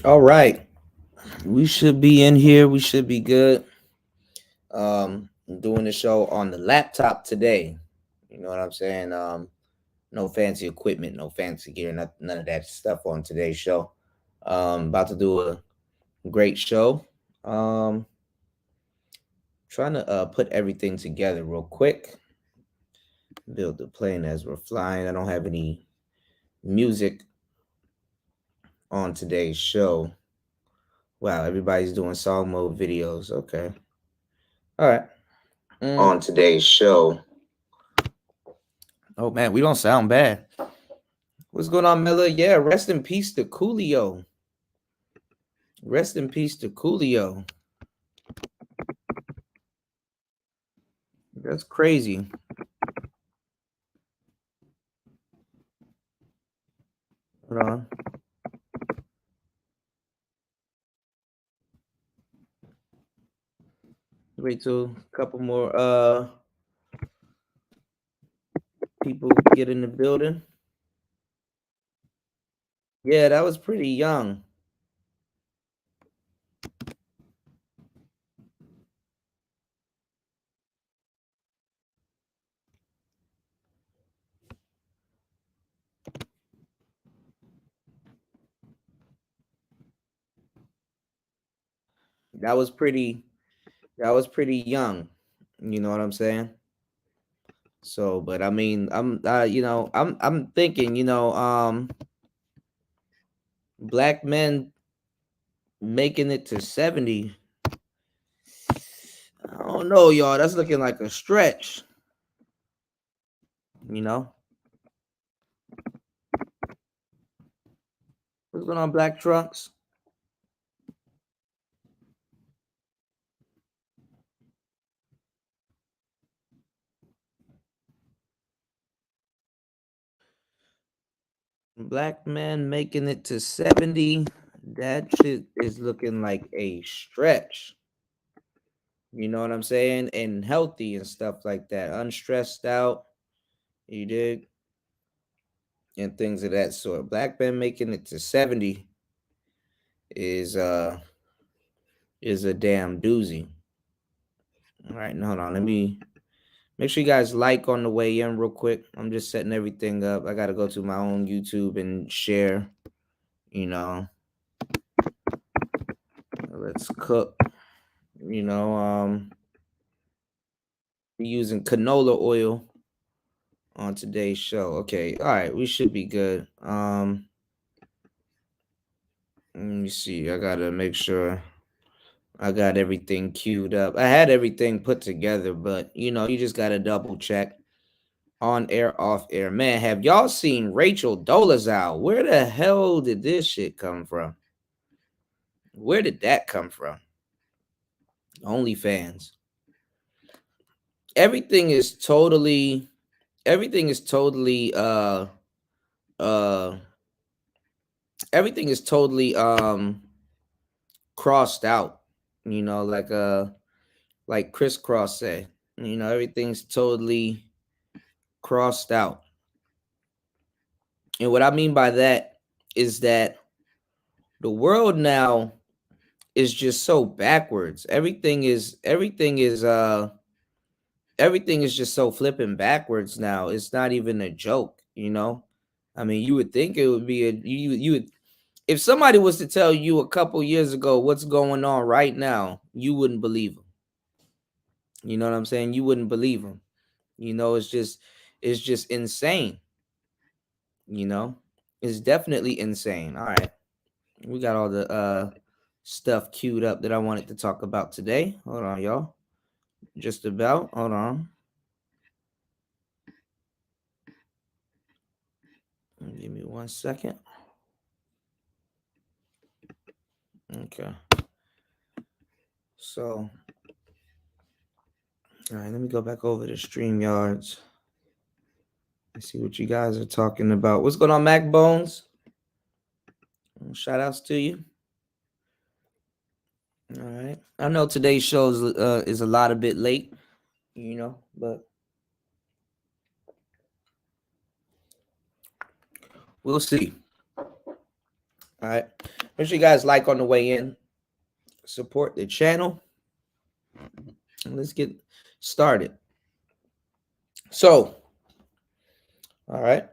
All right. We should be in here. We should be good. I'm doing the show on the laptop today. You know what I'm saying? No fancy equipment, no fancy gear, none of that stuff on today's show. About to do a great show. Um, Trying to put everything together real quick. Build the plane as we're flying. I don't have any music on today's show. Wow, everybody's doing song mode videos. Okay. All right. On today's show. Oh man, we don't sound bad. What's going on, Miller? Yeah, rest in peace to Coolio. Rest in peace to Coolio. That's crazy. Hold on. Wait till a couple more people get in the building. Yeah, that was pretty young. That was pretty young. You know what I'm saying? So, but I mean, I'm thinking, black men making it to 70. I don't know, y'all. That's looking like a stretch, you know? What's going on, Black Trunks? Black man making it to 70. That shit is looking like a stretch. You know what I'm saying? And healthy and stuff like that. Unstressed out. You dig? And things of that sort. Black man making it to 70 is a damn doozy. All right, hold on. Let me make sure you guys like on the way in real quick. I'm just setting everything up. I gotta go to my own YouTube and share. You know, let's cook. You know, using canola oil on today's show. Okay, all right, we should be good. Let me see. I gotta make sure I got everything queued up. I had everything put together, but you just gotta double check on air, off air. Man, have y'all seen Rachel Dolezal? Where the hell did this shit come from? Where did that come from? OnlyFans. Everything is totally everything is totally uh everything is totally crossed out, like Chris Cross said. Everything's totally crossed out. And what I mean by that is that the world now is just so backwards. Everything is just so flipping backwards now. It's not even a joke. I mean, you would think it would be you would if somebody was to tell you a couple years ago what's going on right now, you wouldn't believe them. You know what I'm saying? You wouldn't believe them. It's just insane. You know, it's definitely insane. All right, we got all the stuff queued up that I wanted to talk about today. Hold on, y'all. Just about. Hold on. Give me 1 second. Okay. So, all right, let me go back over to StreamYards. Let's see what you guys are talking about. What's going on, Mac Bones? Shout outs to you. All right. I know today's show is a lot a bit late, but we'll see. All right. Make sure you guys like on the way in. Support the channel. Let's get started. So, all right.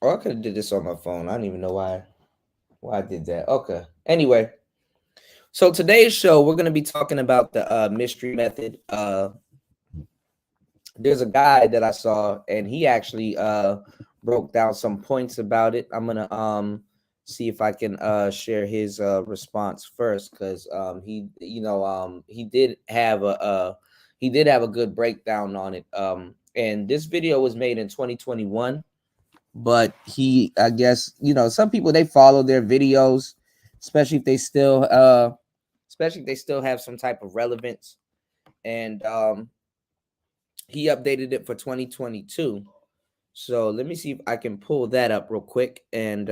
Oh, I could have did this on my phone. I don't even know why I did that. Okay. Anyway, so today's show we're gonna be talking about the mystery method. There's a guy that I saw, and he actually broke down some points about it. I'm gonna see if I can share his response first, because he he did have a good breakdown on it. And this video was made in 2021, but I guess some people, they follow their videos, especially if they still have some type of relevance. And he updated it for 2022. So let me see if I can pull that up real quick, and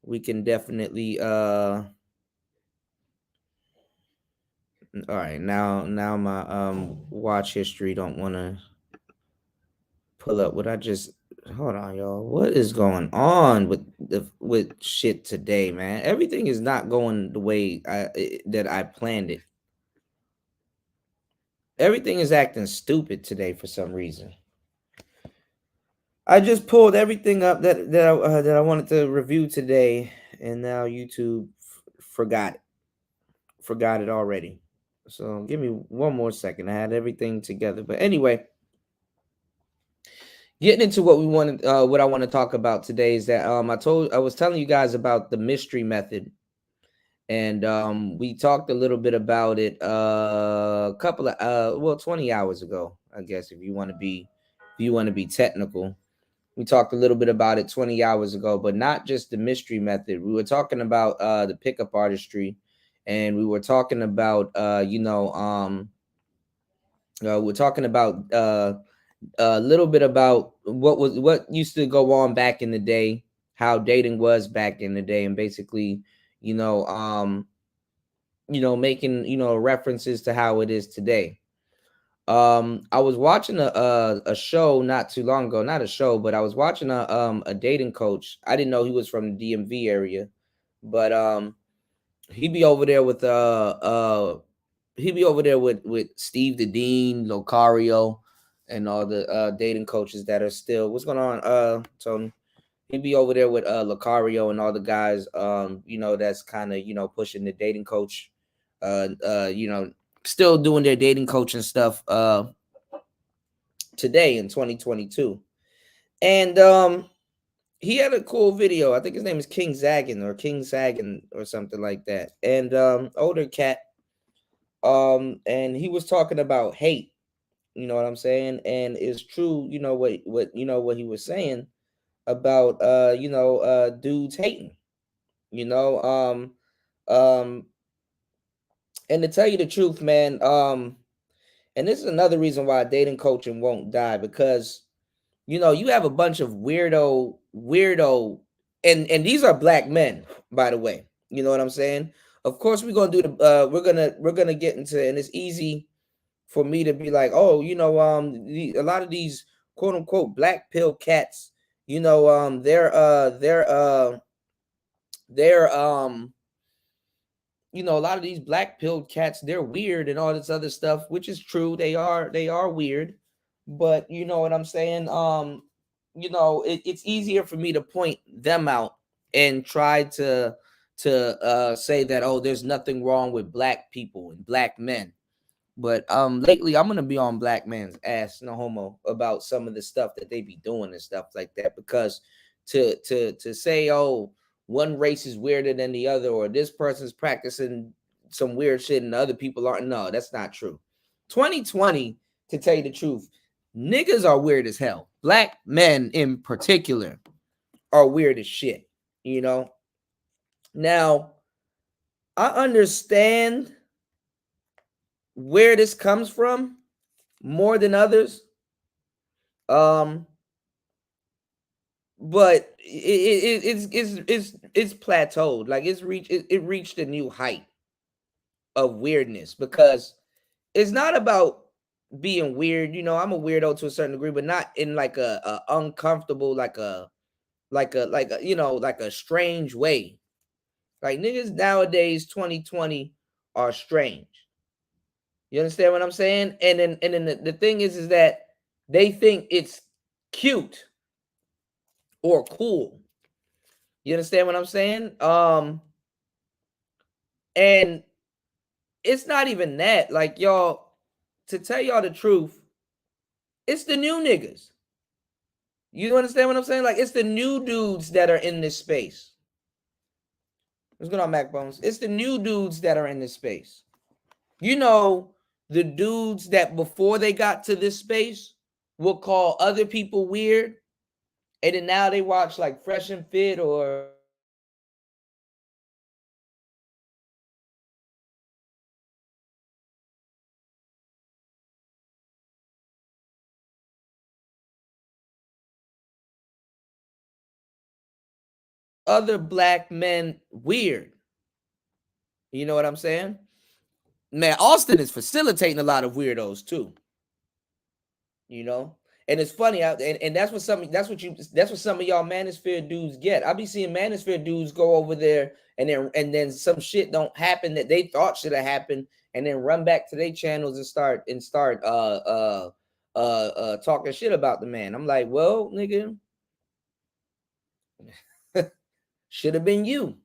we can definitely all right, now my watch history don't want to pull up what I just hold on, y'all. What is going on with shit today, man? Everything is not going the way that I planned it. Everything is acting stupid today for some reason. I just pulled everything up that I wanted to review today, and now YouTube forgot it already. So give me one more second. I had everything together, but anyway, getting into what what I want to talk about today is that I was telling you guys about the mystery method, and we talked a little bit about it a couple of 20 hours ago, I guess, if you want to be technical. We talked a little bit about it 20 hours ago, but not just the mystery method. We were talking about the pickup artistry, and we were talking about we're talking about a little bit about what used to go on back in the day, how dating was back in the day, and basically, making references to how it is today. I was watching a show not too long ago, not a show, but I was watching a dating coach. I didn't know he was from the DMV area, but he'd be over there with Steve the Dean, Locario, and all the dating coaches that are still. What's going on, Tony? He'd be over there with Locario and all the guys, that's kind of pushing the dating coach, still doing their dating coaching stuff today in 2022. And he had a cool video. I think his name is King Zagan or something like that. And older cat. And he was talking about hate. You know what I'm saying? And it's true, what he was saying about dudes hating. You know, and to tell you the truth, man, and this is another reason why dating coaching won't die, because you have a bunch of weirdo, and these are black men, by the way. You know what I'm saying? Of course, we're gonna do the we're gonna get into, and it's easy for me to be like, oh, a lot of these quote unquote black pill cats, they're a lot of these black pilled cats, they're weird and all this other stuff, which is true. They are weird, but you know what I'm saying? It's easier for me to point them out and try to say that, oh, there's nothing wrong with black people and black men. But lately I'm gonna be on black man's ass, no homo, about some of the stuff that they be doing and stuff like that. Because to say, oh, one race is weirder than the other, or this person's practicing some weird shit and other people aren't, no, that's not true. 2020, to tell you the truth, niggas are weird as hell. Black men in particular are weird as shit. Now I understand where this comes from more than others, but it's plateaued. Like it reached a new height of weirdness, because it's not about being weird. I'm a weirdo to a certain degree, but not in like a uncomfortable, like a strange way. Like niggas nowadays, 2020, are strange. You understand what I'm saying? And then the thing is that they think it's cute or cool. You understand what I'm saying? And it's not even that. Like y'all, to tell y'all the truth, it's the new niggas. You understand what I'm saying? Like it's the new dudes that are in this space. What's going on, Mac Bones? It's the new dudes that are in this space. You know, the dudes that before they got to this space will call other people weird, and then now they watch like Fresh and Fit or other black men weird. You know what I'm saying? Man, Austin is facilitating a lot of weirdos too. You know, and it's funny out and that's what some of y'all manosphere dudes get. I be seeing manosphere dudes go over there and then some shit don't happen that they thought should have happened, and then run back to their channels and start talking shit about the man. I'm like, well, nigga, should have been you.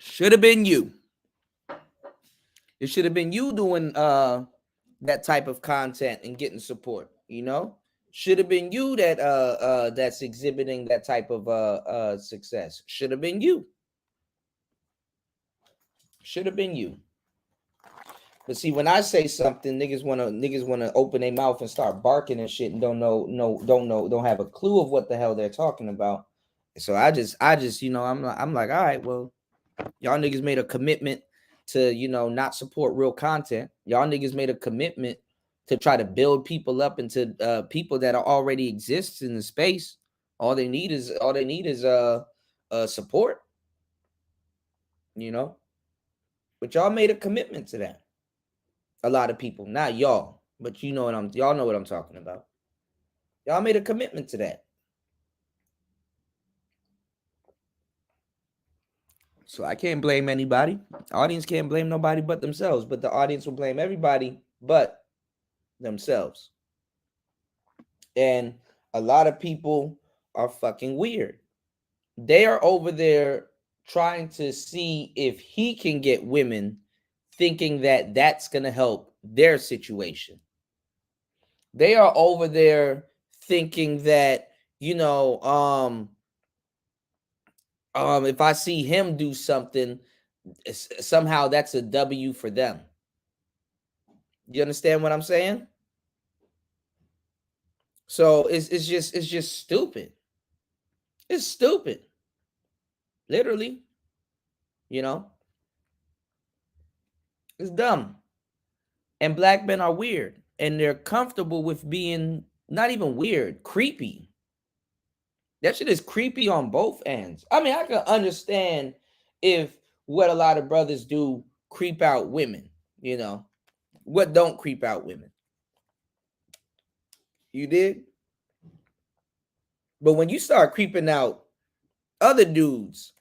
Should have been you. It should have been you doing that type of content and getting support, you know? Should have been you that's exhibiting that type of success. Should have been you. Should have been you. But see, when I say something, niggas wanna open their mouth and start barking and shit and don't have a clue of what the hell they're talking about. So I just I'm like, all right, well, y'all niggas made a commitment to, not support real content. Y'all niggas made a commitment to try to build people up into people that are already exists in the space. All they need is support, you know. But y'all made a commitment to that. A lot of people, not y'all, but y'all know what I'm talking about. Y'all made a commitment to that. So I can't blame anybody. Audience can't blame nobody but themselves, but the audience will blame everybody but themselves. And a lot of people are fucking weird. They are over there trying to see if he can get women, thinking that that's going to help their situation. They are over there thinking that, if I see him do something, somehow that's a W for them. You understand what I'm saying? So it's just stupid. It's stupid. Literally, you know, it's dumb. And black men are weird, and they're comfortable with being not even weird, creepy. That shit is creepy on both ends. I mean, I can understand if what a lot of brothers do creep out women, what don't creep out women. You did? But when you start creeping out other dudes,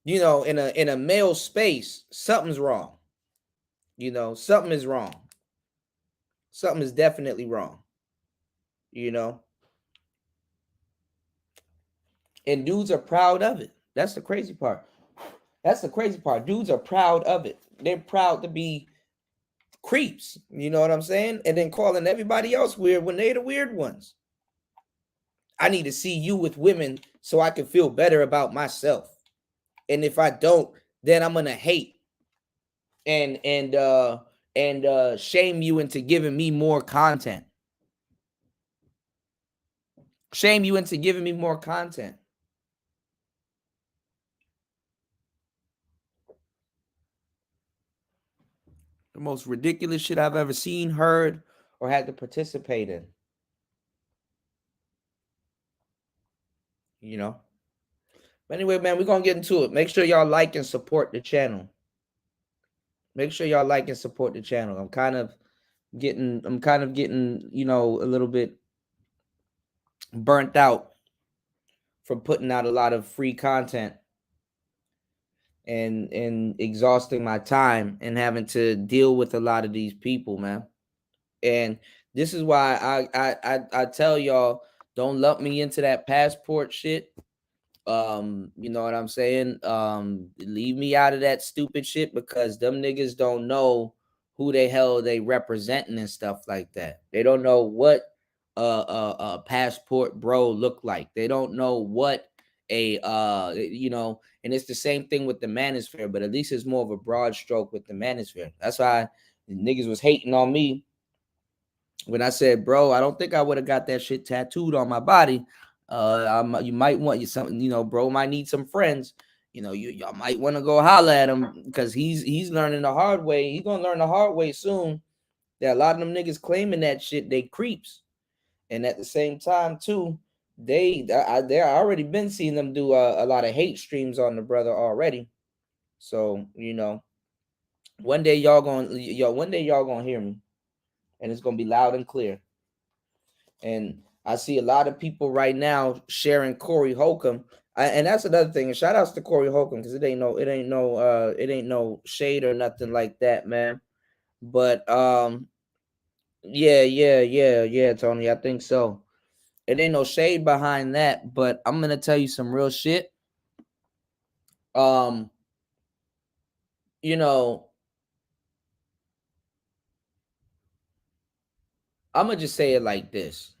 in a male space, something's wrong. Something is wrong. Something is definitely wrong. You know, and dudes are proud of it. That's the crazy part. That's the crazy part. Dudes are proud of it. They're proud to be creeps. You know what I'm saying? And then calling everybody else weird when they're the weird ones. I need to see you with women so I can feel better about myself. And if I don't, then I'm gonna hate and shame you into giving me more content. Shame you into giving me more content. The most ridiculous shit I've ever seen, heard, or had to participate in. But anyway, man, we're gonna get into it. Make sure y'all like and support the channel. Make sure y'all like and support the channel. I'm kind of getting, a little bit burnt out from putting out a lot of free content and exhausting my time and having to deal with a lot of these people, man. And this is why I tell y'all, don't lump me into that passport shit. You know what I'm saying? Leave me out of that stupid shit, because them niggas don't know who the hell they representing and stuff like that. They don't know what a passport bro look like. They don't know what a and it's the same thing with the manosphere, but at least it's more of a broad stroke with the manosphere. That's why niggas was hating on me when I said, bro, I don't think I would have got that shit tattooed on my body. You might want you something, bro might need some friends. Y'all might want to go holler at him, because he's learning the hard way. He's gonna learn the hard way soon that a lot of them niggas claiming that shit, they creeps. And at the same time, too, they already been seeing them do a lot of hate streams on the brother already. So, one day y'all gonna hear me, and it's gonna be loud and clear. And I see a lot of people right now sharing Corey Holcomb. And that's another thing. And shout outs to Corey Holcomb, because it ain't no shade or nothing like that, man. But yeah, Tony. I think so. It ain't no shade behind that, but I'm gonna tell you some real shit. I'm gonna just say it like this.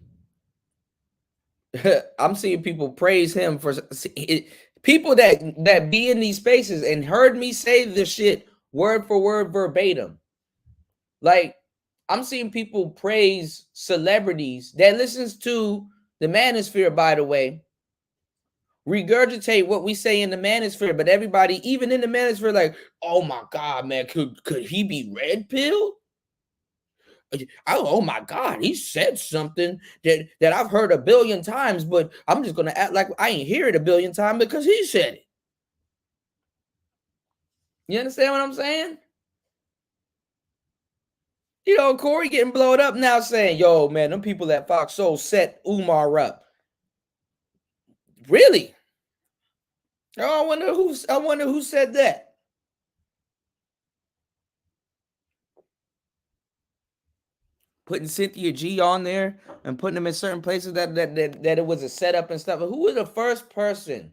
I'm seeing people praise him for people that be in these spaces and heard me say this shit word for word verbatim. Like, I'm seeing people praise celebrities that listens to the manosphere, by the way, regurgitate what we say in the manosphere, but everybody, even in the manosphere, like, oh my God, man, could he be red pill? Oh my God, he said something that I've heard a billion times, but I'm just gonna act like I ain't hear it a billion times because he said it. You understand what I'm saying? Corey getting blowed up now saying, yo, man, them people at Fox Soul set Umar up. Really? Oh, I wonder who said that. Putting Cynthia G on there and putting them in certain places that it was a setup and stuff. Who was the first person,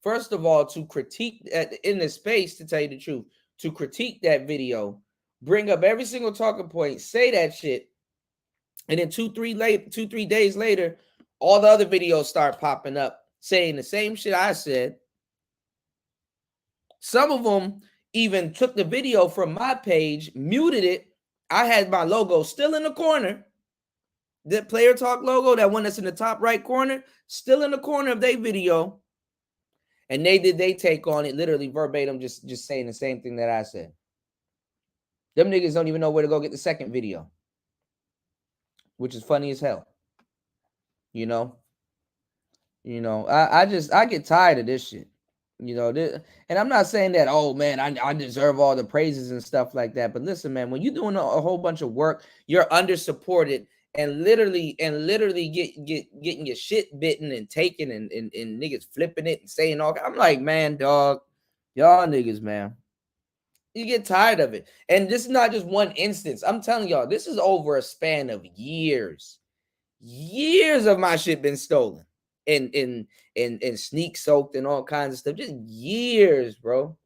first of all, to critique in this space, to tell you the truth, to critique that video, bring up every single talking point, say that shit, and then 2-3 days later, all the other videos start popping up saying the same shit I said. Some of them even took the video from my page, muted it. I had my logo still in the corner. The Player Talk logo, that one that's in the top right corner, still in the corner of their video. And they did they take on it literally verbatim, just saying the same thing that I said. Them niggas don't even know where to go get the second video, which is funny as hell. I get tired of this shit. And I'm not saying that, oh man, I deserve all the praises and stuff like that. But listen, man, when you're doing a whole bunch of work, you're under supported and literally getting your shit bitten and taken and niggas flipping it and saying all. I'm like, man, dog, y'all niggas, man, you get tired of it. And this is not just one instance. I'm telling y'all, this is over a span of years. Years of my shit been stolen and sneak soaked and all kinds of stuff. Just years, bro.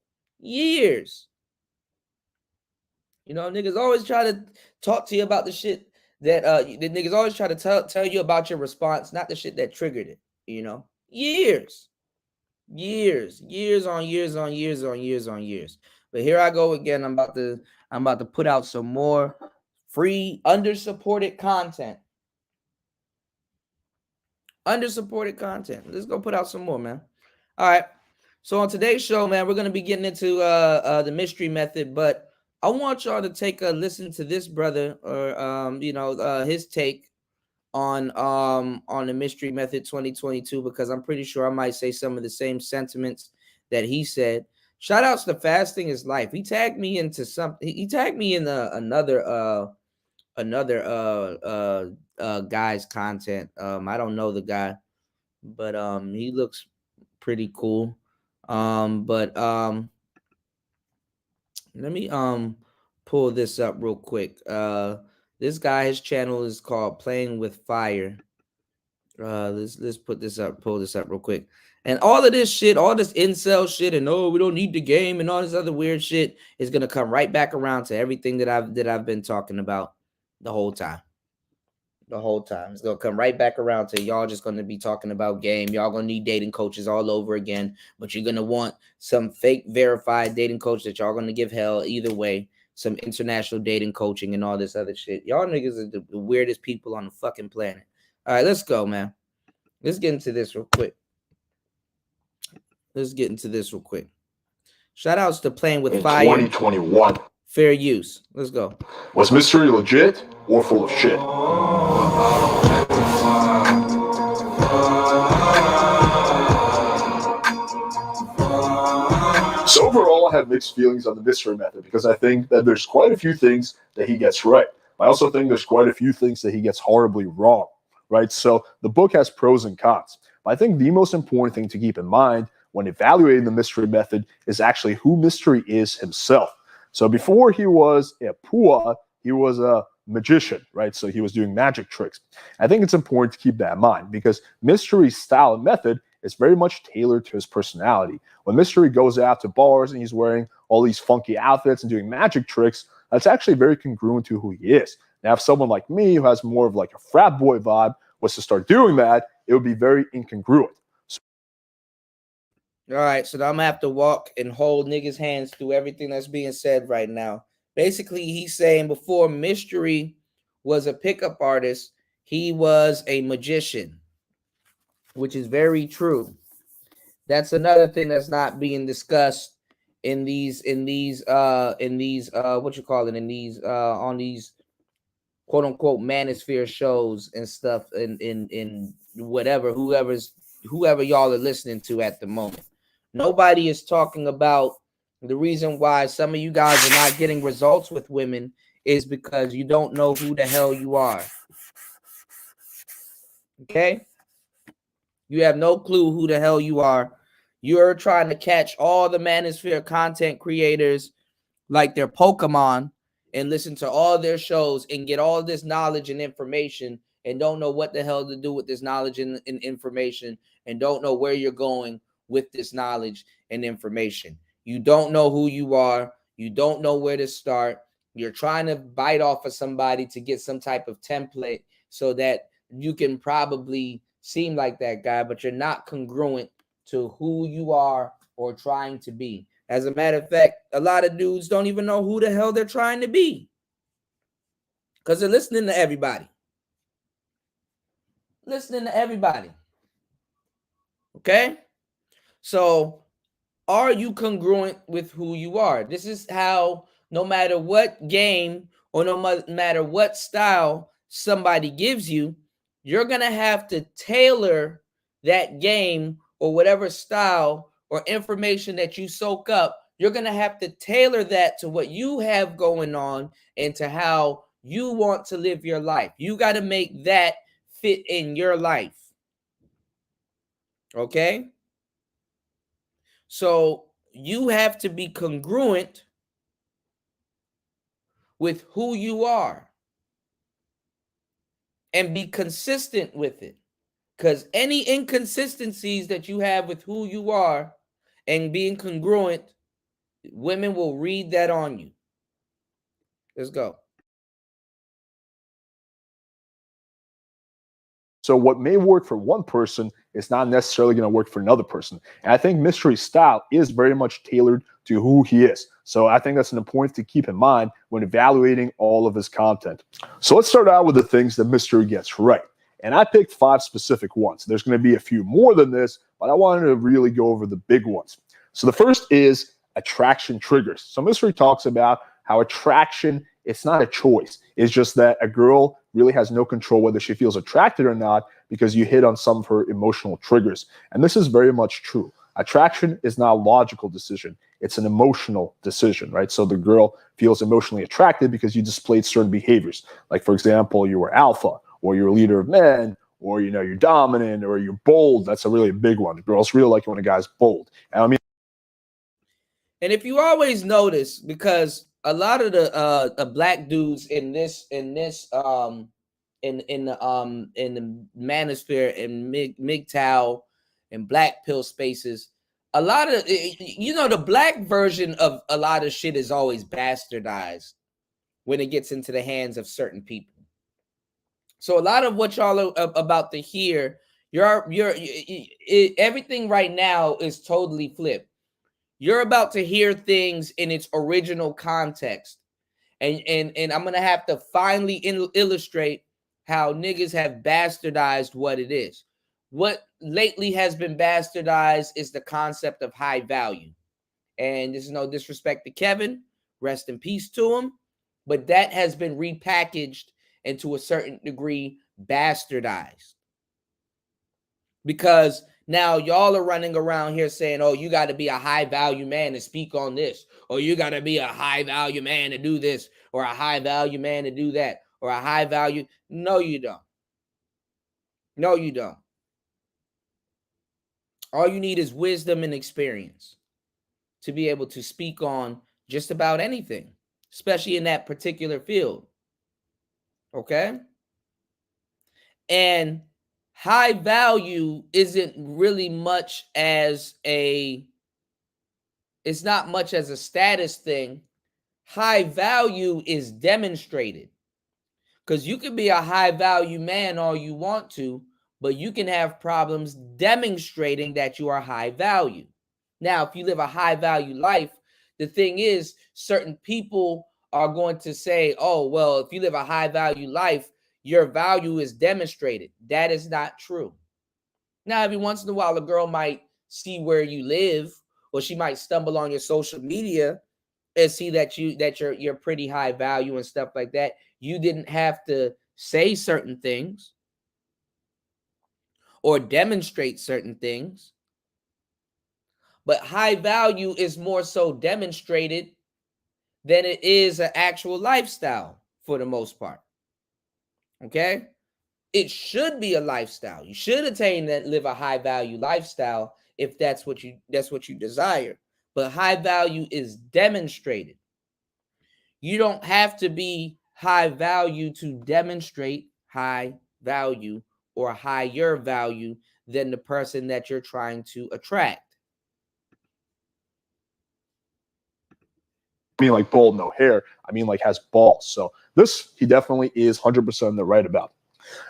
Years. Niggas always try to talk to you about the shit that the niggas always try to tell you about your response, not the shit that triggered it. Years on years. But here I go again. I'm about to put out some more free under-supported content. Let's go put out some more, man. All right. So on today's show, man, we're gonna be getting into the mystery method, but I want y'all to take a listen to this brother, or his take on the mystery method 2022, because I'm pretty sure I might say some of the same sentiments that he said. Shout outs to Fasting is Life. He tagged me into something. He tagged me in another guy's content. I don't know the guy, but he looks pretty cool. But let me pull this up real quick. This guy, his channel is called Playing with Fire. Let's put this up, pull this up real quick. And all of this shit, all this incel shit, and oh, we don't need the game, and all this other weird shit is gonna come right back around to everything that I've been talking about the whole time. The whole time. It's gonna come right back around to y'all just gonna be talking about game. Y'all gonna need dating coaches all over again, but you're gonna want some fake verified dating coach that y'all gonna give hell either way. Some international dating coaching and all this other shit. Y'all niggas are the weirdest people on the fucking planet. All right, let's go, man. Let's get into this real quick. Shout outs to Playing with Fire. 2021. Fair use. Let's go. Was Mystery legit or full of shit? So overall, I have mixed feelings on the Mystery Method because I think that there's quite a few things that he gets right. I also think there's quite a few things that he gets horribly wrong, right? So the book has pros and cons. But I think the most important thing to keep in mind when evaluating the Mystery Method is actually who Mystery is himself. So before he was a Pua, he was a magician, right? So he was doing magic tricks. I think it's important to keep that in mind because Mystery's style and method is very much tailored to his personality. When Mystery goes out to bars and he's wearing all these funky outfits and doing magic tricks, that's actually very congruent to who he is. Now, if someone like me who has more of like a frat boy vibe was to start doing that, it would be very incongruent. All right, so now I'm gonna have to walk and hold niggas' hands through everything that's being said right now. Basically, he's saying before Mystery was a pickup artist, he was a magician, which is very true. That's another thing that's not being discussed in these on these quote unquote manosphere shows and stuff in whatever whoever y'all are listening to at the moment. Nobody is talking about the reason why some of you guys are not getting results with women is because you don't know who the hell you are. Okay? You have no clue who the hell you are. You're trying to catch all the manosphere content creators like they're Pokemon and listen to all their shows and get all this knowledge and information and don't know what the hell to do with this knowledge and information and don't know where you're going with this knowledge and information. You don't know who you are. You don't know where to start. You're trying to bite off of somebody to get some type of template so that you can probably seem like that guy, but you're not congruent to who you are or trying to be. As a matter of fact, a lot of dudes don't even know who the hell they're trying to be because they're listening to everybody. Okay? So, are you congruent with who you are? This is how, no matter what game or no matter what style somebody gives you, you're going to have to tailor that game or whatever style or information that you soak up. You're going to have to tailor that to what you have going on and to how you want to live your life. You got to make that fit in your life. Okay? So you have to be congruent with who you are and be consistent with it. Because any inconsistencies that you have with who you are and being congruent, women will read that on you. Let's go. So what may work for one person is not necessarily going to work for another person. And I think Mystery's style is very much tailored to who he is. So I think that's an important to keep in mind when evaluating all of his content. So let's start out with the things that Mystery gets right. And I picked 5 specific ones. There's going to be a few more than this, but I wanted to really go over the big ones. So the first is attraction triggers. So Mystery talks about how attraction, it's not a choice. It's just that a girl really has no control whether she feels attracted or not because you hit on some of her emotional triggers. And this is very much true. Attraction is not a logical decision. It's an emotional decision, right? So the girl feels emotionally attracted because you displayed certain behaviors. Like, for example, you were alpha, or you're a leader of men, or you're dominant, or you're bold. That's a really big one. Girls really like it when a guy's bold. And I mean, and if you always notice, because a lot of the black dudes in the manosphere and MGTOW and black pill spaces, a lot of the black version of a lot of shit is always bastardized when it gets into the hands of certain people. So a lot of what y'all are about to hear, everything right now is totally flipped. You're about to hear things in its original context. And I'm gonna have to finally illustrate how niggas have bastardized what it is. What lately has been bastardized is the concept of high value. And there's no disrespect to Kevin, rest in peace to him, but that has been repackaged and to a certain degree bastardized. Because now y'all are running around here saying, oh, you got to be a high value man to speak on this, or you got to be a high value man to do this, or a high value man to do that, or a high value. No, you don't. No, you don't. All you need is wisdom and experience to be able to speak on just about anything, especially in that particular field. Okay? And high value isn't really much as it's not much as a status thing. High value is demonstrated, because you can be a high value man all you want to, but you can have problems demonstrating that you are high value. Now, if you live a high value life, the thing is, certain people are going to say, oh, well, if you live a high value life, your value is demonstrated. That is not true. Now, every once in a while, a girl might see where you live, or she might stumble on your social media and see that you're pretty high value and stuff like that. You didn't have to say certain things or demonstrate certain things. But high value is more so demonstrated than it is an actual lifestyle for the most part. Okay? It should be a lifestyle. You should attain that, live a high value lifestyle if that's what you desire. But high value is demonstrated. You don't have to be high value to demonstrate high value or higher value than the person that you're trying to attract. I mean, like bold, no hair. I mean, like has balls. So this he definitely is 100% the right about.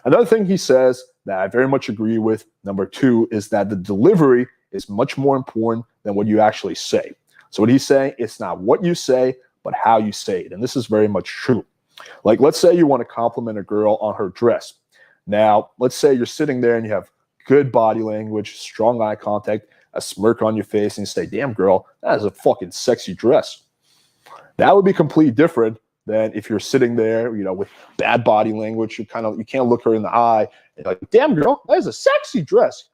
Another thing he says that I very much agree with, number two, is that the delivery is much more important than what you actually say. So what he's saying, it's not what you say, but how you say it. And this is very much true. Like, let's say you want to compliment a girl on her dress. Now, let's say you're sitting there and you have good body language, strong eye contact, a smirk on your face, and you say, damn, girl, that is a fucking sexy dress. That would be completely different than if you're sitting there, with bad body language. You can't look her in the eye and like, damn, girl, that is a sexy dress.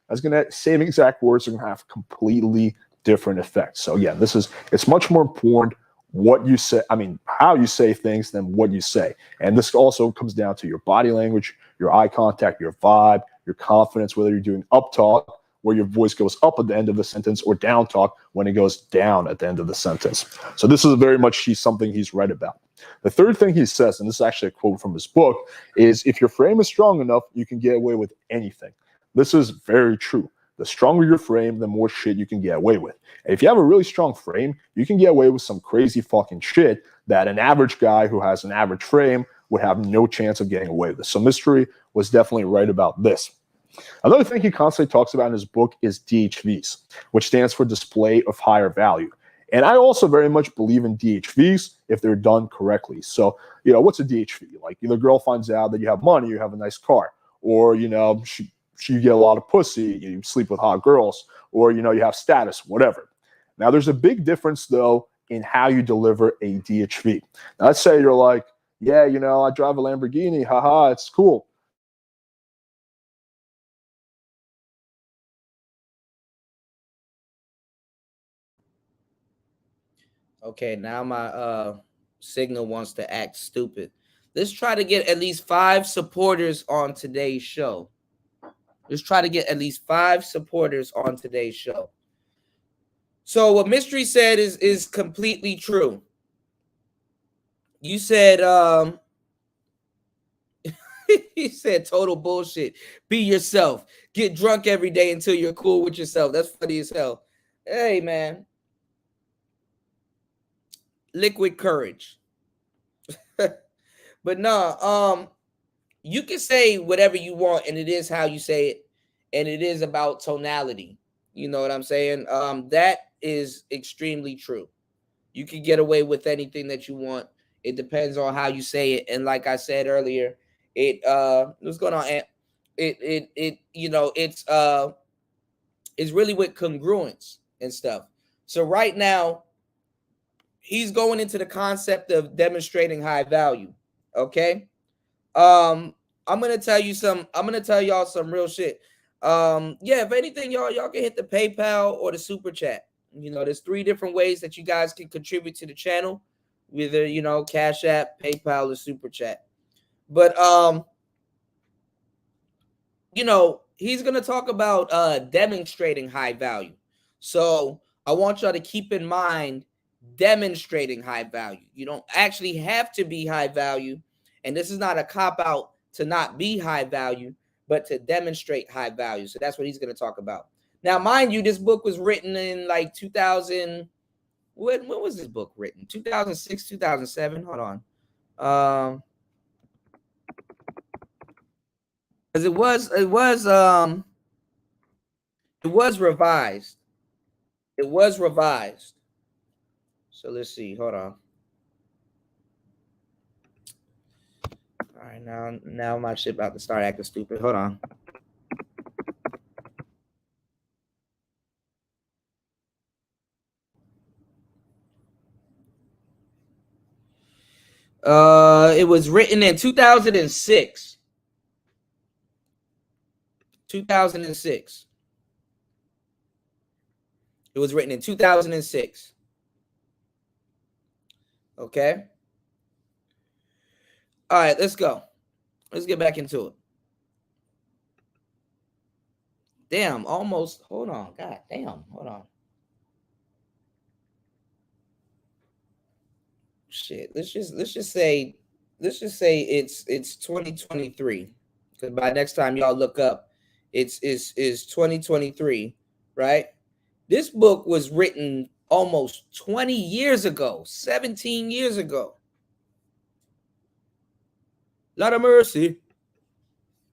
That's gonna same exact words are gonna have completely different effects. So yeah, it's much more important what you say. I mean, how you say things than what you say. And this also comes down to your body language, your eye contact, your vibe, your confidence, whether you're doing up talk where your voice goes up at the end of the sentence, or down talk when it goes down at the end of the sentence. So this is very much something he's right about. The third thing he says, and this is actually a quote from his book, is if your frame is strong enough, you can get away with anything. This is very true. The stronger your frame, the more shit you can get away with. And if you have a really strong frame, you can get away with some crazy fucking shit that an average guy who has an average frame would have no chance of getting away with. So Mystery was definitely right about this. Another thing he constantly talks about in his book is DHVs, which stands for display of higher value. And I also very much believe in DHVs if they're done correctly. So, what's a DHV? Like, the girl finds out that you have money, you have a nice car, or, you get a lot of pussy, you sleep with hot girls, or, you have status, whatever. Now, there's a big difference, though, in how you deliver a DHV. Now, let's say you're like, yeah, I drive a Lamborghini, haha, it's cool. Okay, now my signal wants to act stupid. Let's try to get at least 5 supporters on today's show. Let's try to get at least 5 supporters on today's show. So what Mystery said is completely true. You said he said total bullshit. Be yourself. Get drunk every day until you're cool with yourself. That's funny as hell. Hey man. Liquid courage. But no, you can say whatever you want, and it is how you say it, and it is about tonality. You know what I'm saying? That is extremely true. You can get away with anything that you want. It depends on how you say it. And like I said earlier, what's going on? It's really with congruence and stuff. So right now, he's going into the concept of demonstrating high value. Okay. I'm gonna tell y'all some real shit. Yeah, if anything, y'all can hit the PayPal or the super chat. You know, there's 3 different ways that you guys can contribute to the channel, whether Cash App, PayPal, or super chat. But he's gonna talk about demonstrating high value. So I want y'all to keep in mind demonstrating high value. You don't actually have to be high value, and this is not a cop-out to not be high value, but to demonstrate high value. So that's what he's going to talk about. Now, mind you, this book was written in like 2000. When was this book written? 2006, 2007. Hold on. Because it was revised. It was revised. So let's see. Hold on. All right, now my shit about to start acting stupid. Hold on. It was written in 2006. 2006. It was written in 2006. Okay. All right, let's go. Let's get back into it. Damn, almost. Hold on. God damn. Hold on. Shit. Let's just say it's 2023. Because by next time y'all look up, it's 2023, right? This book was written almost 20 years ago, 17 years ago. Lot of mercy.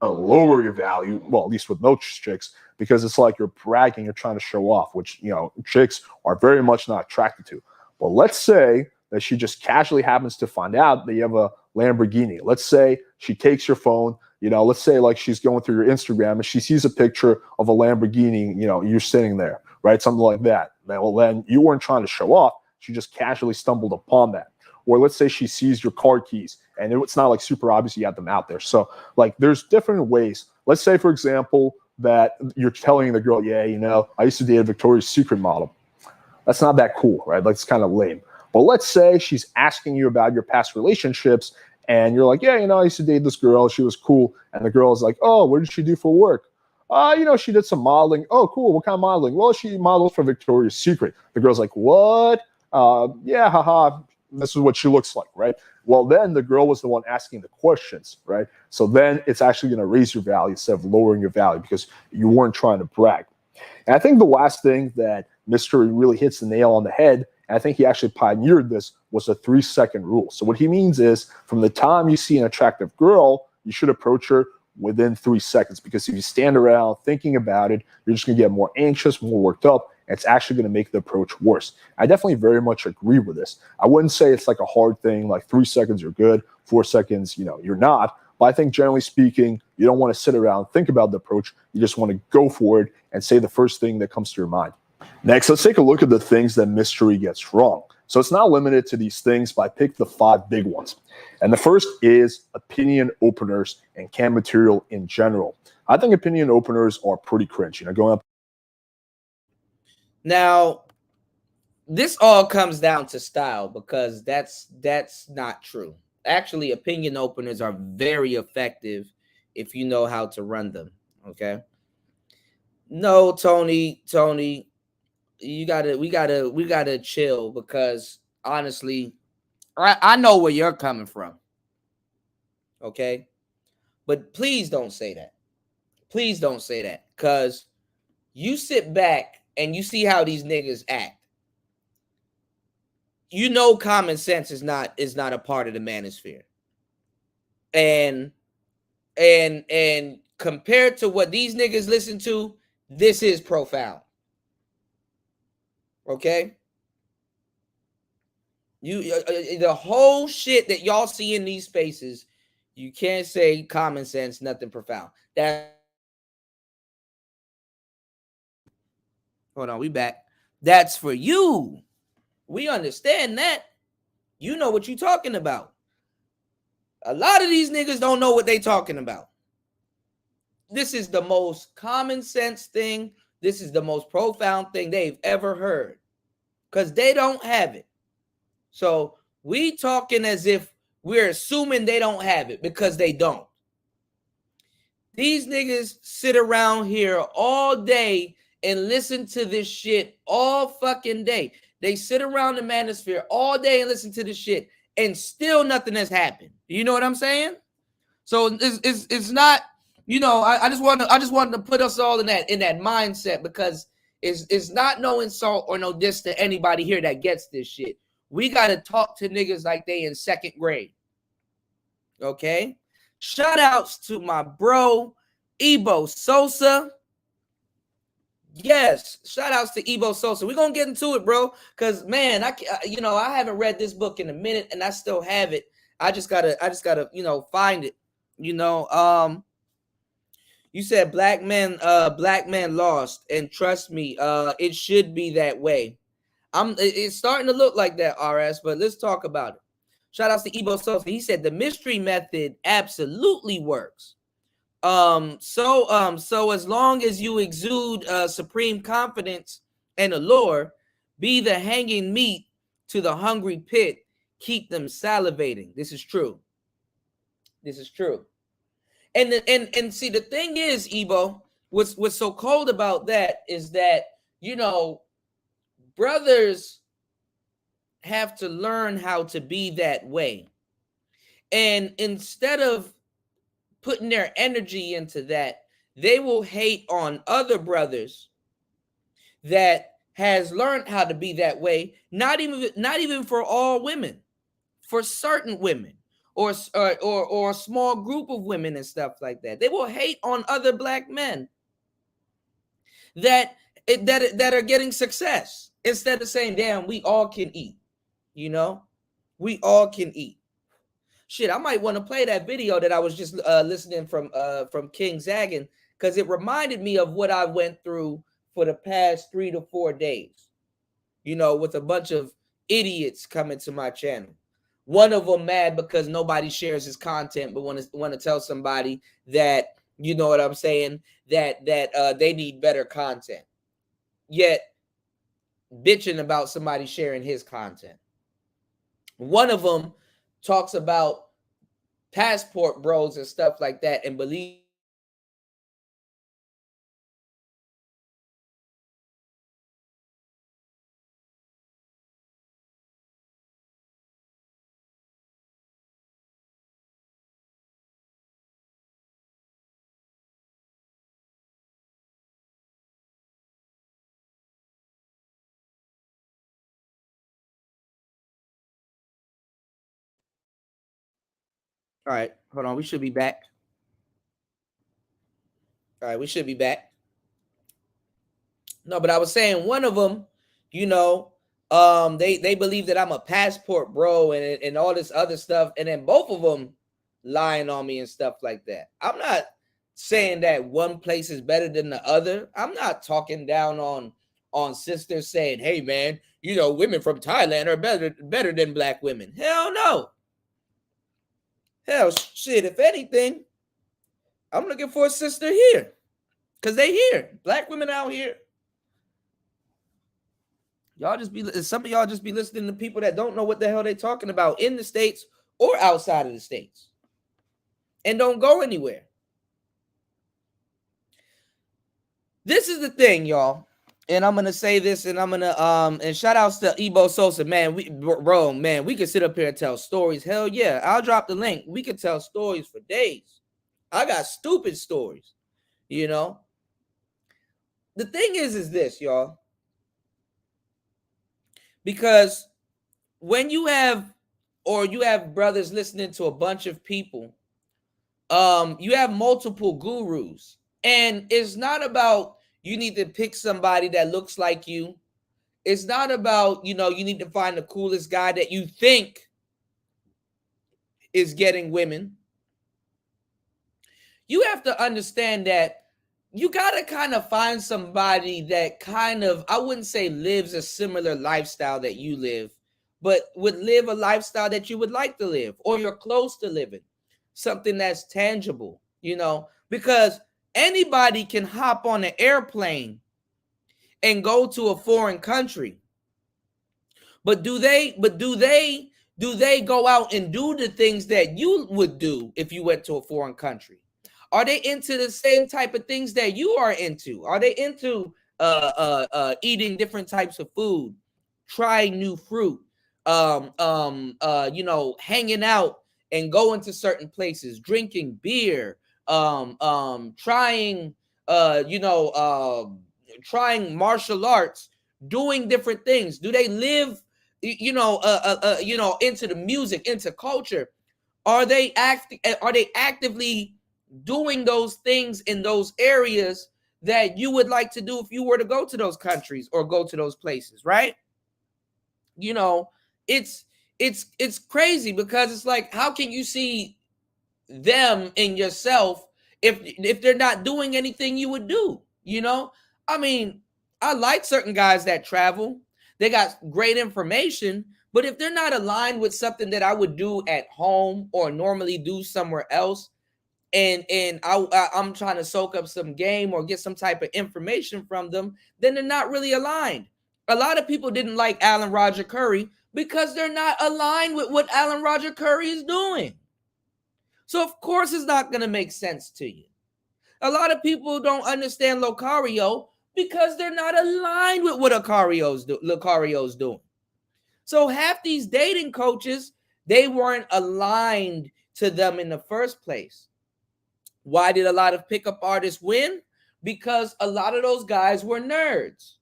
Lower your value, well, at least with most chicks, because it's like you're bragging, you're trying to show off, which chicks are very much not attracted to. But let's say that she just casually happens to find out that you have a Lamborghini. Let's say she takes your phone, let's say like she's going through your Instagram and she sees a picture of a Lamborghini, you're sitting there, right? Something like that. Well, then you weren't trying to show off. She just casually stumbled upon that. Or let's say she sees your car keys and it's not like super obvious you have them out there. So like there's different ways. Let's say, for example, that you're telling the girl, yeah, I used to date a Victoria's Secret model. That's not that cool, right? Like it's kind of lame. But let's say she's asking you about your past relationships and you're like, yeah, I used to date this girl. She was cool. And the girl is like, oh, what did she do for work? She did some modeling. Oh, cool. What kind of modeling? Well, she modeled for Victoria's Secret. The girl's like, what? Yeah, haha. This is what she looks like, right? Well, then the girl was the one asking the questions, right? So then it's actually going to raise your value instead of lowering your value because you weren't trying to brag. And I think the last thing that Mystery really hits the nail on the head, and I think he actually pioneered this, was a 3-second rule. So what he means is from the time you see an attractive girl, you should approach her within 3 seconds, because if you stand around thinking about it, you're just going to get more anxious, more worked up, and it's actually going to make the approach worse. I definitely very much agree with this. I wouldn't say it's like a hard thing, like 3 seconds you're good, 4 seconds, you're not. But I think generally speaking, you don't want to sit around and think about the approach. You just want to go for it and say the first thing that comes to your mind. Next, let's take a look at the things that Mystery gets wrong. So it's not limited to these things, but I picked the 5 big ones. And the first is opinion openers and cam material in general. I think opinion openers are pretty cringe. Going up. Now, this all comes down to style, because that's not true. actually, opinion openers are very effective if you know how to run them. Okay. No, Tony, we gotta chill, because honestly, I know where you're coming from. Okay. But please don't say that. Please don't say that. Because you sit back and you see how these niggas act. You know common sense is not a part of the manosphere. And compared to what these niggas listen to, this is profound. Okay? The whole shit that y'all see in these spaces, you can't say common sense, nothing profound. Hold on, we back. That's for you. We understand that. You know what you're talking about. A lot of these niggas don't know what they talking about. This is the most common sense thing. This is the most profound thing they've ever heard, because they don't have it. So we talking as if we're assuming they don't have it, because they don't. These niggas sit around here all day and listen to this shit all fucking day. They sit around the manosphere all day and listen to this shit, and still nothing has happened. You know what I'm saying? So it's not, you know, I just wanted to put us all in that mindset, because it's not no insult or no diss to anybody here that gets this shit. We gotta talk to niggas like they in second grade. Okay? Shout outs to my bro Ebo Sosa. Yes, shout outs to Ebo Sosa. We're gonna get into it, bro, because man, I haven't read this book in a minute, and I still have it. I just gotta find it. You said black men lost, and trust me, it should be that way. It's starting to look like that, RS, but let's talk about it. Shout outs to Ebo Sosa. He said the mystery method absolutely works. So as long as you exude supreme confidence and allure, be the hanging meat to the hungry pit, keep them salivating. This is true. This is true. And see, the thing is, Ebo, what's so cold about that is that, brothers have to learn how to be that way. And instead of putting their energy into that, they will hate on other brothers that has learned how to be that way. Not even for all women, for certain women, or a small group of women and stuff like that. They will hate on other black men that are getting success, instead of saying, damn, we all can eat. We all can eat. Shit, I might want to play that video that I was just listening from King Zaggin, because it reminded me of what I went through for the past 3 to 4 days, with a bunch of idiots coming to my channel. One of them mad because nobody shares his content, but want to tell somebody that, you know what I'm saying, that they need better content, yet bitching about somebody sharing his content. One of them talks about passport bros and stuff like that, and believe All right, hold on. We should be back. All right, we should be back. No, but I was saying one of them, they believe that I'm a passport bro and all this other stuff, and then both of them lying on me and stuff like that. I'm not saying that one place is better than the other. I'm not talking down on sisters saying, hey man, women from Thailand are better than black women. Hell no. Hell shit, if anything, I'm looking for a sister here, because they here. Black women out here. Some of y'all just be listening to people that don't know what the hell they talking about in the States or outside of the States and don't go anywhere. This is the thing, y'all. And I'm gonna say this, and I'm gonna and shout outs to Ebo Sosa, man. We could sit up here and tell stories. Hell yeah, I'll drop the link. We could tell stories for days. I got stupid stories, you know. The thing is this, y'all, because when you have brothers listening to a bunch of people, you have multiple gurus, and it's not about you need to pick somebody that looks like you. It's not about, you need to find the coolest guy that you think is getting women. You have to understand that you got to kind of find somebody that kind of, I wouldn't say lives a similar lifestyle that you live, but would live a lifestyle that you would like to live, or you're close to living, something that's tangible, because anybody can hop on an airplane and go to a foreign country. But do they go out and do the things that you would do if you went to a foreign country? Are they into the same type of things that you are into? Are they into eating different types of food, trying new fruit, hanging out and going to certain places, drinking beer, trying martial arts, doing different things? Do they live, into the music, into culture? Are they actively doing those things in those areas that you would like to do if you were to go to those countries or go to those places, right? It's crazy, because it's like, how can you see them in yourself if they're not doing anything you would do? I mean, I like certain guys that travel. They got great information, but if they're not aligned with something that I would do at home or normally do somewhere else, and I'm trying to soak up some game or get some type of information from them, then they're not really aligned. A lot of people didn't like Alan Roger Curry because they're not aligned with what Alan Roger Curry is doing. So of course it's not going to make sense to you. A lot of people don't understand Lucario because they're not aligned with what Lucario's doing. So half these dating coaches, they weren't aligned to them in the first place. Why did a lot of pickup artists win? Because a lot of those guys were nerds.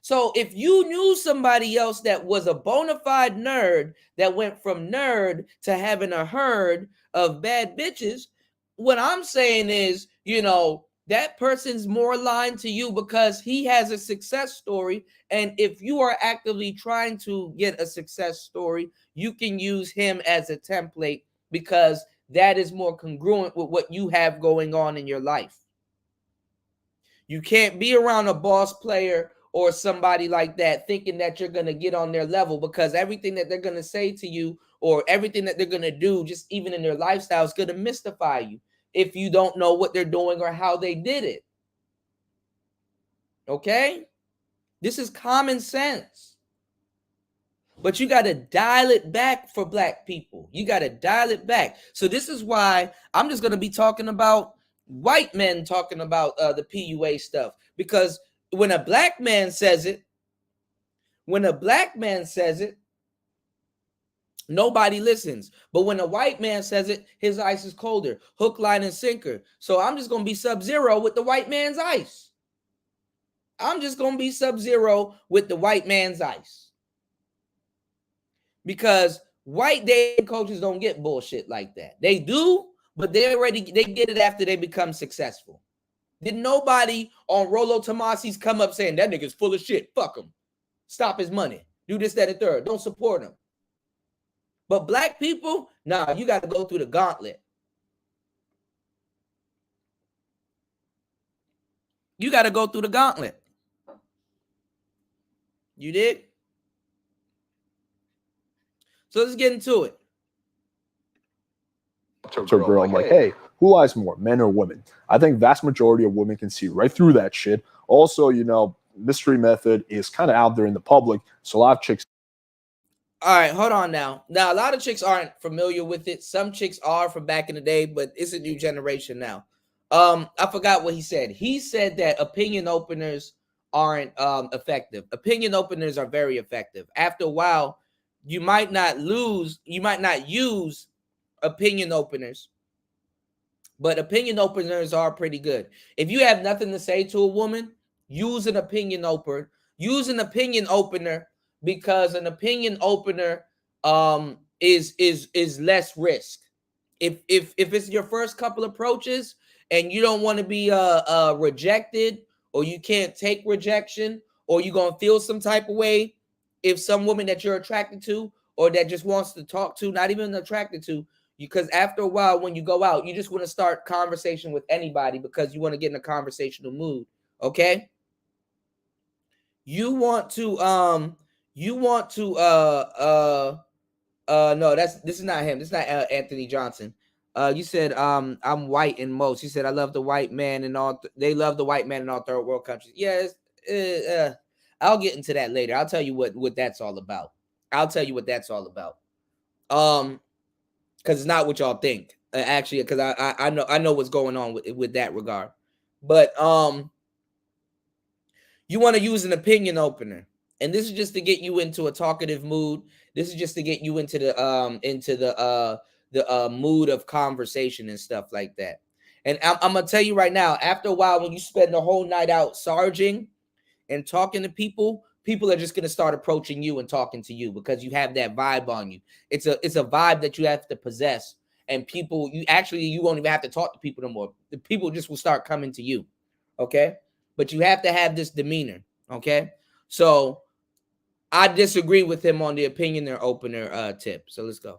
So if you knew somebody else that was a bona fide nerd that went from nerd to having a herd of bad bitches, what I'm saying is, that person's more aligned to you because he has a success story. And if you are actively trying to get a success story, you can use him as a template, because that is more congruent with what you have going on in your life. You can't be around a boss player or somebody like that thinking that you're going to get on their level, because everything that they're going to say to you or everything that they're going to do, just even in their lifestyle, is going to mystify you if you don't know what they're doing or how they did it. Okay? This is common sense. But you got to dial it back for black people. You got to dial it back. So this is why I'm just going to be talking about white men talking about the PUA stuff. Because when a black man says it, nobody listens. But when a white man says it, his ice is colder. Hook, line, and sinker. So I'm just going to be Sub-Zero with the white man's ice. Because white dating coaches don't get bullshit like that. They do, but they get it after they become successful. Did nobody on Rollo Tomasi's come up saying that nigga's full of shit? Fuck him. Stop his money. Do this, that, and third. Don't support him. But black people, nah, you got to go through the gauntlet. You got to go through the gauntlet. You did? So let's get into it. To a girl, I'm like, hey, who lies more, men or women? I think vast majority of women can see right through that shit. Also, mystery method is kind of out there in the public, so a lot of chicks. All right, hold on now. Now, a lot of chicks aren't familiar with it. Some chicks are from back in the day, but it's a new generation now. I forgot what he said. He said that opinion openers aren't effective. Opinion openers are very effective. After a while, you might not use opinion openers, but opinion openers are pretty good. If you have nothing to say to a woman, use an opinion opener. Use an opinion opener because an opinion opener is less risk. If it's your first couple approaches and you don't want to be rejected, or you can't take rejection, or you're gonna feel some type of way if some woman that you're attracted to or that just wants to talk to, not even attracted to, because after a while when you go out, you just want to start conversation with anybody because you want to get in a conversational mood. Okay, you want to no, this is not him. This is not Anthony Johnson. You said I'm white in most. You said I love the white man in all. They love the white man in all third world countries. Yes, I'll get into that later. I'll tell you what that's all about. I'll tell you what that's all about. Because it's not what y'all think. Actually, because I know what's going on with that regard. But you want to use an opinion opener, and this is just to get you into a talkative mood. This is just to get you into the mood of conversation and stuff like that. And I'm gonna tell you right now, after a while, when you spend the whole night out sarging and talking to people, people are just gonna start approaching you and talking to you because you have that vibe on you. It's a vibe that you have to possess, and people you won't even have to talk to people no more. The people just will start coming to you. Okay, but you have to have this demeanor. Okay, so I disagree with him on the opinion opener tip. So let's go.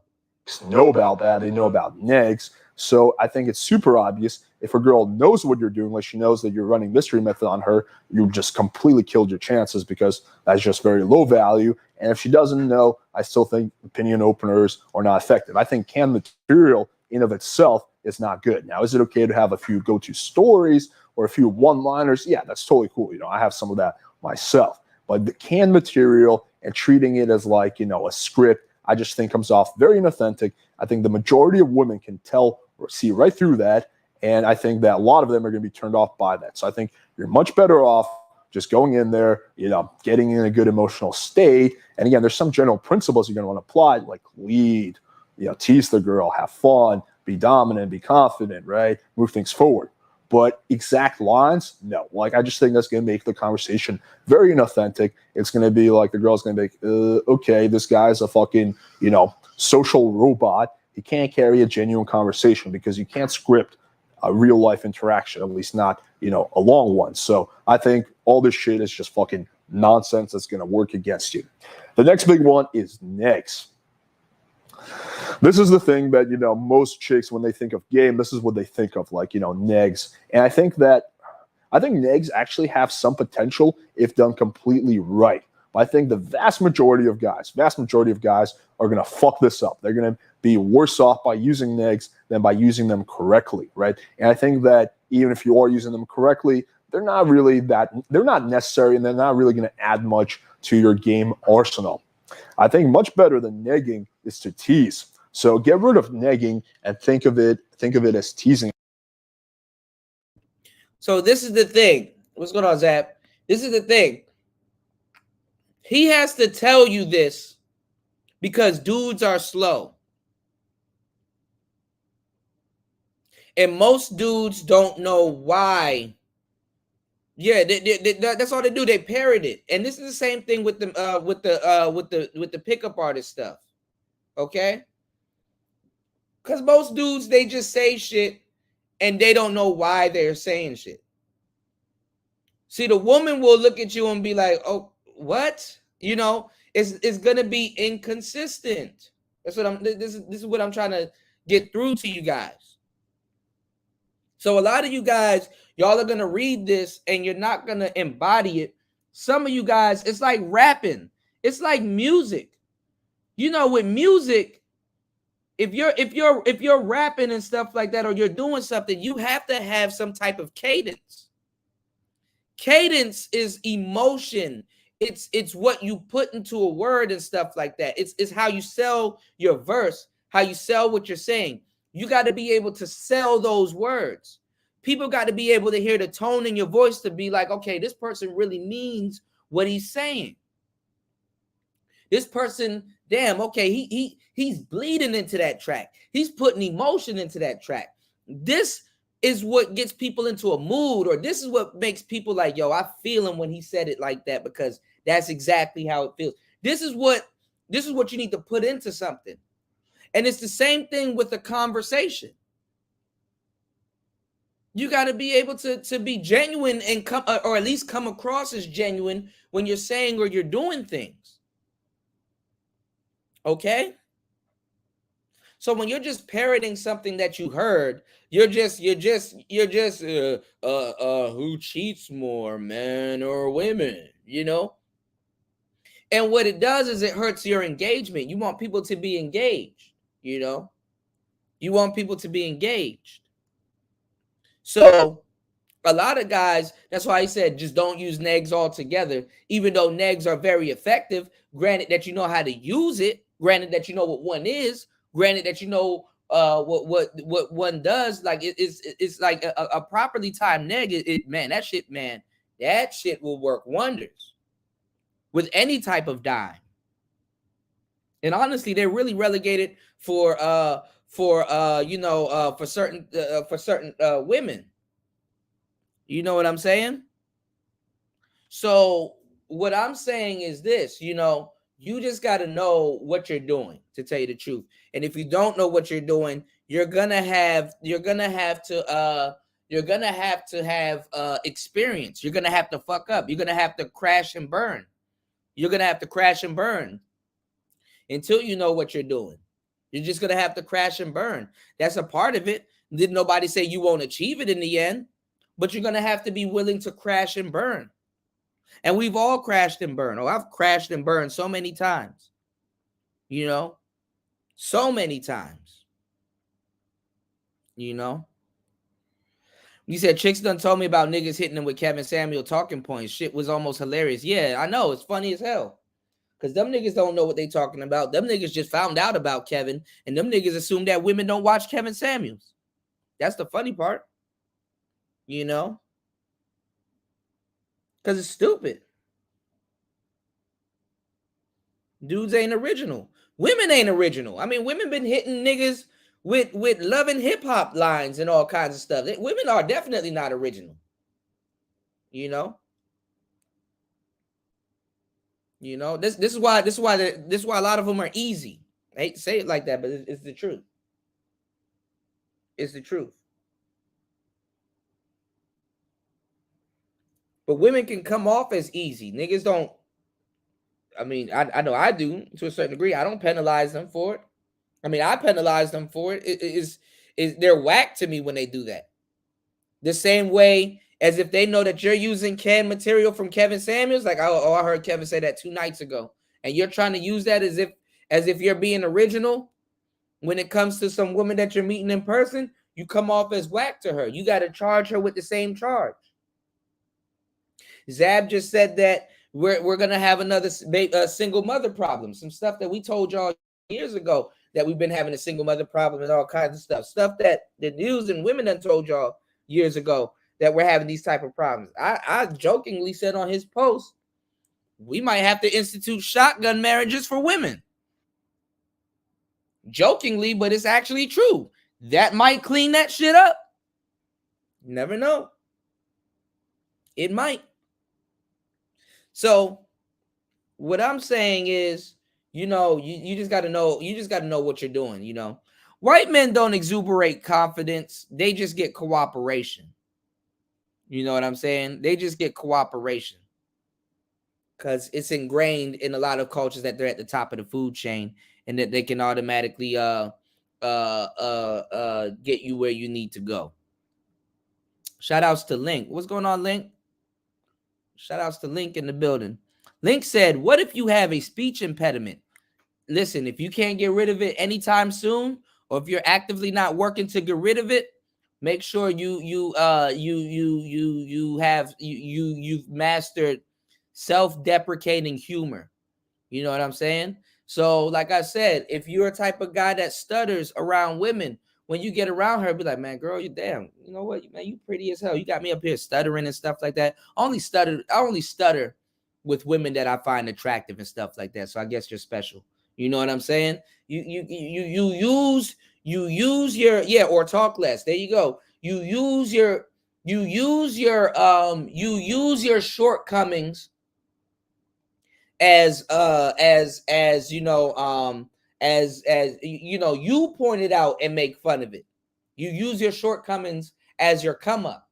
Know about that. They know about negs. So I think it's super obvious. If a girl knows what you're doing, like she knows that you're running mystery method on her, you just completely killed your chances because that's just very low value. And if she doesn't know, I still think opinion openers are not effective. I think canned material in of itself is not good. Now, is it okay to have a few go-to stories or a few one-liners? Yeah, that's totally cool. I have some of that myself. But the canned material and treating it as like, a script, I just think comes off very inauthentic. I think the majority of women can tell or see right through that. And I think that a lot of them are going to be turned off by that. So I think you're much better off just going in there, getting in a good emotional state. And again, there's some general principles you're going to want to apply, like lead, tease the girl, have fun, be dominant, be confident, right? Move things forward. But exact lines, no. Like, I just think that's going to make the conversation very inauthentic. It's going to be like the girl's going to be okay, this guy's a fucking, social robot. He can't carry a genuine conversation because you can't script a real life interaction, at least not, a long one. So I think all this shit is just fucking nonsense that's going to work against you. The next big one is negs. This is the thing that, most chicks, when they think of game, this is what they think of, like, negs. And I think negs actually have some potential if done completely right. But I think the vast majority of guys are going to fuck this up. They're going to be worse off by using negs than by using them correctly, right? And I think that even if you are using them correctly, they're not necessary, and they're not really going to add much to your game arsenal. I think much better than negging is to tease. So get rid of negging and think of it as teasing. So this is the thing. What's going on, Zap? This is the thing. He has to tell you this because dudes are slow. And most dudes don't know why. Yeah, that's all they do. They parrot it. And this is the same thing with the pickup artist stuff. Okay? Because most dudes, they just say shit and they don't know why they're saying shit. See, the woman will look at you and be like, oh, what? It's gonna be inconsistent. That's what this is what I'm trying to get through to you guys. So a lot of you guys, y'all are gonna read this and you're not gonna embody it. Some of you guys, it's like rapping, it's like music. With music, if you're rapping and stuff like that, or you're doing something, you have to have some type of cadence. Cadence is emotion. It's what you put into a word and stuff like that. It's how you sell your verse, how you sell what you're saying. You got to be able to sell those words. People got to be able to hear the tone in your voice to be like, okay, this person really means what he's saying. This person, damn, okay, he's bleeding into that track. He's putting emotion into that track. This is what gets people into a mood, or this is what makes people like, yo, I feel him when he said it like that, because that's exactly how it feels. This is what you need to put into something. And it's the same thing with the conversation. You got to be able to be genuine and come, or at least come across as genuine when you're saying or you're doing things. Okay? So when you're just parroting something that you heard, you're just who cheats more, men or women, you know? And what it does is it hurts your engagement. You want people to be engaged, you know? You want people to be engaged. So a lot of guys, that's why he said just don't use negs altogether, even though negs are very effective. Granted that you know how to use it, granted that you know what one is, granted that you know what one does. Like it's like a properly timed neg. That shit will work wonders with any type of dime. And honestly, they're really relegated for certain women. You know what I'm saying? So what I'm saying is this, you know, you just got to know what you're doing, to tell you the truth. And if you don't know what you're doing, you're gonna have to have experience. You're gonna have to fuck up. You're gonna have to crash and burn. You're gonna have to crash and burn until you know what you're doing. You're just gonna have to crash and burn. That's a part of it. Didn't nobody say you won't achieve it in the end, but you're gonna have to be willing to crash and burn. And we've all crashed and burned. Oh, I've crashed and burned so many times. You know, so many times. You know, you said chicks done told me about niggas hitting them with Kevin Samuel talking points. Shit was almost hilarious. Yeah, I know. It's funny as hell. Because them niggas don't know what they talking about. Them niggas just found out about Kevin, and them niggas assume that women don't watch Kevin Samuels. That's the funny part. You know? Because it's stupid. Dudes ain't original. Women ain't original. I mean, women been hitting niggas with love and hip hop lines and all kinds of stuff. Women are definitely not original. You know? You know, this is why a lot of them are easy. I hate to say it like that, but it's the truth. It's the truth. But women can come off as easy. Niggas don't. I mean, I know I do to a certain degree. I don't penalize them for it. I mean, I penalize them for it. They're whack to me when they do that. The same way as if they know that you're using canned material from Kevin Samuels. Like, I heard Kevin say that 2 nights ago, and you're trying to use that as if you're being original. When it comes to some woman that you're meeting in person, you come off as whack to her. You got to charge her with the same charge. Zab just said that we're gonna have another single mother problem. Some stuff that we told y'all years ago that we've been having a single mother problem and all kinds of stuff. Stuff that the news and women done told y'all years ago that we're having these type of problems. I jokingly said on his post, we might have to institute shotgun marriages for women. Jokingly, but it's actually true. That might clean that shit up. You never know. It might. So what I'm saying is, you know, you just got to know, what you're doing. You know, white men don't exuberate confidence. They just get cooperation. You know what I'm saying? They just get cooperation because it's ingrained in a lot of cultures that they're at the top of the food chain and that they can automatically get you where you need to go. Shout outs to Link. What's going on, Link? Shout outs to Link in the building. Link said, what if you have a speech impediment? Listen, if you can't get rid of it anytime soon, or if you're actively not working to get rid of it, make sure you've mastered self-deprecating humor. You know what I'm saying? So, like I said, if you're a type of guy that stutters around women, when you get around her, be like, man, girl, you damn, you know what, man, you pretty as hell. You got me up here stuttering and stuff like that. I only stutter with women that I find attractive and stuff like that. So I guess you're special. You know what I'm saying? You use your, yeah, or talk less. There you go. You use your shortcomings as you know, as you know, you point it out and make fun of it. You use your shortcomings as your come up.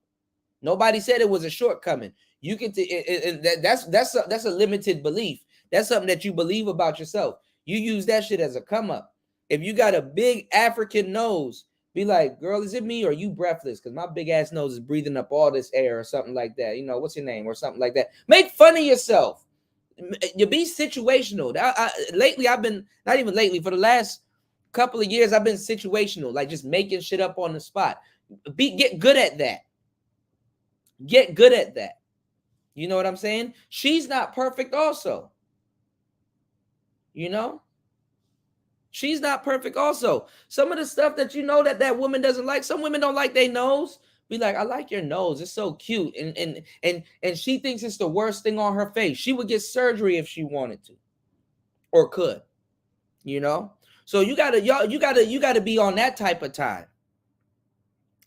Nobody said it was a shortcoming. You can that's a limited belief. That's something that you believe about yourself. You use that shit as a come up. If you got a big African nose, be like, girl, is it me or you breathless? Because my big ass nose is breathing up all this air or something like that. You know, what's your name or something like that. Make fun of yourself. You be situational. Lately, I've been, not even lately, for the last couple of years, I've been situational, like just making shit up on the spot. Get good at that. Get good at that. You know what I'm saying? She's not perfect also. You know? She's not perfect also. Some of the stuff that you know that woman doesn't like, some women don't like their nose. Be like, I like your nose. It's so cute. And she thinks it's the worst thing on her face. She would get surgery if she wanted to or could, you know? So you gotta be on that type of time.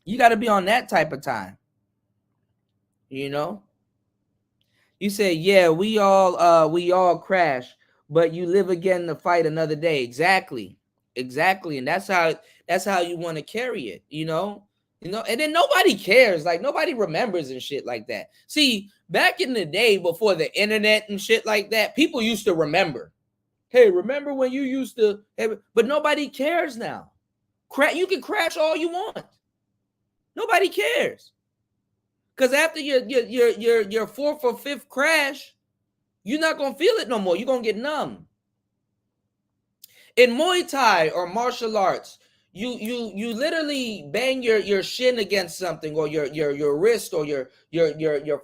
You gotta be on that type of time. You know? You say, yeah, we all crash, but you live again to fight another day. Exactly. And that's how you want to carry it, you know? You know, and then nobody cares, like nobody remembers and shit like that. See, back in the day before the internet and shit like that, people used to remember. Hey, remember when you used to have, but nobody cares now. You can crash all you want. Nobody cares. Because after your fourth or fifth crash, you're not gonna feel it no more. You're gonna get numb. In Muay Thai or martial arts, you literally bang your shin against something, or your wrist, or your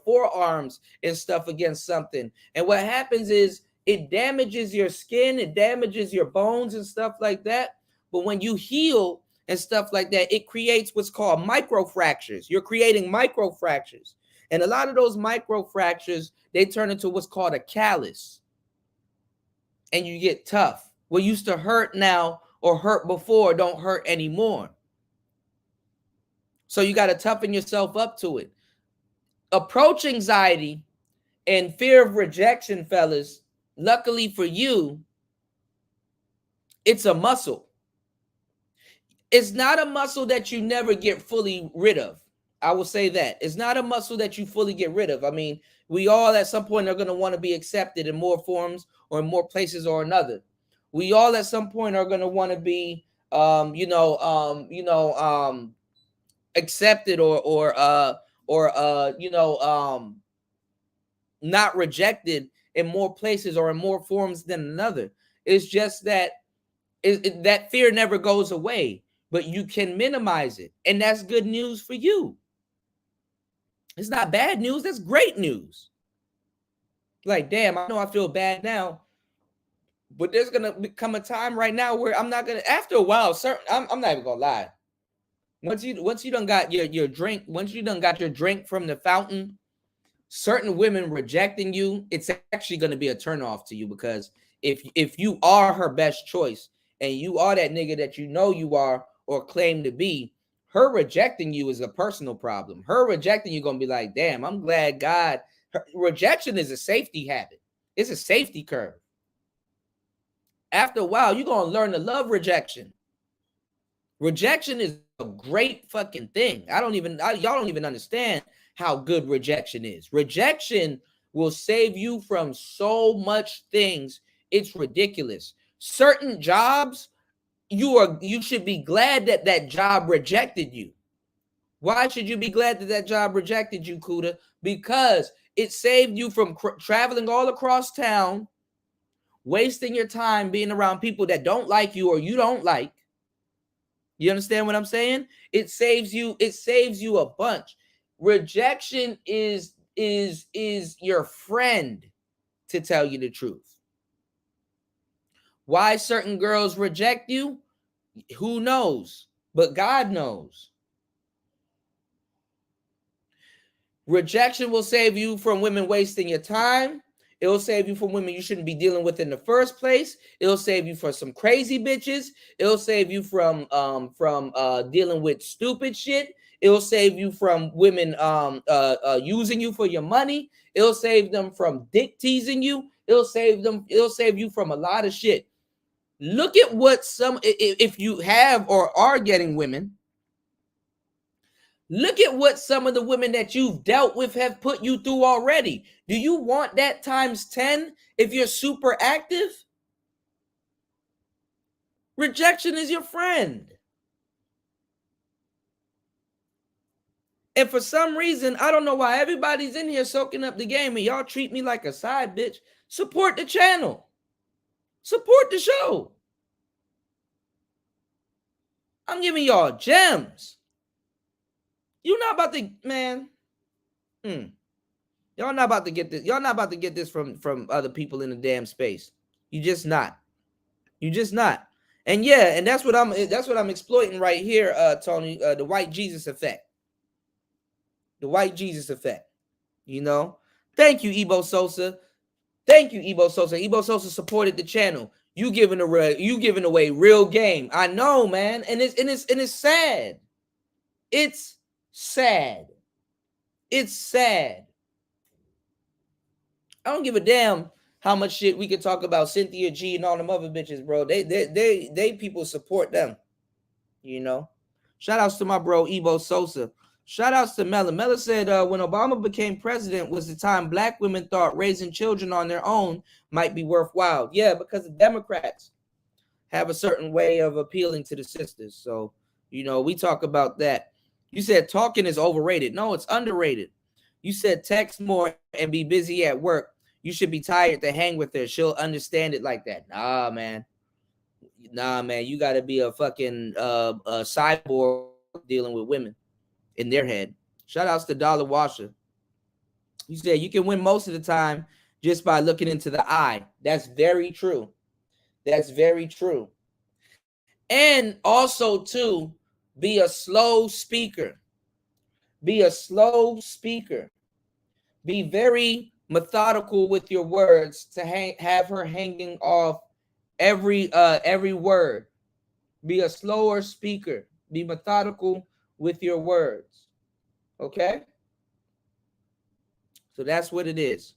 forearms and stuff against something. And what happens is it damages your skin, it damages your bones and stuff like that. But when you heal and stuff like that, it creates what's called microfractures. You're creating microfractures. And a lot of those microfractures, they turn into what's called a callus. And you get tough. What used to hurt now or hurt before don't hurt anymore. So you got to toughen yourself up to it. Approach anxiety and fear of rejection, fellas, luckily for you, it's a muscle. It's not a muscle that you never get fully rid of. I will say that. It's not a muscle that you fully get rid of. I mean, we all at some point are going to want to be accepted in more forms or in more places or another. We all at some point are going to want to be, accepted or not rejected in more places or in more forms than another. It's just that that fear never goes away, but you can minimize it. And that's good news for you. It's not bad news. That's great news. Like, damn, I know I feel bad now, but there's going to come a time right now where I'm not going to, after a while, I'm not even going to lie. Once you done got your drink, once you done got your drink from the fountain, certain women rejecting you, it's actually going to be a turnoff to you, because if you are her best choice and you are that nigga that you know you are or claim to be, her rejecting you is a personal problem. Her rejecting you going to be like, damn, I'm glad God. Rejection is a safety habit. It's a safety curve. After a while, you're going to learn to love rejection. Rejection is a great fucking thing. Y'all don't even understand how good rejection is. Rejection will save you from so much things. It's ridiculous. Certain jobs, you should be glad that job rejected you. Why should you be glad that job rejected you, Kuda? Because it saved you from traveling all across town, wasting your time being around people that don't like you or you don't like. You understand what I'm saying? It saves you a bunch. Rejection is your friend. to tell you the truth. Why certain girls reject you, who knows? But God knows. Rejection will save you from women wasting your time. It will save you from women you shouldn't be dealing with in the first place. It'll save you from some crazy bitches. It'll save you from dealing with stupid shit. It'll save you from women using you for your money. It'll save them from dick teasing you. It'll save you from a lot of shit. Look at what if you have or are getting women, look at what some of the women that you've dealt with have put you through already. Do you want that times 10 if you're super active? Rejection is your friend. And for some reason, I don't know why everybody's in here soaking up the game and y'all treat me like a side bitch. Support the channel. Support the show. I'm giving y'all gems. You're not about to, man. Y'all not about to get this. Y'all not about to get this from other people in the damn space. You just not. You just not. And yeah, and that's what I'm exploiting right here, Tony. The white Jesus effect. The white Jesus effect. You know. Thank you, Ebo Sosa. Thank you, Ebo Sosa. Ebo Sosa supported the channel. You giving away real game. I know, man. And it's sad. It's sad. It's sad. I don't give a damn how much shit we could talk about Cynthia G and all them other bitches, bro. They people support them. You know. Shout outs to my bro Ebo Sosa. Shout outs to Mella. Mella said when Obama became president was the time black women thought raising children on their own might be worthwhile. Yeah, because the Democrats have a certain way of appealing to the sisters. So, you know, we talk about that. You said talking is overrated. No, it's underrated. You said text more and be busy at work. You should be tired to hang with her. She'll understand it like that. Nah, man. You got to be a fucking a cyborg dealing with women in their head. Shout outs to Dollar Washer. You said you can win most of the time just by looking into the eye. That's very true. That's very true. And also, too, be a slow speaker. Be a slow speaker. Be very methodical with your words to have her hanging off every word. Be a slower speaker. Be methodical with your words. Okay? So that's what it is.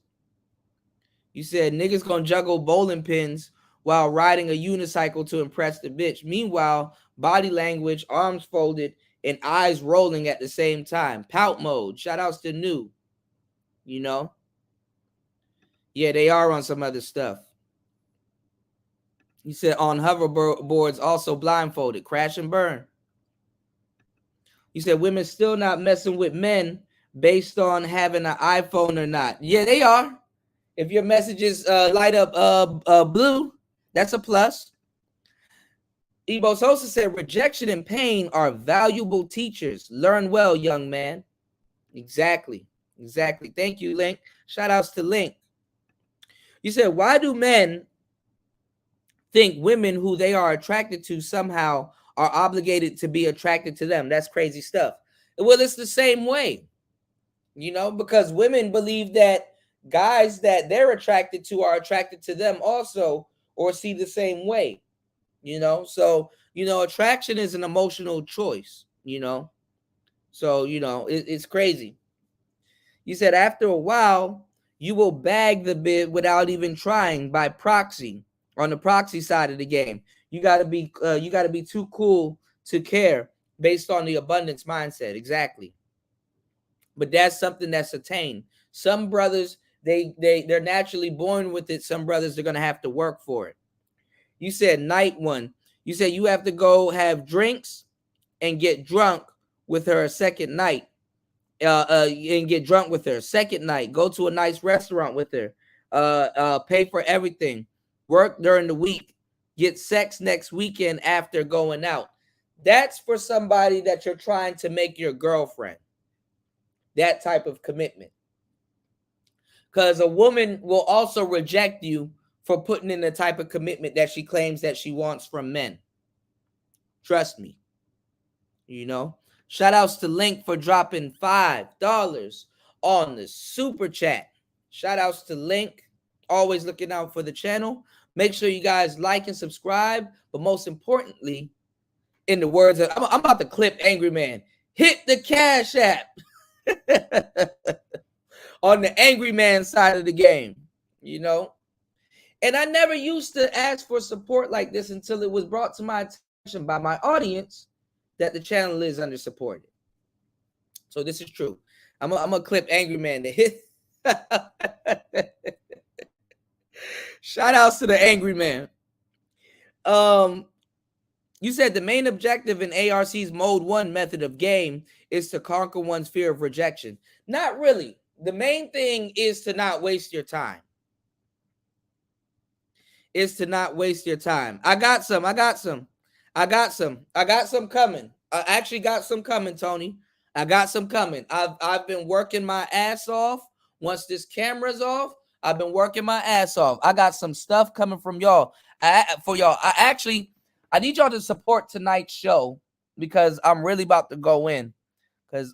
You said niggas gonna juggle bowling pins while riding a unicycle to impress the bitch. Meanwhile, body language, arms folded, and eyes rolling at the same time. Pout mode. Shout outs to New. You know? Yeah, they are on some other stuff. You said on hoverboards, also blindfolded. Crash and burn. You said women still not messing with men based on having an iPhone or not. Yeah, they are. If your messages light up blue, that's a plus. Ebo Sosa said rejection and pain are valuable teachers. Learn well, young man. Exactly. Thank you, Link. Shout outs to Link. You said, why do men think women who they are attracted to somehow are obligated to be attracted to them? That's crazy stuff. Well, it's the same way, you know, because women believe that guys that they're attracted to are attracted to them also, or see the same way, you know. So, you know, attraction is an emotional choice, you know. So, you know, it's crazy. You said after a while, you will bag the bid without even trying by proxy. On the proxy side of the game, you gotta be too cool to care based on the abundance mindset. Exactly. But that's something that's attained. Some brothers, they're naturally born with it. Some brothers, they're gonna have to work for it. You said night one. You said you have to go have drinks and get drunk with her a second night. And get drunk with her. Second night, go to a nice restaurant with her. Pay for everything. Work during the week. Get sex next weekend after going out. That's for somebody that you're trying to make your girlfriend. That type of commitment. because a woman will also reject you for putting in the type of commitment that she claims that she wants from men. Trust me. You know, shout outs to Link for dropping $5 on the super chat. Shout outs to Link, always looking out for the channel. Make sure you guys like and subscribe, but most importantly, in the words of, I'm about to clip Angry Man, hit the Cash App on the Angry Man side of the game, you know. And I never used to ask for support like this until it was brought to my attention by my audience that the channel is under supported. So this is true. I'm gonna clip Angry Man to hit. Shout outs to the Angry Man. You said the main objective in ARC's Mode 1 method of game is to conquer one's fear of rejection. Not really. The main thing is to not waste your time. Is to not waste your time. I got some coming. I actually got some coming, Tony. I got some coming. I've been working my ass off. Once this camera's off, I've been working my ass off. I got some stuff coming from y'all. I need y'all to support tonight's show because I'm really about to go in. Because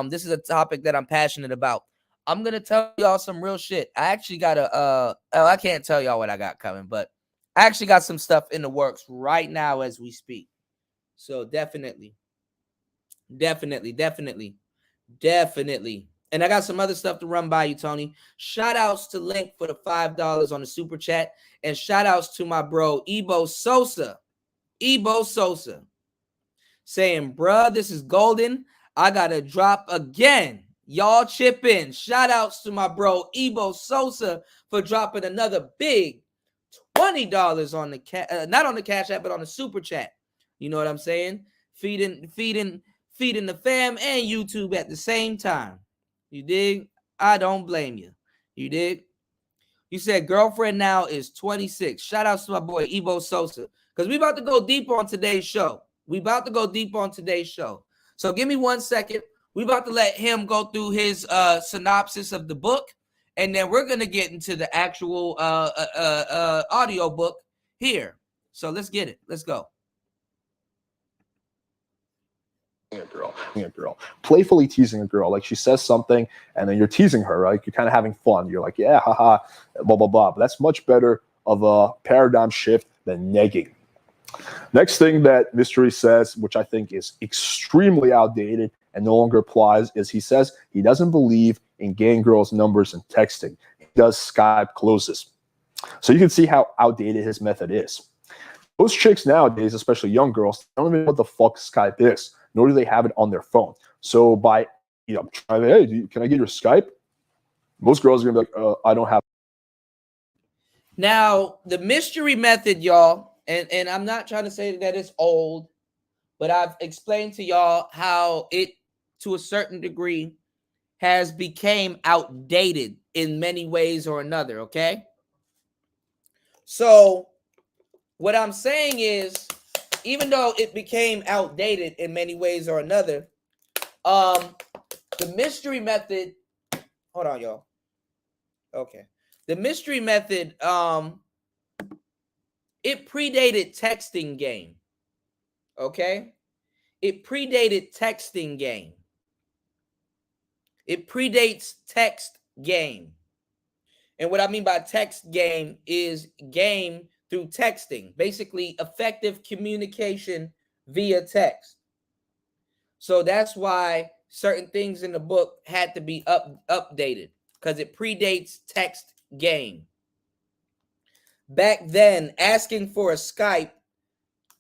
this is a topic that I'm passionate about. I'm gonna tell y'all some real shit. I actually got I can't tell y'all what I got coming, but I actually got some stuff in the works right now as we speak. So definitely. And I got some other stuff to run by you, Tony. Shout outs to Link for the $5 on the super chat. And shout outs to my bro, Ebo Sosa. Saying, bruh, this is golden. I got to drop again. Y'all chip in. Shout outs to my bro, Ebo Sosa, for dropping another big $20 on the not on the Cash App, but on the super chat. You know what I'm saying? Feeding the fam and YouTube at the same time. You dig? I don't blame you. You dig? You said girlfriend now is 26. Shout outs to my boy Ebo Sosa. Because we about to go deep on today's show. So give me 1 second. We about to let him go through his synopsis of the book. And then we're going to get into the actual audio book here. So let's get it. Let's go. A girl, playfully teasing a girl, like she says something and then you're teasing her, right? You're kind of having fun. You're like, yeah, haha, blah, blah, blah. But that's much better of a paradigm shift than negging. Next thing that Mystery says, which I think is extremely outdated and no longer applies, is he says he doesn't believe in getting girls' numbers and texting. He does Skype closes. So you can see how outdated his method is. Most chicks nowadays, especially young girls, don't even know what the fuck Skype is, nor do they have it on their phone. So by, trying to, hey, can I get your Skype? Most girls are going to be like, I don't have. Now, the mystery method, y'all, and I'm not trying to say that it's old, but I've explained to y'all how it, to a certain degree, has became outdated in many ways or another, okay? So what I'm saying is, even though it became outdated in many ways or another, the mystery method, hold on, y'all. Okay. The mystery method, it predated texting game. Okay? It predated texting game. It predates text game. And what I mean by text game is game through texting, basically effective communication via text. So that's why certain things in the book had to be updated, because it predates text game. Back then, asking for a Skype,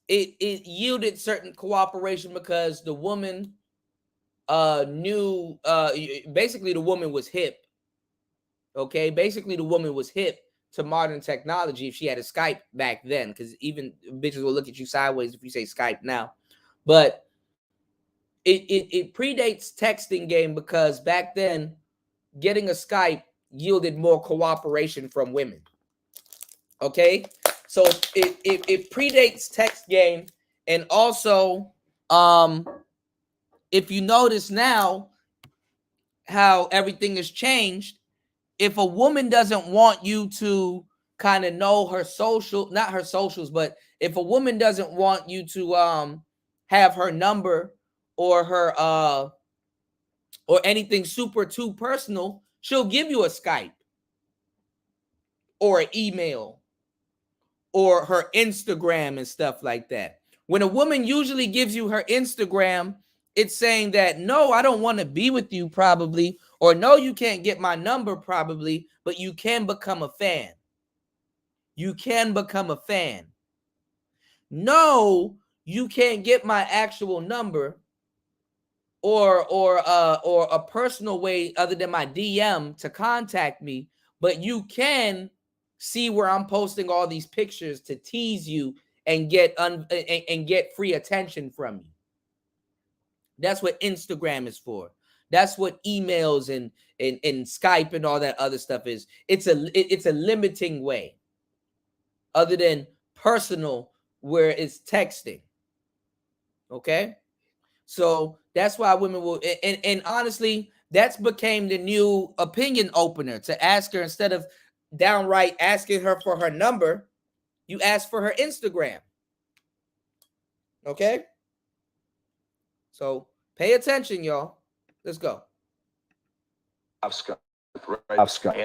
it yielded certain cooperation because the woman knew, basically the woman was hip. Okay, basically the woman was hip to modern technology if she had a Skype back then, because even bitches will look at you sideways if you say Skype now. But it predates texting game because back then getting a Skype yielded more cooperation from women. Okay, so it predates text game. And also, if you notice now how everything has changed, if a woman doesn't want you to kind of know her social, not her socials, but if a woman doesn't want you to have her number or her or anything super too personal, she'll give you a Skype or an email or her Instagram and stuff like that. When a woman usually gives you her Instagram, it's saying that, no, I don't want to be with you probably, or no, you can't get my number probably, but you can become a fan. You can become a fan. No, you can't get my actual number or a personal way other than my DM to contact me, but you can see where I'm posting all these pictures to tease you and get free attention from you. That's what Instagram is for. That's what emails and Skype and all that other stuff is. It's a limiting way other than personal where it's texting. Okay? So that's why women will, and honestly, that's became the new opinion opener, to ask her, instead of downright asking her for her number, you ask for her Instagram. Okay? So pay attention, y'all. Let's go. Skype,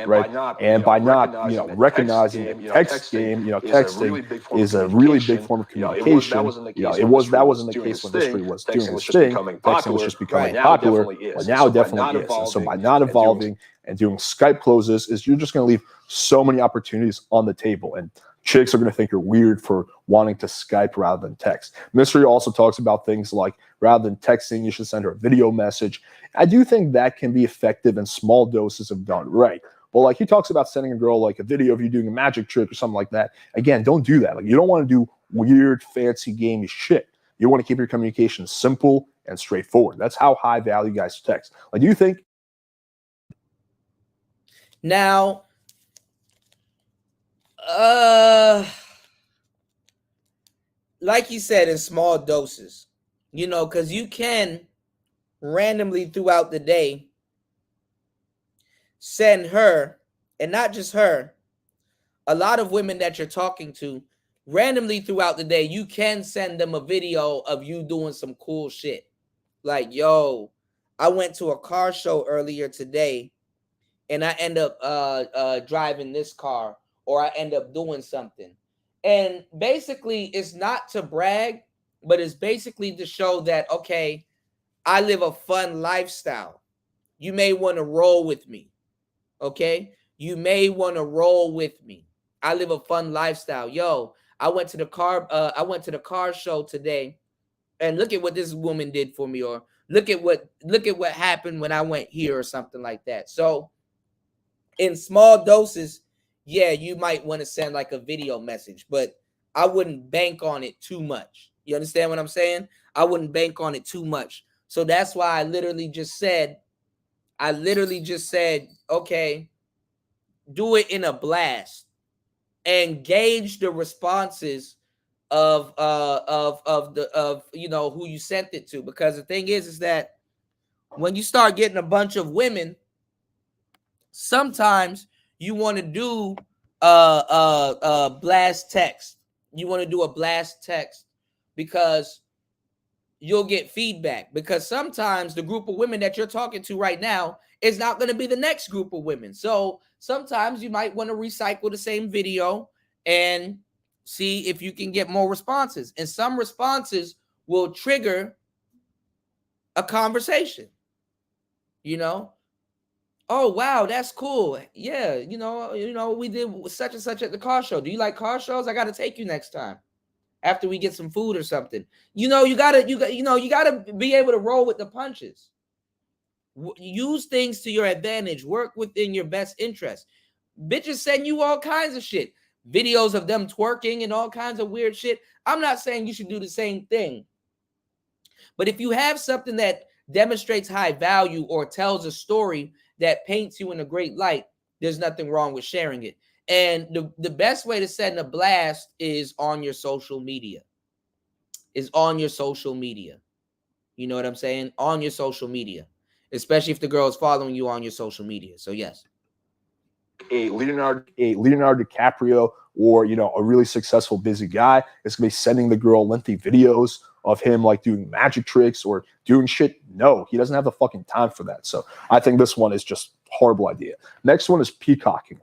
right? And by not recognizing the text game, texting is a really big form of communication. That wasn't the case when history was doing its thing. Texting was just becoming popular, but now it definitely is. And so by not evolving and doing Skype closes, you're just going to leave so many opportunities on the table. And chicks are going to think you're weird for wanting to Skype rather than text. Mystery also talks about things like, rather than texting, you should send her a video message. I do think that can be effective in small doses if done right. But like he talks about sending a girl like a video of you doing a magic trick or something like that. Again, don't do that. Like, you don't want to do weird, fancy, gamey shit. You want to keep your communication simple and straightforward. That's how high value guys text. Like, do you think? Now, like you said, in small doses, because you can randomly throughout the day send her, and not just her, a lot of women that you're talking to, randomly throughout the day, you can send them a video of you doing some cool shit. Like, yo, I went to a car show earlier today and I end up driving this car, or I end up doing something. And basically, it's not to brag, but it's basically to show that, okay, I live a fun lifestyle. You may want to roll with me. Okay? You may want to roll with me. I live a fun lifestyle. Yo, I went to the car show today, and look at what this woman did for me, or look at what happened when I went here, or something like that. So in small doses, yeah, you might want to send like a video message, but I wouldn't bank on it too much. You understand what I'm saying? I wouldn't bank on it too much. So that's why I literally just said, okay, do it in a blast and gauge the responses of who you sent it to. Because the thing is that when you start getting a bunch of women, sometimes you want to do blast text. You want to do a blast text because you'll get feedback. Because sometimes the group of women that you're talking to right now is not going to be the next group of women. So sometimes you might want to recycle the same video and see if you can get more responses. And some responses will trigger a conversation. Oh, wow, that's cool. Yeah, we did such and such at the car show. Do you like car shows? I got to take you next time after we get some food or something. You gotta be able to roll with the punches. Use things to your advantage. Work within your best interest. Bitches send you all kinds of shit. Videos of them twerking and all kinds of weird shit. I'm not saying you should do the same thing. But if you have something that demonstrates high value or tells a story that paints you in a great light, there's nothing wrong with sharing it. And the best way to send a blast is on your social media. You know what I'm saying? On your social media. Especially if the girl is following you on your social media. So yes. a Leonardo DiCaprio or a really successful busy guy is gonna be sending the girl lengthy videos of him like doing magic tricks or doing shit. No, he doesn't have the fucking time for that. So I think this one is just a horrible idea. Next one is peacocking.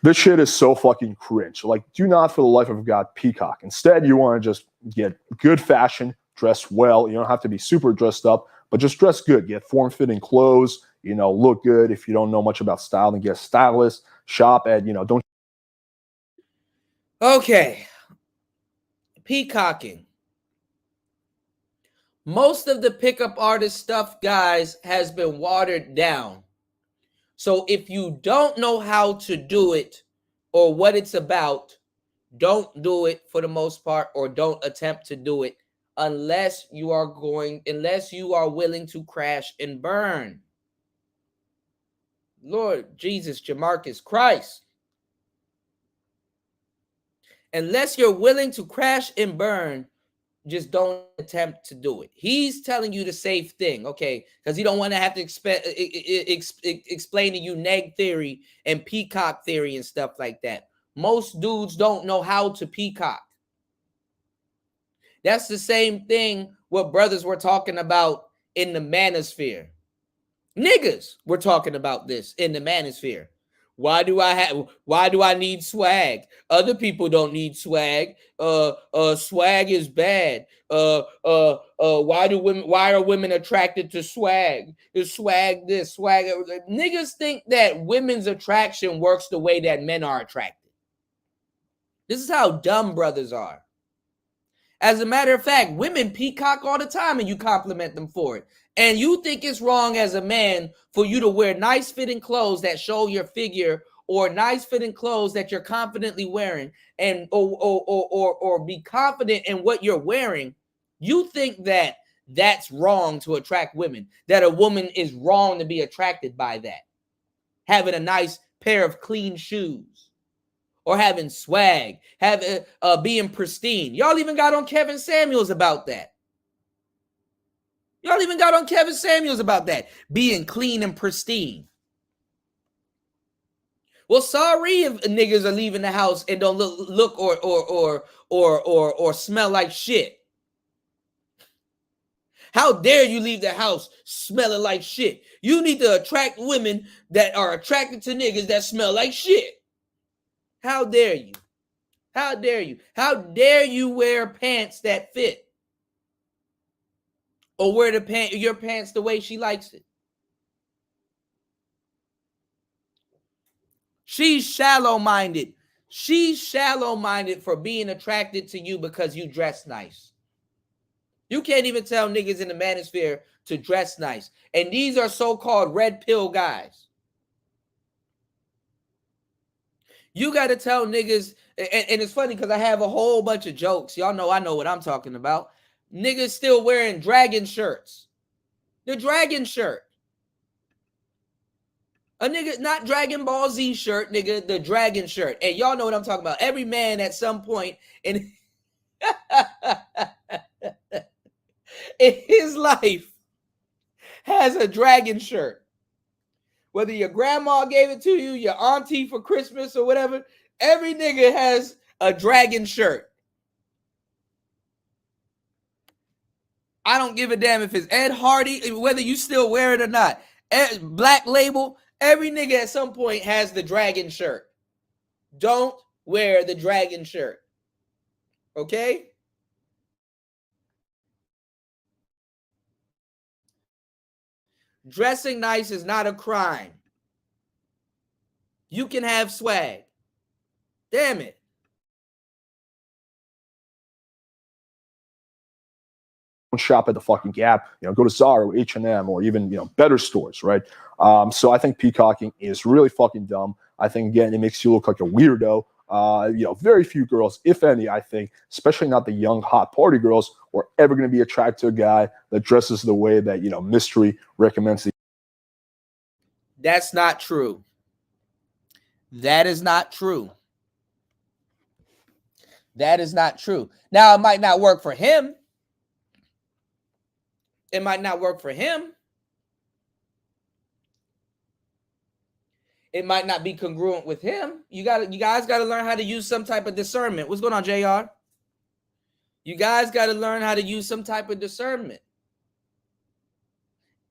This shit is so fucking cringe. Like, do not for the life of God peacock. Instead, you want to just get good fashion, dress well. You don't have to be super dressed up, but just dress good. Get form-fitting clothes, look good. If you don't know much about style, then get a stylist. Shop at, don't. Okay. Peacocking. Most of the pickup artist stuff, guys, has been watered down. So if you don't know how to do it or what it's about, don't do it for the most part, or don't attempt to do it unless you are willing to crash and burn. Lord Jesus, Jamarcus Christ. Unless you're willing to crash and burn, just don't attempt to do it. He's telling you the safe thing, okay? Because he don't want to have to explain to you neg theory and peacock theory and stuff like that. Most dudes don't know how to peacock. That's the same thing what brothers were talking about in the manosphere. Niggas were talking about this in the manosphere. Why do I need swag? Other people don't need swag. Swag is bad. Why are women attracted to swag? Is swag this, swag? Niggas think that women's attraction works the way that men are attracted. This is how dumb brothers are. As a matter of fact, women peacock all the time and you compliment them for it. And you think it's wrong as a man for you to wear nice fitting clothes that show your figure, or nice fitting clothes that you're confidently wearing, and or be confident in what you're wearing. You think that that's wrong to attract women, that a woman is wrong to be attracted by that. Having a nice pair of clean shoes, or having swag, being pristine. Y'all even got on Kevin Samuels about that. Being clean and pristine. Well, sorry if niggas are leaving the house and don't look or smell like shit. How dare you leave the house smelling like shit? You need to attract women that are attracted to niggas that smell like shit. How dare you? How dare you? How dare you wear pants that fit? Or wear your pants the way she likes it? She's shallow-minded. She's shallow-minded for being attracted to you because you dress nice. You can't even tell niggas in the manosphere to dress nice. And these are so-called red pill guys. You got to tell niggas, and it's funny because I have a whole bunch of jokes. Y'all know I know what I'm talking about. Niggas still wearing dragon shirts. The dragon shirt. A nigga, not Dragon Ball Z shirt, nigga, the dragon shirt. And y'all know what I'm talking about. Every man at some point in his life has a dragon shirt. Whether your grandma gave it to you, your auntie for Christmas or whatever, every nigga has a dragon shirt. I don't give a damn if it's Ed Hardy, whether you still wear it or not. Black Label, every nigga at some point has the dragon shirt. Don't wear the dragon shirt. Okay? Dressing nice is not a crime. You can have swag. Damn it. Shop at the fucking Gap, go to Zara or H&M or even, better stores, right? So I think peacocking is really fucking dumb. I think, again, it makes you look like a weirdo. Very few girls, if any, I think, especially not the young, hot party girls, are ever going to be attracted to a guy that dresses the way that, Mystery recommends. That's not true. That is not true. That is not true. Now, it might not work for him. It might not work for him. it might not be congruent with him. You guys got to learn how to use some type of discernment. What's going on, JR? You guys got to learn how to use some type of discernment.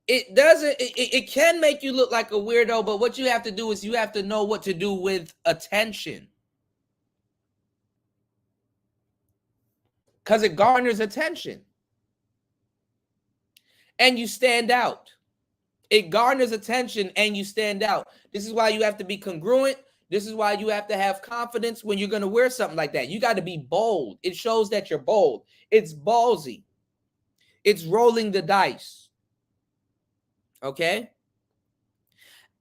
It can make you look like a weirdo, but what you have to do is you have to know what to do with attention. Because it garners attention. And you stand out. It garners attention and you stand out. This is why you have to be congruent. This is why you have to have confidence when you're going to wear something like that. You got to be bold. It shows that you're bold. It's ballsy. It's rolling the dice. Okay?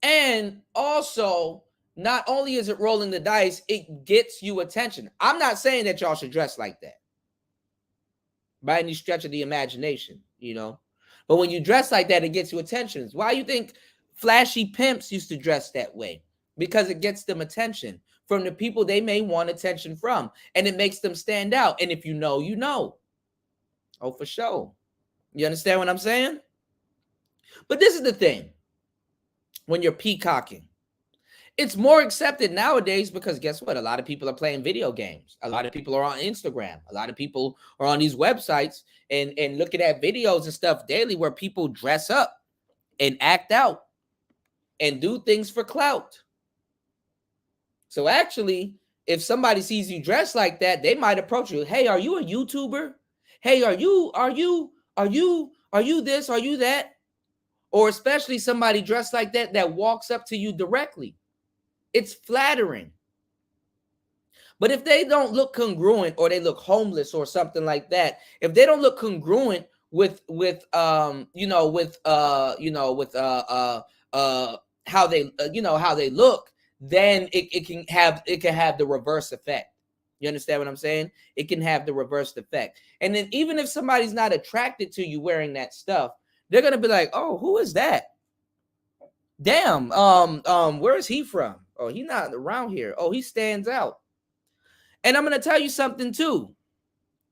And also, not only is it rolling the dice, it gets you attention. I'm not saying that y'all should dress like that by any stretch of the imagination, you know. But when you dress like that, it gets you attention. Why you think flashy pimps used to dress that way? Because it gets them attention from the people they may want attention from. And it makes them stand out. And if you know, you know. Oh, for sure. You understand what I'm saying? But this is the thing. When you're peacocking, it's more accepted nowadays because guess what? A lot of people are playing video games. A lot of people are on Instagram. A lot of people are on these websites and looking at videos and stuff daily where people dress up and act out and do things for clout. So actually, if somebody sees you dressed like that, they might approach you. Hey, are you a YouTuber? Hey, are you this? Are you that? Or especially somebody dressed like that walks up to you directly. It's flattering. But if they don't look congruent or they look homeless or something like that, if they don't look congruent with how they look, then it can have the reverse effect. You understand what I'm saying? It can have the reverse effect. And then even if somebody's not attracted to you wearing that stuff, they're gonna be like, "Oh, who is that? Damn, where is he from? Oh, he's not around here. Oh, he stands out." And I'm gonna tell you something too.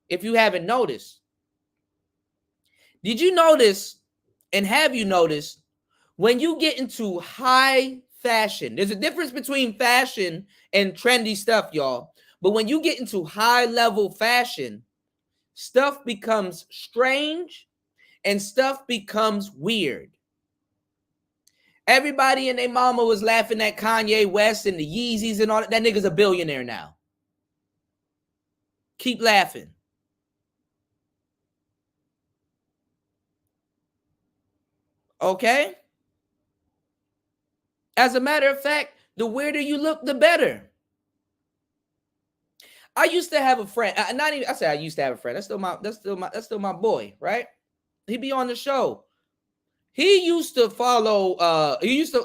If you haven't noticed, did you notice, and have you noticed, when you get into high fashion, there's a difference between fashion and trendy stuff, y'all. But when you get into high level fashion, stuff becomes strange and stuff becomes weird. Everybody and their mama was laughing at Kanye West and the Yeezys and all that. That nigga's a billionaire now. Keep laughing. Okay? As a matter of fact, the weirder you look, the better. I used to have a friend. I say I used to have a friend. That's still my boy, right? He be on the show. He used to follow. He used to.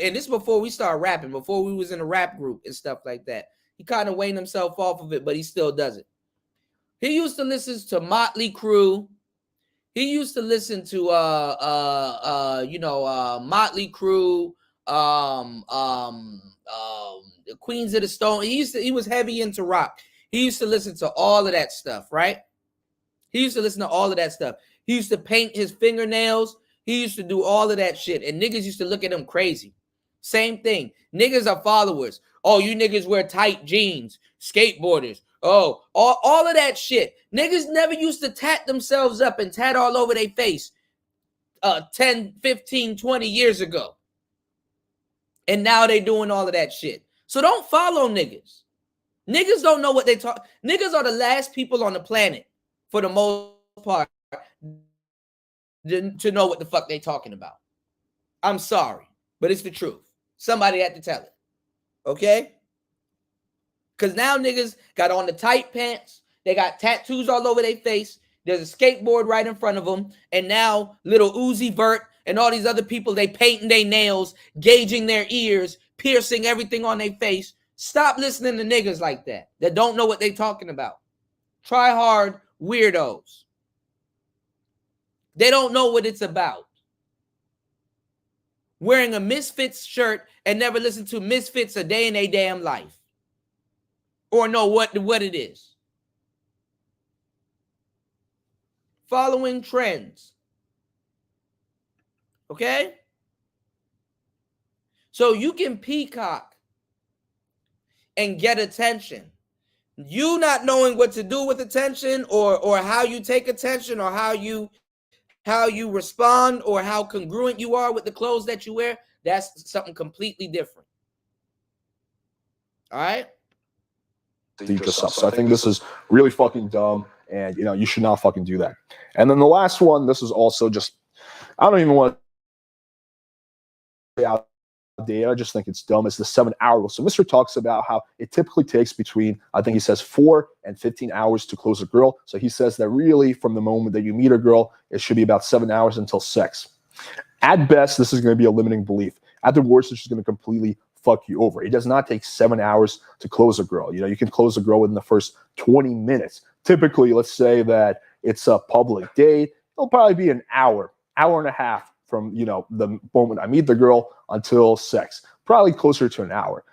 And this before we started rapping. Before we was in a rap group and stuff like that. He kind of weaned himself off of it, but he still does it. He used to listen to Motley Crue. He used to listen to Motley Crue, the Queens of the Stone. He was heavy into rock. He used to listen to all of that stuff, right? He used to listen to all of that stuff. He used to paint his fingernails. He used to do all of that shit. And niggas used to look at him crazy. Same thing. Niggas are followers. Oh, you niggas wear tight jeans, skateboarders. Oh, all of that shit. Niggas never used to tat themselves up and tat all over their face 10, 15, 20 years ago. And now they doing all of that shit. So don't follow niggas. Niggas don't know what they talk. Niggas are the last people on the planet, for the most part, to know what the fuck they talking about. I'm sorry, but it's the truth. Somebody had to tell it. Okay? Because now niggas got on the tight pants. They got tattoos all over their face. There's a skateboard right in front of them. And now little Uzi Vert and all these other people, they painting their nails, gauging their ears, piercing everything on their face. Stop listening to niggas like that don't know what they talking about. Try hard weirdos. They don't know what it's about. Wearing a Misfits shirt and never listen to Misfits a day in a damn life. Or know what it is. Following trends. Okay? So you can peacock and get attention. You not knowing what to do with attention, or how you take attention, or how you respond, or how congruent you are with the clothes that you wear, that's something completely different. All right? Yourself. So I think this is really fucking dumb, and you should not fucking do that. And then the last one, this is also just, I don't even want to out data. I just think it's dumb. It's the 7-hour rule. So Mr. talks about how it typically takes between, I think he says 4 and 15 hours to close a girl. So he says that really from the moment that you meet a girl, it should be about 7 hours until sex. At best, this is going to be a limiting belief. At the worst, it's just going to completely fuck you over. It does not take 7 hours to close a girl. You can close a girl within the first 20 minutes. Typically, let's say that it's a public date. It'll probably be an hour and a half from the moment I meet the girl until sex. Probably closer to an hour.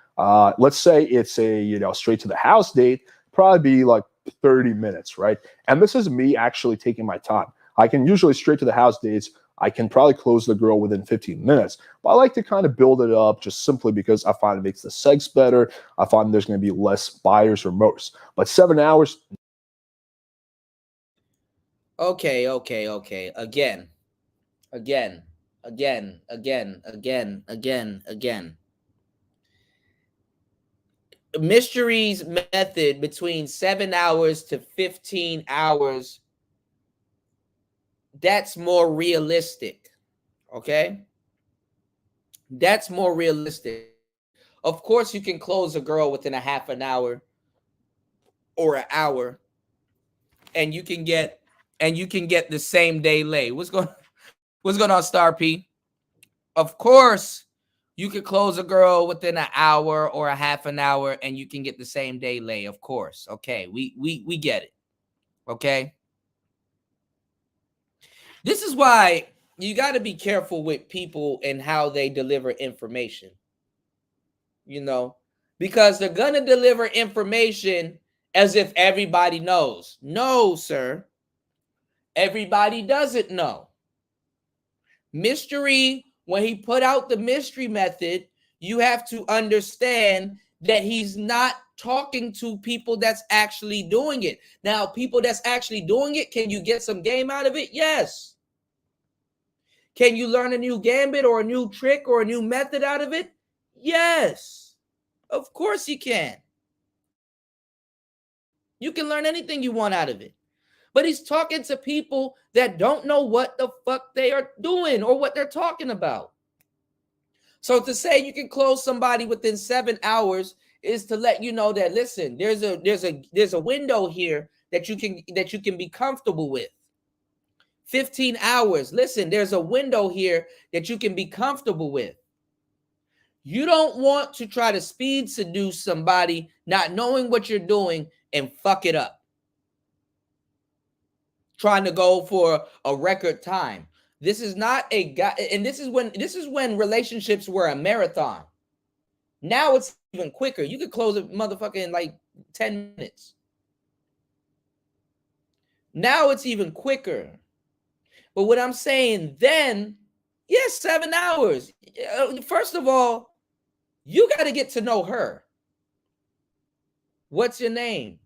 Let's say it's a straight to the house date. Probably be like 30 minutes, right? And this is me actually taking my time. I can usually straight to the house dates. I can probably close the girl within 15 minutes. But I like to kind of build it up just simply because I find it makes the sex better. I find there's going to be less buyer's remorse. But 7 hours. Okay. Again. Mystery's method between 7 hours to 15 hours, that's more realistic. Okay? That's more realistic. Of course, you can close a girl within a half an hour or an hour, and you can get the same day lay. What's going on, Star P? Of course, you could close a girl within an hour or a half an hour, and you can get the same day lay. Of course. Okay, we get it. Okay. This is why you got to be careful with people and how they deliver information. Because they're gonna deliver information as if everybody knows. No, sir. Everybody doesn't know. Mystery, when he put out the mystery method, you have to understand that he's not talking to people that's actually doing it. Now, people that's actually doing it, can you get some game out of it? Yes. Can you learn a new gambit or a new trick or a new method out of it? Yes. Of course you can. You can learn anything you want out of it. But he's talking to people that don't know what the fuck they are doing or what they're talking about. So to say you can close somebody within 7 hours is to let you know that, listen, there's a window here that you can be comfortable with. 15 hours. Listen, there's a window here that you can be comfortable with. You don't want to try to speed seduce somebody not knowing what you're doing and fuck it up. Trying to go for a record time. This is not a guy, and this is when relationships were a marathon. Now it's even quicker. You could close a motherfucker in like 10 minutes. Now it's even quicker. But what I'm saying then, yes, 7 hours. First of all, you got to get to know her. What's your name?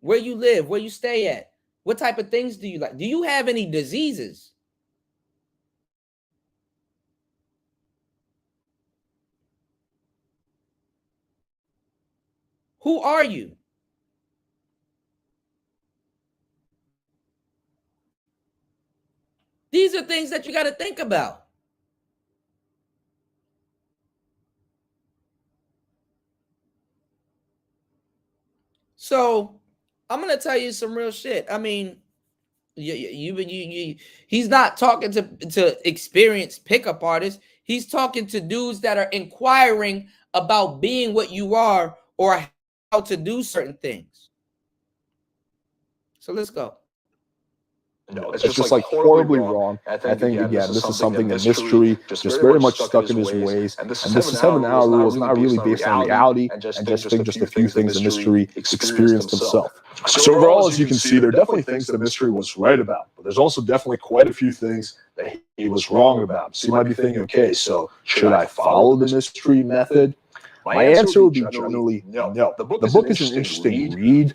Where you live? Where you stay at? What type of things do you like? Do you have any diseases? Who are you? These are things that you got to think about. So I'm gonna tell you some real shit. I mean, he's not talking to experienced pickup artists. He's talking to dudes that are inquiring about being what you are or how to do certain things. So let's go. No, it's just like horribly wrong. I think again, this is something that Mystery just very much stuck in his ways. And this 7-hour rule is not really based on reality, and just a few things that Mystery experienced himself. So overall, as you can see, there are definitely things that Mystery was right about, but there's also definitely quite a few things that he was wrong about. So you might be thinking, okay, so should I follow the mystery method? My answer would be generally no. The book is an interesting read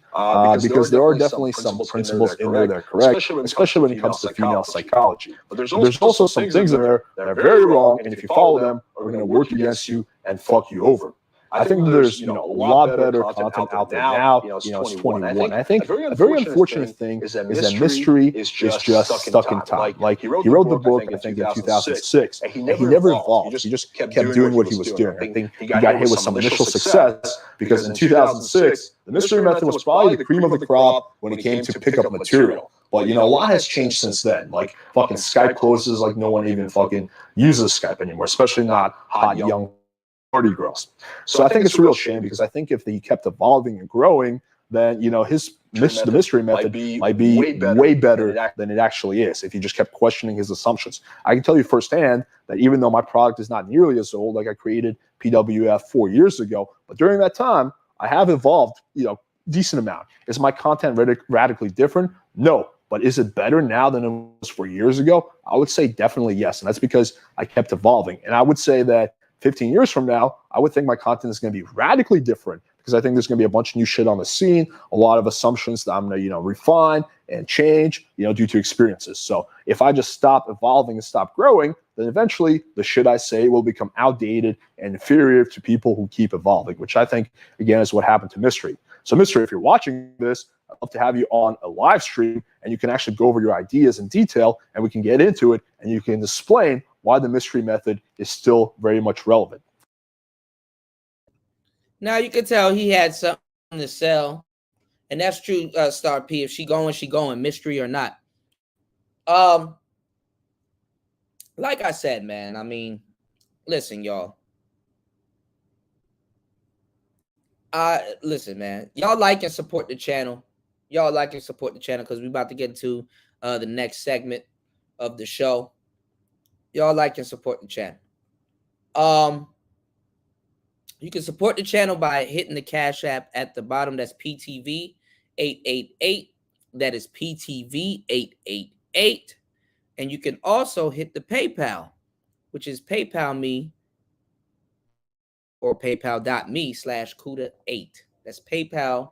because there are definitely some principles in there that are correct, especially when it comes to female psychology. But there's also some things in there that are very wrong, and if you follow them, are going to work against you and fuck you over. I think there's a lot better content out there now. It's 21. I think a very unfortunate thing is that mystery is just stuck in time. Like he wrote the book, I think, in 2006, and he never evolved. He just kept doing what he was doing. I think he got hit with some initial success because in 2006, the mystery method was probably the cream of the crop when it came to pickup material. But a lot has changed since then. Like fucking Skype closes, like no one even fucking uses Skype anymore, especially not hot young party girls. So I think it's a real shame because I think if he kept evolving and growing, then the mystery method might be way better than it actually is if he just kept questioning his assumptions. I can tell you firsthand that even though my product is not nearly as old, like I created PWF 4 years ago, but during that time I have evolved decent amount. Is my content radically different? No. But is it better now than it was 4 years ago? I would say definitely yes. And that's because I kept evolving. And I would say that 15 years from now, I would think my content is going to be radically different because I think there's going to be a bunch of new shit on the scene, a lot of assumptions that I'm going to, refine and change, due to experiences. So if I just stop evolving and stop growing, then eventually the shit I say will become outdated and inferior to people who keep evolving, which I think, again, is what happened to Mystery. So Mystery, if you're watching this, I'd love to have you on a live stream and you can actually go over your ideas in detail and we can get into it and you can explain why the mystery method is still very much relevant. Now you can tell he had something to sell, and that's true. Star P, if she going, mystery or not. Like I said, man. I mean, listen, y'all. Listen, man. Y'all like and support the channel. Because we're about to get into the next segment of the show. Y'all like and support the channel. You can support the channel by hitting the Cash App at the bottom. That's PTV 888. That is PTV 888. And you can also hit the PayPal, which is PayPal me or paypal.me/Kuda8. That's paypal.me/Kuda8.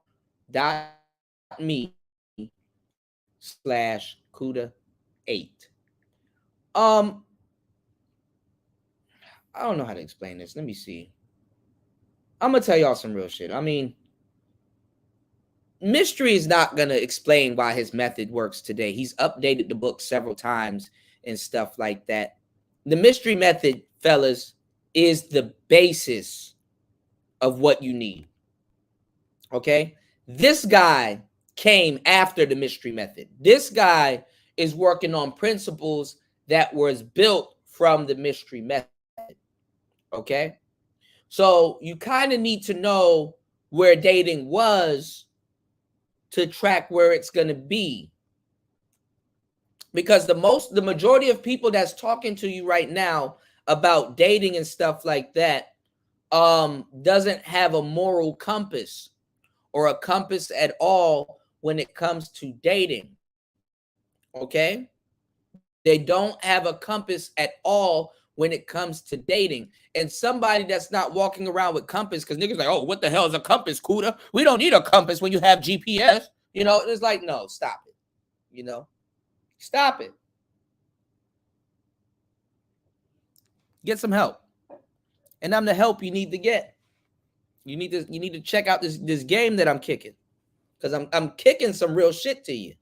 I don't know how to explain this. Let me see. I'm going to tell y'all some real shit. I mean, Mystery is not going to explain why his method works today. He's updated the book several times and stuff like that. The mystery method, fellas, is the basis of what you need. Okay? This guy came after the mystery method. This guy is working on principles that was built from the mystery method. Okay? So you kind of need to know where dating was to track where it's going to be. Because the majority of people that's talking to you right now about dating and stuff like that doesn't have a moral compass or a compass at all when it comes to dating. Okay? They don't have a compass at all when it comes to dating. And somebody that's not walking around with compass, because niggas like, oh, what the hell is a compass, Kuda? We don't need a compass when you have GPS. It's like, no, stop it. Stop it. Get some help. And I'm the help you need to get. You need to check out this game that I'm kicking. Because I'm kicking some real shit to you.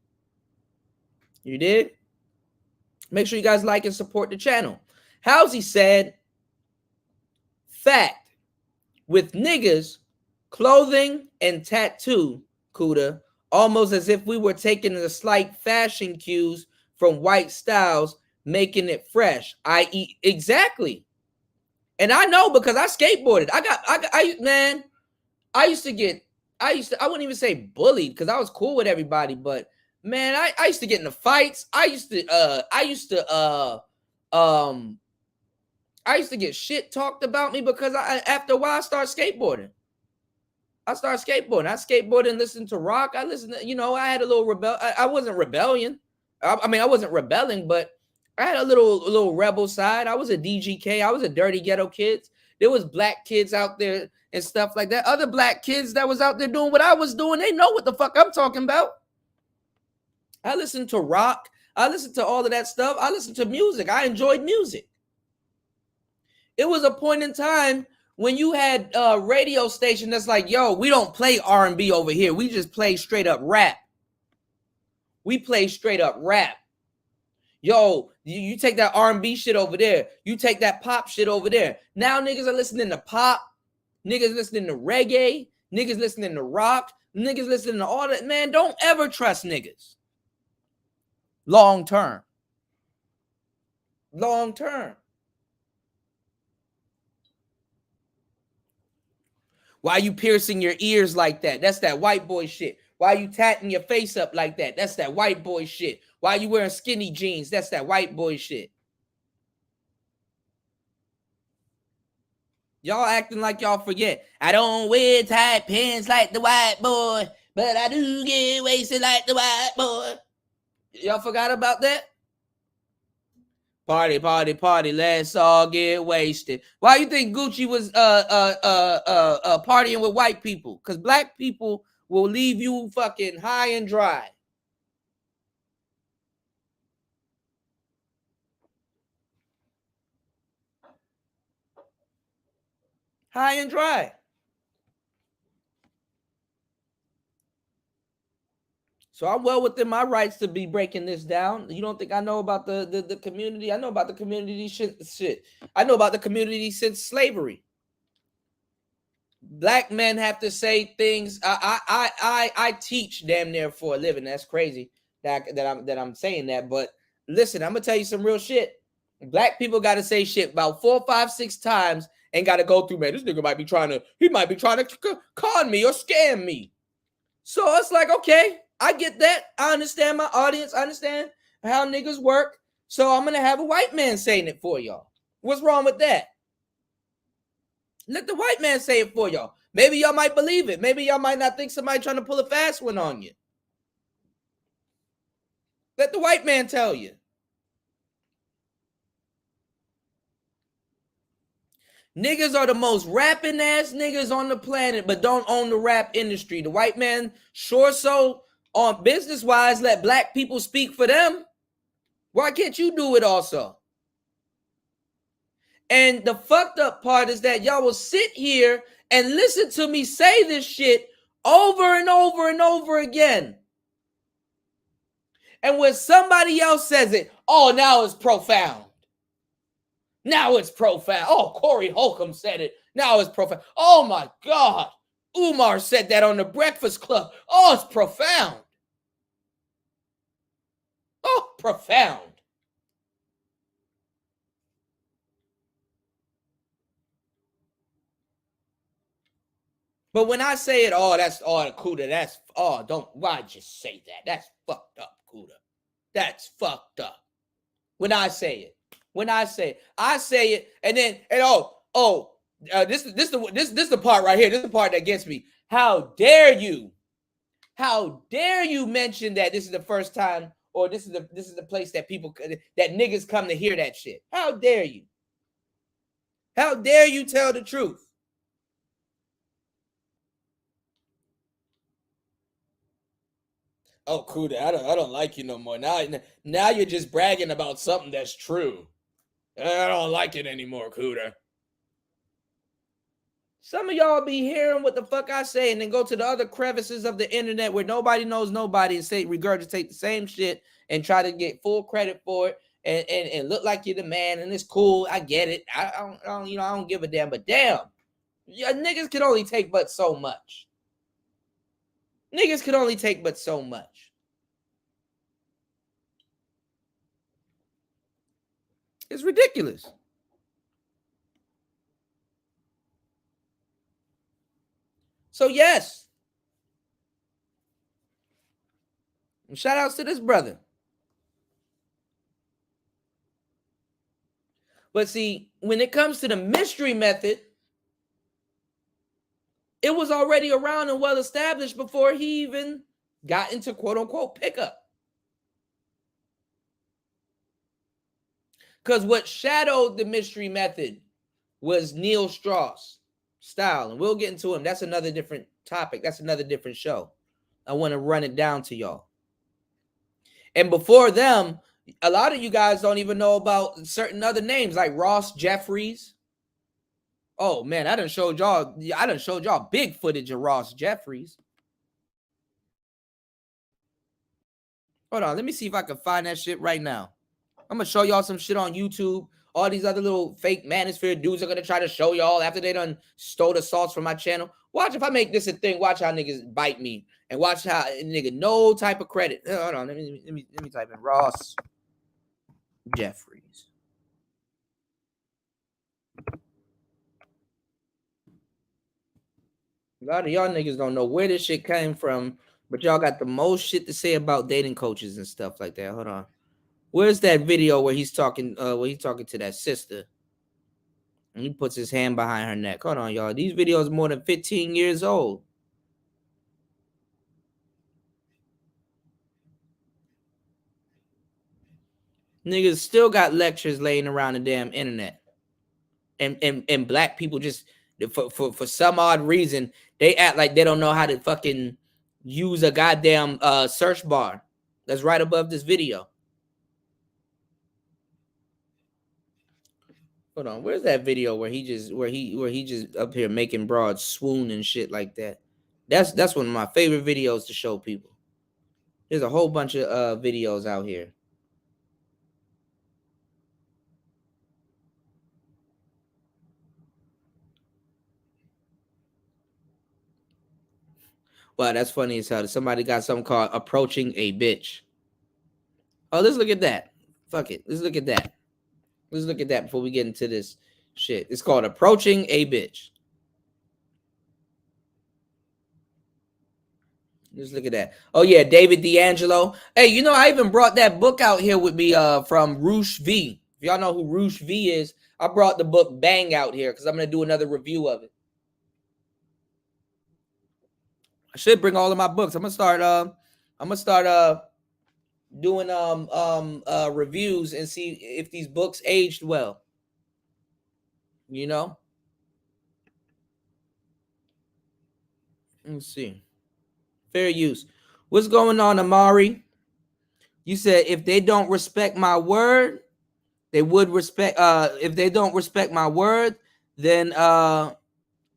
You did? Make sure you guys like and support the channel. Housey said, fact, with niggas, clothing and tattoo, Kuda, almost as if we were taking the slight fashion cues from white styles, making it fresh, i.e. exactly. And I know because I skateboarded. I wouldn't even say bullied because I was cool with everybody, but man, I used to get into fights. I used to get shit talked about me because after a while I started skateboarding. I skateboarded and listened to rock. I listened to, I had a little I wasn't rebellion. I wasn't rebelling, but I had a little rebel side. I was a DGK. I was a dirty ghetto kid. There was black kids out there and stuff like that. Other black kids that was out there doing what I was doing, they know what the fuck I'm talking about. I listened to rock. I listened to all of that stuff. I listened to music. I enjoyed music. It was a point in time when you had a radio station that's like, yo, we don't play R&B over here. We just play straight up rap. We play straight up rap. Yo, you take that R&B shit over there. You take that pop shit over there. Now niggas are listening to pop. Niggas listening to reggae. Niggas listening to rock. Niggas listening to all that. Man, don't ever trust niggas. Long term. Long term. Why you piercing your ears like that? That's that white boy shit. Why you tatting your face up like that? That's that white boy shit. Why you wearing skinny jeans? That's that white boy shit. Y'all acting like y'all forget. I don't wear tight pants like the white boy, but I do get wasted like the white boy. Y'all forgot about that? Party, party, party. Let's all get wasted. Why you think Gucci was partying with white people? Because black people will leave you fucking high and dry. High and dry. So I'm well within my rights to be breaking this down. You don't think I know about the community? I know about the community shit. I know about the community since slavery. Black men have to say things. I teach damn near for a living. That's crazy that I'm saying that. But listen, I'm gonna tell you some real shit. Black people got to say shit about 4, 5, 6 times and got to go through. Man, this nigga might be trying to con me or scam me. So it's like, okay, I get that. I understand my audience. I understand how niggas work. So I'm gonna have a white man saying it for y'all. What's wrong with that? Let the white man say it for y'all. Maybe y'all might believe it. Maybe y'all might not think somebody trying to pull a fast one on you. Let the white man tell you. Niggas are the most rapping ass niggas on the planet, but don't own the rap industry. The white man sure so on business wise let black people speak for them. Why can't you do it also? And the fucked up part is that y'all will sit here and listen to me say this shit over and over and over again. And when somebody else says it, oh, now it's profound. Now it's profound. Oh, Corey Holcomb said it. Now it's profound. Oh, my God. Umar said that on the Breakfast Club. Oh, it's profound. Oh, profound. But when I say it, oh, that's all Kuda. That's why just say that? That's fucked up, Kuda. That's fucked up. When I say it, I say it, and then this is the part right here. This is the part that gets me. How dare you? How dare you mention that this is the first time, or this is the place that that niggas come to hear that shit? How dare you? How dare you tell the truth? Oh, Kuda, I don't like you no more. Now you're just bragging about something that's true. I don't like it anymore, Kuda. Some of y'all be hearing what the fuck I say and then go to the other crevices of the internet where nobody knows nobody and say regurgitate the same shit and try to get full credit for it and look like you're the man and it's cool. I get it. I don't give a damn. But damn, niggas can only take but so much. Niggas can only take but so much. It's ridiculous. So yes. Shout outs to this brother. But see, when it comes to the mystery method, it was already around and well established before he even got into quote unquote pickup. Because what shadowed the mystery method was Neil Strauss style. And we'll get into him. That's another different topic. That's another different show. I want to run it down to y'all. And before them, a lot of you guys don't even know about certain other names like Ross Jeffries. Oh man, I done showed y'all big footage of Ross Jeffries. Hold on, let me see if I can find that shit right now. I'm gonna show y'all some shit on YouTube. All these other little fake manosphere dudes are gonna try to show y'all after they done stole the sauce from my channel. Watch if I make this a thing. Watch how niggas bite me, and watch how nigga no type of credit. Hold on, let me type in Ross Jeffries. A lot of y'all niggas don't know where this shit came from, but y'all got the most shit to say about dating coaches and stuff like that. Hold on. Where's that video where he's talking to that sister? And he puts his hand behind her neck. Hold on, y'all. These videos are more than 15 years old. Niggas still got lectures laying around the damn internet. And black people just for some odd reason, they act like they don't know how to fucking use a goddamn search bar that's right above this video. Hold on, where's that video where he just up here making broads swoon and shit like that? That's one of my favorite videos to show people. There's a whole bunch of videos out here. Wow, that's funny as hell. Somebody got something called approaching a bitch. Oh, let's look at that. Fuck it. Let's look at that. Let's look at that before we get into this shit. It's called approaching a bitch. Let's look at that. Oh yeah, David D'Angelo. Hey, you know, I even brought that book out here with me from Roosh V. If y'all know who Roosh V is, I brought the book Bang out here because I'm gonna do another review of it. I should bring all of my books. I'm gonna start doing reviews and see if these books aged well. You know? Let's see. Fair use. What's going on, Amari? You said if they don't respect my word, they would respect if they don't respect my word, then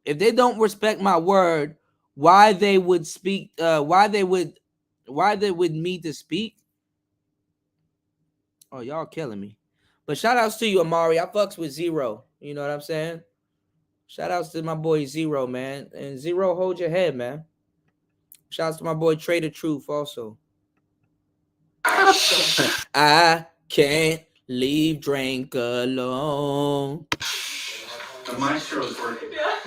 if they don't respect my word, why they would speak why they would me to speak? Oh, y'all killing me. But shout outs to you, Amari. I fucks with Zero. You know what I'm saying? Shout outs to my boy Zero, man. And Zero, hold your head, man. Shout outs to my boy Trader Truth also. I can't leave drink alone. The maestro is working. Yeah.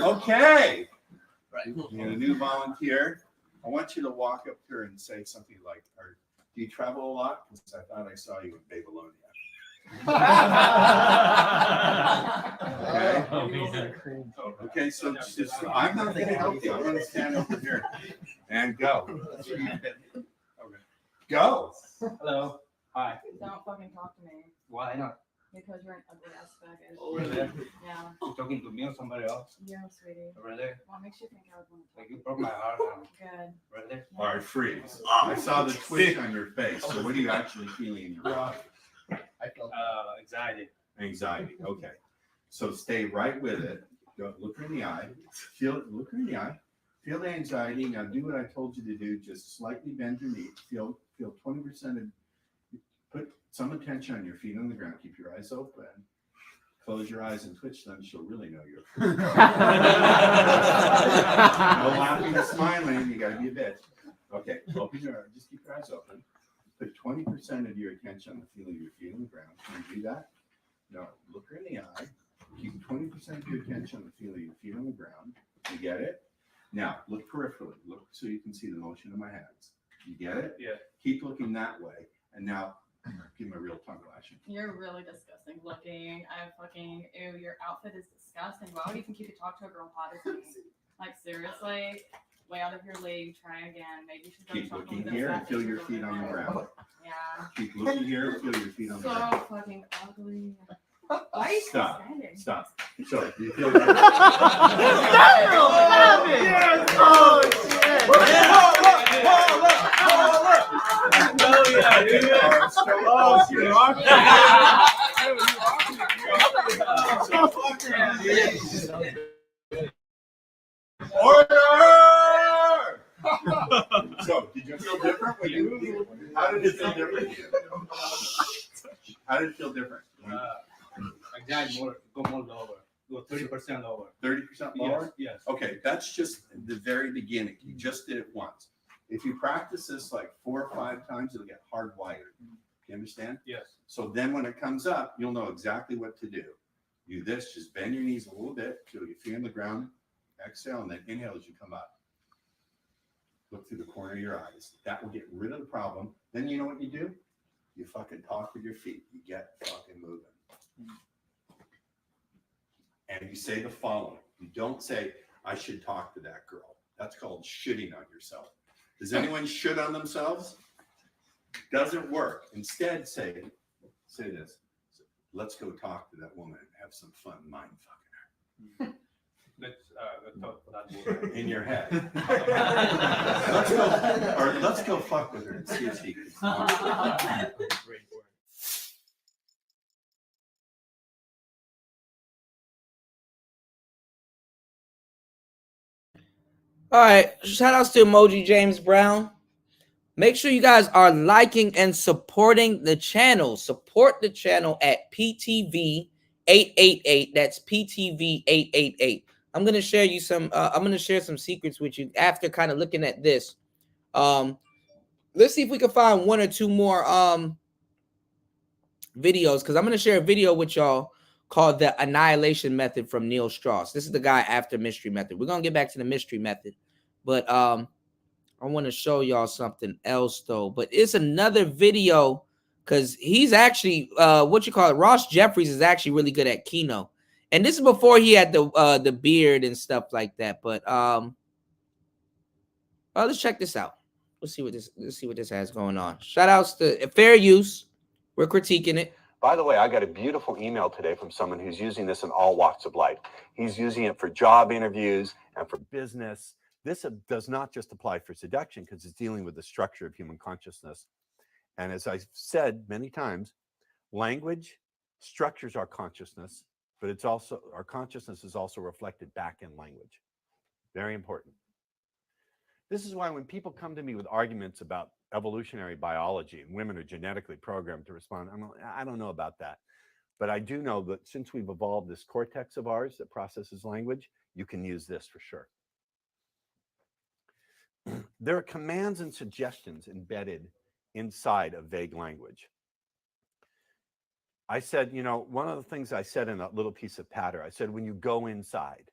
Okay. Right. You're a new volunteer. I want you to walk up here and say something like, do you travel a lot? Because I thought I saw you in Babylonia. Okay. Okay, so just, I'm not going to help you. I'm going to stand over here and go. Okay. Go. Hello. Hi. Don't fucking talk to me Why not? because you're an ugly ass faggot. Over there. Yeah, You talking to me or somebody else? yeah, sweetie. Over there. What makes you think I would want to Like you broke my heart. Good. Right there. All right, freeze. I saw the twitch on your face. So what are you actually feeling in your body? I felt anxiety. Anxiety. Okay. So stay right with it. Go look her in the eye. Look her in the eye. Feel the anxiety. Now do what I told you to do. Just slightly bend your knee. Feel 20% of. Put some attention on your feet on the ground. Keep your eyes open. Close your eyes and twitch them. She'll really know you're. No laughing or smiling. You got to be a bitch. Okay. Open your eyes. Just keep your eyes open. Put 20% of your attention on the feeling of your feet on the ground. Can you do that? No. Look her in the eye. Keep 20% of your attention on the feeling of your feet on the ground. You get it? Now, look peripherally. Look so you can see the motion of my hands. You get it? Yeah. Keep looking that way. And now, Give him a real tongue lashing. You're really disgusting looking. Ew, your outfit is disgusting. Why would you think you could talk to a girl hot as me? Like, seriously? Way out of your league. Try again. Maybe she's gonna Keep talk looking to here and that feel bitch your over feet on the there. ground. Yeah. Keep looking here and feel your feet on the So ground. fucking ugly. Why are you still Stop. standing? Stop. So, do you feel that? Order! So, did you feel different when you? How did it feel different? How did it feel different? Anxiety more, go more lower, go 30% lower. 30% lower? Yes. Okay, that's just the very beginning. You just did it once. If you practice this like 4 or 5 times, it'll get hardwired. You understand? Yes. So then when it comes up, you'll know exactly what to do. Do this, just bend your knees a little bit, feel your feet on the ground, exhale, and then inhale as you come up. Look through the corner of your eyes. That will get rid of the problem. Then you know what you do? You fucking talk with your feet. You get fucking moving. And you say the following. You don't say, I should talk to that girl. That's called shitting on yourself. Does anyone shit on themselves? Doesn't work. Instead, say this. Let's go talk to that woman and have some fun mind fucking her. Let's talk that. In your head. let's go fuck with her and see if she can. All right, shout outs to Emoji James Brown. Make sure you guys are liking and supporting the channel. Support the channel at PTV 888. That's PTV 888. I'm gonna share you some. I'm gonna share some secrets with you after kind of looking at this. Let's see if we can find 1 or 2 more videos, because I'm gonna share a video with y'all called the Annihilation Method from Neil Strauss. This is the guy after Mystery Method. We're gonna get back to the Mystery Method, but I want to show y'all something else though. But it's another video because he's actually Ross Jeffries is actually really good at Keno, and this is before he had the beard and stuff like that. But let's check this out. Let's see what this has going on. Shout outs to Fair Use. We're critiquing it. By the way, I got a beautiful email today from someone who's using this in all walks of life. He's using it for job interviews and for business. This does not just apply for seduction because it's dealing with the structure of human consciousness. And as I've said many times, language structures our consciousness, but it's also, our consciousness is also reflected back in language. Very important. This is why when people come to me with arguments about evolutionary biology and women are genetically programmed to respond, I don't know about that. But I do know that since we've evolved this cortex of ours that processes language, you can use this for sure. There are commands and suggestions embedded inside of vague language. I said, one of the things I said in a little piece of patter, I said, when you go inside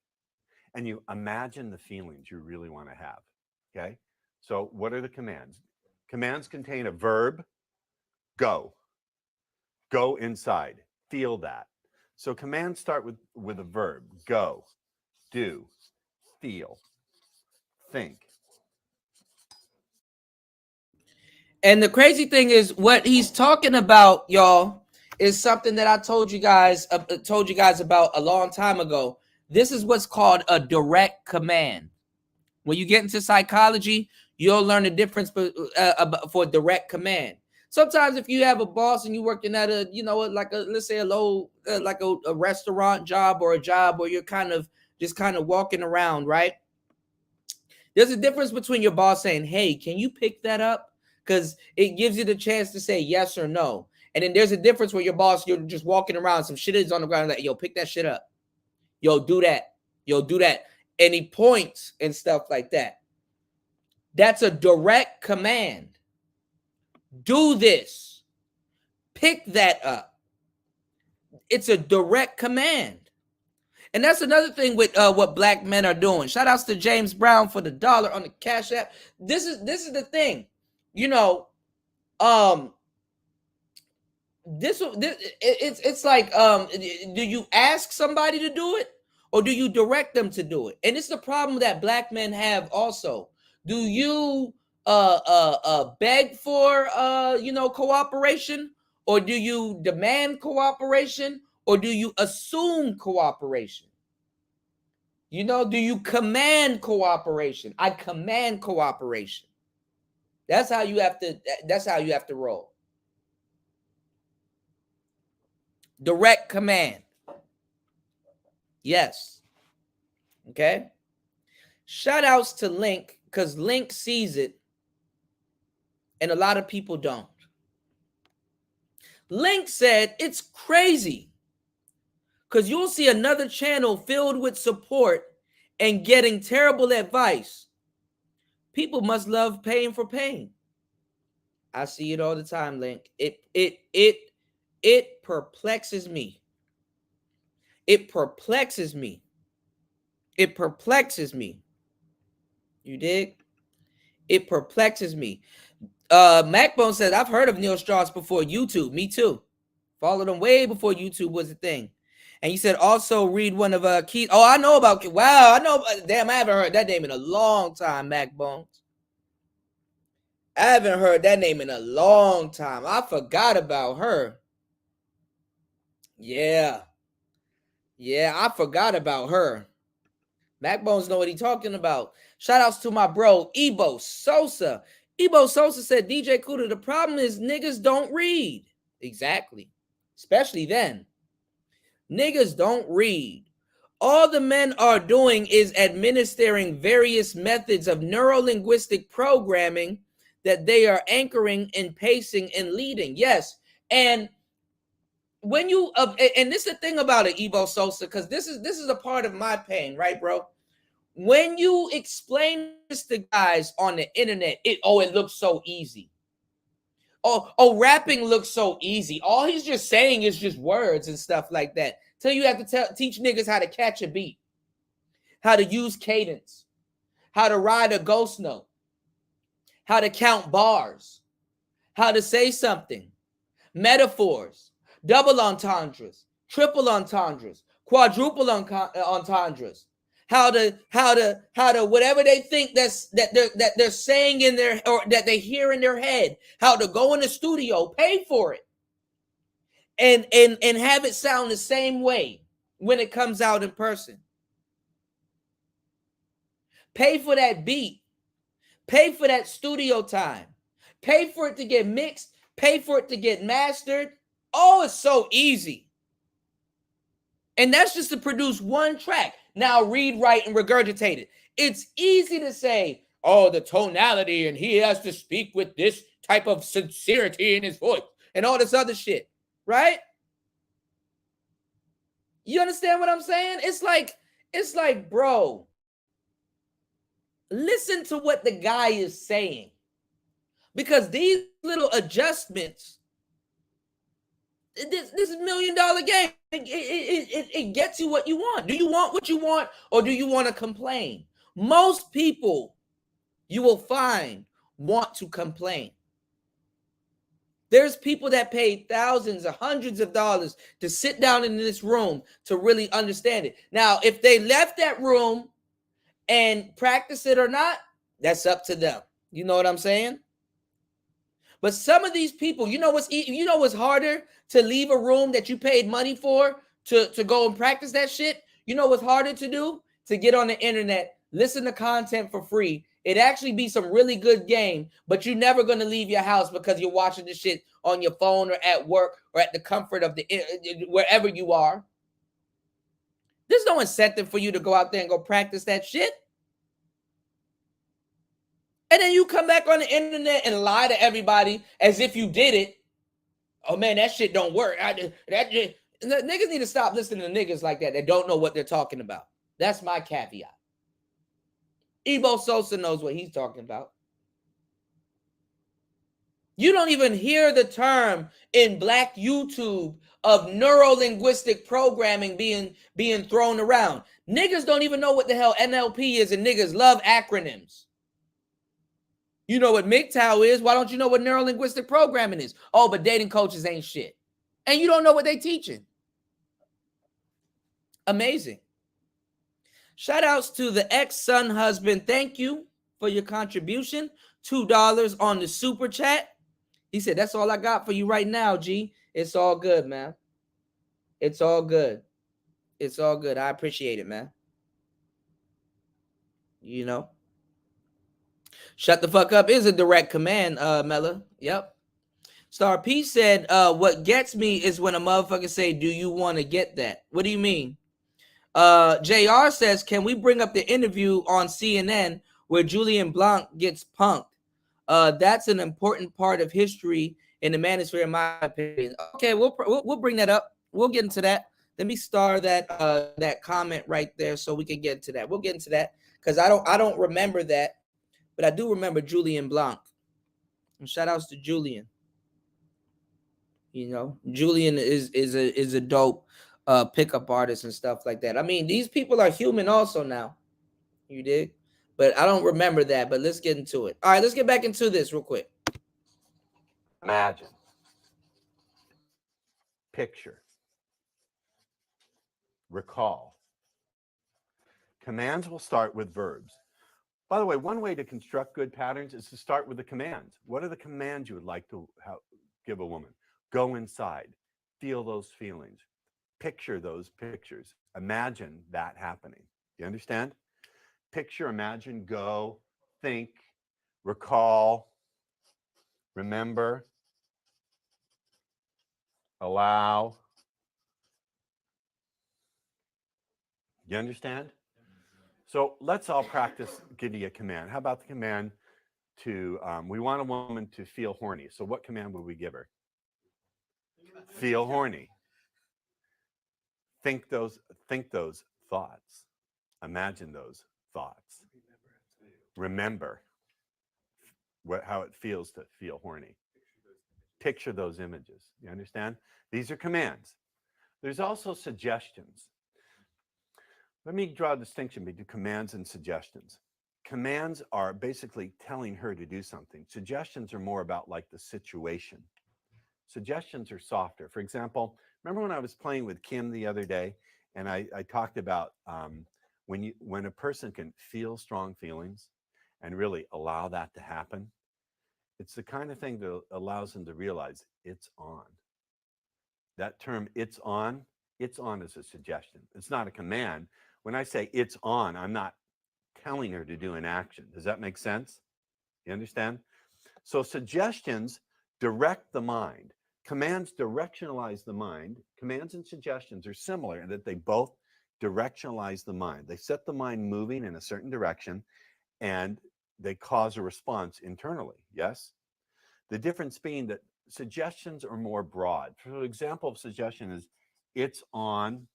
and you imagine the feelings you really want to have, okay? So what are the commands? Commands contain a verb, go. Go inside, feel that. So commands start with a verb, go, do, feel, think. And the crazy thing is, what he's talking about, y'all, is something that I told you guys about a long time ago. This is what's called a direct command. When you get into psychology, you'll learn the difference for direct command. Sometimes if you have a boss and you're working at a, let's say a low, like a restaurant job or a job where you're kind of walking around, right? There's a difference between your boss saying, hey, can you pick that up? Because it gives you the chance to say yes or no. And then there's a difference where your boss, you're just walking around, some shit is on the ground, like, yo, pick that shit up. Yo, do that. Yo, do that. And he points and stuff like that. That's a direct command. Do this. Pick that up. It's a direct command. And that's another thing with what black men are doing. Shout outs to James Brown for the $1 on the Cash App. This is the thing. it's like do you ask somebody to do it or do you direct them to do it? And it's the problem that black men have also. Do you beg for cooperation, or do you demand cooperation, or do you assume cooperation? Do you command cooperation? I command cooperation. That's how you have to roll. Direct command. Yes. Okay. Shout outs to Link, because Link sees it and a lot of people don't. Link said it's crazy because you'll see another channel filled with support and getting terrible advice. People must love paying for pain. I see it all the time, Link. It perplexes me. It perplexes me. It perplexes me. You dig? It perplexes me. Macbone says, I've heard of Neil Strauss before YouTube. Me too. Followed him way before YouTube was a thing. And you said also read one of Keith. Oh, I know about. Wow, I know. Damn, I haven't heard that name in a long time, Macbone. I haven't heard that name in a long time. I forgot about her. Yeah, I forgot about her. Macbones know what he's talking about. Shout outs to my bro, Ebo Sosa. Ebo Sosa said, DJ Kuda, the problem is niggas don't read. Exactly. Especially then. Niggas don't read. All the men are doing is administering various methods of neuro-linguistic programming that they are anchoring and pacing and leading. Yes. And when you and this is the thing about it, Ebo Sosa, because this is a part of my pain, right, bro? When you explain this to guys on the internet, it looks so easy. Rapping looks so easy. All he's just saying is just words and stuff like that. Till you have to teach niggas how to catch a beat, how to use cadence, how to ride a ghost note, how to count bars, how to say something, metaphors, double entendres, triple entendres, quadruple entendres, how to whatever they think that they're saying in their, or that they hear in their head, how to go in the studio, pay for it, and have it sound the same way when it comes out in person. Pay for that beat, pay for that studio time, pay for it to get mixed, pay for it to get mastered. Oh, it's so easy. And that's just to produce one track. Now read, write, and regurgitate it. It's easy to say, oh, the tonality, and he has to speak with this type of sincerity in his voice and all this other shit, right? You understand what I'm saying? It's like, bro, listen to what the guy is saying. Because these little adjustments, this $1 million game, it gets you what you want. Do you want what you want, or do you want to complain? Most people, you will find, want to complain. There's people that paid thousands or hundreds of dollars to sit down in this room to really understand it. Now, if they left that room and practice it or not, that's up to them. You know what I'm saying? But some of these people, you know what's harder to leave a room that you paid money for to go and practice that shit? You know what's harder to do? To get on the internet, listen to content for free. It actually be some really good game, but you're never going to leave your house because you're watching this shit on your phone or at work or at the comfort of wherever you are. There's no incentive for you to go out there and go practice that shit. And then you come back on the internet and lie to everybody as if you did it. Oh man, that shit don't work. Niggas need to stop listening to niggas like that don't know what they're talking about. That's my caveat. Ebo Sosa knows what he's talking about. You don't even hear the term in Black YouTube of neuro-linguistic programming being thrown around. Niggas don't even know what the hell NLP is, and niggas love acronyms. You know what MGTOW is. Why don't you know what neuro-linguistic programming is? Oh, but dating coaches ain't shit. and you don't know what they teaching. Amazing. Shout outs to the ex-son husband. Thank you for your contribution. $2 on the super chat. He said, that's all I got for you right now, G. It's all good, man. It's all good. It's all good. I appreciate it, man. You know. Shut the fuck up is a direct command, Mella. Yep. Star P said, what gets me is when a motherfucker say, do you want to get that? What do you mean? JR says, can we bring up the interview on CNN where Julian Blanc gets punked? That's an important part of history in the manosphere, in my opinion. Okay, we'll bring that up. We'll get into that. Let me star that comment right there so we can get into that. We'll get into that because I don't remember that, but I do remember Julian Blanc. And shout outs to Julian. You know, Julian is a dope pickup artist and stuff like that. I mean, these people are human also now. You dig? But I don't remember that. But let's get into it. All right, let's get back into this real quick. Imagine. Picture. Recall. Commands will start with verbs. By the way, one way to construct good patterns is to start with the commands. What are the commands you would like to give a woman? Go inside. Feel those feelings. Picture those pictures. Imagine that happening. You understand? Picture, imagine, go, think, recall, remember, allow. You understand? So let's all practice giving a command. How about the command to, we want a woman to feel horny. So what command would we give her? Feel horny. Think those thoughts. Imagine those thoughts. Remember how it feels to feel horny. Picture those images. You understand? These are commands. There's also suggestions. Let me draw a distinction between commands and suggestions. Commands are basically telling her to do something. Suggestions are more about like the situation. Suggestions are softer. For example, remember when I was playing with Kim the other day and I talked about when a person can feel strong feelings and really allow that to happen, it's the kind of thing that allows them to realize it's on. That term, it's on is a suggestion. It's not a command. When I say it's on, I'm not telling her to do an action. Does that make sense? You understand? So suggestions direct the mind. Commands directionalize the mind. Commands and suggestions are similar in that they both directionalize the mind. They set the mind moving in a certain direction and they cause a response internally. Yes? The difference being that suggestions are more broad. For an example of suggestion is it's on,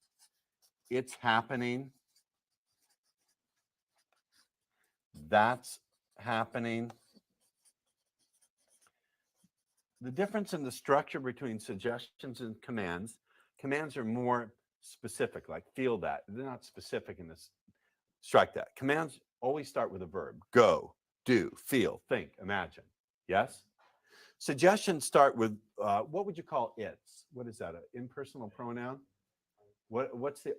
it's happening, that's happening. The difference in the structure between suggestions and commands are more specific, like feel that. They're not specific in this. Strike that. Commands always start with a verb. Go, do, feel, think, imagine. Yes? Suggestions start with, what would you call it's? What is that, an impersonal pronoun?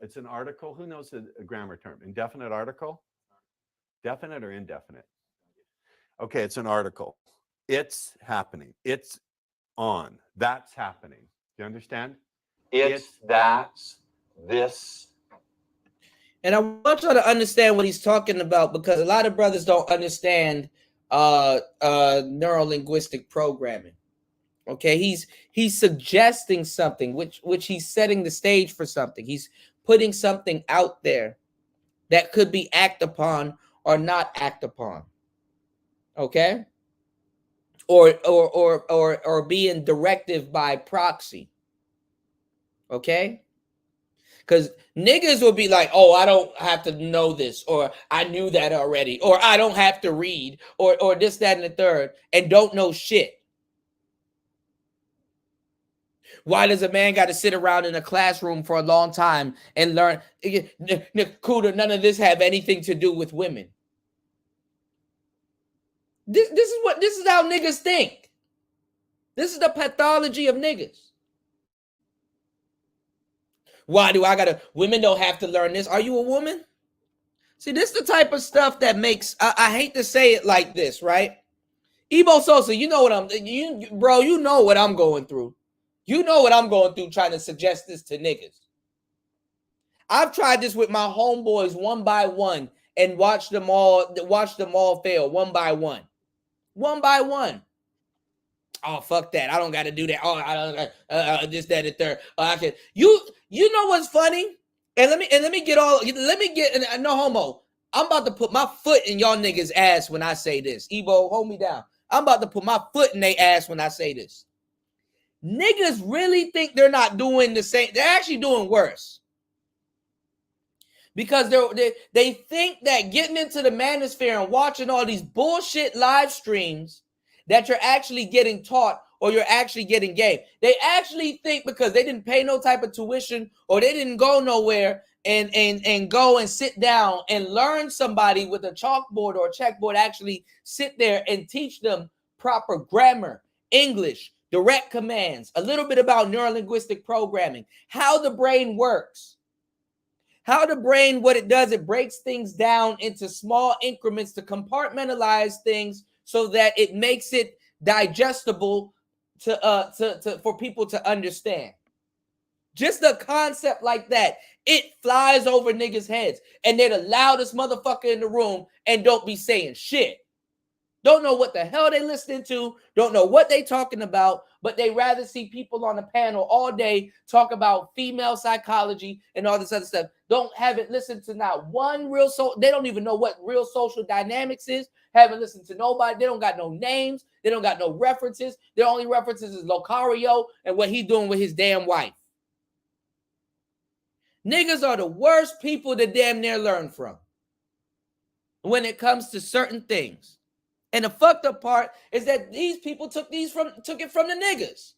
It's an article? Who knows a grammar term? Indefinite article? Definite or indefinite? Okay, it's an article. It's happening. It's on. That's happening. Do you understand? It's that's, this. And I want y'all to understand what he's talking about because a lot of brothers don't understand neuro-linguistic programming. Okay, he's suggesting something, which he's setting the stage for something. He's putting something out there that could be acted upon or not acted upon. Okay, or being directive by proxy. Okay. Because niggas will be like, oh, I don't have to know this, or I knew that already, or I don't have to read, or this, that, and the third, and don't know shit. Why does a man got to sit around in a classroom for a long time and learn? Kuda, none of this have anything to do with women. This is how niggas think. This is the pathology of niggas. Why do I gotta? Women don't have to learn this. Are you a woman? See, this is the type of stuff that makes. I hate to say it like this, right? Ebo Sosa, you know what bro. You know what I'm going through. You know what I'm going through trying to suggest this to niggas. I've tried this with my homeboys one by one and watched them all fail one by one. One by one. Oh, fuck that. I don't got to do that. Oh, I don't this, that, and third. Oh, I can. You know what's funny? And let me get no homo. I'm about to put my foot in y'all niggas' ass when I say this. Ebo, hold me down. I'm about to put my foot in their ass when I say this. Niggas really think they're not doing the same. They're actually doing worse. Because they think that getting into the manosphere and watching all these bullshit live streams that you're actually getting taught or you're actually getting game. They actually think because they didn't pay no type of tuition or they didn't go nowhere and go and sit down and learn somebody with a chalkboard or a checkboard actually sit there and teach them proper grammar, English, direct commands, a little bit about neurolinguistic programming, how the brain works. How the brain, what it does, it breaks things down into small increments to compartmentalize things so that it makes it digestible for people to understand. Just a concept like that, it flies over niggas' heads, and they're the loudest motherfucker in the room and don't be saying shit. Don't know what the hell they listening to, don't know what they talking about, but they rather see people on a panel all day talk about female psychology and all this other stuff. Haven't listened to not one real they don't even know what real social dynamics is. Haven't listened to nobody. They don't got no names. They don't got no references. Their only references is Locario and what he doing with his damn wife. Niggas are the worst people to damn near learn from when it comes to certain things. And the fucked up part is that these people took it from the niggas.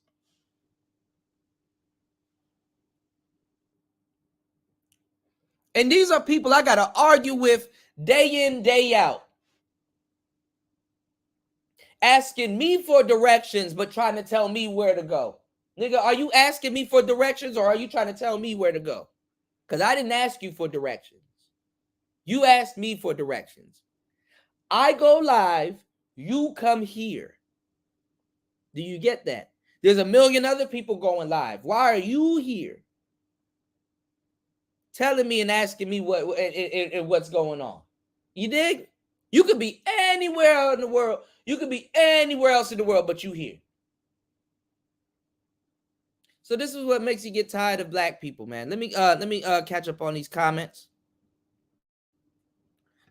And these are people I gotta argue with day in, day out. Asking me for directions, but trying to tell me where to go. Nigga, are you asking me for directions or are you trying to tell me where to go? Because I didn't ask you for directions. You asked me for directions. I go live, you come here. Do you get that? There's a million other people going live. Why are you here? Telling me and asking me what's going on. You dig? You could be anywhere in the world. You could be anywhere else in the world, but you here. So this is what makes you get tired of black people, man. Let me catch up on these comments.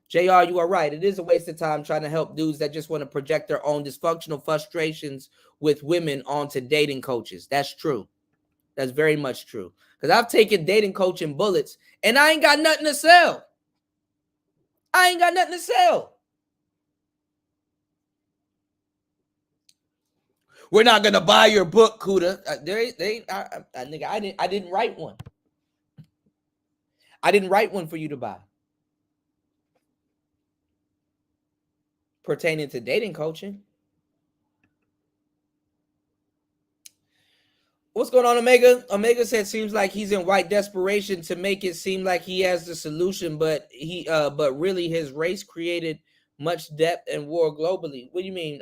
JR, you are right. It is a waste of time trying to help dudes that just want to project their own dysfunctional frustrations with women onto dating coaches. That's true. That's very much true. Because I've taken dating coaching bullets and I ain't got nothing to sell. I ain't got nothing to sell. We're not gonna buy your book, Kuda. Nigga, I didn't write one. I didn't write one for you to buy. Pertaining to dating coaching. What's going on, Omega? Omega said seems like he's in white desperation to make it seem like he has the solution, but really his race created much depth and war globally. What do you mean?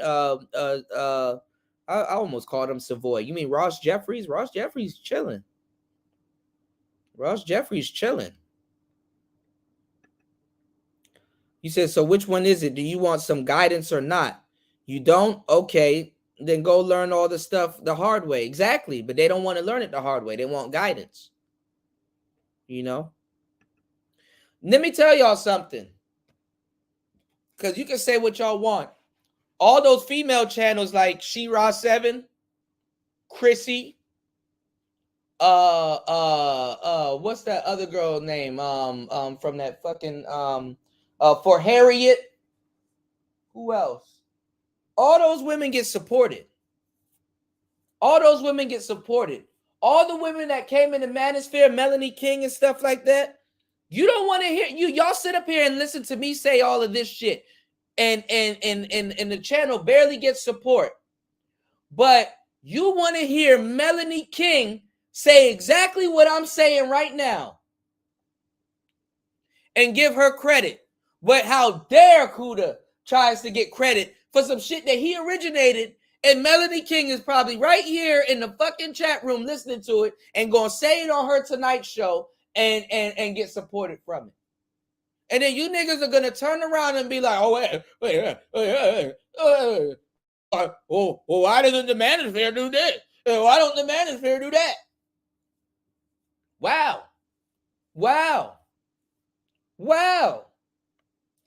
I almost called him Savoy. You mean Ross Jeffries? Ross Jeffries chilling. Ross Jeffries chilling. He says, so which one is it? Do you want some guidance or not? You don't? Okay. Then go learn all the stuff the hard way. Exactly. But they don't want to learn it the hard way. They want guidance. You know? Let me tell y'all something. Because you can say what y'all want. All those female channels like She-Ra 7, Chrissy, what's that other girl name? From that fucking For Harriet. Who else? All those women get supported. All those women get supported. All the women that came in the manosphere, Melanie King and stuff like that. You don't want to hear y'all sit up here and listen to me say all of this shit. And the channel barely gets support. But you want to hear Melanie King say exactly what I'm saying right now and give her credit. But how dare Kuda tries to get credit for some shit that he originated, and Melanie King is probably right here in the fucking chat room listening to it and gonna say it on her Tonight Show and get supported from it. And then you niggas are gonna turn around and be like, oh, why doesn't the manosphere do this? Why don't the manosphere do that? Wow.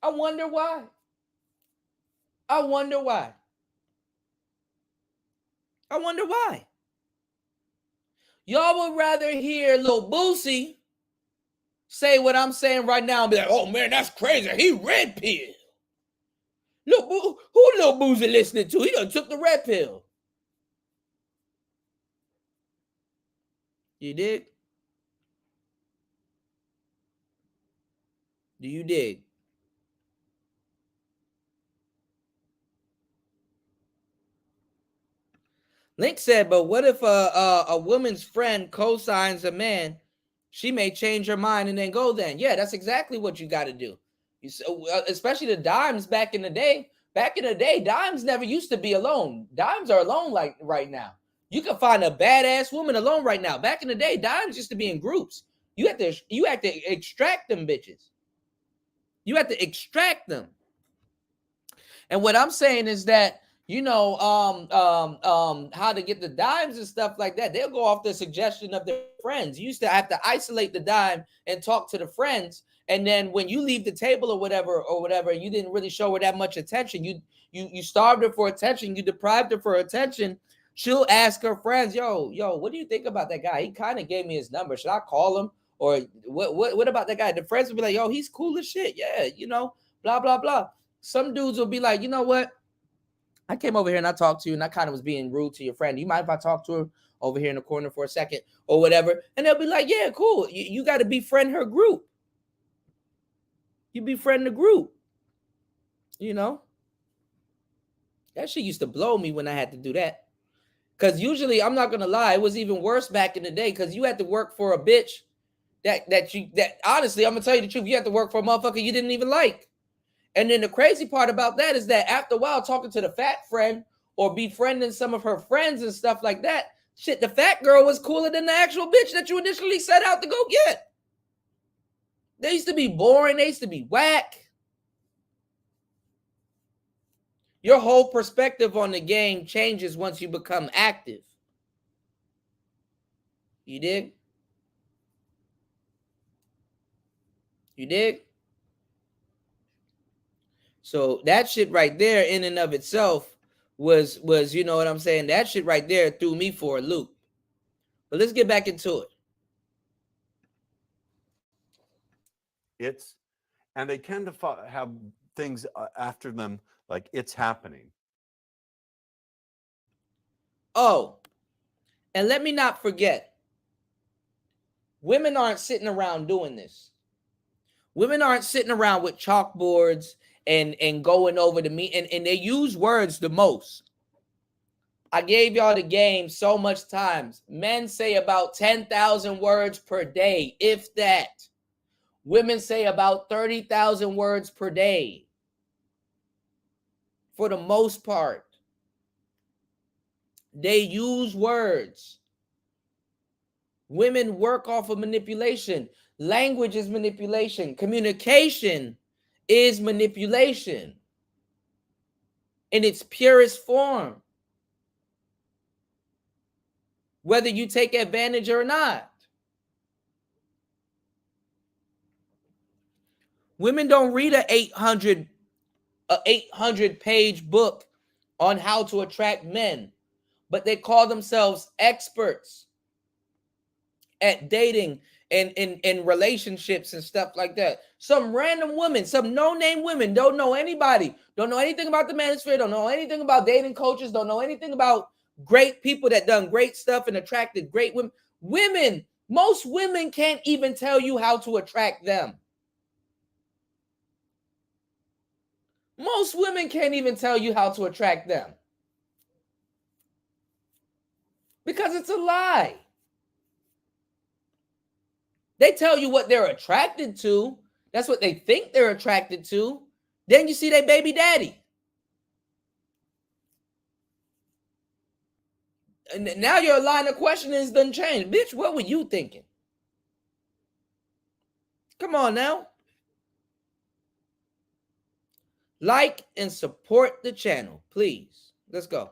I wonder why. Y'all would rather hear Lil Boosie say what I'm saying right now and be like, oh man, that's crazy. He red pill. Who Lil Boosie listening to? He done took the red pill. You dig? Do you dig? Link said, but what if a woman's friend co-signs a man? She may change her mind and then go then. Yeah, that's exactly what you got to do. Especially the dimes back in the day. Back in the day, dimes never used to be alone. Dimes are alone like right now. You can find a badass woman alone right now. Back in the day, dimes used to be in groups. You have to extract them bitches. You have to extract them. And what I'm saying is that, you know, how to get the dimes and stuff like that. They'll go off the suggestion of their friends. You used to have to isolate the dime and talk to the friends. And then when you leave the table or whatever, you didn't really show her that much attention. You starved her for attention. You deprived her for attention. She'll ask her friends, yo, what do you think about that guy? He kind of gave me his number. Should I call him? Or what about that guy? The friends will be like, yo, he's cool as shit. Yeah, you know, blah, blah, blah. Some dudes will be like, you know what? I came over here and I talked to you and I kind of was being rude to your friend. You mind if I talk to her over here in the corner for a second or whatever? And they'll be like, yeah, cool. You got to befriend her group. You befriend the group. You know? That shit used to blow me when I had to do that. Because usually, I'm not going to lie, it was even worse back in the day because you had to work for a bitch that honestly, I'm going to tell you the truth, you had to work for a motherfucker you didn't even like. And then the crazy part about that is that after a while, talking to the fat friend or befriending some of her friends and stuff like that, shit, the fat girl was cooler than the actual bitch that you initially set out to go get. They used to be boring. They used to be whack. Your whole perspective on the game changes once you become active. You dig? You dig? So that shit right there in and of itself was, you know what I'm saying? That shit right there threw me for a loop. But let's get back into it. And they tend to have things after them like it's happening. Oh, and let me not forget, women aren't sitting around doing this. Women aren't sitting around with chalkboards and going over the meat, and they use words the most. I gave y'all the game so much times. Men say about 10,000 words per day, if that. Women say about 30,000 words per day. For the most part. They use words. Women work off of manipulation. Language is manipulation. Communication is manipulation in its purest form. Whether you take advantage or not. Women don't read an 800-page book on how to attract men, but they call themselves experts at dating and in relationships and stuff like that. Some random women, some no-name women, don't know anybody, don't know anything about the manosphere, don't know anything about dating coaches, don't know anything about great people that done great stuff and attracted great women. Most women can't even tell you how to attract them. Most women can't even tell you how to attract them. Because it's a lie. They tell you what they're attracted to. That's what they think they're attracted to. Then you see their baby daddy. And now your line of questioning is done changed. Bitch, what were you thinking? Come on now. Like and support the channel, please. Let's go.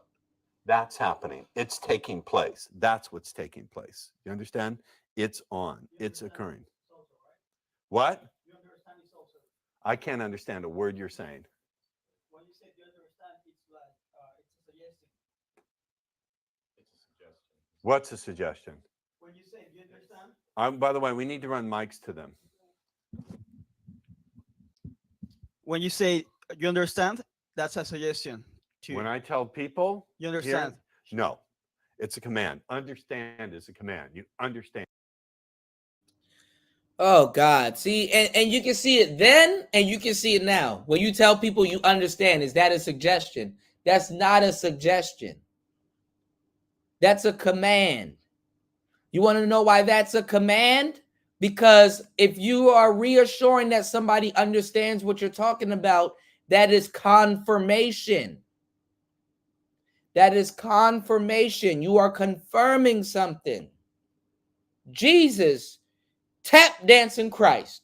That's happening. It's taking place. That's what's taking place. You understand? It's on. It's occurring. What? You understand it's also. I can't understand a word you're saying. When you say you understand, it's like it's a suggestion. What's a suggestion? When you say you understand. By the way, we need to run mics to them. When you say you understand, that's a suggestion. When I tell people, You understand. no, it's a command. Understand is a command. You understand. Oh God. See, and you can see it then and you can see it now. When you tell people you understand, is that a suggestion? That's not a suggestion. That's a command. You want to know why that's a command? Because if you are reassuring that somebody understands what you're talking about, that is confirmation. That is confirmation. You are confirming something. Jesus tap dancing Christ.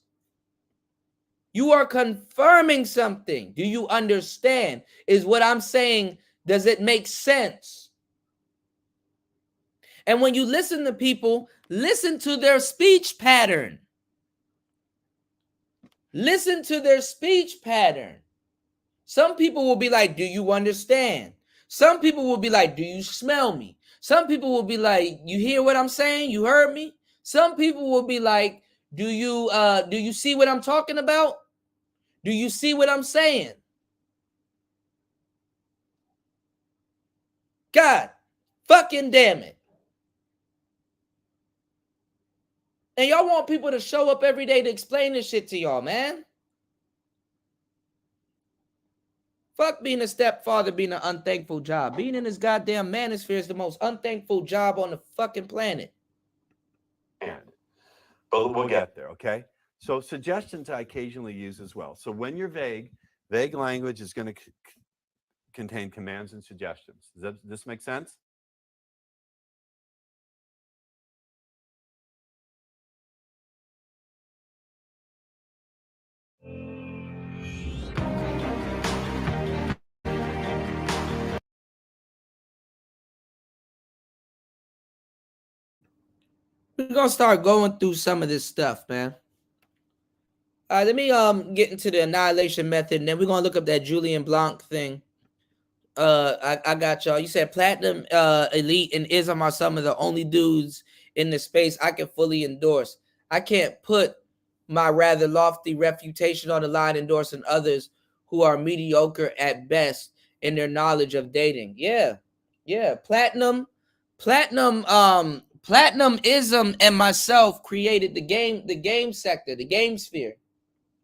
You are confirming something. Do you understand? Is what I'm saying, does it make sense? And when you listen to people, listen to their speech pattern. Listen to their speech pattern. Some people will be like, do you understand? Some people will be like, do you smell me? Some people will be like, you hear what I'm saying? You heard me? Some people will be like, do you see what I'm talking about? Do you see what I'm saying? God fucking damn it. And y'all want people to show up every day to explain this shit to y'all, man. Fuck being a stepfather, being an unthankful job. Being in this goddamn manosphere is the most unthankful job on the fucking planet. But we'll get there, okay? So suggestions I occasionally use as well. So when you're vague language is going to contain commands and suggestions. Does this make sense? We're gonna start going through some of this stuff, man. Let me get into the annihilation method, and then we're gonna look up that Julian Blanc thing. I got y'all. You said Platinum, Elite, and Ism are some of the only dudes in the space I can fully endorse. I can't put my rather lofty reputation on the line endorsing others who are mediocre at best in their knowledge of dating. Yeah. Platinum, Ism, and myself created the game sector, the game sphere,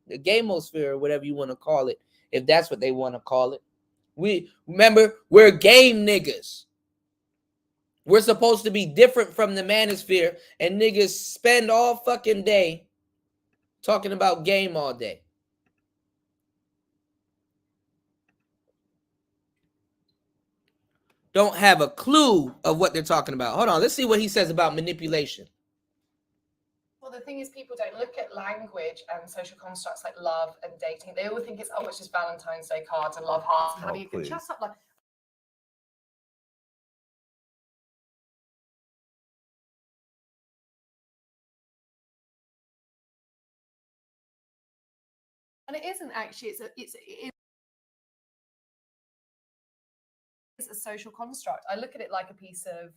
the gamosphere, or whatever you want to call it, if that's what they want to call it. We remember, we're game niggas. We're supposed to be different from the manosphere, and niggas spend all fucking day talking about game all day. Don't have a clue of what they're talking about. Hold on, let's see what he says about manipulation. Well, the thing is, people don't look at language and social constructs like love and dating. They all think it's, oh, it's just Valentine's Day cards and love hearts and having a good chat up. Like, and it isn't actually. It's a social construct. I look at it like a piece of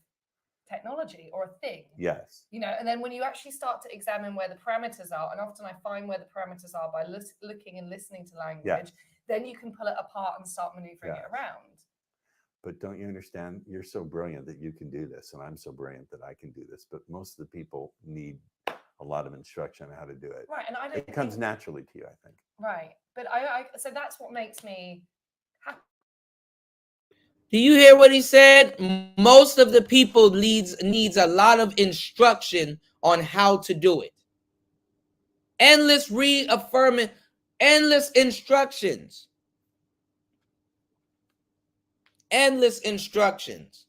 technology or a thing. Yes. You know, and then when you actually start to examine where the parameters are, and often I find where the parameters are by looking and listening to language, then you can pull it apart and start maneuvering it around. But don't you understand? You're so brilliant that you can do this, and I'm so brilliant that I can do this. But most of the people need a lot of instruction on how to do it. Right, and I don't. It comes naturally to you, I think. Right, but I so that's what makes me happy. Do you hear what he said? Most of the people needs a lot of instruction on how to do it. Endless reaffirming, endless instructions. Endless instructions.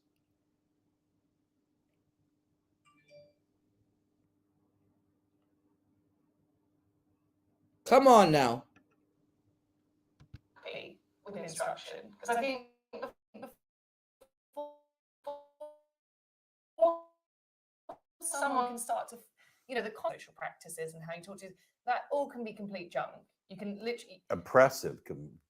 Come on now. With instruction, because I think someone can start to, the social practices and how you talk to, that all can be complete junk. You can literally Oppressive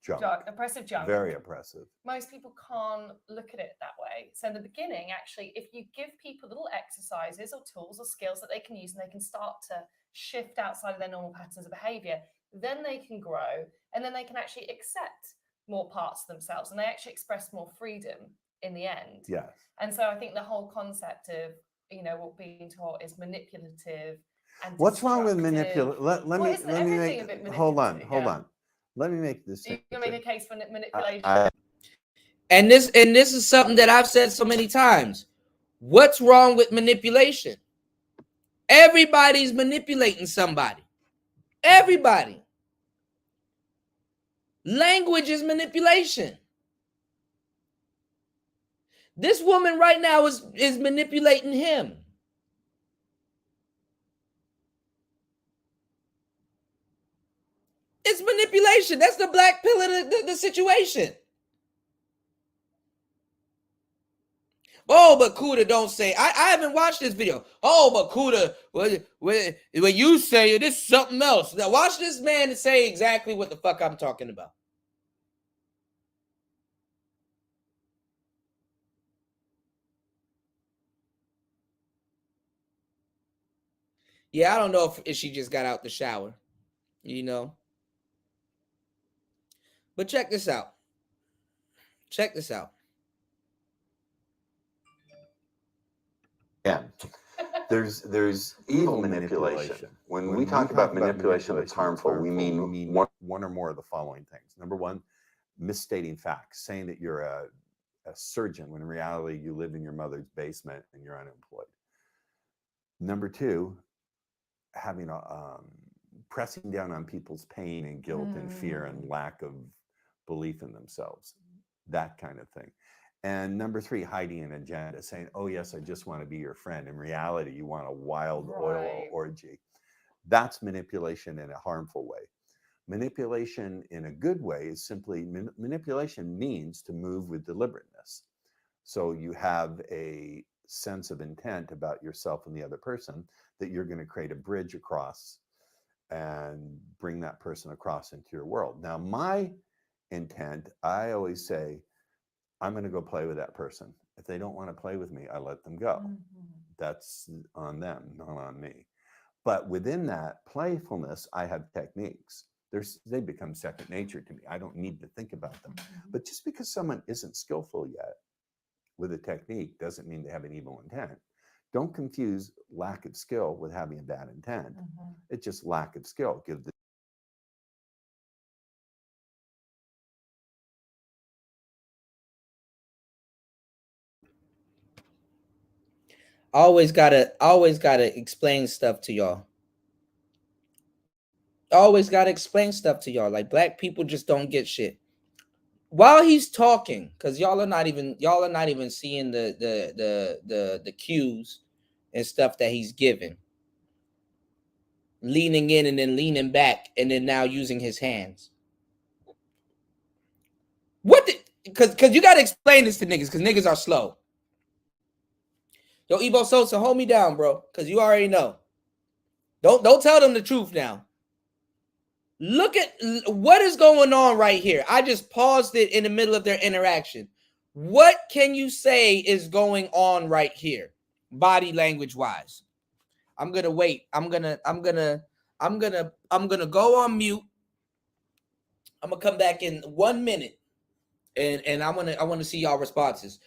junk. Oppressive junk. Very oppressive. Most people can't look at it that way. So in the beginning, actually, if you give people little exercises or tools or skills that they can use and they can start to shift outside of their normal patterns of behavior, then they can grow and then they can actually accept more parts of themselves and they actually express more freedom in the end. Yes. And so I think the whole concept of, what being taught is manipulative. And What's wrong with destructive. manipulate? Let me make. Hold on. Let me make this. You can make a case for manipulation. And this is something that I've said so many times. What's wrong with manipulation? Everybody's manipulating somebody. Everybody. Language is manipulation. This woman right now is manipulating him. It's manipulation. That's the black pill of the situation. Oh, but Kuda don't say. I haven't watched this video. Oh, but Kuda, when you say it, it's something else. Now watch this man say exactly what the fuck I'm talking about. Yeah, I don't know if she just got out the shower, But check this out. Check this out. Yeah. There's evil manipulation. When we talk about manipulation that's harmful, we mean one or more of the following things. Number one, misstating facts, saying that you're a surgeon when in reality you live in your mother's basement and you're unemployed. Number two, having pressing down on people's pain and guilt and fear and lack of belief in themselves, that kind of thing. And number three, hiding an agenda, saying, oh, yes, I just want to be your friend. In reality, you want a wild oil orgy. That's manipulation in a harmful way. Manipulation in a good way is simply, manipulation means to move with deliberateness. So you have a sense of intent about yourself and the other person that you're going to create a bridge across and bring that person across into your world. Now, my intent, I always say, I'm going to go play with that person. If they don't want to play with me, I let them go. That's on them, not on me. But within that playfulness, I have techniques. They become second nature to me. I don't need to think about them. But just because someone isn't skillful yet with a technique doesn't mean they have an evil intent. Don't confuse lack of skill with having a bad intent. It's just lack of skill. Always gotta explain stuff to y'all. Always gotta explain stuff to y'all. Like black people just don't get shit. While he's talking, because y'all are not even seeing the cues and stuff that he's giving. Leaning in and then leaning back and then now using his hands. Because you gotta explain this to niggas, because niggas are slow. Yo, Ebo Sosa, hold me down, bro, because you already know. Don't tell them the truth now. Look at what is going on right here. I just paused it in the middle of their interaction. What can you say is going on right here, body language wise? I'm gonna wait. I'm gonna go on mute. I'm gonna come back in 1 minute, and I wanna see y'all responses.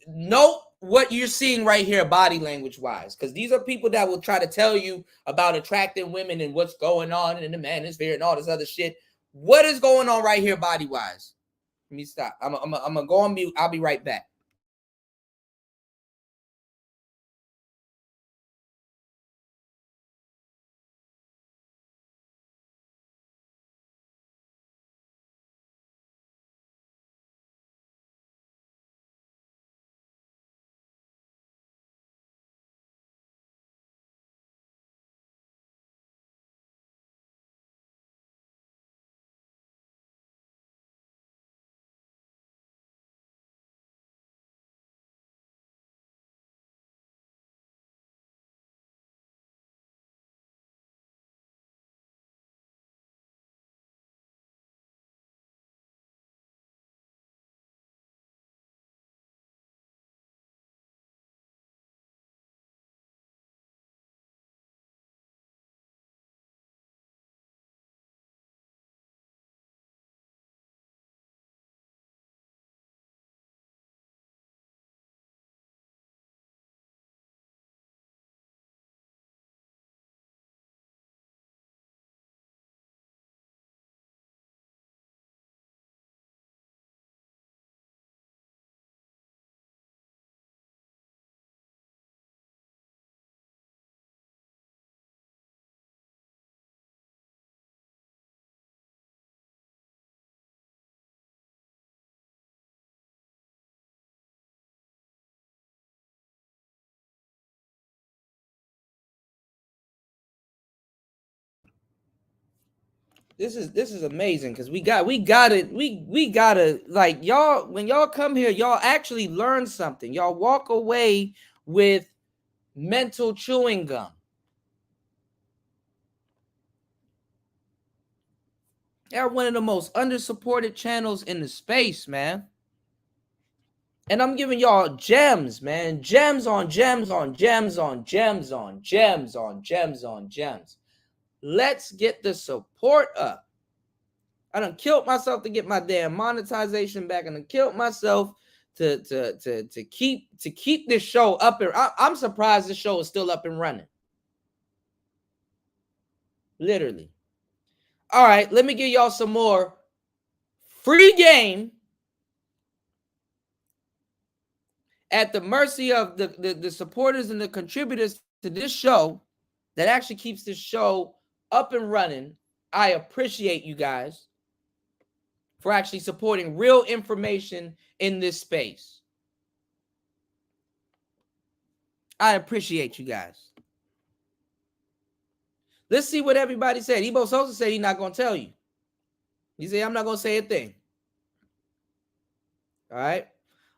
Note what you're seeing right here, body language wise, because these are people that will try to tell you about attracting women and what's going on in the manosphere and all this other shit. What is going on right here, body wise? Let me stop. I'm gonna go on mute. I'll be right back. This is amazing because we gotta like y'all when y'all come here, y'all actually learn something. Y'all walk away with mental chewing gum. They're one of the most undersupported channels in the space, man. And I'm giving y'all gems, man. Gems on gems on gems on gems on gems on gems on gems. Let's get the support up. I done killed myself to get my damn monetization back, and I killed myself to keep this show up. And I'm surprised this show is still up and running. Literally. All right, let me give y'all some more free game at the mercy of the supporters and the contributors to this show that actually keeps this show up and running. I appreciate you guys for actually supporting real information in this space. I appreciate you guys. Let's see what everybody said. Ebo Sosa said he's not going to tell you. He said, I'm not going to say a thing. All right.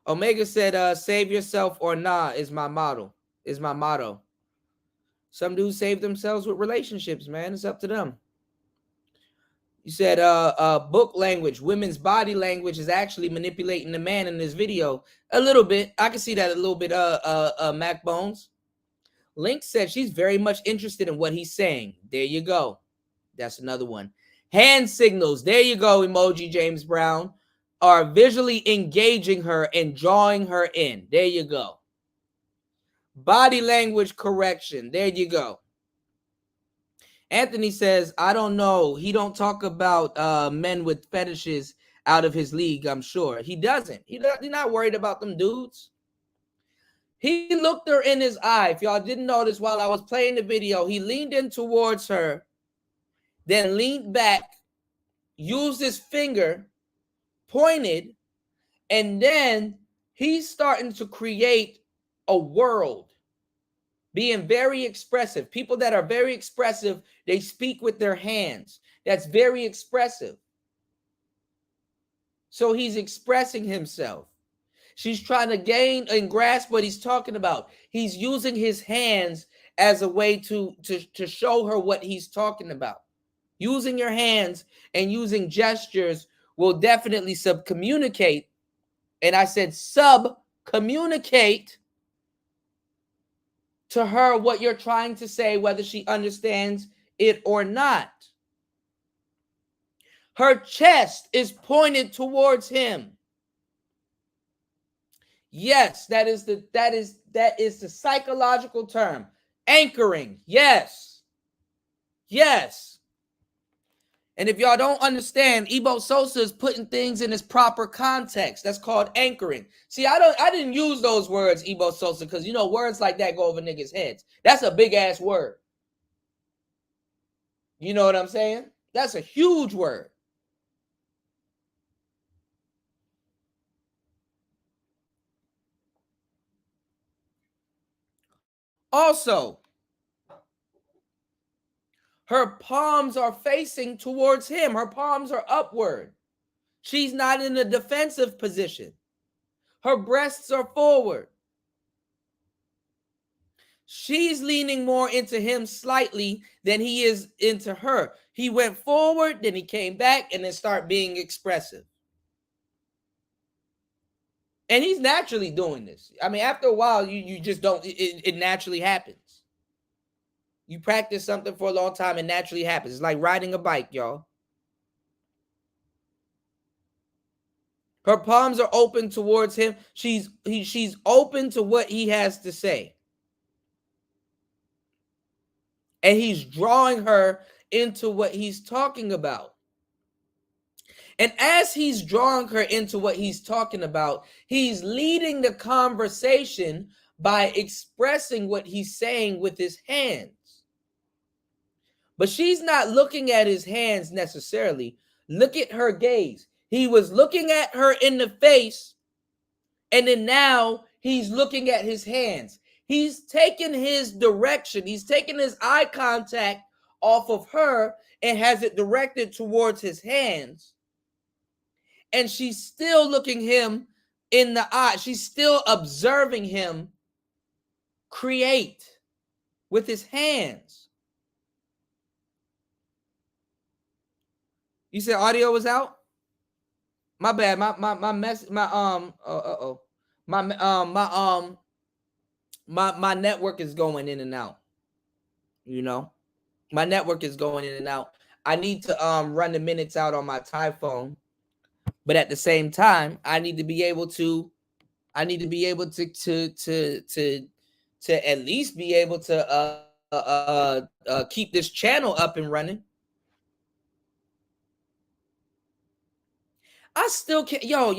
Omega said, save yourself or nah is my motto. Some dudes save themselves with relationships, man. It's up to them. You said book language, women's body language is actually manipulating the man in this video. A little bit. I can see that a little bit, Mac Bones. Link said she's very much interested in what he's saying. There you go. That's another one. Hand signals. There you go, emoji James Brown. Are visually engaging her and drawing her in. There you go. Body language correction. There you go. Anthony says, I don't know. He don't talk about men with fetishes out of his league, I'm sure. He doesn't. He's not worried about them dudes. He looked her in his eye. If y'all didn't notice while I was playing the video, he leaned in towards her, then leaned back, used his finger, pointed, and then he's starting to create a world, being very expressive. People that are very expressive, they speak with their hands. That's very expressive. So he's expressing himself. She's trying to gain and grasp what he's talking about. He's using his hands as a way to show her what he's talking about. Using your hands and using gestures will definitely subcommunicate. And I said subcommunicate to her what you're trying to say, whether she understands it or not. Her chest is pointed towards him. Yes, that is the psychological term. Anchoring. Yes. Yes. And if y'all don't understand, Ebo Sosa is putting things in its proper context. That's called anchoring. See, I didn't use those words, Ebo Sosa, because words like that go over niggas' heads. That's a big ass word. You know what I'm saying? That's a huge word. Also, her palms are facing towards him. Her palms are upward. She's not in a defensive position. Her breasts are forward. She's leaning more into him slightly than he is into her. He went forward, then he came back, and then started being expressive. And he's naturally doing this. I mean, after a while, you just don't, it naturally happens. You practice something for a long time, it naturally happens. It's like riding a bike, y'all. Her palms are open towards him. She's open to what he has to say. And he's drawing her into what he's talking about. And as he's drawing her into what he's talking about, he's leading the conversation by expressing what he's saying with his hands. But she's not looking at his hands necessarily. Look at her gaze. He was looking at her in the face, and then now he's looking at his hands. He's taken his direction. He's taken his eye contact off of her and has it directed towards his hands. And she's still looking him in the eye. She's still observing him create with his hands. You said audio was out? My bad. My network is going in and out. You know, my network is going in and out. I need to run the minutes out on my phone, but at the same time, I need to be able to at least be able to keep this channel up and running. I still can't, y'all.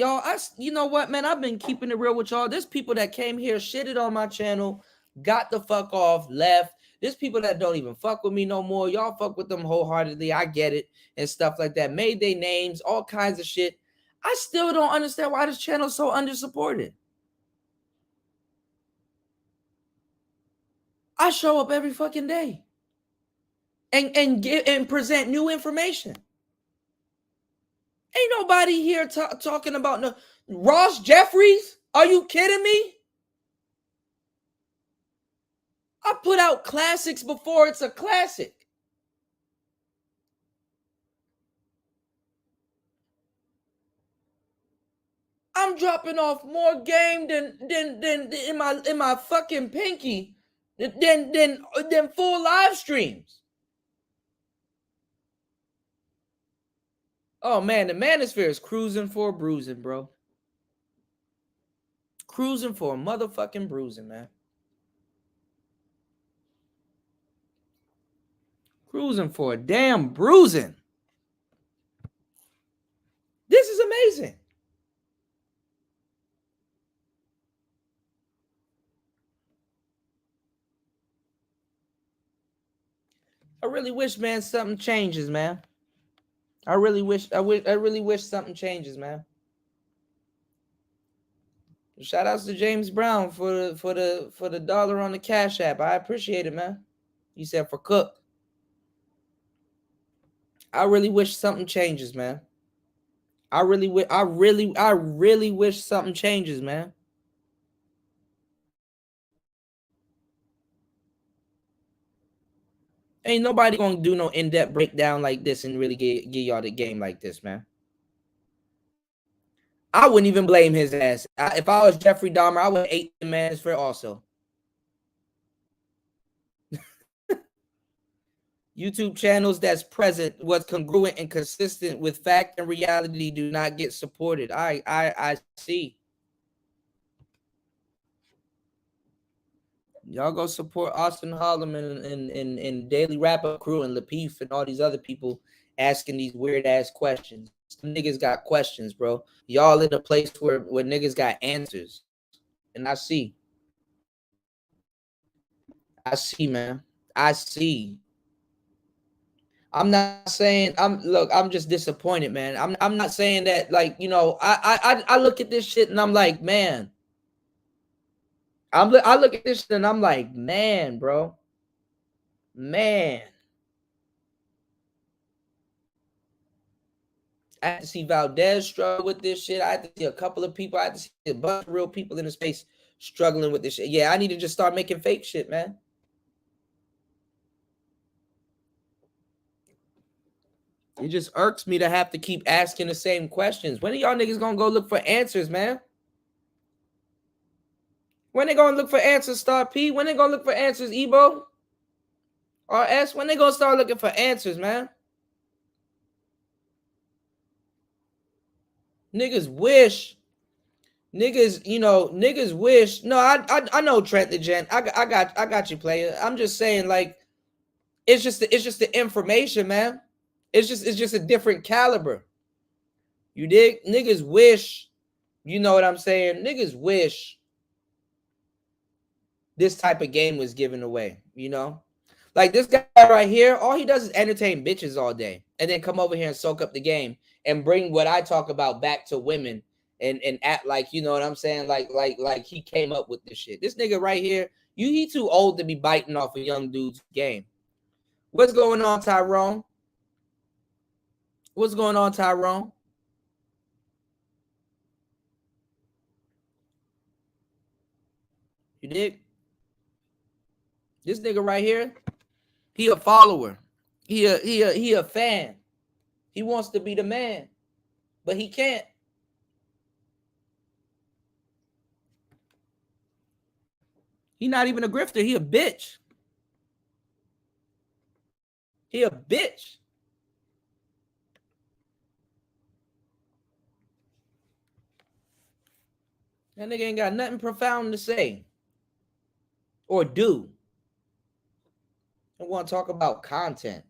You know what, man? I've been keeping it real with y'all. There's people that came here, shitted on my channel, got the fuck off, left. There's people that don't even fuck with me no more. Y'all fuck with them wholeheartedly. I get it and stuff like that. Made their names, all kinds of shit. I still don't understand why this channel is so undersupported. I show up every fucking day and present new information. Ain't nobody here talking about no Ross Jeffries. Are you kidding me? I put out classics before it's a classic. I'm dropping off more game than in my fucking pinky than full live streams. Oh man, the manosphere is cruising for a bruising, bro. Cruising for a motherfucking bruising, man. Cruising for a damn bruising. This is amazing. I really wish, man, something changes, man. I really wish something changes, man. Shout outs to James Brown for the dollar on the Cash App. I appreciate it, man. You said for Cook. I really wish something changes, man. I really wish something changes, man. Ain't nobody gonna do no in-depth breakdown like this and really give y'all the game like this, man. I wouldn't even blame his ass. If I was Jeffrey Dahmer, I would hate the man for also. YouTube channels that's present, what's congruent and consistent with fact and reality do not get supported. I see. Y'all go support Austin Holloman and Daily Wrap-Up Crew and Lapeef and all these other people asking these weird-ass questions. Some niggas got questions, bro. Y'all in a place where niggas got answers. And I see. Man. I see. I'm not saying I'm just disappointed, man. I'm not saying that, like, you know, I look at this shit and I'm like, man. I look at this and I'm like, man, bro. Man. I had to see Valdez struggle with this shit. I had to see a couple of people. I had to see a bunch of real people in the space struggling with this shit. Yeah, I need to just start making fake shit, man. It just irks me to have to keep asking the same questions. When are y'all niggas gonna go look for answers, man? When they gonna look for answers, Star P? When they gonna look for answers, Ebo? RS? When they gonna start looking for answers, man? Niggas wish. Niggas, you know, niggas wish. No, I know Trent the Gent. I got you, player. I'm just saying, like, it's just the information, man. It's just a different caliber. You dig? Niggas wish. You know what I'm saying? Niggas wish this type of game was given away, you know? Like this guy right here, all he does is entertain bitches all day and then come over here and soak up the game and bring what I talk about back to women and act like, you know what I'm saying? Like he came up with this shit. This nigga right here, he too old to be biting off a young dude's game. What's going on, Tyrone? What's going on, Tyrone? You dig? This nigga right here, he a follower. He a fan. He wants to be the man, but he can't. He not even a grifter. He a bitch. He a bitch. That nigga ain't got nothing profound to say or do. I want to talk about content.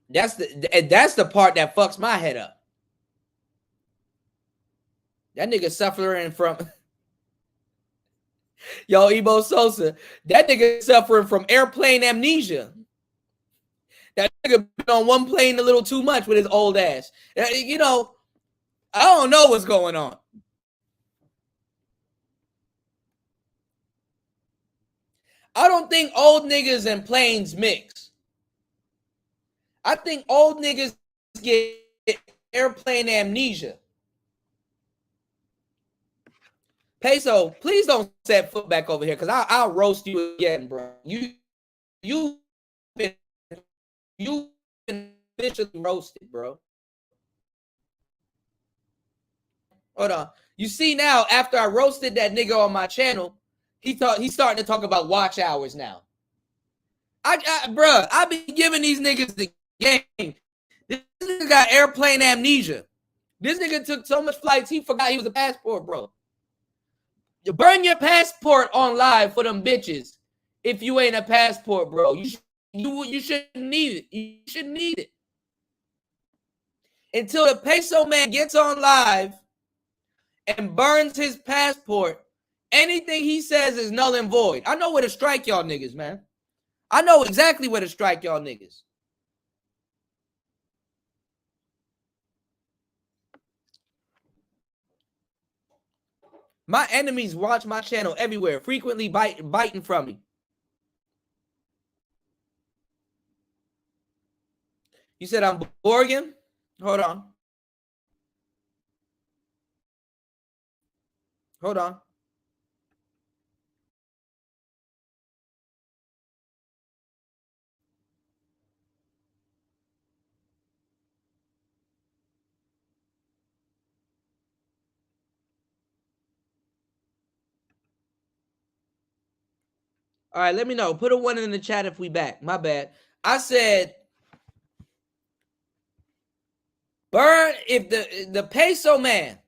That's the part that fucks my head up. That nigga suffering from yo, Ebo Sosa. That nigga suffering from airplane amnesia. That nigga been on one plane a little too much with his old ass. You know, I don't know what's going on. I don't think old niggas and planes mix. I think old niggas get airplane amnesia. Peso, please don't set foot back over here because I'll roast you again, bro. You've been officially roasted, bro. Hold on. You see now, after I roasted that nigga on my channel, he's starting to talk about watch hours now. Bruh, I've been giving these niggas the game. This nigga got airplane amnesia. This nigga took so much flights, he forgot he was a passport, bro. You burn your passport on live for them bitches if you ain't a passport, bro. You shouldn't need it. You shouldn't need it. Until the Peso man gets on live and burns his passport, anything he says is null and void. I know where to strike y'all niggas, man. I know exactly where to strike y'all niggas. My enemies watch my channel everywhere, frequently biting from me. You said I'm Borgen? Hold on. Hold on. All right, let me know. Put a 1 in the chat if we back. My bad. I said burn if the Peso man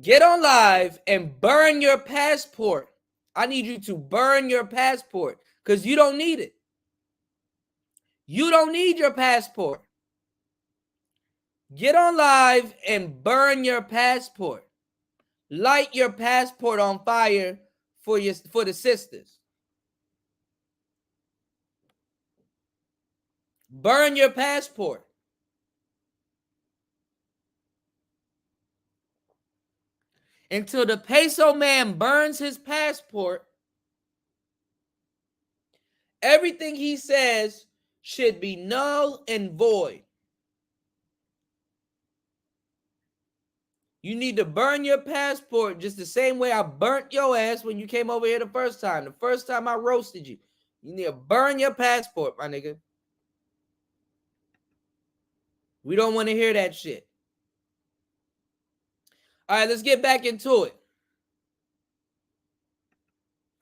get on live and burn your passport. I need you to burn your passport because you don't need it. You don't need your passport. Get on live and burn your passport. Light your passport on fire for the sisters. Burn your passport. Until the Peso man burns his passport, everything he says should be null and void. You need to burn your passport just the same way I burnt your ass when you came over here the first time. The first time I roasted you. You need to burn your passport, my nigga. We don't want to hear that shit. All right, let's get back into it.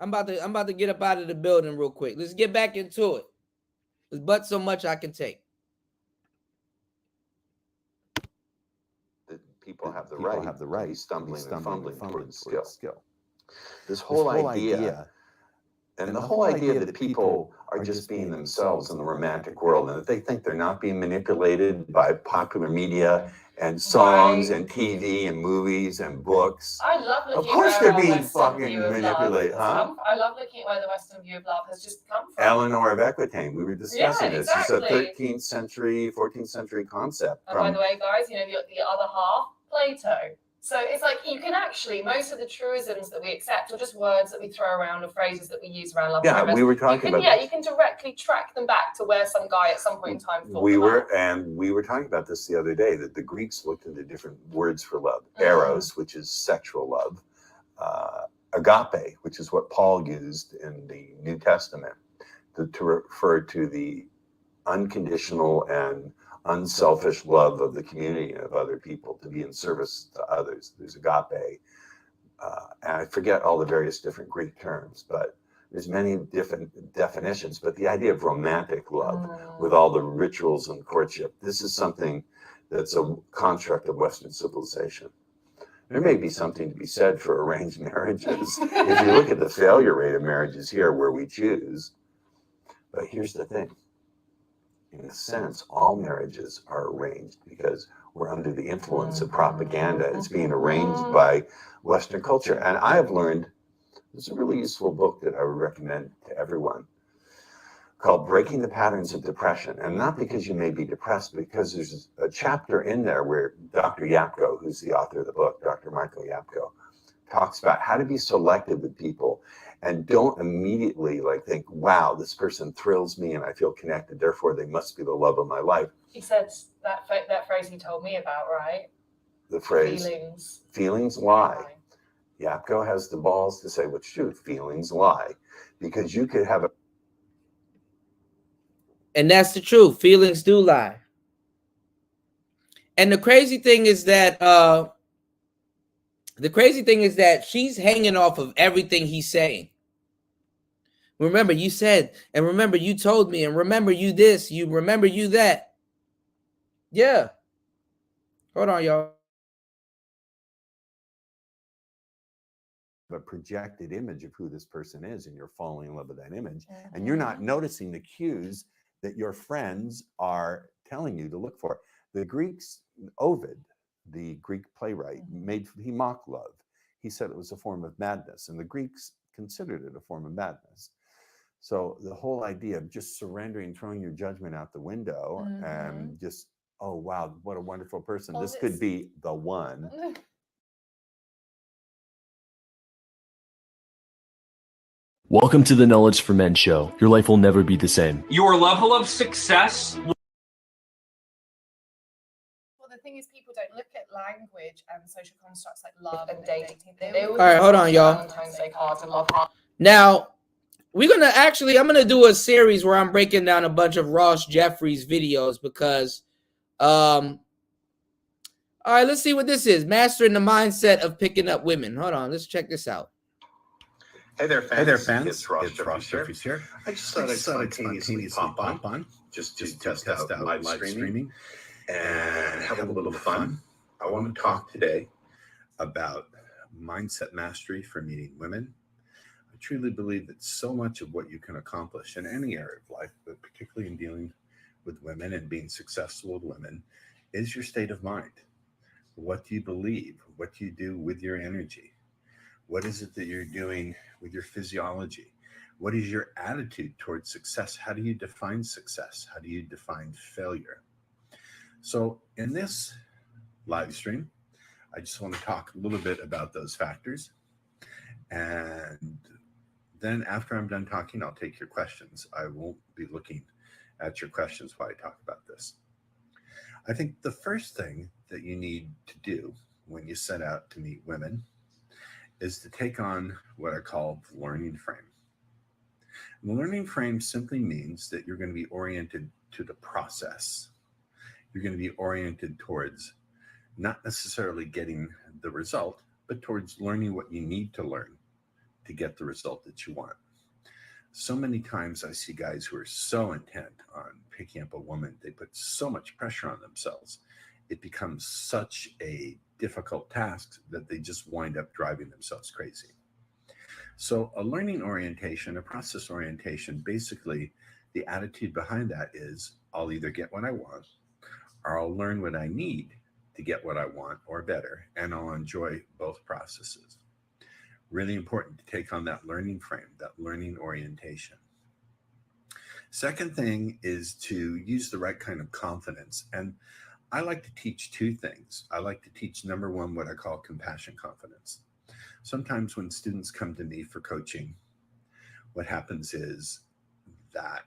I'm about to get up out of the building real quick. Let's get back into it. There's but so much I can take. People have the right to be stumbling and fumbling towards skill. This whole idea, and the whole idea that people are just being themselves in the romantic world and that they think they're not being manipulated by popular media and songs Right. and TV and movies and books. I love looking Of course where they're our being Western fucking view of love manipulated, has huh? come- I love looking at where the Western view of love has just come from. Eleanor of Aquitaine, we were discussing Yeah, this. It's a exactly. 13th century, 14th century concept. And by the way, guys, you know, the other half, Plato. So it's like you can actually, most of the truisms that we accept are just words that we throw around or phrases that we use around love. and Yeah, romance. we were You talking can, about yeah, this. you can directly track them back to where some guy at some point in time thought We them were, out. and we were talking about this the other day, that the Greeks looked into different words for love. Mhm. Eros, which is sexual love. Agape, which is what Paul used in the New Testament to refer to the unconditional and unselfish love of the community and of other people, to be in service to others. There's agape. And I forget all the various different Greek terms, but there's many different definitions. But the idea of romantic love with all the rituals and courtship, this is something that's a construct of Western civilization. There may be something to be said for arranged marriages. If you look at the failure rate of marriages here where we choose, but here's the thing. In a sense, all marriages are arranged because we're under the influence of propaganda. It's being arranged by Western culture. And I have learned, there's a really useful book that I would recommend to everyone called Breaking the Patterns of Depression. And not because you may be depressed, because there's a chapter in there where Dr. Yapko, who's the author of the book, Dr. Michael Yapko, talks about how to be selective with people and don't immediately like think, wow, this person thrills me and I feel connected, therefore they must be the love of my life. He said that phrase he told me about, right? The phrase, feelings lie. Yapko has the balls to say what's true, feelings lie. Because you could have a... And that's the truth. Feelings do lie. And the crazy thing is that she's hanging off of everything he's saying. Remember, you said, and remember, you told me, and remember, you this, you remember, you that. Yeah. Hold on, y'all. a projected image of who this person is, and you're falling in love with that image, and you're not noticing the cues that your friends are telling you to look for. The Greeks, Ovid, the Greek playwright, he mocked love. He said it was a form of madness, and the Greeks considered it a form of madness. So the whole idea of just surrendering, throwing your judgment out the window, and just, oh wow, what a wonderful person. Well, this could be the one. Welcome to the Knowledge for Men show. Your life will never be the same. Your level of success. Well, the thing is, people don't look at language and social constructs like love and dating. All right, hold on, y'all. Valentine's Day cards and love. Now, I'm gonna do a series where I'm breaking down a bunch of Ross Jeffries videos because, all right, let's see what this is. Mastering the mindset of picking up women. Hold on, let's check this out. Hey there, fans. It's Ross Jeffries here. I just thought I'd spontaneously pop on just to test out live streaming and have a little fun. I want to talk today about mindset mastery for meeting women. I truly believe that so much of what you can accomplish in any area of life, but particularly in dealing with women and being successful with women, is your state of mind. What do you believe? What do you do with your energy? What is it that you're doing with your physiology? What is your attitude towards success? How do you define success? How do you define failure? So in this live stream, I just want to talk a little bit about those factors. And then after I'm done talking, I'll take your questions. I won't be looking at your questions while I talk about this. I think the first thing that you need to do when you set out to meet women is to take on what I call the learning frame. And the learning frame simply means that you're going to be oriented to the process. You're going to be oriented towards not necessarily getting the result, but towards learning what you need to learn to get the result that you want. So many times I see guys who are so intent on picking up a woman, they put so much pressure on themselves. It becomes such a difficult task that they just wind up driving themselves crazy. So a learning orientation, a process orientation, basically the attitude behind that is I'll either get what I want or I'll learn what I need to get what I want or better, and I'll enjoy both processes. Really important to take on that learning frame, that learning orientation. Second thing is to use the right kind of confidence. And I like to teach two things. I like to teach, number one, what I call compassion confidence. Sometimes when students come to me for coaching, what happens is that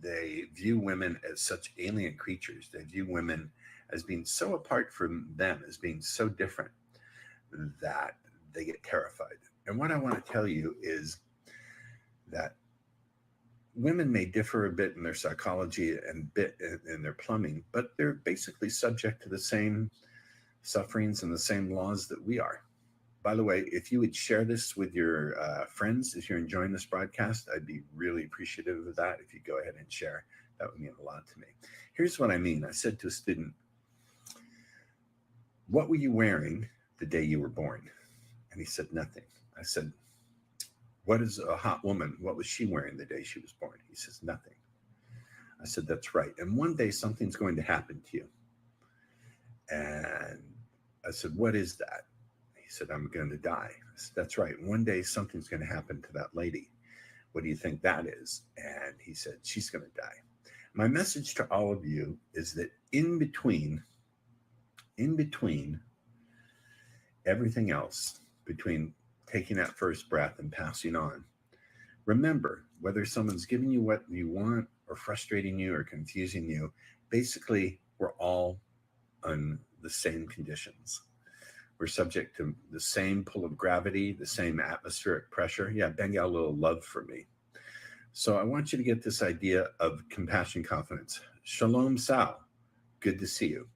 they view women as such alien creatures. They view women as being so apart from them, as being so different, that they get terrified. And what I want to tell you is that women may differ a bit in their psychology and bit in their plumbing, but they're basically subject to the same sufferings and the same laws that we are. By the way, if you would share this with your friends, if you're enjoying this broadcast, I'd be really appreciative of that. If you go ahead and share, that would mean a lot to me. Here's what I mean. I said to a student, what were you wearing the day you were born? And he said, nothing. I said, what is a hot woman? What was she wearing the day she was born? He says, nothing. I said, that's right. And one day something's going to happen to you. And I said, what is that? He said, I'm going to die. I said, that's right. One day something's going to happen to that lady. What do you think that is? And he said, she's going to die. My message to all of you is that in between everything else, between taking that first breath and passing on, remember, whether someone's giving you what you want or frustrating you or confusing you, basically we're all on the same conditions. We're subject to the same pull of gravity, the same atmospheric pressure. Yeah, Ben got a little love for me. So I want you to get this idea of compassion confidence. Shalom Sal, good to see you.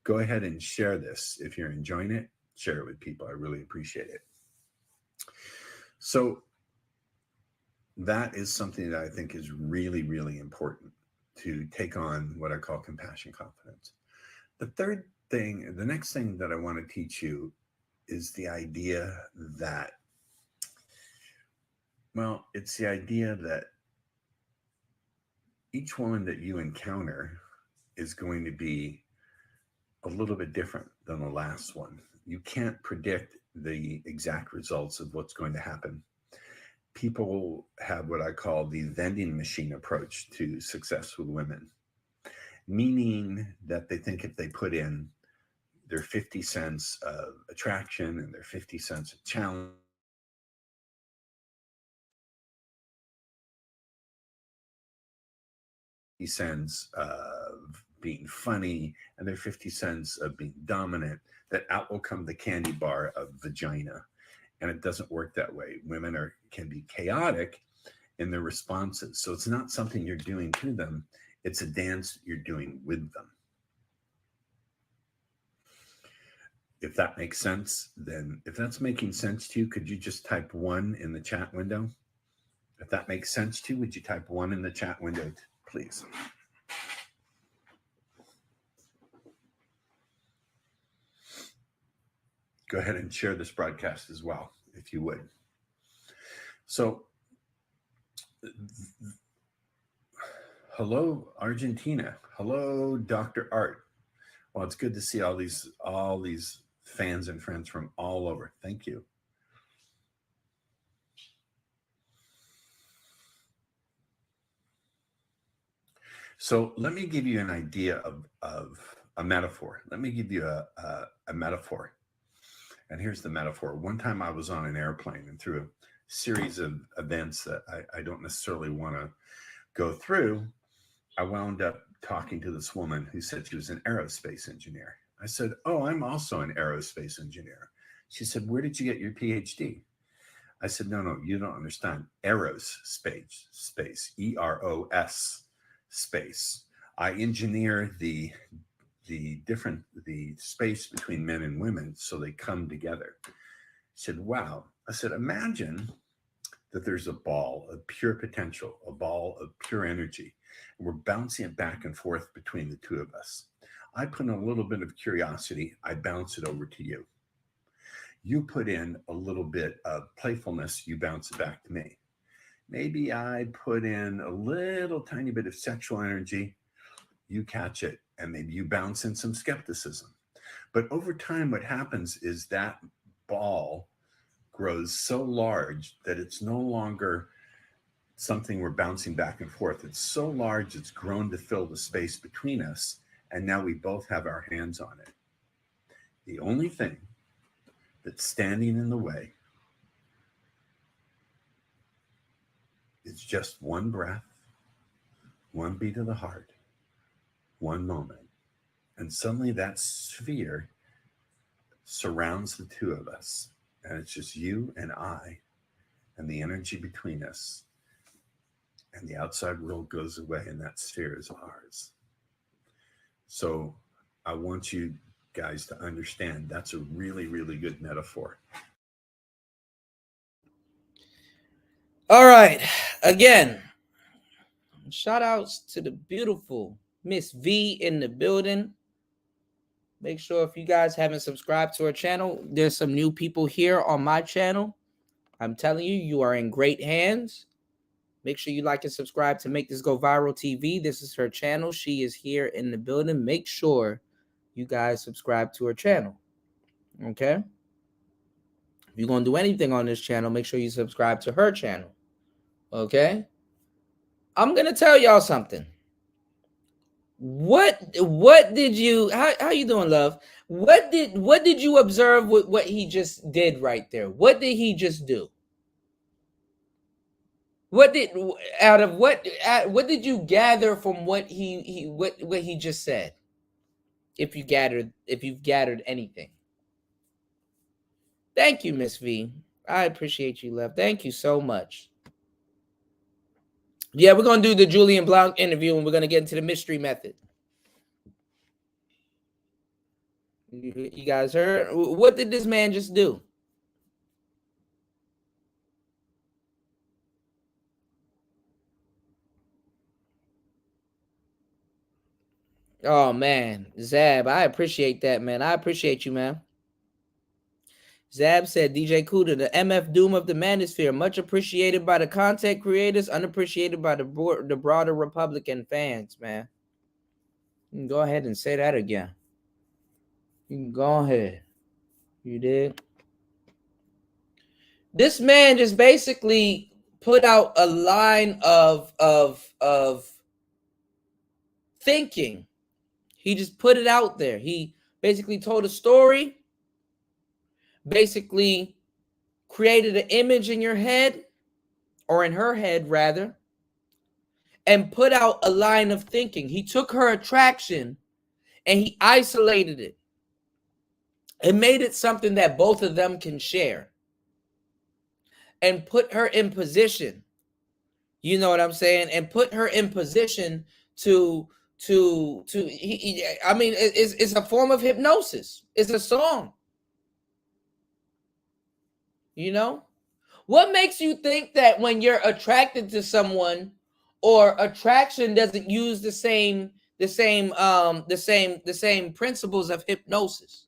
Go ahead and share this. If you're enjoying it, share it with people. I really appreciate it. So that is something that I think is really, really important, to take on what I call compassion confidence. The next thing that I want to teach you is the idea that, well, it's the idea that each woman that you encounter is going to be a little bit different than the last one. You can't predict the exact results of what's going to happen. People have what I call the vending machine approach to success with women, meaning that they think if they put in their 50 cents of attraction and their 50 cents of challenge, cents of being funny and their 50 cents of being dominant, that out will come the candy bar of vagina. And it doesn't work that way. Women can be chaotic in their responses. So it's not something you're doing to them. It's a dance you're doing with them. If that makes sense, then if that's making sense to you, could you just type 1 in the chat window? If that makes sense to you, would you type 1 in the chat window, please? Go ahead and share this broadcast as well, if you would. So, hello, Argentina. Hello, Dr. Art. Well, it's good to see all these fans and friends from all over. Thank you. So let me give you an idea of a metaphor. Let me give you a metaphor. And here's the metaphor. One time I was on an airplane, and through a series of events that I don't necessarily want to go through, I wound up talking to this woman who said she was an aerospace engineer. I said, oh, I'm also an aerospace engineer. She said, where did you get your PhD? I said, no, you don't understand. Aerospace, space, E-R-O-S, space. I engineer the space between men and women so they come together. She said, wow. I said, imagine that there's a ball of pure potential, a ball of pure energy, and we're bouncing it back and forth between the two of us. I put in a little bit of curiosity, I bounce it over to you. You put in a little bit of playfulness, you bounce it back to me. Maybe I put in a little tiny bit of sexual energy, you catch it, and maybe you bounce in some skepticism. But over time, what happens is that ball grows so large that it's no longer something we're bouncing back and forth. It's so large, it's grown to fill the space between us, and now we both have our hands on it. The only thing that's standing in the way is just one breath, one beat of the heart, one moment. And suddenly that sphere surrounds the two of us. And it's just you and I and the energy between us. And the outside world goes away and that sphere is ours. So I want you guys to understand that's a really, really good metaphor. All right. Again, shout outs to the beautiful Miss V in the building. Make sure if you guys haven't subscribed to our channel, there's some new people here on my channel. I'm telling you, you are in great hands. Make sure you like and subscribe to Make This Go Viral TV. This is her channel. She is here in the building. Make sure you guys subscribe to her channel. Okay? If you're going to do anything on this channel, make sure you subscribe to her channel. Okay? I'm going to tell y'all something. What did you how you doing, love? What did you observe with what he just did right there? What did he just do? What did you gather from what he just said? If you've gathered anything. Thank you, Miss V. I appreciate you, love. Thank you so much. Yeah, we're going to do the Julian Blanc interview, and we're going to get into the mystery method. You guys heard? What did this man just do? Oh, man. Zab, I appreciate that, man. I appreciate you, man. Zab said, DJ Kuda, the MF Doom of the Manosphere, much appreciated by the content creators, unappreciated by the broader Republican fans, man. You can go ahead and say that again. You can go ahead. You did. This man just basically put out a line of thinking. He just put it out there. He basically told a story. Basically created an image in your head, or in her head rather, and put out a line of thinking. He took her attraction and he isolated it and made it something that both of them can share and put her in position. You know what I'm saying? And put her in position it's a form of hypnosis. It's a song. You know, what makes you think that when you're attracted to someone, or attraction doesn't use the same principles of hypnosis?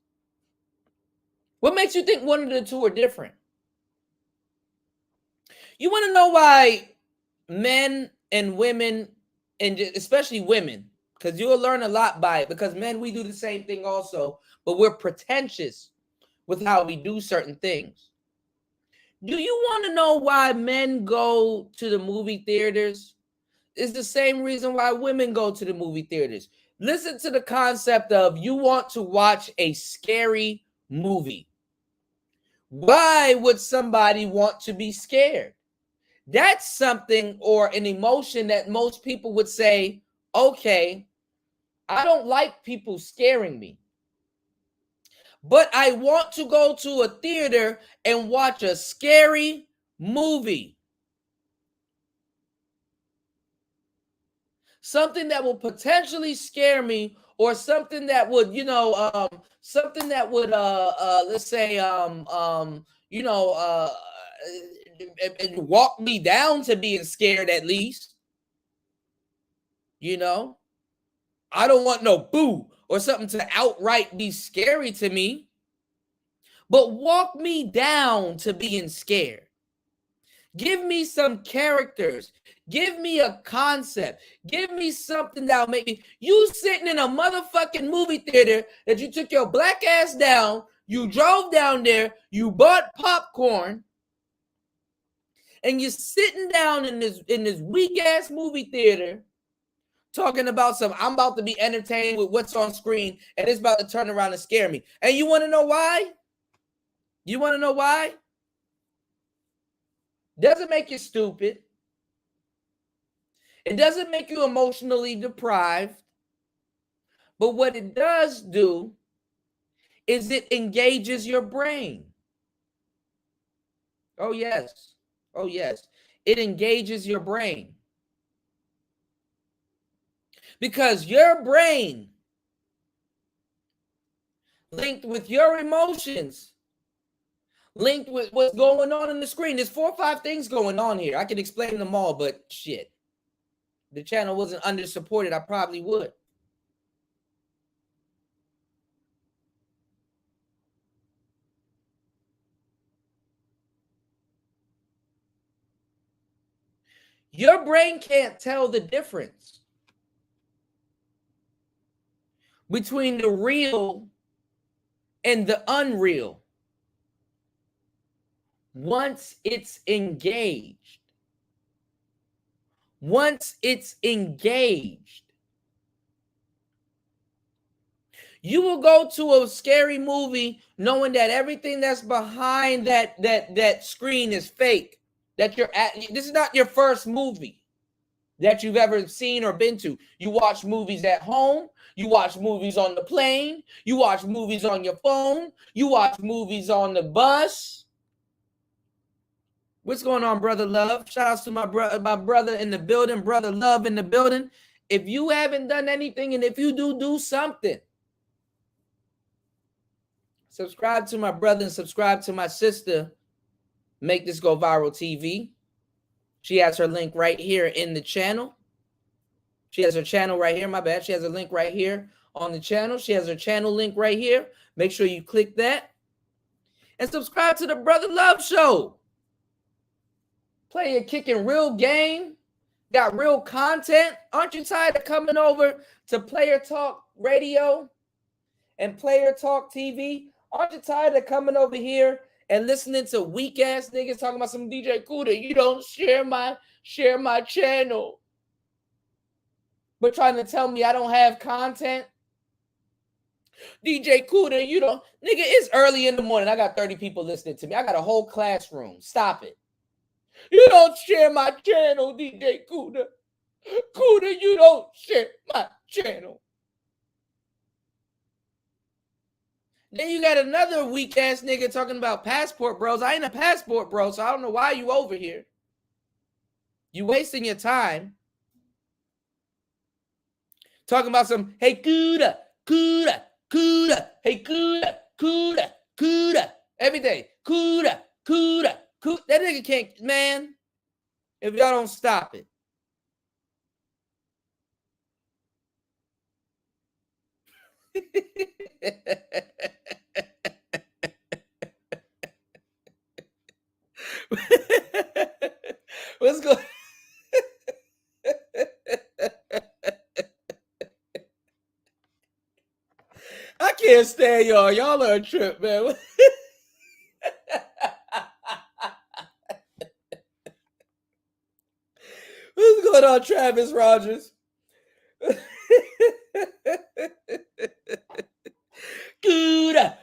What makes you think one of the two are different? You want to know why men and women, and especially women, because you'll learn a lot by it, because men, we do the same thing also, but we're pretentious with how we do certain things. Do you want to know why men go to the movie theaters? It's the same reason why women go to the movie theaters. Listen to the concept of you want to watch a scary movie. Why would somebody want to be scared? That's something, or an emotion, that most people would say, okay, I don't like people scaring me, but I want to go to a theater and watch a scary movie. Something that will potentially scare me, or something that would, let's say, walk me down to being scared at least. You know, I don't want no boo or something to outright be scary to me, but walk me down to being scared. Give me some characters. Give me a concept. Give me something that'll make me. You sitting in a motherfucking movie theater that you took your black ass down, you drove down there, you bought popcorn, and you're sitting down in this weak ass movie theater talking about I'm about to be entertained with what's on screen, and it's about to turn around and scare me. And you want to know why? You want to know why? Doesn't make you stupid. It doesn't make you emotionally deprived. But what it does do is it engages your brain. Oh, yes. Oh, yes. It engages your brain. Because your brain, linked with your emotions, linked with what's going on in the screen. There's 4 or 5 things going on here. I can explain them all, but shit. The channel wasn't under supported, I probably would. Your brain can't tell the difference between the real and the unreal once it's engaged. Once it's engaged, you will go to a scary movie knowing that everything that's behind that screen is fake. That this is not your first movie that you've ever seen or been to. You watch movies at home. You watch movies on the plane. You watch movies on your phone. You watch movies on the bus. What's going on, Brother Love? Shout out to my brother in the building, Brother Love in the building. If you haven't done anything, and if you do something, subscribe to my brother and subscribe to my sister. Make This Go Viral TV. She has her link right here in the channel. She has her channel right here. My bad. She has a link right here on the channel. She has her channel link right here. Make sure you click that. And subscribe to the Brother Love Show. Playing, kicking real game. Got real content. Aren't you tired of coming over to Player Talk Radio and Player Talk TV? Aren't you tired of coming over here and listening to weak ass niggas talking about some DJ Kuda? You don't share my channel, but trying to tell me I don't have content. DJ Kuda, you don't, nigga. It's early in the morning. I got 30 people listening to me. I got a whole classroom. Stop it. You don't share my channel, DJ Kuda. Kuda, you don't share my channel. Then you got another weak ass nigga talking about passport bros. I ain't a passport bro, so I don't know why you over here. You wasting your time talking about some, hey, Kuda, hey, Kuda, every day, Kuda. That nigga can't, man, if y'all don't stop it. What's going I can't stand y'all. Y'all are a trip, man. What's going on, Travis Rogers? Kuda.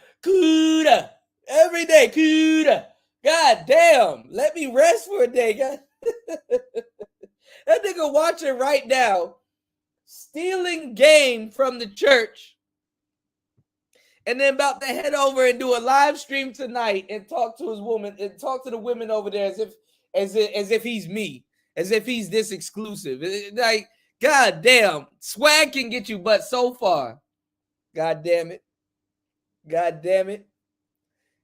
Every day, Kuda. God damn. Let me rest for a day, guys. That nigga watching right now, stealing game from the church, and then about to head over and do a live stream tonight and talk to his woman and talk to the women over there as if he's me, as if he's this exclusive. Like, god damn, swag can get you but so far. God damn it.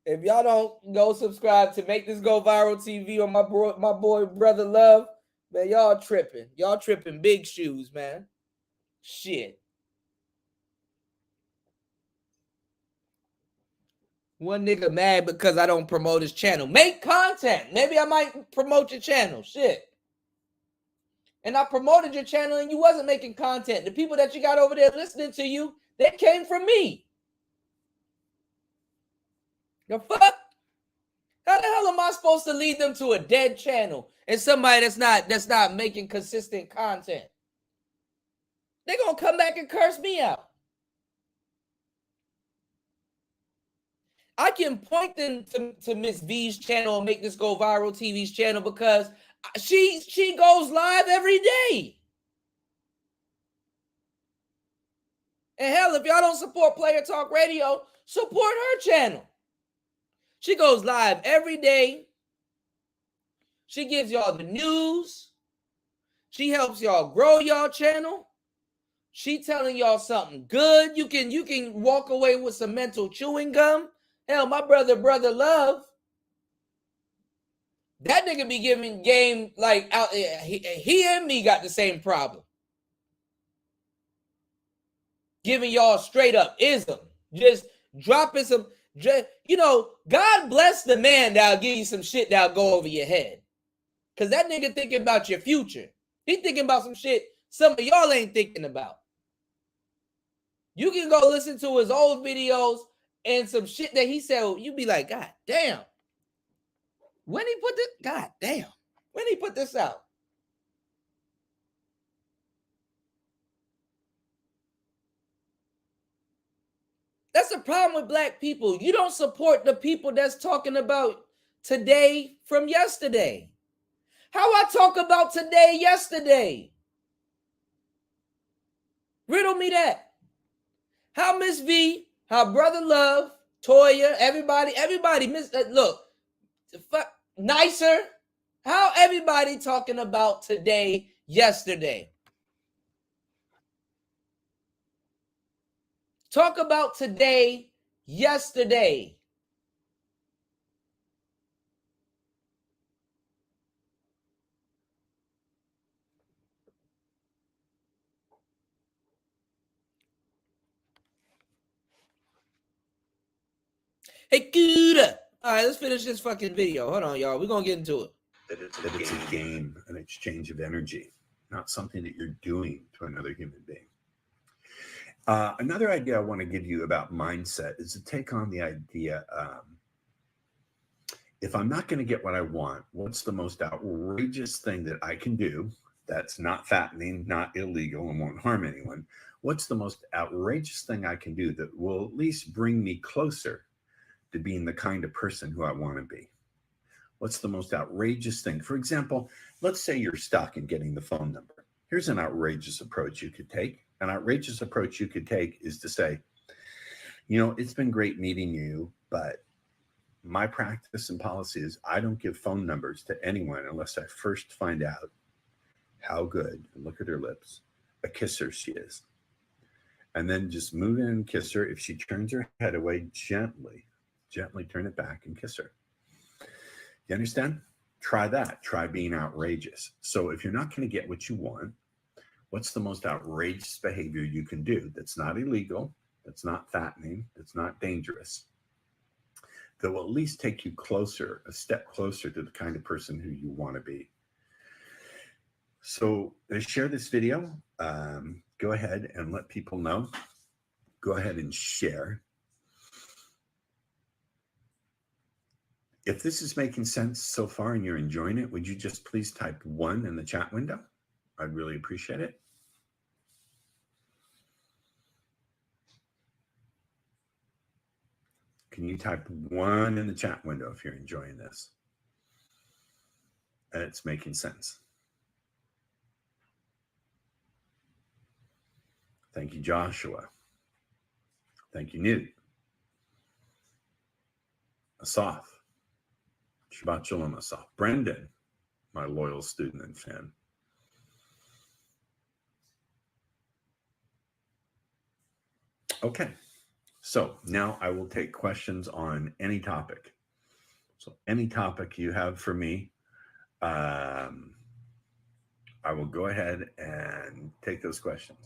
If y'all don't go subscribe to Make This Go Viral TV on my boy Brother Love, man, y'all tripping. Y'all tripping big shoes, man. Shit. One nigga mad because I don't promote his channel. Make content. Maybe I might promote your channel. Shit. And I promoted your channel and you wasn't making content. The people that you got over there listening to you, they came from me. The fuck? How the hell am I supposed to lead them to a dead channel and somebody that's not making consistent content? They're gonna come back and curse me out. I can point them to Miss V's channel and make this go viral TV's channel because she goes live every day. And hell, if y'all don't support Player Talk Radio, support her channel. She goes live every day. She gives y'all the news. She helps y'all grow y'all channel. She telling y'all something good. You can walk away with some mental chewing gum. Hell, my brother Love, that nigga be giving game like out. He and me got the same problem. Giving y'all straight up ism, just dropping some. You know, God bless the man that'll give you some shit that'll go over your head, cause that nigga thinking about your future. He thinking about some shit some of y'all ain't thinking about. You can go listen to his old videos and some shit that he said. You be like, God damn. When he put this, God damn. When he put this out? That's the problem with black people. You don't support the people that's talking about today from yesterday. How I talk about today yesterday? Riddle me that. How Miss V, how Brother Love, Toya, everybody, look, nicer. How everybody talking about today yesterday? Talk about today yesterday. Hey, Kuda. All right, let's finish this fucking video. Hold on, y'all. We're going to get into it. That it's a game, an exchange of energy, not something that you're doing to another human being. Another idea I want to give you about mindset is to take on the idea, if I'm not going to get what I want, what's the most outrageous thing that I can do that's not fattening, not illegal, and won't harm anyone? What's the most outrageous thing I can do that will at least bring me closer to being the kind of person who I want to be? What's the most outrageous thing? For example, let's say you're stuck in getting the phone number. Here's an outrageous approach you could take. An outrageous approach you could take is to say, you know, it's been great meeting you, but my practice and policy is I don't give phone numbers to anyone unless I first find out how good, and look at her lips, a kisser she is. And then just move in and kiss her. If she turns her head away, gently turn it back and kiss her. You understand? Try that. Try being outrageous. So if you're not going to get what you want, what's the most outrageous behavior you can do that's not illegal, that's not fattening, that's not dangerous, that will at least take you closer, a step closer to the kind of person who you want to be? So share this video. Go ahead and let people know. Go ahead and share. If this is making sense so far and you're enjoying it, would you just please type 1 in the chat window? I'd really appreciate it. Can you type 1 in the chat window if you're enjoying this? And it's making sense. Thank you, Joshua. Thank you, Newt. Asaf. Shabbat Shalom, Asaf. Brendan, my loyal student and fan. Okay, so now I will take questions on any topic. So any topic you have for me, I will go ahead and take those questions.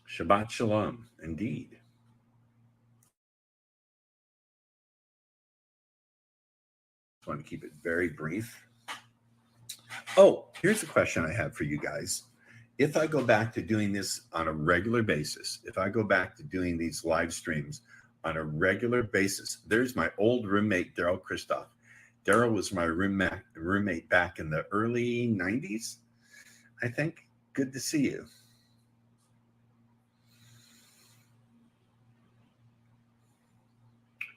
Shabbat Shalom, indeed. I want to keep it very brief. Oh, here's a question I have for you guys. If I go back to doing this on a regular basis, if I go back to doing these live streams on a regular basis, there's my old roommate, Daryl Christoph. Daryl was my roommate back in the early 90s, I think. Good to see you.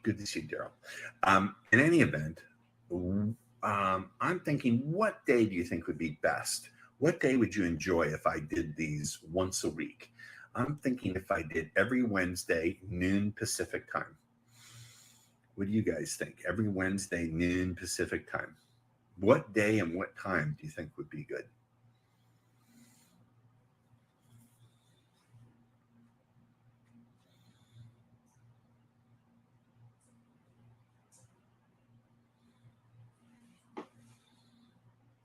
Good to see you, Daryl. In any event, I'm thinking, what day do you think would be best? What day would you enjoy if I did these once a week? I'm thinking if I did every Wednesday, noon Pacific time. What do you guys think? Every Wednesday, noon Pacific time. What day and what time do you think would be good?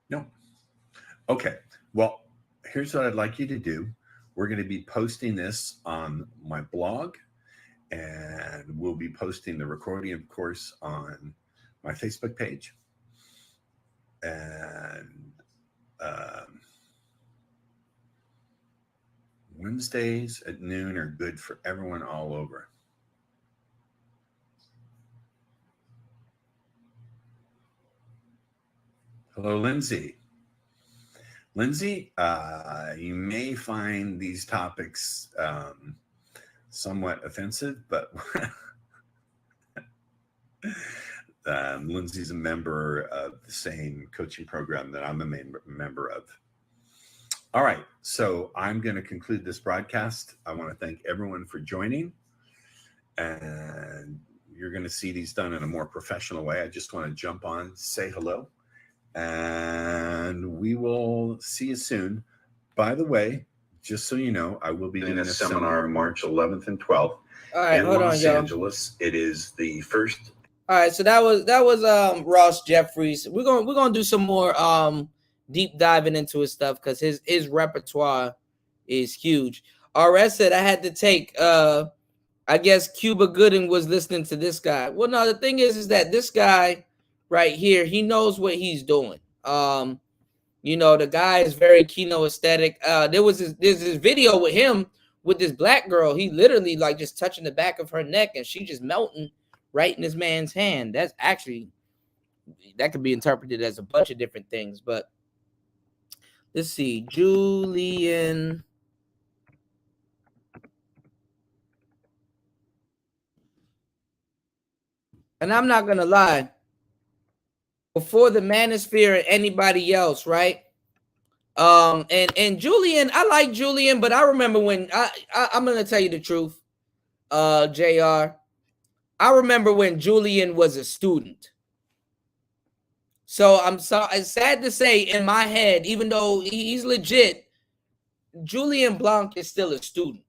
No. Okay. Well, here's what I'd like you to do. We're going to be posting this on my blog, and we'll be posting the recording, of course, on my Facebook page. And Wednesdays at noon are good for everyone all over. Hello, Lindsay. Lindsay, you may find these topics somewhat offensive, but Lindsay's a member of the same coaching program that I'm a member of. All right, so I'm going to conclude this broadcast. I want to thank everyone for joining, and you're going to see these done in a more professional way. I just want to jump on, say hello, and we will see you soon. By the way, just so you know, I will be doing a seminar March 11th and 12th in Los Angeles. It is the first. All right, so that was Ross Jeffries. We're gonna do some more deep diving into his stuff because his repertoire is huge. RS said I had to take I guess Cuba Gooding was listening to this guy. Well, no, the thing is that this guy right here, he knows what he's doing. You know, the guy is very kino aesthetic. There's this video with him with this black girl. He literally like just touching the back of her neck and she just melting right in this man's hand. That's actually, that could be interpreted as a bunch of different things. But let's see, Julian. And I'm not gonna lie, before the Manosphere and anybody else, right? And Julian, I like Julian, but I remember when I'm gonna tell you the truth, JR. I remember when Julian was a student. So it's sad to say in my head, even though he's legit, Julian Blanc is still a student.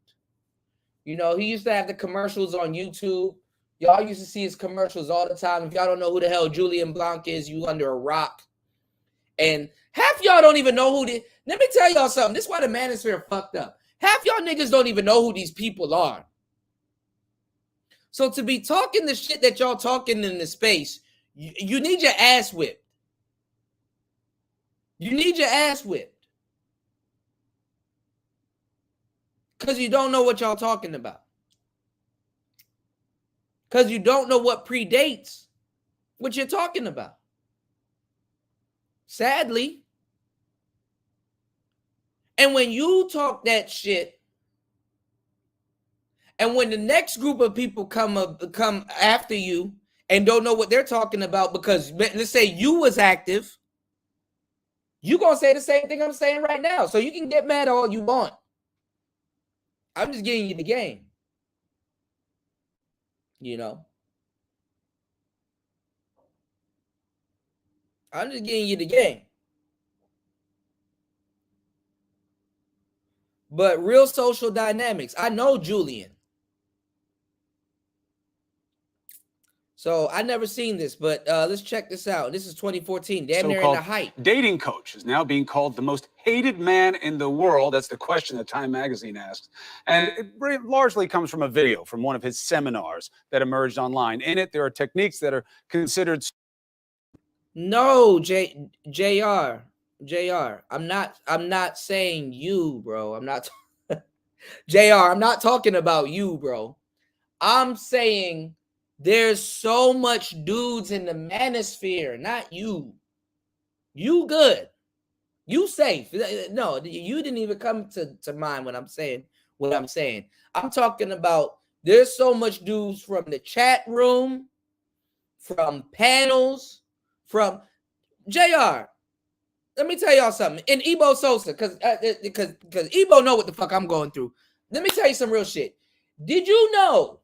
You know, he used to have the commercials on YouTube. Y'all used to see his commercials all the time. If y'all don't know who the hell Julian Blanc is, you under a rock. And half y'all don't even know who let me tell y'all something. This is why the Manosphere fucked up. Half y'all niggas don't even know who these people are. So to be talking the shit that y'all talking in the space, you need your ass whipped. You need your ass whipped. Because you don't know what y'all talking about. Because you don't know what predates what you're talking about. Sadly. And when you talk that shit, and when the next group of people come after you and don't know what they're talking about because let's say you was active, you're going to say the same thing I'm saying right now. So you can get mad all you want. I'm just giving you the game. You know? I'm just giving you the game. But Real Social Dynamics, I know Julian. So I never seen this, but let's check this out. This is 2014. Damn near in the height. Dating coach is now being called the most hated man in the world. That's the question that Time Magazine asks. And it largely comes from a video from one of his seminars that emerged online. In it, there are techniques that are considered No, JR. I'm not saying you, bro. I'm not JR, I'm not talking about you, bro. I'm saying there's so much dudes in the manosphere, not you. You good. You safe. No, you didn't even come to mind when I'm saying what I'm saying. I'm talking about there's so much dudes from the chat room, from panels, from JR. Let me tell y'all something. In Ebo Sosa, because Ebo know what the fuck I'm going through. Let me tell you some real shit. Did you know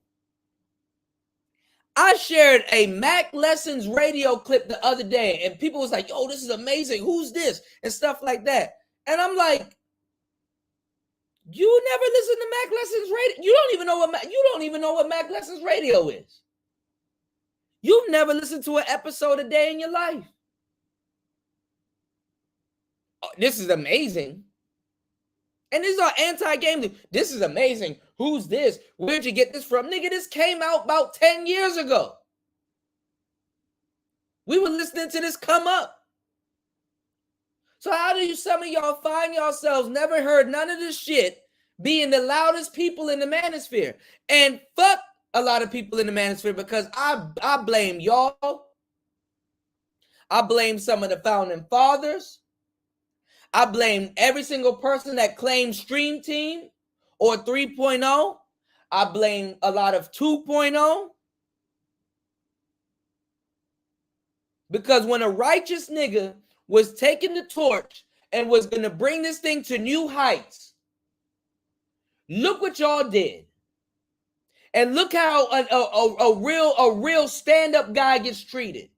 I shared a Mac Lessons radio clip the other day, and people was like, yo, this is amazing. Who's this? And stuff like that. And I'm like, you never listen to Mac Lessons radio. You don't even know what Mac Lessons radio is. You've never listened to an episode a day in your life. Oh, this is amazing. And these are anti-game. This is amazing. Who's this? Where'd you get this from? Nigga, this came out about 10 years ago. We were listening to this come up. So how do some of y'all find yourselves never heard none of this shit, being the loudest people in the manosphere? And fuck a lot of people in the manosphere, because I blame y'all. I blame some of the founding fathers. I blame every single person that claims Stream Team or 3.0. I blame a lot of 2.0. Because when a righteous nigga was taking the torch and was going to bring this thing to new heights, look what y'all did. And look how a real stand-up guy gets treated.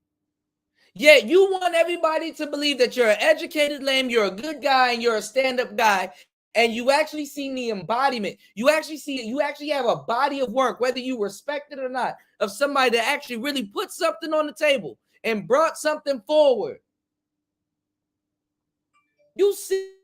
Yet you want everybody to believe that you're an educated lame, you're a good guy, and you're a stand-up guy, and you actually see the embodiment. You actually have a body of work, whether you respect it or not, of somebody that actually really put something on the table and brought something forward. You see.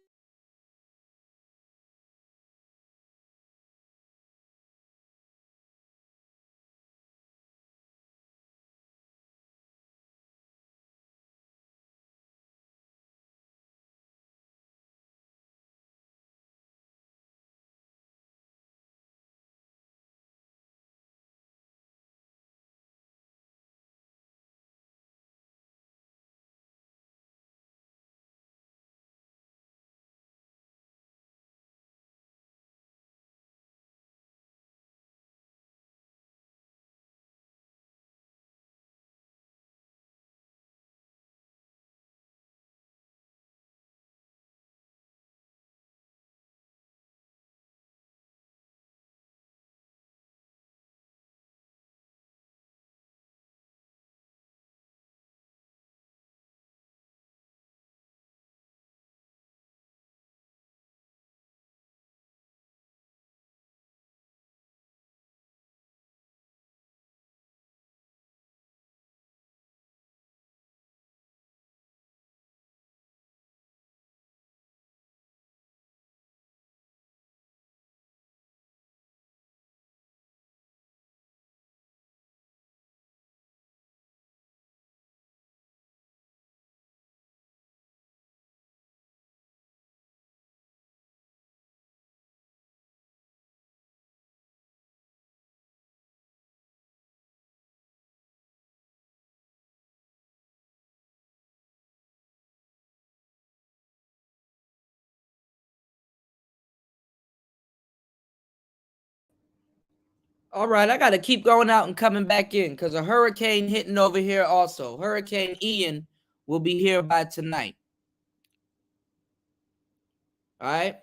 All right, I got to keep going out and coming back in because a hurricane hitting over here also. Hurricane Ian will be here by tonight. All right.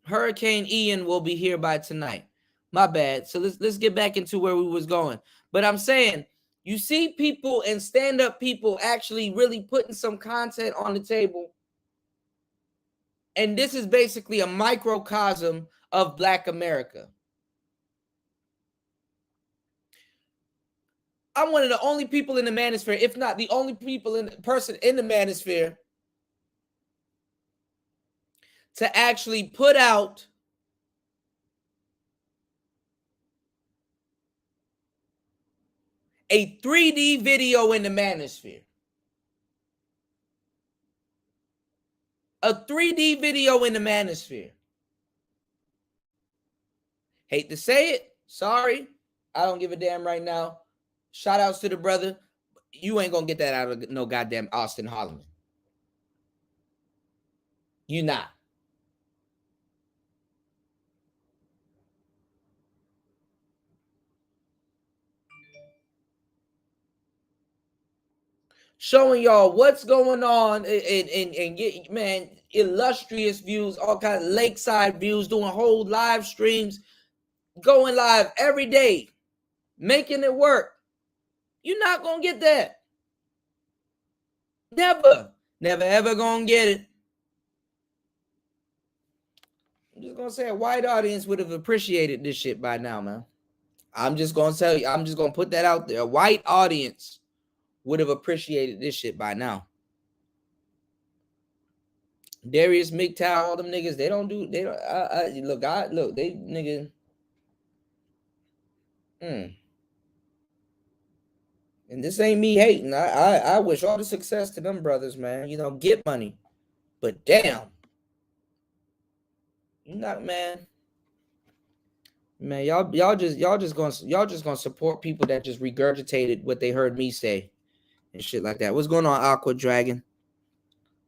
Hurricane Ian will be here by tonight. My bad. So let's get back into where we was going. But I'm saying, you see people and stand-up people actually really putting some content on the table. And this is basically a microcosm of Black America. I'm one of the only people in the manosphere, if not the only person in the manosphere, to actually put out a 3D video in the manosphere. A 3D video in the manosphere. Hate to say it. Sorry. I don't give a damn right now. Shout outs to the brother. You ain't gonna get that out of no goddamn Austin Holloman. You not. Showing y'all what's going on and get, man, illustrious views, all kinds of lakeside views, doing whole live streams, going live every day, making it work. You're not gonna get that. Never ever gonna get it. I'm just gonna say a white audience would have appreciated this shit by now, man. I'm just gonna tell you, I'm just gonna put that out there. A white audience would have appreciated this shit by now. Darius McTow, all them niggas, they don't, look, they nigga. And this ain't me hating. I wish all the success to them brothers, man. You know, get money. But damn. You not, man. Man, y'all just gonna support people that just regurgitated what they heard me say and shit like that. What's going on, Aqua Dragon?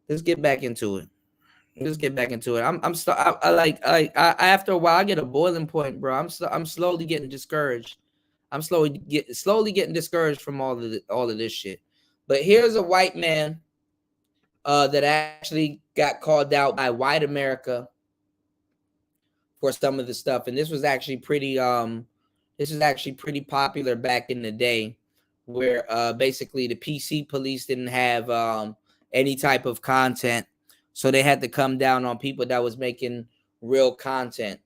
Let's get back into it. After a while, I get a boiling point, bro. I'm slowly getting discouraged. I'm slowly getting discouraged from all of this shit. But here's a white man that actually got called out by white America for some of the stuff, and this was actually pretty popular back in the day, where basically the PC police didn't have any type of content, so they had to come down on people that was making real content.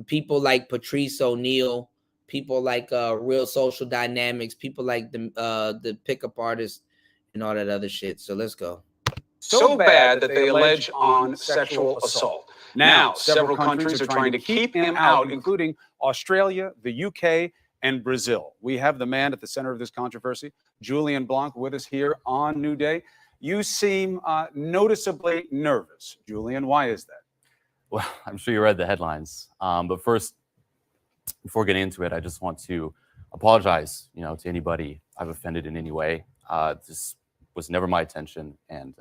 People like Patrice O'Neal, people like Real Social Dynamics, people like the pickup artists and all that other shit. So let's go. So bad that they allege on sexual assault. Now, several countries are trying to keep him out, including Australia, the UK, and Brazil. We have the man at the center of this controversy, Julian Blanc, with us here on New Day. You seem noticeably nervous. Julian, why is that? Well, I'm sure you read the headlines. But first, before getting into it, I just want to apologize, to anybody I've offended in any way. This was never my intention, and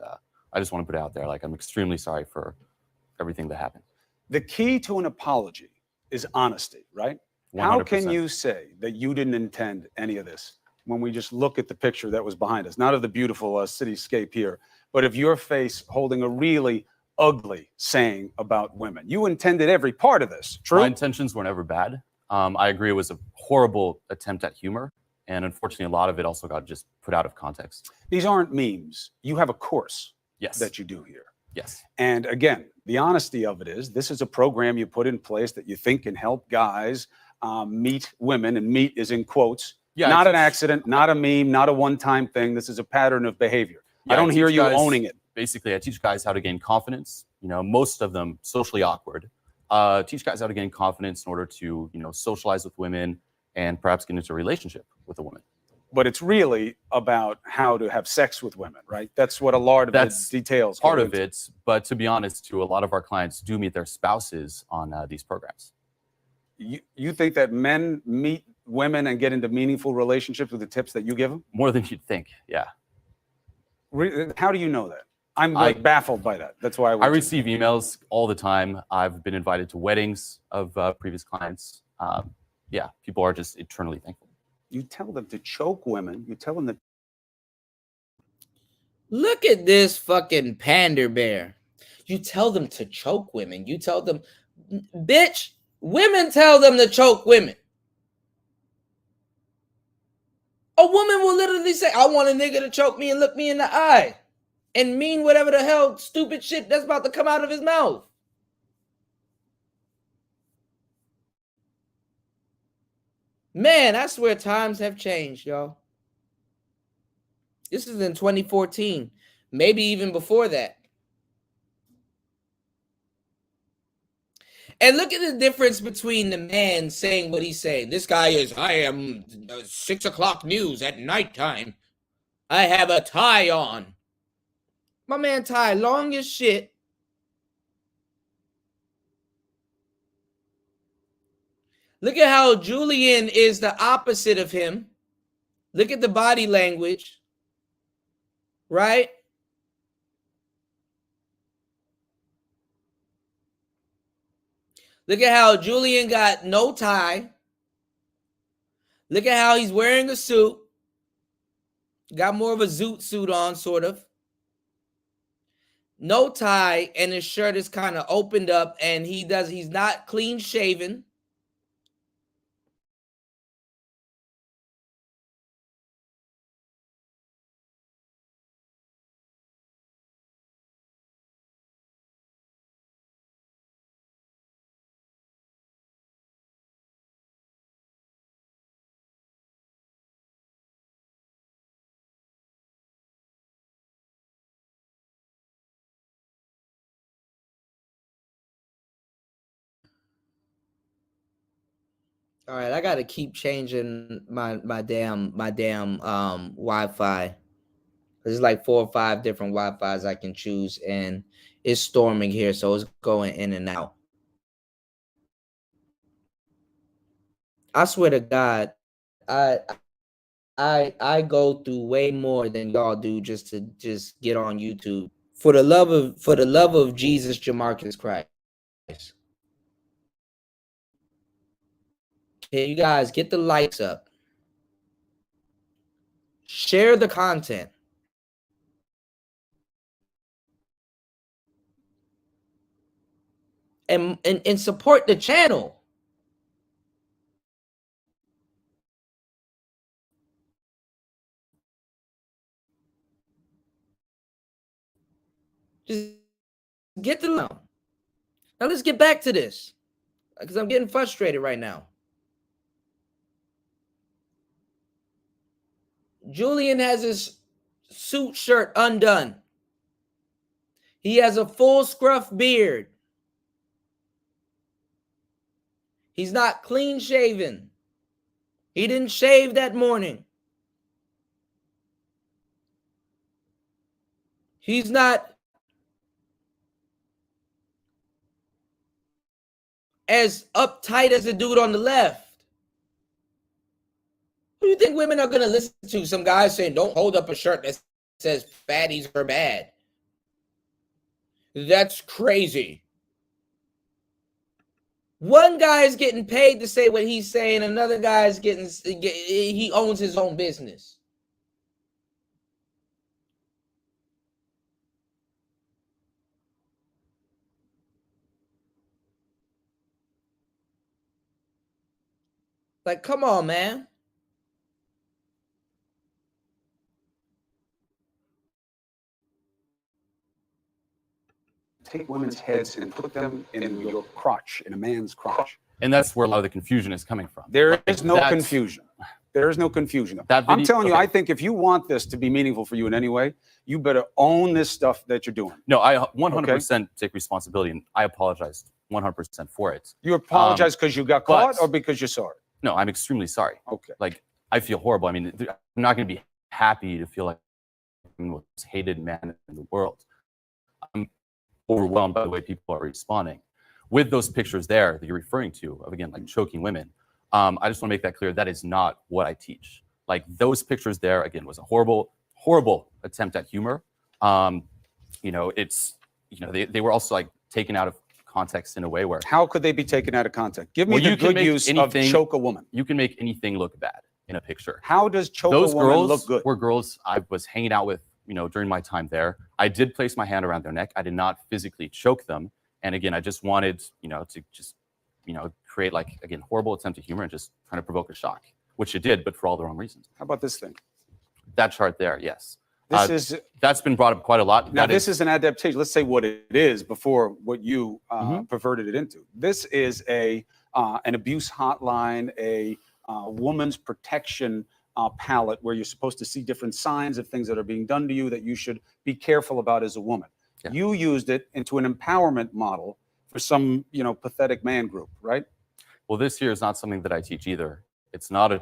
I just want to put it out there. Like, I'm extremely sorry for everything that happened. The key to an apology is honesty, right? 100%. How can you say that you didn't intend any of this when we just look at the picture that was behind us, not of the beautiful cityscape here, but of your face holding a really ugly saying about women? You intended every part of this, true? My intentions were never bad. I agree it was a horrible attempt at humor, and unfortunately a lot of it also got just put out of context. These aren't memes. You have a course that you do here. Yes. And again, the honesty of it is this is a program you put in place that you think can help guys meet women, and meet is in quotes. Yeah, not an accident, not a meme, not a one-time thing. This is a pattern of behavior. Yeah, I don't hear you guys, owning it. Basically, I teach guys how to gain confidence, most of them socially awkward. Teach guys how to gain confidence in order to, socialize with women and perhaps get into a relationship with a woman. But it's really about how to have sex with women, right? That's what a lot of the details. Part of it, but to be honest, too, a lot of our clients do meet their spouses on these programs. You think that men meet women and get into meaningful relationships with the tips that you give them? More than you'd think, yeah. How do you know that? I'm baffled by that. That's why I receive emails all the time. I've been invited to weddings of previous clients. People are just eternally thankful. You tell them to choke women. You tell them that. Look at this fucking pander bear. You tell them to choke women. You tell them, bitch, women tell them to choke women. A woman will literally say, I want a nigga to choke me and look me in the eye and mean whatever the hell stupid shit that's about to come out of his mouth. Man, I swear times have changed, y'all. This is in 2014, maybe even before that. And look at the difference between the man saying what he's saying. This guy is, I am 6 o'clock news at nighttime. I have a tie on. My man tie long as shit. Look at how Julian is the opposite of him. Look at the body language, right? Look at how Julian got no tie. Look at how he's wearing a suit. Got more of a zoot suit on, sort of. No tie, and his shirt is kind of opened up, and he's not clean shaven. All right, I gotta keep changing my damn Wi-Fi. There's like 4 or 5 different Wi-Fis I can choose, and it's storming here, so it's going in and out. I swear to God, I go through way more than y'all do just to get on YouTube. For the love of Jesus, Jamarcus Christ. Can you guys get the likes up? Share the content. And support the channel. Just get the loan. Now let's get back to this, because I'm getting frustrated right now. Julian has his suit shirt undone. He has a full scruff beard. He's not clean shaven. He didn't shave that morning. He's not as uptight as the dude on the left. Who do you think women are going to listen to? Some guy saying, don't hold up a shirt that says fatties are bad. That's crazy. One guy is getting paid to say what he's saying. Another guy is he owns his own business. Like, come on, man. Take women's heads and put them in your crotch, in a man's crotch. And that's where a lot of the confusion is coming from. There is no confusion. There is no confusion. I'm telling you, I think if you want this to be meaningful for you in any way, you better own this stuff that you're doing. No, I 100% take responsibility, and I apologize 100% for it. You apologize because you got caught or because you're sorry? No, I'm extremely sorry. Okay. Like, I feel horrible. I mean, I'm not going to be happy to feel like I'm the most hated man in the world. I'm overwhelmed by the way people are responding. With those pictures there that you're referring to, of again, like choking women, I just want to make that clear. That is not what I teach. Like, those pictures there, again, was a horrible, horrible attempt at humor. You know, it's, you know, they were also like taken out of context in a way where. How could they be taken out of context? Give me the good use of choke a woman. You can make anything look bad in a picture. How does choke a woman look good? Those were girls I was hanging out with, you know, during my time there. I did place my hand around their neck. I did not physically choke them. And again, I just wanted, you know, to just, you know, create like, again, horrible attempt at humor and just trying to provoke a shock, which it did, but for all the wrong reasons. How about this thing? That chart there, yes. That's been brought up quite a lot. Now, this is an adaptation. Let's say what it is before what you perverted it into. This is an abuse hotline, a woman's protection palette where you're supposed to see different signs of things that are being done to you that you should be careful about as a woman. Yeah. You used it into an empowerment model for some, you know, pathetic man group, right? Well, this here is not something that I teach either. It's not a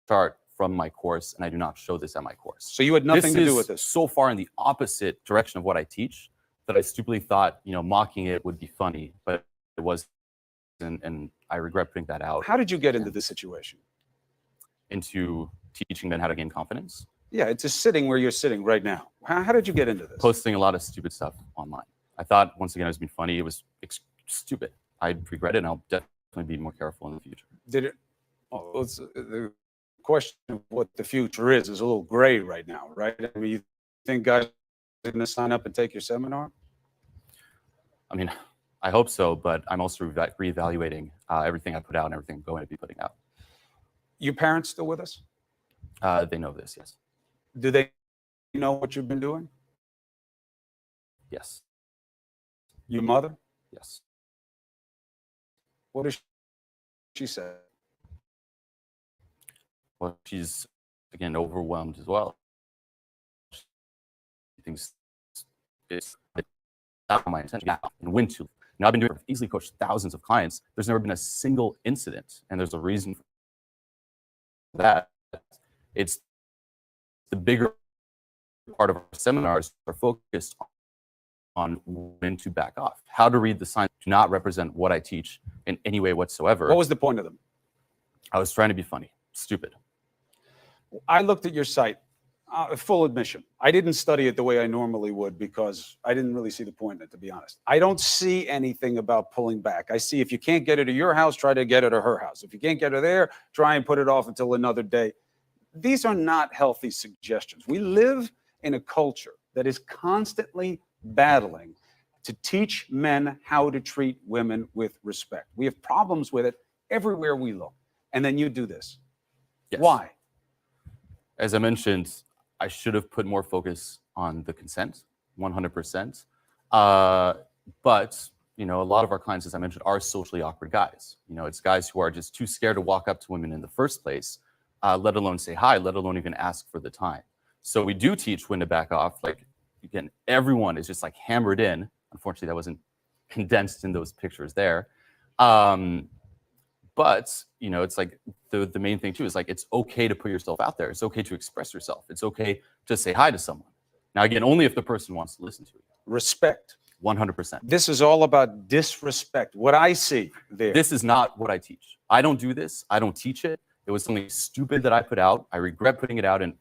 chart from my course, and I do not show this at my course. So you had nothing to do with this? So far in the opposite direction of what I teach that I stupidly thought, you know, mocking it would be funny, but it was and I regret putting that out. How did you get into this situation? Into teaching men how to gain confidence? Yeah, it's just sitting where you're sitting right now. How did you get into this? Posting a lot of stupid stuff online. I thought, once again, it was being funny. It was stupid. I regret it, and I'll definitely be more careful in the future. Did it? Oh, the question of what the future is a little gray right now, right? I mean, you think guys are going to sign up and take your seminar? I mean, I hope so, but I'm also reevaluating everything I put out and everything I'm going to be putting out. Your parents still with us? They know this, yes. Do they know what you've been doing? Yes. Your mother? Yes. What does she say? Well, she's, again, overwhelmed as well. She thinks it's not my intention and when to. Now, I've been doing it, easily coached thousands of clients. There's never been a single incident, and there's a reason for that. It's the bigger part of our seminars are focused on when to back off. How to read the signs do not represent what I teach in any way whatsoever. What was the point of them? I was trying to be funny, stupid. I looked at your site, full admission. I didn't study it the way I normally would because I didn't really see the point in it, to be honest. I don't see anything about pulling back. I see if you can't get her to your house, try to get her to her house. If you can't get her there, try and put it off until another day. These are not healthy suggestions. We live in a culture that is constantly battling to teach men how to treat women with respect. We have problems with it everywhere we look. And then you do this. Yes. Why? As I mentioned, I should have put more focus on the consent, 100%. But, you know, a lot of our clients, as I mentioned, are socially awkward guys. You know, it's guys who are just too scared to walk up to women in the first place, let alone say hi, let alone even ask for the time. So we do teach when to back off. Like, again, everyone is just like hammered in. Unfortunately, that wasn't condensed in those pictures there. But, you know, it's like the main thing too is like, it's okay to put yourself out there. It's okay to express yourself. It's okay to say hi to someone. Now, again, only if the person wants to listen to you. Respect. 100%. This is all about disrespect. What I see there. This is not what I teach. I don't do this. I don't teach it. It was something stupid that I put out. I regret putting it out, and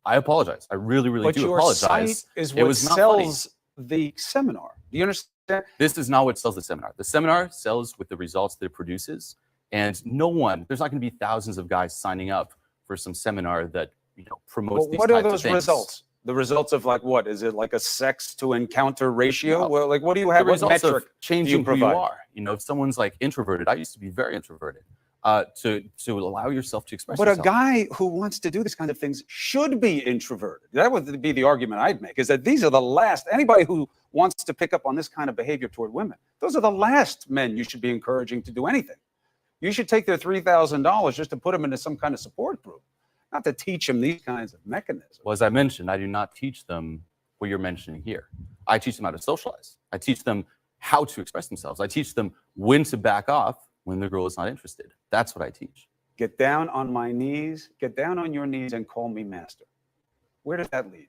I apologize. I really, really do apologize. But your site is it what was not funny. sells the seminar. Do you understand? This is not what sells the seminar. The seminar sells with the results that it produces, and no one, there's not going to be thousands of guys signing up for some seminar that, you know, promotes Well, these what are types of those things. results? The results of like what? Is it like a sex to encounter ratio? No. Well, like what do you have? The What results of metric do changing you who you provide? are. You know, if someone's like introverted, I used to be very introverted. To allow yourself to express But yourself. a guy who wants to do this kind of things should be introverted. That would be the argument I'd make, is that these are the last, anybody who wants to pick up on this kind of behavior toward women, those are the last men you should be encouraging to do anything. You should take their $3,000 just to put them into some kind of support group, not to teach them these kinds of mechanisms. Well, as I mentioned, I do not teach them what you're mentioning here. I teach them how to socialize. I teach them how to express themselves. I teach them when to back off when the girl is not interested. That's what I teach. Get down on my knees, get down on your knees and call me master. Where does that lead?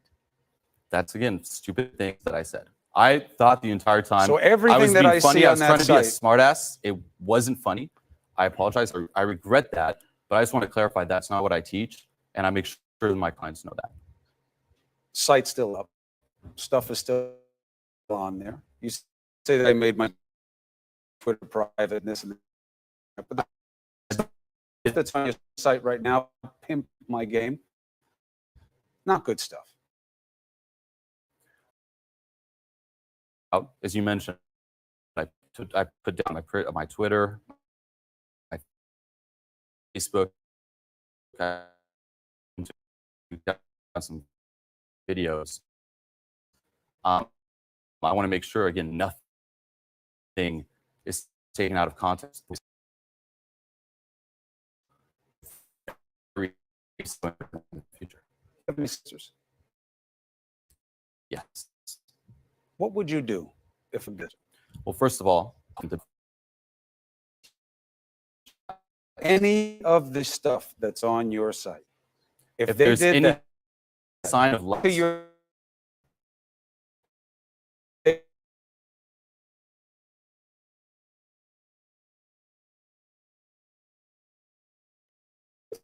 That's, again, stupid things that I said. I thought the entire time So everything I was that being I funny. see I on was that trying to be a site- smartass. It wasn't funny. I apologize. I regret that. But I just want to clarify that's not what I teach. And I make sure that my clients know that. Site's still up. Stuff is still on there. You say that I made my Twitter private and this and that. But that's on your site right now. Pimp my game. Not good stuff. As you mentioned, I put down my Twitter, my Facebook, some videos. I want to make sure, again, nothing is taken out of context. In the future. Have any sisters? Yes. What would you do if a bitch? Well, first of all, Any of the stuff that's on your site, if they there's did any that sign of to lust, your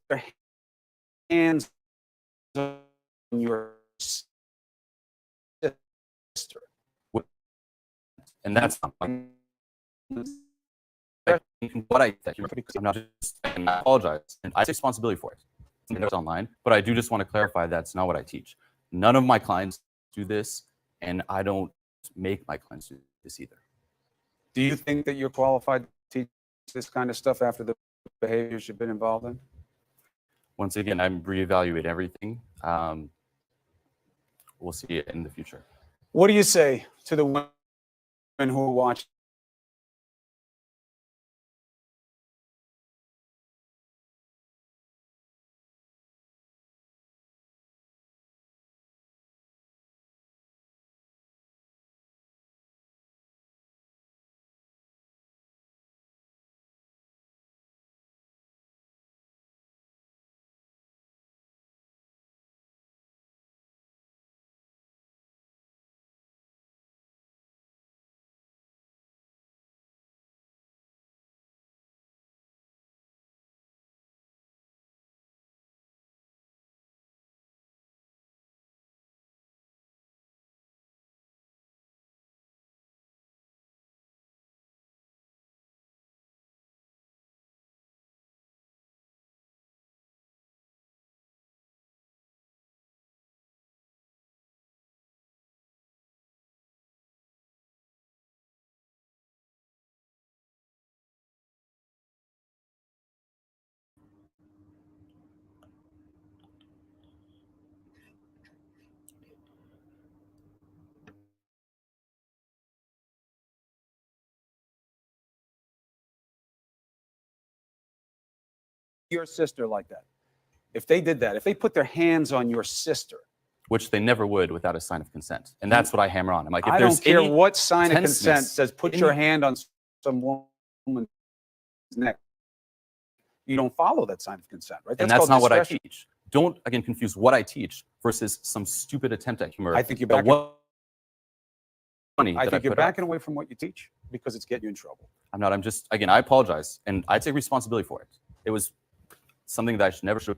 their hands on your sister. And that's not what I think. I'm not just, and I apologize, and I take responsibility for it. It's online, but I do just want to clarify that's not what I teach. None of my clients do this, and I don't make my clients do this either. Do you think that you're qualified to teach this kind of stuff after the behaviors you've been involved in? Once again, I'm reevaluating everything. We'll see it in the future. What do you say to the women who are watching? Your sister like that. If they did that, if they put their hands on your sister, which they never would without a sign of consent, and that's what I hammer on. I'm like, if I there's don't care any what sign of consent tenseness, says, put your hand on some woman's neck. You don't follow that sign of consent, right? and that's called not what I discretion. teach. Don't again confuse what I teach versus some stupid attempt at humor. I think you're that backing, funny I that think you're put out. backing away from what you teach because it's getting you in trouble. I'm not. I'm just again. I apologize, and I take responsibility for it. It was something that I should never should.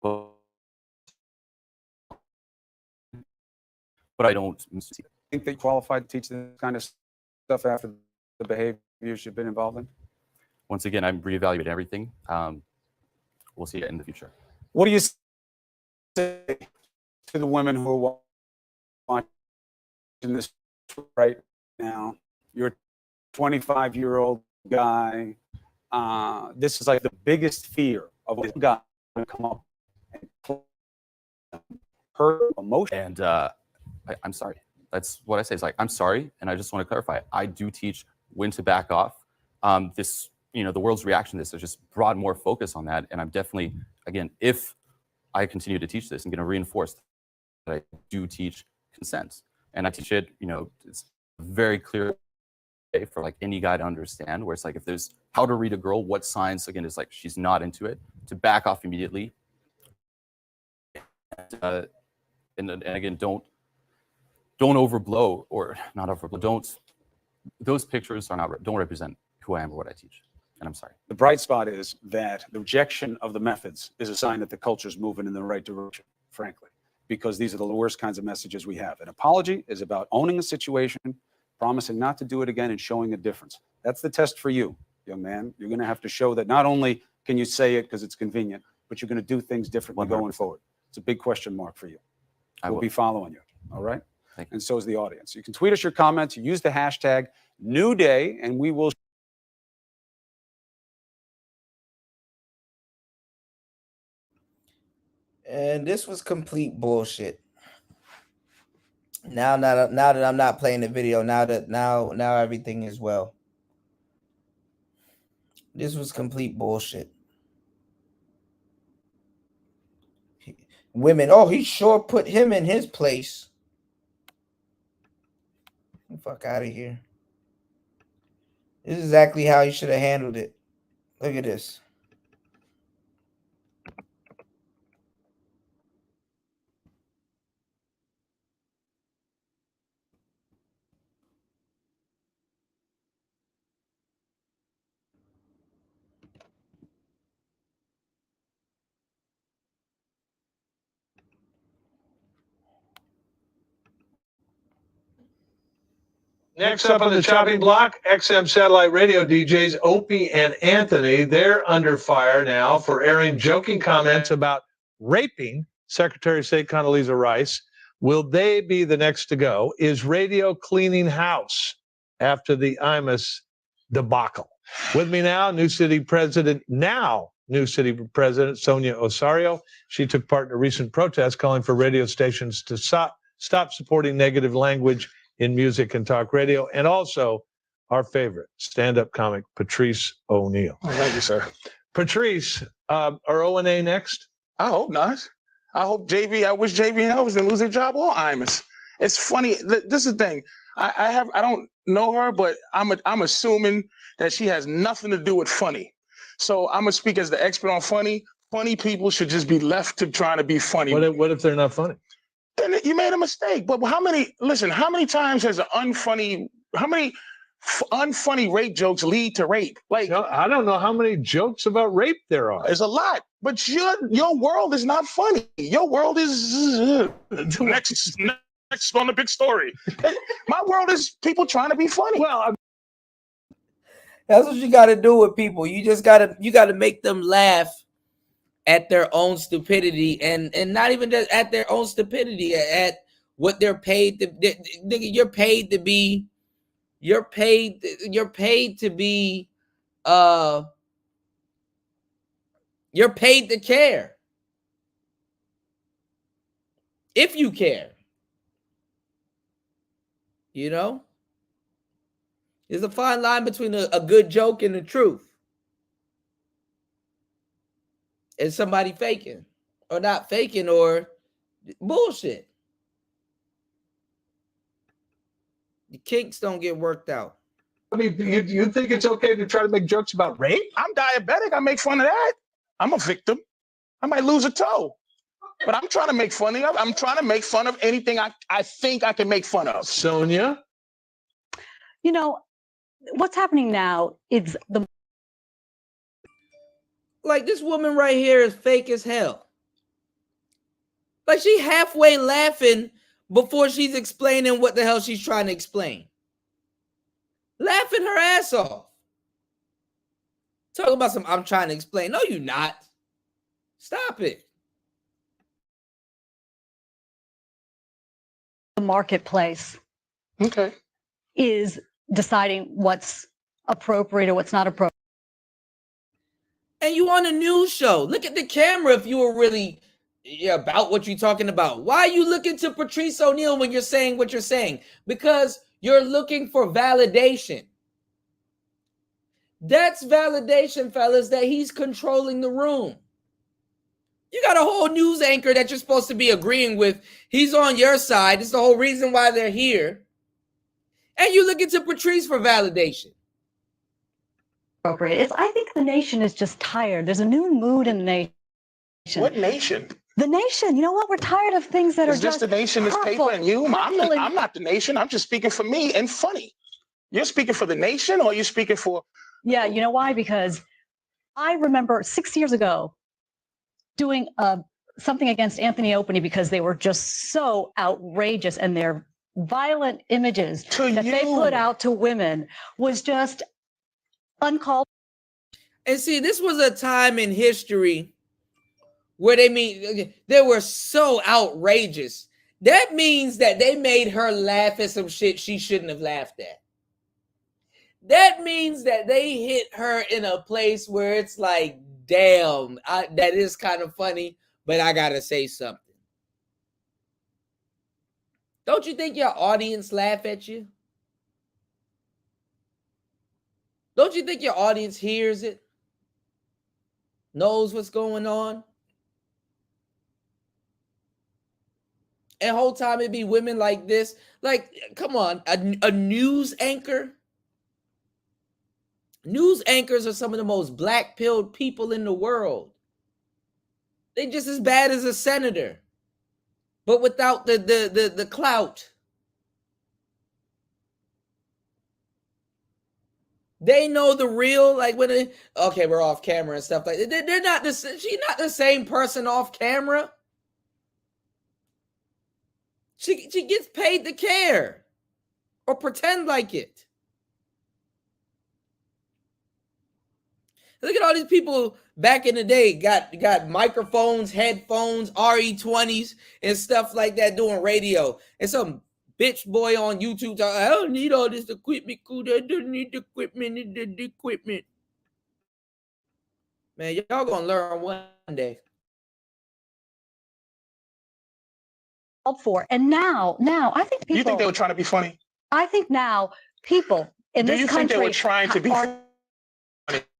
But I don't think that you're qualified to teach this kind of stuff after the behaviors you've been involved in? Once again, I'm reevaluating everything. We'll see it in the future. What do you say to the women who are watching this right now? You're a 25-year-old guy. This is like the biggest fear of a guy to come up and hurt emotion. And I'm sorry. That's what I say. It's like, I'm sorry. And I just want to clarify, I do teach when to back off. This, the world's reaction to this has just brought more focus on that. And I'm definitely, again, if I continue to teach this, I'm going to reinforce that I do teach consent. And I teach it, it's very clear for like any guy to understand, where it's like, if there's how to read a girl, what signs, again, is like, she's not into it, to back off immediately. And again, don't overblow, or not overblow. Those pictures don't represent who I am or what I teach. And I'm sorry. The bright spot is that the rejection of the methods is a sign that the culture is moving in the right direction, frankly, because these are the worst kinds of messages we have. An apology is about owning a situation, promising not to do it again, and showing a difference. That's the test for you, young man. You're going to have to show that not only can you say it because it's convenient, but you're going to do things differently 100%. Going forward. It's a big question mark for you. We'll be following you. All right. And so is the audience. You can tweet us your comments. Use the hashtag #NewDay, and we will. And this was complete bullshit. Now that I'm not playing the video, now everything is well. This was complete bullshit. Women, oh, he sure put him in his place. Get the fuck out of here. This is exactly how he should have handled it. Look at this. Next up on the chopping block, XM satellite radio DJs Opie and Anthony. They're under fire now for airing joking comments about raping Secretary of State Condoleezza Rice. Will they be the next to go? Is radio cleaning house after the Imus debacle? With me now, New City President Sonia Osorio. She took part in a recent protest calling for radio stations to stop supporting negative language in music and talk radio, and also our favorite stand-up comic, Patrice O'Neal. Oh, thank you, sir. Patrice, are O&A next? I hope not. I wish JV was going to lose their job or Imus. It's funny. This is the thing. I don't know her, but I'm assuming that she has nothing to do with funny. So I'm gonna speak as the expert on funny. Funny people should just be left to trying to be funny. What if they're not funny? Then you made a mistake. But how many times has unfunny rape jokes lead to rape? Like, I don't know how many jokes about rape there are. There's a lot. But your world is not funny. Your world is next on the big story. My world is people trying to be funny. Well, that's what you got to do with people. You gotta make them laugh at their own stupidity, and not even just at their own stupidity, at what they're paid to. Nigga, you're paid to be. You're paid to be. You're paid to care. If you care. You know? There's a fine line between a good joke and the truth. And somebody faking. Or not faking, or bullshit. The kinks don't get worked out. I mean, you think it's okay to try to make jokes about rape? I'm diabetic. I make fun of that. I'm a victim. I might lose a toe. But I'm trying to make fun of. I'm trying to make fun of anything I think I can make fun of. Sonia? You know, what's happening now is like this woman right here is fake as hell. Like she halfway laughing before she's explaining what the hell she's trying to explain. Laughing her ass off. Talking about I'm trying to explain. No, you're not. Stop it. the marketplace. Okay. Is deciding what's appropriate or what's not appropriate. And you on a news show. Look at the camera if you were really about what you're talking about. Why are you looking to Patrice O'Neal when you're saying what you're saying? Because you're looking for validation. That's validation, fellas, that he's controlling the room. You got a whole news anchor that you're supposed to be agreeing with. He's on your side. It's the whole reason why they're here. And you looking to Patrice for validation. Appropriate. I think the nation is just tired. There's a new mood in the nation. What nation? The nation. You know what? We're tired of things that Is are just just the nation is hurtful, paper and you? hurtful I'm not the nation. I'm just speaking for me and funny. You're speaking for the nation, or you're speaking for? Yeah, you know why? Because I remember 6 years ago doing something against Anthony Openy because they were just so outrageous, and their violent images that they put out to women was just uncalled. And see, this was a time in history where they were so outrageous. That means that they made her laugh at some shit she shouldn't have laughed at. That means that they hit her in a place where it's like, damn, that is kind of funny, but I gotta say something. Don't you think your audience laugh at you? Don't you think your audience hears it? Knows what's going on? And whole time it be women like this. Like, come on, a news anchor. News anchors are some of the most black-pilled people in the world. They just as bad as a senator, but without the clout. They know the real, like when okay, we're off camera and stuff like that. They're not she's not the same person off camera. She gets paid to care. or pretend like it. Look at all these people back in the day got microphones, headphones, RE20s, and stuff like that doing radio. And some bitch boy on YouTube talking, I don't need all this equipment. Cool, I don't need the equipment. The equipment. Man, y'all gonna learn one day. For and now I think people. You think they were trying to be funny? I think now people in Do this you country think they were trying to be funny?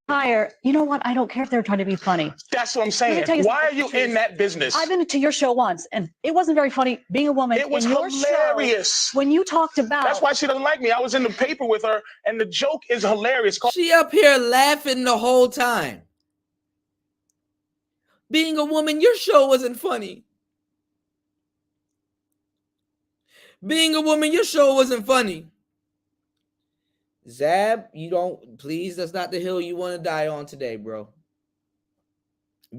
Higher. You know what? I don't care if they're trying to be funny. That's what I'm Let me saying. tell you Why are something, you Patrice. in that business? I've been to your show once, and it wasn't very funny being a woman. It was in your hilarious. Show, when you talked about. That's why she doesn't like me. I was in the paper with her, and the joke is hilarious. She up here laughing the whole time. Being a woman, your show wasn't funny. Being a woman, your show wasn't funny. Zab, please, that's not the hill you want to die on today, bro.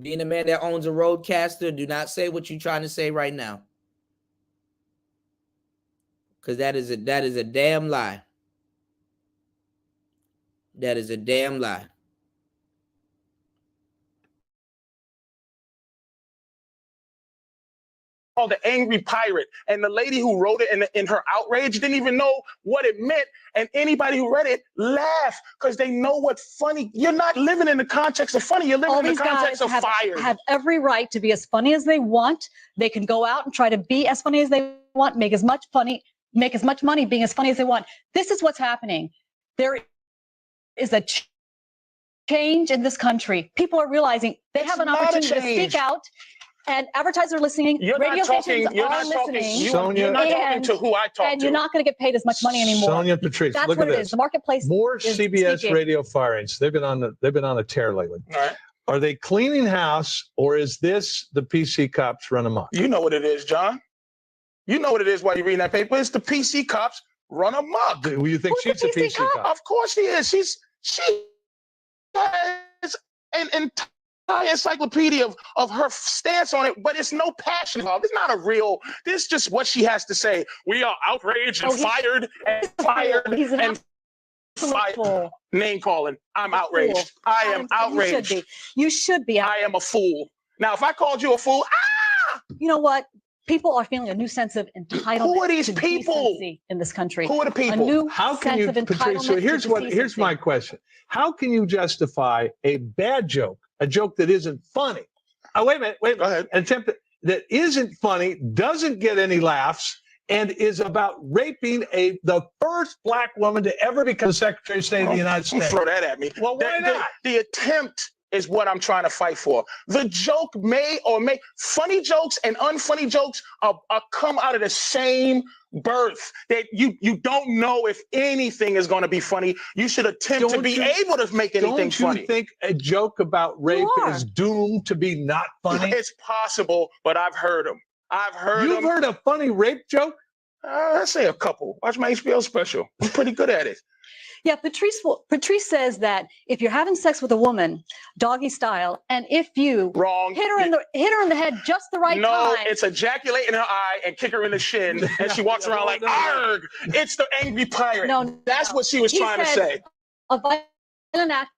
Being a man that owns a roadcaster, do not say what you're trying to say right now. Because that is a damn lie. That is a damn lie. Called The Angry Pirate, and the lady who wrote it in her outrage didn't even know what it meant, and anybody who read it laughed because they know what funny. You're not living in the context of funny. You're living All in the these context guys of fire. have every right to be as funny as they want. They can go out and try to be as funny as they want, make as much money being as funny as they want. This is what's happening. There is a change in this country. People are realizing they have an opportunity to speak out. And advertisers are listening. Radio stations are listening. You're not talking to who I talk to. And you're not going to get paid as much money anymore. Sonia Patrice, That's look what at it this. is. The marketplace. More is CBS speaking. radio firings. They've been on a tear lately. All right. Are they cleaning house, or is this the PC cops run amok? You know what it is, John. You know what it is while you're reading that paper. It's the PC cops run amok. Do you think she's a PC cop? Of course she is. She has an entire encyclopedia of her stance on it, but it's no passion involved. It's not a real. This is just what she has to say. We are outraged and fired and fired and fired. Name calling. I'm outraged. I am outraged. You should be. I am a fool. Now, if I called you a fool, you know what? People are feeling a new sense of entitlement. Who are these to people decency in this country? Who are the people? A new How can sense you, of Patrice? So entitlement. here's my question: how can you justify a bad joke, a joke that isn't funny? Oh, wait a minute. Go ahead. An attempt that isn't funny, doesn't get any laughs, and is about raping the first black woman to ever become Secretary of State of the United States. Throw that at me. Well, why not? The attempt is what I'm trying to fight for. The joke funny jokes and unfunny jokes are come out of the same birth. That you don't know if anything is going to be funny. You should attempt to be able to make anything funny. Don't you think a joke about rape is doomed to be not funny? It's possible, but I've heard them. You've heard a funny rape joke? I say a couple. Watch my HBO special. I'm pretty good at it. Yeah, Patrice says that if you're having sex with a woman, doggy style, and if you hit her in the head just the right time. No, it's ejaculate in her eye and kick her in the shin, and she walks around like, arg! It's the angry pirate. That's what she was trying to say. A violent act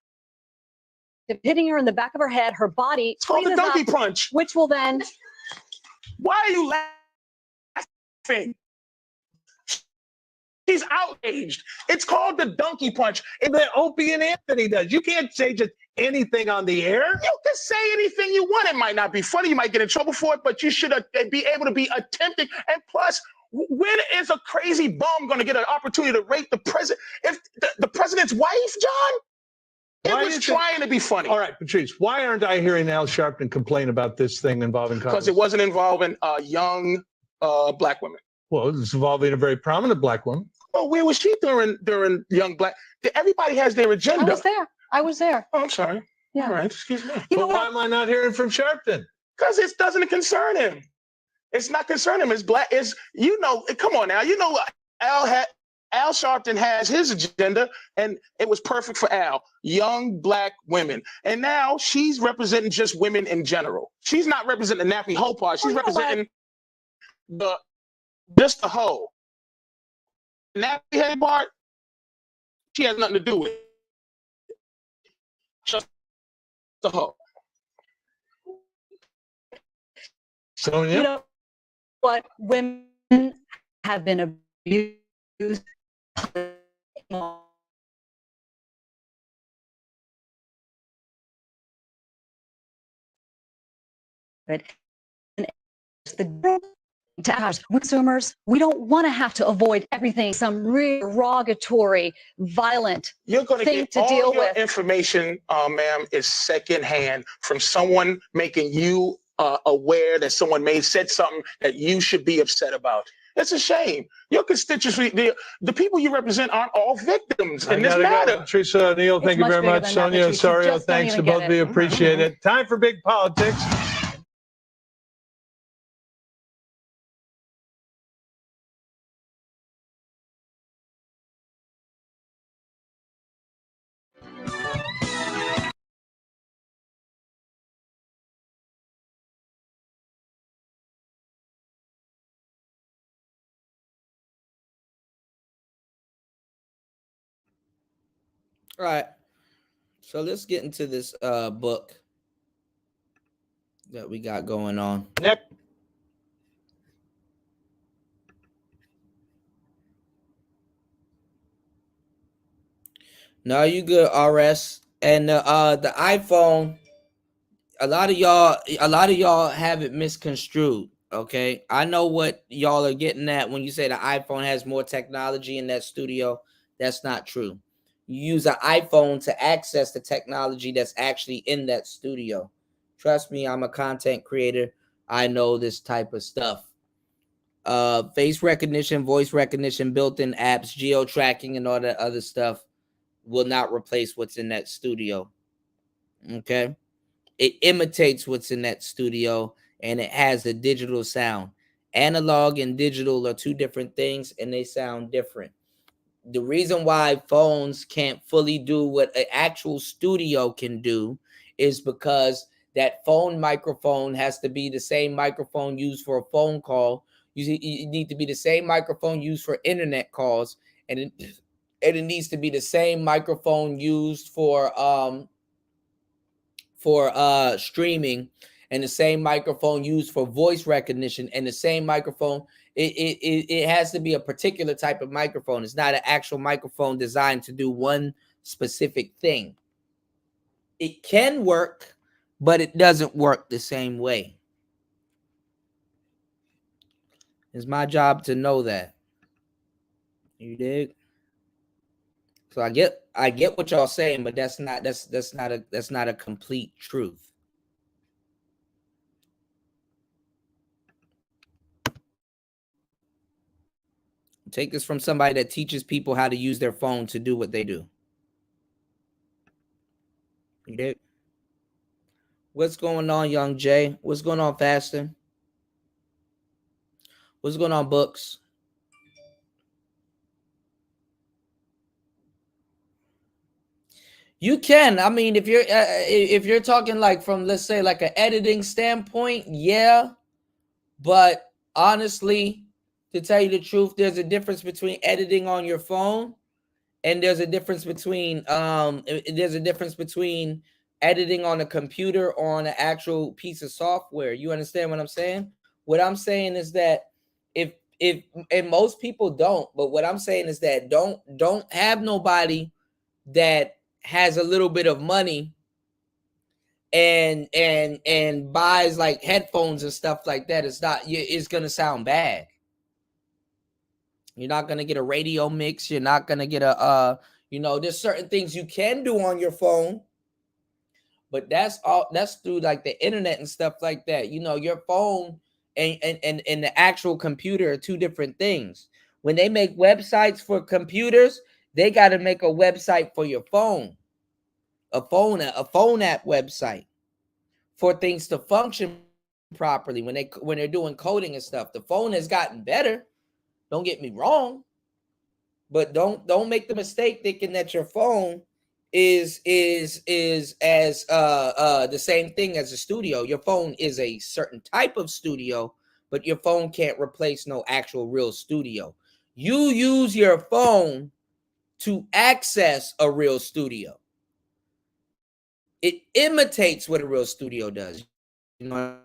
of hitting her in the back of her head, her body. It's called the donkey punch. Which will then. Why are you laughing? He's outraged. It's called the donkey punch. And that Opie and Anthony does. You can't say just anything on the air. You can say anything you want. It might not be funny. You might get in trouble for it, but you should be able to be attempting. And plus, when is a crazy bum going to get an opportunity to rape the president? If the president's wife, John? It was trying to be funny. All right, Patrice, why aren't I hearing Al Sharpton complain about this thing involving Congress? Because it wasn't involving a young black woman. Well, it's involving a very prominent black woman. Well, where was she during young black? Everybody has their agenda. I was there. Oh, I'm sorry. Yeah. All right, excuse me. But why am I not hearing from Sharpton? Because it doesn't concern him. It's not concerning him. It's black. Come on now. You know what? Al Sharpton has his agenda, and it was perfect for Al. Young black women. And now she's representing just women in general. She's not representing the Nappy Hopar. She's representing just the hoe. nappy head part, she has nothing to do with it. Just the hoe. Sonia? You know what? Women have been abused. And the to us consumers, we don't want to have to avoid everything, some derogatory, violent You're going to thing get to all deal your with. information, ma'am, is secondhand from someone making you aware that someone may have said something that you should be upset about. It's a shame. Your constituency, the people you represent aren't all victims in this matter. Teresa O'Neill, thank you very much. Sonia Osorio, thanks to both of you. Appreciate it. Time for Big Politics. All right. So let's get into this book that we got going on. Yep. No, you good, RS. And the iPhone, a lot of y'all have it misconstrued. Okay, I know what y'all are getting at when you say the iPhone has more technology in that studio. That's not true. You use an iPhone to access the technology that's actually in that studio. Trust me, I'm a content creator. I know this type of stuff. Face recognition, voice recognition, built-in apps, geo tracking, and all that other stuff will not replace what's in that studio. Okay, it imitates what's in that studio, and it has a digital sound. Analog and digital are two different things, and they sound different. The reason why phones can't fully do what an actual studio can do is because that phone microphone has to be the same microphone used for a phone call. You need to be the same microphone used for internet calls, and it needs to be the same microphone used for streaming, and the same microphone used for voice recognition, and the same microphone. It has to be a particular type of microphone. It's not an actual microphone designed to do one specific thing. It can work, but it doesn't work the same way. It's my job to know that. You dig? So I get what y'all saying, but that's not a complete truth. Take this from somebody that teaches people how to use their phone to do what they do. You dig? What's going on, Young Jay? What's going on, Fasting? What's going on, Books? You can. I mean, if you're talking like from, let's say, like an editing standpoint, yeah. But honestly, to tell you the truth, there's a difference between editing on your phone, and there's a difference between editing on a computer or on an actual piece of software. You understand what I'm saying? What I'm saying is that if and most people don't, but what I'm saying is that don't have nobody that has a little bit of money and buys like headphones and stuff like that. It's gonna sound bad. You're not gonna get a radio mix. You're not gonna get there's certain things you can do on your phone, but that's through like the internet and stuff like that. Your phone and the actual computer are two different things. When they make websites for computers, they got to make a website for your phone, a phone app website for things to function properly. When they're doing coding and stuff, the phone has gotten better. Don't get me wrong, but don't make the mistake thinking that your phone is as the same thing as a studio. Your phone is a certain type of studio, but your phone can't replace no actual real studio. You use your phone to access a real studio. It imitates what a real studio does. You know,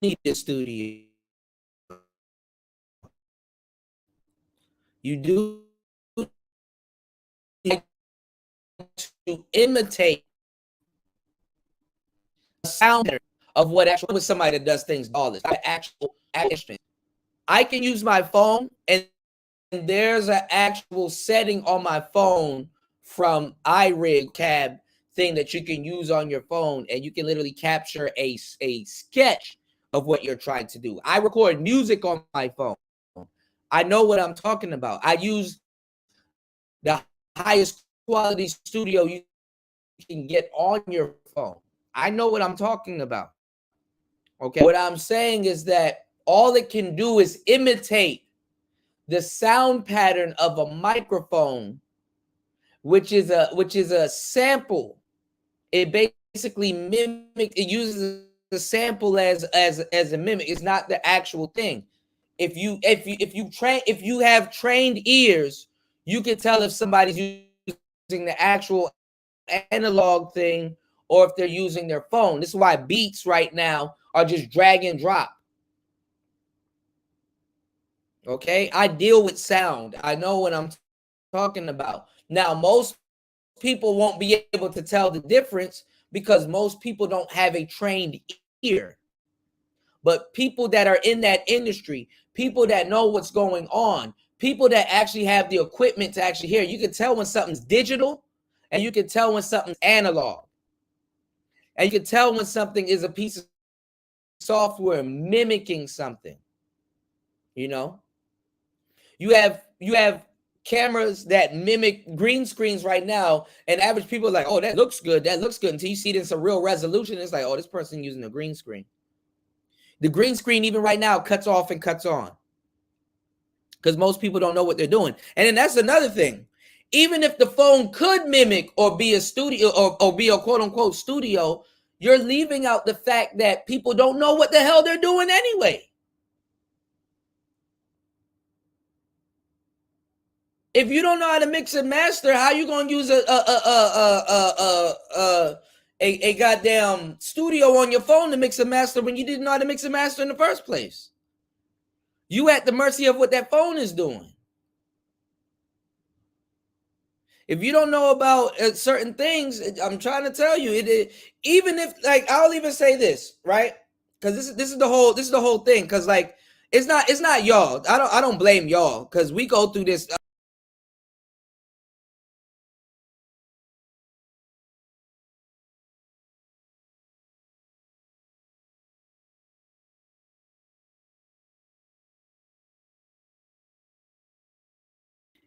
need this studio. You do to imitate the sound of what actually with somebody that does things all this actual instrument. I can use my phone, and there's an actual setting on my phone from iRig Cab thing that you can use on your phone, and you can literally capture a sketch of what you're trying to do. I record music on my phone. I know what I'm talking about. I use the highest quality studio you can get on your phone. I know what I'm talking about. Okay. What I'm saying is that all it can do is imitate the sound pattern of a microphone, which is a sample. It basically it uses the sample as a mimic. It's not the actual thing. If you have trained ears, you can tell if somebody's using the actual analog thing or if they're using their phone. This is why beats right now are just drag and drop. Okay, I deal with sound. I know what I'm talking about. Now, most people won't be able to tell the difference because most people don't have a trained ear. But people that are in that industry, people that know what's going on, people that actually have the equipment to actually hear, you can tell when something's digital and you can tell when something's analog. And you can tell when something is a piece of software mimicking something. You know, you have cameras that mimic green screens right now, and average people are like, oh, that looks good. That looks good. Until you see it in some real resolution, it's like, oh, this person using a green screen. The green screen, even right now, cuts off and cuts on because most people don't know what they're doing. And then that's another thing. Even if the phone could mimic or be a studio or be a quote unquote studio, you're leaving out the fact that people don't know what the hell they're doing anyway. If you don't know how to mix and master, how you gonna use a goddamn studio on your phone to mix and master when you didn't know how to mix and master in the first place? You at the mercy of what that phone is doing. If you don't know about certain things, I'm trying to tell you, even if, like, I'll even say this, right? Because this is the whole thing. Because, like, it's not y'all. I don't blame y'all because we go through this.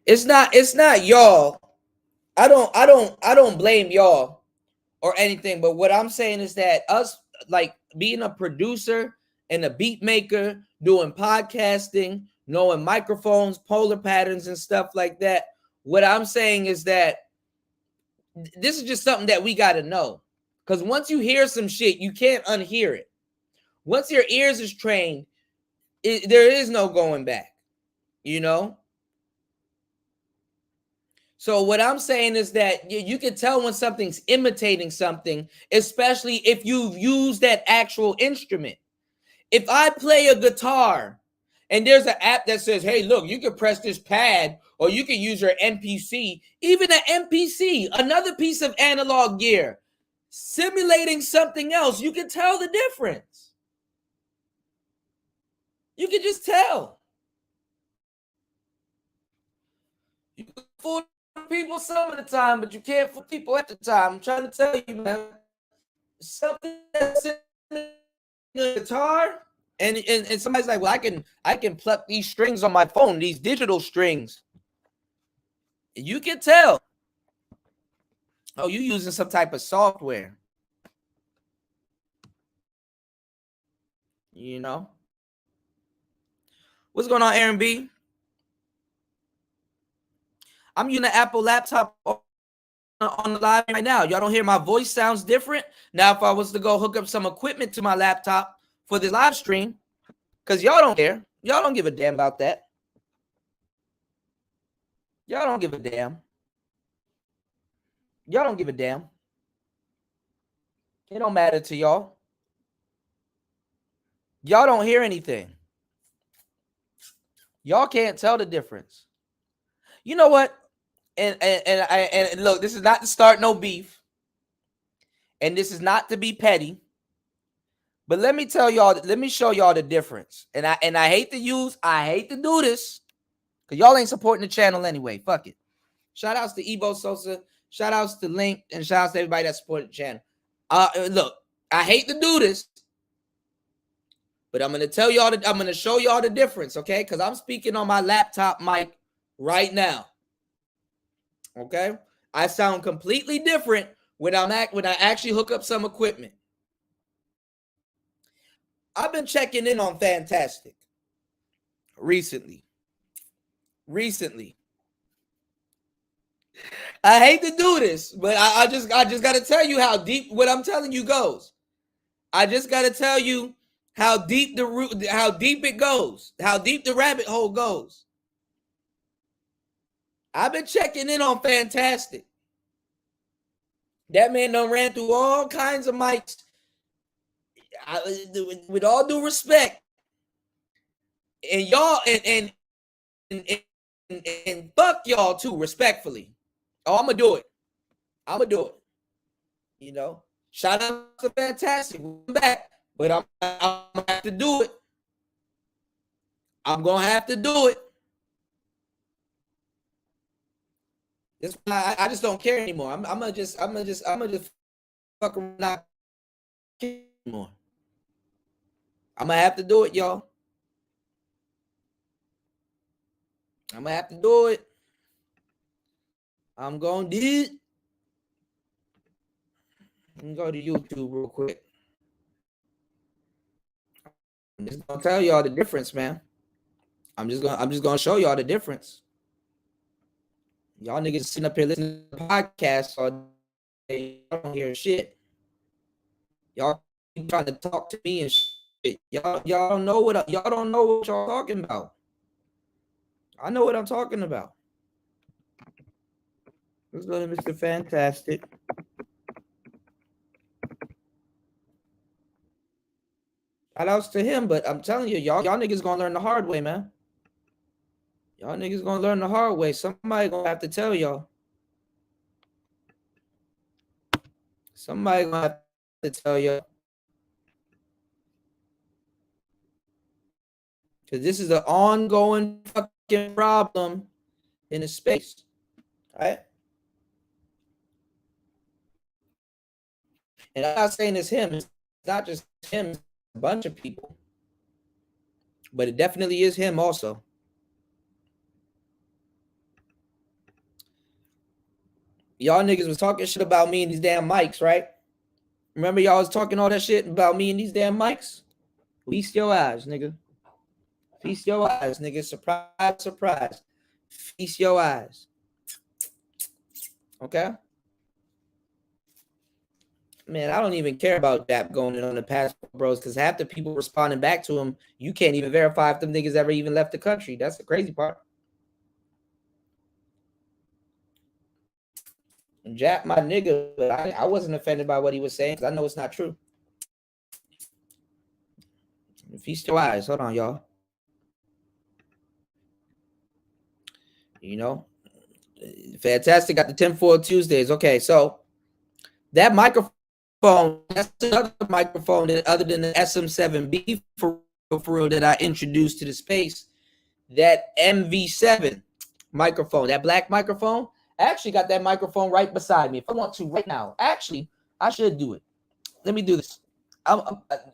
It's not y'all. I don't blame y'all or anything, but what I'm saying is that us, like, being a producer and a beat maker, doing podcasting, knowing microphones, polar patterns and stuff like that, what I'm saying is that this is just something that we got to know. Because once you hear some shit, you can't unhear it. Once your ears is trained, there is no going back, you know? So what I'm saying is that you can tell when something's imitating something, especially if you've used that actual instrument. If I play a guitar and there's an app that says, hey, look, you can press this pad or you can use your MPC, even an MPC, another piece of analog gear, simulating something else, you can tell the difference. You can just tell. You can fool people some of the time, but you can't fool people at the time. I'm trying to tell you, man. Something that's in the guitar, and somebody's like, well, I can pluck these strings on my phone, these digital strings. You can tell. Oh, you using some type of software. You know? What's going on, Aaron B? I'm using an Apple laptop on the live right now. Y'all don't hear my voice sounds different. Now, if I was to go hook up some equipment to my laptop for the live stream, because y'all don't care. Y'all don't give a damn about that. Y'all don't give a damn. Y'all don't give a damn. It don't matter to y'all. Y'all don't hear anything. Y'all can't tell the difference. You know what? And look, this is not to start no beef. And this is not to be petty. But let me tell y'all, let me show y'all the difference. And I hate to do this. Because y'all ain't supporting the channel anyway. Fuck it. Shout outs to Evo Sosa. Shout outs to Link. And shout outs to everybody that supported the channel. Look, I hate to do this. But I'm going to show y'all the difference, okay? Because I'm speaking on my laptop mic right now. Okay? I sound completely different when I actually hook up some equipment. I've been checking in on Fantastic recently. I hate to do this, but I just got to tell you how deep what I'm telling you goes. I just got to tell you how deep it goes, how deep the rabbit hole goes. I've been checking in on Fantastic. That man done ran through all kinds of mics. With all due respect, and y'all and fuck y'all too, respectfully. Oh, I'm gonna do it. You know, shout out to Fantastic. We're back, but I'm gonna have to do it. I'm gonna have to do it. This I just don't care anymore. I'm gonna just fuck around anymore. I'm gonna have to do it, y'all. I'm gonna have to do it. I'm gonna do it. Let me go to YouTube real quick. I'm just gonna tell y'all the difference, man. I'm just gonna show y'all the difference. Y'all niggas sitting up here listening to podcasts all day. Y'all don't hear shit. Y'all keep trying to talk to me and shit. Y'all don't know what y'all talking about. I know what I'm talking about. Let's go to Mr. Fantastic. Shout outs to him, but I'm telling you, y'all niggas gonna learn the hard way, man. Y'all niggas gonna learn the hard way. Somebody gonna have to tell y'all. Somebody gonna have to tell y'all. Because this is an ongoing fucking problem in the space. Right? And I'm not saying it's him. It's not just him. It's a bunch of people. But it definitely is him also. Y'all niggas was talking shit about me and these damn mics, right? Remember y'all was talking all that shit about me and these damn mics? Feast your eyes, nigga. Feast your eyes, nigga. Surprise, surprise. Feast your eyes. Okay? Man, I don't even care about that going on the Passport Bros because half the people responding back to him, you can't even verify if them niggas ever even left the country. That's the crazy part. Jap my nigga, but I wasn't offended by what he was saying because I know it's not true. Feast your eyes. Hold on, y'all. You know, Fantastic got the 10-4 Tuesdays. Okay, so that microphone, that's another microphone that other than the SM7B for real that I introduced to the space. That MV7 microphone, that black microphone. I actually got that microphone right beside me. If I want to right now, actually, I should do it. Let me do this.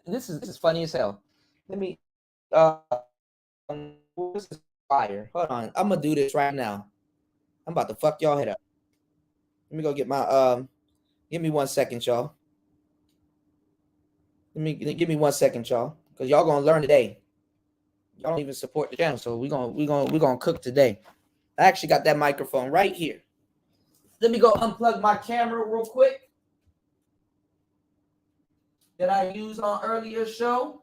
This is funny as hell. Let me. This is fire. Hold on. I'm gonna do this right now. I'm about to fuck y'all head up. Let me go get my. Give me 1 second, y'all. Give me 1 second, y'all, because y'all gonna learn today. Y'all don't even support the channel, so we gonna cook today. I actually got that microphone right here. Let me go unplug my camera real quick that I used on earlier show.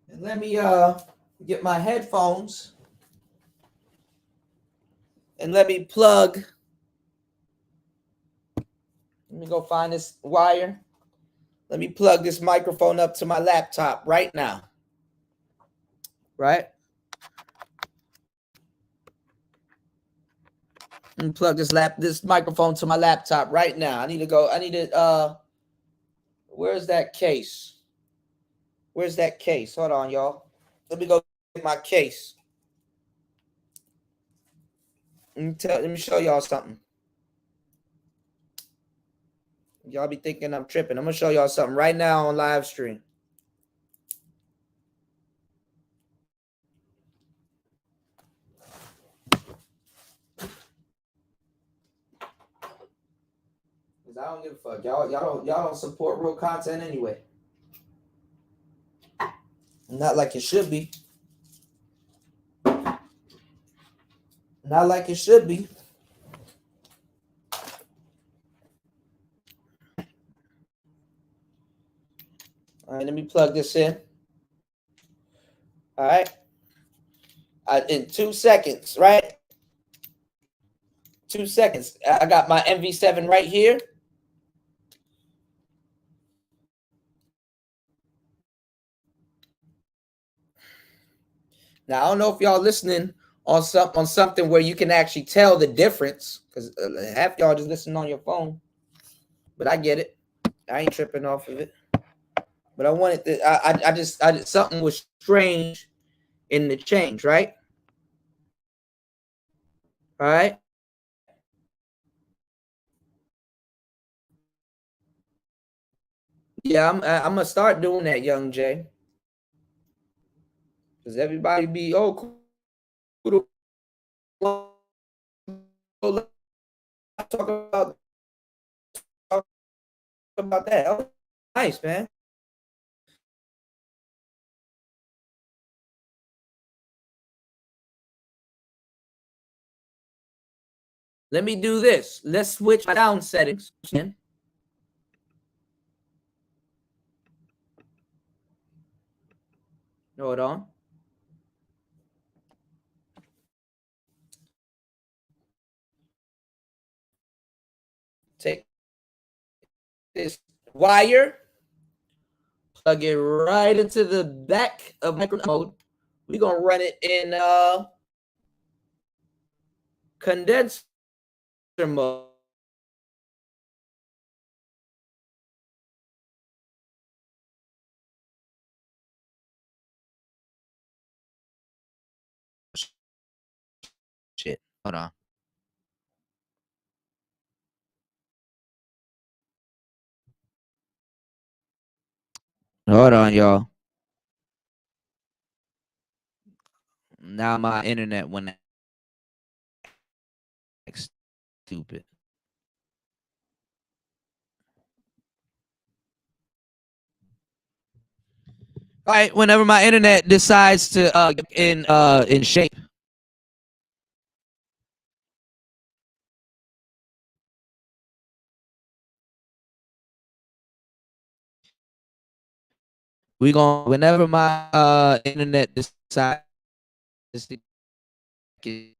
And let me get my headphones and let me plug. Let me go find this wire. Let me plug this microphone up to my laptop right now. Right? Let me plug this microphone to my laptop right now. I need to where's that case? Where's that case? Hold on, y'all. Let me go get my case. Let me show y'all something. Y'all be thinking I'm tripping. I'm gonna show y'all something right now on live stream. Cause I don't give a fuck. Y'all don't support real content anyway. Not like it should be. Not like it should be. All right, let me plug this in. All right. In 2 seconds, right? 2 seconds. I got my MV7 right here. Now, I don't know if y'all listening on something where you can actually tell the difference, because half y'all just listen on your phone. But I get it. I ain't tripping off of it. But I wanted to, I just something was strange in the change, right? All right. Yeah, I'm gonna start doing that, Young Jay. Because everybody be, oh, cool. Talk about that. Oh, nice, man. Let me do this. Let's switch my sound settings. Hold on. Take this wire, plug it right into the back of micro mode. We're gonna run it in condenser mode. Shit, hold on. Hold on, y'all. Now my internet went stupid. All right, whenever my internet decides to in shape. We gonna whenever my internet decides to get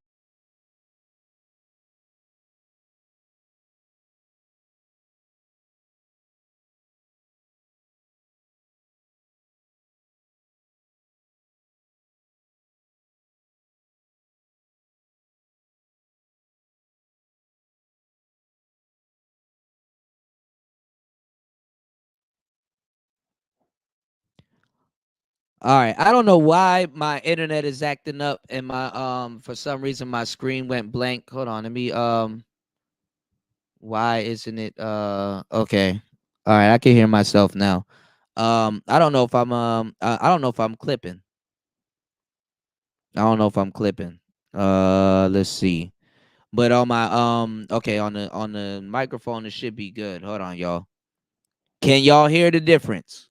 all right, I don't know why my internet is acting up and my for some reason my screen went blank. Hold on, let me why isn't it okay. All right, I can hear myself now. I don't know if I'm I don't know if I'm clipping. I don't know if I'm clipping. Let's see. But on my okay, on the microphone it should be good. Hold on, y'all. Can y'all hear the difference?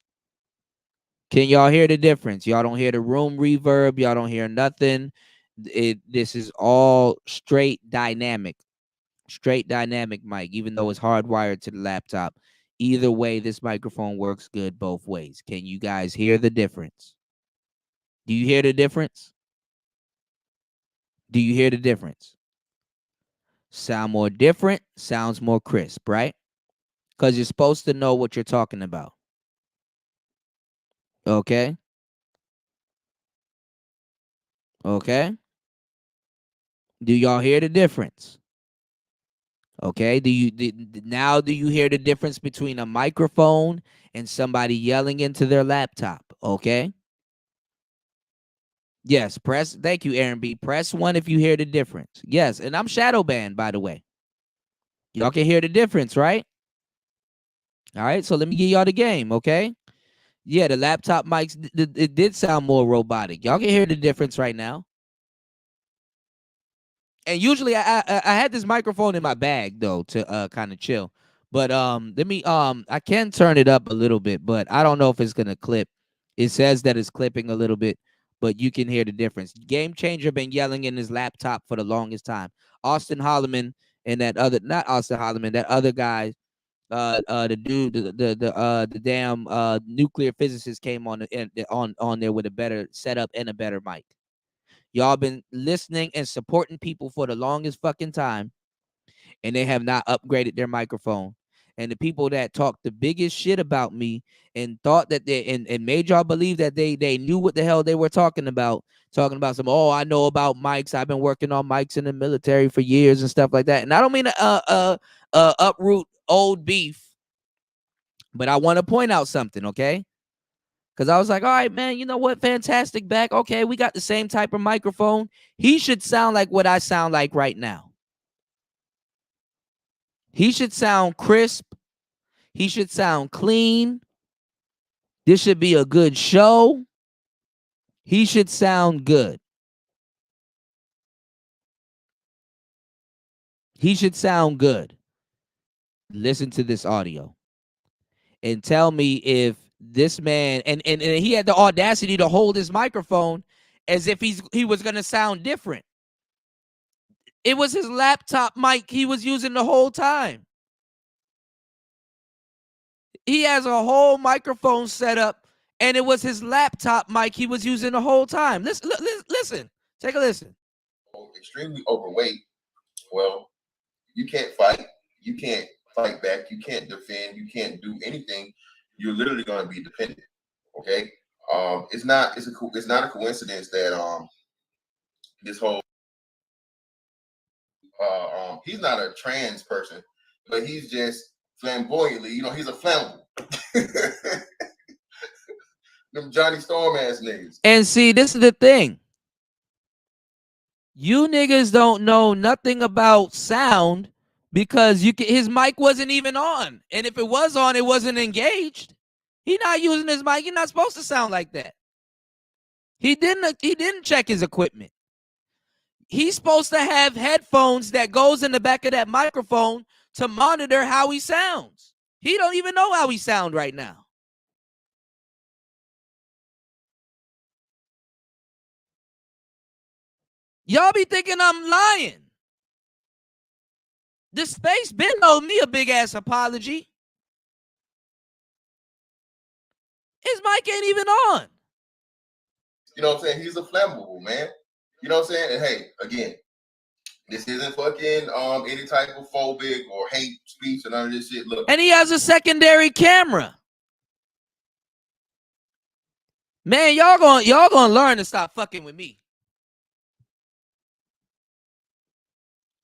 Can y'all hear the difference? Y'all don't hear the room reverb. Y'all don't hear nothing. This is all straight dynamic mic, even though it's hardwired to the laptop. Either way, this microphone works good both ways. Can you guys hear the difference? Do you hear the difference? Do you hear the difference? Sound more different, sounds more crisp, right? Because you're supposed to know what you're talking about. Okay? Okay? Do y'all hear the difference? Okay? Do you hear the difference between a microphone and somebody yelling into their laptop? Okay? Yes, thank you, Aaron B. Press 1 if you hear the difference. Yes, and I'm shadow banned, by the way. Y'all can hear the difference, right? All right, so let me give y'all the game, okay? Yeah, the laptop mics, it did sound more robotic. Y'all can hear the difference right now. And usually I had this microphone in my bag though to kind of chill. But let me I can turn it up a little bit, but I don't know if it's gonna clip. It says that it's clipping a little bit, but you can hear the difference. Game Changer been yelling in his laptop for the longest time. Austin Holloman and that other, not Austin Holloman, that other guy, the dude, the damn nuclear physicist came on on there with a better setup and a better mic. Y'all been listening and supporting people for the longest fucking time, and they have not upgraded their microphone. And the people that talked the biggest shit about me and thought that they and made y'all believe that they knew what the hell they were talking about some, oh, I know about mics. I've been working on mics in the military for years and stuff like that. And I don't mean to uproot old beef, but I want to point out something, okay? Because I was like, all right, man, you know what? Fantastic back. Okay, we got the same type of microphone. He should sound like what I sound like right now. He should sound crisp. He should sound clean. This should be a good show. He should sound good. He should sound good. Listen to this audio and tell me if this man, and he had the audacity to hold his microphone as if he was going to sound different. It was his laptop mic he was using the whole time. He has a whole microphone set up, and it was his laptop mic he was using the whole time. Listen. Take a listen. Extremely overweight. Well, you can't fight. You can't fight back. You can't defend. You can't do anything. You're literally going to be dependent. Okay. It's not a coincidence that this whole he's not a trans person, but he's just flamboyantly, he's a flammable. Them Johnny Storm ass niggas. And see, this is the thing. You niggas don't know nothing about sound because his mic wasn't even on. And if it was on, it wasn't engaged. He's not using his mic. He's not supposed to sound like that. He didn't check his equipment. He's supposed to have headphones that goes in the back of that microphone to monitor how he sounds. He don't even know how he sound right now. Y'all be thinking I'm lying. This space been owed me a big ass apology. His mic ain't even on. You know what I'm saying? He's a flammable, man. You know what I'm saying? And hey, again, this isn't fucking any type of phobic or hate speech or none of this shit. Look. And he has a secondary camera. Man, y'all gonna learn to stop fucking with me.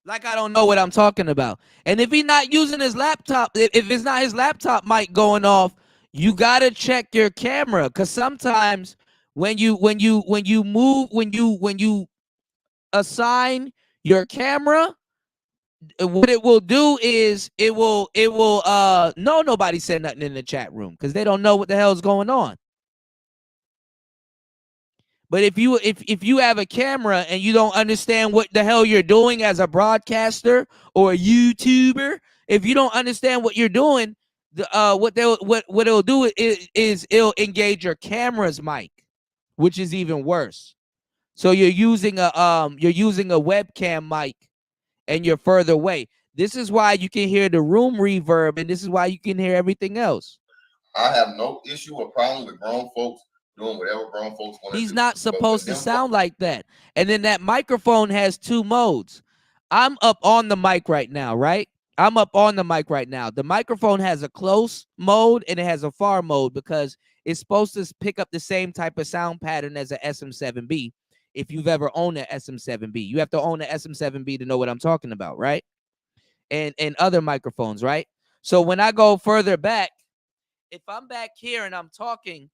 Like I don't know what I'm talking about. And if he's not using his laptop, if it's not his laptop mic going off, you gotta check your camera. Cause sometimes when you assign your camera, what it will do is it will no, nobody said nothing in the chat room because they don't know what the hell is going on. But if you have a camera and you don't understand what the hell you're doing as a broadcaster or a YouTuber, if you don't understand what you're doing, what it'll do is it'll engage your camera's mic, which is even worse. So you're using a webcam mic and you're further away. This is why you can hear the room reverb, and this is why you can hear everything else. I have no issue or problem with grown folks doing whatever grown folks want to do. He's not supposed to sound like that. And then that microphone has 2 modes. I'm up on the mic right now, right? I'm up on the mic right now. The microphone has a close mode and it has a far mode because it's supposed to pick up the same type of sound pattern as a SM7B. If you've ever owned an SM7B, you have to own an SM7B to know what I'm talking about, right? And other microphones, right? So when I go further back, if I'm back here and I'm talking,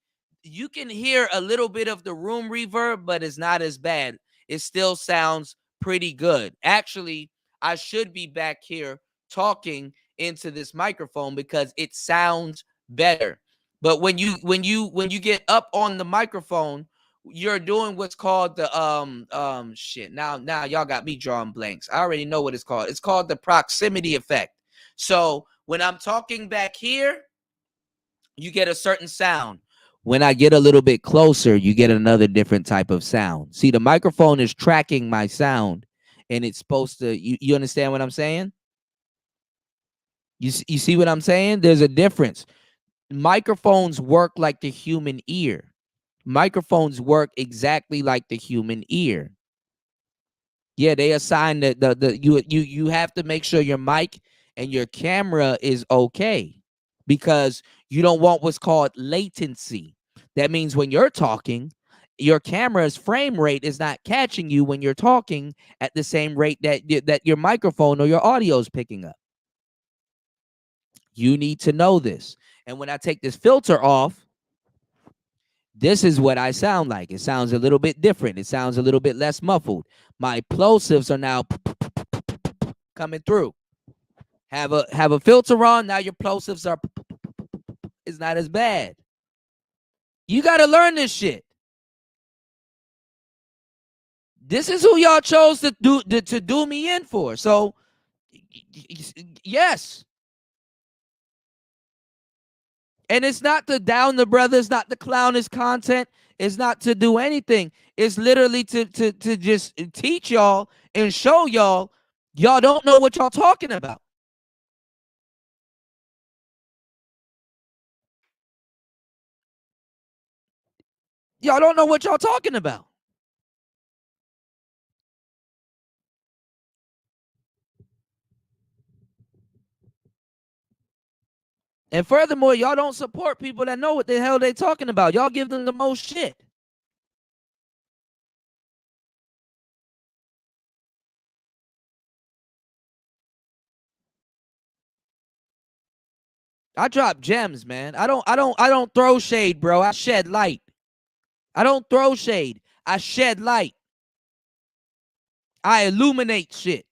you can hear a little bit of the room reverb, but it's not as bad. It still sounds pretty good. Actually, I should be back here talking into this microphone because it sounds better. But when you get up on the microphone, you're doing what's called the shit. Now y'all got me drawing blanks. I already know what it's called. It's called the proximity effect. So when I'm talking back here, you get a certain sound. When I get a little bit closer, you get another different type of sound. See, the microphone is tracking my sound, and it's supposed to, you understand what I'm saying? You see what I'm saying? There's a difference. Microphones work like the human ear. Microphones work exactly like the human ear. Yeah, they assign you have to make sure your mic and your camera is okay, because you don't want what's called latency. That means when you're talking, your camera's frame rate is not catching you when you're talking at the same rate that your microphone or your audio is picking up. You need to know this. And when I take this filter off, this is what I sound like. It sounds a little bit different. It sounds a little bit less muffled. My plosives are now coming through. Have a filter on, now your plosives are, it's not as bad. You got to learn this shit. This is who y'all chose to do me in for. So yes. And it's not to down the brother, it's not to clown his content, it's not to do anything. It's literally to just teach y'all and show y'all don't know what y'all talking about. Y'all don't know what y'all talking about. And furthermore, y'all don't support people that know what the hell they talking about. Y'all give them the most shit. I drop gems, man. I don't throw shade, bro. I shed light. I don't throw shade. I shed light. I illuminate shit.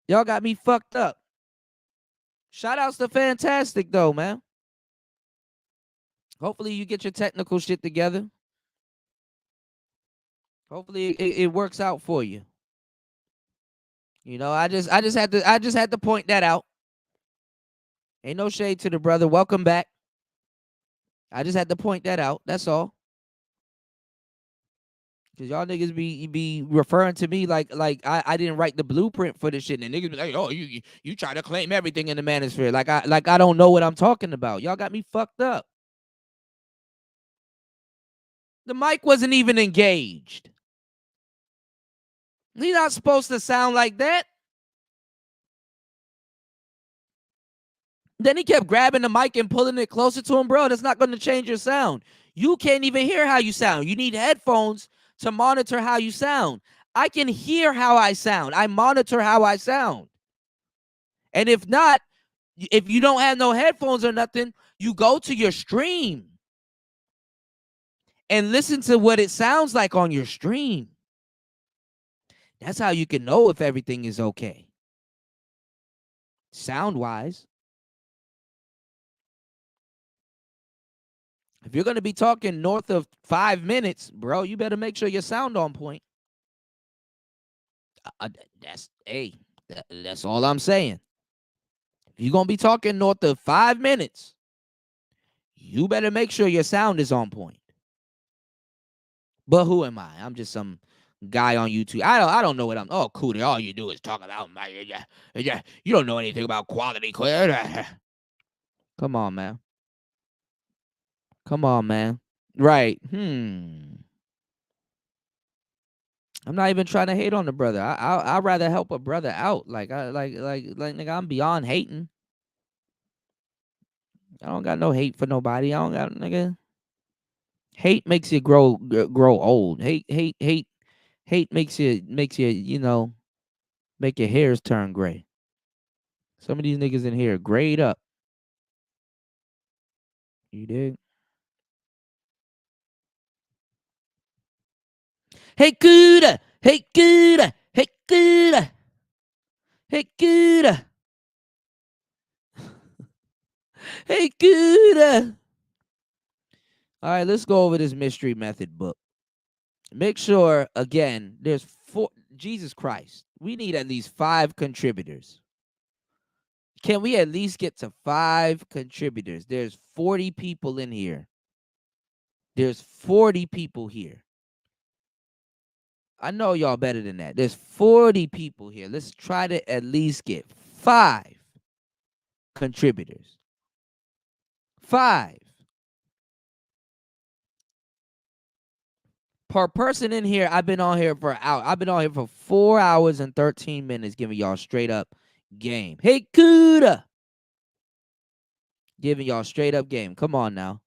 Y'all got me fucked up. Shout outs to Fantastic though, man. Hopefully you get your technical shit together. Hopefully it works out for you. You know, I just had to point that out. Ain't no shade to the brother. Welcome back. I just had to point that out. That's all. Cause y'all niggas be referring to me like I didn't write the blueprint for this shit, and niggas be like, oh, you try to claim everything in the manosphere. Like I don't know what I'm talking about. Y'all got me fucked up. The mic wasn't even engaged. He's not supposed to sound like that. Then he kept grabbing the mic and pulling it closer to him, bro. That's not going to change your sound. You can't even hear how you sound. You need headphones to monitor how you sound. I can hear how I sound. I monitor how I sound. And if not, if you don't have no headphones or nothing, you go to your stream and listen to what it sounds like on your stream. That's how you can know if everything is okay. Sound-wise. If you're going to be talking north of 5 minutes, bro, you better make sure your sound on point. That's all I'm saying. If you're going to be talking north of 5 minutes, you better make sure your sound is on point. But who am I? I'm just some guy on YouTube. I don't know what I'm. Oh, Cooter, all you do is talk about my. You don't know anything about quality. Come on, man. Come on, man. Right. I'm not even trying to hate on the brother. I'd rather help a brother out. Like nigga, I'm beyond hating. I don't got no hate for nobody. I don't got nigga. Hate makes you grow old. Hate makes you make your hairs turn gray. Some of these niggas in here grayed up. You dig? Hey, Cuda! Hey, Cuda! Hey, Cuda! Hey, Cuda! Hey, Cuda! All right, let's go over this mystery method book. Make sure, again, there's 4. Jesus Christ. We need at least 5 contributors. Can we at least get to 5 contributors? There's 40 people in here. There's 40 people here. I know y'all better than that. There's 40 people here. Let's try to at least get 5 contributors. 5. Per person in here, I've been on here for an hour. I've been on here for 4 hours and 13 minutes giving y'all straight up game. Hey, Cuda! Giving y'all straight up game. Come on now.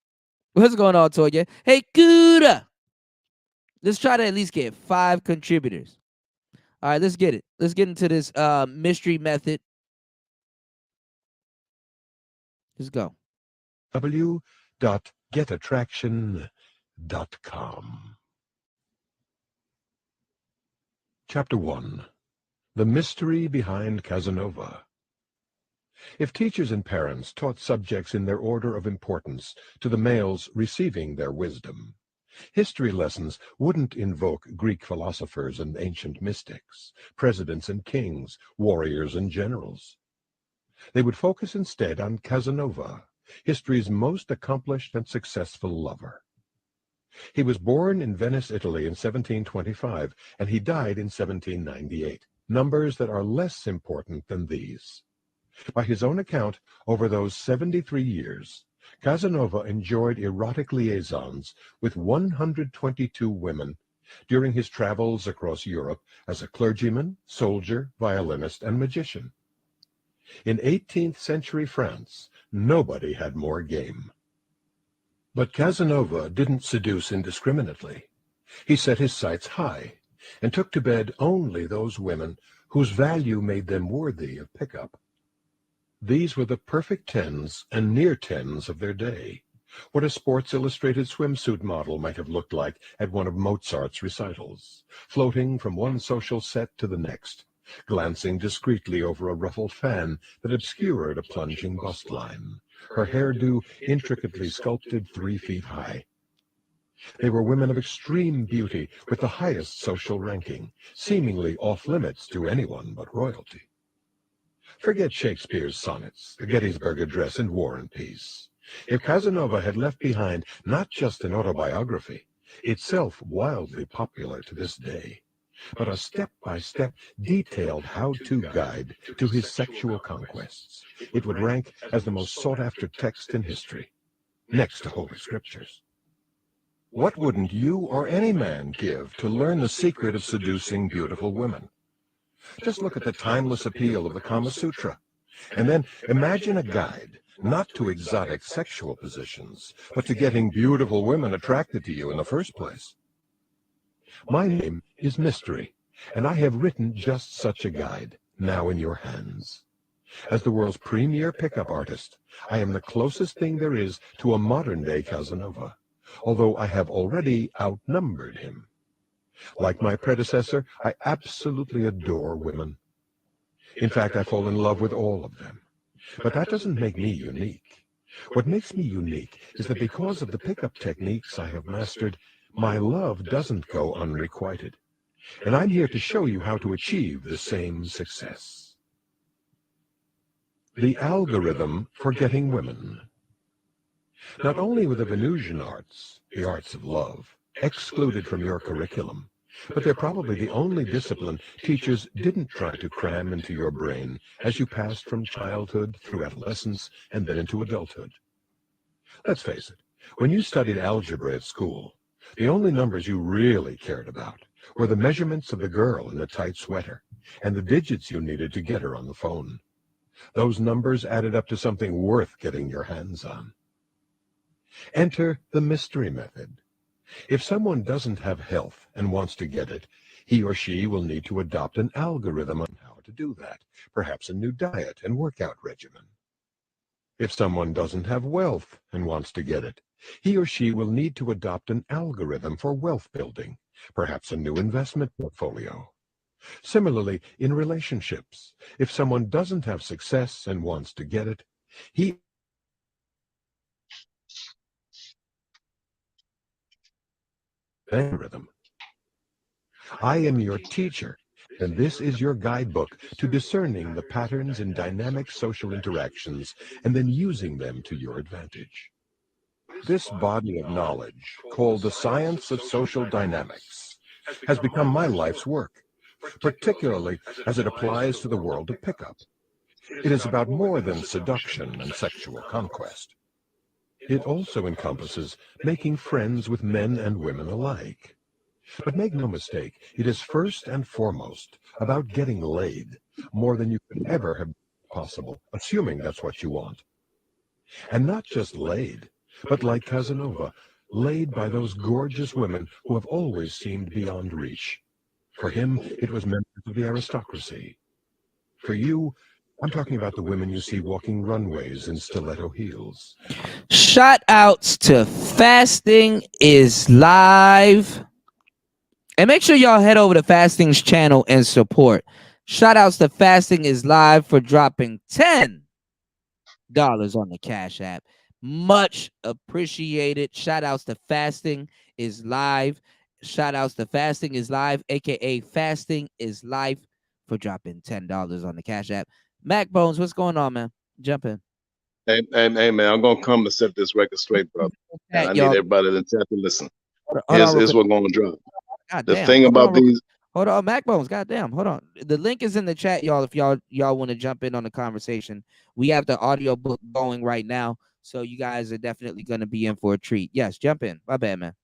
What's going on, Toya? Hey, Cuda! Let's try to at least get 5 contributors. All right, let's get it. Let's get into this mystery method. Let's go. w.getattraction.com. Chapter 1. The Mystery Behind Casanova. If teachers and parents taught subjects in their order of importance to the males receiving their wisdom, history lessons wouldn't invoke Greek philosophers and ancient mystics, presidents and kings, warriors and generals. They would focus instead on Casanova, history's most accomplished and successful lover. He was born in Venice, Italy in 1725, and he died in 1798, numbers that are less important than these. By his own account, over those 73 years, Casanova enjoyed erotic liaisons with 122 women during his travels across Europe as a clergyman, soldier, violinist, and magician. In 18th century France, nobody had more game. But Casanova didn't seduce indiscriminately. He set his sights high and took to bed only those women whose value made them worthy of pickup. These were the perfect 10s and near 10s of their day, what a Sports Illustrated swimsuit model might have looked like at one of Mozart's recitals, floating from one social set to the next, glancing discreetly over a ruffled fan that obscured a plunging bust line, her hairdo intricately sculpted 3 feet high. They were women of extreme beauty with the highest social ranking, seemingly off-limits to anyone but royalty. Forget Shakespeare's sonnets, the Gettysburg Address, and War and Peace. If Casanova had left behind not just an autobiography, itself wildly popular to this day, but a step-by-step detailed how-to guide to his sexual conquests, it would rank as the most sought-after text in history, next to Holy Scriptures. What wouldn't you or any man give to learn the secret of seducing beautiful women? Just look at the timeless appeal of the Kama Sutra, and then imagine a guide not to exotic sexual positions, but to getting beautiful women attracted to you in the first place. My name is Mystery, and I have written just such a guide, now in your hands. As the world's premier pickup artist, I am the closest thing there is to a modern-day Casanova, although I have already outnumbered him. Like my predecessor, I absolutely adore women. In fact, I fall in love with all of them. But that doesn't make me unique. What makes me unique is that because of the pickup techniques I have mastered, my love doesn't go unrequited. And I'm here to show you how to achieve the same success. The algorithm for getting women. Not only were the Venusian arts, the arts of love, excluded from your curriculum, but they're probably the only discipline teachers didn't try to cram into your brain as you passed from childhood through adolescence and then into adulthood. Let's face it, when you studied algebra at school, the only numbers you really cared about were the measurements of the girl in the tight sweater and the digits you needed to get her on the phone. Those numbers added up to something worth getting your hands on. Enter the mystery method. If someone doesn't have health and wants to get it, he or she will need to adopt an algorithm on how to do that, perhaps a new diet and workout regimen. If someone doesn't have wealth and wants to get it, he or she will need to adopt an algorithm for wealth building, perhaps a new investment portfolio. Similarly, in relationships, if someone doesn't have success and wants to get it, he algorithm. I am your teacher, and this is your guidebook to discerning the patterns in dynamic social interactions and then using them to your advantage. This body of knowledge, called the science of social dynamics, has become my life's work, particularly as it applies to the world of pickup. It is about more than seduction and sexual conquest. It also encompasses making friends with men and women alike. But make no mistake, it is first and foremost about getting laid, more than you could ever have possible, assuming that's what you want. And not just laid, but like Casanova, laid by those gorgeous women who have always seemed beyond reach. For him, it was members of the aristocracy. For you, I'm talking about the women you see walking runways in stiletto heels. Shout outs to Fasting is Live. And make sure y'all head over to Fasting's channel and support. Shout outs to Fasting is Live for dropping $10 on the Cash App. Much appreciated. Shout outs to Fasting is Live. Shout outs to Fasting is Live, aka Fasting is Life, for dropping $10 on the Cash App. Mac Bones, what's going on, man? Jump in. Hey, man, I'm gonna come to set this record straight, brother. And I need everybody in the chat to listen. Here's what's gonna drop. God The damn. thing about these. Hold on, Mac Bones. Goddamn. Hold on. The link is in the chat, y'all. If y'all want to jump in on the conversation, we have the audio book going right now, so you guys are definitely going to be in for a treat. Yes, jump in. My bad, man.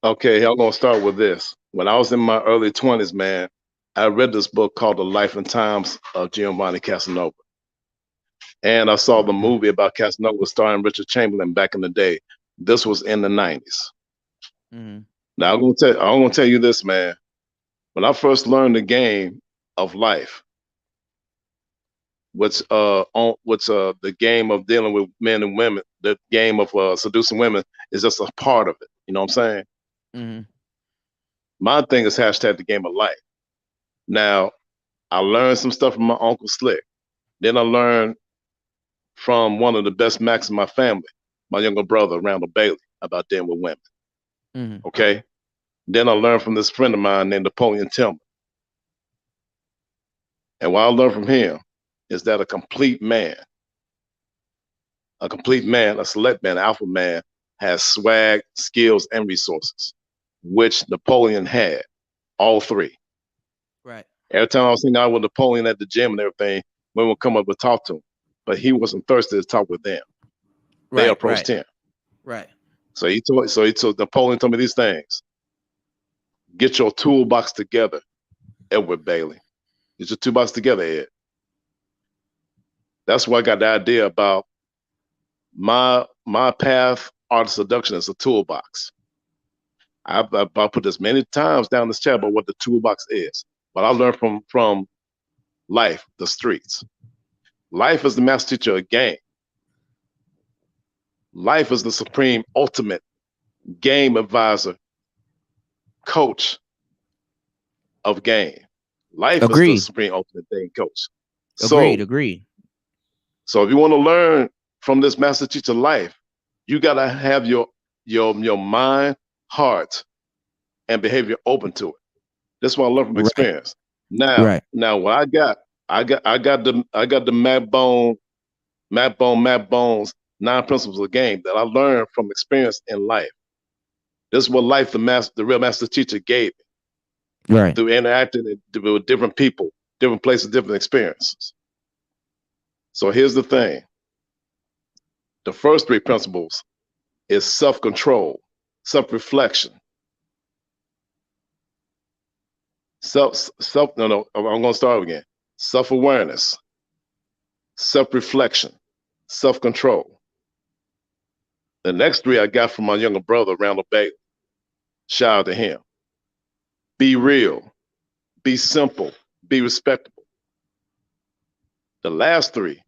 Okay, I'm gonna start with this. When I was in my early 20s, man, I read this book called The Life and Times of Giovanni Casanova, and I saw the movie about Casanova starring Richard Chamberlain back in the day. This was in the 90s. Now I'm gonna tell you this, man. When I first learned the game of life, the game of dealing with men and women, the game of seducing women is just a part of it. You know what I'm saying? My thing is hashtag the game of life. Now, I learned some stuff from my Uncle Slick. Then I learned from one of the best Macs in my family, my younger brother, Randall Bailey, about dealing with women. Okay? Then I learned from this friend of mine named Napoleon Tillman. And what I learned from him is that a complete man, a select man, alpha man, has swag, skills, and resources, which Napoleon had, all three. Right. Every time I was hanging out with Napoleon at the gym and everything, women would come up and talk to him, but he wasn't thirsty to talk with them. They approached him. Right. So Napoleon told me these things. Get your toolbox together, Edward Bailey. Get your toolbox together, Ed. That's why I got the idea about my path, art of seduction, is a toolbox. I put this many times down this chat about what the toolbox is, but I learned from life, the streets. Life is the master teacher of game. Life is the supreme, ultimate game advisor, coach of game. Life is the supreme, ultimate game coach. Agreed. So if you want to learn from this master teacher life, you gotta have your mind, heart, and behavior open to it. That's what I learned from experience. Now, what I got the Matt Bones 9 principles of the game that I learned from experience in life. This is what life the real master teacher gave me. Right. Through interacting with different people, different places, different experiences. So here's the thing. The first 3 principles is self-control, self-reflection. I'm gonna start again. Self-awareness, self-reflection, self-control. The next 3 I got from my younger brother, Randall Bailey. Shout out to him. Be real, be simple, be respectable. The last 3,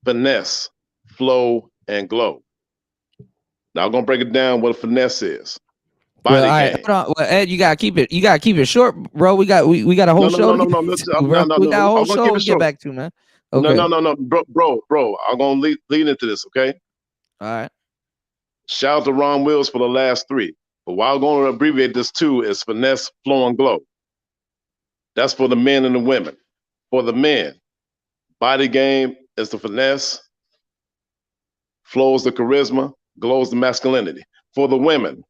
finesse, flow, and glow. Now I'm gonna break it down what a finesse is. Body game. Hold on. Well, Ed, you gotta keep it short, bro. We got a whole show. No. We got a whole show to get back to, man. Okay. No, bro. I'm gonna lead into this, okay? All right. Shout out to Ron Wills for the last 3. But what I'm going to abbreviate this to is finesse, flow, and glow. That's for the men and the women. For the men, body game is the finesse, flow is the charisma, glow is the masculinity. For the women,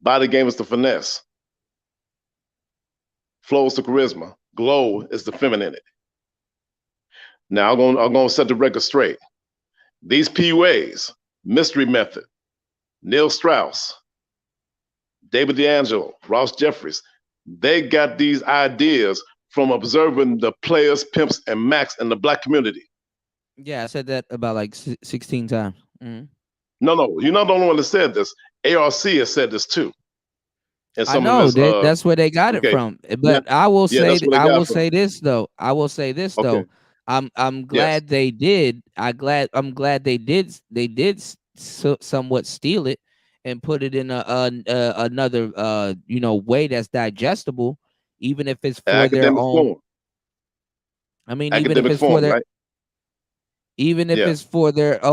body game is the finesse, flow is the charisma, glow is the femininity. Now I'm going to set the record straight. These PUAs, Mystery Method, Neil Strauss, David D'Angelo, Ross Jeffries, they got these ideas from observing the players, pimps, and Macs in the Black community. Yeah, I said that about like 16 times. Mm-hmm. No, you're not the only one that said this. ARC has said this too. And I know that's where they got it from. But I will say this though. I'm glad they did. I'm glad they did somewhat steal it and put it in another way that's digestible, even if it's for their own form. I mean, even if it's for their right? Even if it's for their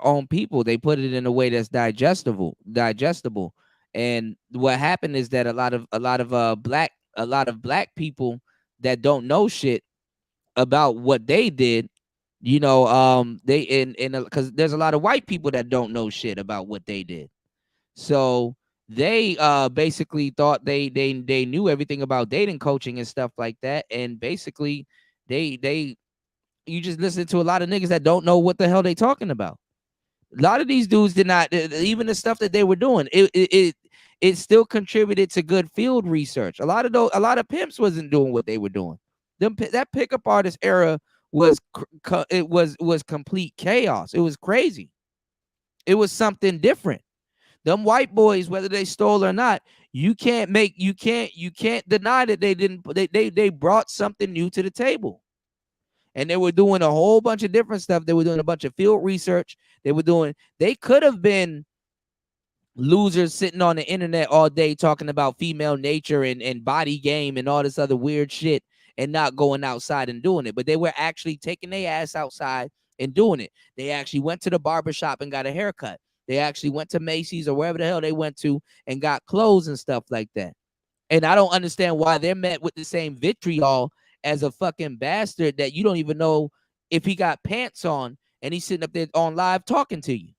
own people, they put it in a way that's digestible. And what happened is that a lot of black people that don't know shit about what they did, because there's a lot of white people that don't know shit about what they did. So they basically thought they knew everything about dating coaching and stuff like that, and basically you just listen to a lot of niggas that don't know what the hell they talking about. A lot of these dudes did not, even the stuff that they were doing, it still contributed to good field research. A lot of pimps wasn't doing what they were doing. That pickup artist era was complete chaos. It was crazy. It was something different. Them white boys, whether they stole or not, you can't deny that they brought something new to the table. And they were doing a whole bunch of different stuff. They were doing a bunch of field research. They could have been losers sitting on the internet all day talking about female nature and body game and all this other weird shit and not going outside and doing it. But they were actually taking their ass outside and doing it. They actually went to the barbershop and got a haircut. They actually went to Macy's or wherever the hell they went to and got clothes and stuff like that. And I don't understand why they're met with the same vitriol as a fucking bastard that you don't even know if he got pants on and he's sitting up there on live talking to you.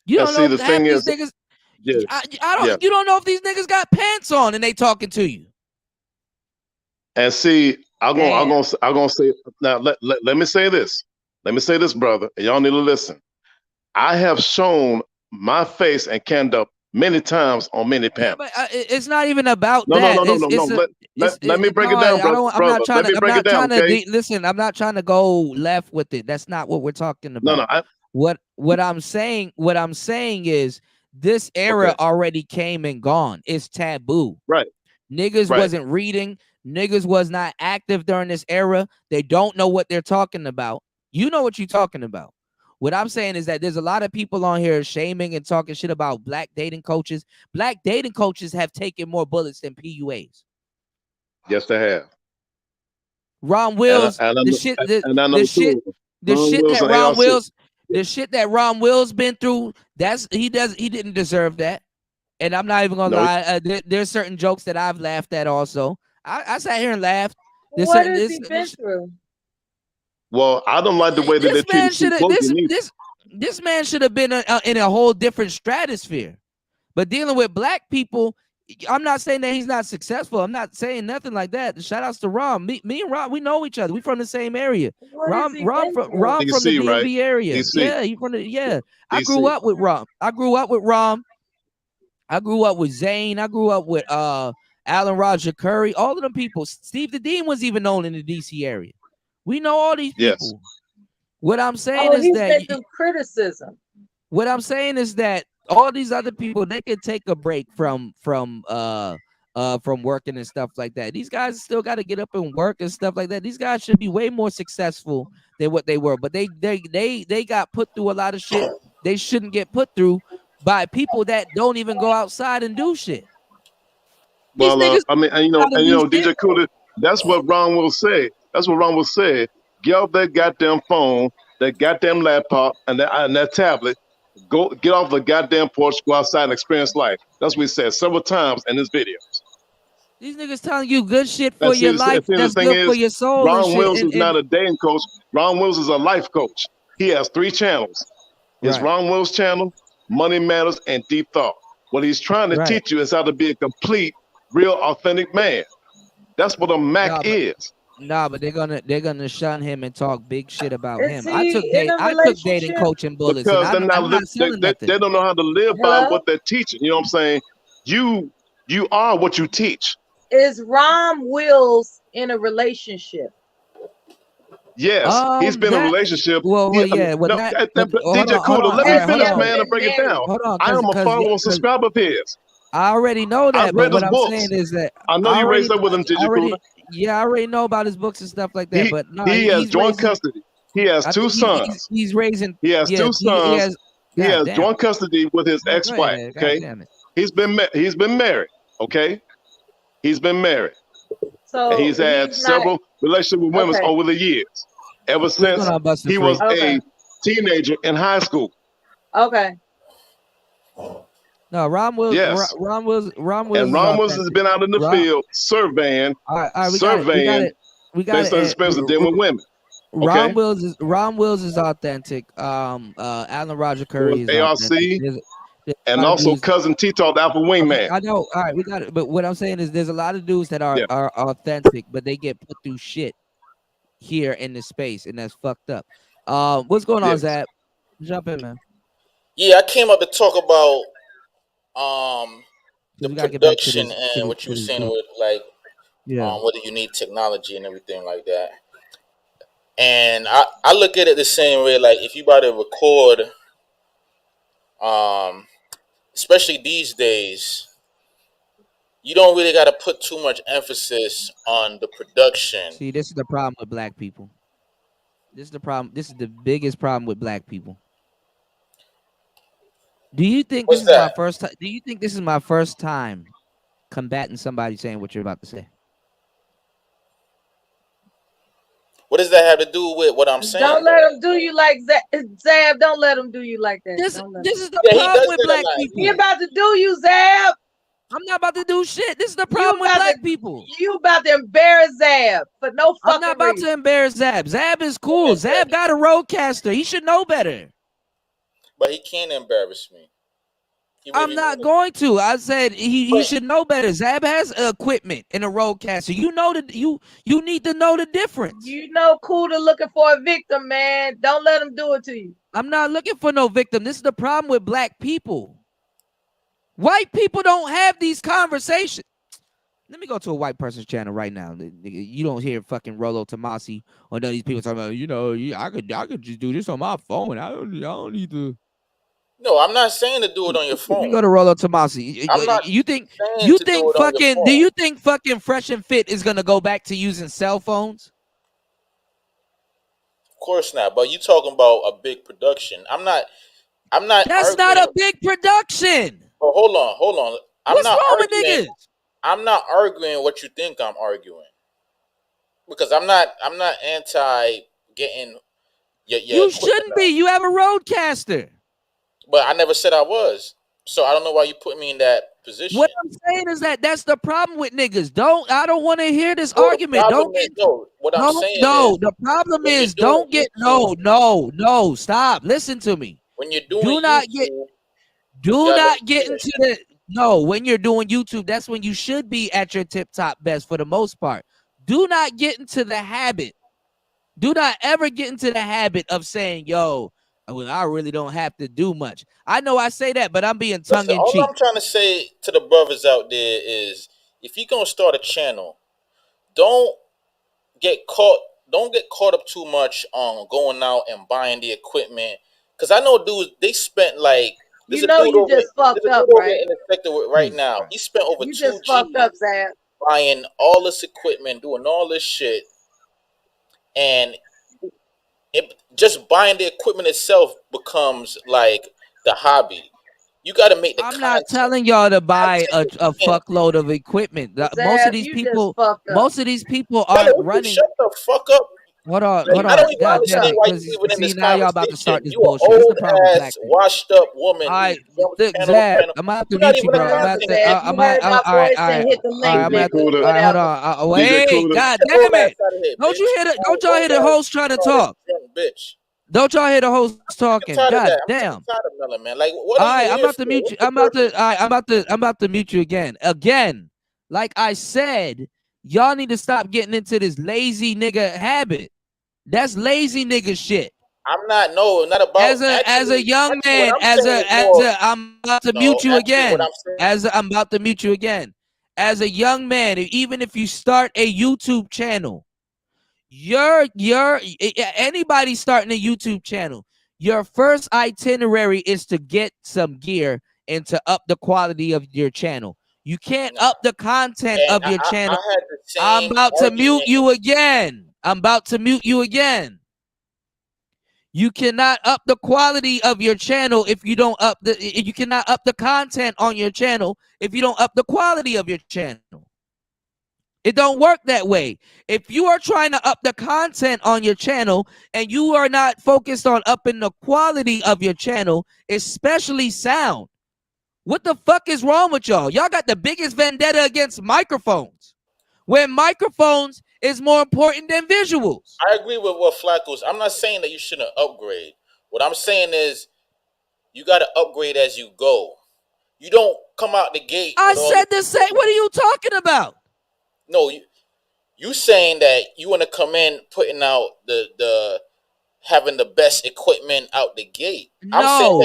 You don't know. The thing is, niggas, you don't know if these niggas got pants on and they talking to you. And see, I'm gonna say now. Let me say this. Let me say this, brother, and y'all need to listen. I have shown my face and canned up many times on many panels. Yeah, but it's not even about no, that. No. Let me break it down, brother. I'm not trying to listen. I'm not trying to go left with it. That's not what we're talking about. What I'm saying is this era already came and gone. It's taboo. Right. Niggas wasn't reading. Niggas was not active during this era. They don't know what they're talking about. You know what you're talking about. What I'm saying is that there's a lot of people on here shaming and talking shit about black dating coaches. Black dating coaches have taken more bullets than PUAs. Yes, they have. Ron Wills, And I the know- shit, and I know the shit, too. the Ron shit Wills that and Ron ARC. Wills, the shit that Ron Wills been through. He didn't deserve that. And I'm not even gonna No, lie. There's certain jokes that I've laughed at also. I sat here and laughed. There's What certain has he been through? Well, I don't like the way that they this man treat should Steve have Boogie neither. this man should have been in a whole different stratosphere. But dealing with black people, I'm not saying that he's not successful. I'm not saying nothing like that. Shout outs to Ron. Me and Ron, we know each other. We from the same area. What has Ron he from been through? the DC, DMV right? area. DC. Yeah, he from the I DC. grew up with Ron. I grew up with Ron. I grew up with Zane. I grew up with Alan Roger Curry. All of them people. Steve the Dean was even known in the DC area. We know all these people. Yes. What I'm saying Oh, is he's that been through criticism. what I'm saying is that all these other people, they can take a break from working and stuff like that. These guys still got to get up and work and stuff like that. These guys should be way more successful than what they were, but they got put through a lot of shit they shouldn't get put through by people that don't even go outside and do shit. Well, niggas I mean, and gotta do DJ shit. Cooler, that's what Ron will say. That's what Ron will say. Get off that goddamn phone, that goddamn laptop, and that tablet. Go get off the goddamn porch, go outside and experience life. That's what he said several times in his videos. These niggas telling you good shit for And see, your the life. thing That's good for your soul. and Ron shit. Wills And- is not and- a dating coach. Ron Wills is a life coach. He has 3 channels. His Right. Ron Wills channel, Money Matters, and Deep Thought. What he's trying to Right. teach you is how to be a complete, real, authentic man. That's what a Mac Nah, but- is. Nah, but they're gonna shun him and talk big shit about Is him. I he took in a I took dating relationship? coaching bullets, Because and they're not, I'm not selling nothing. they don't know how to live by Hello? what they're teaching. You know what I'm saying? You are what you teach. Is Ron Wills in a relationship? Yes, he's been in a that- relationship. well, DJ Cooler, let me hold finish, on. man, and break it down. Hold on, I am a 'cause- follower and subscriber of his. I already know that, I've read but what his I'm books. saying is that I know you raised up with him, DJ Cooler. Yeah, I already know about his books and stuff like that. But no, He has he's joint raising- custody. He has I 2 think sons. He's raising. He has yeah, 2 sons. He God has damn. joint custody with his Go ahead, ex-wife. God Okay, damn it. he's been married. Okay, he's been married. So And he's had he's not- several relationships with women Okay. over the years. Ever since going on, Buster he was Free? Okay. a teenager in high school. Okay. No, Ron Wills. Yes. Ron Wills. And Ron Wills has been out in the field surveying, All right, we got it. We got based on his it. experience of dealing with women. Ron Okay? Wills is authentic. Alan Roger Curry is ARC, authentic. There's a and lot of also dudes- Cousin Tito, the Alpha Wingman. I know. All right, we got it. But what I'm saying is, there's a lot of dudes that are Yeah. are authentic, but they get put through shit here in this space, and that's fucked up. What's going on, Yes. Zap? Jump in, man. Yeah, I came up to talk about the We gotta get back to production this- and to what you were this saying book. with like Yeah. whether you need technology and everything like that. And I look at it the same way. Like if you about to record, especially these days, you don't really got to put too much emphasis on the production. See, this is the problem with black people. This is the problem. This is the biggest problem with black people. Do you think What's this is my that? first time? Do you think this is my first time combating somebody saying what you're about to say? What does that have to do with what I'm saying? Don't let him do you like Zab. Don't let him do you like that. This Don't let this him. is the Yeah, he problem does with say that black a lot. people. He about to do you, Zab. I'm not about to do shit. This is the problem with about black to- people. You about to embarrass Zab for no fucking I'm not about reason. to embarrass Zab. Zab is cool. Zab got a roadcaster. He should know better. But he can't embarrass me. He I'm really not won't. going to. I said he should know better. Zab has equipment and a roadcaster. You know that you need to know the difference. You know, Cooler looking for a victim, man. Don't let him do it to you. I'm not looking for no victim. This is the problem with black people. White people don't have these conversations. Let me go to a white person's channel right now. You don't hear fucking Rollo Tomasi or none of these people talking about, I could just do this on my phone. I don't need to. No, I'm not saying to do it on your Let me phone. go to Rollo Tomasi. I'm not You think saying you to think do it on your fucking phone. do you think fucking Fresh and Fit is gonna go back to using cell phones? Of course not. But you talking about a big production. I'm not That's not a big production. But hold on. I'm What's not wrong with arguing. niggas? I'm not arguing what you think I'm arguing. because I'm not anti getting your You equipment shouldn't out. be. You have a roadcaster. But I never said I was. So I don't know why you put me in that position. What I'm saying is that's the problem with niggas. I don't want to hear this No, the argument. problem Don't is, get no, what I'm saying is the problem when you're is doing don't get no, stop. Listen to me. when you're doing Do not YouTube, get into the no, when you're doing YouTube, that's when you should be at your tip top best for the most part. Do not get into the habit. Do not ever get into the habit of saying, yo, well, I really don't have to do much. I know I say that, but I'm being tongue in all cheek. I'm trying to say to the brothers out there is if you're gonna start a channel, don't get caught up too much on going out and buying the equipment. Cause I know dudes, they spent like You know you just fucked up, right? in the sector right now. He spent over You 2 just fucked up, Zab. buying all this equipment, doing all this shit, and just buying the equipment itself becomes like the hobby. You got to make the. I'm not telling y'all to buy a fuckload of equipment. Most of these people aren't running. Shut the fuck up. Hold on. I don't even God understand damn it. why you 'Cause even in see, this now y'all about to start conversation. this You an bullshit. This is the old problem with ass, black people. washed up woman. All right, who look, channel to Zab, channel. I'm about to You're not mute you, even bro. a I'm about content to. creator. I'm about. All right. hit the link, nigga. All right, hold on. Wait, God damn it! Don't you hear the? Don't y'all hear the host trying to talk? Bitch. Don't y'all hear the host talking? I'm tired of God that. damn! I'm tired of Melon, man. Like, what All are right, you I'm here about to for? mute What's you. the I'm about purpose? to. All right, I'm about to mute you again. Again, like I said, y'all need to stop getting into this lazy nigga habit. That's lazy nigga shit. I'm not about As a young man, I'm about to mute you again. I'm about to mute you again. As a young man, even if you start a YouTube channel, anybody starting a YouTube channel, your first itinerary is to get some gear and to up the quality of your channel. You can't up the content of your channel. I had the same I'm about to mute argument. you again. I'm about to mute you again. You cannot up the quality of your channel if you don't up the. You cannot up the content on your channel if you don't up the quality of your channel. It don't work that way. If you are trying to up the content on your channel and you are not focused on upping the quality of your channel, especially sound, what the fuck is wrong with y'all? Y'all got the biggest vendetta against microphones, when microphones is more important than visuals. I agree with what Flacco's. I'm not saying that you shouldn't upgrade. What I'm saying is you got to upgrade as you go. You don't come out the gate. I said the same. What are you talking about? No, you saying that you want to come in putting out the having the best equipment out the gate. No.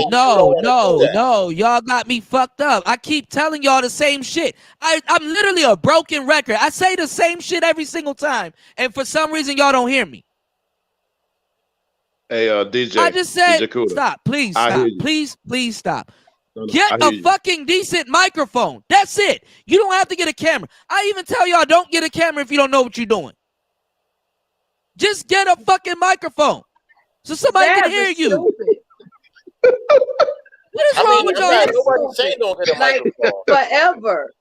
Y'all got me fucked up. I keep telling y'all the same shit. I'm literally a broken record. I say the same shit every single time, and for some reason y'all don't hear me. Hey, DJ. I just said DJ Kuda. stop. Please I stop. hear you. Please stop. No, Get I a hear you. fucking decent microphone. That's it. You don't have to get a camera. I even tell y'all don't get a camera if you don't know what you're doing. Just get a fucking microphone so somebody can hear you. What is wrong with y'all? Nobody saying don't get a microphone. Forever.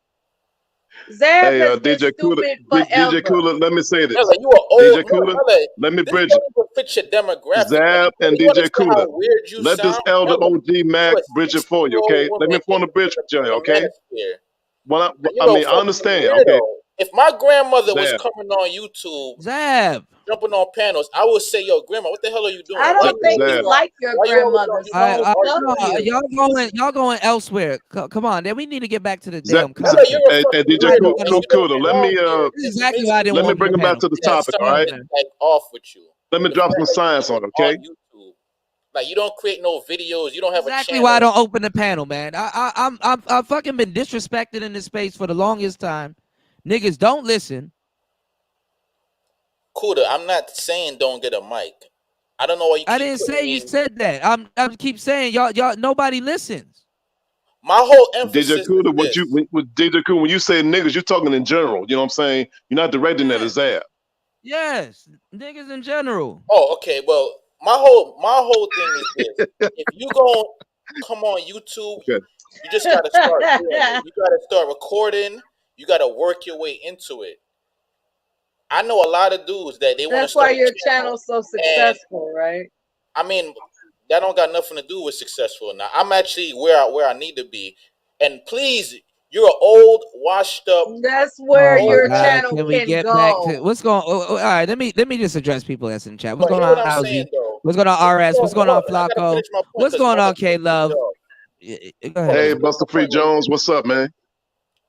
Zab Hey, has been DJ Kuda, stupid forever. DJ Kuda, let me say this. Miller, you are old. DJ Kuda, let me bridge it. Fit your demographic. Zab and You DJ understand how Kuda, weird you let this sound? elder Miller, OG Mac bridge it for you, okay? Let me form the bridge with you, okay? Well, I mean, I understand, okay? If my grandmother was Zab. coming on YouTube, Zab, jumping on panels, I would say, "Yo, grandma, what the hell are you doing?" I don't think you like your grandmother. Y'all going elsewhere. Come on, then we need to get back to the Zab, damn content. hey, DJ Kuda, let me This is exactly why I didn't let me want bring the it back to the topic, all right? Like off with you. Let me drop some science on it, okay? Like you don't create no videos. You don't have Exactly a channel. why I don't open the panel, man. I've fucking been disrespected in this space for the longest time. Niggas don't listen. Kuda, I'm not saying don't get a mic. I don't know why you. I didn't say you said that. I keep saying y'all nobody listens. My whole emphasis. DJ Kuda, DJ Kuda, when you say niggas, you're talking in general. You know what I'm saying? You're not directing that at Zab. Yes, niggas in general. Oh, okay. Well, my whole thing is this: if you gonna come on YouTube, you just gotta start. You gotta start recording. You gotta work your way into it. I know a lot of dudes that they want to That's why start a your channel. channel's so successful, right? I mean, that don't got nothing to do with successful. Now, I'm actually where I need to be. And please, you're an old, washed up. That's where Oh my your God, channel can we can get back go. to what's going? All right, let me just address people that's in the chat. What's But going hear on, what I'm Algie? saying, though. What's going on, RS? What's going on, I gotta Flacco? finish my point, What's 'cause going Mother on, K did a good Love? job. Go ahead. Hey, Buster Free Jones, what's up, man?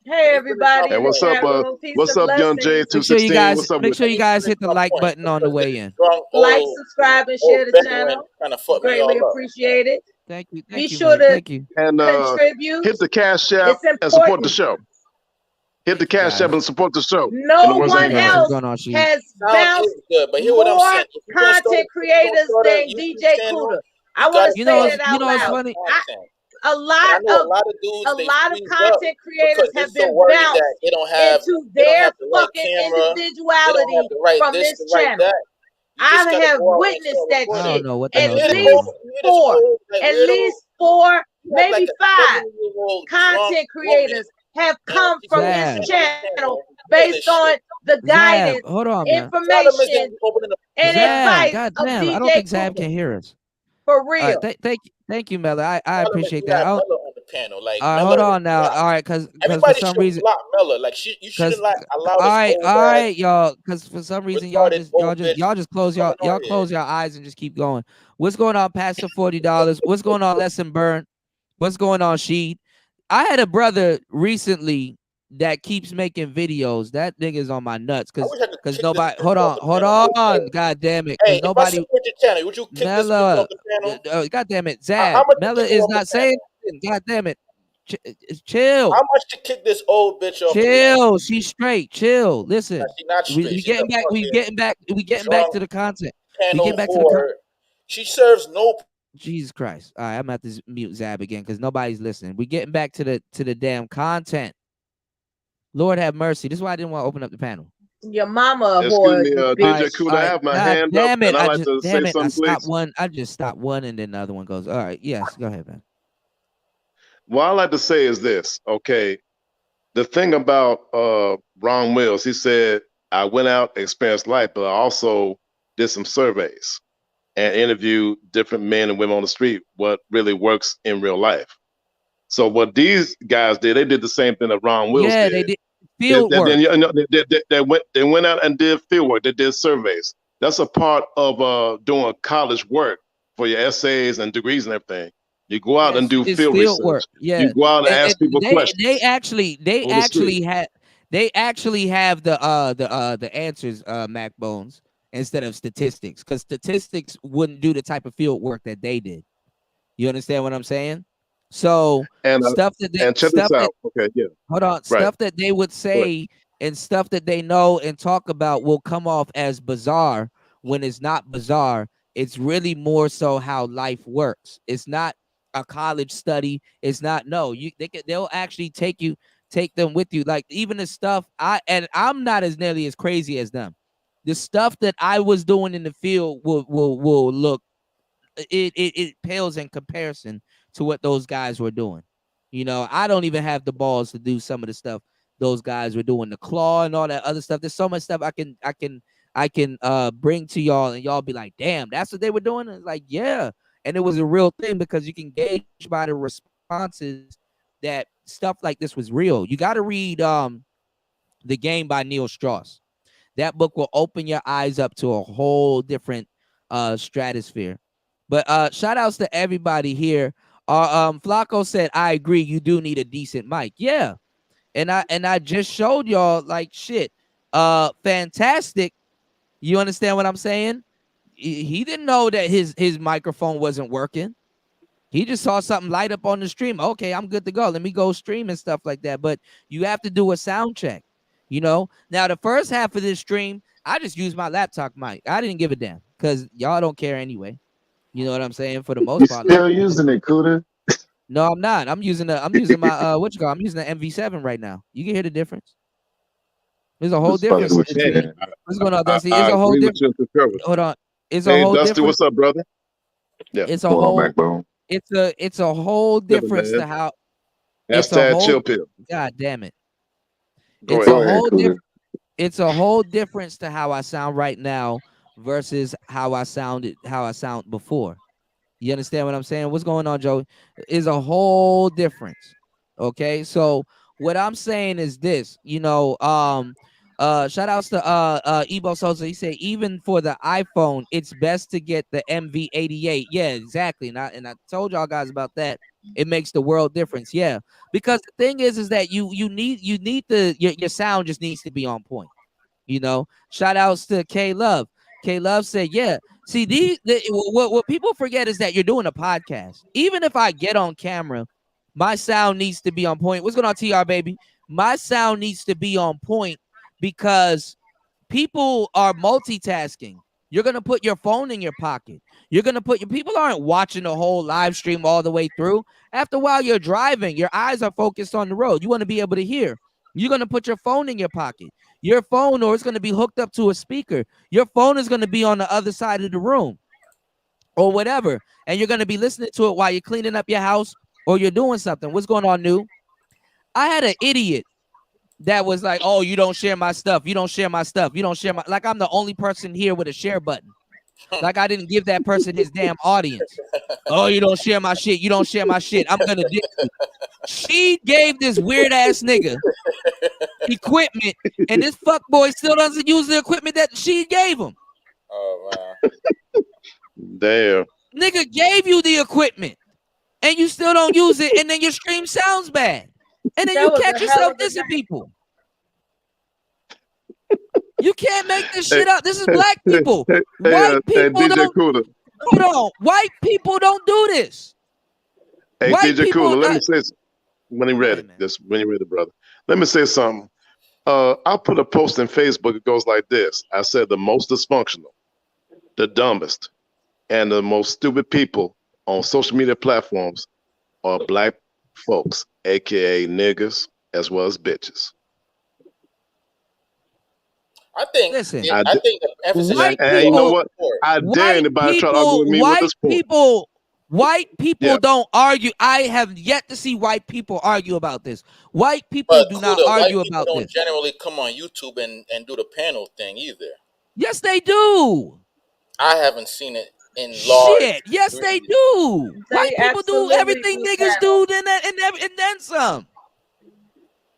Hey, everybody Hey, in the what's up? chat room. Peace What's and up, Young J blessings. Make sure you 216? guys What's up make with sure you? you guys hit the like button on the way in. Drunk Like, old subscribe, and share the veteran channel. kind of fucked me Greatly all up. appreciated. Thank you, Be thank you, sure man. to Thank you. And contribute. hit the Cash App It's and support the important. show. Hit the Cash App and support the show. In the No words of one Amy. else going on, Sheik? has Sound bounced is good, but hear what I'm more saying. If you're gonna start content if you're gonna creators start a than YouTube DJ channel, Kuda. you I want gotta to You say know, that it's, out you know, it's loud. funny. content. A And lot I know of a lot of dudes they freeze up content creators because they're have so been worried bounced that they don't have into their the right fucking camera, they don't have individuality the right from this, this the right channel. that. You just I gotta have go out and witnessed start that I recording. shit. don't know what the At hell's going least on. You're this four, old like at weirdo. least four, You have maybe like a five 70-year-old content creators have come from this Zab. channel based on the Zab, guidance, hold on, man. information, and Zab, advice God of damn, I don't DJ think Zab Kuda. can hear us. For All right, real. thank you, Mella. I Mella, appreciate you that. had I don't- Mella on the panel. Like all right, Mella hold is on now. black. All right, because for Everybody some should reason, block Mella. Like you shouldn't like allow this old all ass right, y'all. Because for some reason, y'all retarded just old bitch close coming y'all on here. close your eyes and just keep going. What's going on, Pastor $40? What's going on, Lesson Burn? What's going on, Sheed? I had a brother recently that keeps making videos. That nigga's on my nuts because nobody. Hold on, God damn it, Hey, because if I nobody. support your channel, would you kick this bitch Mella, off the panel? God damn it, How Zab. much to Mella kick her is off the not saying. panel? God damn it, chill. How much to kick this old bitch off the panel? Chill, she's straight. Chill. Listen, She not straight. we She's getting a back. We fucking getting back. We getting back drunk to the content. We panel getting back to the content. whore. She serves no. Jesus Christ! All right, I'm at this mute Zab again because nobody's listening. We getting back to the damn content. Lord have mercy. This is why I didn't want to open up the panel. Your mama a Excuse whore, me, you DJ bitch. Kuda, I have my hand up, Damn it! and I'd like to say I something, stopped please. one. I just stopped one, and then the other one goes. All right, yes, go ahead, man. What I'd like to say is this, okay? The thing about Ron Wills, he said, I went out, experienced life, but I also did some surveys and interviewed different men and women on the street, what really works in real life. So what these guys did, they did the same thing that Ron Wills Yeah, did. they did field work. They went out and did field work. They did surveys. That's a part of doing college work for your essays and degrees and everything. You go out and do It's field research. work. Yeah, You go out and ask people questions. They actually on the street. have the answers, Mac Bones, instead of statistics, because statistics wouldn't do the type of field work that they did. You understand what I'm saying? So And stuff that they, and check stuff this that, out. Okay, yeah. hold on, Right. stuff that they would say and stuff that they know and talk about will come off as bizarre when it's not bizarre. It's really more so how life works. It's not a college study. It's not they'll actually take them with you. Like even the stuff I'm not as nearly as crazy as them. The stuff that I was doing in the field will look it pales in comparison to what those guys were doing. You know, I don't even have the balls to do some of the stuff those guys were doing, the claw and all that other stuff. There's so much stuff I can bring to y'all, and y'all be like, damn, that's what they were doing. And it's like, yeah. And it was a real thing because you can gauge by the responses that stuff like this was real. You got to read The Game by Neil Strauss. That book will open your eyes up to a whole different stratosphere. But shout outs to everybody here. Flacco said, I agree, you do need a decent mic. Yeah. And I just showed y'all like shit. Fantastic. You understand what I'm saying? He didn't know that his microphone wasn't working. He just saw something light up on the stream. Okay, I'm good to go. Let me go stream and stuff like that. But you have to do a sound check. You know, now the first half of this stream, I just used my laptop mic. I didn't give a damn because y'all don't care anyway. You know what I'm saying? For the most part, Still using it, Kuda. No, I'm not. I'm using my I'm using the MV7 right now. You can hear the difference. There's a whole difference. What's going on, Dusty? It's a whole different. Hold on. It's a whole Dusty, different. what's up, brother? Yeah. It's a whole. It's a whole difference to how. It's a Hashtag whole. chill pill. God damn it. Go It's ahead. a whole different. it's a whole difference to how I sound right now versus how I sound before. You understand what I'm saying? What's going on, Joe? Is a whole difference. Okay, so what I'm saying is this, you know, shout outs to Ebo Sosa. He said even for the iPhone, it's best to get the MV88. Yeah, exactly. And I told y'all guys about that. It makes the world difference. Yeah, because the thing is that you need your sound just needs to be on point. You know, shout outs to K Love. K Love said, yeah. See, what people forget is that you're doing a podcast. Even if I get on camera, my sound needs to be on point. What's going on, TR baby? My sound needs to be on point because people are multitasking. You're gonna put your phone in your pocket. You're gonna put your people aren't watching the whole live stream all the way through. After a while, you're driving. Your eyes are focused on the road. You want to be able to hear. You're gonna put your phone in your pocket. Your phone, or it's gonna be hooked up to a speaker. Your phone is gonna be on the other side of the room, or whatever, and you're gonna be listening to it while you're cleaning up your house or you're doing something. What's going on, New? I had an idiot that was like, oh, you don't share my stuff. You don't share my stuff. You don't share my, like I'm the only person here with a share button. Like I didn't give that person his damn audience. Oh, you don't share my shit. You don't share my shit. I'm gonna dick you. She gave this weird ass nigga equipment, and this fuck boy still doesn't use the equipment that she gave him. Oh man. Damn. Nigga gave you the equipment, and you still don't use it, and then your stream sounds bad, and then you catch yourself dissing people. You can't make this shit up. This is black people. White people DJ don't. Kuda. Hold on. White people don't do this. Hey, White DJ people Kuda, let me not- say when you ready. Just when you're ready, brother. Let me say something. I put a post in Facebook. It goes like this. I said the most dysfunctional, the dumbest, and the most stupid people on social media platforms are black folks, aka niggas, as well as bitches. I think. Listen, I think the emphasis. And you know what? I dare anybody to try to argue with me with this point. White people don't argue. I have yet to see white people argue about this. White people do not argue white people about don't this. generally come on YouTube and do the panel thing either. Yes, they do. I haven't seen it in large. Shit. Yes, they do. They White people do absolutely everything do niggas do, and then some.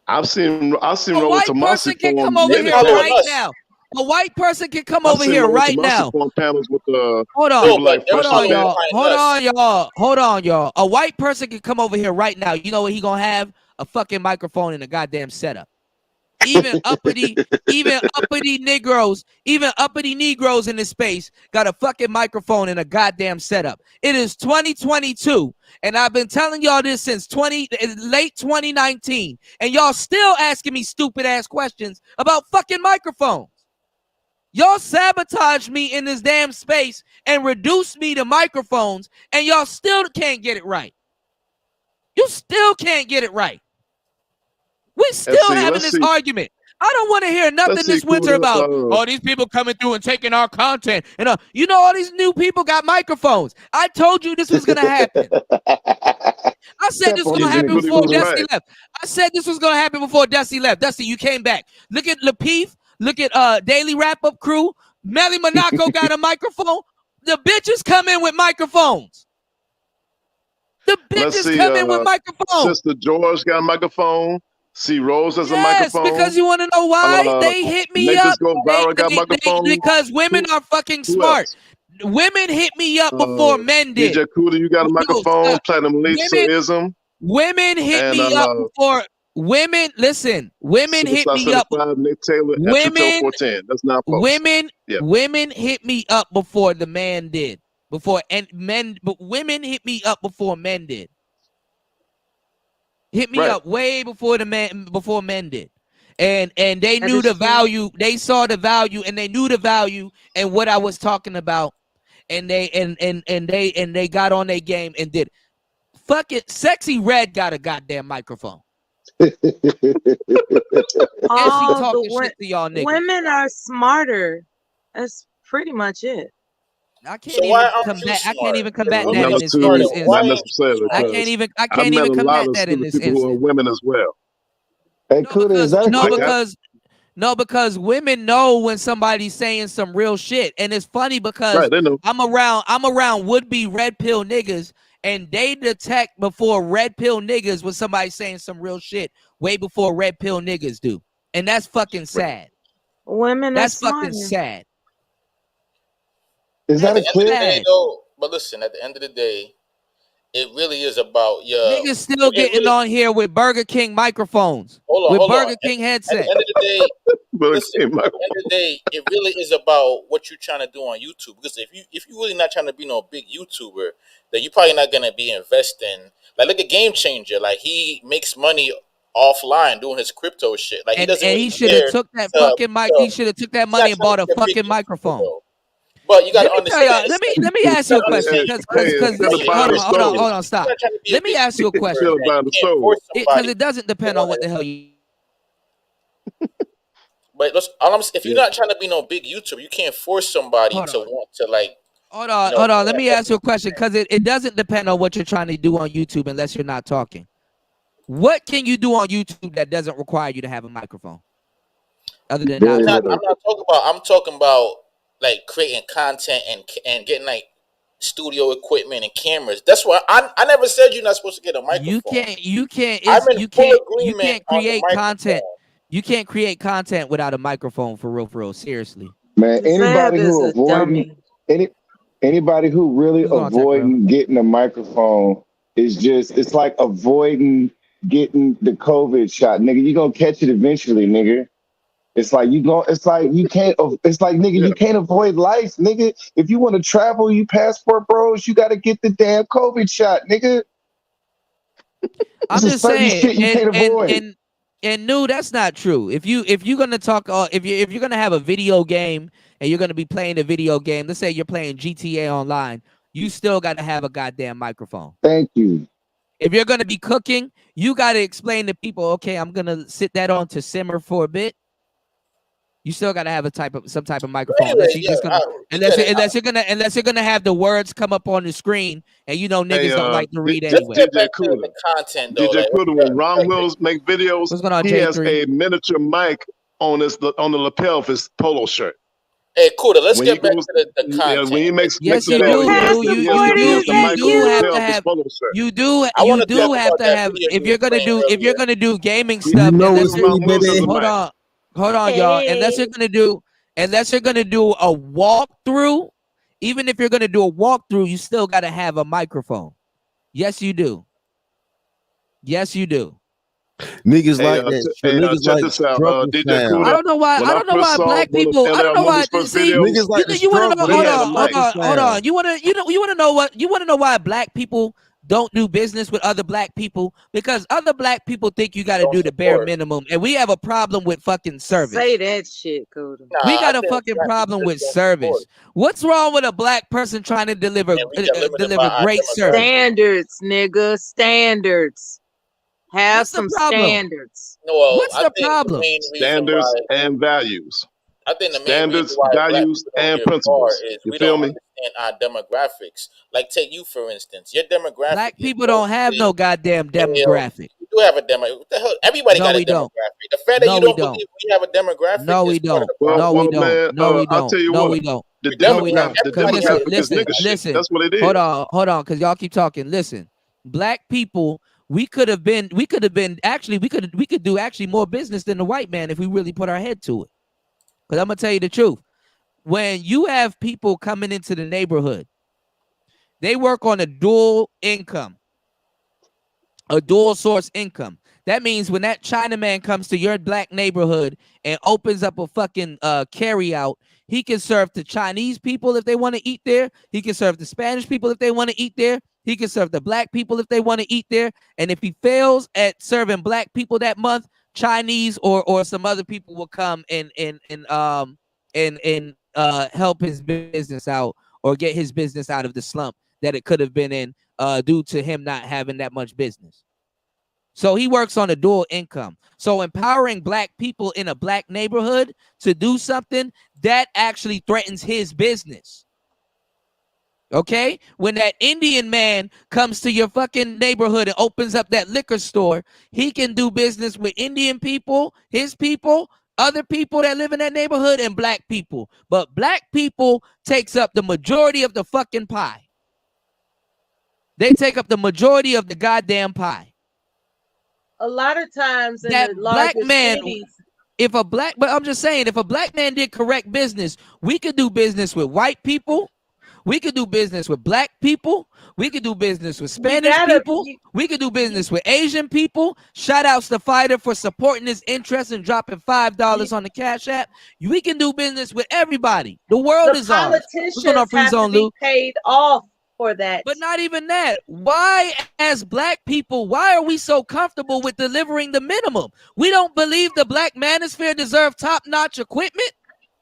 I've seen A Roland white Tomasi person can on come over many here panels. right now. A white person can come I've over seen here Roland right Tomasi now. on panels with Hold on, people like hold Fresh on, Air. y'all. Hold on, y'all. A white person can come over here right now. You know what he gonna have? A fucking microphone and a goddamn setup. Even uppity Negroes in this space got a fucking microphone and a goddamn setup. It is 2022, and I've been telling y'all this since late 2019, and y'all still asking me stupid ass questions about fucking microphones. Y'all sabotage me in this damn space and reduce me to microphones, and y'all still can't get it right. You still can't get it right. We still having this argument. I don't want to hear nothing this winter about all these people coming through and taking our content. And you know, all these new people got microphones. I told you this was gonna happen. I said this was gonna happen before Dusty left. I said this was gonna happen before Dusty left. Dusty, you came back. Look at Lapeef. Look at Daily Wrap Up Crew. Melly Monaco got a microphone. The bitches come in with microphones. The bitches come in with microphones. Sister George got a microphone. C Rose has a Yes, microphone. because you want to know why they hit me up. Because women are fucking smart. Women hit me up before men did. DJ Kuda, you got a microphone. Platinum Lisa-ism. Women hit me up before. Women, listen. Women hit me up. Nick Taylor, that's not women hit me up before the man did. But women hit me up before men did. Hit me up way before men did. And they knew the value, they saw the value, and they knew the value and what I was talking about. And they got on their game and did. Fuck it, Sexy Red got a goddamn microphone. And she talking shit to y'all niggas. Women are smarter. That's pretty much it. I can't even combat that in this instance. I can't even combat that in this instance. Women as well. Hey, Kuda, is that No, because women know when somebody's saying some real shit, and it's funny because Right, they know. I'm around would-be red pill niggas, and they detect before red pill niggas when somebody's saying some real shit way before red pill niggas do, and that's fucking sad. Women That's are fucking smarter. sad. Is At that the a end of the clip? day, though, but listen, at the end of the day, it really is about your. Niggas still it getting really- on here with Burger King microphones, Hold with on. Burger At King the headset. end of the day, Burger listen, King at the end of the day, it really is about what you're trying to do on YouTube. Because if you really not trying to be no big YouTuber, then you're probably not gonna be investing. Like, look at Game Changer. Like, he makes money offline doing his crypto shit. Like, he doesn't. And really he should have care took that to- fucking mic. to- He should have took that he's money not and trying bought to a be big fucking YouTuber, microphone. though. But you gotta Let me tell y'all. understand. Let me ask you a question, because hold on, stop. Let me ask you a question, Feel about the soul. because it doesn't depend on what the hell you. But if you're not trying to be no big YouTuber, you can't force somebody to want to like. Hold on. Let me ask you a question, because it doesn't depend on what you're trying to do on YouTube unless you're not talking. What can you do on YouTube that doesn't require you to have a microphone? Other than I'm not talking about. I'm talking about like creating content and getting like studio equipment and cameras. That's why I never said you're not supposed to get a microphone. You can't. I'm in You full can't agreement on the create microphone. content. You can't create content without a microphone, for real. Seriously. Man, anybody who avoiding anybody who really avoiding getting a microphone is it's like avoiding getting the COVID shot, nigga. You gonna catch it eventually, nigga. It's like you can't. It's like, nigga, you can't avoid life, nigga. If you want to travel, you passport bros, you got to get the damn COVID shot, nigga. I'm This is just certain saying, shit you can't avoid. and no, that's not true. If you're gonna talk, if you're gonna have a video game and you're gonna be playing a video game, let's say you're playing GTA Online, you still got to have a goddamn microphone. Thank you. If you're gonna be cooking, you got to explain to people, okay, I'm gonna sit that on to simmer for a bit. You still got to have some type of microphone, unless you're gonna have the words come up on the screen, and niggas don't like to read anyway. DJ Kuda. Content though, DJ Kuda, when Ron Wills make videos, What's going on, he has J3? a miniature mic on the lapel of his polo shirt. Hey, Kuda, let's When get he back goes- to the content. when he makes Yes, the you video, do. he has the mic on the lapel of his polo shirt. You do I wanna have talk to about that have video if you you're gonna playing do earlier. gaming You stuff. know unless it's you're- me, baby. Hold on, y'all. Unless you're gonna do a walkthrough, even if you're gonna do a walkthrough, you still gotta have a microphone. Yes, you do. Yes, you do. Niggas Hey, like that. hey, Niggas check like this out, struggle DJ sound. Kuda. I don't know why. When I don't know first why saw black one of people. I don't LL know why. Movie's first See, videos, Niggas like the you want to know? struggle. Hold He had on, a hold on, hold microphone. on. You want to know what? You want to know why black people don't do business with other black people? Because other black people think you got to do the bare minimum, and we have a problem with fucking service. Say that shit, Coda. We got a fucking problem with service. What's wrong with a black person trying to deliver great service? Standards, nigga. Standards. Have What's the some problem? standards. What's the problem? Standards and values. I think the main Standards, reason why black values, people don't and get far principles. is You we feel don't me? understand our demographics. Like, take you for instance. Your demographic. Black people don't have no goddamn demographic. You do have a demographic. What the hell? Everybody No, got a we don't. demographic. The fact that No, you we don't don't. believe we have a demographic. No, we is part of don't. the problem. No, we Well, man, don't. No, we I'll tell don't. you No, what. we don't. The No, we don't. demographic, the Because demographic is nigga shit. listen. That's what it is. Hold on, because y'all keep talking. Listen, black people, we could do actually more business than the white man if we really put our head to it. Because I'm gonna tell you the truth. When you have people coming into the neighborhood, they work on a dual income, a dual source income. That means when that Chinaman comes to your black neighborhood and opens up a fucking carry out, he can serve the Chinese people if they want to eat there. He can serve the Spanish people if they want to eat there. He can serve the black people if they want to eat there. And if he fails at serving black people that month, Chinese or some other people will come and help his business out or get his business out of the slump that it could have been in due to him not having that much business. So he works on a dual income. So empowering black people in a black neighborhood to do something that actually threatens his business. Okay? When that Indian man comes to your fucking neighborhood and opens up that liquor store, he can do business with Indian people, his people, other people that live in that neighborhood and black people. But black people takes up the majority of the fucking pie. They take up the majority of the goddamn pie. A lot of times in That the black larger man, cities, but I'm just saying, if a black man did correct business, we could do business with white people. We could do business with black people. We could do business with Spanish people. We could do business with Asian people. Shout outs to Fighter for supporting his interest and dropping $5 on the Cash App. We can do business with everybody. The world is ours. politicians have to be paid off for that. But not even that. Why, as black people, why are we so comfortable with delivering the minimum? We don't believe the black manosphere deserve top-notch equipment.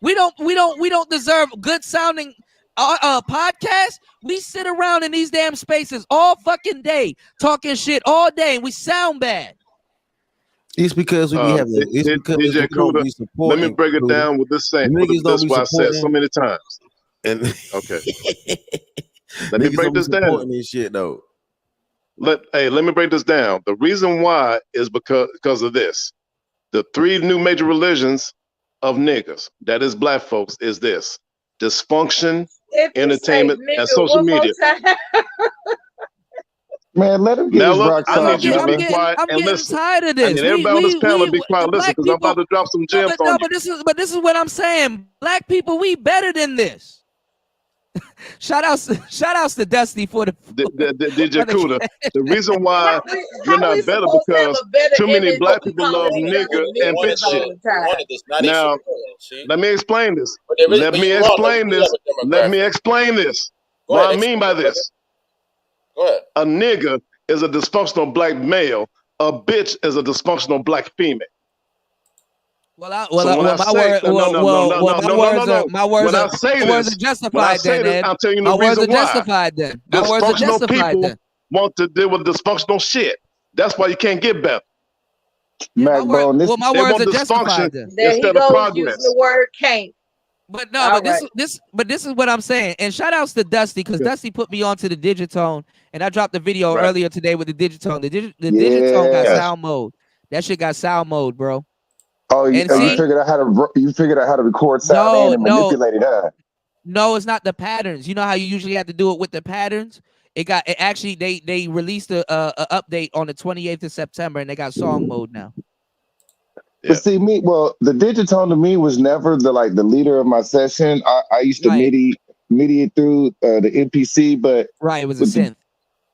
We don't deserve good sounding podcast. We sit around in these damn spaces all fucking day talking shit all day and we sound bad. It's because we have it's because DJ Kuda, let me break it down with this saying. This is what I said so many times. And okay. Let me break this down. This shit though. Let me break this down. The reason why is because of this. The 3 new major religions of niggas, that is black folks, is this: dysfunction, entertainment, and social media. Man, let him get his rocks off. I need you to be quiet and listen. Tired of this. I need everybody on this panel to be quiet and listen, because I'm about to drop some gems on you. But this is what I'm saying. Black people, we better than this. Shout outs to Dusty for the DJ Kuda. The reason why you're not better because too many black people love nigga and bitch shit. Now, let me explain this. Let me explain this. What I mean by this. Go ahead. A nigga is a dysfunctional black male. A bitch is a dysfunctional black female. My words are justified then. I'm telling you the reason why. Dysfunctional people want to deal with dysfunctional shit. That's why you can't get better. My words are justified then. There he goes using the word can't. But this is what I'm saying. And shout outs to Dusty, because Dusty put me onto the Digitone, and I dropped the video earlier today with the Digitone. The Digitone got sound mode. That shit got sound mode, bro. Oh, you figured out how to record sound and manipulate it, huh? No, it's not the patterns. You know how you usually have to do it with the patterns? They released a update on the 28th of September, and they got song mode now. But see, the Digitone to me was never the leader of my session. I used to MIDI it through the MPC, but it was a synth.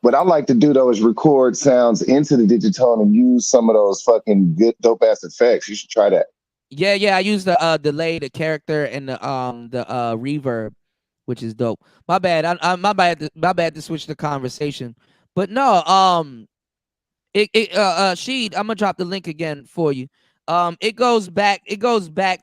What I like to do though is record sounds into the Digitone and use some of those fucking good dope ass effects. You should try that. Yeah, I use the delay, the character, and the reverb, which is dope. My bad. My bad to switch the conversation. But no, Sheed, I'm gonna drop the link again for you. It goes back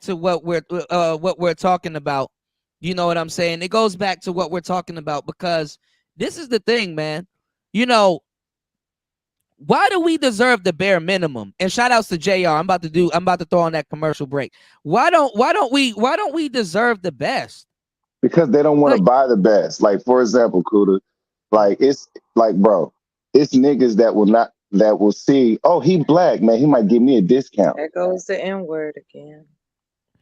to what we're talking about. You know what I'm saying? It goes back to what we're talking about, because this is the thing, man. You know, why do we deserve the bare minimum? And shout outs to JR. I'm about to throw on that commercial break. Why don't we deserve the best? Because they don't want to buy the best. Like, for example, Kuda, it's niggas that will see, oh, he black, man, he might give me a discount. There goes the N-word again.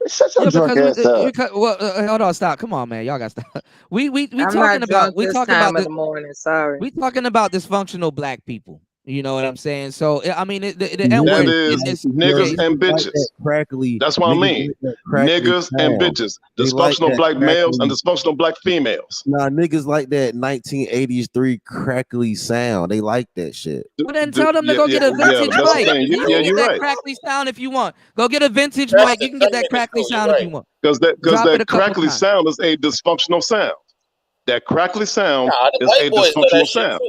Shut your drunk ass up. Hold on, stop. Come on, man. Y'all got to stop. We I'm talking not about drunk this time of the morning. Sorry. We talking about dysfunctional black people. You know what I'm saying? So I mean, the N-word is niggas and bitches. Crackly. That's what I mean. Niggas and bitches. Dysfunctional black males and dysfunctional black females. Nah, niggas like that 1980s 3 crackly sound. They like that shit. Well, then tell them to go get a vintage mic. You can get that crackly sound if you want. Go get a vintage mic. You can get that crackly sound if you want. Because that crackly sound is a dysfunctional sound. That crackly sound is a dysfunctional sound.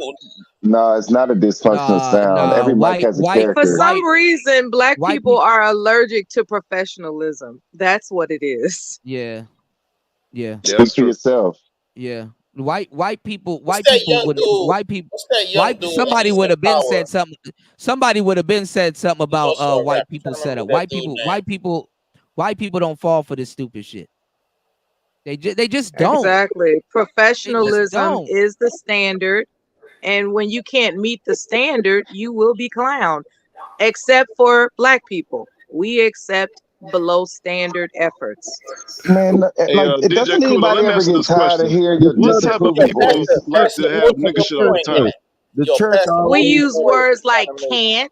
No, it's not a dysfunctional sound. Every mic has a character. For some reason, black people are allergic to professionalism. That's what it is. Yeah. Speak for yourself. Yeah. White people somebody would have been said something. Somebody would have been said something about white people setup. White people don't fall for this stupid shit. They just don't. Exactly. Professionalism is the standard. And when you can't meet the standard, you will be clowned. Except for black people. We accept below standard efforts. Man, like, DJ doesn't Cooler, anybody let me ever ask you get this tired of question. hearing your What type of disapproving people voice? like to have nigga shit all the time? The church We always use words like can't.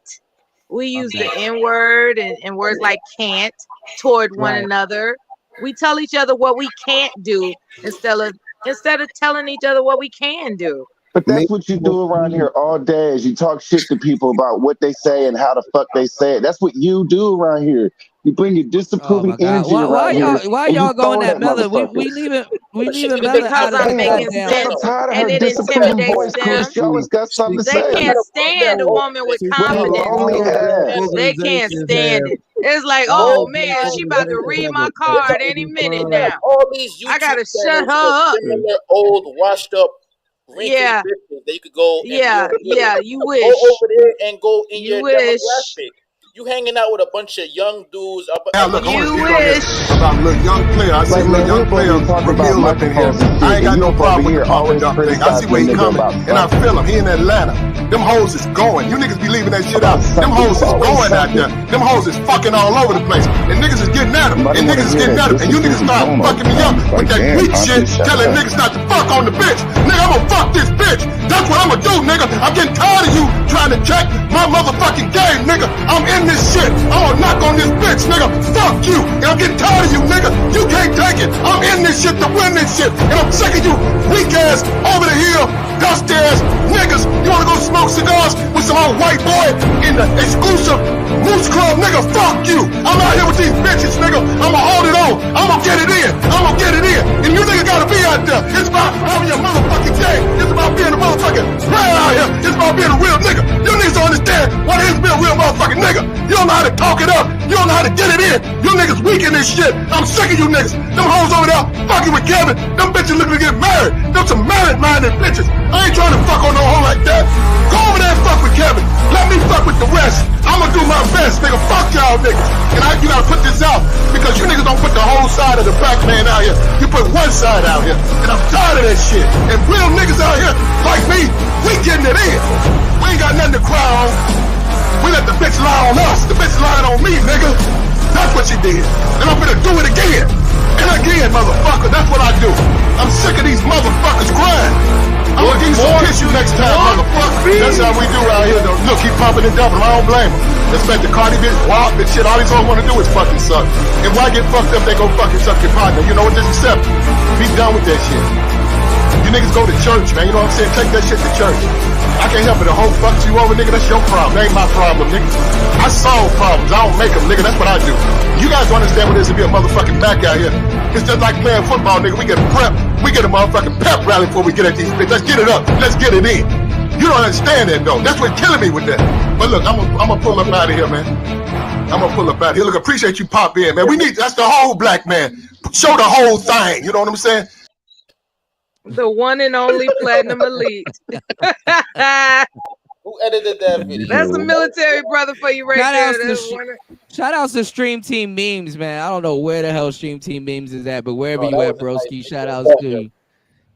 We use the N word and words like can't toward one Right. another. We tell each other what we can't do instead of telling each other what we can do. But that's what you do around here all day is you talk shit to people about what they say and how the fuck they say it. That's what you do around here. You bring your Oh disapproving my God! energy Why around here and you y'all going throw at that Miller? We motherfucker. leaving Miller Because out of I'm the making goddamn. sense I'm tired of and her it disapproving intimidates voice, Cooler. them. She always got something to They say. can't stand a woman with With her confidence. lonely ass. They can't stand it. It's like, oh man, she about to read my card any minute You have now. all these I YouTube gotta shut channels her of up. similar old, washed up, wrinkly Yeah, bitches that you could go and you go wish. over there and go in You your wish. demographic. You hanging out with a bunch of young dudes. Now look, I want to You speak on this wish. about a little young player. I see Like, a little man, we're young supposed player to be talking about Ramil up in here. microphones and shit, I ain't got and you no up problem over with the here pump and always dump thing. I see criticizing where the he nigga coming, about and I something. feel him. He in Atlanta. Them hoes is going. You niggas be leaving that shit About out. Them something. hoes It's is always going out something. there. Them hoes is fucking all over the place. And niggas is getting at them. Nobody And wanna niggas is hear getting that at them. And you niggas disapproving start tone all fucking the me time. up It's with like, that damn, weak Auntie, shit, shut telling up. niggas not to fuck on the bitch. Nigga, I'm gonna fuck this bitch. That's what I'm gonna do, nigga. I'm getting tired of you trying to check my motherfucking game, nigga. I'm in this shit. I'm gonna knock on this bitch, nigga. Fuck you. And I'm getting tired of you, nigga. You can't take it. I'm in this shit to win this shit. And I'm sick of you weak ass, over the hill, dusty ass niggas. You wanna go smoke cigars with some old white boy in the exclusive Moose Club, nigga? Fuck you. I'm out here with these bitches, nigga. I'ma hold it on. I'ma get it in. I'ma get it in. And you niggas gotta be out there. It's about having your motherfucking game. It's about being a motherfucking player out here. It's about being a real nigga. You niggas don't understand what it is to be a real motherfucking nigga. You don't know how to talk it up. You don't know how to get it in. You niggas weak in this shit. I'm sick of you niggas. Them hoes over there fucking with Kevin. Them bitches looking to get married. Them some married-minded bitches. I ain't trying to fuck on no hoe like that. Go over there and fuck with Kevin. Let me fuck with the rest. I'ma do my best, nigga. Fuck y'all niggas. And you gotta put this out because you niggas don't put the whole side of the black man out here. You put one side out here. And I'm tired of that shit. And real niggas out here like me, we getting it in. We ain't got nothing to cry on. We let the bitch lie on us. The bitch lied on me, nigga. That's what she did. And I'm gonna do it again. And again, motherfucker. That's what I do. I'm sick of these motherfuckers crying. I'm gonna give you some kiss you next time, motherfucker. That's how we do out here, though. Look, keep pumping and dumping. I don't blame him. Respect the Cardi bitch, WAP and shit. All these hoes wanna do is fucking suck. And why get fucked up? They go fucking suck your partner. You know what? Just accept it. Be done with that shit. You niggas go to church, man. You know what I'm saying? Take that shit to church. I can't help it. The whole fucks you over, nigga. That's your problem. That ain't my problem, nigga. I solve problems. I don't make them, nigga. That's what I do. You guys don't understand what it is to be a motherfucking back out here. It's just like playing football, nigga. We get prep. We get a motherfucking pep rally before we get at these bitches. Let's get it up. Let's get it in. You don't understand that, though. That's what's killing me with that. But look, I'm gonna pull up out of here, man. I'm gonna pull up out of here. Look, appreciate you pop in, man. We need, that's the whole black man. Show the whole thing. You know what I'm saying? The one and only Platinum Elite. Who edited that video? That's a military brother for you right there. Shout outs to Stream Team Memes, man. I don't know where the hell Stream Team Memes is at, but wherever you at, broski, shout outs to you.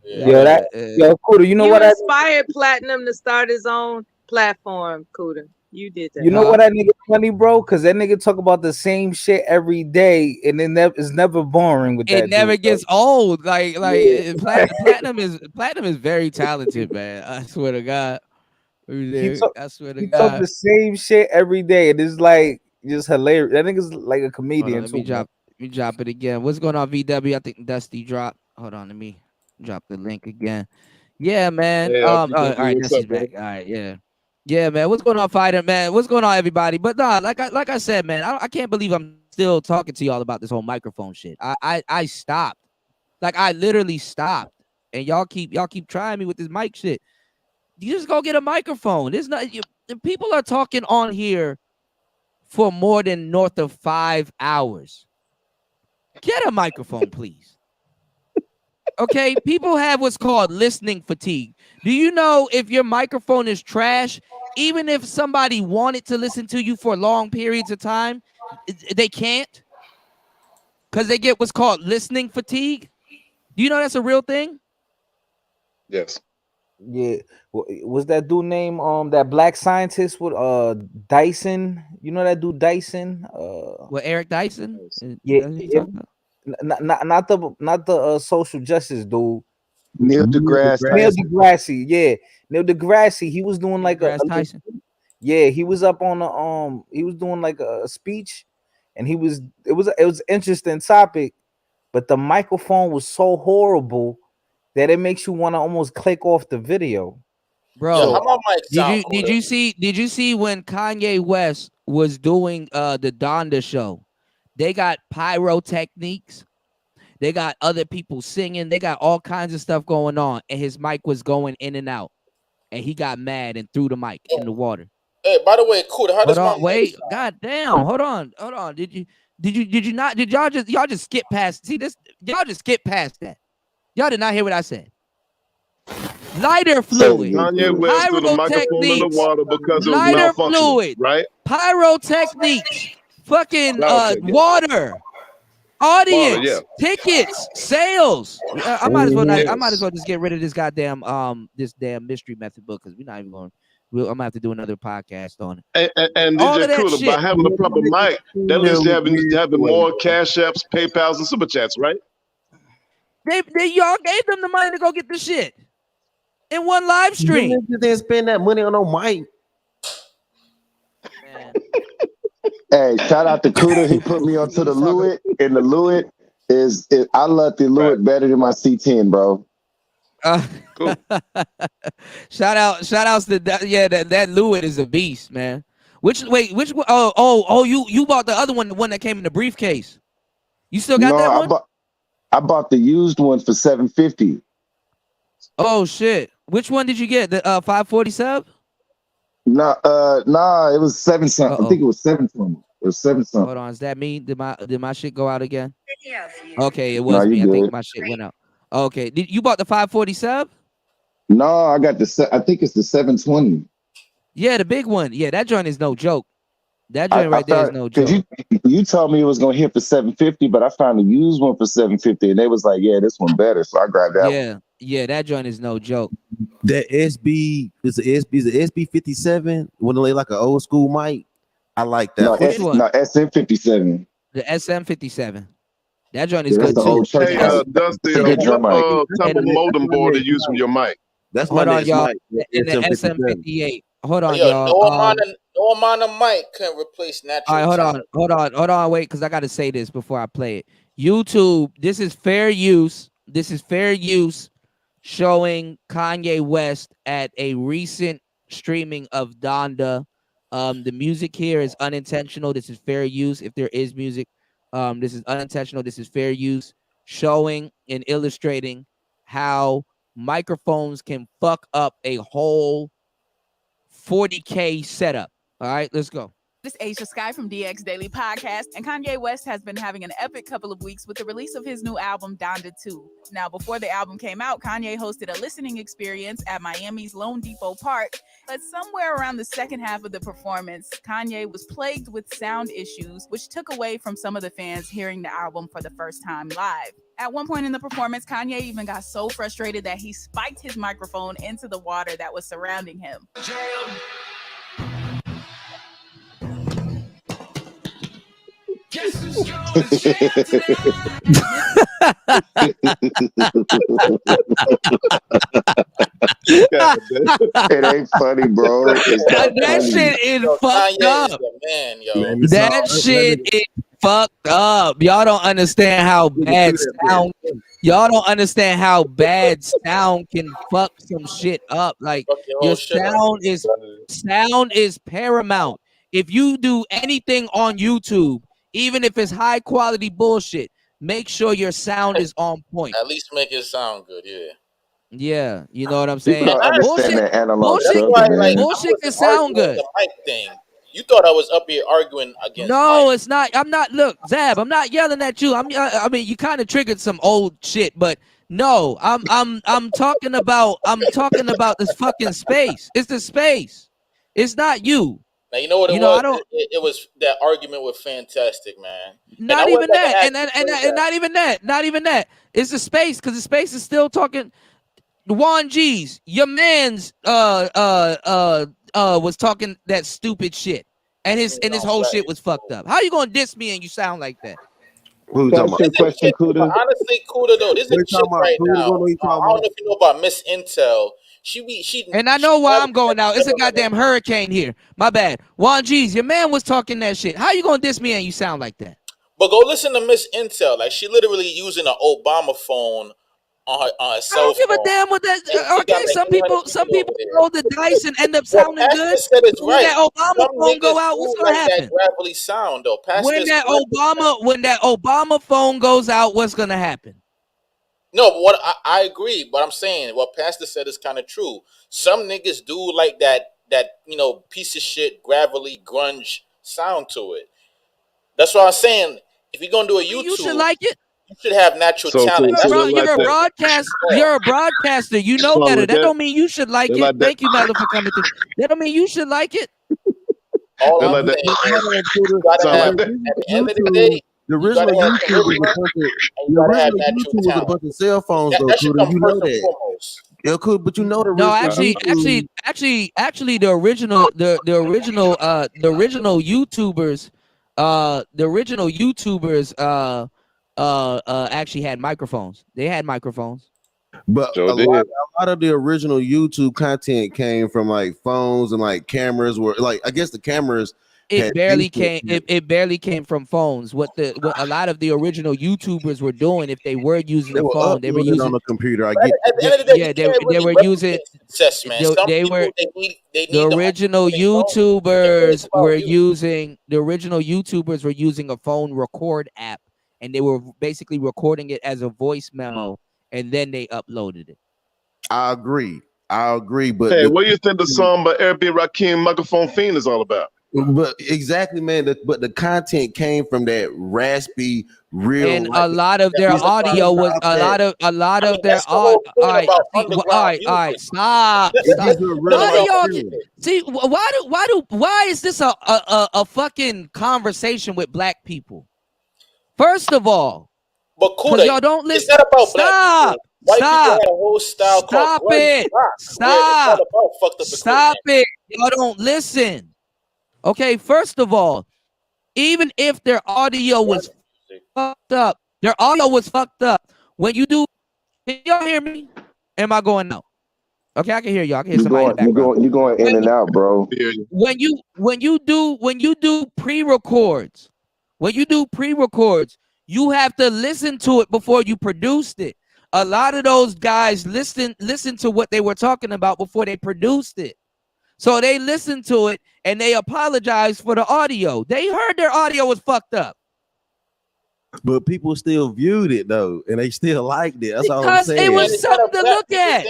Yo, Kuda, you know what? Inspired Platinum to start his own platform, Kuda. You did that. You know what that nigga funny, bro? Because that nigga talk about the same shit every day, and it's never boring with that. It never dude, gets bro. old. Platinum is very talented, man. I swear to God. I swear to He God. talk the same shit every day, and it's like just hilarious. That nigga's like a comedian Let me too. drop it again. What's going on, VW? I think Dusty dropped. Hold on, let me drop the link again. Yeah, man. Yeah, all right, Dusty's back. All right, yeah. Yeah, man. What's going on, fighter, man? What's going on, everybody? But nah, like I said, man, I can't believe I'm still talking to y'all about this whole microphone shit. I stopped. Like I literally stopped. And y'all keep trying me with this mic shit. You just go get a microphone. There's not people are talking on here for more than north of 5 hours. Get a microphone, please. Okay, people have what's called listening fatigue. Do you know if your microphone is trash, even if somebody wanted to listen to you for long periods of time, they can't? Because they get what's called listening fatigue. Do you know that's a real thing? Yes. Yeah, was that dude named that black scientist with Dyson? You know that dude Dyson? What, Eric Dyson? Yeah, That's what you talking about? not the social justice dude. Neil deGrasse Neil Tyson. deGrasse, yeah, Neil deGrasse. He was doing like deGrasse Tyson. Yeah, he was up on the he was doing like a speech, and it was an interesting topic, but the microphone was so horrible that it makes you want to almost click off the video. Bro, Yo, how my mic sound? did you see when Kanye West was doing the Donda show? They got pyrotechniques, they got other people singing, they got all kinds of stuff going on, and his mic was going in and out, and he got mad and threw the mic in the water. Hey, by the way, cool. How does my mic Wait, sound? god damn, hold on. Did y'all just skip past? See this? Y'all just skip past that. Y'all did not hear what I said. Lighter fluid, Kanye West threw the microphone in the water because it was lighter malfunctioning, fluid, right? pyrotechniques, fucking Pyrotechnics. water, audience, yeah. tickets, sales. I might as well not. I might as well just get rid of this goddamn this damn mystery method book, because we're not even going. I'm gonna have to do another podcast on it. And All of DJ that Cooler, shit. by having the proper mic, that leads to having more Cash Apps, PayPals, and Super Chats, right? They y'all gave them the money to go get the shit in one live stream. You didn't spend that money on no mic. Hey, shout out to Cuda. He put me onto the Lewitt, and the Lewitt I love the Lewitt better than my C10, bro. Cool. Shout outs to that Lewitt is a beast, man. Which one? You bought the other one, the one that came in the briefcase. You still got that one? I bought the used one for $750. Oh shit! Which one did you get? The 547? No, it was 7 something. I think it was 720. It was 7 something. Hold on, is that me? Did my shit go out again? Okay, it was No, me. you I think good. my shit went out. Okay, you bought the 547? No, I got I think it's the 720. Yeah, the big one. Yeah, that joint is no joke. That joint right there is no joke. You told me it was gonna hit for 750, but I found a used one for 750, and they was like, "Yeah, this one better." So I grabbed that one. Yeah, that joint is no joke. That SB is the SB 57. When they like an old school mic, I like that. No, Which one? no, SM57. The SM57. That joint is Yeah, that's good the old too. church Hey, mic. Dusty, It's a good what mic. type of modem board are you using for your mic? That's Hold my on, next y'all. mic. In the SM58. Hold on, Yo, y'all. no amount of mic can replace natural. All right, hold on, wait, because I gotta say this before I play it. YouTube, this is fair use. This is fair use showing Kanye West at a recent streaming of Donda. The music here is unintentional. This is fair use. If there is music, this is unintentional. This is fair use, showing and illustrating how microphones can fuck up a whole 40K setup. All right, let's go. This is Asia Sky from DX Daily Podcast, and Kanye West has been having an epic couple of weeks with the release of his new album, Donda 2. Now, before the album came out, Kanye hosted a listening experience at Miami's Lone Depot Park, but somewhere around the second half of the performance, Kanye was plagued with sound issues, which took away from some of the fans hearing the album for the first time live. At one point in the performance, Kanye even got so frustrated that he spiked his microphone into the water that was surrounding him. It ain't funny, bro. It's not That funny. shit is Yo, fucked Kanye up. is the man, yo. That shit is fucked up. Y'all don't understand how bad sound. Y'all don't understand how bad sound can fuck some shit up. Like your sound is paramount. If you do anything on YouTube, even if it's high quality bullshit, make sure your sound is on point. At least make it sound good, yeah. Yeah, you know what I'm saying? People don't understand that analog That's stuff, why, man. like, bullshit can sound good. The mic thing. You thought I was up here arguing against. No, it's not. I'm not. Look, Zab, I'm not yelling at you. I mean, you kind of triggered some old shit, but no, I'm talking about this fucking space. It's the space. It's not you. Now you know what it You know, was. I don't. It was that argument with Fantastic, man. Not even that, and not even that. Not even that. It's the space, because the space is still talking. Juan G's, your man's was talking that stupid shit, and his whole shit was fucked up. How you gonna diss me and you sound like that? Who you talking This about? is shit, but honestly, Kuda though, this What you is shit talking about? right Kuda, now. what you I talking don't know if you know about Miss Intel. And I know why I'm going out. It's a goddamn hurricane here. My bad. Juan G's, your man was talking that shit. How you gonna diss me and you sound like that? But go listen to Miss Intel. Like she literally using an Obama phone on her cell phone. I don't give a damn what that. Okay, some people roll the dice and end up sounding Pastor good. said it's When right. that Obama Some phone go niggas out, do what's gonna like happen? that gravelly sound though. Pastor When that said- Obama phone goes out, what's gonna happen? No, but what I agree, but I'm saying what Pastor said is kind of true. Some niggas do like that piece of shit gravelly grunge sound to it. That's what I'm saying. If you're gonna do a YouTube, You should like it. you should have natural talent. You're a broadcaster. You know Something better. like That that. don't mean you should like They it. like that. Thank you, Melo, for coming through. That don't mean you should like it. All They I'm like saying that. is you gotta Sound have, like at the end of the day, The you original gotta have YouTube was a charisma, bunch of and you gotta have natural YouTube was a talent. bunch of cell phones though, That should Kuda. come You know first and that. foremost. Yeah, cool, but you know the No, original actually, the original YouTubers actually had microphones. They had microphones. But Sure a did. lot of the original YouTube content came from like phones and like cameras were like I guess the cameras It had barely Facebook came. It barely came from phones. What a lot of the original YouTubers were doing, if they were using They a were phone, they were uploading using on the computer. I But get at the end of the day, yeah, you they can't they really were using replicate success, man. Some they people were they need the the original YouTubers were using the original YouTubers were using a phone record app, and they were basically recording it as a voice memo, and then they uploaded it. I agree, but Hey, what do you think the song by Airbnb Rakim Microphone Fiend is all about? But exactly, man. But the content came from that raspy, real. And a lot of their audio was a lot of their whole audio. thing All right, about see, underground all right, stop. It is a real Why life y'all thing. see? Why is this a fucking conversation with black people? First of all, But because Kuda, y'all don't it's listen. not about Stop. black people. White people Stop. had a whole style Stop called grunge it. rock, where Stop. It's not about fucked up Stop equipment. it. Y'all don't listen. Okay, first of all, even if their audio was fucked up, when you do, can y'all hear me? Am I going out? Okay, I can hear y'all. I can hear somebody in the background. You're going in and out, bro. When you do pre-records, you have to listen to it before you produced it. A lot of those guys listen to what they were talking about before they produced it. So they listened to it and they apologized for the audio. They heard their audio was fucked up. But people still viewed it though, and they still liked it. That's all I'm Because saying. it was something to look at.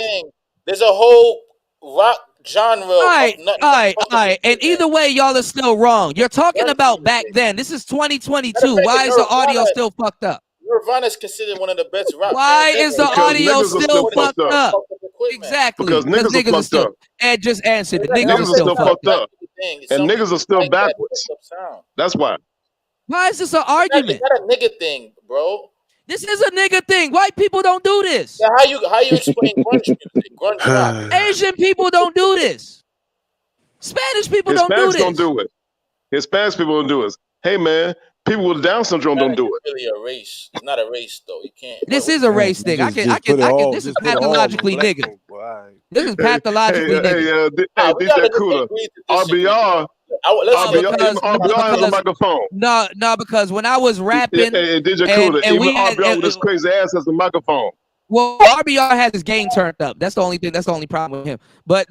There's a whole rock genre. All right. And either way, y'all are still wrong. You're talking about back then. This is 2022. Why is the audio still fucked up? Nirvana is considered one of the best rock. Why is the bands audio ever. still fucked up? Exactly. Because niggas are fucked up. Ed just answered it. Niggas are still fucked up. And niggas are still backwards. That's why. Why is this an argument? It's not a nigga thing, bro. This is a nigga thing. White people don't do this. Yeah, how you explain grunge music? Grunge rock. Asian people don't do this. Spanish people don't do Hispanics this. don't do it. Hispanic people don't do it. Hey man, people with Down syndrome don't do it. Really a race. It's not a race though. You can't. This is a race thing. I can. This is pathologically nigga. This is pathologically nigga. DJ Kuda, RBR. RBR has a microphone. No, because when I was rapping, Hey, DJ and Kuda, we even had- RBR with his crazy ass has a microphone. well, RBR has his game turned up. That's the only thing. That's the only problem with him. But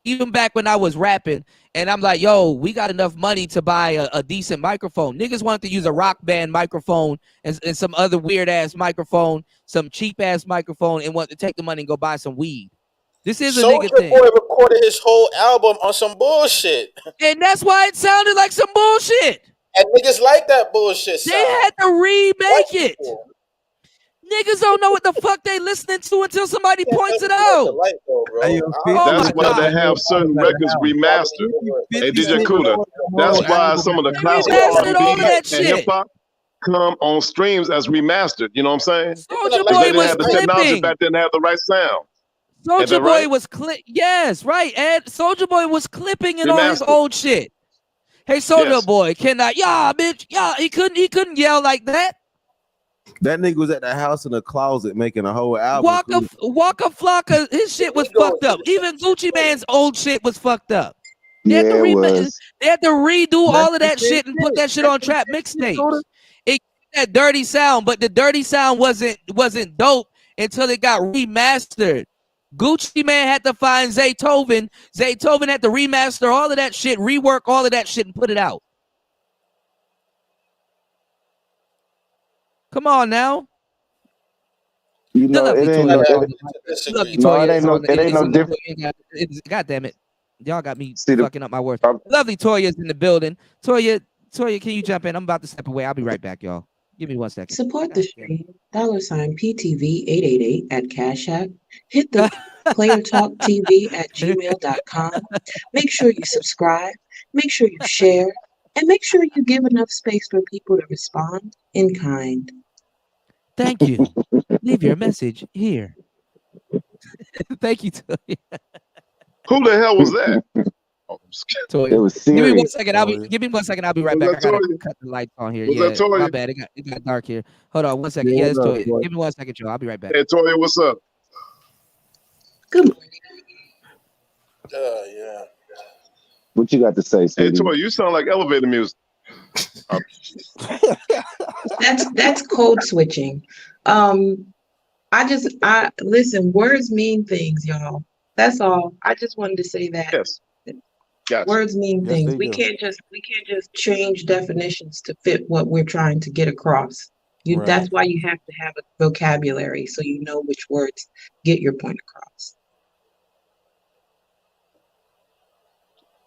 even back when I was rapping, and I'm like, yo, we got enough money to buy a decent microphone. Niggas wanted to use a Rock Band microphone and some other weird ass microphone, some cheap ass microphone, and want to take the money and go buy some weed. This is a nigga Soulja thing. Boy recorded his whole album on some bullshit. And that's why it sounded like some bullshit. And niggas like that bullshit sound. They had to remake it. Niggas don't know what the fuck they listening to until somebody points it out. That's why they have certain records remastered. Hey, DJ Kuda, that's why some of the classical remastered all of R&B that and shit. hip hop, come on streams as remastered. You know what I'm saying? Soulja They Boy didn't was have the technology clipping. back then to have the right sound. Ain't Soulja that Boy right? was yes, right. And Soulja Boy was clipping and all his Remastered. old shit. Hey, Soulja Yes. Boy, bitch, he couldn't yell like that. That nigga was at the house in the closet making a whole album. Waka Flocka, his shit was fucked up. Even Gucci Mane's old shit was fucked up. They had Yeah, to it was. They had to redo all of that That's the shit and put that shit on trap Soda. mixtapes. It that dirty sound, but the dirty sound wasn't dope until it got remastered. Gucci Mane had to find Zaytoven. Zaytoven had to remaster all of that shit, rework all of that shit, and put it out. Come on now. You know, it ain't no. No, it ain't no. It ain't no different. God damn it. Y'all got me See, fucking up my words. Lovely Toya's in the building. Toya, can you jump in? I'm about to step away. I'll be right back, y'all. Give me 1 second. Support the stream. $PTV888 at Cash App. Hit the playertalktv@gmail.com. Make sure you subscribe. Make sure you share. And make sure you give enough space for people to respond in kind. Thank you. Leave your message here. Thank you, Toya. Who the hell was that? Toya. It was Give me 1 serious. second. Give me 1 second. I'll be right Was back. I that gotta Toya? cut the lights on here. Was Yeah, that Toya? my bad. It got dark here. Hold on 1 second. Yeah, Yeah, it's no, Toya. Toya. Give me 1 second, Joe. I'll be right back. Hey, Toya, what's up? Good morning. Yeah. What you got to say, Hey, Stevie? Toya, you sound like elevator music. That's code switching. I listen, words mean things, y'all. That's all. I just wanted to say that. Yes. Gotcha. Words mean Yes, things. they We do. can't just change definitions to fit what we're trying to get across. That's Right. why you have to have a vocabulary so you know which words get your point across.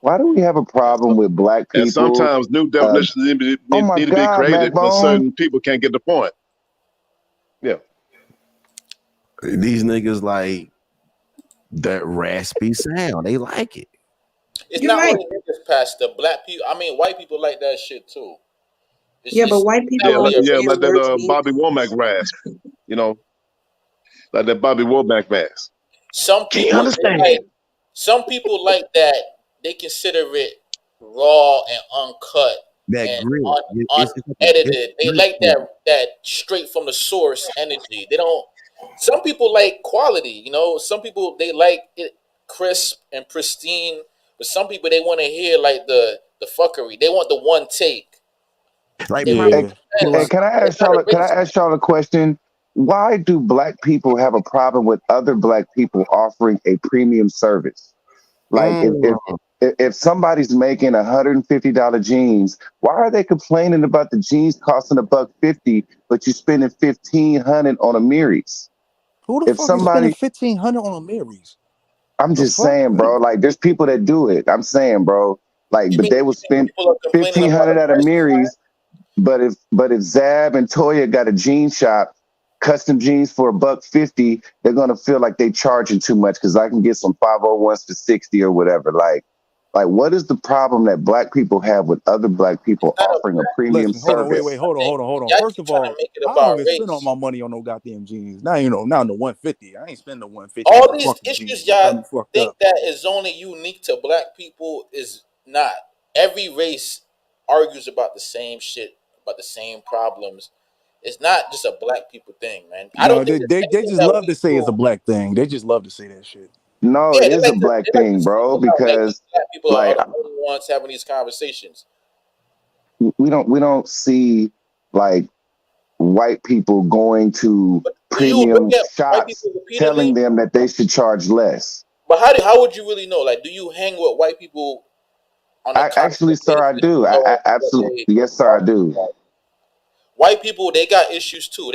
Why do we have a problem with black people? And sometimes new definitions need to oh my be God, created, but Madbone. certain people can't get the point. Yeah. These niggas like that raspy sound. They like it. It's You're not right. only niggas, Pastor. Black people. I mean, white people like that shit too. Yeah, but white people not really understand like that words mean Bobby Womack rasp. You know, like that Bobby Womack rasp. Some Can you people understand? some people like that. They consider it raw and uncut That and grit. unedited. They like that straight from the source energy. They don't. Some people like quality. You know, some people they like it crisp and pristine. But some people they want to hear like the fuckery. They want the one take. Like Hey, can I ask y'all a question? Why do black people have a problem with other black people offering a premium service? Like if somebody's making $150 jeans, why are they complaining about the jeans costing $150, but you spending $1,500 on a Miris? Who the If fuck somebody, is spending $1,500 on a Miris? I'm just saying, bro. Like there's people that do it. I'm saying, bro. Like, but they will spend $1,500 at a Miris. But if Zab and Toya got a jean shop, custom jeans for $150, they're gonna feel like they charging too much because I can get some 501s for $60 or whatever. Like what is the problem that black people have with other black people offering a premium service? Hold on. First of all, I don't even spend all my money on no goddamn jeans. Now now the 150. I ain't spending the 150. All these issues jeans. y'all think that is only unique to black people is not. Every race argues about the same shit, about the same problems. It's not just a black people thing, man. I don't think they just love to say it's a black thing. They just love to say that shit. No, it is a black thing, bro. Because black people like are the only ones having these conversations. we don't see like white people going to premium shops telling them that they should charge less. But how would you really know? Like, do you hang with white people? Actually, sir, I do. I absolutely, yes, sir, I do. White people, they got issues too.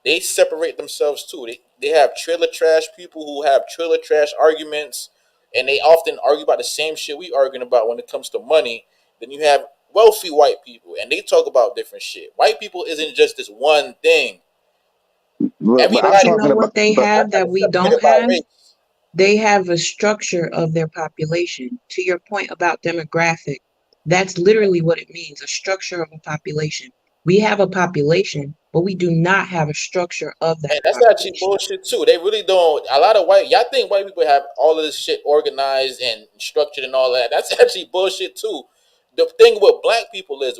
They separate themselves too. They have trailer trash people who have trailer trash arguments, and they often argue about the same shit we arguing about when it comes to money. Then you have wealthy white people, and they talk about different shit. White people isn't just this one thing. But you know what they have that we don't have? They have a structure of their population. To your point about demographic, that's literally what it means, a structure of a population. We have a population, but we do not have a structure of that And that's actually population. bullshit too. They really don't. A lot of y'all think white people have all of this shit organized and structured and all that. That's actually bullshit too. The thing with black people is,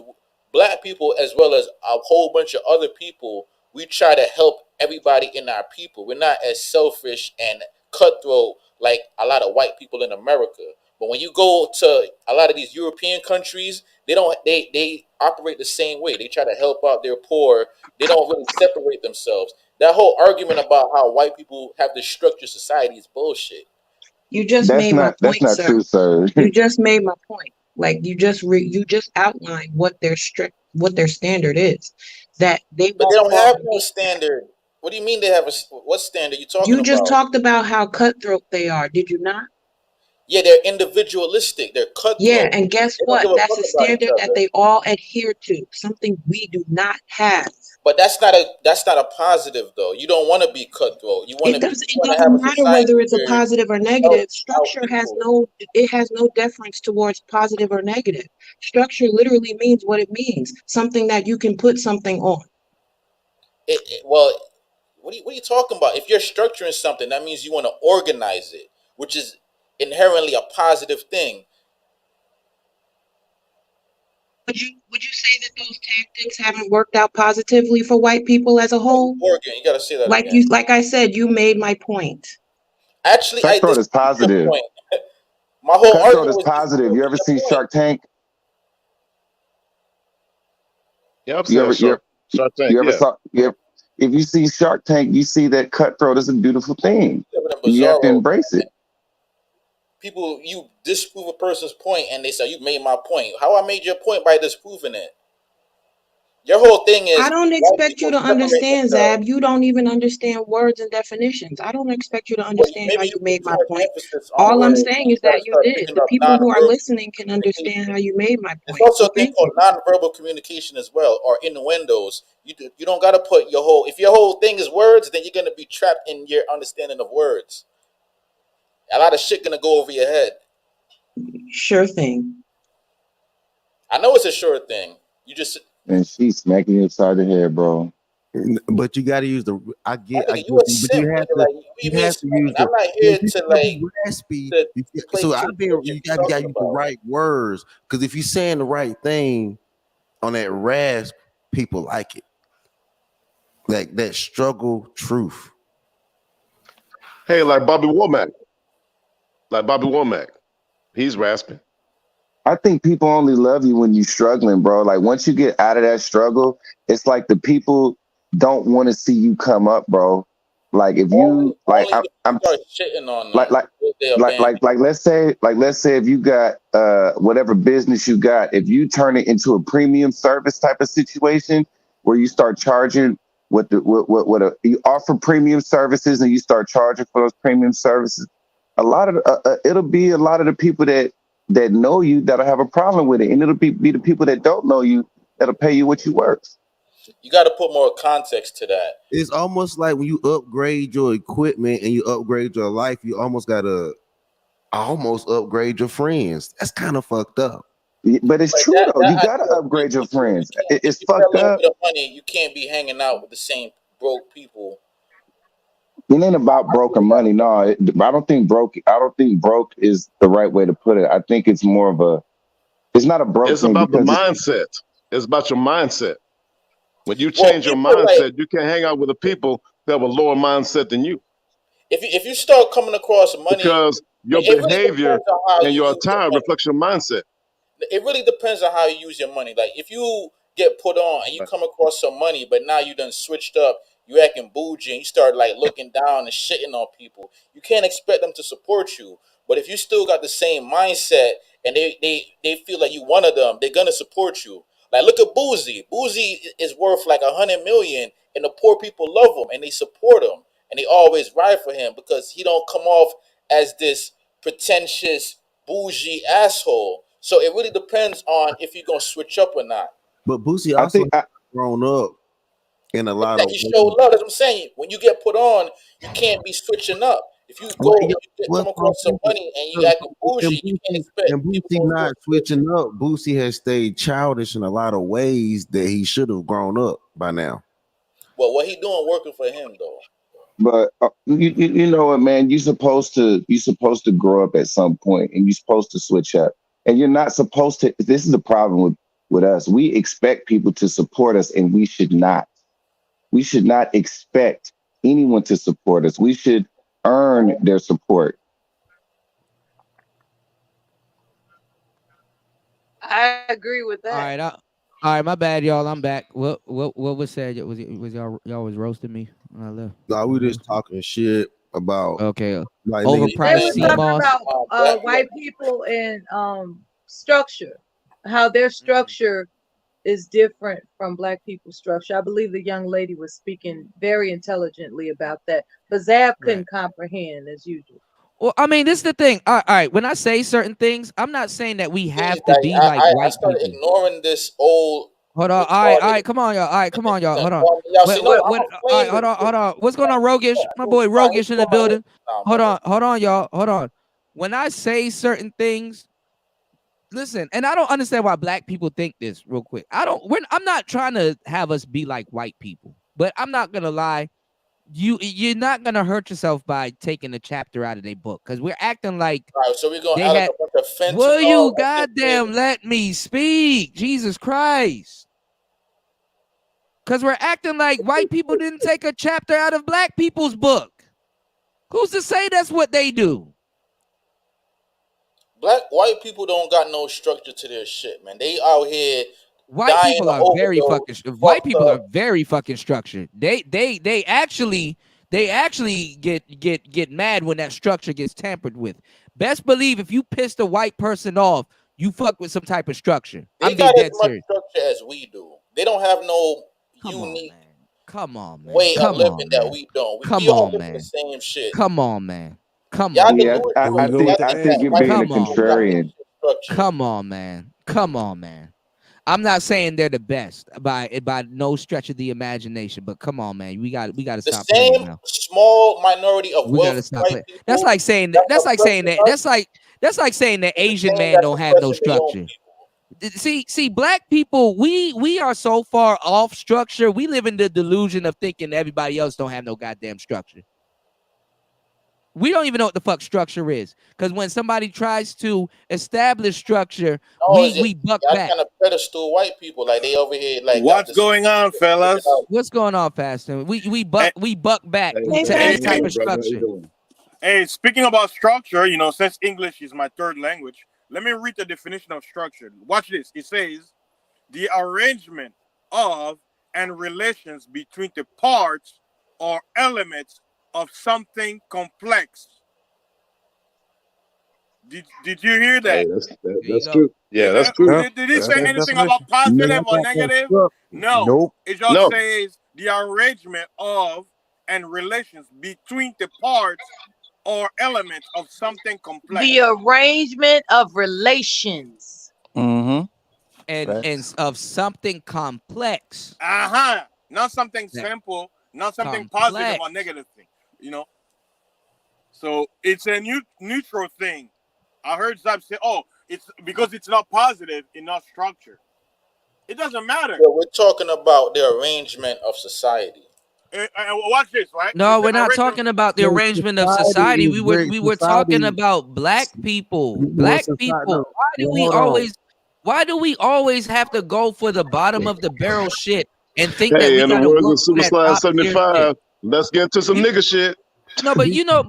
black people as well as a whole bunch of other people, we try to help everybody in our people. We're not as selfish and cutthroat like a lot of white people in America. But when you go to a lot of these European countries, they operate the same way. They try to help out their poor. They don't really separate themselves. That whole argument about how white people have this structured society is bullshit. You just That's made my not that's point, not sir. true, sir. You just made my point. Like you just outlined what their standard is. That they But they won't don't have fall. no standard. What do you mean they have what standard you talking You just about? talked about how cutthroat they are, did you not? Yeah, they're individualistic. They're cutthroat. Yeah, and guess They don't what? give a That's fuck a about each standard that other. they all adhere to, something we do not have. But that's not a positive though. You don't want to be cutthroat. You want It to doesn't have a matter society whether it's a where positive or you negative. help Structure out has people. no deference towards positive or negative. Structure literally means what it means, something that you can put something on. Well, what are you talking about? If you're structuring something, that means you want to organize it, which is inherently a positive thing. Would you say that those tactics haven't worked out positively for white people as a whole? Morgan, you gotta say that Like again. I said, you made my point. Actually, I Cutthroat is disagree with your positive. point. My whole Cutthroat argument is was positive. You ever see Shark Tank? Yeah, I've You seen ever Shark Tank. you ever Yeah. saw if you see Shark Tank, you see that cutthroat is a beautiful thing. You have to Bizarro. embrace it. People, you disprove a person's point, and they say you made my point. How I made your point by disproving it? Your whole thing is I don't white expect you people to separate understand, themselves. Zab. You don't even understand words and definitions. I don't expect you to Well, understand how maybe you you put made too my much point. emphasis on All I'm words. saying You is gotta that you start did. picking The up people who are nonverbal listening can understand how you made my There's point. also So a thing thank called you. nonverbal communication as well, or innuendos. You don't gotta put your whole. If your whole thing is words, then you're gonna be trapped in your understanding of words. A lot of shit gonna go over your head. Sure thing. I know it's a sure thing. You just And she's smacking you upside the head, bro. But you got to use the. I get you a you, but simp, you have nigga. to. Like, what do You you mean have to use smacking? the. I'm not If here you to gotta like be raspy, to play so cute. I've been. What You you got to talking use the about? right words because if you're saying the right thing on that rasp, people like it. Like that struggle truth. Hey, like Bobby Womack. Like Bobby Womack. He's rasping. I think people only love you when you're struggling, bro. Like once you get out of that struggle, it's like the people don't want to see you come up, bro. Like if you like, Only if you start shitting on them. let's say if you got whatever business you got, if you turn it into a premium service type of situation where you start charging you offer premium services and you start charging for those premium services, a lot of it'll be a lot of the people that know you that'll have a problem with it, and it'll be the people that don't know you that'll pay you what you worth. You got to put more context to that. It's almost like when you upgrade your equipment and you upgrade your life, you almost gotta almost upgrade your friends. That's kind of fucked up. But it's true though. You gotta upgrade your friends. It's If you got fucked a little up. bit of money, you can't be hanging out with the same broke people. It ain't about broken money. No, I don't think broke is the right way to put it. I think it's more of a. It's not a broke It's thing about the because mindset. It's about your mindset. When you change your mindset, you can't hang out with the people who have a lower mindset than you. If you start coming across money, Because your it really behavior depends on how and you your use your attire money. reflects your mindset. It really depends on how you use your money. Like if you get put on and you come across some money, but now you done switched up, you acting bougie and you start like looking down and shitting on people, you can't expect them to support you. But if you still got the same mindset and they feel like you one of them, they're gonna support you. Like look at Boozy. Boozy is worth like 100 million, and the poor people love him and they support him and they always ride for him because he don't come off as this pretentious bougie asshole. So it really depends on if you're gonna switch up or not. But Boosie also grown up in a lot of He showed love. That's what I'm saying. When you get put on, you can't be switching up. If you go, you come across some money and you acting bougie, you can't expect and Boosie not switching up. Boosie has stayed childish in a lot of ways that he should have grown up by now. Well, what he doing working for him though. But you know what, man? You're supposed to grow up at some point, and you're supposed to switch up. And you're not supposed to. This is the problem with us. We expect people to support us, and we should not. We should not expect anyone to support us. We should earn their support. I agree with that. All right, my bad, y'all. I'm back. What was said? Was y'all was roasting me when I left? No, we just talking shit about like They overpriced was sea talking moss. about white people and structure, how their structure is different from black people's structure. I believe the young lady was speaking very intelligently about that, but Zab couldn't comprehend as usual. Well, I mean, this is the thing. All right, when I say certain things, I'm not saying that we have to be like I white started people. ignoring this old. Hold on. All right, come on, y'all. All right, come on, y'all. Hold on. Y'all see, no, All right, hold on. What's going on, Rogish? My boy Rogish in the building. Hold on, y'all. Hold on. When I say certain things, listen, and I don't understand why black people think this real quick. I'm not trying to have us be like white people, but I'm not gonna lie. You're not gonna hurt yourself by taking a chapter out of their book because we're acting like. All right, so we're gonna they add had. a bunch of fentanyl. Will you goddamn let me speak? Jesus Christ! Because we're acting like white people didn't take a chapter out of black people's book. Who's to say that's what they do? White people don't got no structure to their shit, man. They out here. White people are very fucking. White people are very fucking structured. They actually get mad when that structure gets tampered with. Best believe if you piss a white person off, you fuck with some type of structure. They got as much structure as we do. They don't have no unique way of living that we don't. We all live in the same shit. Come on, man. Come Y'all on. can do it. I think you're being a contrarian. Come on, man. Come on, man. I'm not saying they're the best by no stretch of the imagination, but come on, man, we got to stop. The same small minority of wealth. That's like saying that Asian man don't have no structure. See, black people, we are so far off structure. We live in the delusion of thinking everybody else don't have no goddamn structure. We don't even know what the fuck structure is, because when somebody tries to establish structure, we buck back. Kind of pedestal white people, like they over here, like what's going on, fellas? What's going on, Pastor? We buck back to any type of structure. Hey, speaking about structure, since English is my third language, let me read the definition of structure. Watch this. It says, the arrangement of and relations between the parts or elements of something complex. Did you hear that? Hey, that's true. Yeah, that's true. Did he say anything about positive or negative? No. Nope. It just says the arrangement of and relations between the parts or elements of something complex. The arrangement of relations. Mm-hmm. And of something complex. Not something simple, not something positive or negative thing. So it's a neutral thing. I heard Zab say, it's because it's not positive in not structure. It doesn't matter. Yeah, we're talking about the arrangement of society. Watch this, right? No, we're not talking about the arrangement of society. We were talking about black people. Black people. Why do we always have to go for the bottom of the barrel shit and think that we in the gotta words work of Super Slide 75, let's get into some nigga shit. No, but you know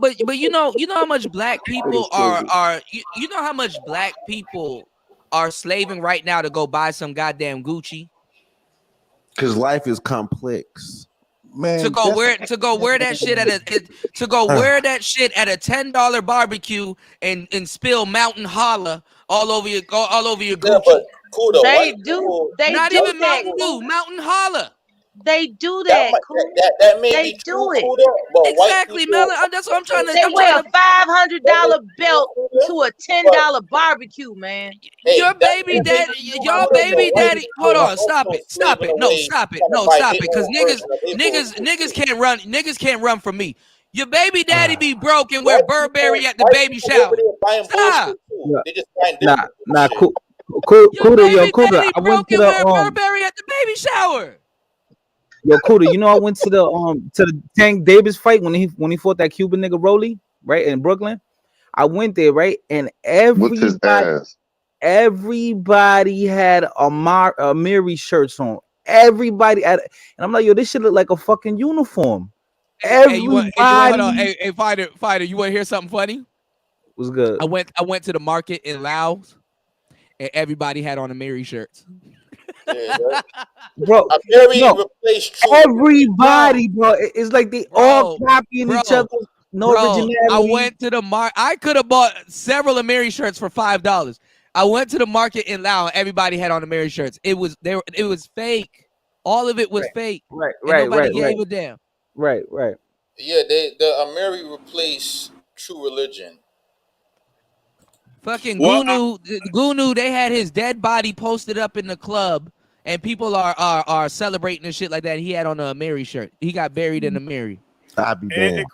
how much black people are you know how much black people are slaving right now to go buy some goddamn Gucci? Because life is complex. Man, to go wear that shit at a $10 barbecue and spill Mountain Holla all over your Gucci. But cool though. They do not do even that. Mountain Dew, Mountain Holla. They do that. That may they be do it. Exactly, Melon. That's what I'm trying to. They wear a $500 belt to a $10 barbecue, man. Your baby daddy. Hold on, stop it. No, stop it. Because niggas can't run. Niggas can't run from me. Your baby daddy be broke and wear Burberry at the baby shower. Stop. They just buying Nah, Your Kuda, baby Kuda. daddy I went broke to and wear the Burberry at the baby shower. Kuda. You know, I went to the Tank Davis fight when he fought that Cuban nigga Rolly, right, in Brooklyn. I went there, right, and everybody had a Mary shirts on. Everybody and I'm like, yo, this shit look like a fucking uniform. Hey, hold on. Hey, fighter, you want to hear something funny? Was good. I went to the market in Laos, and everybody had on the Mary shirts. Bro, everybody, bro. It's like they all copying each other. No originality. I went to the market. I could have bought several of Mary shirts for $5. I went to the market in Laos. Everybody had on the Mary shirts. It was fake. All of it was fake. Right. Nobody gave a damn. Right. Yeah, the Mary replaced True Religion. Fucking Gunu, they had his dead body posted up in the club, and people are celebrating and shit like that. He had on a Mary shirt. He got buried in the Mary. I'd be damned.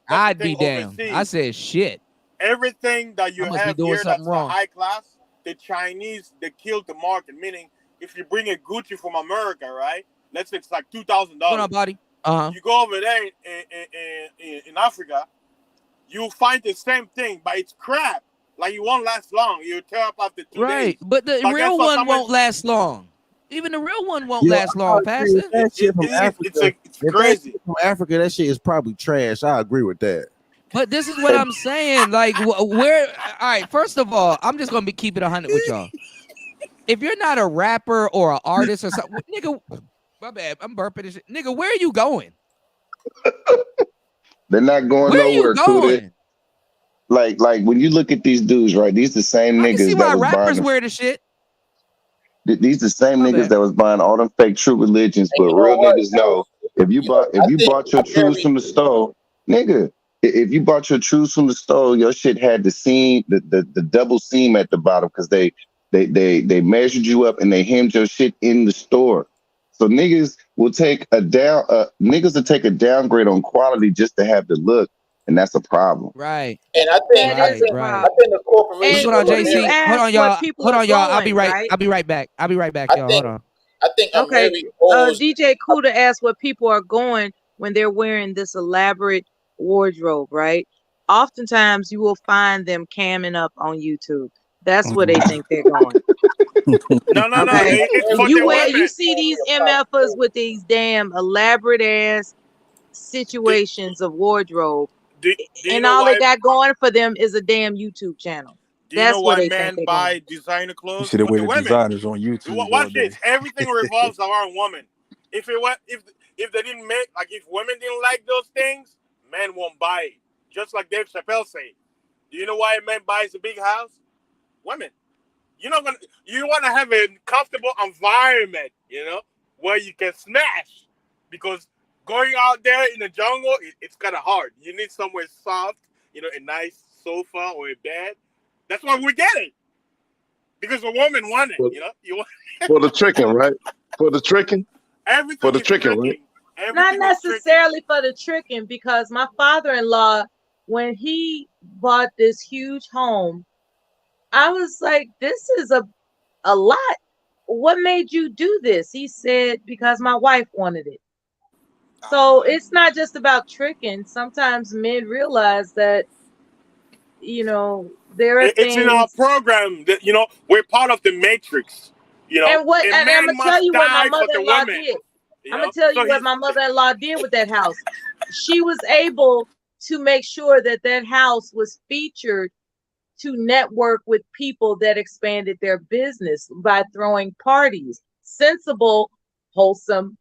I'd be damned. I said shit. Everything that you I must have be doing here that's something wrong. high class, the Chinese, they killed the market. Meaning, if you bring a Gucci from America, right? Let's say it's like $2,000. Hold on, buddy. You go over there in Africa, you find the same thing, but it's crap. Like, it won't last long. You tear up after 2 days. Right, but the real one won't last long. Even the real one won't last long, Pastor. That shit from Africa. It's crazy. From Africa, that shit is probably trash. I agree with that. But this is what I'm saying. Like, where? All right. First of all, I'm just gonna keep it 100 with y'all. If you're not a rapper or an artist or something, nigga, my bad. I'm burping this shit. Nigga, where are you going? They're not going Where are nowhere. you going? Like when you look at these dudes, right? These the same I can see niggas why that was rappers buying. wear the shit. These the same My niggas bad. that was buying all them fake True Religions, but you know real what? niggas know if you bought your trues from the store, nigga. If you bought your trues from the store, your shit had the seam, the double seam at the bottom because they measured you up and they hemmed your shit in the store. So niggas will take a downgrade on quality just to have the look, and that's a problem. Right. And I think the corporation. Hold on, JC. Hold on, y'all. Hold on, y'all. I'll be right. right? I'll be right back. y'all. Hold on. I think Okay. Mary owes. DJ Kuda asked what people are going when they're wearing this elaborate wardrobe, right? Oftentimes you will find them camming up on YouTube. That's where they think they're going. No. Okay. It's for You the women. you see these MFers with these damn elaborate ass situations of wardrobe, Do you and know all why? they got going for them is a damn YouTube channel. Do you That's know where why they men think they're buy going. designer clothes? You see the For way the the women. designers on YouTube. all Watch day. this. Everything revolves around women. If they didn't make, like, if women didn't like those things, men won't buy it. Just like Dave Chappelle said. Do you know why a man buys a big house? Women. You want to have a comfortable environment, where you can smash, because going out there in the jungle, it's kind of hard. You need somewhere soft, a nice sofa or a bed. That's why we get it, because the woman want it. You want For the tricking, right? For the tricking. everything For the is tricking, right? tricking. Not Everything is tricking. necessarily for the tricking, because my father-in-law, when he bought this huge home, I was like, this is a lot. What made you do this? He said, because my wife wanted it. So it's not just about tricking. Sometimes men realize that, there are It's in our things. program that we're part of the matrix. And A I'm man gonna must tell you what my die for the mother-in-law women. did. I'm gonna tell you So what my mother-in-law did with that house. She was able to make sure that house was featured to network with people that expanded their business by throwing parties, sensible, wholesome,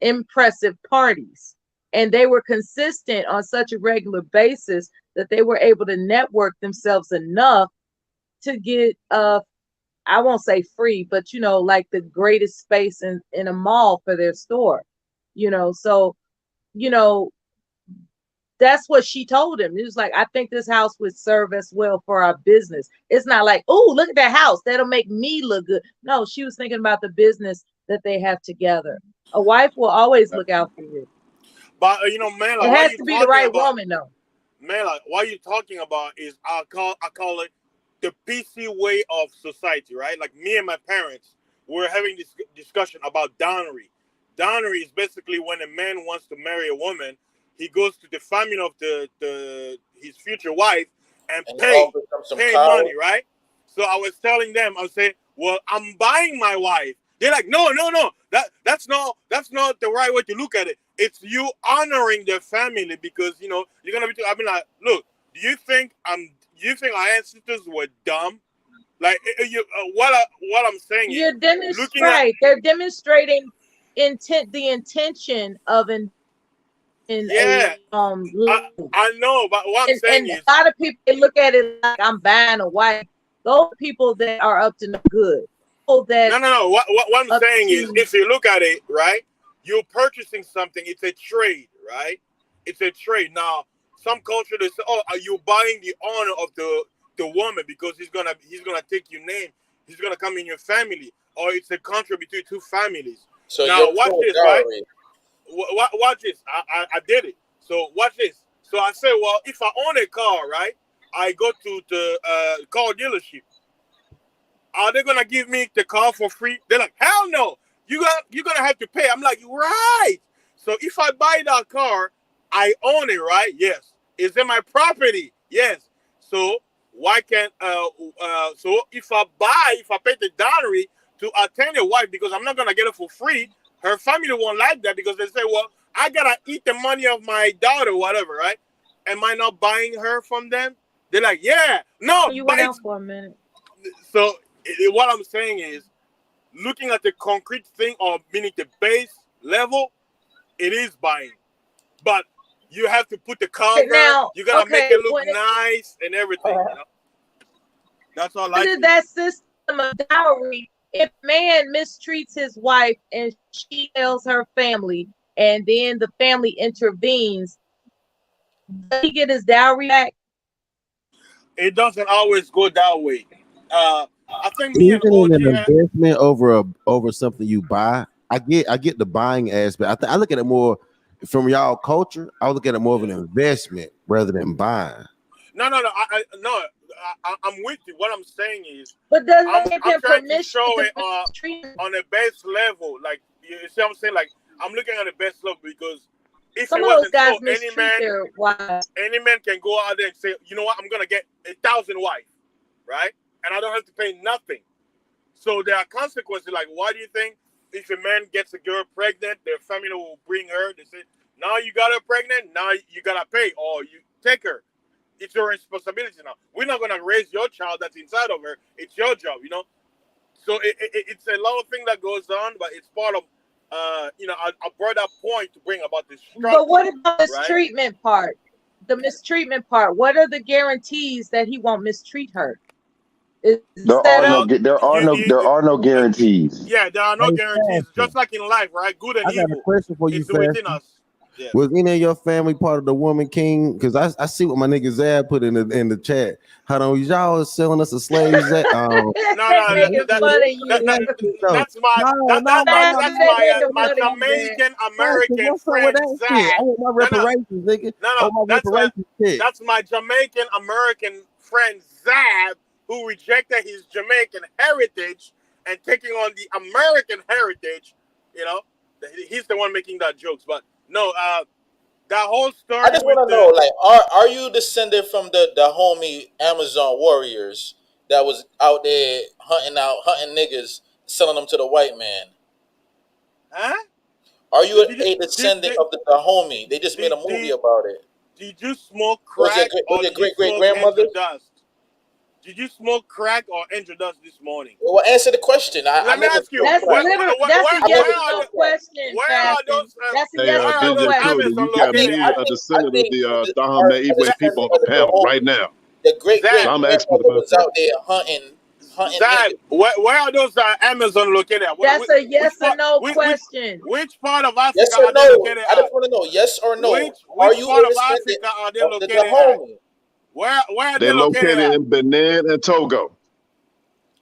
impressive parties. And they were consistent on such a regular basis that they were able to network themselves enough to get I won't say free, but like the greatest space in a mall for their store. So that's what she told him. It was like, I think this house would serve us well for our business. It's not like, oh, look at that house, that'll make me look good. No, she was thinking about the business that they have together. A wife will always look out for you. But man, like, It what has you to be the talking right about, woman, though. man, like what you talking about is I call it the PC way of society, right? Like me and my parents were having this discussion about dowry. Dowry is basically when a man wants to marry a woman, he goes to the family of his future wife and pay money, right? So I was telling them, I was saying, well, I'm buying my wife. They're like, no, that's not the right way to look at it. It's you honoring their family because you're gonna be. I mean, like, look, do you think our ancestors were dumb? Like, what I'm saying is, they're demonstrating the intention of I know, but what I'm saying is, a lot of people, they look at it like I'm buying a wife. Those people that are up to no good. No. What I'm saying is, if you look at it, right, you're purchasing something. It's a trade, right? It's a trade. Now, some culture they say, "Oh, are you buying the honor of the woman because he's gonna take your name? He's gonna come in your family, or it's a contract between two families." So now, watch this, right? Watch this. I did it. So watch this. So I said, well, if I own a car, right, I go to the car dealership. Are they gonna give me the car for free? They're like, hell no. You're gonna have to pay. I'm like, right. So if I buy that car, I own it, right? Yes. Is it my property? Yes. So why can't so if I pay the dowry to attend a wife because I'm not gonna get it for free, her family won't like that because they say, well, I gotta eat the money of my daughter, whatever, right? Am I not buying her from them? They're like, yeah, no. You went out for a minute. So what I'm saying is, looking at the concrete thing or meaning the base level, it is buying, but you have to put the cover. You gotta make it look nice and everything. That's all. Under that system of dowry, if man mistreats his wife and she tells her family, and then the family intervenes, does he get his dowry back? It doesn't always go that way. I think me and Even OG in an investment over something you buy, I get the buying aspect. I look at it more from y'all culture. I look at it more of an investment rather than buying. No. I'm with you. What I'm saying is, but does I'm trying to show it on a base level. Like you see, what I'm saying, like I'm looking at the base level because if some it of those wasn't guys so, mistreat their wives. any man can go out there and say, you know what, I'm gonna get 1,000 wives, right? And I don't have to pay nothing. So there are consequences. Like, why do you think if a man gets a girl pregnant, their family will bring her? They say, now you got her pregnant, now you gotta pay, or you take her. It's your responsibility now. We're not gonna raise your child that's inside of her. It's your job, So it's a lot of things that goes on, but it's part of, I brought that point to bring about this structure. But what about the mistreatment part? The mistreatment part. What are the guarantees that he won't mistreat her? There are no guarantees. Yeah, there are no guarantees. Just like in life, right? Good and I got evil. a question for you, It's within Fashion. us. Yeah. Was any of your family part of the Woman King? Because I see what my nigga Zab put in the chat. Hold on, y'all selling us a slave? That's my Jamaican American friend Zach. I want my reparations, nigga. That's my Jamaican American friend Zab, who rejected his Jamaican heritage and taking on the American heritage. He's the one making that jokes, but no, that whole story. I just want to know, like, are you descended from the homie Amazon warriors that was out there hunting niggas, selling them to the white man? Huh? Are you a descendant of the homie? They just made a movie about it. Did you smoke crack? Was your great grandmother? Did you smoke crack or angel dust this morning? Well, answer the question. Let me ask you. That's a yes or no question. Where are those? That's a yes or no question. You got me a descendant of the Dahomey Igwe people on the panel right now. The great I'm asking about was out there hunting. Zach, where are those Amazon located? That's a yes or no question. Which part of Africa yes or are no? they located I just want to know yes or no. Which are you part of Africa are they located at? Where are they located at? in Benin and Togo.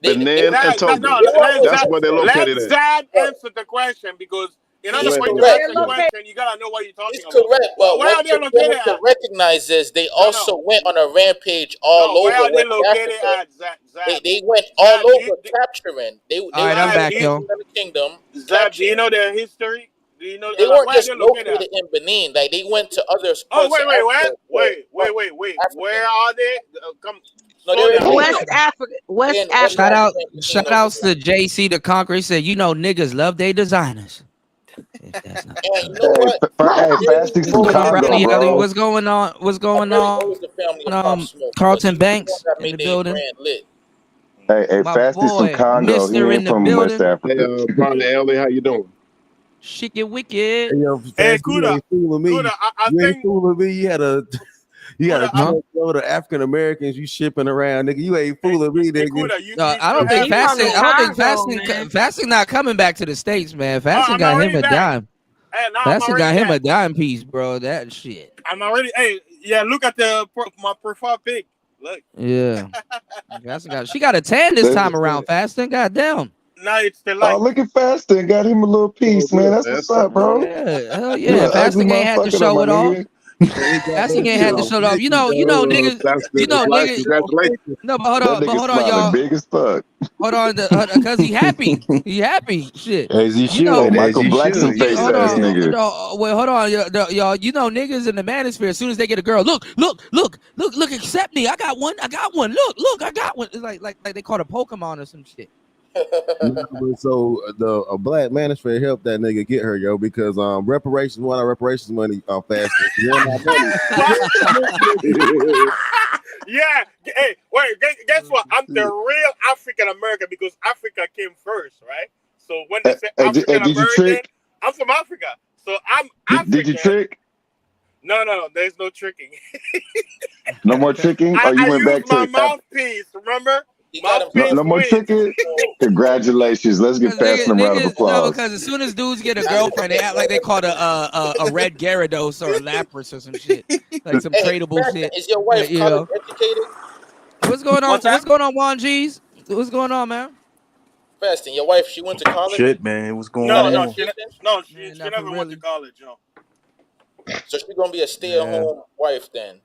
Benin and Togo. That's where they're located let at. Zach answer the question because In order He's for you to correct. answer the question, you gotta know what you're talking He's about. correct, but Where are what they you located fail to at? recognize is they also went on a rampage all Where over are they West located Africa. at, Zach? They went all over capturing. They All right, I'm went back, to yo. the kingdom. Zach, do you know their history? Do you know? They Like, weren't where are just they located located at? in Benin. Like they went to other parts Oh, of wait. Africa. Where are they? Come. No, they're in West Africa. West West Africa. Shout outs to JC the Conqueror. He said, you know, niggas love their designers. And you know what? Fasting some What up, Congo, Brownie Ellie? bro. What's going on? What's going on? The family of Pop Smoke. Carlton But he's the Banks one that in the made their building. brand lit. Hey, My Fasting some boy, Congo. He Mister in ain't the from West building. Africa. Brother Ellie, how you doing? Chicken wicked. Hey, yo, Fast, you ain't fooling me. You ain't fooling me. You had a truckload of African Americans you shipping around, nigga. You ain't fooling me, nigga. I don't think fasting not coming back to the States, man. Fasting got him a dime. Fasting got him a dime piece, bro. That shit. I'm already. Hey, yeah. Look at my profile pic. Look. Yeah. She got a tan this time around. Fasting, goddamn. Now it's the light. Oh, look at Fasting. Got him a little piece, man. That's what's up, bro. Yeah, hell You yeah. an Fasting ugly ain't had to motherfucker, show though, it my off. nigga. Fasting ain't had to show it off. You know, niggas. Congratulations. No, but hold That on, nigga y'all. smiling big as fuck. Hold on, because he happy. He happy. Shit. As he should. Oh, Michael Blackson face ass nigga. Hold on, y'all. You know, niggas in the manosphere, as soon as they get a girl, look, accept me. I got one. Look, I got one. It's like they caught a Pokemon or some shit. So a black manosphere helped that nigga get her, yo, because reparations, one of reparations money Fasting. Yeah. Hey, wait. Guess what? I'm the real African American because Africa came first, right? So when they say African did you American, trick? I'm from Africa, so I'm African. Did you trick? No. There's no tricking. No more tricking? I You went used back my to mouthpiece. Remember? no more tricking? Congratulations. Let's get Fasting a round of No, applause. because as soon as dudes get a girlfriend, they act like they caught a red Gyarados or a Lapras or some shit, like some tradable shit. Is your wife you college know. educated? What's going on? What's going on, Juan G's? What's going on, man? Fasting. Your wife, she went to college? Shit, man. What's going No, on? she never went to college, yo. So she's gonna be a stay-at-home wife then?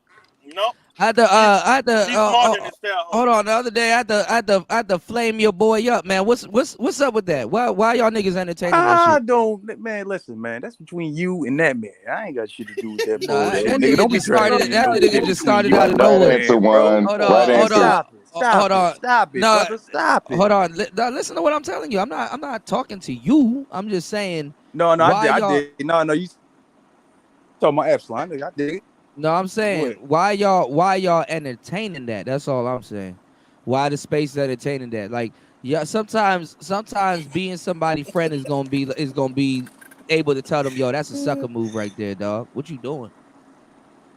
No. I had to. She's more than a stay-at-home. Hold on, the other day I had to flame your boy up, man. What's up with that? Why y'all niggas entertaining that shit? Man, listen, man. That's between you and that man. I ain't got shit to do with that boy. That Nigga, nigga don't be just started. That nigga just started out of Right nowhere. answer, one. Hold Right on. answer. Stop it, brother. Stop it. Hold on. Listen to what I'm telling you. I'm not talking to you. I'm just saying. No, why I y'all- did. No, you talking about Epsilon. I did it. No, I'm saying why y'all entertaining that? That's all I'm saying. Why the space is entertaining that? Like, yeah, sometimes being somebody's friend is gonna be able to tell them, yo, that's a sucker move right there, dog. What you doing?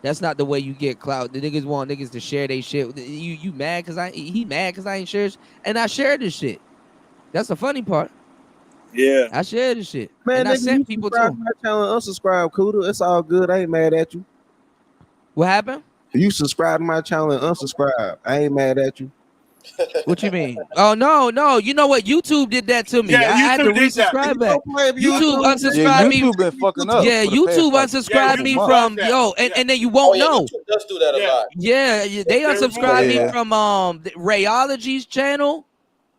That's not the way you get clout. The niggas want niggas to share their shit. You mad because he mad because I ain't share, and I shared this shit. That's the funny part. Yeah, I shared this shit, Man, and I nigga, sent you people subscribe too. to my channel, unsubscribe, Kuda. It's all good. I ain't mad at you. What happened? You subscribe to my channel and unsubscribe. I ain't mad at you. What you mean? Oh no! You know what? YouTube did that to me. Yeah, I had to YouTube did that. resubscribe back. YouTube Yeah, unsubscribed me. YouTube been fucking up. Yeah, for the YouTube past, like, unsubscribed me months. from and then you won't know. YouTube does do that a lot. Yeah, they unsubscribed me Yeah. from Rayology's channel,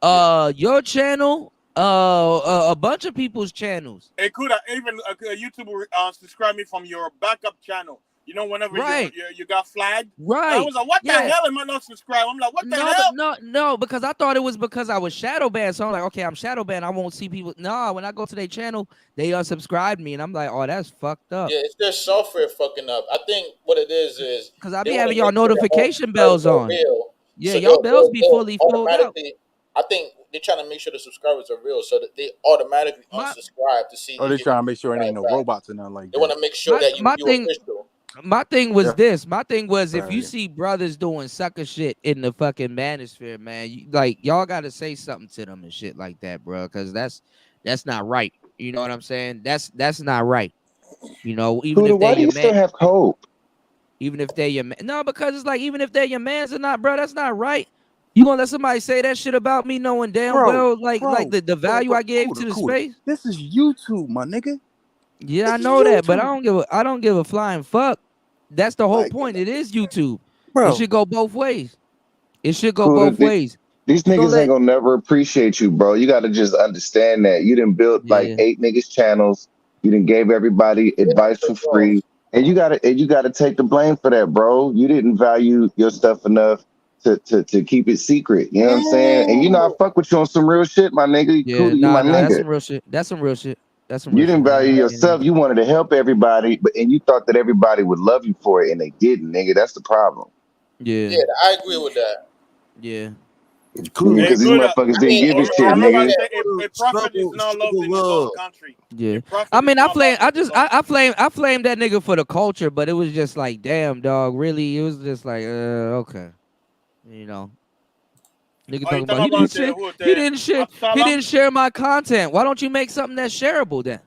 your channel, a bunch of people's channels. It could even YouTube subscribe me from your backup channel. You know, whenever you got flagged. Right. I was like, what the Yeah. hell am I not subscribed? I'm like, what the hell? No, because I thought it was because I was shadow banned. So I'm like, okay, I'm shadow banned. I won't see people. No, when I go to their channel, they unsubscribed me, and I'm like, oh, that's fucked up. Yeah, it's their software fucking up. I think what it is Because I they be wanna having y'all make sure that notification all bells subscribers on. are real. Yeah, So y'all bells be they'll fully filled out. automatically. I think they're trying to make sure the subscribers are real, so that they automatically unsubscribe to see. Oh, they trying to make sure it ain't no robots or nothing like They that. want to make sure that my you're thing- official. My thing was Yeah. this. My thing was if you Right. see brothers doing sucker shit in the fucking manosphere, man, y'all got to say something to them and shit like that, bro, because that's not right. You know what I'm saying? That's not right. You know, even Kuda, if why they're do you your still man, have hope? even if they're your man. No, because it's like even if they're your mans or not, bro, that's not right. You gonna let somebody say that shit about me, knowing damn well like the value I gave to the space? This is YouTube, my nigga. Yeah, I This is know that, but YouTube. I don't give a flying fuck. That's the whole point. It is YouTube. Bro. It should go both ways. It should go Cool. both ways. These You gonna niggas ain't let gonna never appreciate you, bro. You gotta just understand that. You done built like yeah. 8 niggas channels. You done gave everybody advice for free. And you gotta take the blame for that, bro. You didn't value your stuff enough to keep it secret. You know what I'm saying? And you know I fuck with you on some real shit, my nigga. Yeah, Cool, you my that's nigga. some real shit. That's some real shit. That's some You real didn't shit. value yourself. You wanted to help everybody, and you thought that everybody would love you for it, and they didn't, nigga. That's the problem. Yeah. Yeah, I agree with that. Yeah. Cool, because these motherfuckers didn't give a shit, Remember, I nigga. said a prophet is not loved in his own country. Yeah. prophet I mean, is I not flamed. loved I flamed that nigga for the culture, but it was just like, damn, dog. Really, it was just like, okay, you know. Nigga Oh, you talking about he didn't share my content. Why don't you make something that's shareable then?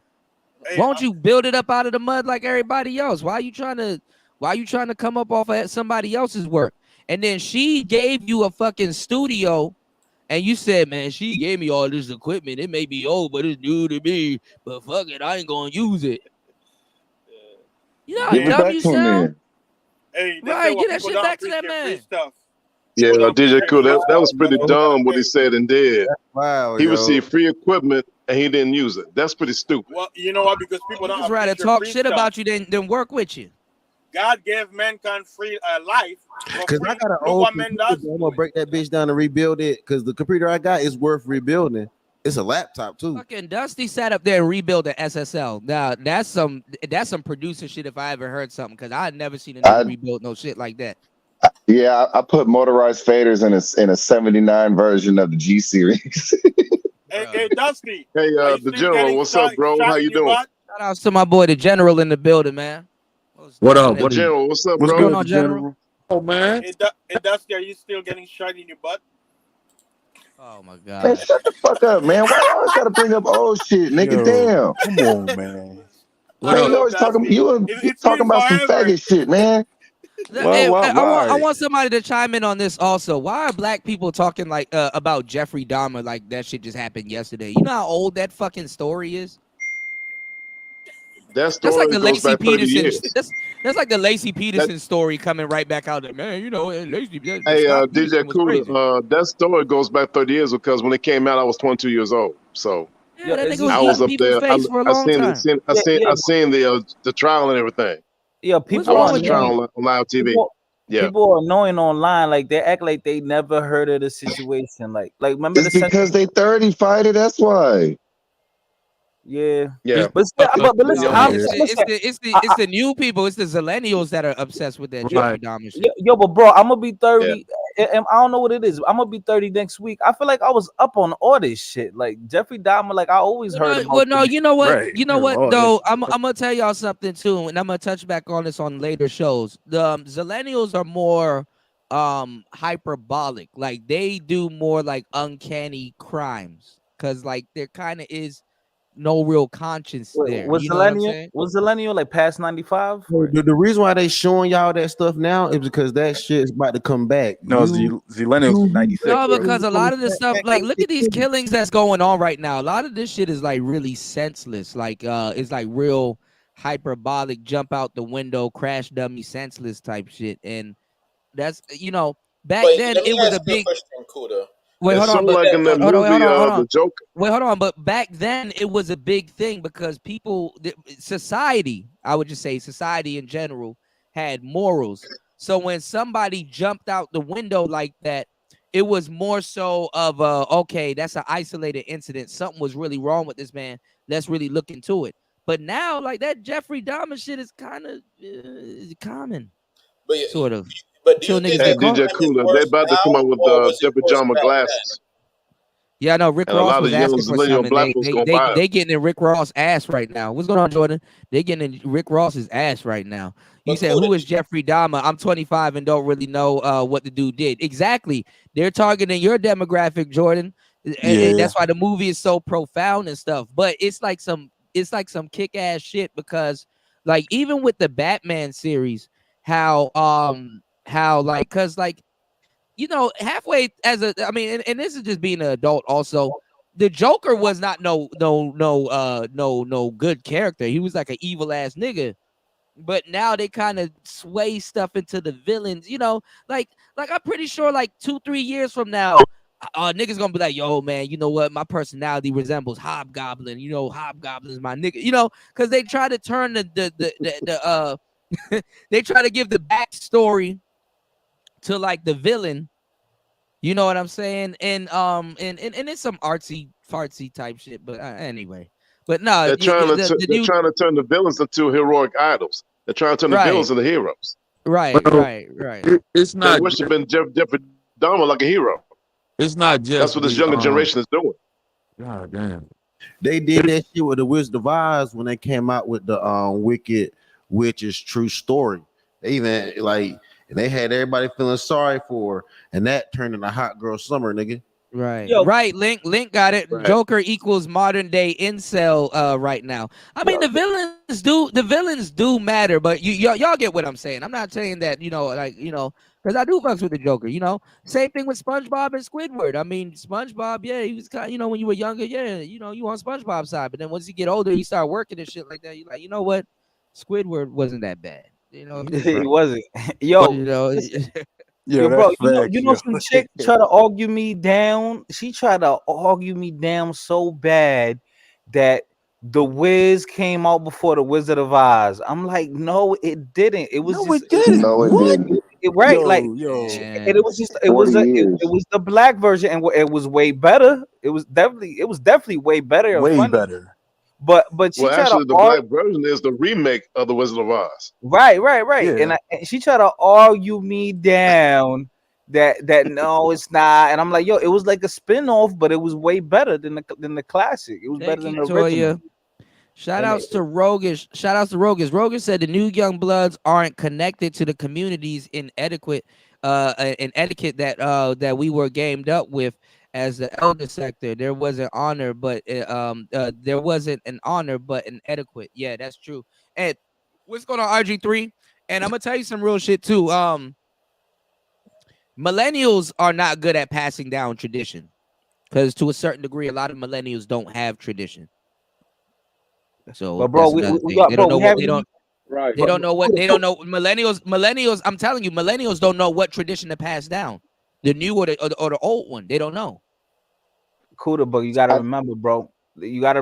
Why don't you build it up out of the mud like everybody else? Why are you trying to come up off of somebody else's work? And then she gave you a fucking studio, and you said, man, she gave me all this equipment. It may be old, but it's new to me. But fuck it, I ain't gonna use it. You know how Give it dumb back you to him sound? then. Hey, they say Right, what get that people shit don't back to that appreciate free man. stuff. Yeah, People don't DJ appreciate Cool. free That stuff. was pretty dumb what he said and did. Wow, He yo. received free equipment and he didn't use it. That's pretty stupid. Well, you know what? Because people don't Just rather appreciate talk free shit stuff. about you than work with you. God gave mankind free life for Cause free. I got an Look old what man computer, does. bro. I'm gonna break that bitch down and rebuild it. Cause the computer I got is worth rebuilding. It's a laptop too. Fucking Dusty sat up there and rebuilt an SSL. Now that's some producer shit if I ever heard something, because I had never seen a nigga rebuild no shit like that. Yeah, I put motorized faders in a 79 version of the G series. Hey, Dusty. Hey, are you the still general, getting what's up, bro? shot How in you your doing? butt? Shout outs to my boy the General in the building, man. What up? The general, what's up, What's bro? going good, on, the General? Oh man. Hey, Dusty, are you still getting shot in your butt? Oh my Man, god. shut the fuck up, man. Why you always gotta bring up old shit, nigga? Yo, Damn. come on, man. Man, you always talking about some faggot shit, man. Hey, I Why? want somebody to chime in on this also. Why are black people talking like about Jeffrey Dahmer like that shit just happened yesterday? You know how old that fucking story is? That That's story like the goes Lacey back 30 Peterson. years. That's like the Lacey Peterson story coming right back out there, man. You know, Lacey. Hey, Scott DJ Peterson was crazy. Cooler, that story goes back 30 years because when it came out, I was 22 years old. So Yeah, that nigga I was was eating up people's there. face for a long time. I seen the trial and everything. Yeah, I people watched are the trial annoying. on live TV. Yeah. People are annoying online. Like they act like they never heard of the situation. Like remember It's because they 30 fighter, that's why. Yeah. Yeah. But still, but listen, No, it's the new people. It's the Zillennials that are obsessed with that Jeffrey Dahmer shit. Yo, but bro, I'm gonna be 30. And I don't know what it is. I'm gonna be 30 next week. I feel like I was up on all this shit. Like Jeffrey Dahmer, like I always heard about. Well, no, you know what? Right. You know what though? I'm gonna tell y'all something too, and I'm gonna touch back on this on later shows. The Zillennials are more hyperbolic. Like they do more like uncanny crimes, because like there kind of is no real conscience there. Was You know what I'm saying? Zillennial like past 95? The reason why they showing y'all that stuff now is because that shit is about to come back. No, Zillennials 96. No, bro. because a lot of this stuff, like, look at these killings that's going on right now. A lot of this shit is like really senseless. Like, it's like real hyperbolic, jump out the window, crash dummy, senseless type shit. And that's, you know, back then let me it was ask a you big. question, Kuda. Wait, It's hold on. sort of like in that Hold on, movie, hold on. The Joker. Wait, hold on. But back then it was a big thing because people, society, I would just say society in general had morals. So when somebody jumped out the window like that, it was more so of okay, that's an isolated incident. Something was really wrong with this man. Let's really look into it. But now, like that Jeffrey Dahmer shit is kind of common, But sort of. But do you Until think niggas Hey, get caught. DJ Cooler, they about to come out with Jeffrey Dahmer glasses. Yeah, I know Rick And a Ross lot was of young asking for millennial something. black folks gonna buy They it. getting in Rick Ross' ass right now. What's going on, Jordan? They getting in Rick Ross's ass right now. You said, who is Jeffrey Dahmer? I'm 25 and don't really know what the dude did. Exactly. They're targeting your demographic, Jordan. And that's why the movie is so profound and stuff. But it's like some kick-ass shit because like even with the Batman series, how like cause like you know, halfway and this is just being an adult also, the Joker was not no good character. He was like an evil ass nigga. But now they kind of sway stuff into the villains, you know, like I'm pretty sure like 2-3 years from now, niggas gonna be like, yo, man, you know what? My personality resembles Hobgoblin. You know, Hobgoblin's my nigga. You know, because they try to turn the they try to give the backstory to like the villain. You know what I'm saying? And it's some artsy fartsy type shit. But anyway, but no, They're trying to turn the villains into heroic idols. They're trying to turn the villains into heroes. Right. It's They not. wish it'd been Jeffrey Dahmer like a hero. It's not just. That's what this younger generation is doing. God damn. They did that shit with the Wizard of Oz when they came out with the Wicked Witch's True Story. They even like, and they had everybody feeling sorry for her, and that turned into Hot Girl Summer, nigga. Right. Right. Link got it. Right. Joker equals modern day incel right now. I mean, the villains do matter, but y'all get what I'm saying. I'm not saying that, you know, like, you know, because I do fucks with the Joker, you know. Same thing with SpongeBob and Squidward. I mean, SpongeBob, yeah, he was kind of, you know, when you were younger, yeah, you know, you on SpongeBob's side, but then once you get older, you start working and shit like that. You're like, you know what? Squidward wasn't that bad. You know, He wasn't. Yo, you know, yo, bro, you know some chick try to argue me down. She tried to argue me down so bad that The Wiz came out before The Wizard of Oz. I'm like, no, it didn't. It was it didn't. No, it didn't. Right, Yo, like, yo. and it was just it was 40 it years. was the black version, and it was way better. It was definitely way better. and Way funny. better. But she Well, tried actually, to the black version is the remake of the Wizard of Oz. Right. Yeah. And she tried to argue me down that no, it's not. And I'm like, yo, it was like a spin-off, but it was way better than the classic. It was better than the original. Shout outs to Rogish. Rogish said the new young bloods aren't connected to the communities in etiquette that we were gamed up with as the elder sector. There was an honor, but there wasn't an honor, but an etiquette. Yeah, that's true. And what's going on, RG3? And I'm gonna tell you some real shit too. Millennials are not good at passing down tradition, because to a certain degree, a lot of millennials don't have tradition. So, But bro, they don't know what they don't. Right. They don't know what they don't know. Millennials. I'm telling you, millennials don't know what tradition to pass down, the new or the old one. They don't know. Cool, but you gotta remember, bro. You gotta.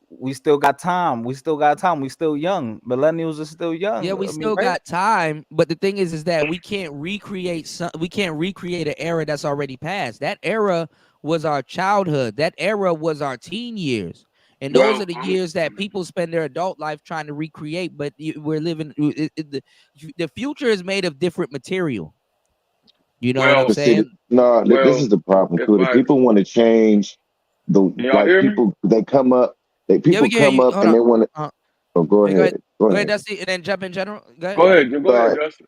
We still got time. We still got time. We still young. Millennials are still young. Yeah, we I mean, still right? got time, but the thing is that we can't recreate an era that's already passed. That era was our childhood. That era was our teen years. And those are the years that people spend their adult life trying to recreate. But we're living. The future is made of different material. You know what I'm saying? This is the problem too. The people want to change the like hear me? people. They come up. we can hear Come you. up Hold and they on. want to. Oh, go ahead. Go ahead, Dusty, and then jump in general. Go ahead, Go ahead, Justin.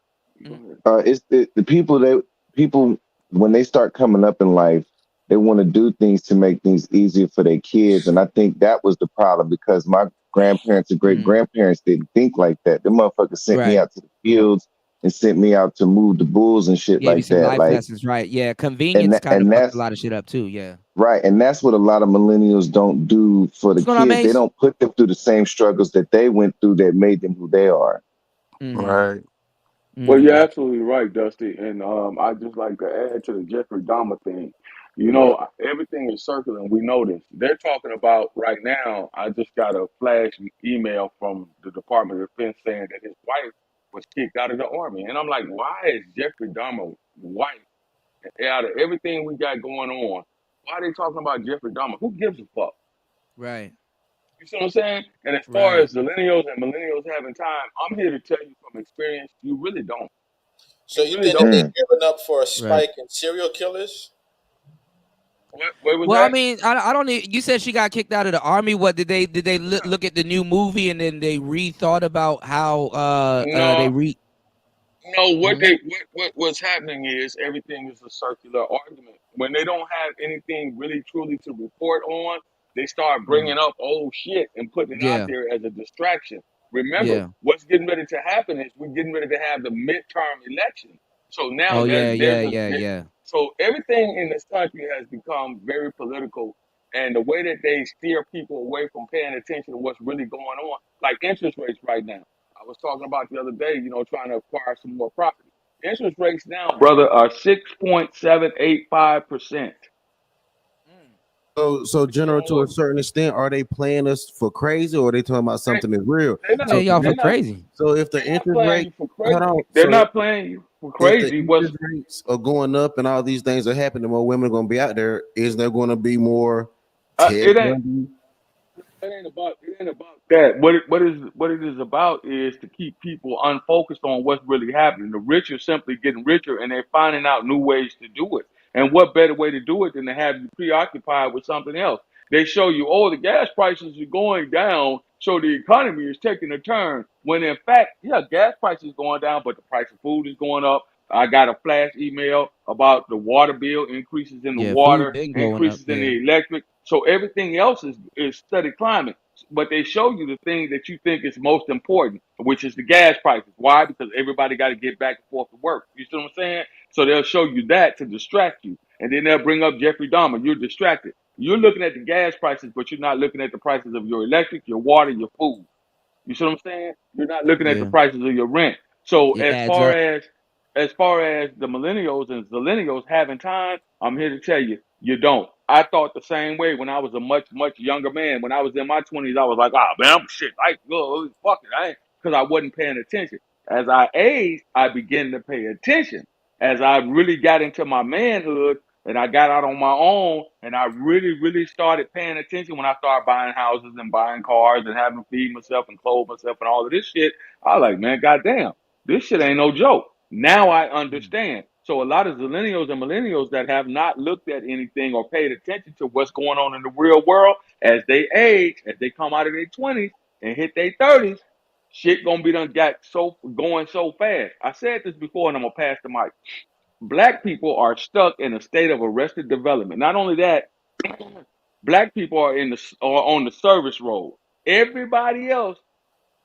It's the people when they start coming up in life, they want to do things to make things easier for their kids, and I think that was the problem because my grandparents and great grandparents didn't think like that. The motherfuckers sent me out to the fields and sent me out to move the bulls and shit Gave you like some that. life Like, lessons, right? Yeah, convenience kind of fucked a lot of shit up too. Yeah. right, and that's what a lot of millennials don't do for the What's going on, kids. They Mace? don't put them through the same struggles that they went through that made them who they are. Right. Well, you're absolutely right, Dusty. And I just like to add to the Jeffrey Dahmer thing. You know, everything is circling. We know this. They're talking about right now. I just got a flash email from the Department of Defense saying that his wife was kicked out of the Army. And I'm like, why is Jeffrey Dahmer's wife, out of everything we got going on, why are they talking about Jeffrey Dahmer? Who gives a fuck? Right. You see what I'm saying? And as far as millennials having time, I'm here to tell you from experience, you really don't. So you really think that they're giving up for a spike in serial killers? Where was Well, that? I mean, I don't need. You said she got kicked out of the Army. What did they look at the new movie and then they rethought about how What's happening is everything is a circular argument. When they don't have anything really truly to report on, they start bringing up old shit and putting it Yeah. out there as a distraction. Remember, Yeah. what's getting ready to happen is we're getting ready to have the midterm election. So now Oh yeah. So everything in this country has become very political, And the way that they steer people away from paying attention to what's really going on, like interest rates right now. I was talking about the other day, trying to acquire some more property. Interest rates now, brother, are 6.785%. So general, to a certain extent, are they playing us for crazy, or are they talking about something that's real? Yeah, y'all for crazy. So if the interest rate, hold on, They're so not playing you for if the crazy. interest rates are going up and all these things are happening, more women are going to be out there. Is there going to be more? It ain't about that. What it is about is to keep people unfocused on what's really happening. The rich are simply getting richer, and they're finding out new ways to do it. And what better way to do it than to have you preoccupied with something else? They show you, oh, the gas prices are going down, so the economy is taking a turn. When in fact, yeah, gas prices going down, but the price of food is going up. I got a flash email about the water bill, increases in the Yeah, water, food been going up. increases in the electric. So everything else is steady climbing. But they show you the thing that you think is most important, which is the gas prices. Why? Because everybody got to get back and forth to work. You see what I'm saying? So they'll show you that to distract you. And then they'll bring up Jeffrey Dahmer. You're distracted. You're looking at the gas prices, but you're not looking at the prices of your electric, your water, your food. You see what I'm saying? You're not looking at the Yeah. prices of your rent. So It as adds far up. as the millennials and zillennials having time, I'm here to tell you, you don't. I thought the same way when I was a much younger man. When I was in my 20s, I was like, ah, man, I'm shit. Fuck it, because I wasn't paying attention. As I aged, I began to pay attention. As I really got into my manhood and I got out on my own, and I really started paying attention when I started buying houses and buying cars and having to feed myself and clothe myself and all of this shit. I was like, man, goddamn, this shit ain't no joke. Now I understand. So a lot of millennials and millennials that have not looked at anything or paid attention to what's going on in the real world, as they age, as they come out of their 20s and hit their 30s, shit gonna be done got so going so fast. I said this before, and I'm gonna pass the mic. Black people are stuck in a state of arrested development. Not only that, black people are on the service road. Everybody else,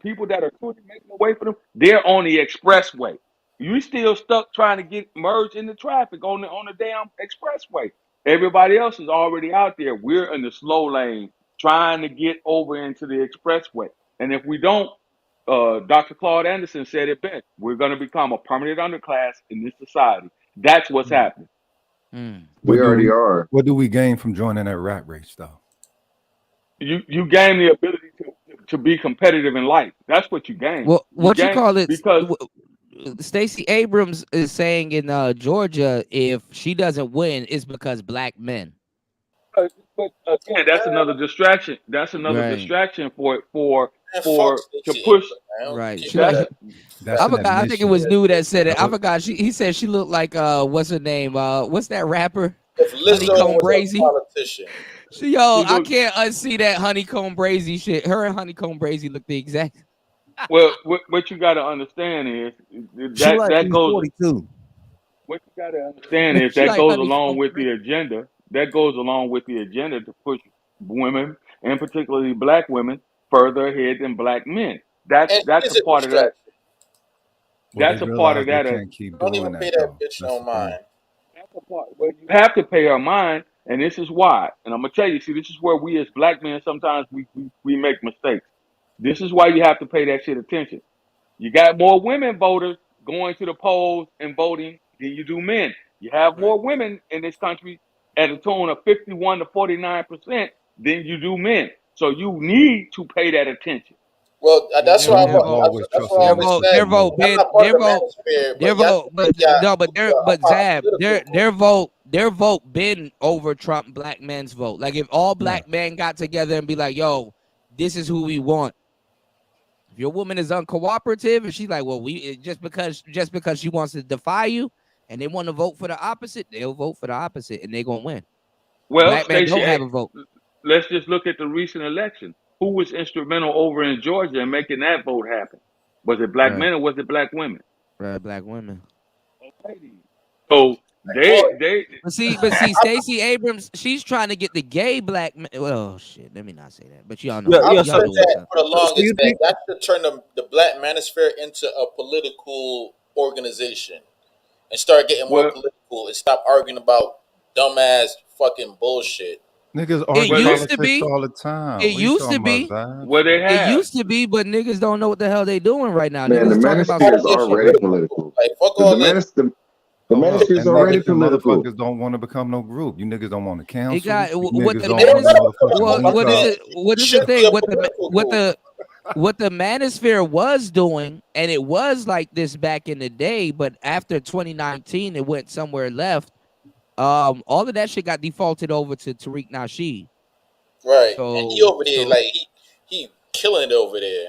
people that are truly making a way for them, they're on the expressway. You still stuck trying to get merged into traffic on the damn expressway. Everybody else is already out there. We're in the slow lane trying to get over into the expressway. And if we don't, Dr. Claude Anderson said it best. We're going to become a permanent underclass in this society. That's what's happening. We already are. What do we gain from joining that rat race, though? You gain the ability to be competitive in life. That's what you gain. Well, what you gain call it? because Stacey Abrams is saying in Georgia, if she doesn't win, it's because black men. but again, that's another distraction. That's another Right. distraction for to Stacey push. Right. She That's, I forgot. I think it was New that said it. I forgot. He said she looked like what's her name? What's that rapper? If Lizzo Honeycomb was Brazy. a politician, I can't unsee that Honeycomb Brazy shit. Her and Honeycomb Brazy look the exact. well, what you got to understand is that goes. 42. What you got to understand is that goes along with the agenda. That goes along with the agenda to push women, and particularly black women, further ahead than black men. That's a part of that. That's a part of that. don't even pay that bitch no mind. You have to pay her mind, and this is why. And I'm gonna tell you, see, this is where we as black men sometimes we make mistakes. This is why you have to pay that shit attention. You got more women voters going to the polls and voting than you do men. You have more women in this country at a tone of 51 to 49% than you do men. So you need to pay that attention. Well, that's why I always said Their vote, their vote been over Trump black men's vote. Like if all black men got together and be like, "Yo, this is who we want." If your woman is uncooperative and she's like, "Well, just because she wants to defy you," and they want to vote for the opposite, they'll vote for the opposite, and they're gonna win. Well, black men Stacey, don't have a vote. Let's just look at the recent election. Who was instrumental over in Georgia in making that vote happen? Was it black men or was it black women? Right, black women. So they But see, Stacey Abrams, she's trying to get the gay black men. Well, shit, let me not say that. But y'all know. I've said that for the longest. That should turn the black manosphere into a political organization and start getting more political and stop arguing about dumbass fucking bullshit. Niggas It argue used to politics be. all the time. It What you used to talking be. about, What they It have. used to be, but niggas don't know what the hell they doing right now. Man, the Niggas talking about manosphere is some shit. already political. Like fuck The, all the, this. manos- the, the Hold up. manosphere is And already niggas and political. motherfuckers don't want to become no group. You niggas don't want to It cancel. got You what niggas the don't They don't want to never come motherfucking up. what link is up. it? What is the Should be thing? a What the political what group. the manosphere was doing, and it was like this back in the day, but after 2019, it went somewhere left. All of that shit got defaulted over to Tariq Nasheed. Right. And he over there, So like he killing it over there.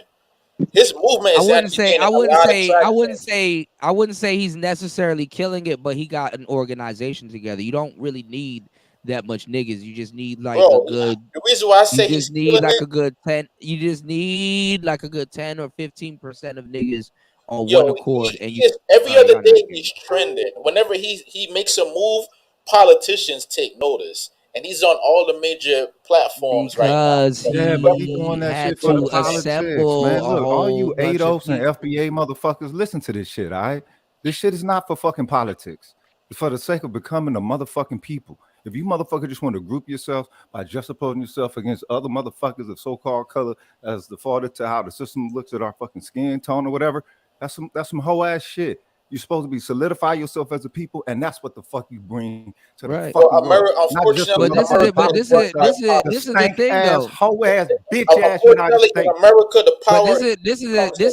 His movement is actually gaining a lot of traction. I wouldn't say he's necessarily killing it, but he got an organization together. You don't really need that much niggas. You just need like Bro, a good. the reason why I You say he's just need killing like it, a good 10. You just need like a good 10 or 15% of niggas on one yo, accord, and he you. just every Y'all other not day getting he's trending. Whenever he makes a move, politicians take notice. And he's on all the major platforms right now. because Yeah, but he doing he that had shit for the to politics, assemble man. a Look, all whole you bunch of ADOS and people. FBA motherfuckers, listen to this shit, all right? This shit is not for fucking politics. It's for the sake of becoming a motherfucking people. If you motherfucker just want to group yourself by juxtaposing yourself against other motherfuckers of so-called color as the father to how the system looks at our fucking skin tone or whatever, that's some whole ass shit. You're supposed to be solidify yourself as a people, and that's what the fuck you bring to the Right. fucking Well, world. Not just unfortunately, But this is it. But this is the the stank thing ass, though. hoe ass, bitch ass United unfortunately, in States. America, the But power this is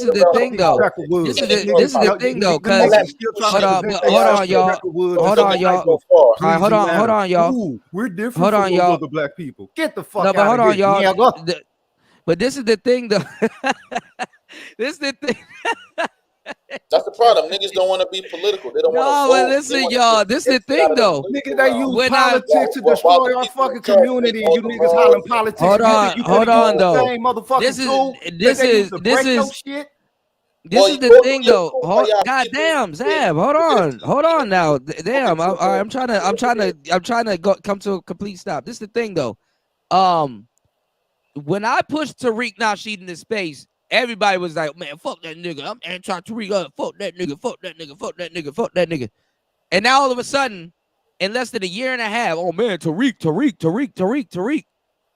comes the from thing These though. record woods. This is These the niggas, thing though. them Cause niggas still trying to hold present on, themselves to y'all. record woods Hold in on, some type y'all. of All right, pleasing manner. hold on, y'all. Ooh, we're different Hold from on, those y'all. other black people. Get the No, fuck but out hold of on, here, y'all. nigga. But this is the thing though. This is the thing. That's the problem. Niggas don't want to be political. They don't want to No, vote. but They listen, want to y'all. just This is get the shit thing out of the though. political Nigga, they realm. use When I politics to While destroy the our people in fucking charge make community, and all you the niggas hollering laws. politics. hold on, You hold could have on used the though. same motherfucking tool that This they used is to break your shit. this Well, is the those thing are your though. tools by y'all God people. damn, Zab, hold on now. Damn, I'm trying to come to a complete stop. This is the thing though. When I pushed Tariq Nasheed in this space, everybody was like, man, fuck that nigga. I'm anti-Tariq. Fuck that nigga. Fuck that nigga. Fuck that nigga. Fuck that nigga. And now all of a sudden, in less than a year and a half, oh man, Tariq.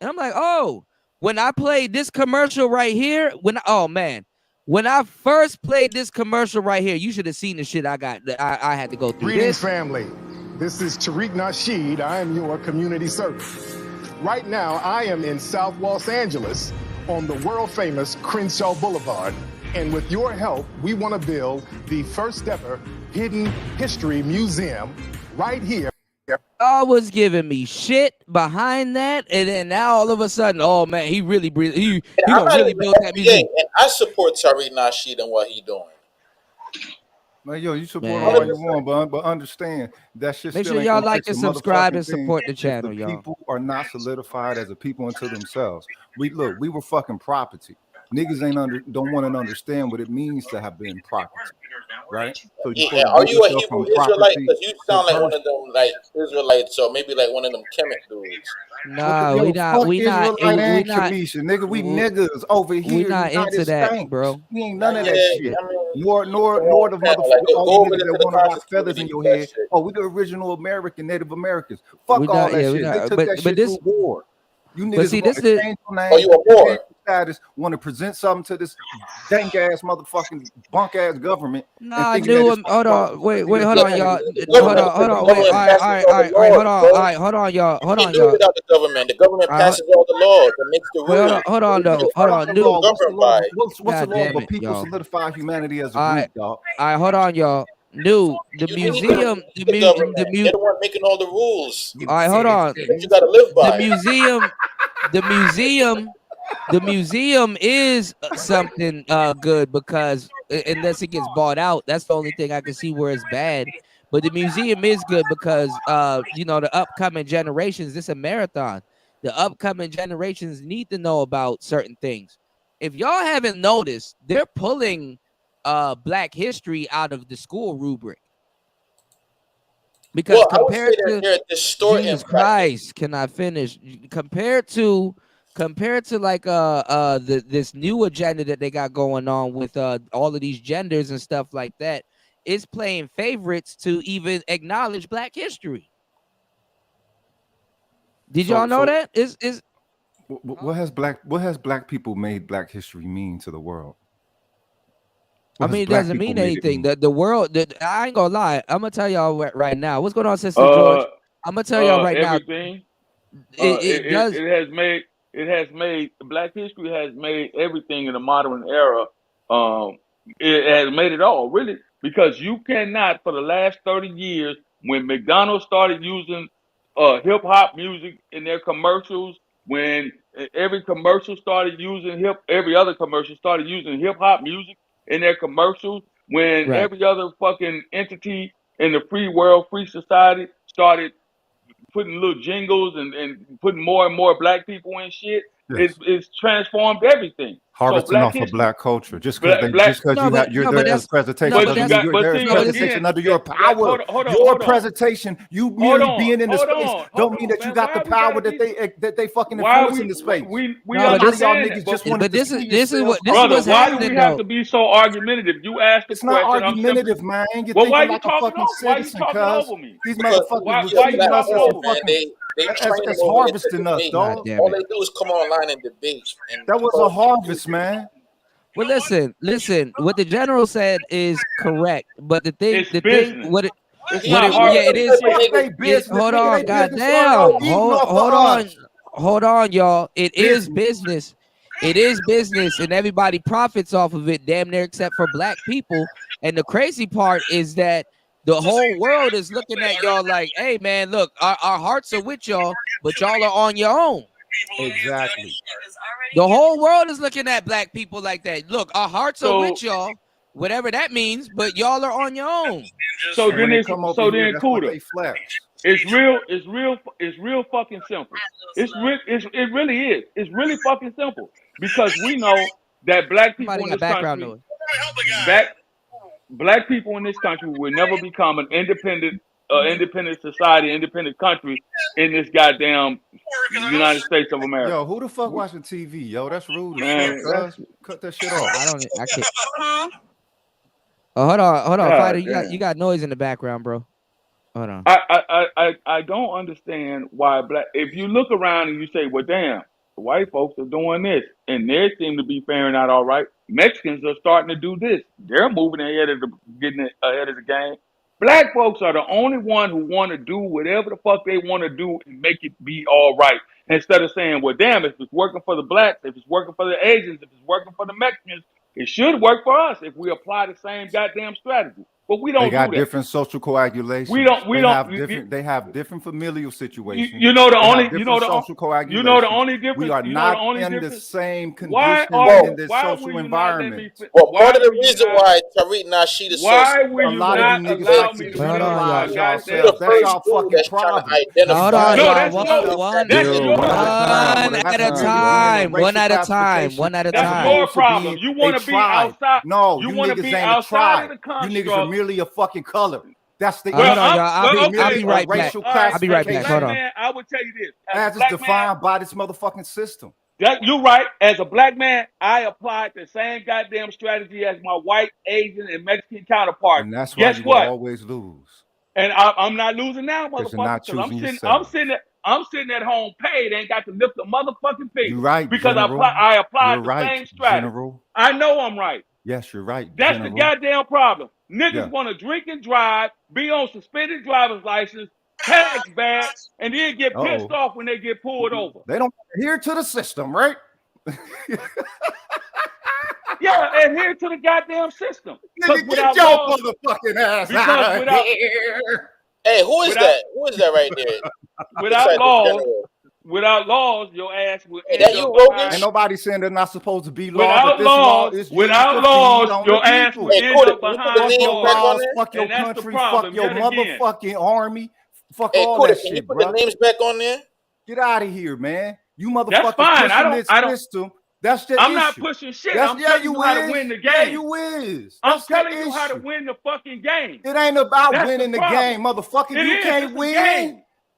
And I'm like, oh, when I played this commercial right here, when I first played this commercial right here, you should have seen the shit I got. I had to go through. Greetings, This family. This is Tariq Nasheed. I am your community servant. Right now, I am in South Los Angeles on the world-famous Crenshaw Boulevard. And with your help, we want to build the first ever hidden history museum right here. y'all was giving me shit behind that, and then now all of a sudden, oh man, he really he I'm gonna not really even build that FBA, museum. and I support Tariq Nasheed and what he doing. Man, yo, you support Man. all you want, but understand that shit Make still sure ain't y'all gonna like fix and the subscribe motherfucking and thing support the if channel, the y'all. people are not solidified as a people unto themselves. We were fucking property. Niggas don't want to understand what it means to have been property, right? So you're supposed to Are get you a yourself Hebrew from Israelite? property Because you to sound like one person. of them like Israelites, or maybe like one of them Kemet dudes. Nah, Yo, fuck we not Israelite and Kamisha, nigga. We niggas over we here, not United into that, States. bro. We ain't none of that Yeah, shit. I mean, Nor the like motherfucker, all go you over niggas there that to the want to rock feathers in Constitution your for that head. shit. Oh, we the original American Native Americans. We Fuck all not, that yeah, we shit. They not. took that But shit this, through war. You but niggas see, want this to is change your Oh, name, you a change Moor? your status, want to present something to this dank ass motherfucking bunk ass government, and nah. thinking that it's Hold on, wait, hold Yeah, on, but y'all. the Hold government, on, the wait. All government right, passes all the hold laws, on, bro. hold on, y'all. You Hold can't on, do it y'all. without the government. The government All right, passes all the laws and makes the wait, rules. hold on, You though. just Hold are on, the new. law. What's the governed law? by. What's the God law damn of a it, people y'all. solidify humanity as a All group, right, dog? hold on, y'all. New, the You need museum, the government. They're the one making all the rules All right, hold on. that you got to live The by. museum is something good because unless it gets bought out, that's the only thing I can see where it's bad. But the museum is good because the upcoming generations, this is a marathon. The upcoming generations need to know about certain things. If y'all haven't noticed, they're pulling Black history out of the school rubric. Because Well, I would compared say that to they're distorting Jesus Black Christ, can I finish? Compared to like this new agenda that they got going on with all of these genders and stuff like that, it's playing favorites to even acknowledge Black history. Did y'all know that? What has black people made Black history mean to the world? I mean, it doesn't mean anything. The world. I ain't gonna lie. I'm gonna tell y'all right now. What's going on, Sister George? I'm gonna tell y'all right everything. now. It does. It has made Black history has made everything in the modern era. It has made it all really, because you cannot, for the last 30 years, when McDonald's started using hip hop music in their commercials, when every commercial started using every other commercial started using hip hop music in their commercials, when every other fucking entity in the free world, free society started putting little jingles and putting more and more black people in shit, it's transformed everything. Harvesting off of black culture, just because you're there as presentation, presentation under your power, your presentation, you merely being in the space, don't mean that you got the power that they fucking influence in the space. But this is what's happening. Why do we have to be so argumentative? You asked the question. It's not argumentative, man. You're well, why thinking you like a fucking citizen, cuz these motherfuckers why you it's harvesting us, dog. All they do is come online and debate. That was a harvest, man. Well, listen. What the general said is correct, but it is. Hold on, goddamn. Hold on, y'all. It is business. It is business, and everybody profits off of it, damn near, except for black people. And the crazy part is that the whole world is looking at y'all like, hey, man, look, our hearts are with y'all, but y'all are on your own. Exactly. The whole world is looking at black people like that. Look, our hearts are with y'all, whatever that means, but y'all are on your own. So then Kuda, it's real fucking simple. It really is. It's really fucking simple, because we know that black people in this country, black people in this country will never become an independent society, independent country in this goddamn United States of America. Yo, who the fuck watching TV? Yo, that's rude. Man, cut that shit off. I can't. Oh, hold on, Fighter. You got noise in the background, bro. Hold on. I don't understand why if you look around and you say, well, damn, the white folks are doing this and they seem to be faring out all right. Mexicans are starting to do this. They're moving ahead of getting ahead of the game. Black folks are the only one who want to do whatever the fuck they want to do and make it be all right. Instead of saying, well, damn, if it's working for the blacks, if it's working for the Asians, if it's working for the Mexicans, it should work for us if we apply the same goddamn strategy. But we don't. They got do that. different social coagulation. They have different familial situations. You know the only social coagulation. You know the only difference. We are not in the same conditions in this social environment. Well, part of the reason why Tariq Nasheed is a lot of you niggas like to generalize yourselves. That's y'all fucking problem. Hold on, y'all. One at a time. One at a time. That's your problem. You want to be outside. No, you want to be outside of the country. You niggas are merely a fucking color. That's the I'll be right back. I'll be right back. Hold on. I would tell you this. As it's defined by this motherfucking system. You're right. As a black man, I applied the same goddamn strategy as my white, Asian, and Mexican counterparts. And that's why you always lose. And I'm not losing now, motherfucker. I'm sitting at home paid, ain't got to lift a motherfucking finger. You're right. Because General. I applied the right, same strategy. General. I know I'm right. Yes, you're right. That's General. the goddamn problem. Niggas want to drink and drive, be on suspended driver's license, tax bad, and then get pissed off when they get pulled over. They don't adhere to the system, right? Yeah, adhere to the goddamn system. Nigga, get your motherfucking ass out of here. Hey, who is that? Who is that right there? Without laws, your ass will. Ain't nobody saying they're not supposed to be laws. Without laws, your ass will end up behind bars. Fuck your country. Fuck your motherfucking army. Fuck all that shit, can you put bro. the names back on there? Get out of here, man. You motherfuckers That's fine. pushing this system. That's the I'm issue. not pushing shit. I'm telling you how to win the game. Yeah, you is. I'm telling you how to win the fucking game. It ain't about winning the game, motherfucker. You can't win.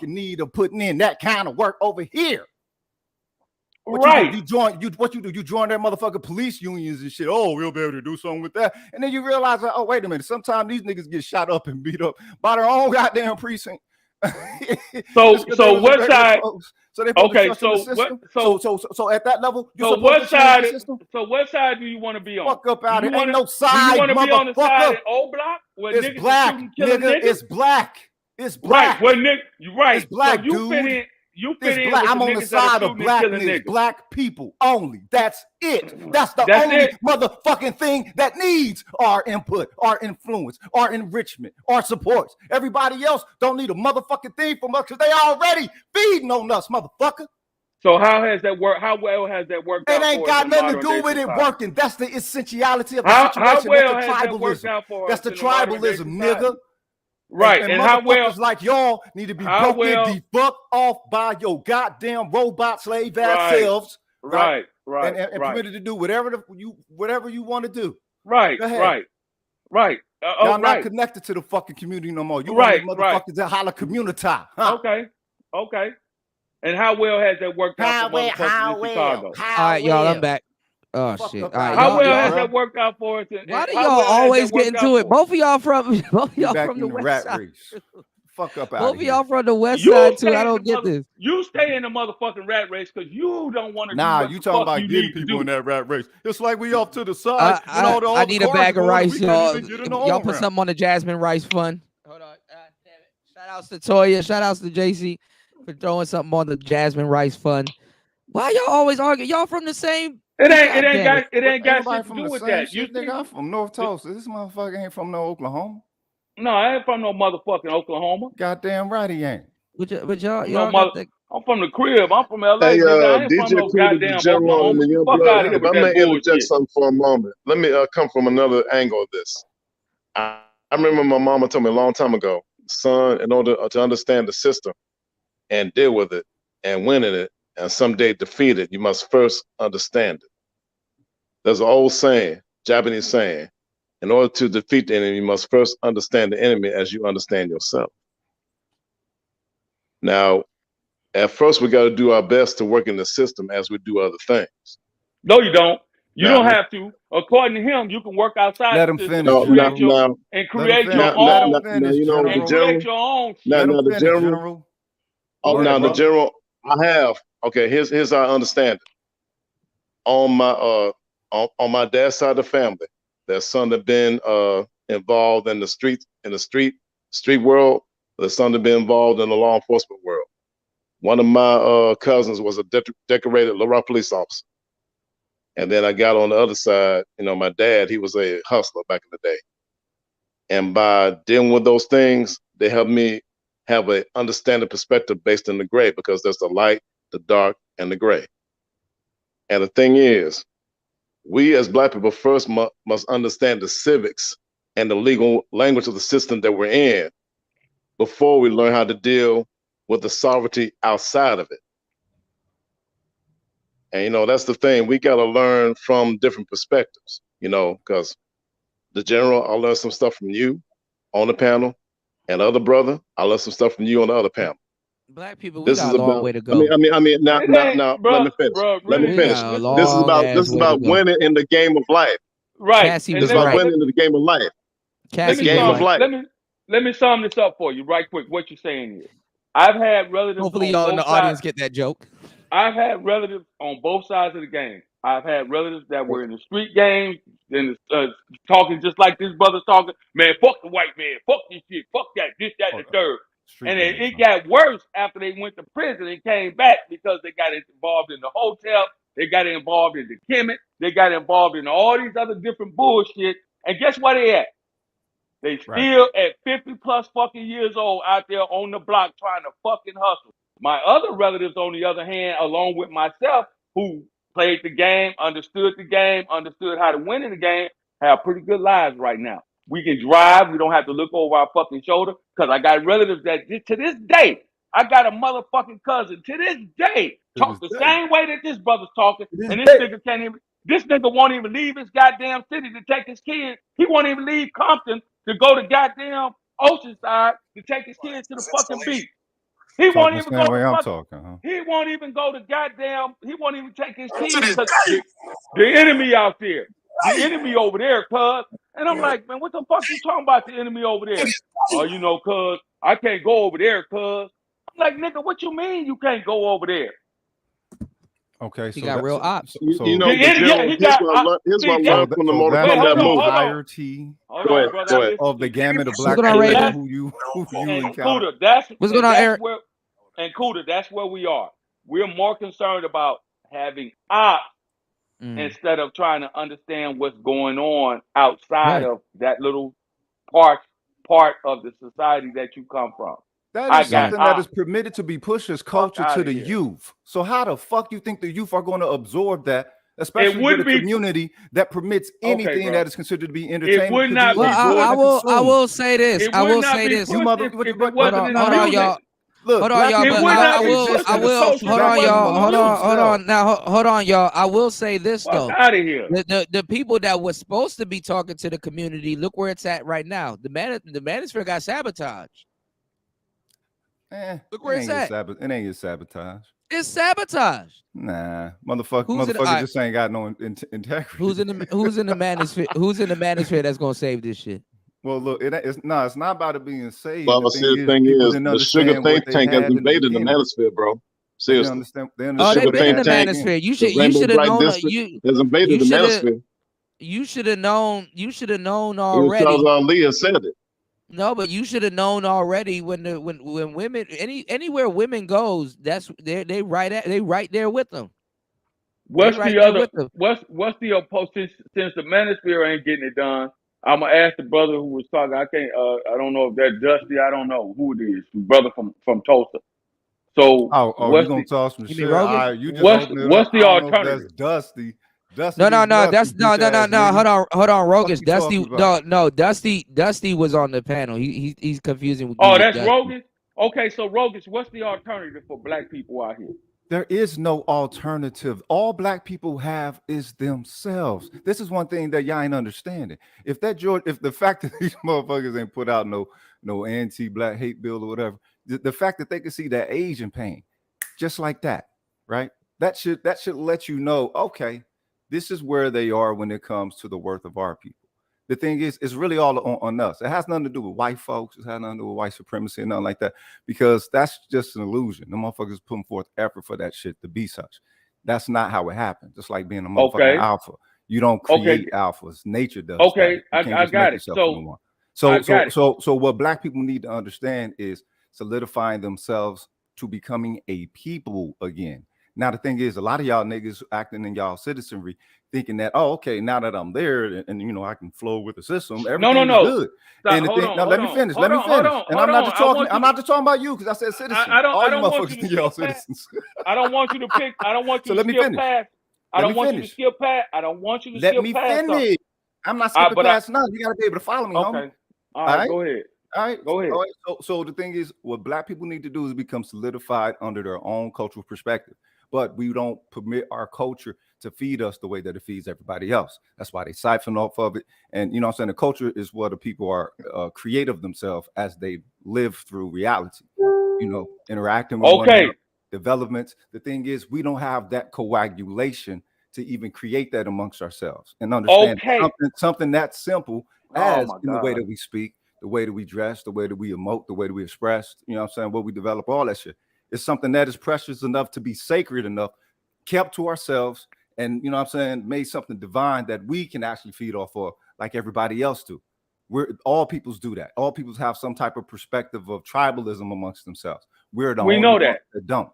fucking need of putting in that kind of work over here. What Right. You join their motherfucking police unions and shit. Oh, we'll be able to do something with that. And then you realize, oh, wait a minute. Sometimes these niggas get shot up and beat up by their own goddamn precinct. So what side? So they Okay, the system. So at that level, so what side? So what side do you want to be on? Fuck up out Do of you it. Ain't wanna- no side, Do you want to be on the side motherfucker. at O Block where It's niggas is black, shooting, killing nigga. niggas? It's black. It's black. Right, where niggas, you right. It's black, so you fit dude. in. You It's fit in black. with I'm the on the niggas that are side of shooting and killing blackness. niggas. Black people only. That's it. That's the That's only it. motherfucking thing that needs our input, our influence, our enrichment, our support. Everybody else don't need a motherfucking thing from us because they already feeding on us, motherfucker. So how has that worked? How well has that worked out It ain't for got us in nothing to modern do day with it society? working. That's the essentiality of the How situation. well That's the has that worked tribalism. out for That's us the in the modern day tribalism, society? nigga. Right, And and how well? motherfuckers like y'all need to be How broken well? the fuck off by your goddamn robot slave ass Right, selves, right, and right. permitted to do whatever you want to do. Right, Go ahead. right. Y'all not Right, connected to the fucking community no more. You Right, want right. motherfuckers to holler community, huh? okay. And how well has that worked out for motherfuckers in Chicago? All right, y'all, I'm back. Oh shit! All right, How y'all, well has y'all, that worked out for us? why do How y'all well has always that worked get into out it? for us? Both of y'all from back from in the the west rat side. race. Fuck up out Both of of here. y'all from the west You side too. stay I in don't the get this. You stay in the motherfucking rat race because you don't want to do Nah, what you the talking fuck about you getting need to people do. in that rat race. It's like we off to the side. I need a bag of rice, y'all. Y'all Y'all put something on the Jasmine Rice Fund. Hold on. Damn it. Shout outs to Toya. Shout outs to JC for throwing something on the Jasmine Rice Fund. Why y'all always argue? Y'all from the same? It ain't God damn got Ain't nobody shit to from do the with same that. You shit, nigga. I'm from North Tulsa. This motherfucker ain't from no Oklahoma. No, I ain't from no motherfucking Oklahoma. Goddamn right he ain't. But y'all No got the. I'm from the crib. I'm from LA, Hey, nigga. I ain't from DJ no Cool to the goddamn General and Oklahoma. the Young Fuck Blood. out of here If with I may that interject bullshit. something for a moment, let me come from another angle of this. I remember my mama told me a long time ago, son, in order to understand the system and deal with it and win in it and someday defeat it, you must first understand it. There's an old saying, Japanese saying, in order to defeat the enemy, you must first understand the enemy as you understand yourself. Now, at first, we got to do our best to work in the system as we do other things. No, you don't. You Now, don't have to. According to him, you can work outside Let the him system finish, and create General. your Let him own finish, the general. create your own shit. Now, Let him the finish, general. General. Oh, Go now ahead, the brother. general. I have. Okay, here's how I understand it. On my dad's side of the family, there's son that been involved in the street world. There's son that been involved in the law enforcement world. One of my cousins was a decorated Laurel police officer. And then I got on the other side, my dad, he was a hustler back in the day. And by dealing with those things, they helped me have an understanding perspective based in the gray, because there's the light, the dark, and the gray. And the thing is, we as Black people first must understand the civics and the legal language of the system that we're in before we learn how to deal with the sovereignty outside of it. And, that's the thing. We got to learn from different perspectives, because the general, I learned some stuff from you on the panel, and other brother, I learned some stuff from you on the other panel. Black people, we This got is a long about, way to go. I mean, now, let me finish. Let me We finish. got a This is long about, ass way to go. winning in the game of life. Right. Cassie And was It's about right. winning in the game of life. The Cassie game was of right. life. let me sum this up for you right quick. What you're saying is, I've had relatives Hopefully, on y'all in both the audience sides. get that joke. I've had relatives on both sides of the game. I've had relatives that were in the street game and talking just like this brother's talking. Man, fuck the white man. Fuck this shit. Fuck that. This, that, and the third. And it got worse after they went to prison and came back because they got involved in the hotel. They got involved in the Kemet. They got involved in all these other different bullshit. And guess where they at? They still at 50 plus fucking years old out there on the block trying to fucking hustle. My other relatives, on the other hand, along with myself, who played the game, understood how to win in the game, have pretty good lives right now. We can drive. We don't have to look over our fucking shoulder, because I got relatives that to this day, I got a motherfucking cousin to this day talk the same way that this brother's talking, and this nigga can't even. This nigga won't even leave his goddamn city to take his kids. He won't even leave Compton to go to goddamn Oceanside to take his kids to the fucking beach. Talking won't the even same go way to I'm fuck. talking, huh? He won't even go to goddamn. He won't even take his kids because the enemy out there, the enemy over there, cuz. And I'm like, man, what the fuck you talking about? The enemy over there? Oh, you know, cuz I can't go over there, cuz. I'm like, nigga, what you mean you can't go over there? Okay, He so got that, real ops. You know, but Gerald, here's what I learned from the so most that's from that the movie. entirety Go ahead, go ahead. of the gamut of What's black going on, people Raven? who you And encounter. Kuda, What's going on, Eric? That's where we are. We're more concerned about having ops instead of trying to understand what's going on outside of that little part of the society that you come from. That is something that is permitted to be pushed as culture to the youth. So how the fuck you think the youth are going to absorb that, especially with a community that permits anything that is considered to be entertainment? To be Well, I will say this. I will say this. You mother, hold on, y'all. Look, hold on, y'all. But I will. Hold on, y'all. Hold on. Now, hold on, y'all. I will say this though. Out of here. The people that were supposed to be talking to the community, look where it's at right now. The manosphere got sabotaged. Look where it's at. It ain't get sabotaged. It's sabotage. Nah, motherfucker just ain't got no integrity. Who's in the manosphere? Who's in the manosphere that's gonna save this shit? Well, look, it's not about it being saved. Well, the thing is, the sugar think tank has invaded the manosphere, bro. Seriously. They've been in the manosphere. You should have known. Has invaded the manosphere. You should have known. You should have known It was already. Charles Ali has said it. No, but you should have known already when women anywhere women goes, they right there with them. What's the opposed since the manosphere ain't getting it done? I'm gonna ask the brother who was talking. I don't know if that's Dusty. I don't know who it is. Brother from Tulsa. So you gonna toss some shit? What's the alternative? That's Dusty. No. That's no. Hold on, Rogus. Dusty was on the panel. He's confusing with. Oh, that's Rogus. Okay, so Rogus, what's the alternative for black people out here? There is no alternative. All black people have is themselves. This is one thing that y'all ain't understanding. If the fact that these motherfuckers ain't put out no anti-black hate bill or whatever, the fact that they can see that Asian pain, just like that, right? That should let you know, okay, this is where they are when it comes to the worth of our people. The thing is, it's really all on us. It has nothing to do with white folks. It has nothing to do with white supremacy and nothing like that, because that's just an illusion. The motherfuckers putting forth effort for that shit to be such. That's not how it happens. Just like being a motherfucking alpha. You don't create alphas. Nature does. Okay, I got it. So what black people need to understand is solidifying themselves to becoming a people again. Now, the thing is, a lot of y'all niggas acting in y'all citizenry thinking that, oh, okay, now that I'm there and you know, I can flow with the system, everything's good. Stop, and let me finish. And I'm not just talking about you, because I said citizen. I don't want you y'all citizens. I don't want you to pick. I don't want you to skip past. I don't want you to skip past. I don't want you to skip past. Let me finish. I'm not skipping past none. You got to be able to follow me, homie. All right, go ahead. All right, go ahead. All right. So the thing is, what black people need to do is become solidified under their own cultural perspective. But we don't permit our culture to feed us the way that it feeds everybody else. That's why they siphon off of it. And you know what I'm saying? The culture is what the people are creative themselves as they live through reality, you know, interacting with one another, developments. The thing is, we don't have that coagulation to even create that amongst ourselves and understand something that simple as in the way that we speak, the way that we dress, the way that we emote, the way that we express, you know what I'm saying? What we develop, all that shit. It's something that is precious enough to be sacred enough, kept to ourselves, and you know what I'm saying, made something divine that we can actually feed off of like everybody else do. All peoples do that. All peoples have some type of perspective of tribalism amongst themselves. We're the only ones that don't.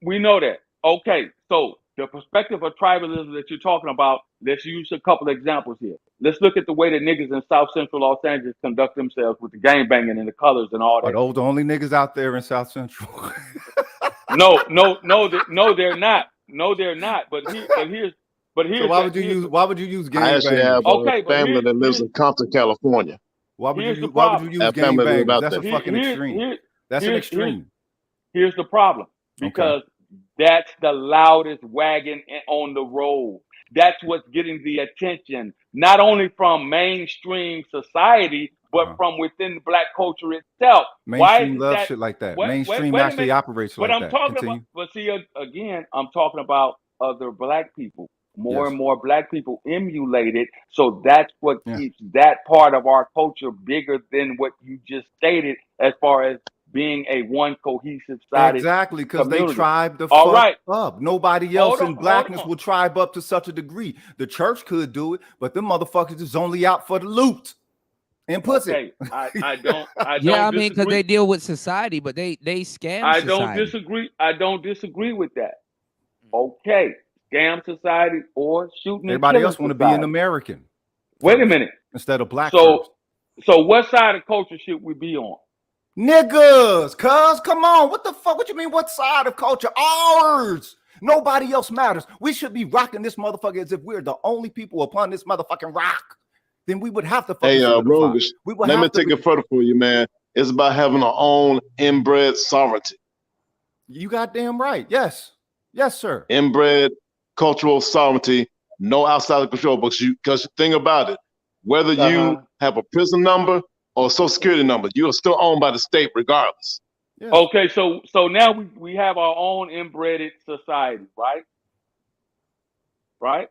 We know that. Okay, so the perspective of tribalism that you're talking about, let's use a couple of examples here. Let's look at the way that niggas in South Central Los Angeles conduct themselves with the gangbanging and the colors and all that. Are those the only niggas out there in South Central? No, they're not. No, they're not. But here's. So why would you use gangbanging? I actually have a family that lives in Compton, California. Why would you use gangbanging? That's a fucking extreme. That's an extreme. Here's the problem, because that's the loudest wagon on the road. that's what's getting the attention, not only from mainstream society, but from within the black culture itself. Why Mainstream is it love that? shit like that. Wait, Mainstream wait a actually minute. operates But like I'm that. talking Continue. about, but see, again, I'm talking about other black people. More Yes. and more black people emulate it. So that's what Yeah. keeps that part of our culture bigger than what you just stated as far as being a one cohesive sided Exactly, because they community. tribe the All fuck right. up. Nobody else in blackness will tribe up to such a degree. The church could do it, but them motherfuckers is only out for the loot and pussy. Okay, I don't Yeah, I mean, because disagree. they deal with society, but they scam I don't society. disagree. I don't disagree with that. Okay, scam society or shooting and Everybody killing else want to be society. an American. Wait a first, minute. instead of black first. So what side of culture should we be on? Niggas, cuz, come on. What the fuck? What you mean? What side of culture? Ours. Nobody else matters. We should be rocking this motherfucker as if we're the only people upon this motherfucking rock. Then we would have to fucking Hey, solidify. Roguish, We would let me have to take it further for you, man. It's about having our own inbred sovereignty. You goddamn right. Yes. Yes, sir. Inbred cultural sovereignty, no outside control. Because think about it, whether you have a prison number or a social security number, you are still owned by the state regardless. Yeah. Okay, so now we have our own inbred society, right? Right?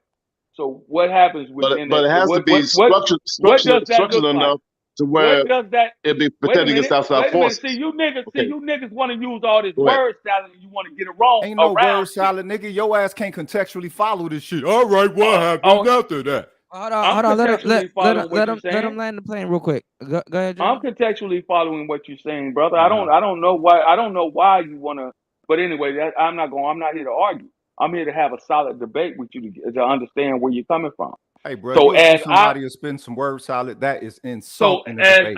So what happens within But it has to be structured enough to where what does that it be wait a protected against minute, outside wait a minute. forces. See you niggas, Okay. want to use all this Go ahead. word salad and you want to get it wrong Ain't no around word salad, nigga. Your ass can't contextually follow this shit. All right, what happens after that? Hold I'm on. Let contextually him following what you're let saying. him land the plane real quick. Go ahead, I'm Jim. contextually following what you're saying, brother. I don't know why you want to, but anyway, I'm not here to argue. I'm here to have a solid debate with you to understand where you're coming from. Hey, bro, So you accuse somebody to spend some word salad. That is insult in the debate. as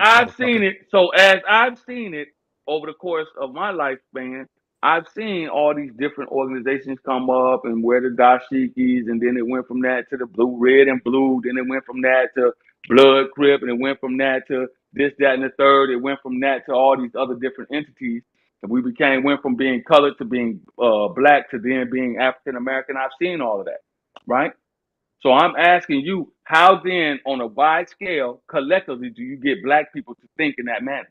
I've seen it over the course of my lifespan, I've seen all these different organizations come up and wear the dashikis, and then it went from that to the blue, red, and blue. Then it went from that to Blood Crip, and it went from that to this, that, and the third. It went from that to all these other different entities. And we went from being colored to being black to then being African American. I've seen all of that, right? So I'm asking you, how then, on a wide scale, collectively, do you get black people to think in that manner?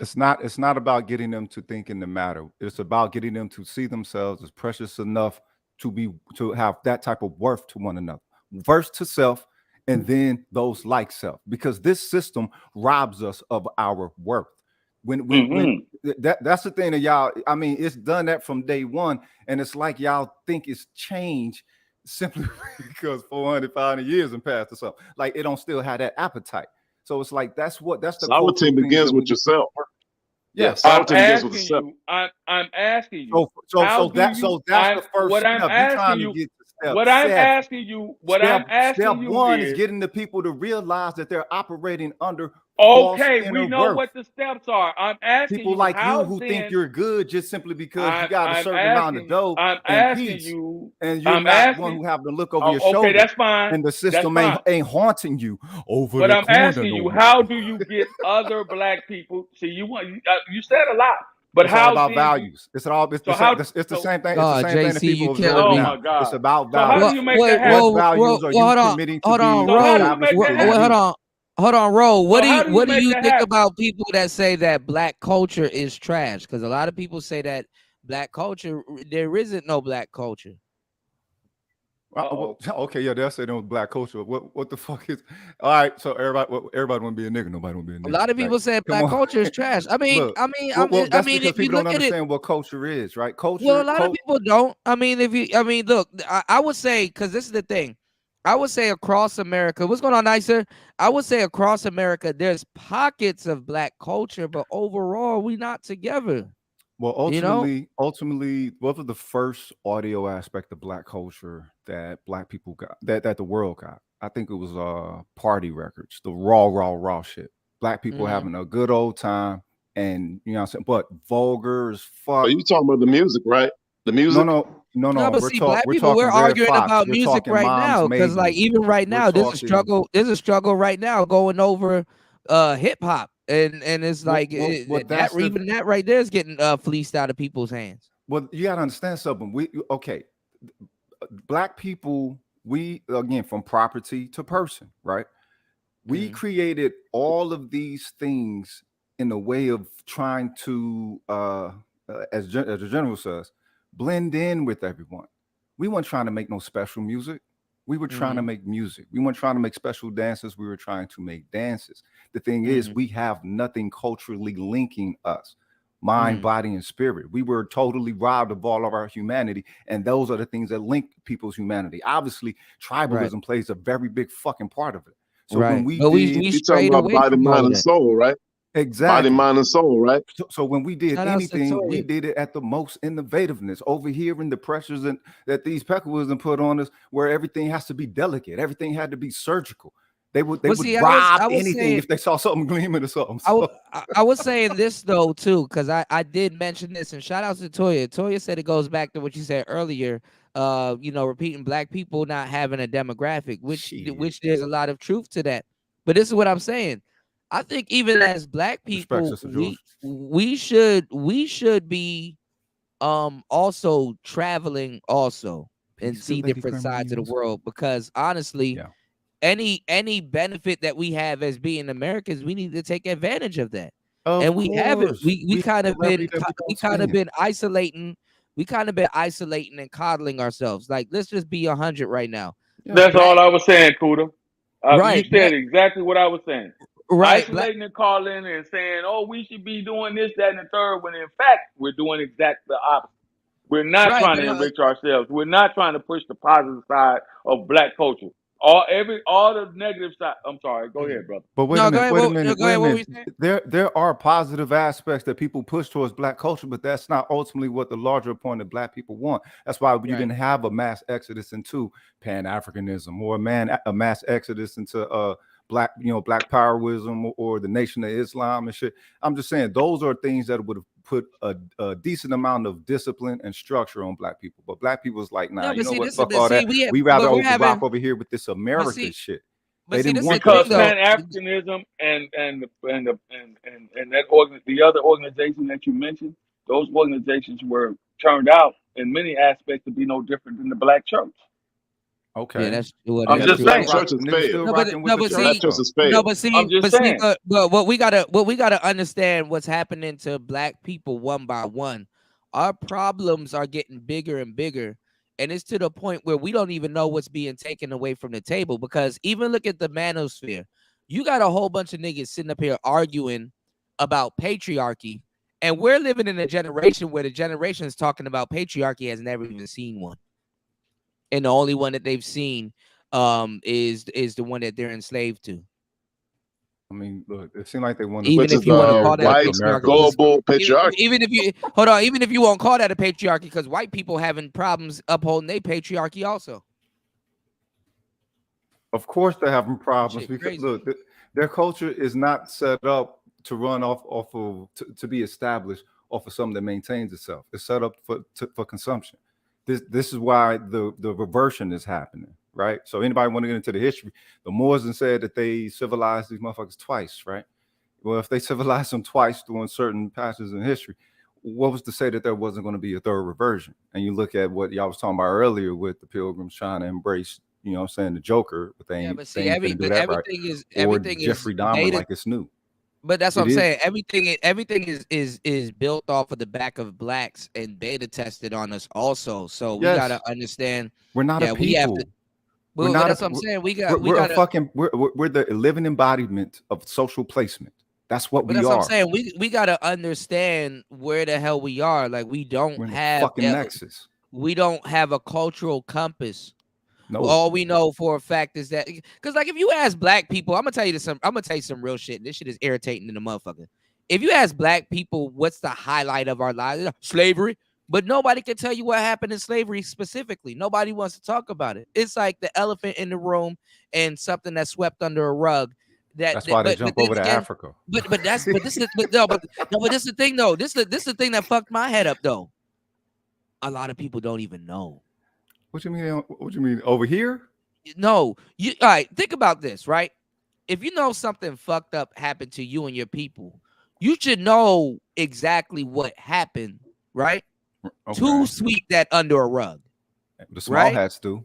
It's not about getting them to think in the matter. It's about getting them to see themselves as precious enough to have that type of worth to one another. First to self, and then those like self. Because this system robs us of our worth. When that's the thing that y'all, I mean, it's done that from day one, and it's like y'all think it's changed simply because 400, 500 years have passed or something. Like it don't still have that appetite. So it's like that's the sovereignty begins with yourself. Yes, sovereignty begins with yourself. I'm asking you. So that's the first what step. I'm You're trying asking to you. get to step What I'm seven. asking you. What I'm asking Step you one is is getting the people to realize that they're operating under false okay. inner We know worth. what the steps are. I'm asking People you like how you who then, think you're good just simply because you got a I'm certain amount of asking- dough I'm and asking peace, you- and you're I'm not asking- one who have to look over Oh, your okay, shoulder. that's fine. And the system That's ain't haunting you over But the I'm corner asking no you, more. how do you get other black people? See, you said a lot, but It's how all about then values. It's the So same. how- It's the so- same thing. God, It's the same thing that JC, people you observe killing me. now. Oh my God. It's about So how values. do you make that happen? What values are you hold on, committing to hold be on, So how do you Ro. make that established happen? within you? Hold on, Ro. What So how do you what do make you that think happen? about people that say that black culture is trash? Because a lot of people say that black culture, there isn't no black culture. Okay, yeah, they'll say no black culture. What the fuck is? All right, so everybody want to be a nigga. Nobody want to be a nigga. A lot of people Like, say come black on. culture is trash. I mean, Look, I mean, that's because if you people don't look at it, understand what culture is, right? Culture. well, a lot of people don't. I mean, look, I would say, because this is the thing. I would say across America, what's going on, Nicer? I would say across America, there's pockets of black culture, but overall, we not together. Well, You know? ultimately, what was the first audio aspect of black culture that black people got, that the world got? I think it was party records, the raw shit. Black people Mhm. having a good old time, and you know what I'm saying, but vulgar as fuck. But you talking about the music, right? The music. No, but we're see, black people, talking we're Red arguing Fox. about We're music talking right Moms now, because like Maiden. even right We're now, there's a talking- struggle. There's a struggle right now going over hip hop, and it's like that's the- even that right there is getting fleeced out of people's hands. Well, you gotta understand something. Black people we again from property to person, right? We created all of these things in a way of trying to, as the general says, blend in with everyone. We weren't trying to make no special music. We were trying to make music. We weren't trying to make special dances. We were trying to make dances. The thing is, we have nothing culturally linking us, mind, body, and spirit. We were totally robbed of all of our humanity. And those are the things that link people's humanity. Obviously, tribalism plays a very big fucking part of it. So when we you talking about body, mind, and soul, right? Exactly. Body, mind, and soul, right? So when we did Shout out anything, Satoya. we did it at the most innovativeness. Over here in the pressures that these Peckerwoods put on us, where everything has to be delicate, everything had to be surgical. They would rob anything if they saw something gleaming or something. So. I was saying this though too, because I did mention this, and shout out to Toya. Toya said it goes back to what you said earlier. Repeating black people not having a demographic, which there's a lot of truth to that. But this is what I'm saying. I think even as black people, we should be also traveling also and see different sides of the world, because honestly, any benefit that we have as being Americans, we need to take advantage of that. And we haven't. We kind of been isolating. We kind of been isolating and coddling ourselves. Like, let's just be 100 right now. That's all I was saying, Kuda. Right. You said exactly what I was saying. Right. Isolating and calling and saying, oh, we should be doing this, that, and the third, when in fact, we're doing exactly the opposite. We're not trying to enrich ourselves. We're not trying to push the positive side of black culture. All the negative side. I'm sorry. Go ahead, brother. But wait a minute. There are positive aspects that people push towards black culture, but that's not ultimately what the larger point of black people want. That's why you didn't have a mass exodus into Pan-Africanism or a mass exodus into black powerism or the Nation of Islam and shit. I'm just saying those are things that would have put a decent amount of discipline and structure on black people. But black people's like, nah, you know what? Fuck all that. We rather rock over here with this American shit. They didn't want because Pan-Africanism and that the other organization that you mentioned, those organizations were turned out in many aspects to be no different than the black church. Okay, yeah, that's what I'm just saying. Church is failed. But what we gotta understand what's happening to black people one by one. Our problems are getting bigger and bigger, and it's to the point where we don't even know what's being taken away from the table. Because even look at the manosphere, you got a whole bunch of niggas sitting up here arguing about patriarchy, and we're living in a generation where the generation is talking about patriarchy has never even seen one. And the only one that they've seen is the one that they're enslaved to. I mean, look, it seemed like they wanted. Even if you want to call that global patriarchy. Even if you won't call that a patriarchy, because white people having problems upholding their patriarchy also. Of course, they're having problems because look, their culture is not set up to run off of to be established off of something that maintains itself. It's set up for consumption. This is why the reversion is happening, right? So anybody want to get into the history, the Moors said that they civilized these motherfuckers twice, right? Well, if they civilized them twice during certain passages in history, what was to say that there wasn't going to be a third reversion? And you look at what y'all was talking about earlier with the Pilgrims trying to embrace, you know what I'm saying, the Joker, but they ain't do that right. Or Jeffrey Dahmer like it's new. But that's what I'm saying. Everything is built off of the back of blacks and beta tested on us also. So we gotta understand we're not a people. That's what I'm saying. We're the living embodiment of social placement. That's what we are. That's what I'm saying. We gotta understand where the hell we are. Like we don't have fucking nexus. We don't have a cultural compass. No. All we know for a fact is that, because like if you ask black people, I'm gonna tell you some real shit. This shit is irritating in the motherfucker. If you ask black people what's the highlight of our lives, slavery, but nobody can tell you what happened in slavery specifically. Nobody wants to talk about it. It's like the elephant in the room and something that's swept under a rug. That's why they jump over to Africa. But this is the thing though. This is the thing that fucked my head up though. A lot of people don't even know. What you mean? What you mean over here? No, all right. Think about this, right? If you know something fucked up happened to you and your people, you should know exactly what happened, right? Okay. To sweep that under a rug. The small hats do.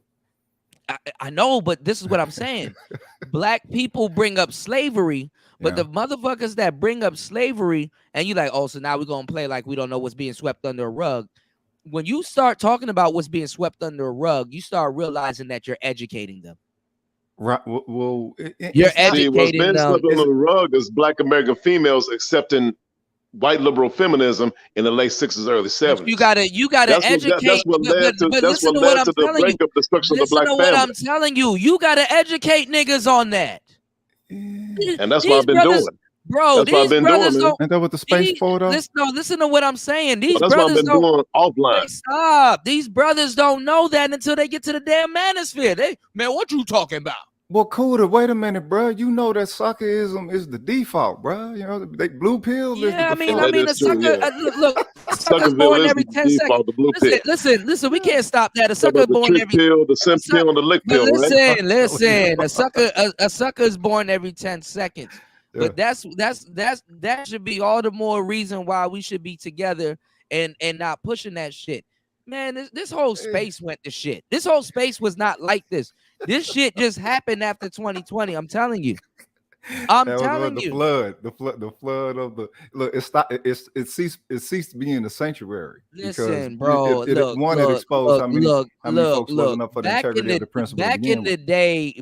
I know, but this is what I'm saying. Black people bring up slavery, but the motherfuckers that bring up slavery, and you like, oh, so now we're gonna play like we don't know what's being swept under a rug. When you start talking about what's being swept under a rug, you start realizing that you're educating them. Right. Well, you're See, what's educating been them. swept under the rug is Black American females accepting white liberal feminism in the late 60s, early 70s. You gotta educate. That's what led to the breakup, destruction of the Black family. What I'm telling you, you gotta educate niggas on that. And that's what I've been doing. Bro, that's what I've been doing, man. Ain't that what the space photo? Listen to what I'm saying. These that's brothers what I've been doing offline. Stop. These brothers don't know that until they get to the damn manosphere. Man, what you talking about? Well, Cuda, wait a minute, bro. You know that suckerism is the default, bro. You know, they blue pills. Yeah, is the I mean, a sucker. Look, a sucker's born every 10 seconds. Listen. We can't stop that. A sucker born every pill, the simp pill, and the lick pill. Listen. A sucker is born every 10 seconds. Yeah. But that should be all the more reason why we should be together and not pushing that shit. Man, this whole space went to shit. This whole space was not like this. This shit just happened after 2020. I'm telling you. The flood of the look. It ceased being a sanctuary. Listen, bro. It exposed how many folks wasn't up for the integrity of the principle. Back in the day,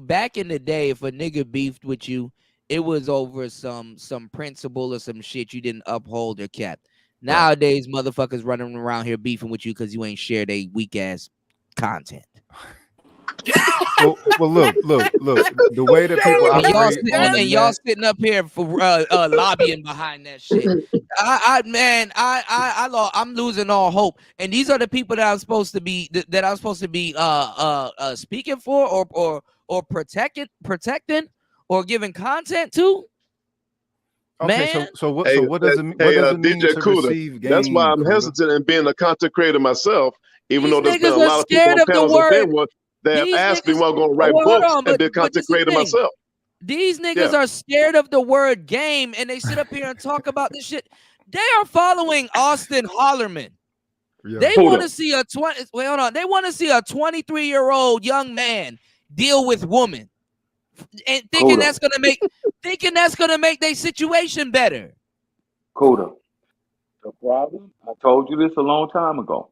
if a nigga beefed with you, it was over some principle or some shit you didn't uphold or kept. Nowadays, motherfuckers running around here beefing with you because you ain't shared a weak ass content. well, look. The way that people operate, y'all sitting up here for lobbying behind that shit. I'm losing all hope. And these are the people that I'm supposed to be speaking for or protecting or giving content to. Okay, man. so what does it mean? What does it mean DJ to Cuda, receive game? that's why I'm Cuda? hesitant in being a content creator myself, even though there's been a niggas are lot of people scared on of the panels word. and been they have These asked me niggas- when I'm going to write Well, hold books on, and but- be a but content this is the creator thing. myself. These niggas Yeah. are scared of the word game, and they sit up here and talk about this shit. They are following Austin Hollerman. They Hold want to up. see a 20. Wait, hold on. They want to see a 23-year-old young man deal with women, and thinking Hold that's gonna make their situation better. Coda. The problem, I told you this a long time ago.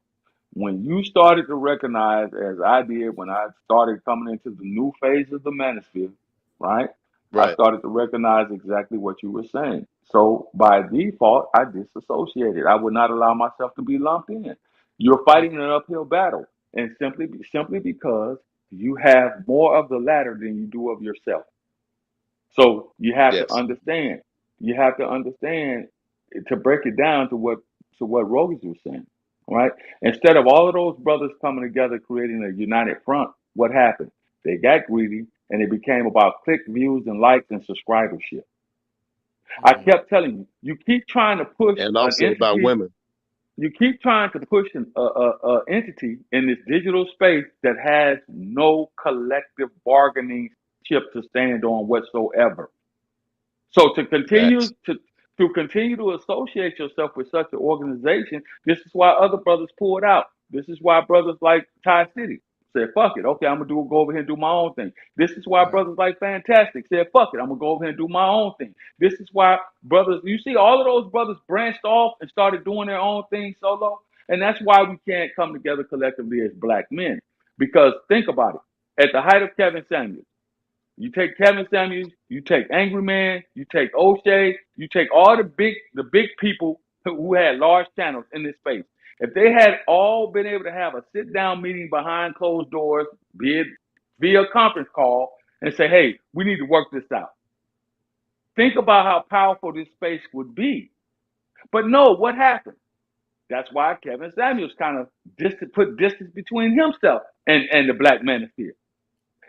When you started to recognize, as I did when I started coming into the new phase of the manosphere, right? I Right. started to recognize exactly what you were saying. So by default, I disassociated. I would not allow myself to be lumped in. You're fighting an uphill battle, and simply because you have more of the latter than you do of yourself. So you have to Yes. understand. You have to understand to break it down to what Rogies was saying, right? Instead of all of those brothers coming together creating a united front, what happened? They got greedy and it became about click views and likes and subscribership. I kept telling you, you keep trying to push And an also about entity. women. You keep trying to push an entity in this digital space that has no collective bargaining chip to stand on whatsoever. So to continue to associate yourself with such an organization, this is why other brothers pulled out. This is why brothers like Ty City said, "Fuck it, okay, I'm gonna go over here and do my own thing." This is why brothers like Fantastic said, "Fuck it, I'm gonna go over here and do my own thing." This is why brothers, you see, all of those brothers branched off and started doing their own thing solo, and that's why we can't come together collectively as black men. Because think about it, at the height of Kevin Samuels. You take Kevin Samuels, you take Angry Man, you take O'Shea, you take all the big people who had large channels in this space. If they had all been able to have a sit down meeting behind closed doors, be it via conference call, and say, "Hey, we need to work this out." Think about how powerful this space would be. But no, what happened? That's why Kevin Samuels kind of put distance between himself and the black manosphere.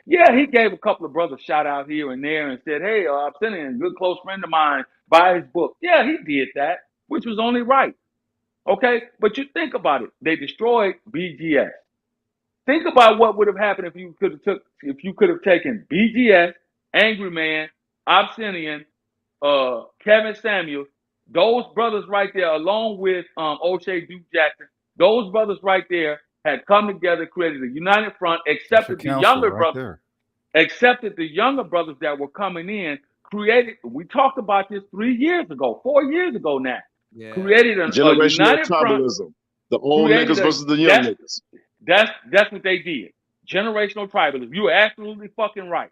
Yeah, he gave a couple of brothers shout out here and there and said, "Hey, I'm sending a good close friend of mine, buy his book." Yeah, he did that, which was only right. Okay, but you think about it. They destroyed BGS. Think about what would have happened if you could have taken BGS, Angry Man, Obsidian, Kevin Samuels, those brothers right there, along with O'Shea Duke Jackson, those brothers right there, had come together, created a united front, That's your accepted the counsel younger right brothers, there. that were coming in, created. We talked about this 3 years ago, 4 years ago now. Yeah. Created a Generational united front. tribalism. The old Created niggas versus the young niggas. That's what they did. Generational tribalism. You are absolutely fucking right.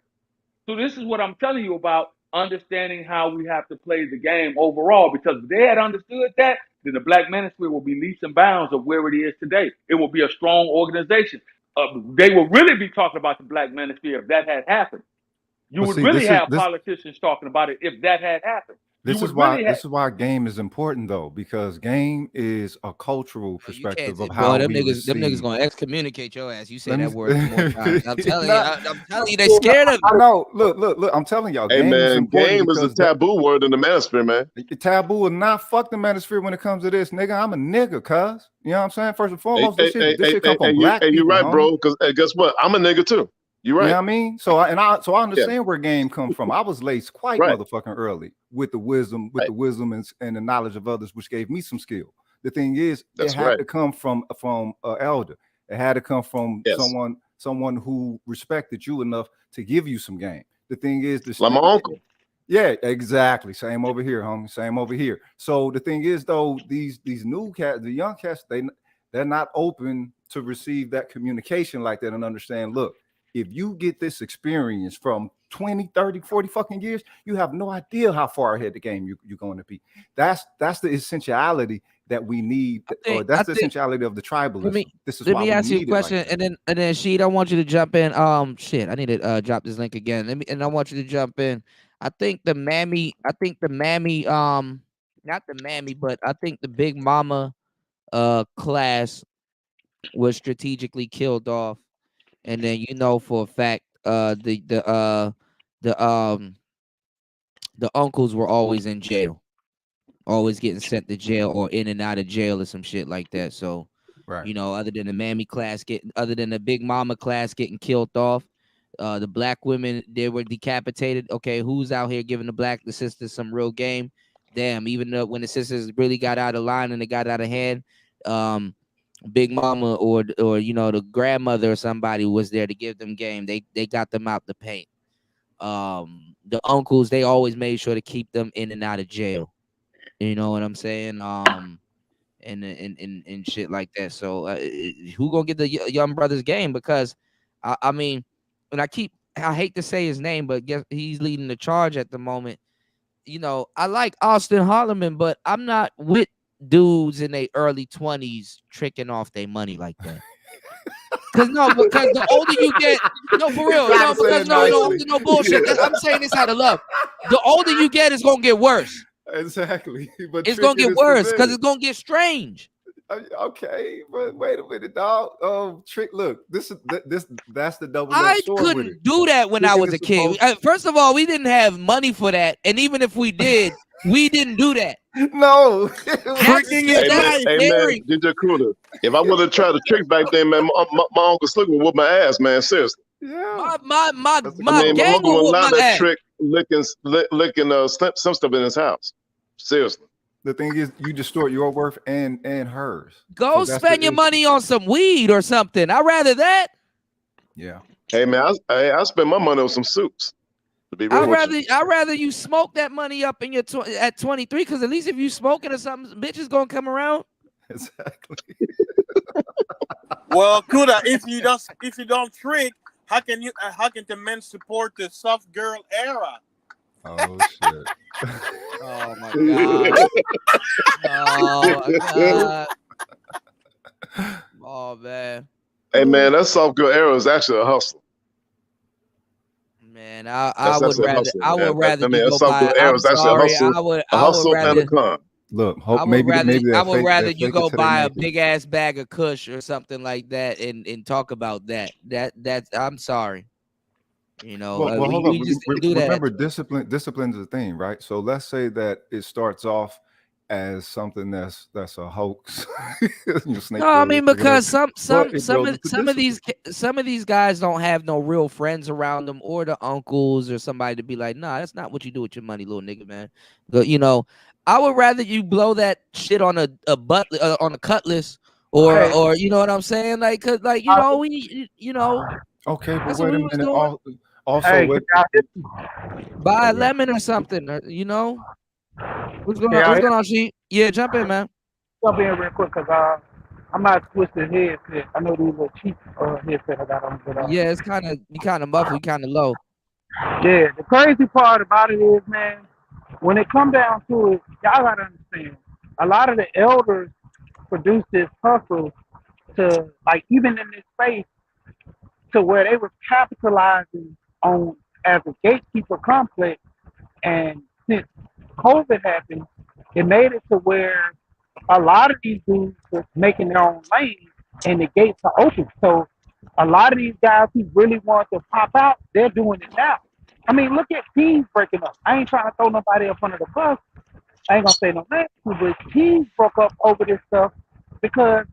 So this is what I'm telling you about understanding how we have to play the game overall. Because if they had understood that, then the Black Manosphere will be leaps and bounds of where it is today. It will be a strong organization. They will really be talking about the Black Manosphere if that had happened. You would really have politicians talking about it if that had happened. This is why game is important though, because game is a cultural perspective of how them we niggas gonna excommunicate your ass. You say that word me- 2 more times. I'm telling you, they Well, scared of I it. know. Look. I'm telling y'all. Hey game is man, important game is a because taboo word in the manosphere, man. the taboo is not fuck the manosphere when it comes to this, nigga. I'm a nigga, cuz. You know what I'm saying? First and foremost, this shit come from black people. You're right, homie. bro. Because guess what? I'm a nigga too. You're right. You know what I mean? So I understand where game comes from. I was laced quite motherfucking early with the wisdom, and the knowledge of others, which gave me some skill. The thing is, it had to come from an elder. It had to come from someone who respected you enough to give you some game. The thing is, like my uncle. Yeah, exactly. Same over here, homie. Same over here. So the thing is, though, these new cats, the young cats, they're not open to receive that communication like that and understand. Look, if you get this experience from 20, 30, 40 fucking years, you have no idea how far ahead the game you're going to be. That's the essentiality that we need, or that's the essentiality of the tribalism. Let me ask you a question, and then Sheed, I want you to jump in. Shit, I need to drop this link again. I want you to jump in. I think the mammy, not the mammy, but I think the Big Mama class was strategically killed off. And then for a fact, the uncles were always in jail, always getting sent to jail or in and out of jail or some shit like that. So, other than the mammy class other than the Big Mama class getting killed off, the black women, they were decapitated. Okay, who's out here giving the sisters some real game? Damn, even though when the sisters really got out of line and they got out of hand, Big Mama or the grandmother or somebody was there to give them game. They got them out the paint. The uncles, they always made sure to keep them in and out of jail. You know what I'm saying? And shit like that. So who gonna get the young brothers game? Because I mean, and I hate to say his name, but guess he's leading the charge at the moment. I like Austin Holloman, but I'm not with dudes in their early 20s tricking off their money like that. Because the older you get, for real, no bullshit. I'm saying this out of love. The older you get, it's gonna get worse. Exactly, but it's gonna get worse because it's gonna get strange. Okay, but wait a minute, dog. Trick. Look, that's the double-edged I sword couldn't with it. do that when I was a kid. First of all, we didn't have money for that, and even if we did, we didn't do that. No, Hey man, DJ Cooler. If I would have tried to trick back then, man, my Uncle Slick would whoop my ass, man. Seriously. Yeah. My gang uncle will would whoop allow my that ass. trick licking some stuff in his house. Seriously. The thing is, you distort your worth and hers. Go So that's spend the your issue. money on some weed or something. I'd rather that. Yeah. Hey man, I spend my money on some soups. To be real with you. I'd rather you smoke that money up in your at 23, because at least if you smoking or something, bitch is gonna come around. Exactly. Well, Kuda, if you don't trick, how can the men support the soft girl era? Oh shit. Oh my god. Oh my god. Oh man. Hey man, that soft girl era is actually a hustle. Man, I That's would a rather hustle, I man. would rather I mean, you a go soft buy. girl era I'm is actually sorry. a hustle. I would A hustle and rather. a con. Look, I would maybe rather you fake go it till they buy a make it. big ass bag of Kush or something like that and talk about that. That's I'm sorry. Well, hold we up. just didn't do that. Remember, discipline is a thing, right? So let's say that it starts off as something that's a hoax. No, I mean, because some of these guys don't have no real friends around them or the uncles or somebody to be like, nah, that's not what you do with your money, little nigga, man. But I would rather you blow that shit on a cutlass or you know what I'm saying? Like, cause like you know Okay, but that's wait what a we was minute. doing. Also, Buy a lemon or something, you know. What's going on? What's going on, She? Yeah, jump in, man. Jump in real quick because I'm not twisted headset. I know these are cheap headset I got on. But, Yeah, it's kind of muffled, kind of low. Yeah, the crazy part about it is, man, when it come down to it, y'all gotta understand. A lot of the elders produce this hustle to, like, even in this space, to where they were capitalizing on as a gatekeeper complex. And since COVID happened, it made it to where a lot of these dudes were making their own lane and the gates are open. So a lot of these guys who really want to pop out, they're doing it now. I mean, look at teams breaking up. I ain't trying to throw nobody up under the bus. I ain't gonna say no names, but teams broke up over this stuff because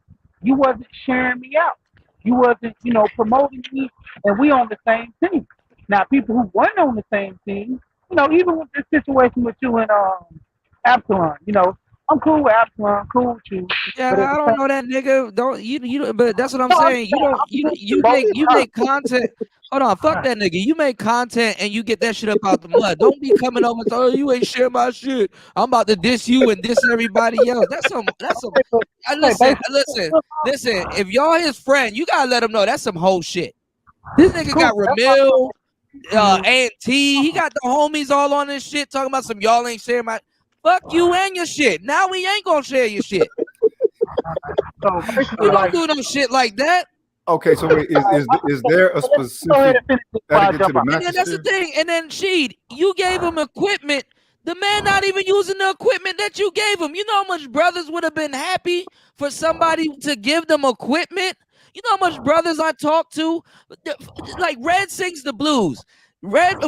you wasn't sharing me out. You wasn't, promoting me, and we on the same team. Now, people who weren't on the same team, even with this situation with you and Absalom, I'm cool with Absalom, cool with you. Yeah, But at I the don't same know that nigga. Don't you? But that's what I'm No, I'm saying. saying, You make content. Hold on, fuck that nigga. You make content and you get that shit up out the mud. Don't be coming over and say, oh, you ain't share my shit. I'm about to diss you and diss everybody else. That's some. Listen. If y'all his friend, you gotta let him know that's some whole shit. This nigga got Ramil, Aunt T. He got the homies all on this shit talking about some y'all ain't share my. Fuck you and your shit. Now we ain't gonna share your shit. So you don't do no shit like that. Okay, so wait, is there a specific etiquette to the And matches then that's the here? thing. And then Sheed, you gave him equipment. The man not even using the equipment that you gave him. You know how much brothers would have been happy for somebody to give them equipment? You know how much brothers I talk to? Like Red sings the blues. Red,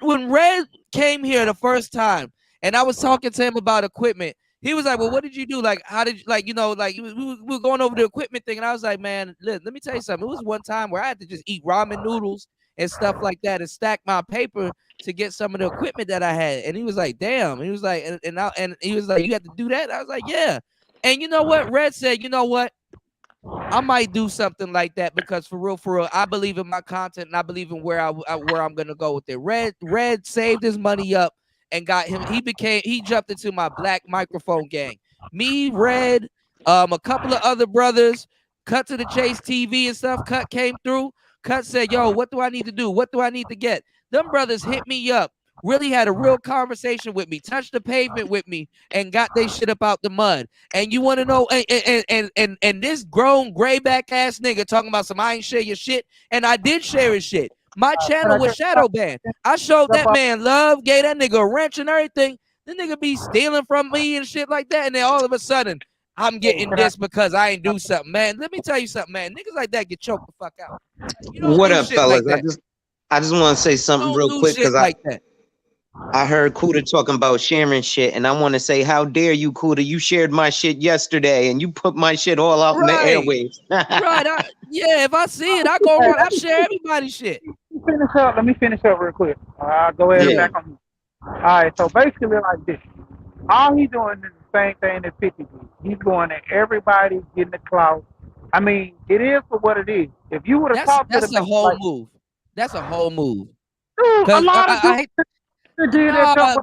when Red came here the first time, and I was talking to him about equipment, he was like, well, what did you do? Like, how did you, like, we were going over the equipment thing. And I was like, man, let me tell you something. It was one time where I had to just eat ramen noodles and stuff like that and stack my paper to get some of the equipment that I had. And he was like, damn. He was like, and he was like, you had to do that? I was like, yeah. And you know what? Red said, you know what? I might do something like that because for real, I believe in my content and I believe in where I'm gonna go with it. Red saved his money up and got him. He jumped into my black microphone gang. Me, Red, a couple of other brothers, Cut to the Chase TV and stuff. Cut came through. Cut said, yo, what do I need to do? What do I need to get? Them brothers hit me up. Really had a real conversation with me, touched the pavement with me, and got they shit up out the mud. And you want to know, and this grown grayback ass nigga talking about some I ain't share your shit, and I did share his shit. My channel was shadow banned. I showed that man love, gave that nigga a wrench and everything. The nigga be stealing from me and shit like that, and then all of a sudden, I'm getting this because I ain't do something, man. Let me tell you something, man. Niggas like that get choked the fuck out. You don't What do up, shit fellas? like that. I just want to say something Don't real do quick shit because like that. I heard Kuda talking about sharing shit, and I want to say, how dare you, Kuda? You shared my shit yesterday, and you put my shit all out in the airwaves. Right. Yeah, if I see it, I go around. I share everybody's shit. Let me finish up real quick. I'll go ahead and Yeah. back on you. All right, so basically like this. All he's doing is the same thing that 50 did. He's going at everybody, getting the clout. I mean, it is for what it is. If you would have talked to That's the a whole move. That's a whole move. dude, a lot of I did that stuff.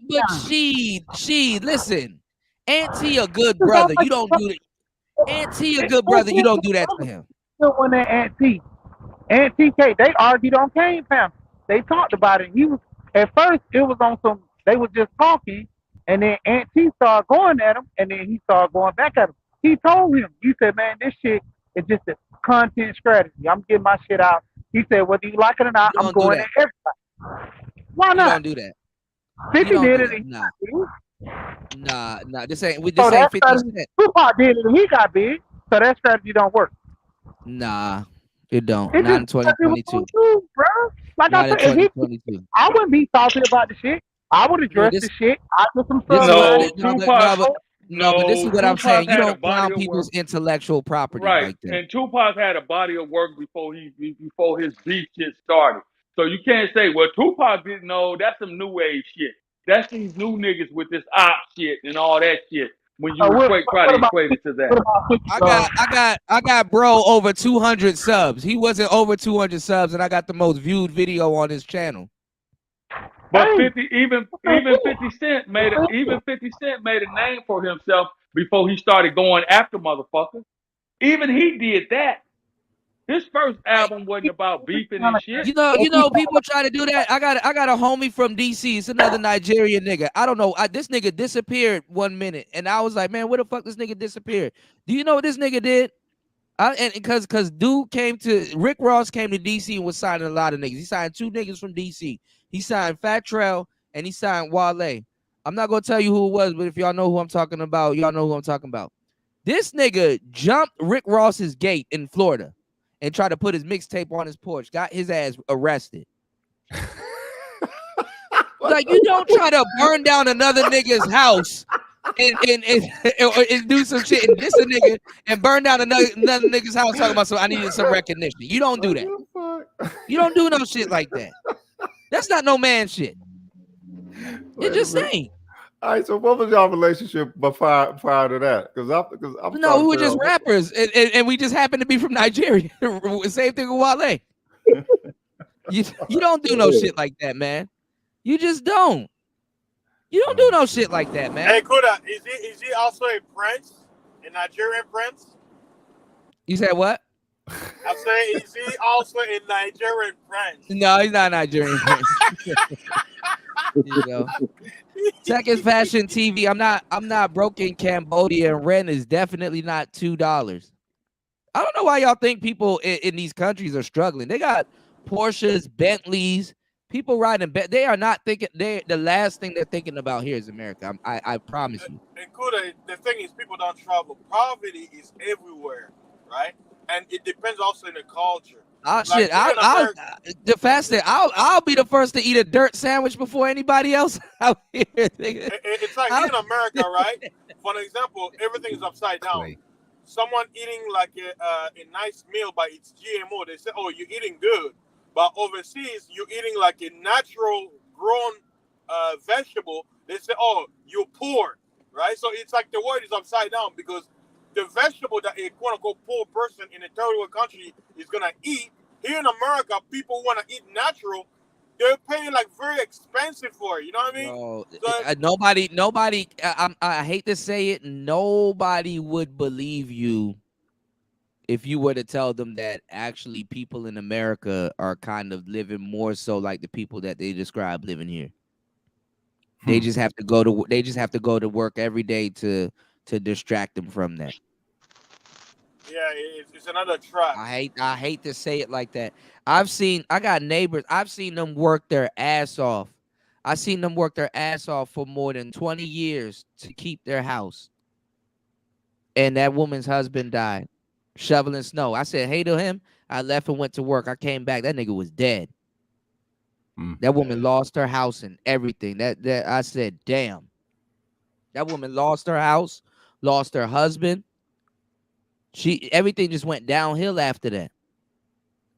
but she, listen. Auntie a good brother. You don't do that. Auntie a good brother. You don't do that to him. When that Auntie K, they argued on Kane Family. They talked about it. He was at first it was on some. They was just talking, and then Auntie started going at him, and then he started going back at him. He told him, he said, "Man, this shit is just a content strategy. I'm getting my shit out." He said, "Whether you like it or not, I'm going at everybody." Why You not? don't do that. 50 don't did do it. that. And Nah. This ain't so 50 that Cent. strategy, Tupac did it, and he got big. So that strategy don't work. Nah, it don't. It Not in just it was 2022. on you, bro. Like Not I in said, if he, 2022. I wouldn't be salty about the shit. I would address the shit. I put some stuff behind it. But this is what I'm Tupac saying. You had a don't body clown of people's work. intellectual property Right, like that. and Tupac had a body of work before his beef shit started. So you can't say, well, Tupac didn't know. That's some new age shit. That's these new niggas with this op shit and all that shit. when you try to equate it to that. I got bro over 200 subs. He wasn't over 200 subs, and I got the most viewed video on his channel. But 50 Cent made a name for himself before he started going after motherfuckers. Even he did that. His first album wasn't about beefing and shit. You know, people try to do that. I got a homie from DC. It's another Nigerian nigga. I don't know. This nigga disappeared 1 minute, and I was like, man, where the fuck this nigga disappeared? Do you know what this nigga did? And because Rick Ross came to DC and was signing a lot of niggas. He signed 2 niggas from DC. He signed Fat Trel and he signed Wale. I'm not gonna tell you who it was, but if y'all know who I'm talking about, y'all know who I'm talking about. This nigga jumped Rick Ross's gate in Florida and tried to put his mixtape on his porch. Got his ass arrested. Like, you don't try to burn down another nigga's house and do some shit and diss a nigga and burn down another nigga's house talking about, so I needed some recognition. You don't do that. You don't do no shit like that. That's not no man shit. You're just saying. All right, so what was y'all relationship prior to that? Because I'm no, we were just rappers, and we just happened to be from Nigeria. Same thing with Wale. You don't do no shit like that, man. You just don't. You don't do no shit like that, man. Hey, Kuda, is he also a prince, a Nigerian prince? You said what? I'm saying, is he also a Nigerian prince? No, he's not Nigerian prince. You know, Second Fashion TV. I'm not broke in Cambodia, and rent is definitely not $2. I don't know why y'all think people in these countries are struggling. They got Porsches, Bentleys, people riding. They are not thinking. The last thing they're thinking about here is America. I promise you. And Kuda, the thing is, people don't travel. Poverty is everywhere, right? And it depends also in the culture. I'll be the first to eat a dirt sandwich before anybody else out here. It's like here in America, right? For an example, everything is upside down. Someone eating like a nice meal, but it's GMO. They say, "Oh, you're eating good," but overseas, you're eating like a natural grown vegetable. They say, "Oh, you're poor," right? So it's like the word is upside down because the vegetable that a quote-unquote poor person in a third world country is going to eat, here in America, people want to eat natural. They're paying like very expensive for it. You know what I mean? Nobody, I hate to say it, nobody would believe you if you were to tell them that actually people in America are kind of living more so like the people that they describe living here. They just have to go to work every day to distract them from that. Yeah, it's another trap. I hate to say it like that. I got neighbors. I've seen them work their ass off. I've seen them work their ass off for more than 20 years to keep their house. And that woman's husband died shoveling snow. I said, hey to him. I left and went to work. I came back. That nigga was dead. That woman lost her house and everything. That I said, damn. That woman lost her house, lost her husband. Everything just went downhill after that.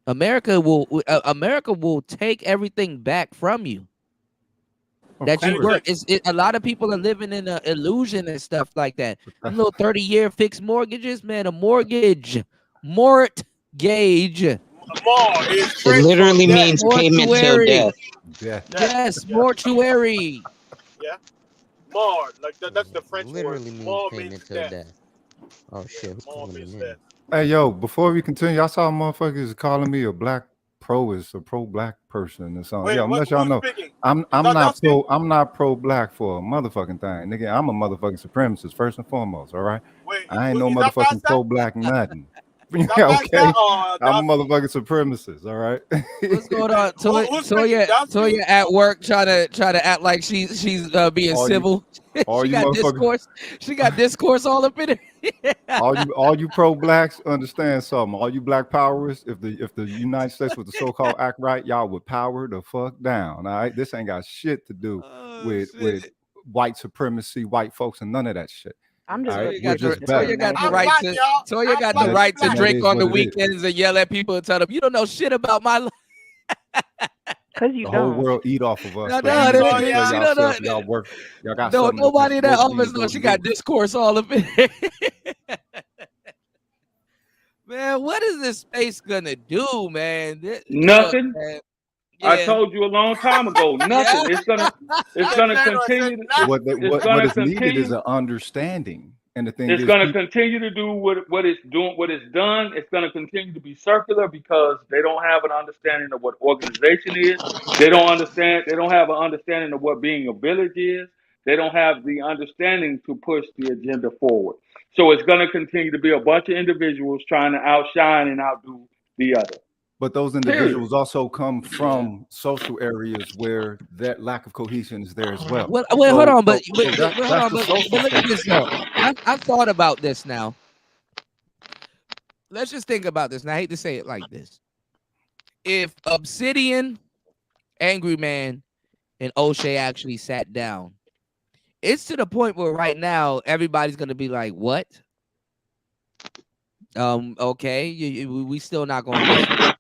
America will take everything back from you. That you work. A lot of people are living in an illusion and stuff like that. Them little 30-year fixed mortgages, man. A mortgage. It literally means payment till death. Yes, mortuary. Yeah. More. Like that's the French literally word. More means payment till death. Oh shit. More means death. Hey yo, before we continue, I saw motherfuckers calling me a black pro-black person or something. Wait, I'm let y'all know. Speaking? I'm not pro-black for a motherfucking thing. Nigga, I'm a motherfucking supremacist first and foremost, all right? I ain't no motherfucking pro-black nothing. Okay, I'm a motherfucking supremacist. All right. What's going on? Toya at work trying to act like she's being civil. She got discourse. She got discourse all up in it. all you pro-blacks understand something. All you black powers, if the United States was the so-called act right, y'all would power the fuck down. All right. This ain't got shit to do with white supremacy, white folks, and none of that shit. I'm just Toya got the right to drink on the weekends and yell at people and tell them you don't know shit about my life. Cause you The whole dumb. world eat off of us. No, So no, you they- need to they- tell she yourself don't know- y'all work. Y'all got No, something nobody in that supposed to be office knows supposed she to got do. discourse all up in it. Man, what is this space gonna do, man? Nothing. Look, man. I Yeah. told you a long time ago. Nothing. It's gonna continue. What It's gonna is needed continue. is an understanding. And the thing It's is, going to people, continue to do what it's doing, what it's done. It's going to continue to be circular because they don't have an understanding of what organization is. They don't understand. They don't have an understanding of what being a village is. They don't have the understanding to push the agenda forward. So it's going to continue to be a bunch of individuals trying to outshine and outdo the other. but those individuals also come from social areas where that lack of cohesion is there as well. Well, hold on, but hold on, but look at this though. I've thought about this now. Let's just think about this. And I hate to say it like this. If Obsidian, Angry Man, and O'Shea actually sat down, it's to the point where right now everybody's gonna be like, "What? Okay, we still not gonna listen."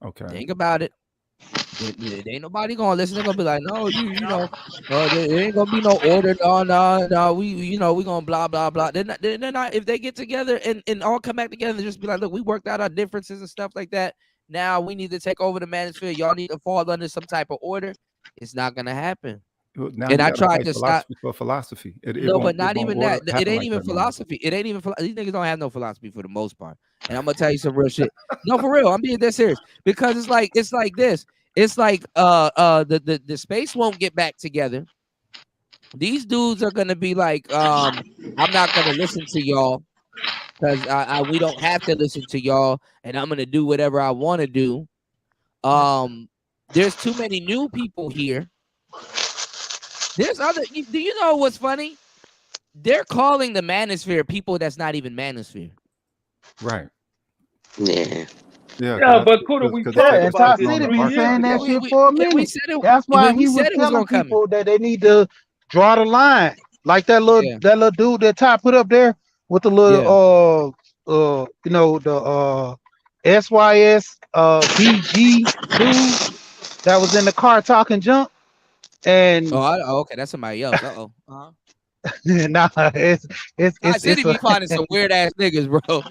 Okay. Think about it. There ain't nobody gonna listen. They're gonna be like, no, you know, there ain't gonna be no order. No, we gonna blah blah blah. They're not. If they get together and all come back together, and just be like, look, we worked out our differences and stuff like that. Now we need to take over the manosphere. Y'all need to fall under some type of order. It's not gonna happen. Well, now And you I gotta tried fight to stop. philosophy for philosophy. No, but not even that. It ain't like even that, man. philosophy. It ain't even these niggas don't have no philosophy for the most part. And I'm gonna tell you some real shit. No, for real. I'm being dead serious because it's like this. It's like the space won't get back together. These dudes are gonna be like, I'm not gonna listen to y'all because we don't have to listen to y'all, and I'm gonna do whatever I want to do. There's too many new people here. There's other. Do you know what's funny? They're calling the manosphere people that's not even manosphere. Right. Yeah. Yeah, but could we talked Yeah, and about Todd this City some been years saying that ago? shit for a minute. We said it. That's why we he was said it was telling gonna come. people that they need to draw the line. Like that little dude that Todd put up there with the little you know, the SYS BG dude that was in the car talking junk. And okay, that's somebody else. Uh-oh. nah, it's City be finding some weird ass niggas, bro.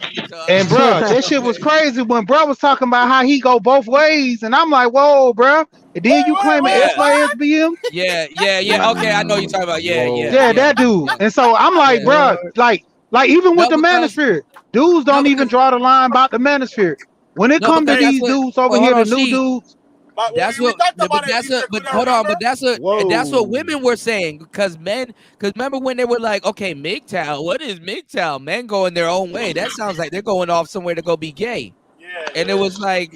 And bro, that shit was crazy when bro was talking about how he go both ways, and I'm like, whoa, bro. And then you claim an SYSBM? Yeah. Okay, I know you're talking about. Yeah, that dude. And so I'm like, bro, like even with the manosphere, dudes don't even draw the line about the manosphere. When it comes to these dudes over here, the new dudes. That's what. But hold on. But that's what women were saying because men. Because remember when they were like, okay, MGTOW. What is MGTOW? Men going their own way. That sounds like they're going off somewhere to go be gay. And it was like,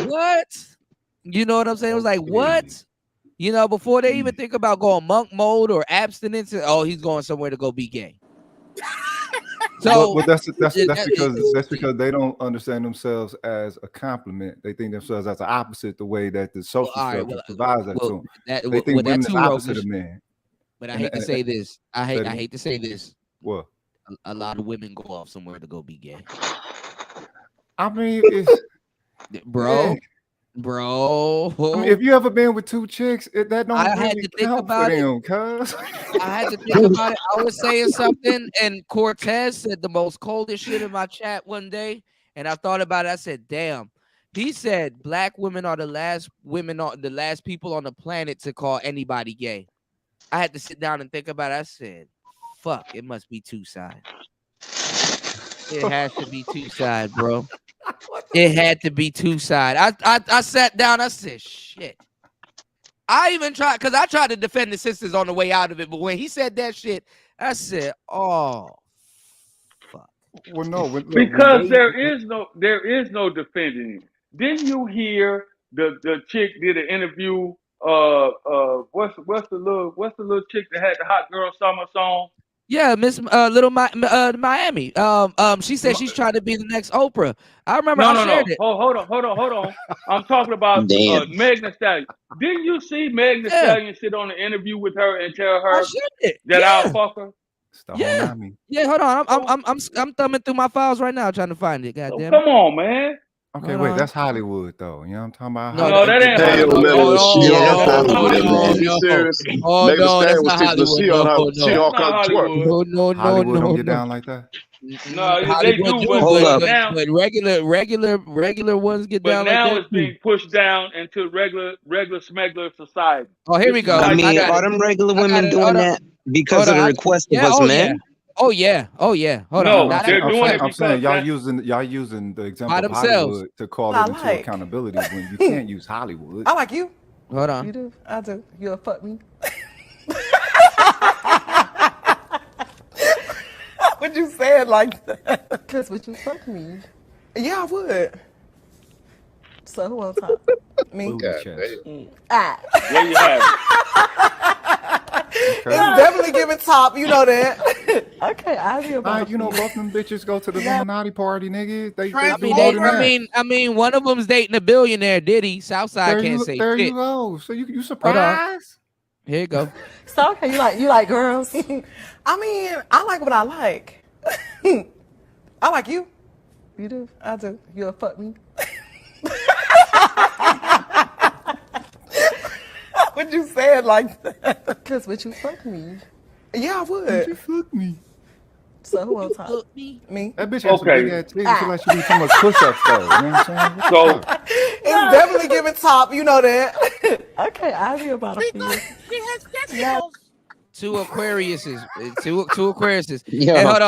what? You know what I'm saying? It was like, what? You know, before they even think about going monk mode or abstinence, he's going somewhere to go be gay. So but that's because they don't understand themselves as a compliment. They think themselves as the opposite, the way that the social structure provides that to them. They think women is opposite of men. But I hate to say this. I hate to say this. What? A lot of women go off somewhere to go be gay. I mean, it's bro. I mean, if you ever been with two chicks, that don't really count for them, cuz. I had to think about it. I was saying something, and Cortez said the most coldest shit in my chat one day, and I thought about it. I said, "Damn." He said, "Black women are the last people on the planet to call anybody gay." I had to sit down and think about it. I said, "Fuck, it must be two side. It has to be two side, bro." It had to be two side. I sat down. I said, shit. I even tried because I tried to defend the sisters on the way out of it. But when he said that shit, I said, oh, fuck. Well, no. Because there is no defending it. Didn't you hear the chick did an interview? What's the little chick that had the Hot Girl Summer song? Yeah, Miss Miami. She said she's trying to be the next Oprah. I remember I shared it. Hold on. I'm talking about Megan Thee Stallion. Didn't you see Megan Thee Stallion sit on the interview with her and tell her that I'll fuck her? Yeah. Hold on. I'm thumbing through my files right now trying to find it. God damn it. Come on, man. Okay, Hold wait, on. that's Hollywood though. You know what I'm talking about? No, No, that ain't Hell, Hollywood. man, she on Hollywood, man. Be serious. Oh Megan Thee no, that's Stallion was not teaching the Hollywood. she on how No, she no. on Not how to twerk. Hollywood. No, Hollywood don't no. get down like that. No, they Hollywood do, do, Hold up. but regular ones get but down like now that it's being too. pushed down into regular smegular society. Oh, here This we is go. I how you mean, got are it. them regular I got women it. doing Hold on. that because of the request of Yeah. us Oh yeah. men? Oh yeah. Oh yeah. Hold No, on. Now they're that's doing it I'm saying because y'all using the example by of themselves. Hollywood to call I it into like. accountability when you can't use Hollywood. I like you. Hold on. You do? I do. You'll fuck me. Would you say it like that? Cause would you fuck me? Yeah, I would. So who on top? Me. Booty chest. Ah. there you have It's definitely giving top. You know that. Okay, I'll be about. You know, both them bitches go to the Illuminati party, nigga. They I do mean, more than that. I mean, one of them's dating a billionaire, Diddy. Southside can't say There shit. you go. So you Hold on. surprised? Here you go. So okay, you like girls? I mean, I like what I like. I like you. You do? I do. You'll fuck me. Would you say it like that? Cause would you fuck me? Yeah, I would. Would you fuck me? So who on top? Me. That bitch has some big ass titties. I feel like she be talking about push-ups though. You know what I'm saying? So It's definitely giving top. You know that. Okay, I'll be about a few. Yeah. Two Aquariuses. Two Aquariuses. Yeah. Hey, hold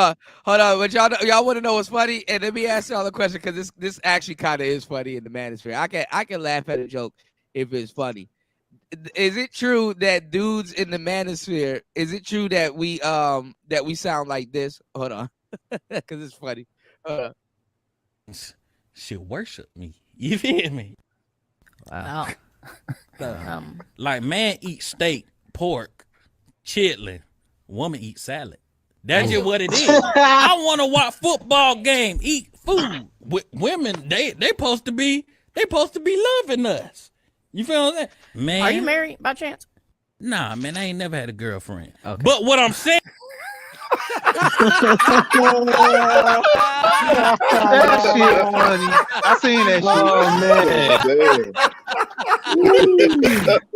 on. But y'all want to know what's funny? And let me ask y'all a question because this actually kind of is funny in the manosphere. I can laugh at a joke if it's funny. Is it true that dudes in the manosphere? Is it true that we sound like this? Hold on, because it's funny. Hold on. She worship me. You feel me? Wow. Like man eat steak, pork, chitlin. Woman eat salad. That's just what it is. I want to watch football game, eat food. Women, they supposed to be loving us. You feel what I'm saying? Man. Are you married by chance? Nah, man, I ain't never had a girlfriend. Okay. But what I'm saying. That shit funny. I seen that shit. Oh,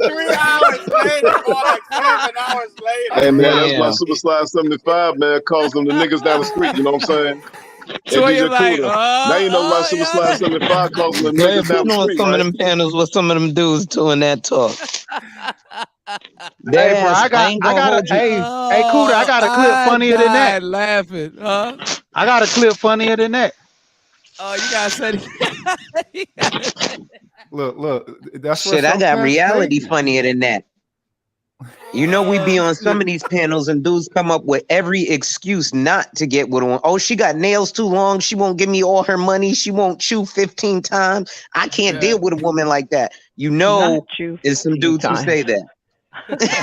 3 hours later, more like 7 hours later. Hey man, that's why Super Slide 75 man calls them the niggas down the street. You know what I'm saying? So Hey, you're DJ like, Cooler. Now you know why Super Slide 75 calls them the Yeah, niggas down been the on street, some right? of them panels with some of them dudes doing that talk. Hey, bro, I got a, hey, Cooter, I got a clip funnier than that. Laughing, huh? I got a clip funnier than that. Oh, you gotta say it. Look, that's what Shit, I got sometimes reality crazy. funnier than that. You know, we be on some of these panels and dudes come up with every excuse not to get with one. Oh, she got nails too long. She won't give me all her money. She won't chew 15 times. I can't deal with a woman like that. You know, there's some dudes who say that.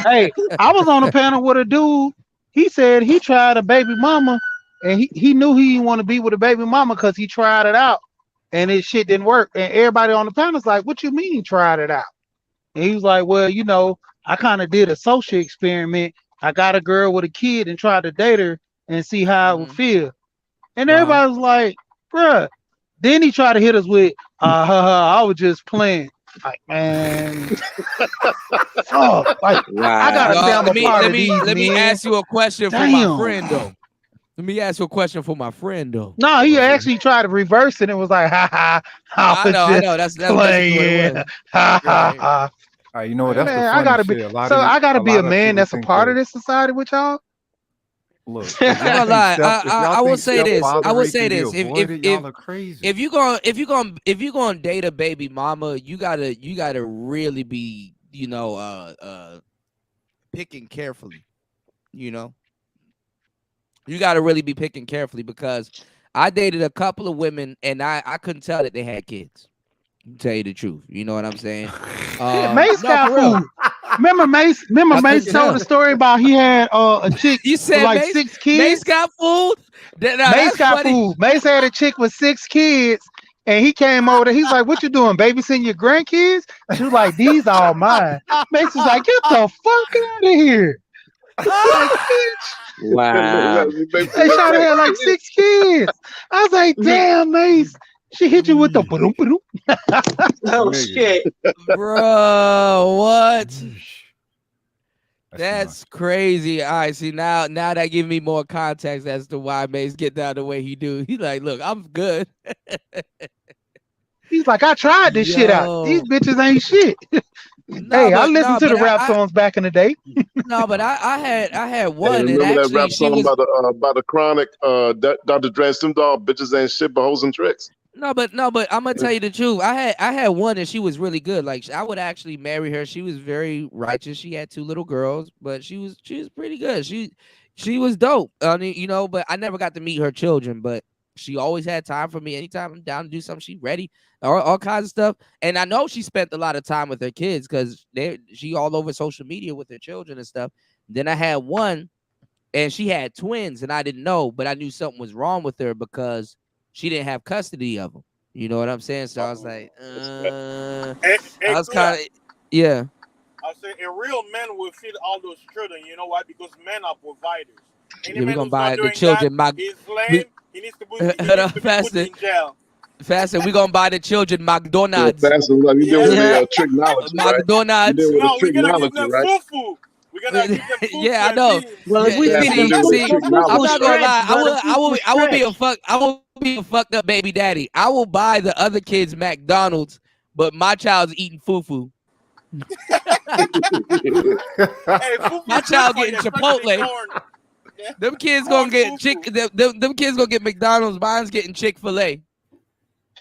Hey, I was on a panel with a dude. He said he tried a baby mama and he knew he didn't want to be with a baby mama because he tried it out and his shit didn't work. And everybody on the panel's like, what you mean he tried it out? And he was like, well, you know, I kind of did a social experiment. I got a girl with a kid and tried to date her and see how it would feel. And everybody was like, bruh. Then he tried to hit us with, I was just playing. Like, man. Oh, like, I gotta say I'm a part of these, let me man. ask you a question for my friend though. Let me ask you a question for my friend though. No, he actually tried to reverse it and was like, ha ha. I know. That's playing. what it was. Ha ha ha. All right, you know what? That's Man, the I funny gotta shit. be I gotta be a man that's a part of this society with y'all. Look, I'm gonna lie. I will say this. I will say this. If you gonna date a baby mama, you gotta really be, picking carefully. You gotta really be picking carefully because I dated a couple of women and I couldn't tell that they had kids. To tell you the truth, you know what I'm saying? Mace got food. Remember Mace told the story about he had a chick you said with like Mace, 6 kids. Mace got food. Mace got food. Mace had a chick with 6 kids, and he came over there. He's like, "What you doing, babysitting your grandkids?" She was like, "These all mine." Mace was like, "Get the fuck out of here!" Like, Wow. they shot had like 6 kids. I was like, "Damn, Mace, She hit you with the boom boom. Oh shit, bro, what? That's crazy. All right, see now that give me more context as to why Mace get down the way he do. He's like, look, I'm good. He's like, I tried this shit out. These bitches ain't shit. Hey, I listened to the rap songs back in the day. No, but I had one. Hey, and remember that actually, rap she song was by the Chronic, Dr. Dre, Snoop Dogg, bitches ain't shit but hoes and tricks. no, but I'm gonna tell you the truth. I had one and she was really good. Like I would actually marry her. She was very righteous. She had 2 little girls, but she was pretty good. She was dope. I mean, you know, but I never got to meet her children. But she always had time for me. Anytime I'm down to do something, she ready. All kinds of stuff. And I know she spent a lot of time with her kids because she all over social media with her children and stuff. Then I had one, and she had twins, and I didn't know, but I knew something was wrong with her because she didn't have custody of them. You know what I'm saying? So I was like, I was kind of, yeah. I'll say a real man will feed all those children. You know why? Because men are providers. Any Yeah, we're man gonna who's buy not the doing children. that, he's lame. He needs to be in jail. Faster, we're gonna buy the children McDonald's. Faster, like you did with the tricknology, right? McDonald's. You did with No, the we're gonna give tricknology, them right? fufu. We're gonna give them fufu. Yeah, I know. Well, if we Yeah, feed them see, fufu, I'm not gonna lie. brother, I will be a fucked up baby daddy. I will buy the other kids McDonald's, but my child's eating fufu. My child getting Chipotle. Them kids gonna get them kids gonna get McDonald's. Mine's getting Chick-fil-A.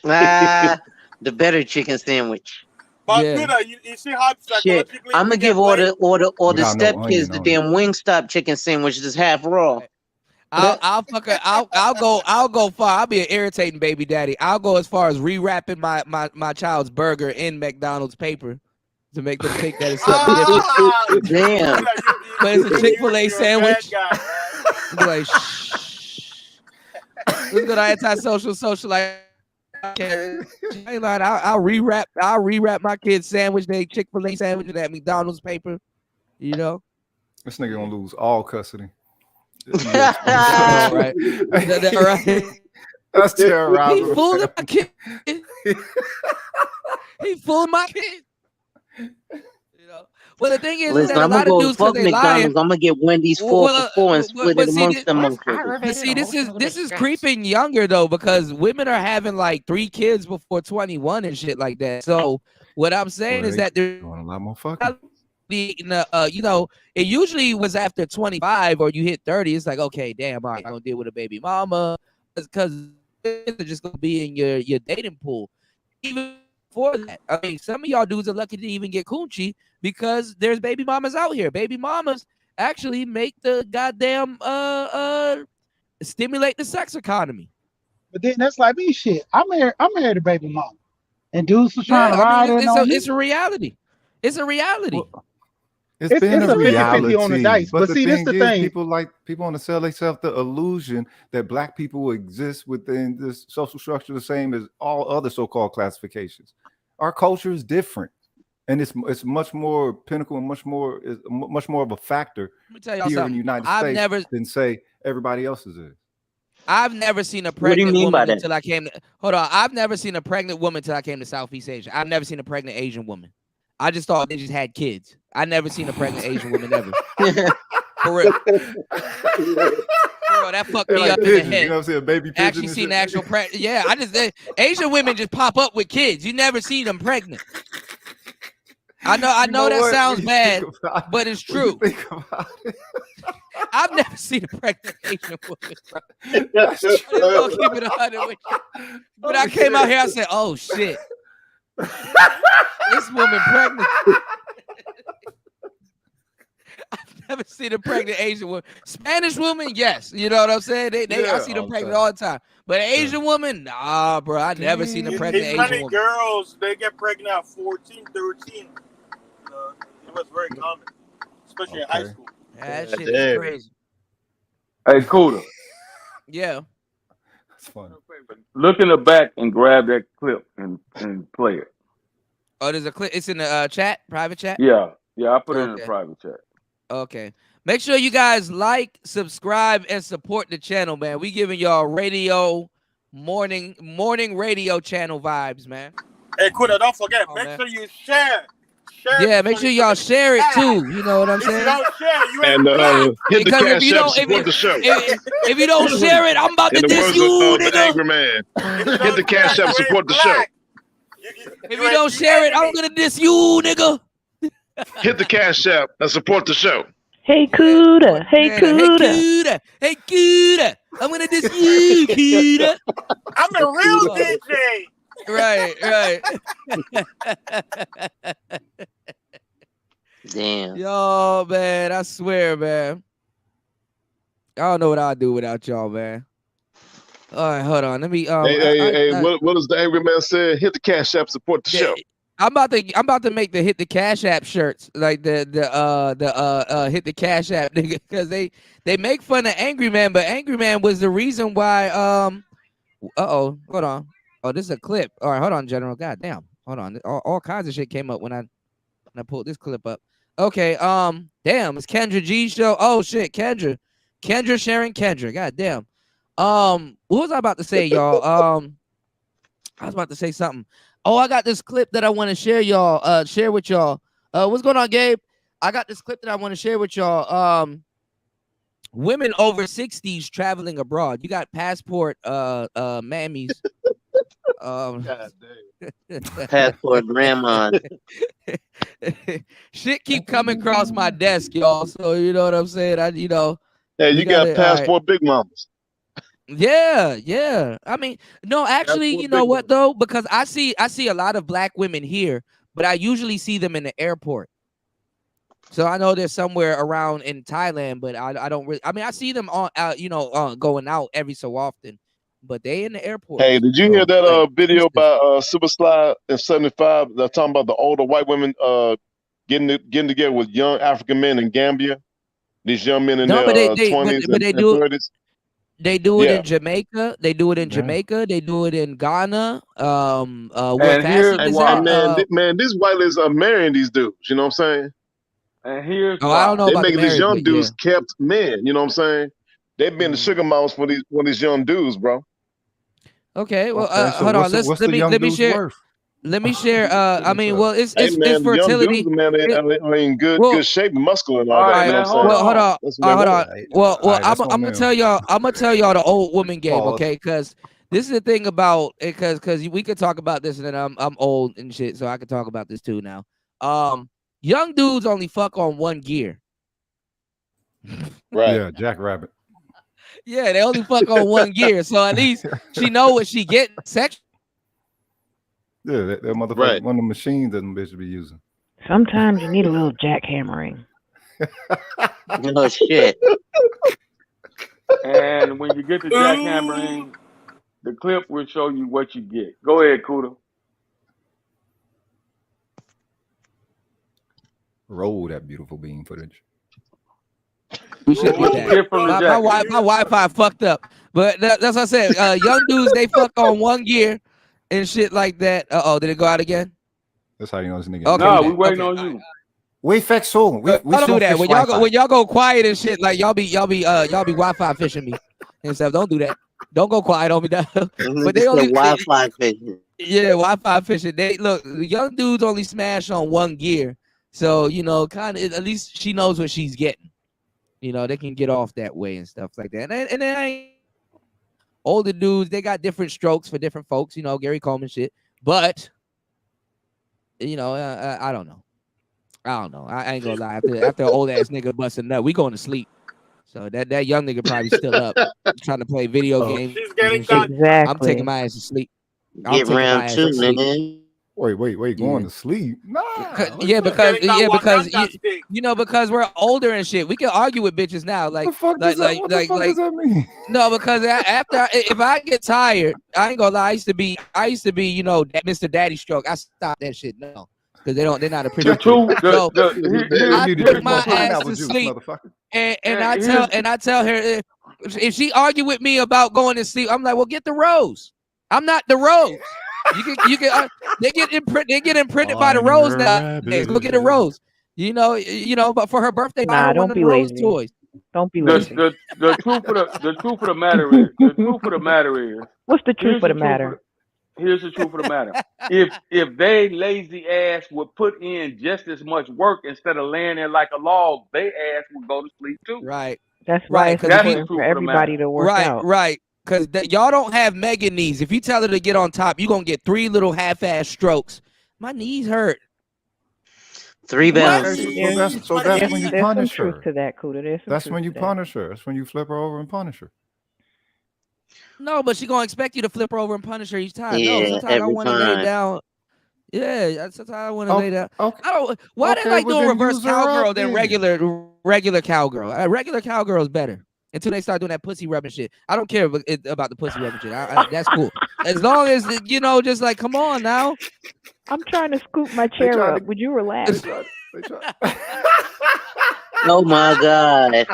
The better chicken sandwich. But Yeah. good, you see how Shit, psychologically I'm gonna we get give all blamed? the Without no stepkids onion the on damn Wingstop chicken sandwich that's half raw. I'll go far. I'll be an irritating baby daddy. I'll go as far as rewrapping my child's burger in McDonald's paper to make them think that it's something different. Damn. But it's a Chick-fil-A sandwich. Be like, shh. Let's go to antisocial socialite. I'll rewrap my kid's sandwich. They Chick-fil-A sandwich with that McDonald's paper. You know. This nigga gonna lose all custody. All right. That's terrible. He fooled my kid. He fooled my kid. You know. Well, the thing is Listen, that a I'm lot gonna of go dudes, fuck because they McDonald's. lying. I'm gonna get Wendy's 4 for 4 and split it amongst them motherfuckers. But see, this is creeping younger though, because women are having like 3 kids before 21 and shit like that. So what I'm saying is that they're doing a lot more fucking. you know, it usually was after 25 or you hit 30. It's like, okay, damn, all right, I'm gonna deal with a baby mama because they're just gonna be in your dating pool. Even before that, I mean, some of y'all dudes are lucky to even get coochie because there's baby mamas out here. Baby mamas actually make the goddamn stimulate the sex economy. But then that's like me shit. I married a baby mama. And dudes was trying to ride in on me. It's a reality. It's a reality. It's been a a 50-50 reality on the dice. But see, this the thing. People want to sell themselves the illusion that black people exist within this social structure the same as all other so-called classifications. Our culture is different, and it's much more pinnacle and much more of a factor tell y'all here in something. the United I've States never- than say everybody else's is. I've never seen a What do you pregnant mean by woman that? until I came to hold on. I've never seen a pregnant woman until I came to Southeast Asia. I've never seen a pregnant Asian woman. I just thought they just had kids. I never seen a pregnant Asian woman ever. For real. For real, that fucked me They're like up in the pigeons, head. you know what I'm saying? Baby pigeon Actually and seen shit. actual yeah, Asian women just pop up with kids. You never see them pregnant. I know You know that what? sounds When you bad, think about but it's when you true. think about it. I've never seen a pregnant Asian woman. Bro. That's I'm just true. gonna keep it 100 with you. When I came out here, I said, "Oh shit, this woman pregnant." I've never seen a pregnant Asian woman. Spanish woman, yes. You know what I'm saying? I Yeah, see them all the pregnant time. all the time. But an Asian woman, nah, bro. I never seen a pregnant It's Asian many woman. girls, they get pregnant at 14, 13. It was very common, especially in high Okay. school. That God shit damn. is crazy. Hey, Cuda, Yeah. That's funny. look in the back and grab that clip and play it. Oh, there's a clip. It's in the chat, private chat. Yeah, I put it in the Okay. private chat. Okay. Make sure you guys like, subscribe, and support the channel, man. We giving y'all radio morning radio channel vibes, man. Hey, Kuda, don't forget. Oh, Make man. sure you share. Yeah, make sure y'all share it too. You know what I'm If you saying? don't share, you ain't And black. hit the Because if cash you app, don't, support the show. if you don't share it, I'm about In to the diss words you, of the nigga. angry man, hit the cash app, support the show. If you don't share it, I'm gonna diss you, nigga. Hit the cash app and support the show. Hey, Kuda. Hey, Yeah, Kuda. Hey, Kuda. I'm gonna diss you, Kuda. I'm the real DJ. Right. Damn. Yo, man, I swear, man. I don't know what I'd do without y'all, man. All right, hold on. Let me Hey, what does the angry man say? Hit the cash app, support the show. I'm about to make the hit the cash app shirts, like the hit the cash app nigga, because they make fun of Angry Man, but Angry Man was the reason why hold on. Oh, this is a clip. All right, hold on, General. God damn. Hold on. All kinds of shit came up when I pulled this clip up. Okay, damn, it's Kendra G show. Oh shit, Kendra sharing Kendra. God damn. What was I about to say, y'all? I was about to say something. Oh, I got this clip that I want to share with y'all. What's going on, Gabe? I got this clip that I want to share with y'all. Women over 60s traveling abroad. You got passport mammies. God damn. Passport grandma. Shit keep coming across my desk, y'all. So you know what I'm saying? Hey, you got passport big mamas. Yeah. I mean, no, actually, you know what though? Because I see a lot of black women here, but I usually see them in the airport. So I know they're somewhere around in Thailand, but I don't really. I mean, I see them on going out every so often, but they in the airport. Hey, did you hear that video by Super Slide in '75? They're talking about the older white women getting together with young African men in Gambia. These young men in their 20s and 30s. They do it in Jamaica. They do it in Jamaica. They do it in Ghana. And here's why. Man, these white ladies are marrying these dudes. You know what I'm saying? And here's I don't know they about making the these young marriage, dudes kept men. You know what I'm saying? They've been the sugar mamas for these young dudes, bro. Okay, well, so hold on. what's the young Let me dude's share. worth? Let me share. I mean, well, it's Hey, man, the fertility. young dudes, man, they are in good shape and muscular and all that. You know what I'm saying? Well, hold on. That's what Hold they on. want. Well, I'm gonna tell y'all. I'm gonna tell y'all the old woman game, Pause. okay? Because this is the thing about it. Because we could talk about this, and then I'm old and shit, so I could talk about this too now. Young dudes only fuck on one gear. Right. Yeah, Jackrabbit. Yeah, they only fuck on one gear, so at least she know what she getting. Sex. Yeah, that motherfucker, Right. one of the machines that them bitches be using. Sometimes you need a little jackhammering. Oh shit. And when you get to jackhammering, the clip will show you what you get. Go ahead, Kuda. Roll that beautiful bean footage. We should get that. My Wi-Fi fucked up, but that's what I said. Young dudes, they fuck on one gear and shit like that. Did it go out again? That's how you know this nigga. Okay, No, we waiting on you. We fix soon. We don't do that. When Wi-Fi. y'all go quiet and shit, like y'all be Wi-Fi fishing me and stuff. Don't do that. Don't go quiet on me now. But they only Wi-Fi fishing. Yeah, Wi-Fi fishing. They look, the young dudes only smash on one gear, so you know, kind of at least she knows what she's getting. You know, they can get off that way and stuff like that. And then older dudes, they got different strokes for different folks. You know, Gary Coleman shit. But you know, I don't know. I ain't gonna lie. After an old ass nigga busting nut, we going to sleep. So that young nigga probably still up trying to play video games. She's getting Exactly. I'm taking my ass to sleep. Get round two, nigga. Wait, going to sleep? Nah. Yeah, because you know, because we're older and shit. We can argue with bitches now. Like, what the fuck does that mean? No, because if I get tired, I ain't gonna lie. I used to be, you know, Mr. Daddy Stroke. I stopped that shit now because they're not appreciative. So I put my ass to sleep, and I tell her if she argue with me about going to sleep, I'm like, well, get the rose. I'm not the rose. You can they get imprinted by the rose now. Go get a rose. You know, but for her birthday, I Nah, don't don't want be the rose lazy. toys. Don't be The lazy. the truth of the matter is What's the truth here's of the the truth matter? here's the truth of the matter. If they lazy ass would put in just as much work instead of laying there like a log, they ass would go to sleep too. Right. That's why Right. it's Because important for everybody to work right, out. right. Because y'all don't have mega knees. If you tell her to get on top, you're going to get 3 little half-ass strokes. My knees hurt. 3 What? bounces. So that's when you There's some punish truth her. to that, Kuda. There's some That's truth when you to that. punish her. That's when you flip her over and punish her. No, but she going to expect you to flip her over and punish her each time. No, Yeah, sometimes I every want to lay time. down. Yeah, sometimes I want to lay down. Okay. I don't. Why they Okay, like well doing then reverse use her cowgirl up than then. regular cowgirl? Regular cowgirl is better until they start doing that pussy rubbing shit. I don't care about the pussy rubbing shit. That's cool as long as just like come on now. I'm trying to scoop my They chair trying up. Would you relax? They try. Oh my God.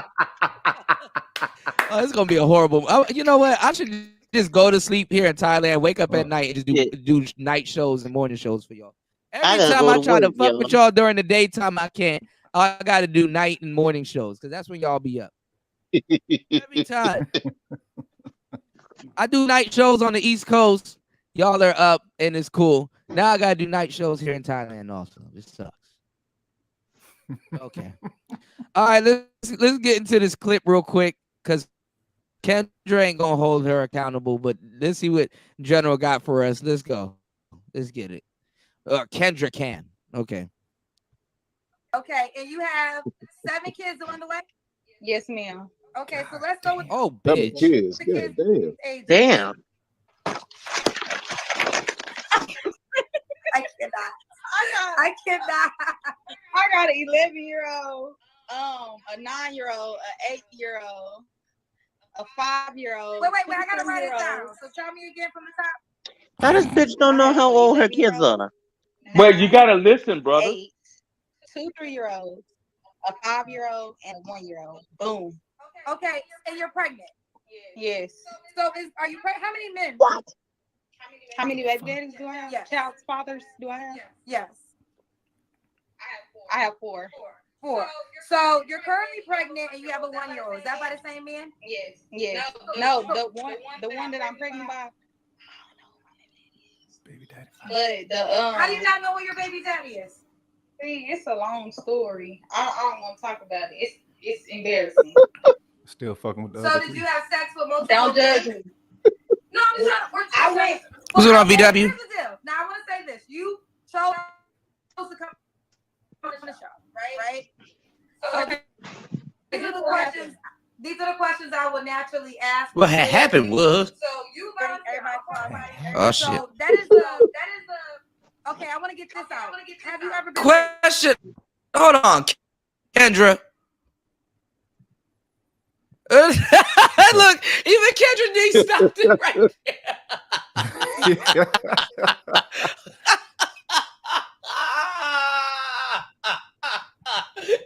Oh, it's gonna be a horrible. You know what? I should just go to sleep here in Thailand, wake up at night, and just do night shows and morning shows for y'all. I Every gotta time go I to try to work, fuck yo. with y'all during the daytime, I can't. I got to do night and morning shows because that's when y'all be up. Every time. I do night shows on the East Coast. Y'all are up and it's cool. Now I gotta do night shows here in Thailand also. This sucks. Okay. All right, let's get into this clip real quick because Kendra ain't gonna hold her accountable, but let's see what General got for us. Let's go. Let's get it. Kendra can. Okay. Okay, and you have 7 kids on the way? Yes, ma'am. Okay, so let's go with Oh, 7 bitch. kids. God damn. ages. Damn. I cannot. I got an 11-year-old, a 9-year-old, an 8-year-old, a 5-year-old. Wait, I gotta write it down. So tell me again from the top. How this bitch don't know how old her kids are? But you gotta listen, brother. 8, 2 3-year-olds, a 5-year-old, and a 1-year-old. Boom. Okay, and you're pregnant. Yes. So are you pregnant? How many men? What? How many baby daddies do I have? Yes. Child's fathers do I have? Yes. I have 4. 4. So you're currently pregnant and you have a 1-year-old. Is that by the same man? Yes. Yes. No, the one that I'm pregnant by. But How do you not know what your baby daddy is? See, it's a long story. I don't want to talk about it. It's embarrassing. Still fucking with the So other did three. you have sex with multiple Don't judge men? me. No, I'm just trying. I went. Who's going on, Here's VW? the deal. Now I want to say this. You chose to come on the show, right? So these are the questions. These are the questions I would naturally ask. What had happened was. So you learned everybody. Oh shit. So that is the. Okay, I want to get this out. Have you ever been? Question. Hold on, Kendra. Look, even Kendra D stopped it right there.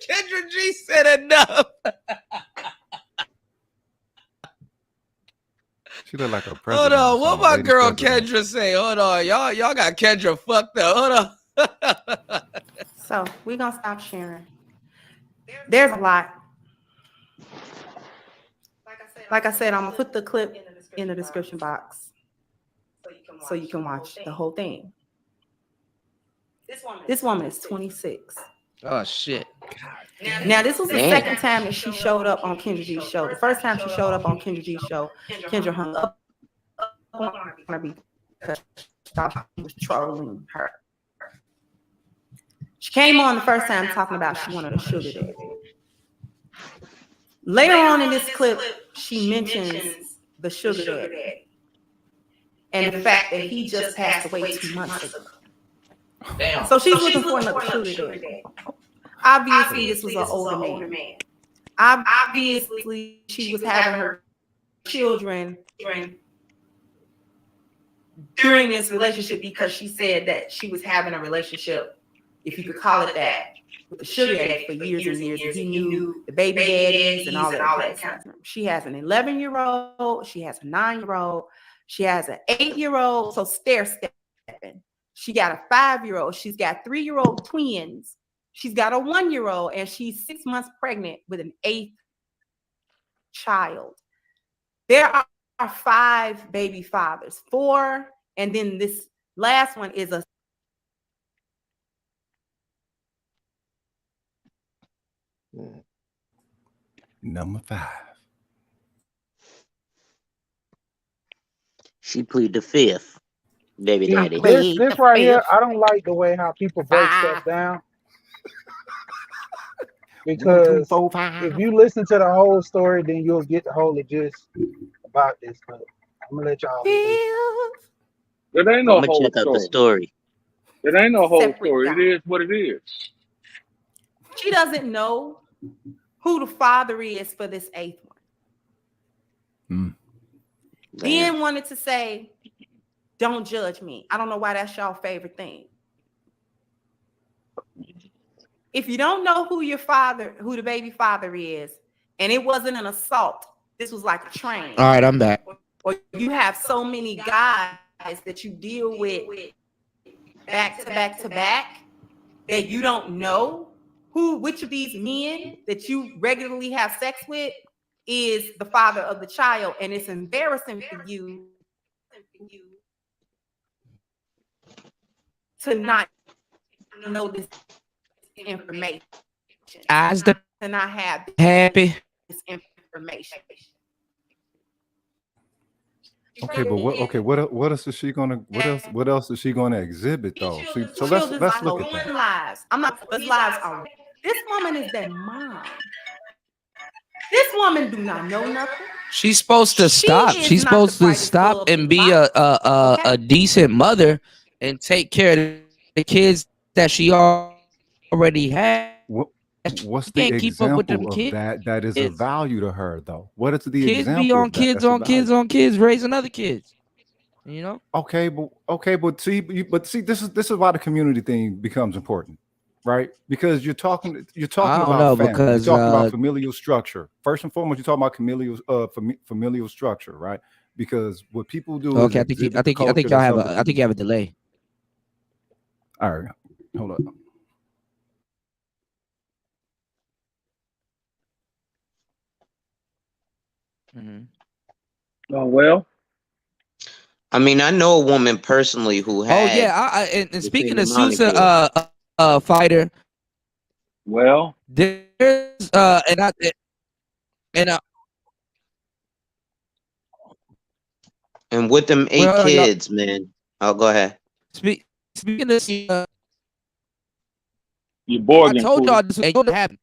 Kendra G said enough. She look like a Hold president. on, what my Lady girl president. Kendra say? Hold on, y'all got Kendra fucked up. Hold on. So we're gonna stop sharing. There's a lot. Like I said, I'm gonna put the clip in the description box so you can watch the whole thing. This woman is 26. Oh shit. Now this was the Damn. second time that she showed up on Kendra G's show. The first time she showed up on Kendra G's show, Kendra hung up on her because she was trolling her. She came on the first time talking about she wanted a sugar daddy. Later on in this clip, she mentions the sugar daddy and the fact that he just passed away 2 months ago. Damn. So she's looking for another sugar daddy. Obviously, this was an older man. Obviously, she was having her children during this relationship because she said that she was having a relationship, if you could call it that, with the sugar daddy for years and years. And he knew the baby daddies and all that kind of stuff. She has an 11-year-old. She has a 9-year-old. She has an 8-year-old. So stair-stepping. She got a 5-year-old. She's got 3-year-old twins. She's got a 1-year-old, and she's 6 months pregnant with an 8th child. There are 5 baby fathers, 4, and then this last one is a Number 5. She plead the 5th, baby See, daddy. this right here, I don't like the way how people break stuff down. Because if you listen to the whole story, then you'll get the whole gist about this. But I'm gonna let y'all. It ain't no whole check out the story. story. It ain't no whole Separate story. down. It is what it is. She doesn't know who the father is for this 8th one. Then wanted to say, don't judge me. I don't know why that's y'all favorite thing. If you don't know who the baby father is, and it wasn't an assault, this was like a train. All right, I'm back. Or you have so many guys that you deal with back to back to back that you don't know which of these men that you regularly have sex with is the father of the child, and it's embarrassing for you to not know this information. As the to not have happy. this information. Okay, but what else is she gonna what else is she gonna exhibit though? See, so let's look at that. Lives. I'm not lives are. This woman is their mom. This woman do not know nothing. She's supposed to stop. is She's not supposed the to brightest stop bulb and in be a decent mother and take care of the kids that she already had. What's You the can't keep up with them example of kids. that is of value to her though? What is the Kids example be on of that kids that's of on kids value? on kids raising other kids. You know? Okay, but see, this is why the community thing becomes important, right? Because you're talking I about don't know family. because You're talking about familial structure. First and foremost, you're talking about familial structure, right? Because what people do okay, is I think exhibit the I culture think y'all that's have of the I think you have a delay. All right, hold up. Oh well. I mean, I know a woman personally who Oh had. yeah, and the speaking same of amount of Sousa kids. fighter, Well, there's And with them 8 well, kids, man. Oh, go ahead. speaking of you I Borgin told Cootie. y'all this ain't gonna happen.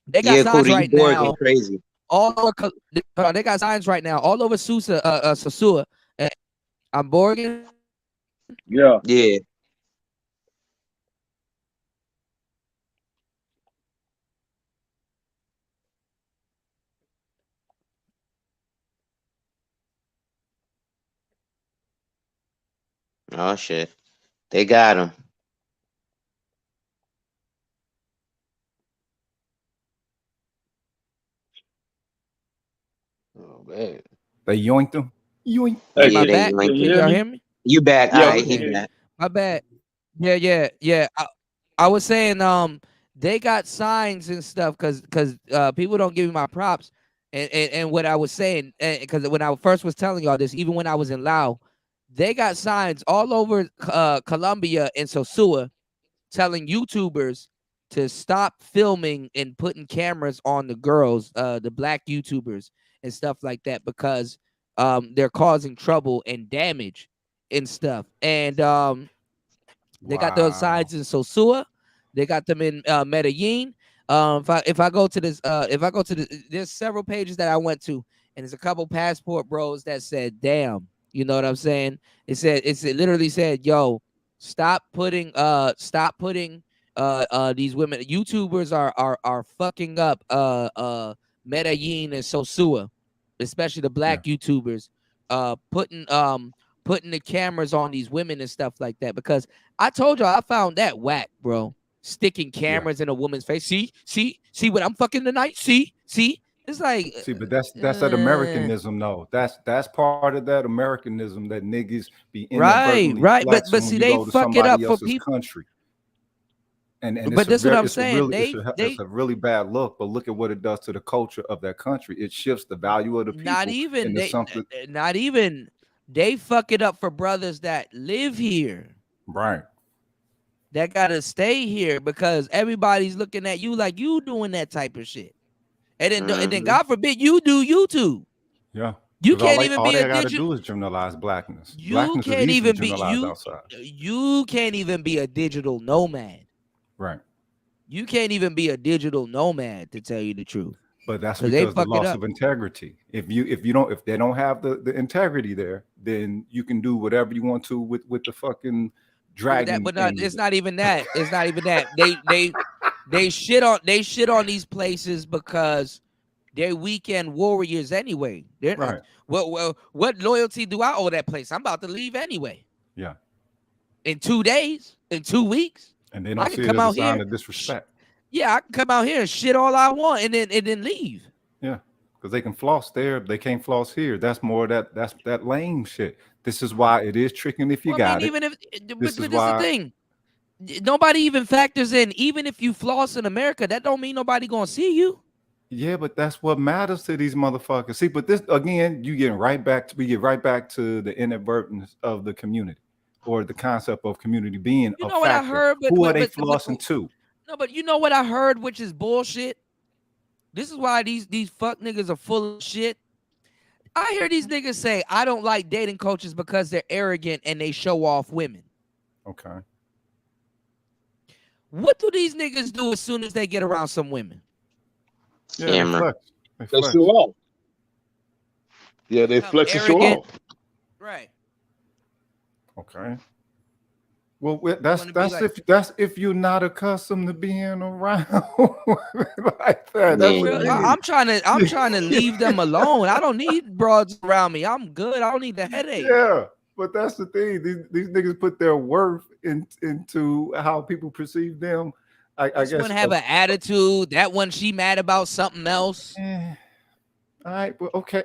They got Yeah, signs Cootie, you right Borgin now. crazy. All over, they got signs right now all over Sousa, Sosua. I'm Borgin. Yeah. Yeah. Oh shit. They got him. Oh man, they yoinked him. Yoink. Hey, Am I Yeah, they back? yoinked Can you him. hear y'all me? hear me? You back? Yeah, All we right, can he hear you. back. My bad. Yeah. I was saying they got signs and stuff because people don't give me my props and what I was saying because when I first was telling y'all this, even when I was in Laos, they got signs all over Colombia and Sosua telling YouTubers to stop filming and putting cameras on the girls, the black YouTubers and stuff like that because they're causing trouble and damage and stuff. And they got those signs in Sosua. They got them in Medellin. If I go to this, there's several pages that I went to, and there's a couple passport bros that said, "Damn," you know what I'm saying? It literally said, "Yo, stop putting these women YouTubers are fucking up Medellin and Sosua, especially the black YouTubers, putting the cameras on these women and stuff like that because." I told y'all I found that whack, bro. Sticking cameras in a woman's face. See what I'm fucking tonight. See, it's like. See, but that's that Americanism, though. That's part of that Americanism that niggas be inadvertently right. But flexing see, when you they go to fuck it up somebody for else's people. country. And but that's what I'm saying. It's a really bad look. But look at what it does to the culture of that country. It shifts the value of the people. Not even they fuck it up for brothers that live here. Right. That gotta stay here because everybody's looking at you like you doing that type of shit. And then God forbid you do YouTube. Yeah. You can't even all be they a gotta digital. do is criminalize blackness. You Blackness can't is even be criminalized outside. You can't even be a digital nomad. Right. You can't even be a digital nomad, to tell you the truth. But that's because of the loss of integrity. If they don't have the integrity there, then you can do whatever you want to with the fucking dragon. It's not even that. It's not even that. They shit on these places because they're weekend warriors anyway. Right. Well, what loyalty do I owe that place? I'm about to leave anyway. Yeah. In 2 days, in 2 weeks. And they don't see it as a sign of disrespect. Yeah, I can come out here and shit all I want and then leave. Yeah, because they can floss there, they can't floss here. That's more that's that lame shit. This is why it is tricking if you got it. Even if this is the thing. Nobody even factors in. Even if you floss in America, that don't mean nobody gonna see you. Yeah, but that's what matters to these motherfuckers. See, but this again, we get right back to the inadvertence of the community. Or the concept of community being a factor. What I heard, who are they flossing to? No, but you know what I heard, which is bullshit. This is why these fuck niggas are full of shit. I hear these niggas say, I don't like dating coaches because they're arrogant and they show off women. Okay. What do these niggas do as soon as they get around some women? Yeah, they show off. Yeah, they flex and show off. Right. Okay. Well, that's if you're not accustomed to being around like that. I'm trying to leave them alone. I don't need broads around me. I'm good. I don't need the headache. Yeah, but that's the thing. These niggas put their worth into how people perceive them. I guess one have an attitude. That one she mad about something else. All right, well, okay.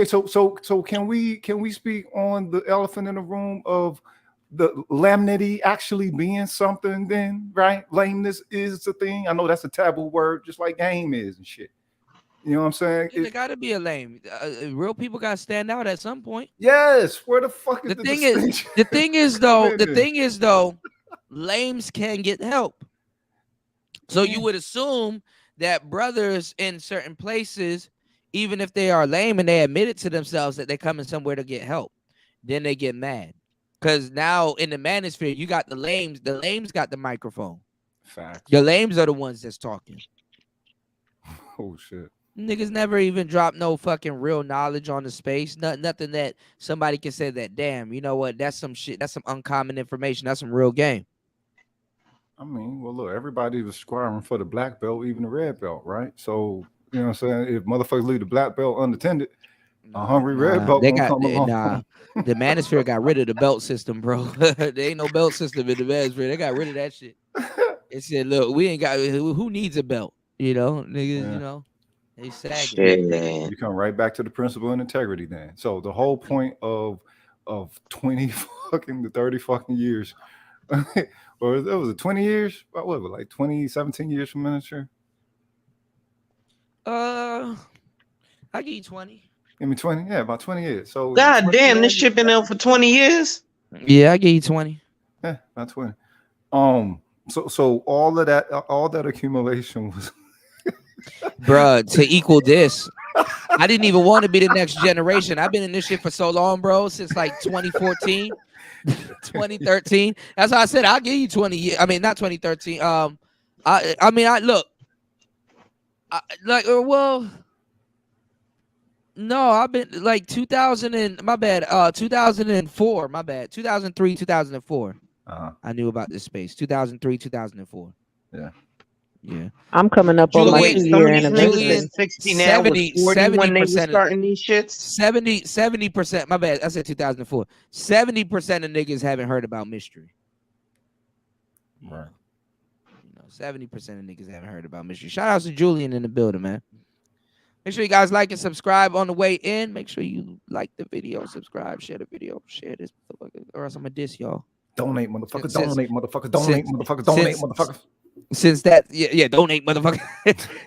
So can we speak on the elephant in the room of the lamnity actually being something? Then, right? Lameness is a thing. I know that's a taboo word, just like game is and shit. You know what I'm saying? There got to be a lame. Real people got to stand out at some point. Yes. Where the fuck is the thing is? The thing is though, lames can get help. So you would assume that brothers in certain places, even if they are lame and they admit it to themselves that they're coming somewhere to get help, then they get mad. Because now in the manosphere, you got the lames. The lames got the microphone. Fact. The lames are the ones that's talking. Oh, shit. Niggas never even drop no fucking real knowledge on the space. Nothing that somebody can say that, damn, you know what? That's some shit. That's some uncommon information. That's some real game. I mean, well, look, everybody was squaring for the black belt, even the red belt, right? So, you know what I'm saying? If motherfuckers leave the black belt unattended, a hungry red belt they gonna got come along. the manosphere got rid of the belt system, bro. There ain't no belt system in the manosphere. They got rid of that shit. They said, look, we ain't got who needs a belt? You know, niggas, you know, they sagging. You come right back to the principle and integrity then. So the whole point of 20 fucking to 30 fucking years, or it was 20 years? What was it, like 20, 17 years from miniature? I give you 20. Give me 20, yeah, about 20 years. So God damn, this shit been out for 20 years. Yeah, I give you 20. Yeah, about 20. So all that accumulation was Bruh, to equal this. I didn't even want to be the next generation. I've been in this shit for so long, bro, since like 2014, 2013. That's why I said I'll give you 20 years. I mean, not 2013. No, I've been like 2004, my bad. 2003, 2004. I knew about this space. 2003, 2004. Yeah. Yeah. I'm coming up on my 2-year Julian, 60 now, 70% when they were starting these shits. 70%. My bad. I said 2004. 70% of niggas haven't heard about mystery. Right. You know, 70% of niggas haven't heard about mystery. Shout out to Julian in the building, man. Make sure you guys like and subscribe on the way in. Make sure you like the video, subscribe, share the video, share this, or else I'm gonna diss y'all. Donate, motherfucker. Donate, motherfucker. Donate, motherfucker. Donate, motherfucker. Since that, yeah, donate, motherfucker.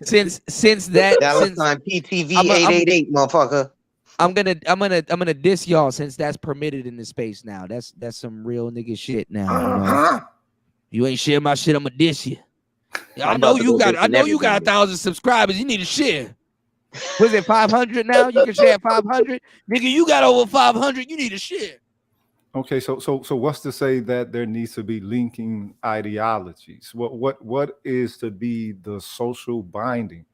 since that, Dollar sign PTV 888, motherfucker. I'm gonna diss y'all since that's permitted in the space now. That's some real nigga shit now. You know? You ain't share my shit, I'ma diss you. I know you got 1,000 subscribers. You need to share. Was it 500 now? You can share 500. Nigga, you got over 500. You need to share. Okay, so what's to say that there needs to be linking ideologies? What is to be the social binding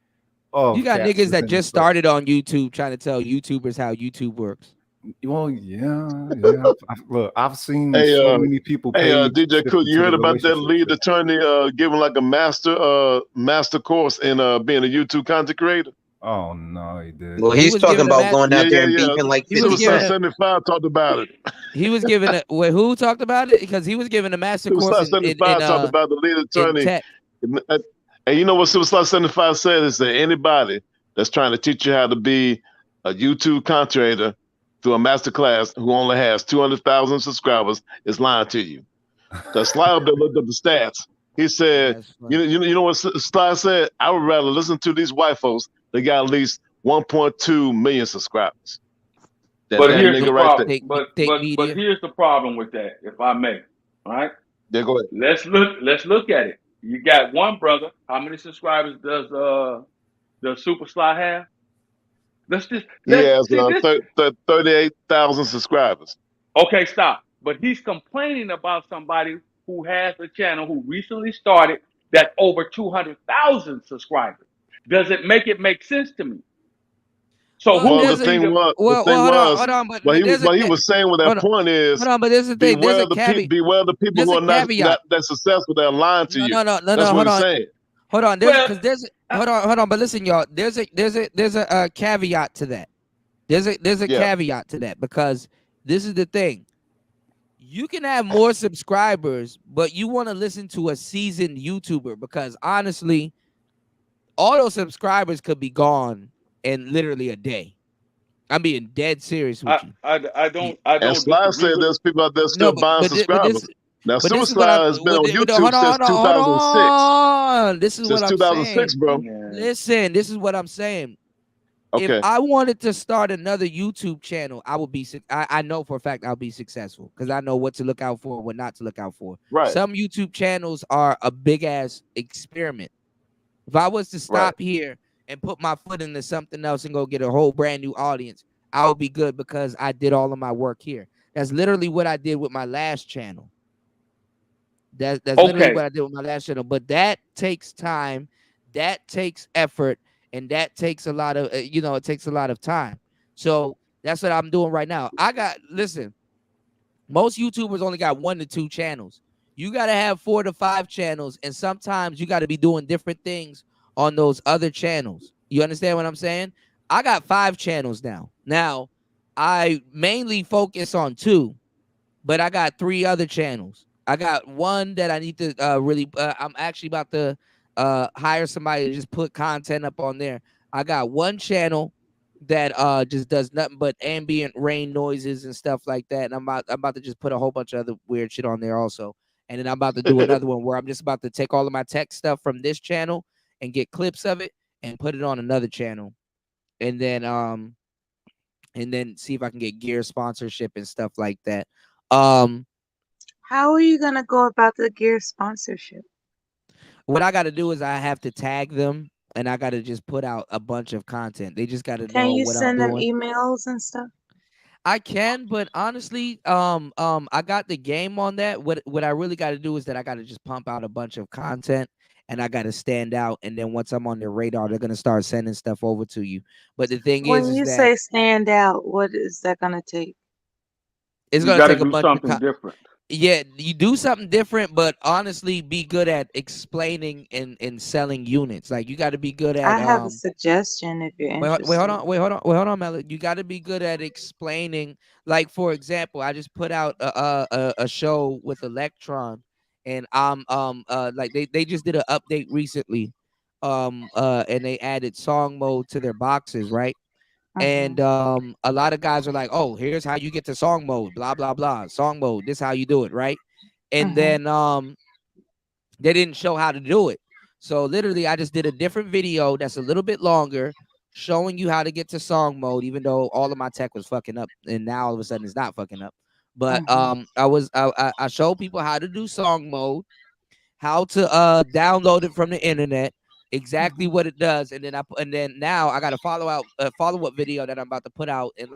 of You got cats niggas that within just the- started on YouTube trying to tell YouTubers how YouTube works. Well, yeah. Look, I've seen Hey, so many people. Hey, pay DJ shit Cool, you into heard the about that relationship lead attorney giving like a master course in being a YouTube content creator? Oh no, he did. Well, he's talking about going out there and beeping like 50 Suicide Cent. 75 talked about it. He was given a wait, who talked about it? Because he was given a master Suicide course in 75 talked about the lead attorney. tech. And you know what Suicide 75 said is that anybody that's trying to teach you how to be a YouTube content creator through a master class who only has 200,000 subscribers is lying to you. Because Sly up there looked up the stats. He said, you know what Sly said? I would rather listen to these white folks that got at least 1.2 million subscribers. But That here's the nigga right problem. there. But here's the problem with that, if I may. All right. Yeah, go ahead. Let's look at it. You got one brother. How many subscribers does Super Sly have? He has see this. 38,000 subscribers. Okay, stop. But he's complaining about somebody who has a channel who recently started that over 200,000 subscribers. Does it make sense to me? So Well, the thing was, hold on, but what he was saying with that point is, hold on, but there's the thing. There's a caveat. Beware the people who are not that successful. They're lying to you. No, That's hold what on. he's saying. Hold on, hold on, but listen, y'all. There's a caveat to that. There's a caveat to that because this is the thing. You can have more subscribers, but you want to listen to a seasoned YouTuber because honestly, all those subscribers could be gone in literally a day. I'm being dead serious with you. I don't. And Sly said there's people out there still buying subscribers. Now, Super Sly has been on YouTube since 2006. Hold on. This is Since what I'm 2006, saying. bro. Listen, this is what I'm saying. Okay. If I wanted to start another YouTube channel, I would be. I know for a fact I'll be successful because I know what to look out for and what not to look out for. Right. Some YouTube channels are a big ass experiment. If I was to stop here and put my foot into something else and go get a whole brand new audience, I would be good because I did all of my work here. That's literally what I did with my last channel. That's literally what I did with my last channel. But that takes time, that takes effort, and that takes a lot of it takes a lot of time. So that's what I'm doing right now. Listen, most YouTubers only got 1 to 2 channels. You got to have 4 to 5 channels, and sometimes you got to be doing different things on those other channels. You understand what I'm saying? I got 5 channels now. Now, I mainly focus on 2, but I got 3 other channels. I got one that I need to I'm actually about to hire somebody to just put content up on there. I got one channel that just does nothing but ambient rain noises and stuff like that. And I'm about to just put a whole bunch of other weird shit on there also. And then I'm about to do another one where I'm just about to take all of my tech stuff from this channel and get clips of it and put it on another channel. And then see if I can get gear sponsorship and stuff like that. How are you gonna go about the gear sponsorship? What I gotta do is I have to tag them and I gotta just put out a bunch of content. They just gotta know Can you what send I'm them doing. emails and stuff? I can, but honestly, I got the game on that. What I really got to do is that I got to just pump out a bunch of content, and I got to stand out. And then once I'm on their radar, they're gonna start sending stuff over to you. But the thing When is you that say stand out, what is that gonna take? it's You gonna got to take a do bunch something of different. yeah, you do something different, but honestly, be good at explaining and selling units. Like you got to be good at. I have a suggestion if you're interested. Wait, hold on, Melody. You got to be good at explaining. Like, for example, I just put out a show with Electron, and like they just did an update recently, and they added song mode to their boxes, right? And a lot of guys are like, "Oh, here's how you get to song mode, blah blah blah, song mode. This is how you do it, right?" And then They didn't show how to do it. So literally, I just did a different video that's a little bit longer, showing you how to get to song mode, even though all of my tech was fucking up, and now all of a sudden it's not fucking up. But I showed people how to do song mode, how to download it from the internet, exactly what it does, and then now I got a follow up video that I'm about to put out in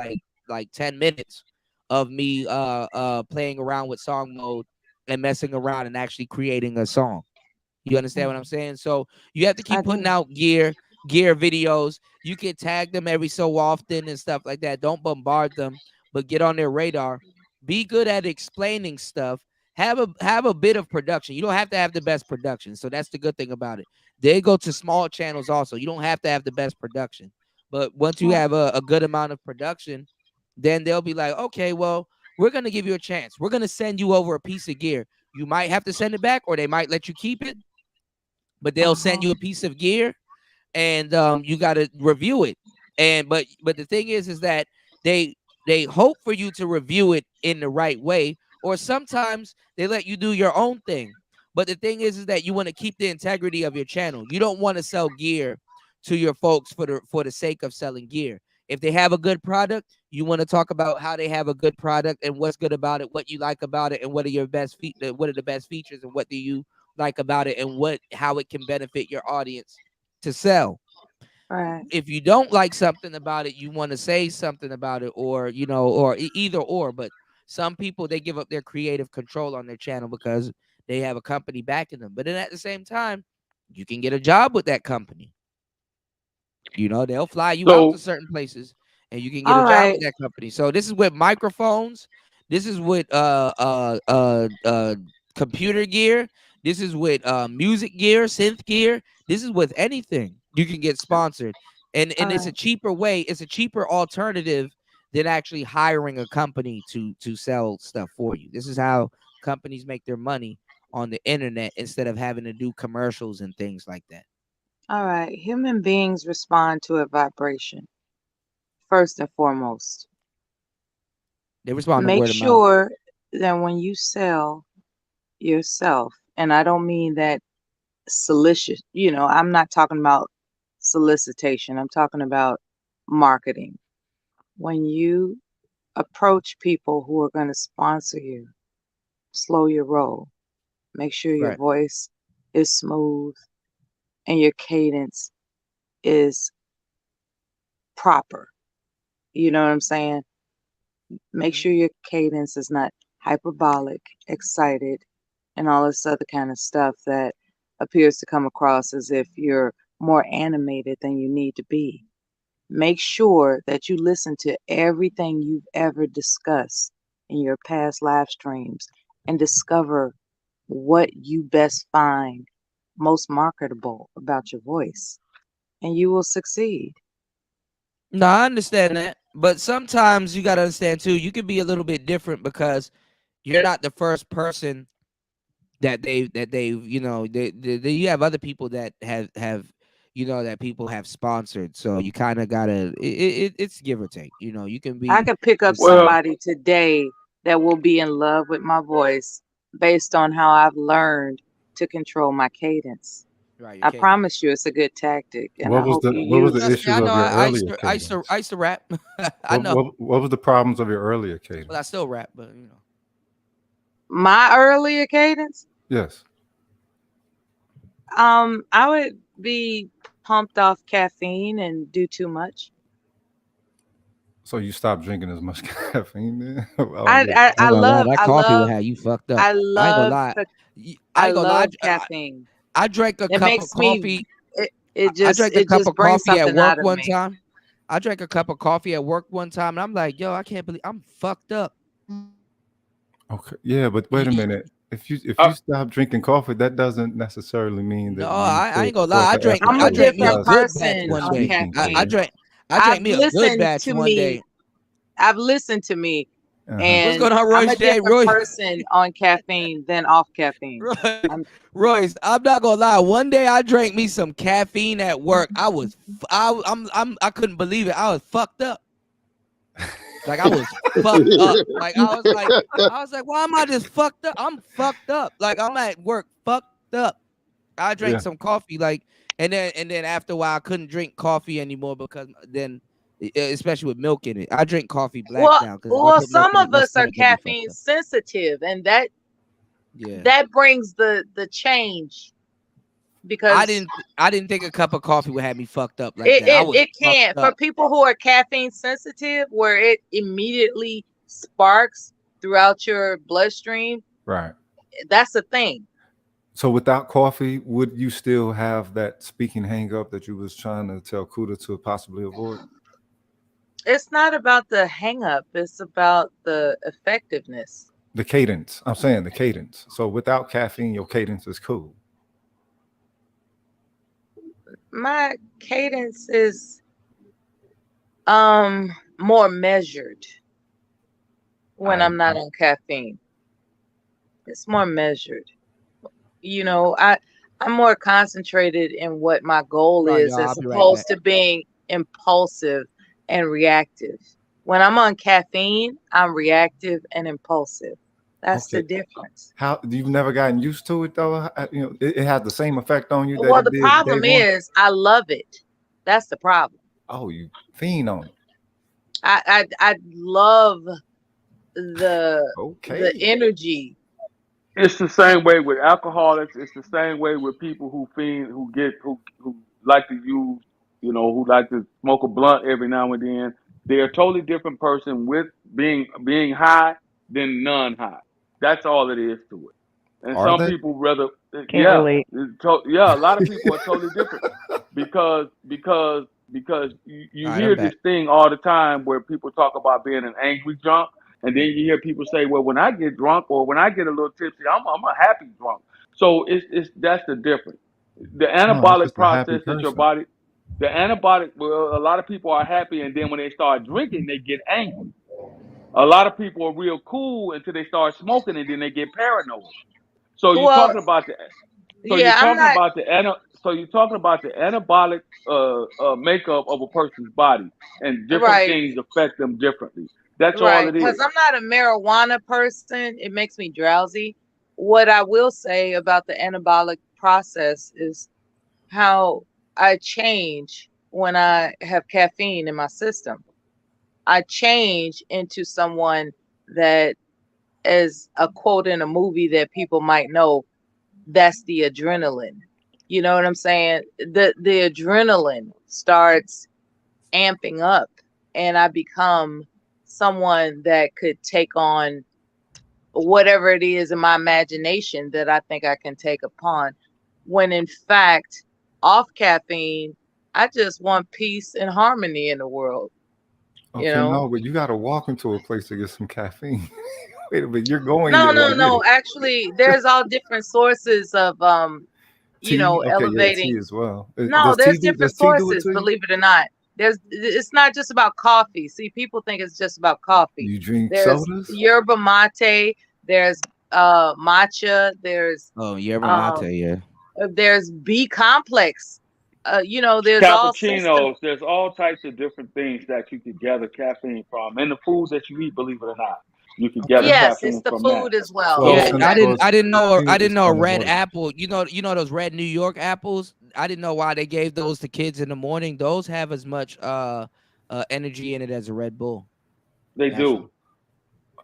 like 10 minutes of me playing around with song mode and messing around and actually creating a song. You understand what I'm saying? So you have to keep putting out gear videos. You can tag them every so often and stuff like that. Don't bombard them, but get on their radar. Be good at explaining stuff. Have a bit of production. You don't have to have the best production. So that's the good thing about it. They go to small channels also. You don't have to have the best production. But once you have a good amount of production, then they'll be like, okay, well, we're going to give you a chance. We're going to send you over a piece of gear. You might have to send it back, or they might let you keep it. But they'll send you a piece of gear, and you got to review it. And but the thing is that they hope for you to review it in the right way, or sometimes they let you do your own thing. But the thing is that you want to keep the integrity of your channel. You don't want to sell gear to your folks for the sake of selling gear. If they have a good product, you want to talk about how they have a good product and what's good about it, what you like about it, and what are your what are the best features, and what do you like about it, and how it can benefit your audience to sell. Right. If you don't like something about it, you want to say something about it, or or either or. But some people, they give up their creative control on their channel because they have a company backing them. But then at the same time, you can get a job with that company. They'll fly you out to certain places, and you can get a job with that company. So this is with microphones. This is with computer gear. This is with music gear, synth gear. This is with anything you can get sponsored, and it's a cheaper way. It's a cheaper alternative than actually hiring a company to sell stuff for you. This is how companies make their money on the internet instead of having to do commercials and things like that. All right. Human beings respond to a vibration first and foremost. They respond to Make word of mouth. sure that when you sell yourself, and I don't mean that solicit, I'm not talking about solicitation. I'm talking about marketing. When you approach people who are going to sponsor you, slow your roll. Make sure your Right. voice is smooth and your cadence is proper. You know what I'm saying? Make sure your cadence is not hyperbolic, excited, and all this other kind of stuff that appears to come across as if you're more animated than you need to be. Make sure that you listen to everything you've ever discussed in your past live streams and discover what you best find most marketable about your voice, and you will succeed. No, I understand that, but sometimes you got to understand too. You can be a little bit different because you're not the first person that you have other people that have that people have sponsored. So you kind of gotta it's give or take. You can be. I could pick up Well- somebody today that will be in love with my voice based on how I've learned to control my cadence. Right, I promise you, it's a good tactic, and I hope you use the it. issues of your earlier I used to rap. I What, know. what was the problems of your earlier cadence? Well, I still rap, but My earlier cadence, Yes. I would be pumped off caffeine and do too much. So you stopped drinking as much caffeine then? I love that I coffee will love have you fucked up. I I ain't gonna love lie. I ain't gonna lie. love caffeine. I drank a It cup makes of coffee. it I just drank a it cup just of brings coffee at something work out of one me. time. I drank a cup of coffee at work one time, and I'm like, yo, I can't believe I'm fucked up. Okay. Yeah, but wait a minute. If you stop drinking coffee, that doesn't necessarily mean that No, you I ain't quit gonna lie. I for drank I'm a episode me a different good plus batch person one on day. speaking I caffeine. drank I've me a good listened batch to one me. day. I've listened to me, Uh-huh. and What's going on, I'm Royce a J? different person on caffeine than off caffeine. Royce, I'm not gonna lie. One day I drank me some caffeine at work. I couldn't believe it. I was fucked up. Like I was fucked up. Like I was like, why am I just fucked up? I'm fucked up. Like I'm at work fucked fucked up. I drank Yeah. some coffee, like, and then after a while, I couldn't drink coffee anymore because then, especially with milk in it, I drink coffee black now because if I put milk Some in it, of my us are stomach gonna be fucked caffeine up. sensitive, and that Yeah, brings the change because I didn't think a cup of coffee would have me fucked up like that. I was it fucked can't. For up. people who are caffeine sensitive, where it immediately sparks throughout your bloodstream, Right. that's the thing. So without coffee, would you still have that speaking hang up that you was trying to tell Kuda to possibly avoid? It's not about the hang up, it's about the effectiveness. The cadence. I'm saying the cadence. So without caffeine, your cadence is cool. My cadence is more measured when I'm not on caffeine. It's more measured. You know, I'm more concentrated in what my goal Hold on, is y'all. as I'll be right opposed back. to being impulsive and reactive. When I'm on caffeine, I'm reactive and impulsive. That's the difference. How you've never gotten used to it though? You know, it has the same effect on you that Well, it the did problem day one? is I love it. That's the problem. Oh, you fiend on it. I love the energy. It's the same way with alcoholics. It's the same way with people who fiend, who like to use, you know, who like to smoke a blunt every now and then. They're a totally different person with being high than non-high. That's all it is to it. And Are some they? people rather, Can't relate. yeah, a lot of people are totally different because you All right, hear I'm this back. thing all the time where people talk about being an angry drunk. And then you hear people say, "Well, when I get drunk or when I get a little tipsy, I'm a happy drunk." So that's the difference. The No, it's anabolic just a happy process that your person. body, the anabolic. Well, a lot of people are happy, and then when they start drinking, they get angry. A lot of people are real cool until they start smoking, and then they get paranoid. So you're Well, talking about the. So you're yeah, I'm talking not. about So you're talking about the anabolic makeup of a person's body, and different Right. things affect them differently. That's all Right, it because is. I'm not a marijuana person. It makes me drowsy. What I will say about the anabolic process is how I change when I have caffeine in my system. I change into someone that is a quote in a movie that people might know. That's the adrenaline. You know what I'm saying? The adrenaline starts amping up, and I become someone that could take on whatever it is in my imagination that I think I can take upon. When in fact, off caffeine, I just want peace and harmony in the world. Okay, You know? no, but you got to walk into a place to get some caffeine. Wait a minute, you're going No, there no, to get no. it. Actually, there's all different sources of you know, Tea? Okay, yeah, tea elevating. as well. No, there's Does different tea do it sources, to you? believe it or not. It's not just about coffee. See, people think it's just about coffee. You drink There's sodas? yerba mate, there's matcha, there's Oh, yerba mate, yeah. there's B complex. You know, there's all systems. Cappuccinos, there's all types of different things that you could gather caffeine from. And the food that you eat, believe it or not, you can gather Yes, it's caffeine the from that. food as well. So, Yeah, I Exactly. didn't know it's a on the red water. apple. You know those red New York apples. I didn't know why they gave those to kids in the morning. Those have as much energy in it as a Red Bull. They Actually. do.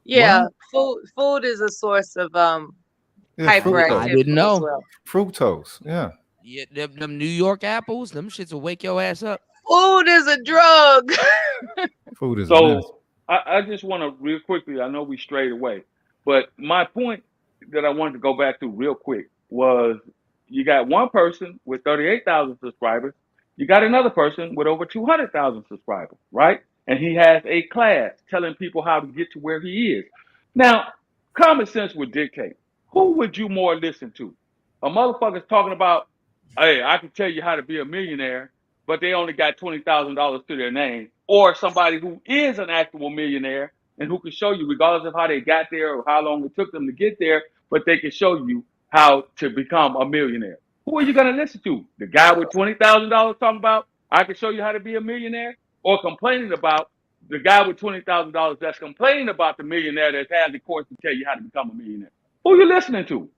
Yeah, food is a source of Yeah, fructose. I hyperactivity didn't know. as well. Fructose, yeah. Yeah, them New York apples, them shits will wake your ass up. Food is a drug. Food is a medicine. So I just want to real quickly, I know we strayed away, but my point that I wanted to go back to real quick was you got one person with 38,000 subscribers, you got another person with over 200,000 subscribers, right? And he has a class telling people how to get to where he is. Now, common sense would dictate, who would you more listen to? A motherfucker's talking about, hey, I can tell you how to be a millionaire, but they only got $20,000 to their name, or somebody who is an actual millionaire and who can show you, regardless of how they got there or how long it took them to get there, but they can show you how to become a millionaire. Who are you going to listen to? The guy with $20,000 talking about, I can show you how to be a millionaire, or complaining about the guy with $20,000 that's complaining about the millionaire that has the course to tell you how to become a millionaire? Who are you listening to?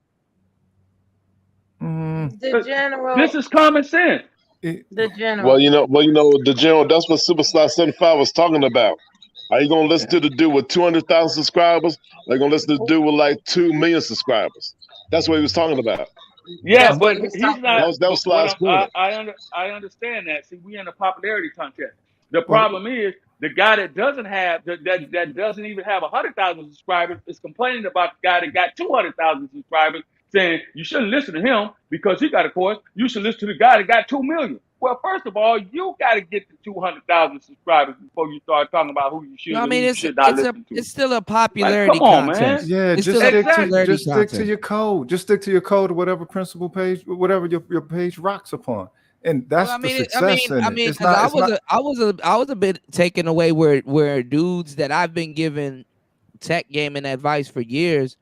The general. This is common sense. The general. Well, the general. That's what Superstar 75 was talking about. Are you gonna listen to the dude with 200,000 subscribers? Or are you gonna listen to the dude with like 2 million subscribers? That's what he was talking about. Yeah, That's what but he was he's talking not. That was But Sly's point. I understand that. See, we in a popularity contest. The problem is the guy that doesn't have that doesn't even have 100,000 subscribers is complaining about the guy that got 200,000 subscribers, saying you shouldn't listen to him because he got a course. You should listen to the guy that got 2 million. Well, first of all, you got to get to 200,000 subscribers before you start talking about who you should No, I and mean who you should not listen to. it's still a Like, popularity come on, man. contest. Yeah, It's just still a stick popularity just stick to contest. your code. Just stick to your code, whatever principal page, whatever your page rocks upon, and that's Well, the success in it. It's 'cause not. I was a bit taken away where dudes that I've been giving tech gaming advice for years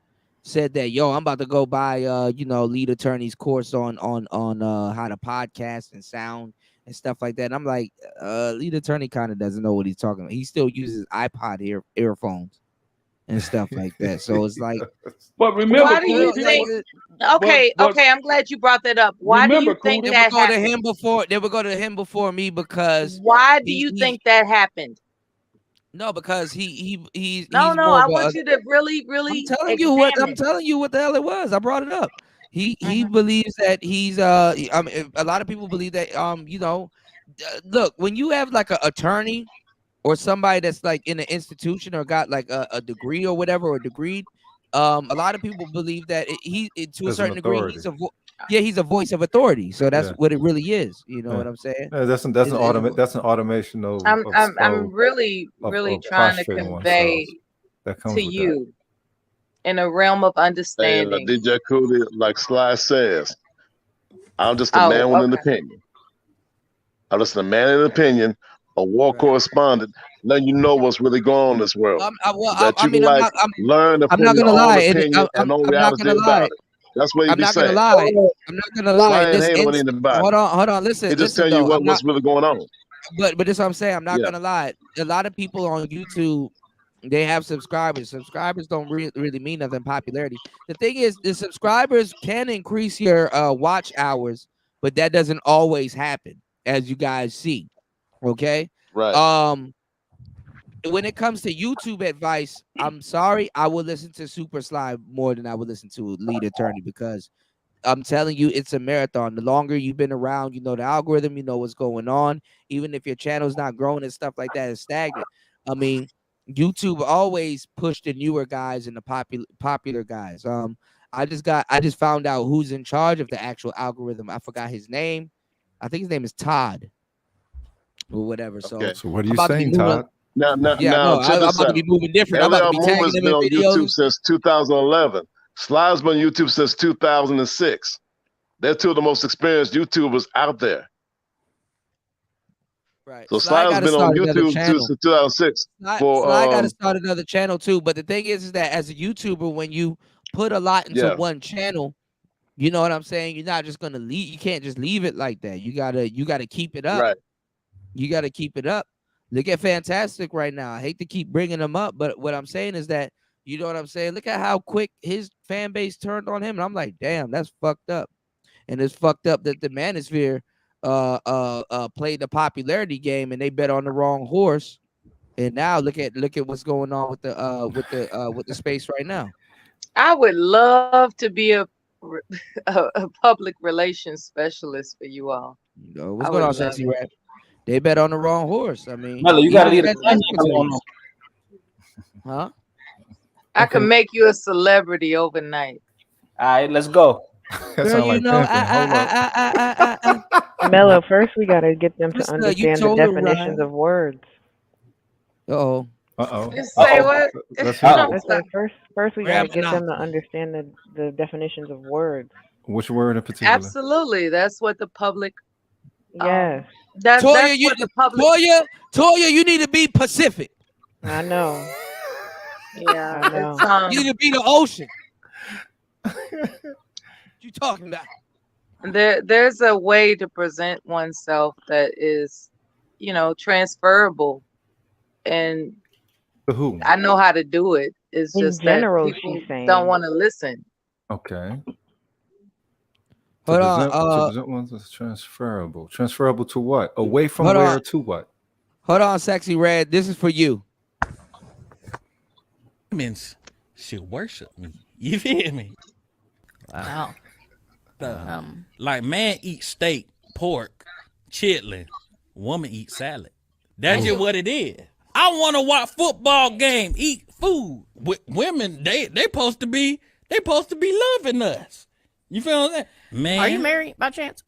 said that, yo, I'm about to go buy lead attorney's course on how to podcast and sound and stuff like that. And I'm like, lead attorney kind of doesn't know what he's talking about. He still uses iPod earphones and stuff like that. So it's like, but remember, why do you think? Okay, I'm glad you brought that up. Why do you think they that would go to happened? him before they would go to him before me because Why do you think that happened? no, because he's No, more I of want you to really I'm telling you what the hell it was. I brought it up. He believes that he's I mean, a lot of people believe that look, when you have like an attorney or somebody that's like in an institution or got like a degree or whatever or degreed, a lot of people believe that to a There's an certain degree authority. he's a voice of authority. So that's Yeah. what it really is. You know Yeah. what I'm saying? Yeah, that's an automation of. I'm really of trying to prostrating convey oneself. That comes to with you in a realm of Hey, understanding. DJ Cooley, like Sly says, I'm just a man with an opinion. I'm just a man with an opinion, a war correspondent, letting you know what's really going on in this world. Learn to I'm form not your gonna own lie. opinion and no I'm not reality gonna about lie. it. That's what he I'm be not saying. gonna lie. I'm not gonna lie. Sly ain't This hating on inst- anybody. hold on. Listen, He just listen telling you though. what's really going on. But this is what I'm saying. I'm not Yeah. gonna lie. A lot of people on YouTube, they have subscribers. Subscribers don't really mean nothing. Popularity. The thing is, the subscribers can increase your watch hours, but that doesn't always happen, as you guys see. Okay. Right. When it comes to YouTube advice, I'm sorry, I will listen to Super Sly more than I would listen to Lead Attorney because I'm telling you, it's a marathon. The longer you've been around, you know the algorithm, you know what's going on. Even if your channel's not growing and stuff like that, it's stagnant. I mean, YouTube always pushed the newer guys and the popular guys. I just found out who's in charge of the actual algorithm. I forgot his name. I think his name is Todd or whatever. So, Okay. So what are you saying, Todd? Now, I'm check this about to out. be moving different. I'm about to be tagging Movie's them been in on videos. YouTube since 2011. Sly's been on YouTube since 2006. They're two of the most experienced YouTubers out there. Right. So Sly Sly's gotta been on start another YouTube channel. since 2006. Sly got to start another channel too. But the thing is that as a YouTuber, when you put a lot into one channel, you know what I'm saying? You're not just gonna leave. You can't just leave it like that. You gotta keep it up. Right. You gotta keep it up. Look at Fantastic right now. I hate to keep bringing him up, but what I'm saying is that, you know what I'm saying? Look at how quick his fan base turned on him. And I'm like, damn, that's fucked up. And it's fucked up that the Manosphere played the popularity game and they bet on the wrong horse. And now look at what's going on with the space right now. I would love to be a public relations specialist for you all. You know, what's going on, Sexy Rap? They bet on the wrong horse. I mean, Mello, you gotta leave the huh? I can make you a celebrity overnight. All right, let's go. Girl, you know, Mello, first we gotta get them to Mister, you understand the told her definitions right. of words. Uh-oh. Say what? First we gotta get them to understand the definitions of words. Which word in particular? Absolutely, that's what the public. Yes. That's Toya, what the public. Toya, you need to be Pacific. I know. Yeah, I know. it's, you need to be the ocean. What you talking about? There's a way to present oneself that is, transferable, and who? I know how to do it. It's In just general, that people she's saying. don't want to listen. Okay. Hold on. To present ones as transferable. Transferable to what? Away from Hold where on. to what? Hold on, Sexy Red. This is for you. Means she'll worship me. You feel me? Wow. Like man eat steak, pork, chitlin. Woman eat salad. That's just what it is. I want to watch football game, eat food. With women, they supposed to be loving us. You feel what I'm saying? Man, Are you married by chance?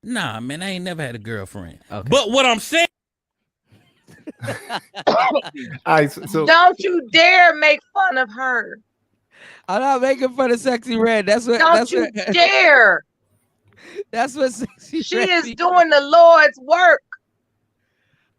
Nah, man, I ain't never had a girlfriend. Okay. But what I'm saying. Don't you dare make fun of her. I'm not making fun of Sexy Red. That's what. Don't you dare. That's what Sexy She Red is doing the Lord's work.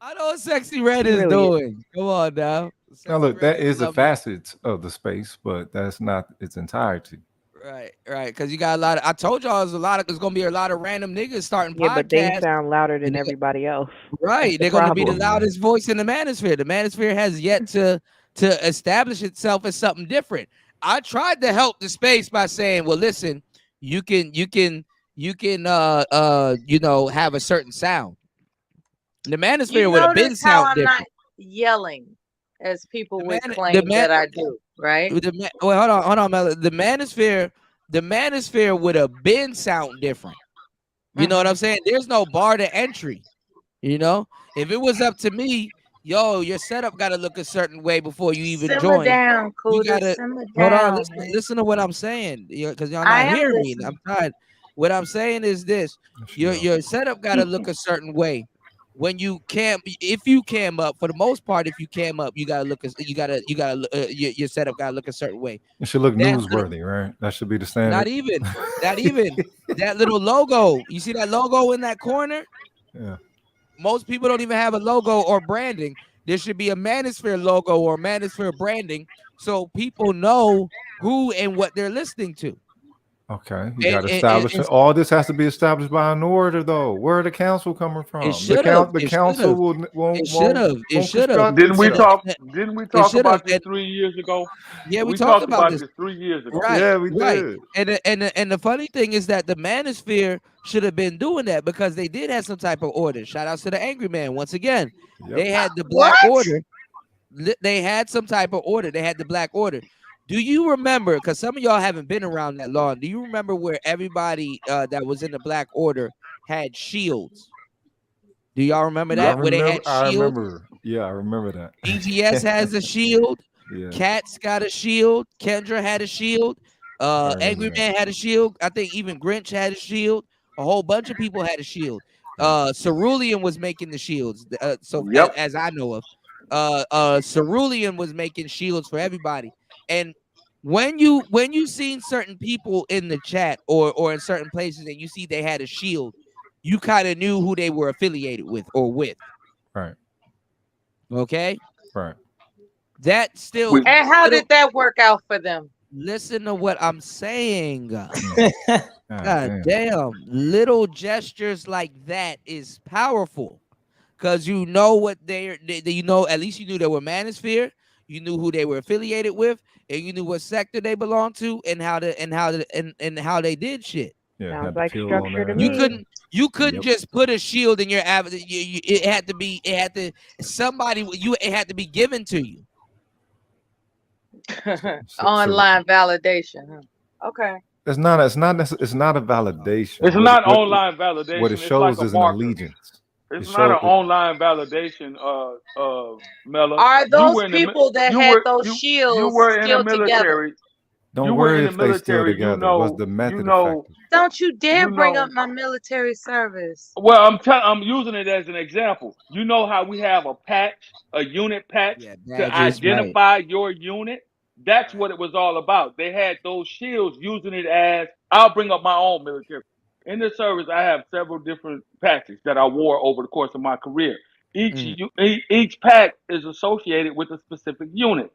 I know what Sexy Red is doing. Come on now. Now look, that is a facet of the space, but that's not its entirety. Right. Because you got a lot of. I told y'all there's gonna be a lot of random niggas starting podcasts. Yeah, but they sound louder than everybody else. Right. They're gonna be the loudest voice in the manosphere. The manosphere has yet to establish itself as something different. I tried to help the space by saying, well, listen, you can have a certain sound. The manosphere would have been sound different. Not yelling as people would claim that I do, right? Hold on, Mel. The manosphere would have been sound different. You know what I'm saying? There's no bar to entry. You know, if it was up to me, yo, your setup got to look a certain way before you even join. Down, you gotta hold on. Listen to what I'm saying, because y'all not hearing me. I'm tired. What I'm saying is this: your setup got to look a certain way. When you if you cam up, for the most part, if you cam up, you gotta look. Your setup gotta look a certain way. It should look newsworthy, right? That should be the standard. Not even that little logo. You see that logo in that corner? Yeah. Most people don't even have a logo or branding. There should be a Manosphere logo or Manosphere branding, so people know who and what they're listening to. Okay, you got to establish it. All this has to be established by an order, though. Where the council coming from? The council won't. It should have. It should have. Didn't we talk about this 3 years ago? Yeah, we talked about this 3 years ago. Right. Yeah, we did. And the funny thing is that the Manosphere should have been doing that because they did have some type of order. Shout out to the Angry Man once again. Yep. They had the Black Order. They had some type of order. They had the Black Order. Do you remember, because some of y'all haven't been around that long, do you remember where everybody that was in the Black Order had shields? Do y'all remember that? Where they had shields? I remember. Yeah, I remember that. BGS has a shield. Yeah. Cat's got a shield. Kendra had a shield. Angry Man had a shield. I think even Grinch had a shield. A whole bunch of people had a shield. Cerulean was making the shields. As I know of. Cerulean was making shields for everybody. And when you seen certain people in the chat or in certain places and you see they had a shield, you kind of knew who they were affiliated with or with. Right. Okay. Right. That still. And how did that work out for them? Listen to what I'm saying. God damn. Little gestures like that is powerful. Because you know what at least you knew they were Manosphere. You knew who they were affiliated with, and you knew what sector they belonged to, and how they did shit. Yeah, sounds like structure to me. You couldn't just put a shield in your avatar. It had to be given to you. Online validation. Huh? Okay. It's not a validation. It's not online validation. What it shows is an allegiance. It's not an online validation, Mella. Are those people that had those shields you were in still the military? Together? Don't worry if they still together. What's the method effective? Don't you dare bring up my military service. Well, I'm using it as an example. You know how we have a unit patch to identify your unit? That's what it was all about. They had those shields using it as, I'll bring up my own military. In the service, I have several different patches that I wore over the course of my career. Each pack is associated with a specific unit.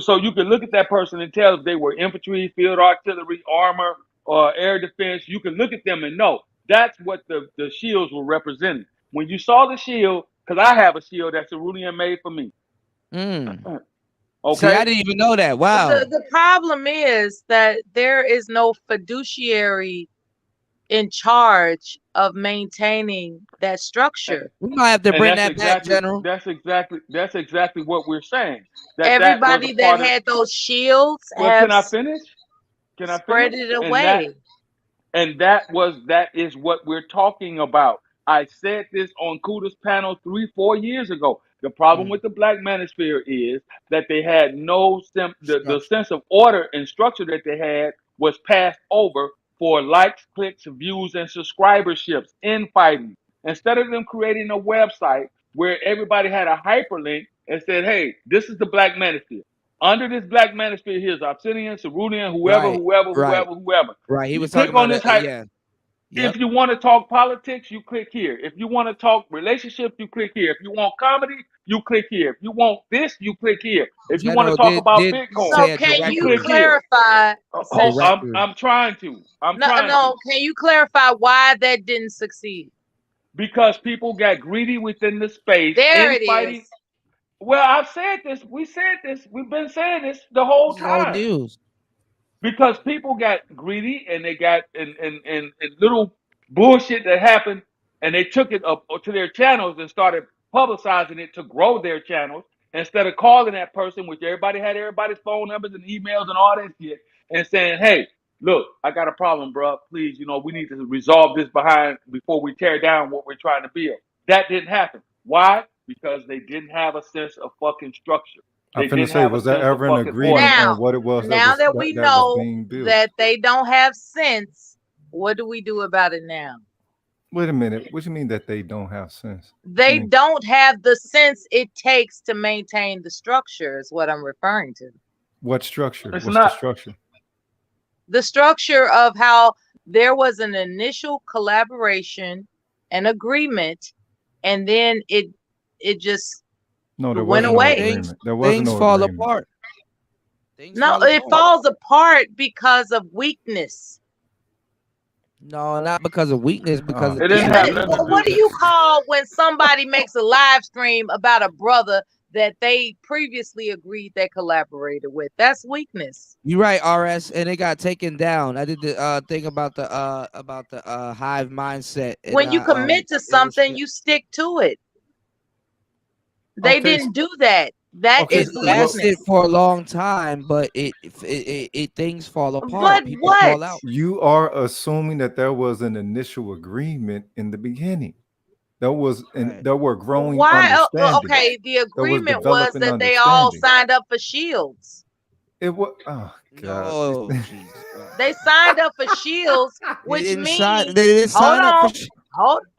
So you can look at that person and tell if they were infantry, field artillery, armor, or air defense. You can look at them and know that's what the shields were representing. When you saw the shield, because I have a shield that's Cerulean made for me. Okay. See, I didn't even know that. Wow. The problem is that there is no fiduciary in charge of maintaining that structure. We might have to And bring that's that back, exactly General. that's exactly what we're saying. That was Everybody a that part of. had those shields Well, have can I finish? Can I spread finish? it away. That is what we're talking about. I said this on Kuda's panel 3-4 years ago. The problem with the Black Manosphere is that they had the sense of order and structure that they had was passed over for likes, clicks, views, and subscriberships, infighting. Instead of them creating a website where everybody had a hyperlink and said, hey, this is the Black Manosphere. Under this Black Manosphere, here's Obsidian, Cerulean, whoever. Right. He You was talking click on about this hype. yeah. Yep. If you want to talk politics, you click here. If you want to talk relationships, you click here. If you want comedy, you click here. If you want this, you click here. If you want to General talk about did Bitcoin, So say a can you click here. clarify? I'm trying to. Can you clarify why that didn't succeed? Because people got greedy within the space. There it infighting. is. Well, I've said this. We said this. We've been saying this the whole This is old time. news. Because people got greedy and they got in little bullshit that happened, and they took it up to their channels and started publicizing it to grow their channels instead of calling that person, which everybody had everybody's phone numbers and emails and all that shit, and saying, hey, look, I got a problem, bro. Please, we need to resolve this before we tear down what we're trying to build. That didn't happen. Why? Because they didn't have a sense of fucking structure. I'm finna say, was there ever an agreement on what it was Now that we that know was being built? that they don't have sense, what do we do about it now? Wait a minute. What do you mean that they don't have sense? They don't have the sense it takes to maintain the structure, is what I'm referring to. What structure? It's What's not- the structure? The structure of how there was an initial collaboration and agreement, and then it just No, there went wasn't no away. agreement. There wasn't Things no fall agreement. apart. No, it falls apart because of weakness. No, not because of weakness. Because It didn't have nothing to Well, do what do with you call when somebody makes a live stream about a brother that they previously agreed they collaborated with? That's weakness. You're right, RS, and it got taken down. I did the thing about the hive mindset. And, When you commit to something, you stick to it. They Okay, didn't do that. That okay, is so lasted weakness. for a long time, but it things fall apart. But People fall out. You are assuming that there was an initial agreement in the beginning. There was, and there were growing Why? understanding. Okay, the There was agreement was developing that they all understanding. signed up for shields. It was. Oh God. Oh, They signed up for shields, which didn't means sign- they didn't sign hold up on, for sh-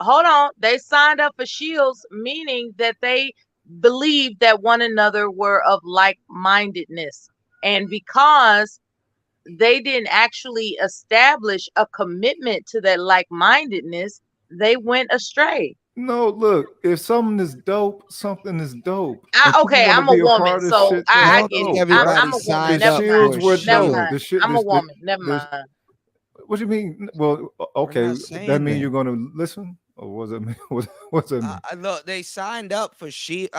hold on. They signed up for shields, meaning that they believed that one another were of like-mindedness, and because they didn't actually establish a commitment to that like-mindedness, they went astray. No, look. If something is dope, something is dope. Okay, I'm a woman, so I get it. I'm a woman. The Never shields mind. were Never dope. mind. The shit. I'm a woman. Never mind. What do you mean? Well, okay. saying That mean that. you're going to listen, or was it? What's it mean? Look, they signed up for Shield.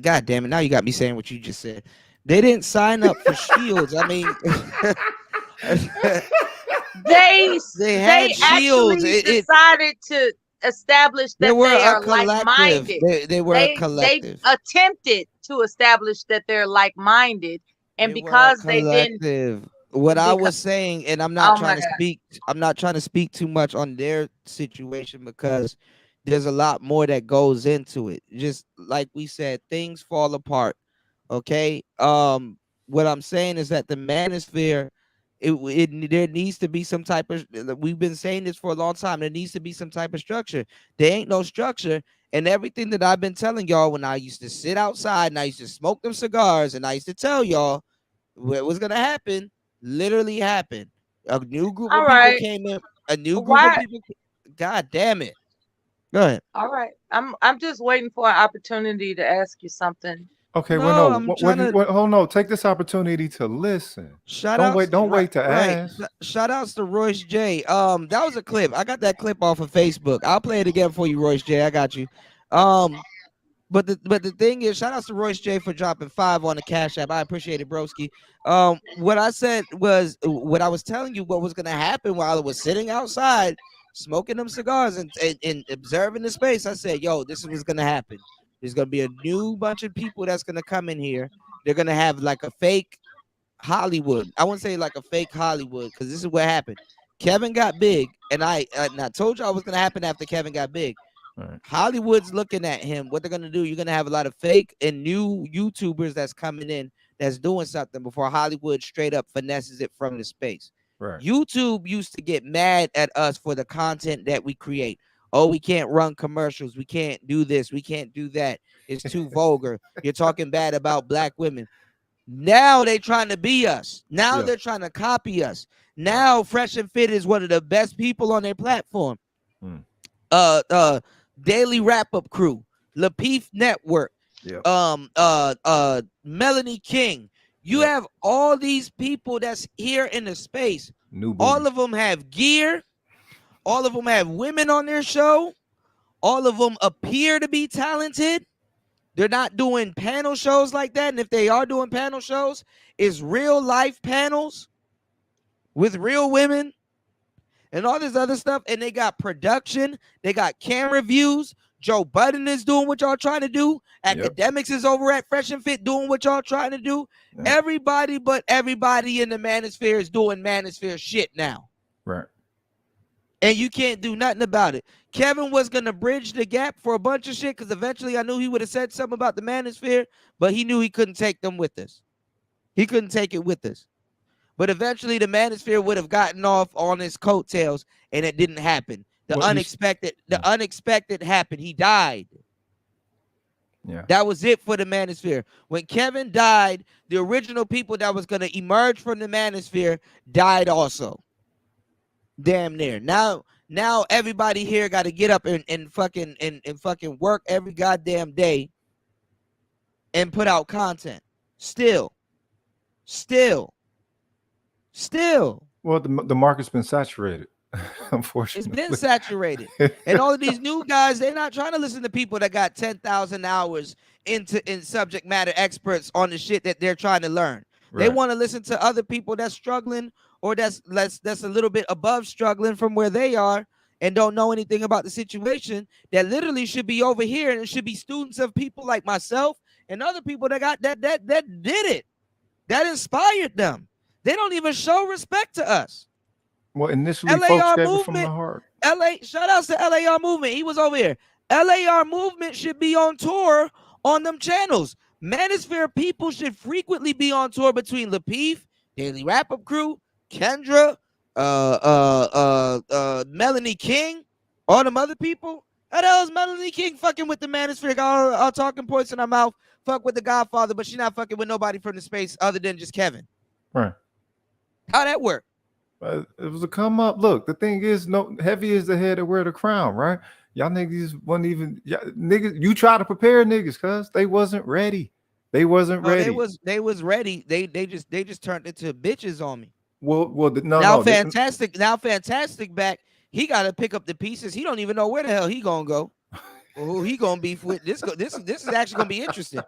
God damn it! Now you got me saying what you just said. They didn't sign up for Shields. I mean, They had shields. actually It- decided to establish They that were they a are collective. like-minded. They were a collective. They attempted to establish that they're like-minded, and They were a because they didn't, collective. What I was saying, and I'm not Oh my trying to God. speak. I'm not trying to speak too much on their situation because there's a lot more that goes into it. Just like we said, things fall apart. Okay. What I'm saying is that the manosphere, there needs to be some type of. We've been saying this for a long time. There needs to be some type of structure. There ain't no structure, and everything that I've been telling y'all when I used to sit outside and I used to smoke them cigars and I used to tell y'all what was gonna happen. Literally happened. A new group All of people right. came in. A new group Why- of people. God damn it. Go ahead. all right, I'm just waiting for an opportunity to ask you something. Okay, No, well, no. I'm What, trying to- hold on. Take this opportunity to listen. Shout Don't outs, wait. Don't wait to right. ask. Shout outs to Royce J. That was a clip. I got that clip off of Facebook. I'll play it again for you, Royce J. I got you. But the thing is, shout outs to Royce J for dropping 5 on the Cash App. I appreciate it, broski. What I said was what I was telling you what was gonna happen while I was sitting outside smoking them cigars and observing the space. I said, yo, this is what's gonna happen. There's gonna be a new bunch of people that's gonna come in here. They're gonna have like a fake Hollywood. I wouldn't say like a fake Hollywood, because this is what happened. Kevin got big, and I told you I was gonna happen after Kevin got big. Right. Hollywood's looking at him. What they're gonna do? You're gonna have a lot of fake and new YouTubers that's coming in that's doing something before Hollywood straight up finesses it from the space. Right. YouTube used to get mad at us for the content that we create. Oh, we can't run commercials. We can't do this. We can't do that. It's too vulgar. You're talking bad about black women. Now they're trying to be us. Now they're trying to copy us. Now Fresh and Fit is one of the best people on their platform. Daily Wrap-Up Crew, Lapeef Network, Melanie King. You have all these people that's here in the space. All of them have gear. All of them have women on their show. All of them appear to be talented. They're not doing panel shows like that. And if they are doing panel shows, it's real life panels with real women and all this other stuff. And they got production. They got camera views. Joe Budden is doing what y'all trying to do. Academics is over at Fresh and Fit doing what y'all trying to do. Everybody but everybody in the manosphere is doing manosphere shit now. Right. And you can't do nothing about it. Kevin was going to bridge the gap for a bunch of shit because eventually I knew he would have said something about the manosphere, but he knew he couldn't take them with us. He couldn't take it with us. But eventually the manosphere would have gotten off on his coattails, and it didn't happen. The unexpected happened. He died. Yeah. That was it for the manosphere. When Kevin died, the original people that was going to emerge from the manosphere died also. Damn near. Now everybody here got to get up and fucking work every goddamn day and put out content. Still. Well, the market's been saturated, unfortunately. It's been saturated. And all of these new guys, they're not trying to listen to people that got 10,000 hours in subject matter experts on the shit that they're trying to learn. They want to listen to other people that's struggling or that's a little bit above struggling from where they are and don't know anything about the situation, that literally should be over here, and it should be students of people like myself and other people that got that did it, that inspired them. They don't even show respect to us. Well, initially, folks gave it from the heart. Shout outs to LAR Movement. He was over here. LAR Movement should be on tour on them channels. Manosphere people should frequently be on tour between Lapeef, Daily Wrap-Up Crew, Kendra, Melanie King, all them other people. How the hell is Melanie King fucking with the Manosphere? Got all talking points in her mouth. Fuck with the Godfather, but she's not fucking with nobody from the space other than just Kevin. Right. How that work? It was a come up. Look, the thing is, no heavy is the head that wear the crown, right? Y'all niggas wasn't even niggas. You try to prepare niggas, cuz they wasn't ready. They wasn't ready. They was ready. They just turned into bitches on me. Now Fantastic back. He got to pick up the pieces. He don't even know where the hell he gonna go. Or who he gonna beef with. This is actually gonna be interesting.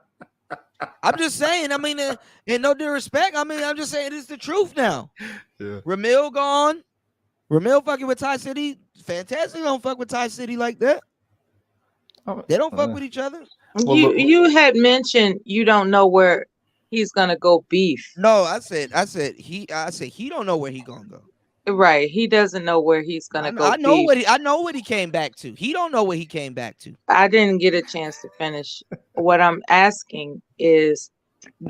I'm just saying. I mean, in no due respect. I mean, I'm just saying it's the truth now. Yeah. Ramil gone. Ramil fucking with Ty City. Fantastic don't fuck with Ty City like that. They don't fuck with each other. You had mentioned you don't know where he's gonna go beef. No, I said he don't know where he gonna go. Right, he doesn't know where he's gonna go. I know what he came back to. He don't know what he came back to. I didn't get a chance to finish. What I'm asking is,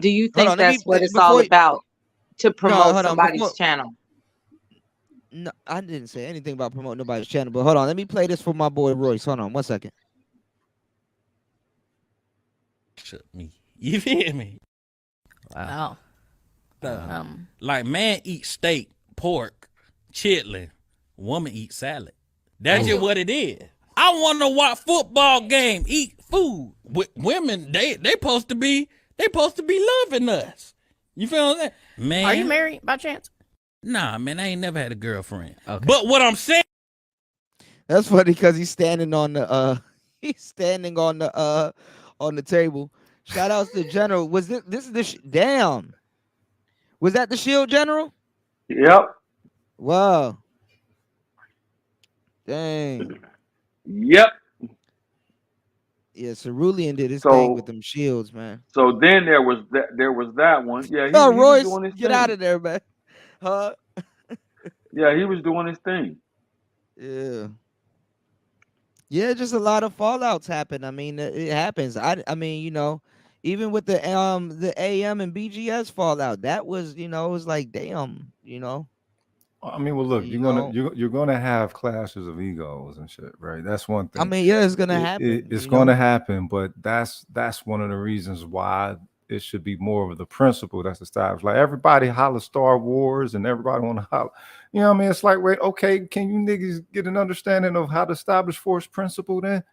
do you think that's what it's all about? To promote somebody's channel? No, I didn't say anything about promoting nobody's channel. But hold on, let me play this for my boy Royce. Hold on, 1 second. Shut me. You feel me? Wow. Like man eat steak, pork, chitlin. Woman eat salad. That's just what it is. I want to watch football game, eat food. With women, they supposed to be loving us. You feel what I'm saying? Man, Are you married by chance? Nah, man, I ain't never had a girlfriend. Okay. But what I'm saying, that's funny because he's standing on the on the table. Shout outs to General. Was this is the damn? Was that the Shield General? Yep. Wow. Dang. Yep. Yeah, Cerulean did his thing with them shields, man. So then there was that one. Yeah, he Oh, was Royce, doing his get thing. out of there, man. Huh? Yeah, he was doing his thing. Yeah. Yeah, just a lot of fallouts happen. I mean, it happens. I mean, you know, even with the AM and BGS fallout, that was, you know, it was like, damn, you know. I mean, well, look, you're gonna have clashes of egos and shit, right? That's one thing. I mean, yeah, it's gonna happen. It's you gonna know? happen, but that's one of the reasons why it should be more of the principle that's established. Like everybody holler Star Wars and everybody want to holler. You know what I mean? It's like, wait, okay, can you niggas get an understanding of how to establish force principle then?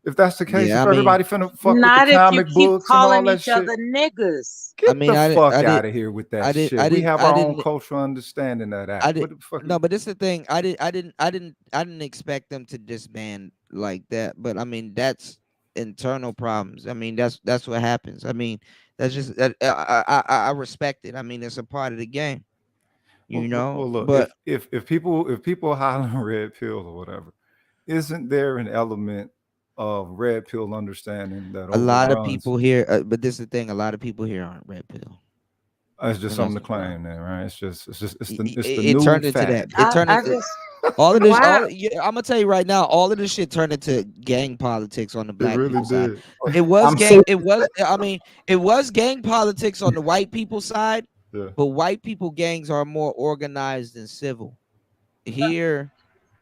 If that's the case, Yeah, if I mean, everybody finna fuck Not with the if you comic keep books and all calling that each shit, other niggas. get I mean, the I fuck did- out of here with that shit. We have our own cultural understanding of that. I did What the fuck? no, but this is the thing. I didn't expect them to disband like that. But I mean, that's internal problems. I mean, that's what happens. I mean, that's just I respect it. I mean, it's a part of the game. You know, Well, look, but if people hollering red pill or whatever, isn't there an element of red pill understanding that a lot of overruns? people here. But this is the thing. A lot of people here aren't red pill. It's just And something that's to claim, then, right? It's the it new turned into fad. that. It turned I into just all of this. wow. I'm gonna tell you right now, all of this shit turned into gang politics on the It black really people side. did. It was I'm gang. so- It was. I mean, it was gang politics on the white people side, Yeah. but white people gangs are more organized and civil. Here,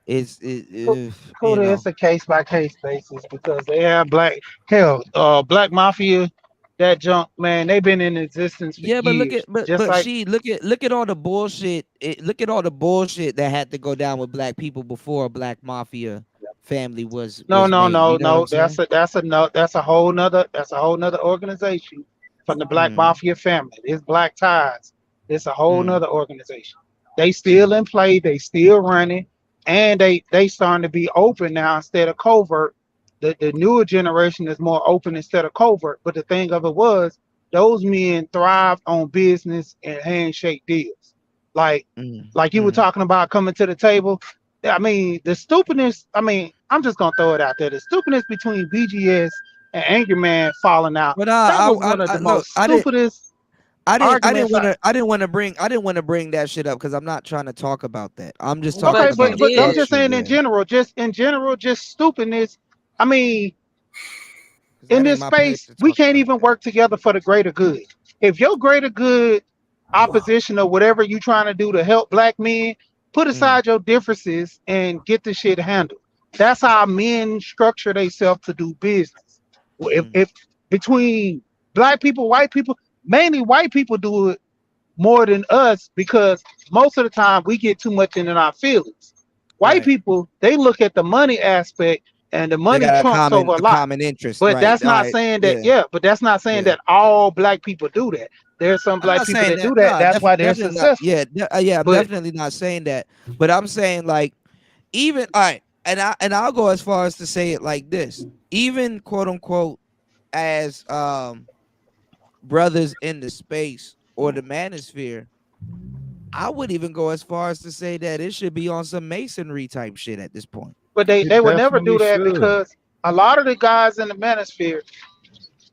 you Coda, know. it's a case by case basis because they have black black mafia, that junk, man, they've been in existence for Yeah, but look years. at but Just but like she look at all the bullshit. Look at all the bullshit that had to go down with black people before a black mafia family was no, no, made. no, You know what I'm no. saying? That's a whole nother organization from the black mafia family. It's black ties. It's a whole nother organization. They still in play, they still running, and they starting to be open now instead of covert. The newer generation is more open instead of covert. But the thing of it was, those men thrived on business and handshake deals. Like you were talking about coming to the table. I mean, the stupidness. I mean, I'm just gonna throw it out there. The stupidness between BGS and Angry Man falling out. But That was one of the most stupidest. I arguments didn't want to bring that shit up because I'm not trying to talk about that. I'm just talking Okay, about but I'm just structure saying there. in general, just stupidness. I mean, that in ain't this my place space, we can't even work together for the greater good. If your greater good opposition or whatever you trying to do to help black men, put aside your differences and get the shit handled. That's how men structure themselves to do business. If between black people, white people, mainly white people do it more than us because most of the time we get too much in our feelings. White people, they look at the money aspect and the They money got trumps over a lot. common interest, But right? that's not Alright, saying that, but that's not saying that all black people do that. There's some I'm black not people saying that do that. that. No, That's why they're definitely not. successful. Yeah, I'm But definitely not saying that. But I'm saying like, even all right, and I'll go as far as to say it like this: even quote unquote, as brothers in the space or the manosphere, I would even go as far as to say that it should be on some masonry type shit at this point. but they would never do that because a lot of the guys in the manosphere,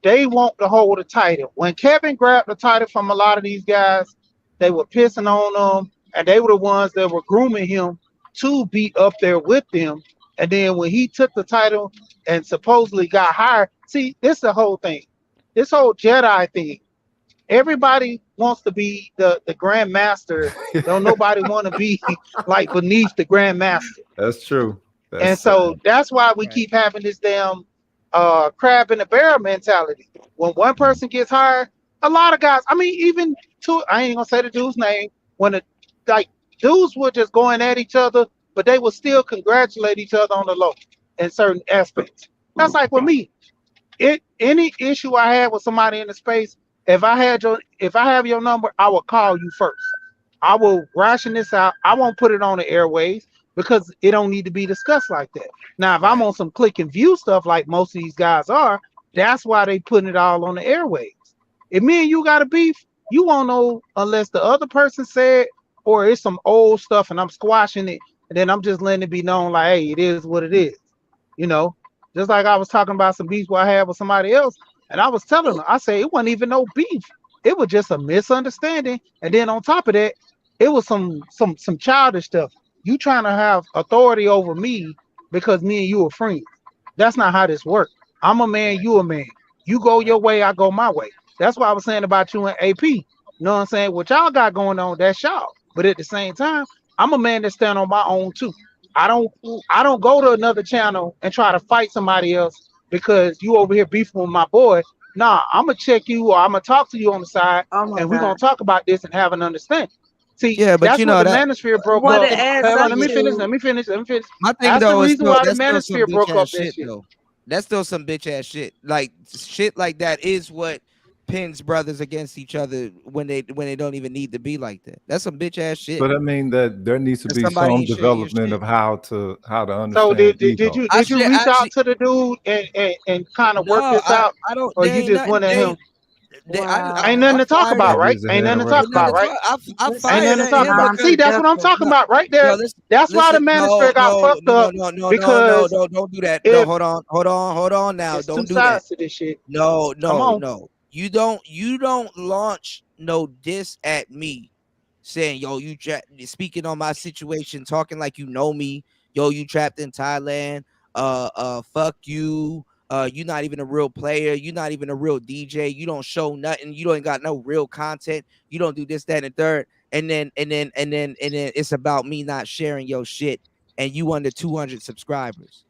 they want to hold the title. When Kevin grabbed the title from a lot of these guys, they were pissing on them, and they were the ones that were grooming him to be up there with them. And then when he took the title and supposedly got hired, see, this is the whole thing. This whole Jedi thing. Everybody wants to be the Grand Master. Don't nobody want to be like beneath the Grand Master. That's true. And so that's why we keep having this damn crab in the barrel mentality. When one person gets hired, a lot of guys, I mean, even two, I ain't gonna say the dude's name, when dudes were just going at each other, but they would still congratulate each other on the low in certain aspects. That's like with me. Any issue I had with somebody in the space, if I have your number, I will call you first. I will ration this out. I won't put it on the airways because it don't need to be discussed like that. Now, if I'm on some click and view stuff like most of these guys are, that's why they putting it all on the airways. If me and you got a beef, you won't know unless the other person said or it's some old stuff and I'm squashing it and then I'm just letting it be known like, hey, it is what it is. You know, just like I was talking about some beef where I had with somebody else, and I was telling them, I say it wasn't even no beef. It was just a misunderstanding. And then on top of that, it was some childish stuff. You trying to have authority over me because me and you are friends. That's not how this works. I'm a man, you a man. You go your way, I go my way. That's what I was saying about you and AP. You know what I'm saying? What y'all got going on, that's y'all. But at the same time, I'm a man that stand on my own too. I don't go to another channel and try to fight somebody else because you over here beefing with my boy. Nah, I'm gonna check you or I'm gonna talk to you on the side, and we're gonna talk about this and have an understanding. See, Yeah, but that's you what know the that manosphere broke What up. it adds Hold on, up let me finish. to. Let me finish. my thing That's the though is reason still why the that's still some manosphere bitch broke up ass that shit shit. though. That's still some bitch ass shit. Like shit like that is what pins brothers against each other when they don't even need to be like that. That's some bitch ass shit. But I mean that there needs to If be somebody some ain't sharing your development shit. of how to So understand did ego. you reach out to the dude and kind of work No, this out, I don't. or There you ain't just nothing. went at him? I Ain't nothing to talk fired about, at. right? Use the Ain't head nothing of to talk Ain't nothing about, to right? talk. I Ain't fired nothing to at talk him about. See, because that's what I'm talking about right there. That's why the manosphere got fucked up because don't do that. No, if hold on now. it's two Don't do that. sides to this shit. No. Come on. You don't launch no diss at me saying, yo, speaking on my situation, talking like you know me, yo, you trapped in Thailand, fuck you. You're not even a real player. You're not even a real DJ. You don't show nothing. You don't got no real content. You don't do this, that, and the third. And then it's about me not sharing your shit. And you under 200 subscribers.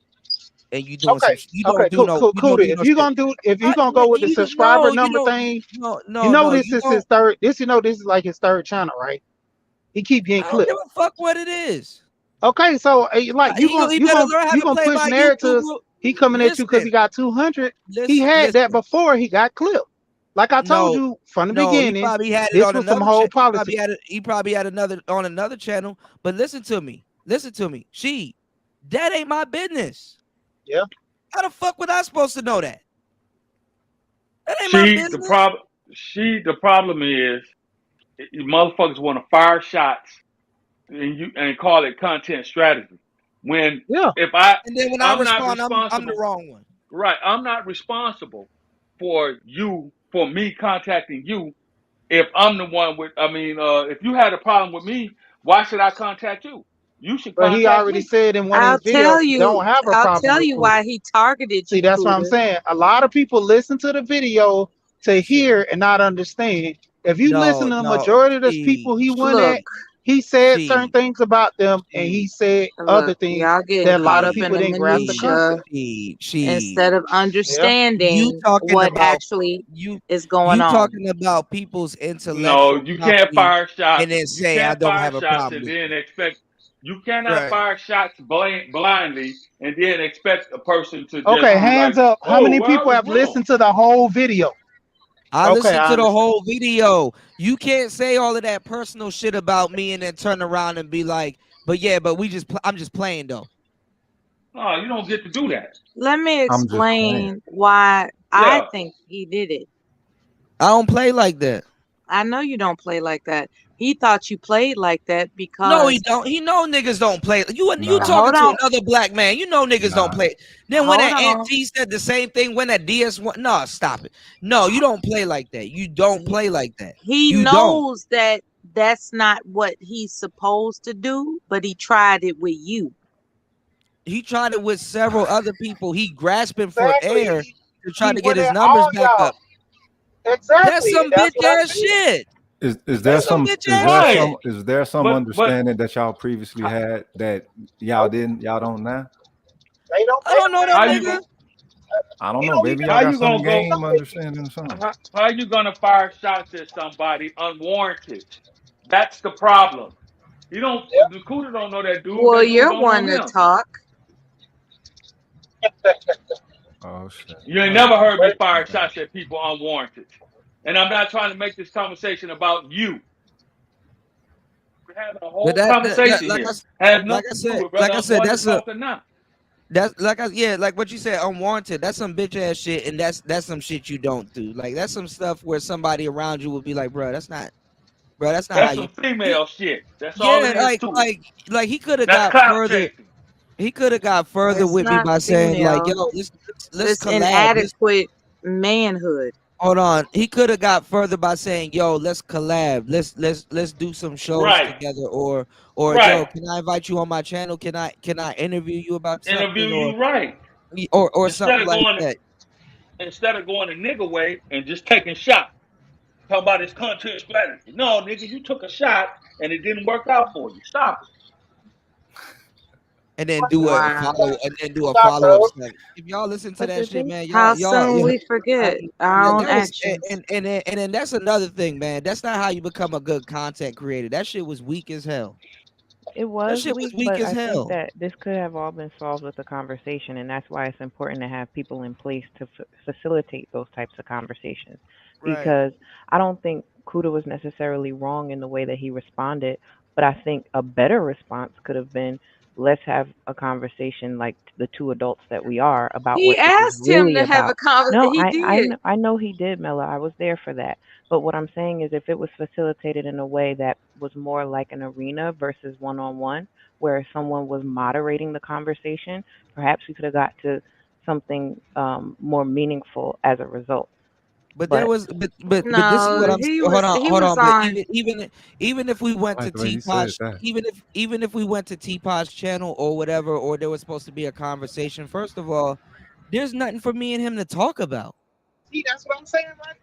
And you doing some. You don't do no. You don't do If no you shit. gonna go with the subscriber number thing, this You is don't. his third. This is like his third channel, right? He keep getting I don't clipped. give a fuck what it is. Okay, so like He better learn how you to gonna play push by narratives. YouTube. He coming at you because he got 200. He had that before he got clipped. Like I told you from the No, he beginning, probably had it this on was some another whole channel. policy. He probably had on another channel. But listen to me. That ain't my business. Yeah. How the fuck was I supposed to know that? That ain't my business. The problem is you motherfuckers want to fire shots and call it content strategy. When and then when I I'm not respond, I'm the responsible. wrong one. Right. I'm not responsible for me contacting you if I'm the one if you had a problem with me, why should I contact you? You should But he contact already me. said in one of his videos he don't have a I'll problem tell with you Cooter. why he targeted See, you, that's what I'm Cooter. saying. A lot of people listen to the video to hear and not understand. If you listen to the majority of those people he went at, he said certain things about them, and he said other things Y'all getting that a lot caught of up in people the didn't grasp the minutia concept. instead of understanding You talking what about actually is going you on. talking about people's No, intellectual you can't property fire shots. and then You say I can't don't fire have a shots problem and with then you. expect. You cannot Right. fire shots blindly and then expect a person to just Okay, be hands like, up. How "Oh, many well, I people was have wrong." listened to the whole video? I Okay, listened I to the understand. whole video. You can't say all of that personal shit about me and then turn around and be like, but I'm just playing though. No, you don't get to do that. Let me I'm just saying. explain why I think he did it. I don't play like that. I know you don't play like that. He thought you played like that because No, he don't. He know niggas don't play. You talking Hold to on. another black man. You know niggas don't play. Then when Hold that on. Aunt T said the same thing, when that DS1, no, stop it. No, you don't play like that. You don't play like that. He You don't. knows that that's not what he's supposed to do, but he tried it with you. He tried it with several other people. He grasping for air to try He to get went his at numbers all back y'all. up. Exactly. That's some That's bitch what I ass said. shit. Is there That's some some bitch ass shit. is there some understanding that y'all previously had that y'all don't now? They don't. I don't know that nigga. I don't know. Maybe y'all got some game understanding or something. How are you gonna fire shots at somebody unwarranted? That's the problem. You don't. The Cooter don't know that dude. Well, That dude you're don't know one to him. talk. Oh shit. You ain't never heard me fire shots at people unwarranted. And I'm not trying to make this conversation about you. We're having a whole conversation here. Has nothing to do with whether I'm going to talk or not. That's like what you said, unwarranted. That's some bitch ass shit, and that's some shit you don't do. Like that's some stuff where somebody around you would be like, bro, bro. That's not That's how some you. female shit. That's all it Yeah, is to it. like he could have That's got clout further. chasing. He could have got further It's with me not by saying like, female. yo, let's It's collab. inadequate manhood. Hold on. He could have got further by saying, yo, let's collab. Let's do some shows Right. together, or yo, Right. can I invite you on my channel? Can I interview you about Interview something, you right. or Instead something of like going that? instead of going the nigga way and just taking shots. Talk about his content strategy. No, nigga, you took a shot and it didn't work out for you. Stop it. And then do a Wow. follow, and then do a follow up stuff. If y'all listen to But that the shit, thing, man, How y'all, soon we forget our own that was, actions. and then that's another thing, man. That's not how you become a good content creator. That shit was weak as hell. it That was shit was weak, weak but as I think hell. that this could have all been solved with a conversation, and that's why it's important to have people in place to facilitate those types of conversations. Right. Because I don't think Kuda was necessarily wrong in the way that he responded, but I think a better response could have been, let's have a conversation like the two adults that we are about He what this is asked him really to have a about. conversation. No, He did. I know he did, Mella. I was there for that. But what I'm saying is, if it was facilitated in a way that was more like an arena versus one-on-one, where someone was moderating the conversation, perhaps we could have got to something more meaningful as a result. But there But was, but this is No, what I'm. he Hold on, he hold was on. But on. even if we went to Like the way you said Teapot's, that. even if we went to Teapot's channel or whatever, or there was supposed to be a conversation. First of all, there's nothing for me and him to talk about. See, that's what I'm saying right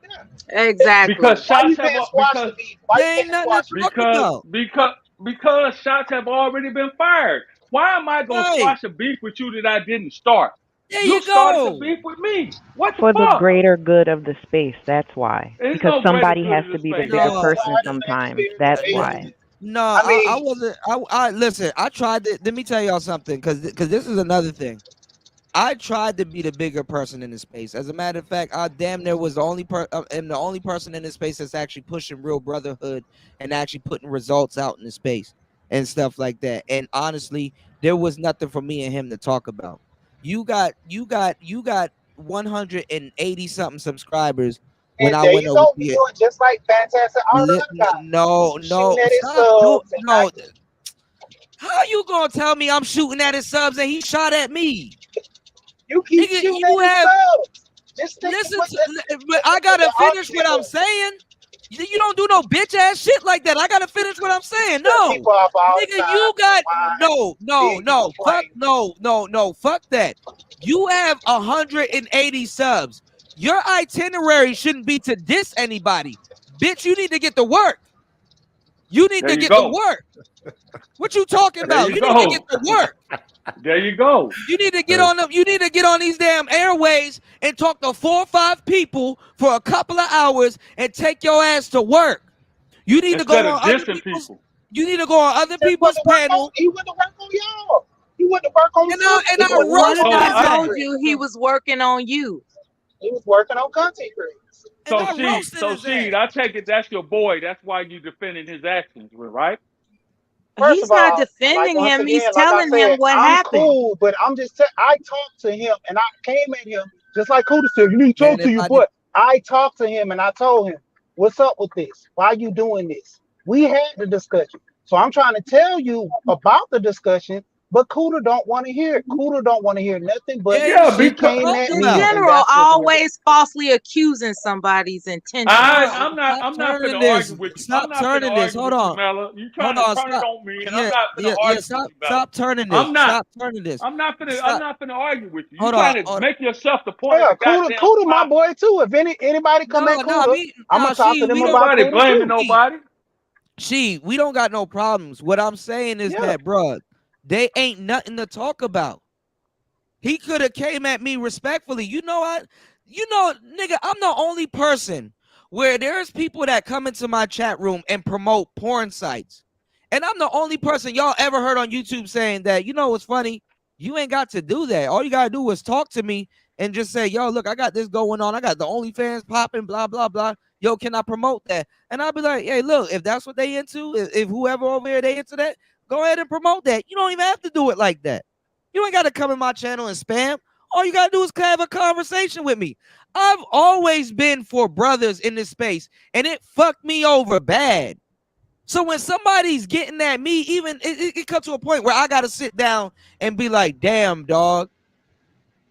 there. Exactly. Because Why shots you have can't squash because the beef? Why you There ain't can't nothing squash to the talk beef? about. because shots have already been fired. Why am I gonna Right. squash a beef with you that I didn't start? There You you started the go. beef with me. What the for the fuck? greater good of the space, that's why. There's Because no greater somebody good has of to the be the space. bigger No, person sometimes. That's why. no, I I mean, wasn't. I listen. I tried to. Let me tell y'all something, because this is another thing. I tried to be the bigger person in this space. As a matter of fact, I damn near was the only am the only person in this space that's actually pushing real brotherhood and actually putting results out in the space and stuff like that. And honestly, there was nothing for me and him to talk about. You got 180 something subscribers when and I there went you over go. to You it. doing just like Fantastic. All the other guys No, shooting at his stop. No, subs and no. not. How you gonna tell me I'm shooting at his subs and he shot at me? You keep Nigga, shooting you at his have subs. Just stick listen with to, but I gotta finish what I'm saying. You don't do no bitch ass shit like that. I gotta finish what I'm saying. No, people off all the nigga, time. you got Why? fuck that. You have 180 subs. Your itinerary shouldn't be to diss anybody, bitch. You need to get to work. You need There to you get to go. work. What you talking There about? you You need to get go. to work. There you go. You need to get on them. You need to get on these damn airways and talk to 4 or 5 people for a couple of hours and take your ass to work. You need to go Instead of on other dissing people's. people. You need to go on other people's panel. He went to work on y'all. He went to work on the And I subs. What if roasted his I ass. told you he was working on you? He was working on content creators. So Sheed, I take it that's your boy. That's why you defending his actions, right? First He's of all, not defending once him. He's again, like I telling him said, what I'm happened. cool, but I'm just I talked to him and I came at him just like Kuda said. You need to talk to your boy. I talked to him and I told him, "What's up with this? Why are you doing this?" We had the discussion, so I'm trying to tell you about the discussion. But Kuda don't want to hear it. Kuda don't want to hear nothing but she came at In me. and general, that's what always falsely accusing somebody's intentions. I'm not finna argue with you. Stop I'm not turning finna this. argue Hold with on. you, Mella. You trying Hold on. to turn it Stop. on me, and I'm not finna argue with you, Mella. Stop turning this. I'm not. Stop turning this. I'm not finna argue with you. You Hold trying on, to hold make yourself the point Yeah, of the goddamn Kuda my spot. boy too. If anybody come at Kuda, I'm gonna talk to them about Nobody Kuda blaming too. nobody. We don't got no problems. What I'm saying is that, bruh, they ain't nothing to talk about. He could have came at me respectfully. You know what? Nigga, I'm the only person where there's people that come into my chat room and promote porn sites. And I'm the only person y'all ever heard on YouTube saying that, you know what's funny? You ain't got to do that. All you got to do is talk to me and just say, yo, look, I got this going on. I got the OnlyFans popping, blah, blah, blah. Yo, can I promote that? And I'll be like, hey, look, if that's what they into, if whoever over here, they into that, go ahead and promote that. You don't even have to do it like that. You ain't got to come in my channel and spam. All you got to do is have a conversation with me. I've always been for brothers in this space, and it fucked me over bad. So when somebody's getting at me, even it comes to a point where I gotta sit down and be like, damn, dog.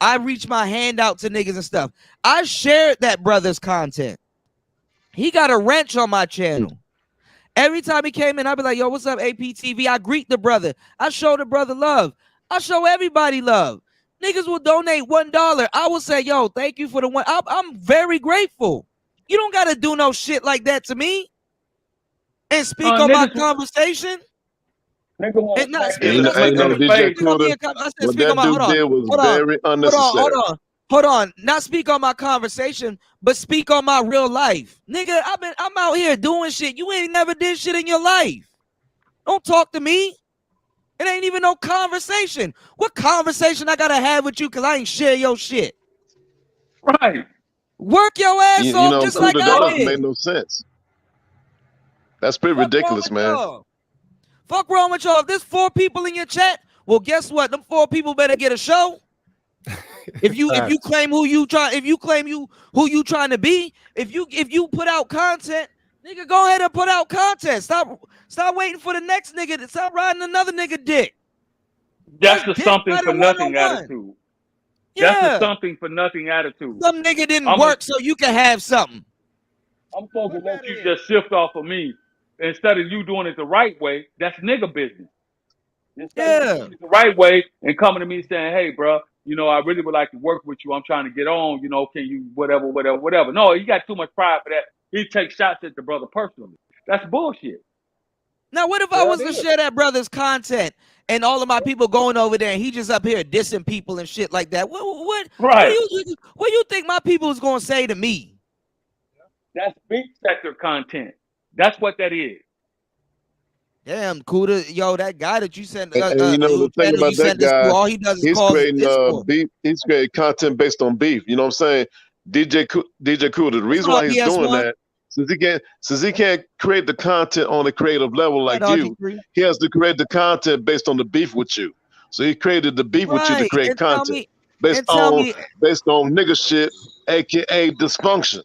I reach my hand out to niggas and stuff. I shared that brother's content. He got a wrench on my channel. Every time he came in, I'd be like, yo, what's up, APTV? I greet the brother. I show the brother love. I show everybody love. Niggas will donate $1. I will say, yo, thank you for the one. I'm very grateful. You don't got to do no shit like that to me and speak on my conversation. And you know, DJ Kuda, what that dude did was very unnecessary. Hold on. Not speak on my conversation, but speak on my real life. Nigga, I'm out here doing shit. You ain't never did shit in your life. Don't talk to me. It ain't even no conversation. What conversation I gotta have with you because I ain't share your shit? Right. Work your ass You off know, just Kuda, like that I doesn't did. make no sense. That's pretty ridiculous, man. Fuck wrong with y'all. If there's 4 people in your chat, well, guess what? Them 4 people better get a show. If you claim who you trying to be, if you put out content, nigga, go ahead and put out content. Stop waiting for the next nigga to stop riding another nigga dick. That's the something for nothing attitude. That's the something for nothing attitude. Some nigga didn't work so you can have something. I'm supposed to let you just shift off of me instead of you doing it the right way. That's nigga business. Instead of doing it the right way and coming to me saying, hey, bro, you know, I really would like to work with you. I'm trying to get on, you know, can you whatever. No, he got too much pride for that. He takes shots at the brother personally. That's bullshit. Now, what if I was to share that brother's content and all of my people going over there and he just up here dissing people and shit like that? What do you think my people is going to say to me? That's beef sector content. That's what that is. Damn, Kuda, yo, that guy that you sent, And you know the thing about that guy, all he does is he's cause creating discord. beef. He's creating content based on beef. You know what I'm saying? DJ Kuda. The reason why he's doing that, since he can't create the content on a creative level like you, he has to create the content based on the beef with you. So he created the beef with you to create content based on nigga shit, aka dysfunction.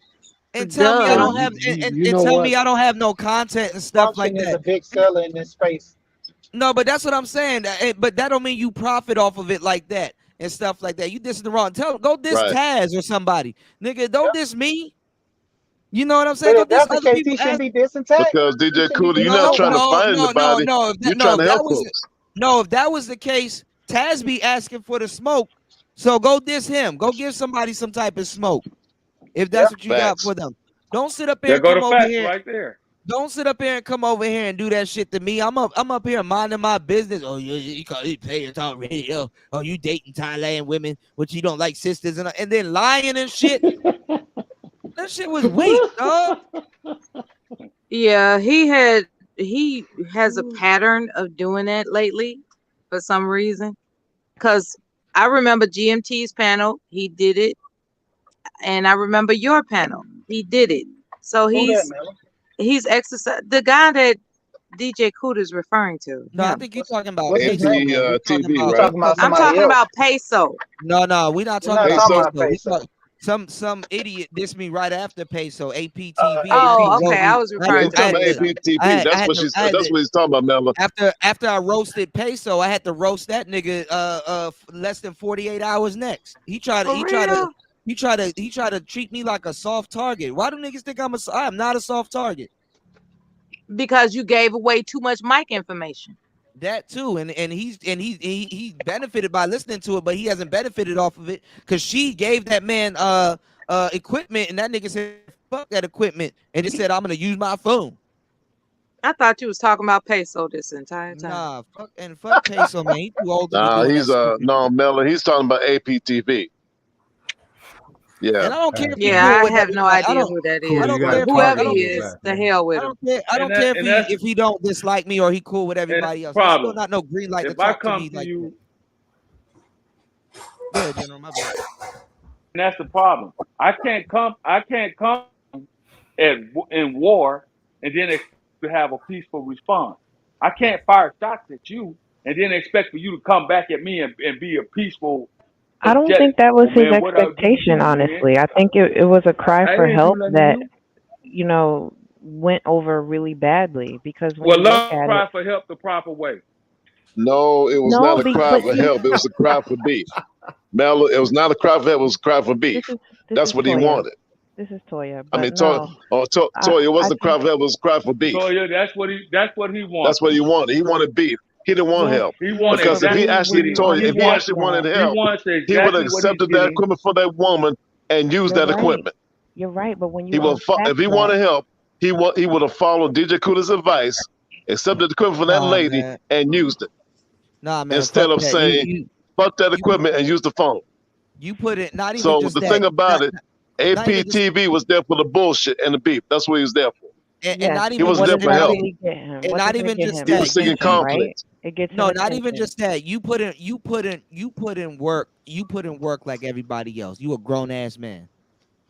And tell me I don't have and tell me I don't have no content and stuff like that. Is a big seller in this space. No, but that's what I'm saying. But that don't mean you profit off of it like that and stuff like that. You dissing the wrong. Go diss Taz or somebody, nigga. Don't diss me. You know what I'm saying? But if that's the case, he shouldn't be dissing Taz. Because DJ Kuda, you're not trying to find anybody. You're trying to help folks. No, if that was the case, Taz be asking for the smoke. So go diss him. Go give somebody some type of smoke. If that's what you got for them. Don't sit up here and come over here. Right there. Don't sit up here and come over here and do that shit to me. I'm up here minding my business. Oh, you play your talk radio. Oh, you dating Thailand women, which you don't like sisters and then lying and shit. That shit was weak, dog. Yeah, he has a pattern of doing that lately for some reason. Because I remember GMT's panel, he did it. And I remember your panel, he did it. So he's exercised. The guy that DJ Kuda is referring to. No, I think you're talking about TV, right? I'm talking about Peso. No, we're not talking about Peso. Some idiot dissed me right after Peso, APTV. Oh, okay. I was referring to APTV. That's what he's talking about, Mela. After I roasted Peso, I had to roast that nigga less than 48 hours next. He tried to treat me like a soft target. Why do niggas think I am not a soft target? Because you gave away too much mic information. That too, and he benefited by listening to it, but he hasn't benefited off of it because she gave that man equipment, and that nigga said fuck that equipment, and just said I'm gonna use my phone. I thought you was talking about Peso this entire time. Nah, fuck Peso, man. He too old to Nah, be doing he's that Mela. He's talking about APTV. Yeah. And I don't care. If I have no idea who that is. I don't care whoever he is, the hell with him. I don't care if he don't dislike me or he cool with everybody else. Problem. Still not no green light to talk to me like that. Yeah, General, my bad. And that's the problem. I can't come in war and then expect to have a peaceful response. I can't fire shots at you and then expect for you to come back at me and be a peaceful. I don't think that was his expectation, honestly. I think it was a cry for help that, you know, went over really badly because when Well, you look love at cry it, for help the proper way. No, it was no, not a cry but for see, help. It was a cry for beef. Melo, it was not a cry for help. It was a cry for beef. this That's is what he Toya. wanted. This is Toya, I but mean, no, Toya, it wasn't a cry think for help. It was a cry for beef. Toya, that's what he That's wanted. what he wanted. He wanted beef. He didn't want yes, help. He yes, wanted Because if but he exactly actually, we Toya, if he get actually wanted that. he help, wants he would exactly have what he's accepted that getting. equipment for that woman and used You're that right. equipment. You're right, but when He you would if unpack he that, wanted help, he would have followed DJ Kula's advice, accepted the equipment for that Nah, lady, man. and used it Nah, man. instead Fuck of that. saying fuck that equipment and use the phone. You put it. Not even So just the that. thing about it, Not even just. APTV was there for the bullshit and the beef. That's what he was there for. And yes, not He even wasn't what there just does for that that. help. really get him? And What not does that even get just him? He was that. seeking Attention, right? conflict. It gets No, him not even attention. just that. You put in work. You put in work like everybody else. You a grown ass man.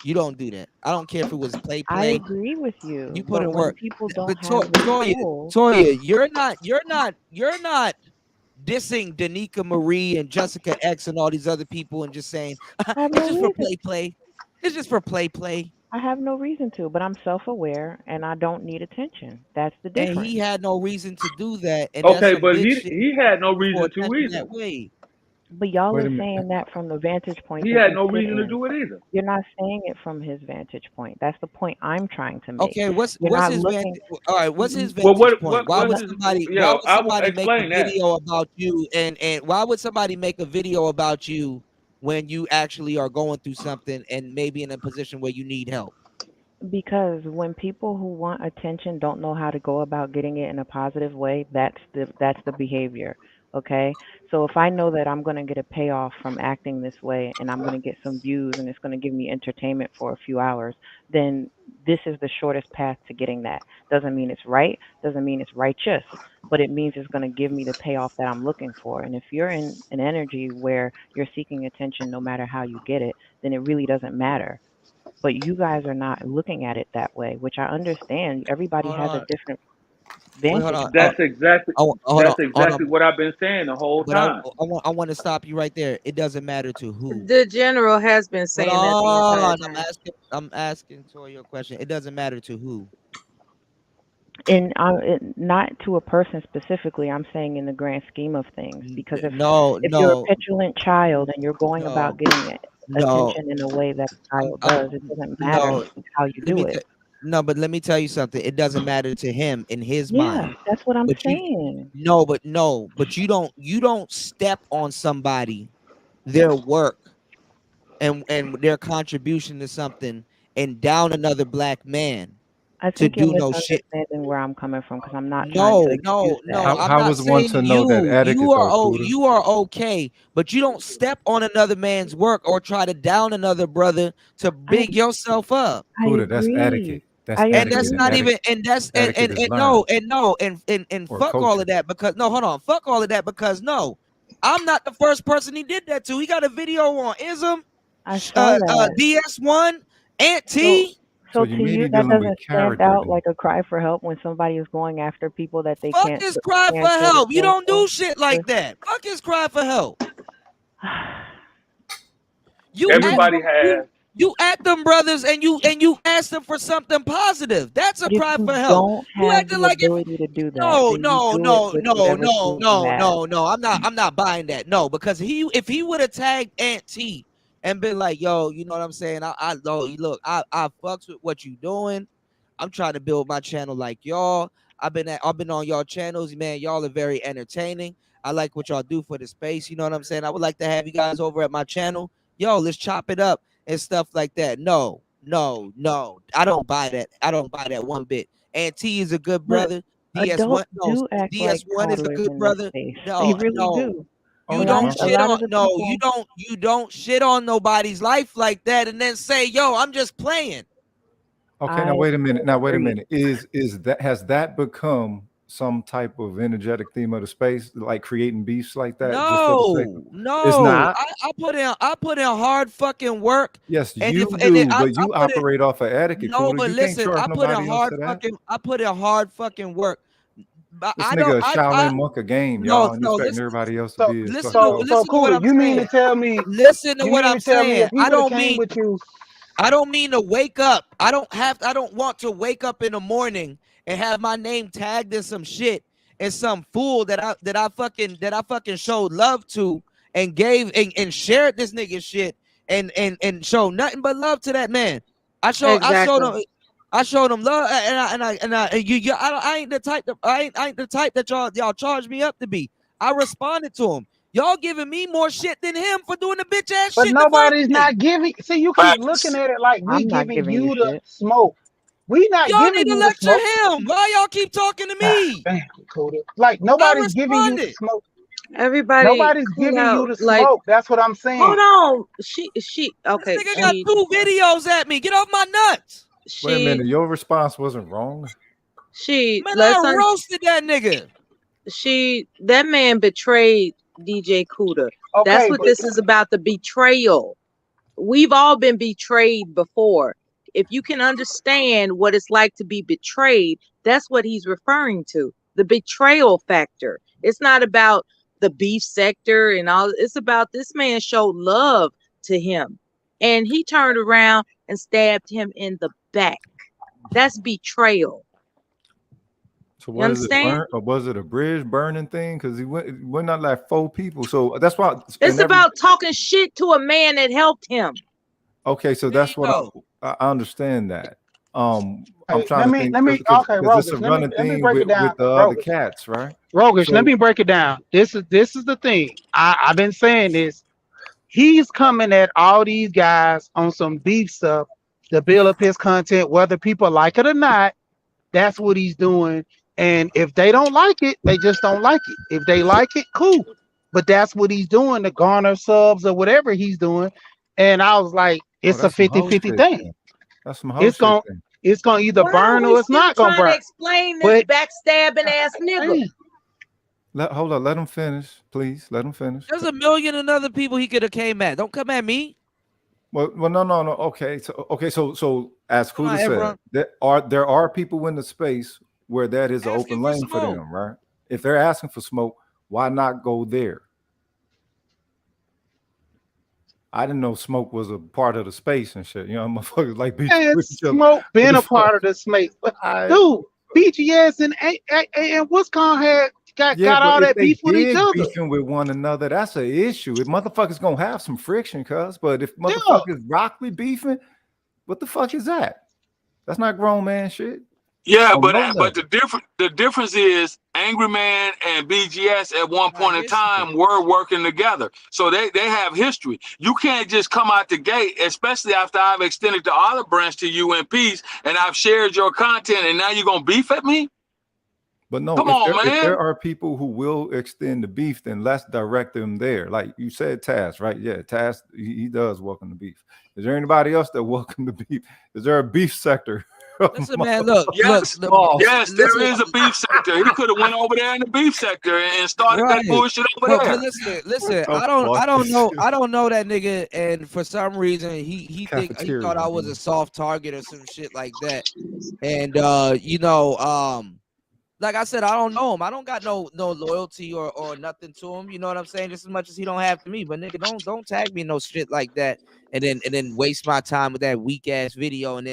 You don't do that. I don't care if it was I play. agree with You you, put but in when work. people don't But have the tools, Toya, you're not dissing Danica Marie and Jessica X and all these other people and just saying I have it's no just for reason. play. It's just for play. I have no reason to, but I'm self-aware and I don't need attention. That's the And difference. he had no reason to do that. And that's Okay, some but bitch shit he had no for reason to attention either. that way. But y'all Wait are a minute. saying that from the vantage point He that had you no sit reason to in. do it either. You're not saying it from his vantage point. That's the point I'm trying to make. Okay, what's You're what's not his looking. vantage? All right, what's his Well, vantage point? Why what's would his? somebody? Yeah, Why would I will somebody make a explain that. video about you? And why would somebody make a video about you when you actually are going through something and maybe in a position where you need help? Because when people who want attention don't know how to go about getting it in a positive way, that's the behavior. Okay? So if I know that I'm going to get a payoff from acting this way and I'm going to get some views and it's going to give me entertainment for a few hours, then this is the shortest path to getting that. Doesn't mean it's right, doesn't mean it's righteous, but it means it's going to give me the payoff that I'm looking for. And if you're in an energy where you're seeking attention no matter how you get it, then it really doesn't matter. But you guys are not looking at it that way, which I understand. Everybody Hold has a on. different Wait, hold vantage on. point. That's exactly Hold on. what I've been saying the whole But time. I want to stop you right there. It doesn't matter to who. The general has been Hold saying that the entire on. time. I'm asking Toya a question. It doesn't matter to who. And not to a person specifically, I'm saying in the grand scheme of things. Because if you're a petulant child and you're going about getting attention in a way that a child does, it doesn't matter how you do it. But let me tell you something. It doesn't matter to him in his Yeah, mind. that's what I'm But saying. but you don't step on somebody, their work and their contribution to something and down another black man I to think you're do no shit. misunderstanding where I'm coming from because I'm not trying to excuse that. I'm How not was one saying to know that etiquette, you are though, Kuda? you are okay, but you don't step on another man's work or try to down another brother to big yourself up. Kuda, that's etiquette. That's And etiquette. that's not even and that's etiquette is and learned. no and Or fuck all culture. of that because no, hold on, fuck all of that because no, I'm not the first person he did that to. He got a video on Ism, I saw that. DS1, Aunt T. So you to mean you, he that dealing with doesn't stand character out then? like a cry for help when somebody is going after people that they Fuck can't. his cry can't for show help. You themselves don't do for. shit like that. Fuck his cry for help. Everybody has. You at them brothers and you ask them for something positive. That's a But if cry you for help. don't You have acting the like if ability to do that, no, then you do it with whatever tools you have. I'm not buying that. No, because if he would have tagged Aunt T and been like, yo, you know what I'm saying? I fucks with what you doing. I'm trying to build my channel like y'all. I've been on y'all channels, man. Y'all are very entertaining. I like what y'all do for the space. You know what I'm saying? I would like to have you guys over at my channel. Yo, let's chop it up and stuff like that. No. I don't buy that. I don't buy that one bit. And T is a good brother. Adults do act like DS1 is a toddlers good in brother. this space. No, They really no. do. You don't shit on you don't shit on nobody's life like that and then say, yo, I'm just playing. Okay, now wait a minute. Has that become some type of energetic theme of the space, like creating beefs like that? No, It's not. I put in hard fucking work. Yes, and you do, but you operate off of etiquette. No, Kuda. but You listen, can't charge nobody else for that. I put in hard fucking work. But This I nigga don't. a Shaolin monk a game, y'all, and you expecting everybody else to be his listen fucking to what Kuda, I'm you mean saying. to tell me? Listen to You what mean I'm to tell me saying. if he I would have don't came mean. with you? I don't mean to wake up. I don't want to wake up in the morning and have my name tagged in some shit and some fool that I fucking showed love to and gave and shared this nigga shit and showed nothing but love to that man. I showed him love I ain't the type that y'all charge me up to be. I responded to him. Y'all giving me more shit than him for doing the bitch ass But shit. nobody's not giving. See, you keep looking at it like we I'm not giving giving you you the shit. smoke. We not Y'all giving need to you the lecture smoke. him. Why y'all keep talking to me? Damn, Coda. Like nobody's giving you the responded. smoke. Everybody Nobody's cool giving you out. the Like, smoke. That's what I'm saying. hold on. She okay. This nigga got 2 videos at me. Get off my nuts. Wait a minute, your response wasn't wrong. Man, I roasted that nigga. That man betrayed DJ Cuda. Okay, That's what but this is about, the betrayal. We've all been betrayed before. If you can understand what it's like to be betrayed, that's what he's referring to. The betrayal factor. It's not about the beef sector and all. It's about this man showed love to him and he turned around and stabbed him in the back. That's betrayal. So was it burnt, or was it a bridge burning thing? Because he went out like 4 people. So that's why It's about talking shit to a man that helped him. Okay, so that's what I understand that. I'm trying to think. Okay, Because it's a Rogish, running let me thing break it with down. the other cats, right? Rogish, So- let me break it down. This is the thing. I've been saying this. He's coming at all these guys on some beef stuff to build up his content, whether people like it or not. That's what he's doing. And if they don't like it, they just don't like it. If they like it, cool. But that's what he's doing to garner subs or whatever he's doing. And I was like, it's a 50-50 thing. That's some It's whole going it's gonna either burn or it's not gonna burn. To explain this backstabbing ass nigga. Hold on, let him finish, please. Let him finish. There's a million and other people he could have came at. Don't come at me. Well, no. Okay, so as Kuda said, everyone. there are people in the space where that is an open lane for them, right? If they're asking for smoke, why not go there? I didn't know smoke was a part of the space and shit. You know, motherfuckers like smoke been a part of the space. Dude, BGS and what's called got all that beef with each other. Beefing with one another, that's an issue. If motherfuckers gonna have some friction, cuz. But if motherfuckers rockly beefing, what the fuck is that? That's not grown man shit. Yeah, but the difference is Angry Man and BGS at one point in time were working together, so they have history. You can't just come out the gate, especially after I've extended the olive branch to you in peace and I've shared your content, and now you're gonna beef at me. But no, Come on, if man. there are people who will extend the beef, then let's direct them there. Like you said, Taz, right? Yeah, Taz, he does welcome the beef. Is there anybody else that welcome the beef? Is there a beef sector? Listen, man, look. Yes, Listen. there is a beef sector. He could have went over there in the beef sector and started that bullshit over there. But listen. I don't know that nigga, and for some reason he thought I was a soft target or some shit like that. And like I said, I don't know him. I don't got no loyalty or nothing to him. You know what I'm saying? Just as much as he don't have to me. But nigga, don't tag me in no shit like that, and then waste my time with that weak ass video, and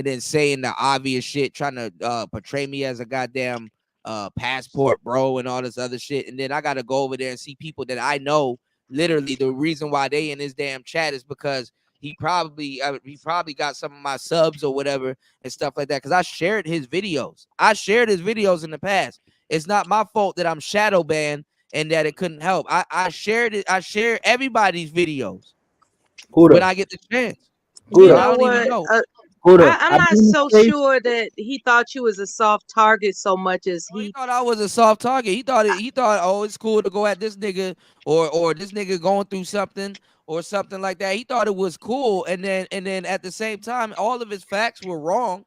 then saying the obvious shit, trying to portray me as a goddamn passport bro and all this other shit. And then I gotta go over there and see people that I know. Literally, the reason why they in this damn chat is because he probably got some of my subs or whatever and stuff like that. Because I shared his videos. In the past. It's not my fault that I'm shadow banned and that it couldn't help. I shared it. I share everybody's videos when I get the chance. You I know don't even what? know. I'm not so sure that he thought you was a soft target so much as he thought I was a soft target. He thought oh, it's cool to go at this nigga or this nigga going through something or something like that. He thought it was cool, and then at the same time, all of his facts were wrong.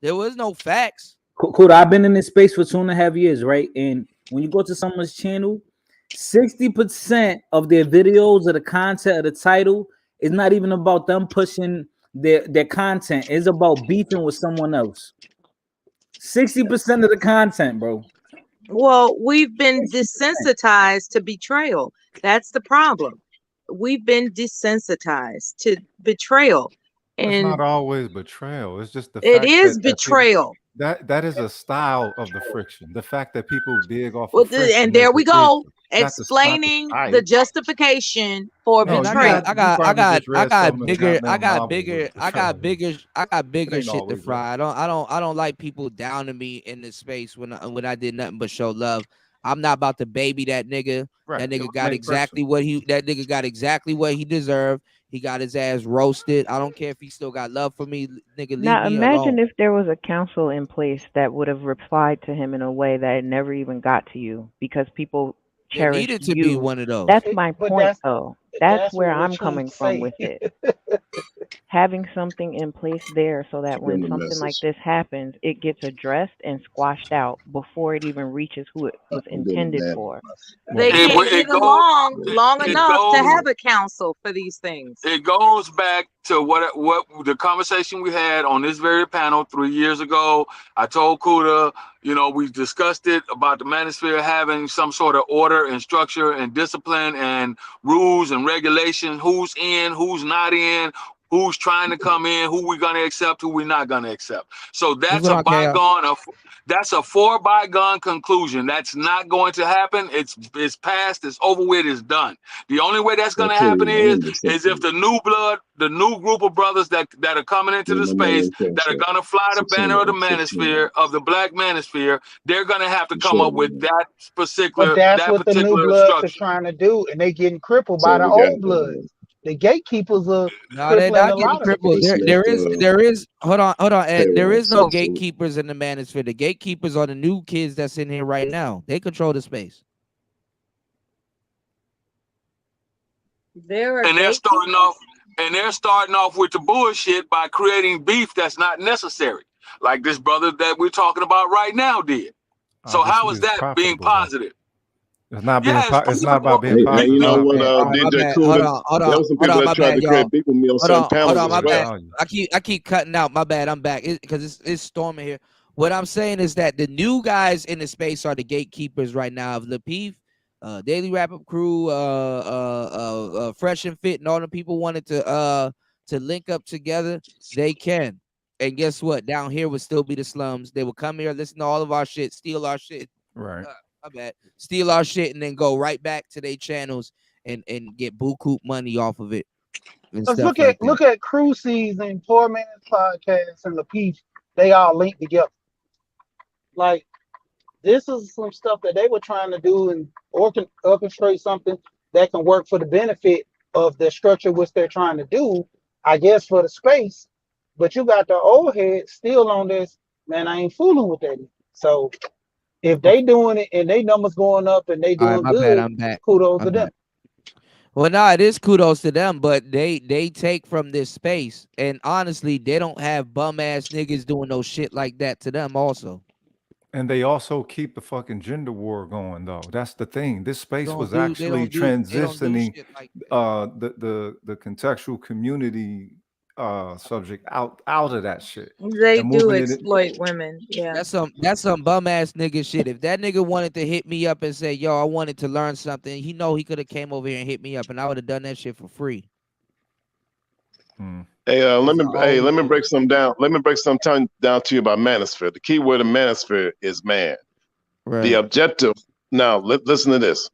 There was no facts. Cool. I've been in this space for 2.5 years, right? And when you go to someone's channel, 60% of their videos or the content of the title is not even about them pushing their content. It's about beefing with someone else. 60% of the content, bro. Well, we've been desensitized to betrayal. That's the problem. We've been desensitized to betrayal. And not always betrayal. It's just the it fact is that people, betrayal. that is a style of the friction. The fact that people dig off Well, of friction and is there the we go, issue, not the explaining the type. justification for No, betrayal. you probably just read some of the goddamn I got novels bigger of betrayal. shit to always that. fry. I don't like people downing me in this space when I did nothing but show love. I'm not about to baby that nigga. Right. That It nigga was got made exactly what he deserved. He got his ass roasted. I don't care if he still got love for me. Nigga, leave Now me imagine alone. if there was a council in place that would have replied to him in a way that it never even got to you because people There cherished needed to be you. one of those. That's my But point, though. That's that's where what we're I'm trying coming to from say. with it. Having something in place there so that when Send a something like message. this happens, it gets addressed and squashed out before it even reaches who it was I'm doing a intended man. for. They can't get along long it enough to goes have a council for these things. it goes back to what the conversation we had on this very panel 3 years ago. I told Kuda, we discussed it about the manosphere having some sort of order and structure and discipline and rules and regulation, who's in, who's not in, who's trying to come in, who we're going to accept, who we're not going to accept. So that's a bygone. That's a bygone conclusion. That's not going to happen. It's past. It's over with. It's done. The only way that's going to happen is if the new blood, the new group of brothers that are coming into the space that are going to fly the banner of the manosphere, of the black manosphere, they're going to have to come up with that But that's what the new particular bloods are structure. trying to do, and they getting crippled by So the we got old bloods. The gatekeepers are No, they're crippling not a getting lot of crippled. things. There is. Hold on, Ed. There is no So gatekeepers in the manosphere. The gatekeepers are the new kids that's in here right now. They control the space. There are And they're starting off with the bullshit by creating beef that's not necessary, like this brother that we're talking about right now did. So This how shit is is that being profitable, though. positive? It's not being. Yeah, It's not about being Hey, positive. you know It's what, about being DJ profitable. Cooler? There was some people that tried to create beef with me on certain panels as my bad. well. I keep cutting out. My bad. I'm back because it's storming here. What I'm saying is that the new guys in the space are the gatekeepers right now of Lapeef, Daily Wrap Up Crew, Fresh and Fit, and all the people wanted to link up together. They can, and guess what? Down here would still be the slums. They will come here, listen to all of our shit, steal our shit. Right. My bad. Steal our shit and then go right back to their channels and get buku money off of it. And Let's stuff like that. look at Crew Season, Poor Man's Podcast, and Lapeef. They all linked together. Like, this is some stuff that they were trying to do and orchestrate something that can work for the benefit of the structure which they're trying to do, I guess, for the space. But you got the old head still on this, man, I ain't fooling with that. So if they doing it and they numbers going up and they All right, doing my good, bad. I'm back. kudos I'm to them. back. Well, no, it is kudos to them, but they take from this space, and honestly, they don't have bum ass niggas doing no shit like that to them. Also, And they also keep the fucking gender war going, though. That's the thing. This space was they actually don't do transitioning shit like the contextual community subject out of that shit. They and do moving it. exploit women. Yeah. that's some bum ass nigga shit. If that nigga wanted to hit me up and say, "Yo, I wanted to learn something," he know he could have came over here and hit me up, and I would have done that shit for free. Hey, let me break some down. Let me break some down to you about manosphere. The key word in manosphere is man. Right. The objective. Now, listen to this.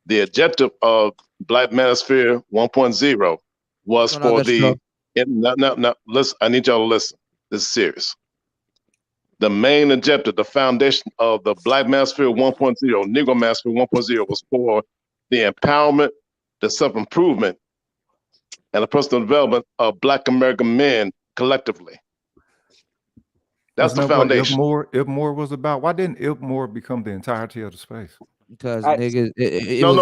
The objective of Black Manosphere 1.0 was for the. Now, listen. I need y'all to listen. This is serious. The main objective, the foundation of the Black Manosphere 1.0, Negro Manosphere 1.0, was for the empowerment, the self-improvement, and the personal development of Black American men collectively. That's the foundation. What Moore was about. Why didn't Moore become the entirety of the space? Because niggas, no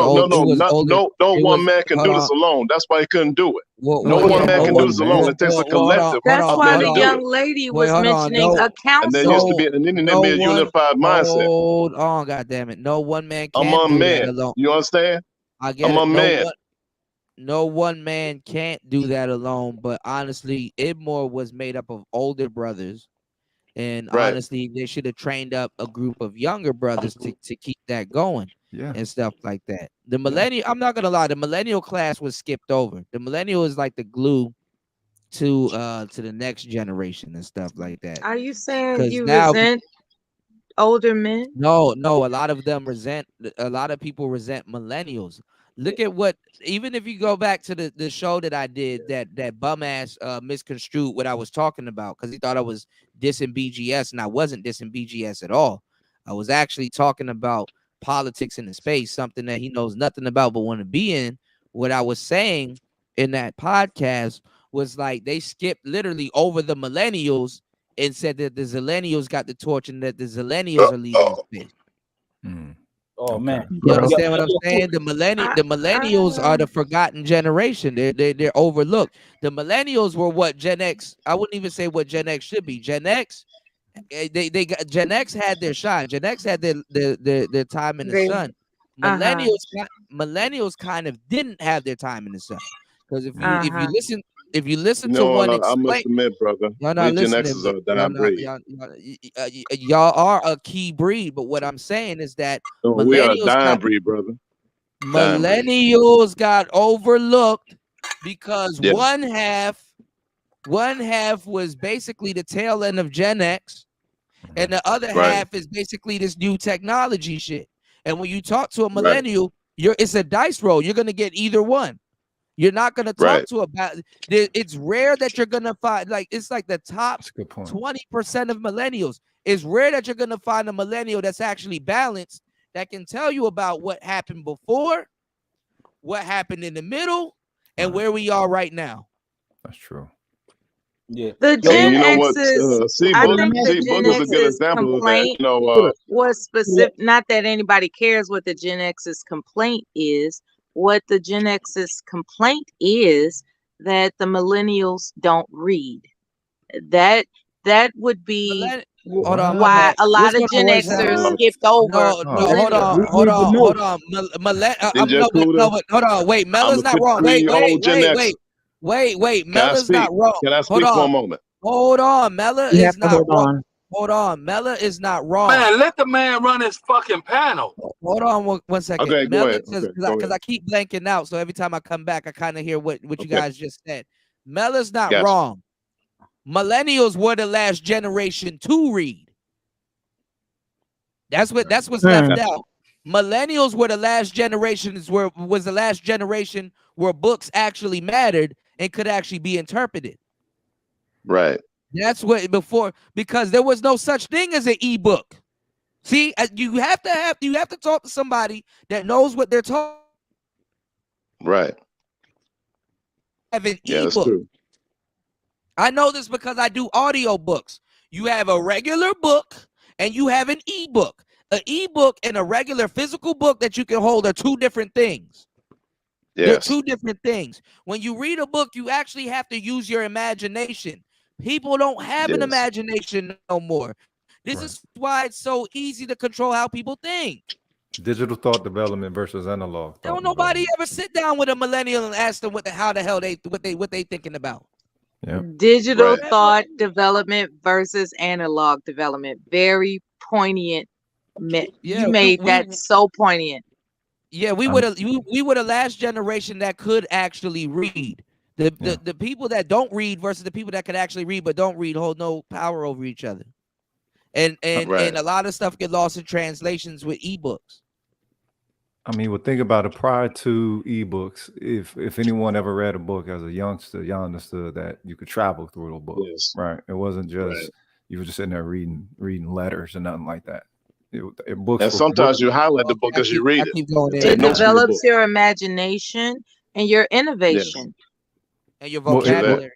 one man can do this alone. That's why he couldn't do it. No one man can do this alone. It takes a collective. That's why the young lady was mentioning a council. And there used to be, and then there be a unified mindset. Hold on, goddammit. No one man can among do men. that alone. You understand? I get among it. men. No one man can't do that alone. But honestly, Ibmore was made up of older brothers. And honestly, they should have trained up a group of younger brothers to keep that going and stuff like that. The millennial, I'm not gonna lie, the millennial class was skipped over. The millennial is like the glue to the next generation and stuff like that. Are you saying Because you now, resent older men? no, a lot of them resent. A lot of people resent millennials. Look at what, even if you go back to the show that I did, that bum ass misconstrued what I was talking about because he thought I was dissing BGS, and I wasn't dissing BGS at all. I was actually talking about politics in the space, something that he knows nothing about but want to be in. What I was saying in that podcast was like they skipped literally over the millennials and said that the zillennials got the torch and that the zillennials are leading the space. Oh man, You understand what I'm saying? The millennials are the forgotten generation. They're overlooked. The millennials were what Gen X. I wouldn't even say what Gen X should be. Gen X, Gen X had their shine. Gen X had their time in the sun. Millennials kind of didn't have their time in the sun because if you listen to one I must admit, brother, we Gen Xers are a dying breed. Y'all are a key breed, but what I'm saying is that we are a dying breed, brother. Millennials got overlooked because one half was basically the tail end of Gen X, and the other half is basically this new technology shit. And when you talk to a millennial, it's a dice roll. You're gonna get either one. You're not going to talk to about it's rare that you're going to find it's like the top 20% of millennials. It's rare that you're going to find a millennial that's actually balanced that can tell you about what happened before, what happened in the middle, and where we are right now. That's true. Yeah. The Gen X's, I Book think the is Gen a good X's example of that. complaint was specific. Not that anybody cares what the Gen X's complaint is. What the Gen X's complaint is that the millennials don't read. That would be why a lot of Gen Xers skipped over. Hold on. Wait, Mella's not wrong. Wait. Mella's not wrong. Can I speak for a moment? Hold on. Mella is not wrong. Hold on. Mella is not wrong. Man, let the man run his fucking panel. Hold on one second. Okay, go ahead. Because I keep blanking out. So every time I come back, I kind of hear what you guys just said. Mella's not wrong. Millennials were the last generation to read. That's what's left out. Millennials were the last generations was the last generation where books actually mattered and could actually be interpreted. Right. That's what because there was no such thing as an ebook. See, you have to talk to somebody that knows what they're talking. Right. Have an that's ebook. true. I know this because I do audio books. You have a regular book and you have an ebook. An ebook and a regular physical book that you can hold are two different things. Yes. They're two different things. When you read a book, you actually have to use your imagination. People don't have an imagination no more. This is why it's so easy to control how people think. Digital thought development versus analog. Don't nobody ever sit down with a millennial and ask them what the hell they thinking about. Digital thought development versus analog development. Very poignant. You made that so poignant. Yeah, we were the last generation that could actually read. The people that don't read versus the people that could actually read but don't read hold no power over each other. And a lot of stuff get lost in translations with ebooks. I mean, think about it. Prior to ebooks, if anyone ever read a book as a youngster, y'all understood that you could travel through a book, right? It wasn't just you were just sitting there reading letters and nothing like that. Books, and sometimes you highlight the book as you read it. It develops your imagination and your innovation. And your vocabulary.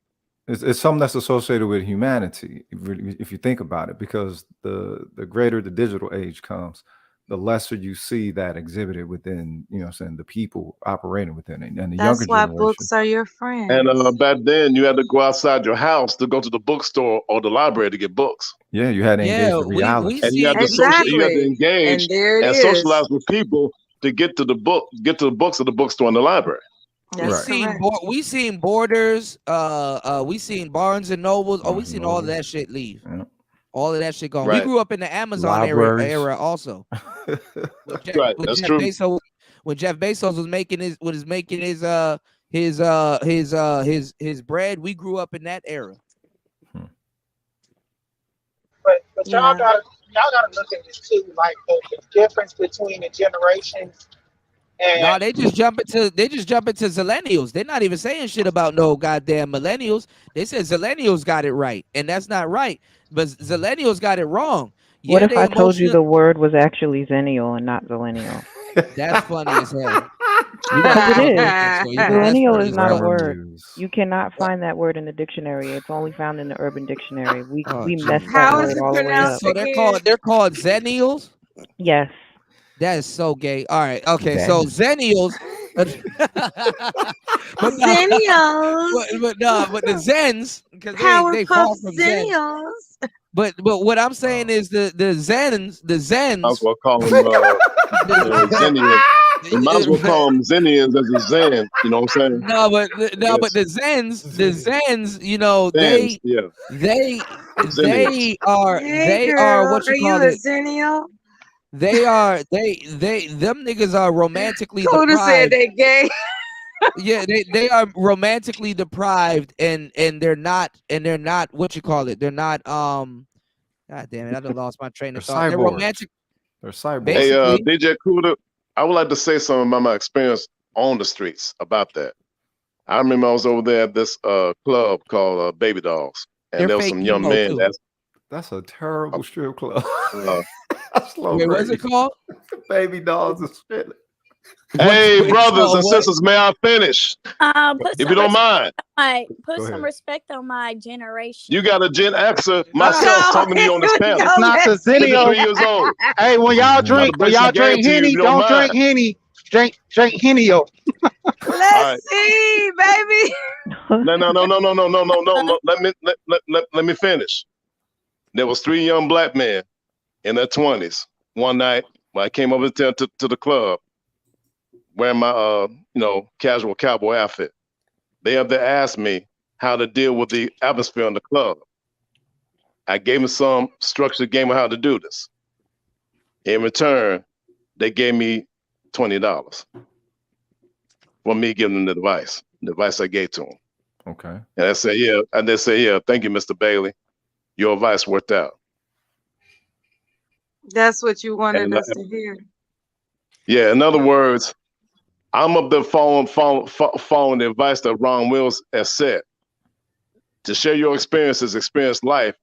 It's something that's associated with humanity, if you think about it, because the greater the digital age comes, the lesser you see that exhibited within, the people operating within it. And the That's younger why generation, books are your friends. And back then, you had to go outside your house to go to the bookstore or the library to get books. Yeah, you had to engage with reality. And you had to engage and socialize with people to get to the books at the bookstore and the library. We seen Borders, we seen Barnes and Nobles. We seen all of that shit leave. Yeah. All of that shit gone. We grew up in the Amazon era also. That's true. When Jeff Bezos was making his his bread. We grew up in that era. But Yeah. y'all gotta look at this too, like the difference between the generations. And No, they just jump into zillennials. They're not even saying shit about no goddamn millennials. They said zillennials got it right, and that's not right. But zillennials got it wrong. What Yeah, if they I told you emotional. the word was actually Zennial and not Zillennial? That's funny as hell. Because it is. So, you know, that's Millennial funny is as not a fuck. word. You cannot find that word in the dictionary. It's only found in the Urban Dictionary. We Oh, messed that How is word it all the way up. So they're called zennials. Yes. That is so gay. All right, okay. So zennials. but the Zens, because they fall from Zen. But what I'm saying is the Zens. Might as well call them Zenians. You might as well call them Zenians as a Zen. You know what I'm saying? But the Zens, you know, Zens, yeah. they Zenians. are what you call it. Zennial? Them niggas are romantically Coda deprived. said they gay. Yeah, they are romantically deprived, and they're not what you call it. They're not God damn it, I done lost my train of thought. They're romantic. They're cyborgs. Hey, Basically. DJ Kuda, I would like to say something about my experience on the streets about that. I remember I was over there at this club called Baby Dolls, and They're there was fake some young emo, men. too. That's a terrible strip club. Wait, what's it called? Baby Dolls and shit. Hey, brothers and sisters, may I finish? If you don't mind. Put Go some ahead. respect on my generation. You got a Gen Xer, myself, talking to you on this panel. it's not the Zennial. 53 years old. Hey, when y'all drink Henny, don't drink Henny. Drink Henny-O. Let's see, baby. No. Let me finish. There was 3 young black men in their 20s one night when I came over to the club wearing my casual cowboy outfit. They up there asked me how to deal with the atmosphere in the club. I gave them some structured game of how to do this. In return, they gave me $20 for me giving them the advice I gave to them. Okay. And I said, yeah. And they said, yeah, thank you, Mr. Bailey. Your advice worked out. That's what you wanted And, us to hear. Yeah, in other words, I'm up there following the advice that Ron Wills has said. To share your experience life,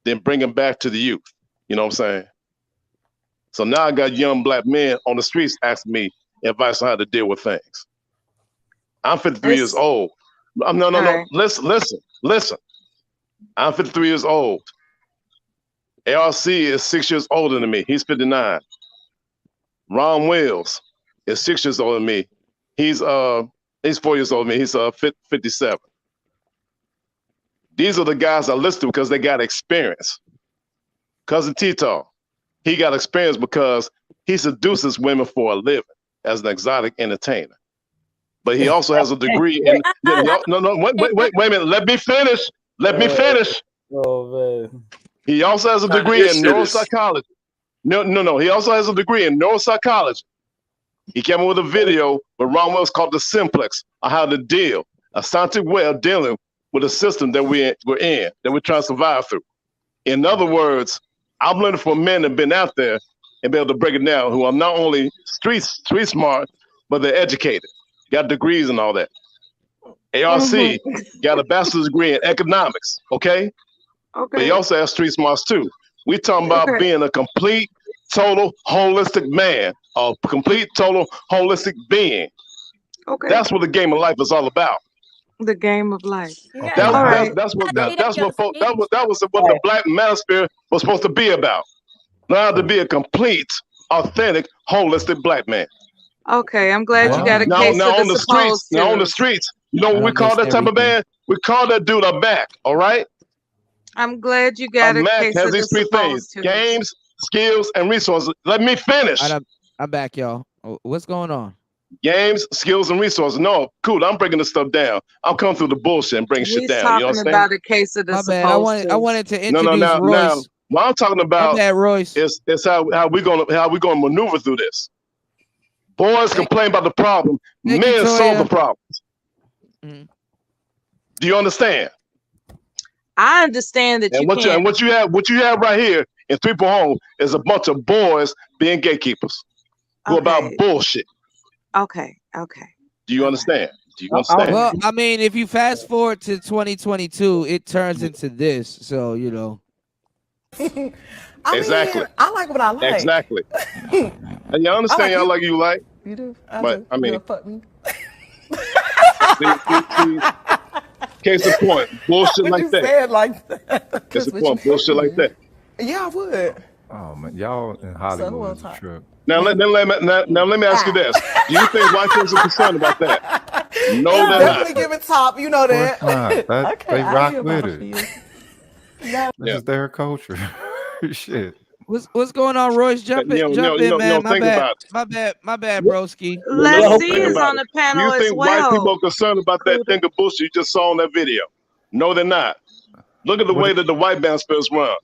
then bring them back to the youth. You know what I'm saying? So now I got young black men on the streets asking me advice on how to deal with things. I'm 53 years old. No. Right. Listen. I'm 53 years old. ARC is 6 years older than me. He's 59. Ron Wills is 6 years older than me. He's 4 years older than me. He's 57. These are the guys I listen to because they got experience. Cousin Tito, he got experience because he seduces women for a living as an exotic entertainer. But he also has a degree in wait a minute. Let me finish. Oh man. He also has a degree in neuropsychology. No. He also has a degree in neuropsychology. He came up with a video where Ron Wells called the simplex on how to deal, a scientific way of dealing with a system that we're in, that we're trying to survive through. In other words, I'm learning from men that have been out there and be able to break it down, who are not only street smart, but they're educated, got degrees and all that. ARC got a bachelor's degree in economics, okay? But he also has street smarts too. We talking about being a complete, total, holistic man, a complete, total, holistic being. Okay. That's what the game of life is all about. The game of life. That's what the Black Manosphere was supposed to be about. Now to be a complete, authentic, holistic black man. Okay, I'm glad you got a case now of on the streets. Now on the streets, you know what we call that type of man? We call that dude a Mac. All right. I'm glad you got a Mac case has of these the 3 things: supposed to. games, skills, and resources. Let me finish. I'm back, y'all. What's going on? Games, skills, and resources. No, cool. I'm breaking this stuff down. I'm coming through the bullshit and bringing shit He's down. talking You understand? about a case of the My supposed bad. I wanted to introduce Now, Royce. what I'm talking about Royce. is how we gonna maneuver through this. Boys complain about the problem. Men solve the problems. Mhm. Do you understand? I understand that And you what you can't. and what you have right here in 3 Home is a bunch of boys being gatekeepers who about Okay. bullshit. Okay. Do you understand? Do you Oh, understand? Well, I mean, if you fast forward to 2022, it turns into this. So you know. I Exactly. mean, I like what I like. Exactly. And y'all I understand like y'all you. like you like, You do. I but do. I You mean, gonna fuck me? see, case in point, bullshit What like you that. said like that? Case Chris, in would you point, fuck bullshit like me? that. Yeah, I would. Oh man, y'all in So who Hollywood else? is a trip. Now let me ask you this: do you think white folks are concerned about that? No, It's they're not. definitely giving top. You know Of course that. not. That Okay, they I rock hear with about it for it. you. Yeah. This is their culture. Shit. What's going on, Royce? Jump in, man. My Think bad. about it. My bad, broski. Let's see Think is about on it. the Do you panel as think white people well. are concerned about that thing of bullshit you just saw on that video? No, they're not. Look at the way that the white band spirits run.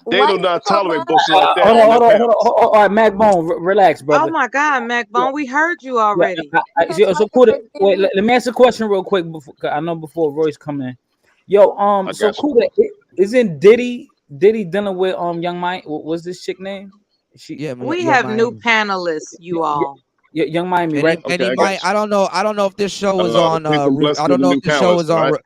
They do not tolerate bullshit like that. Hold on on, their hold on, panels. hold on. All right, Mac Bone, relax, Oh brother. my God, MacBone, we heard you Yeah, already. so Kuda, wait, let me ask a question real quick. I know before Royce come in. Yo, I so got you. Kuda, isn't Diddy dealing with Young Mike? What's this chick name? Yeah, We Young have new Miami. panelists, you all. Young Miami, And right? he Okay, I might. got you. I don't know. I don't know if this show is on. Peace and blessings I to don't the know new if the show panelists, is on. all right?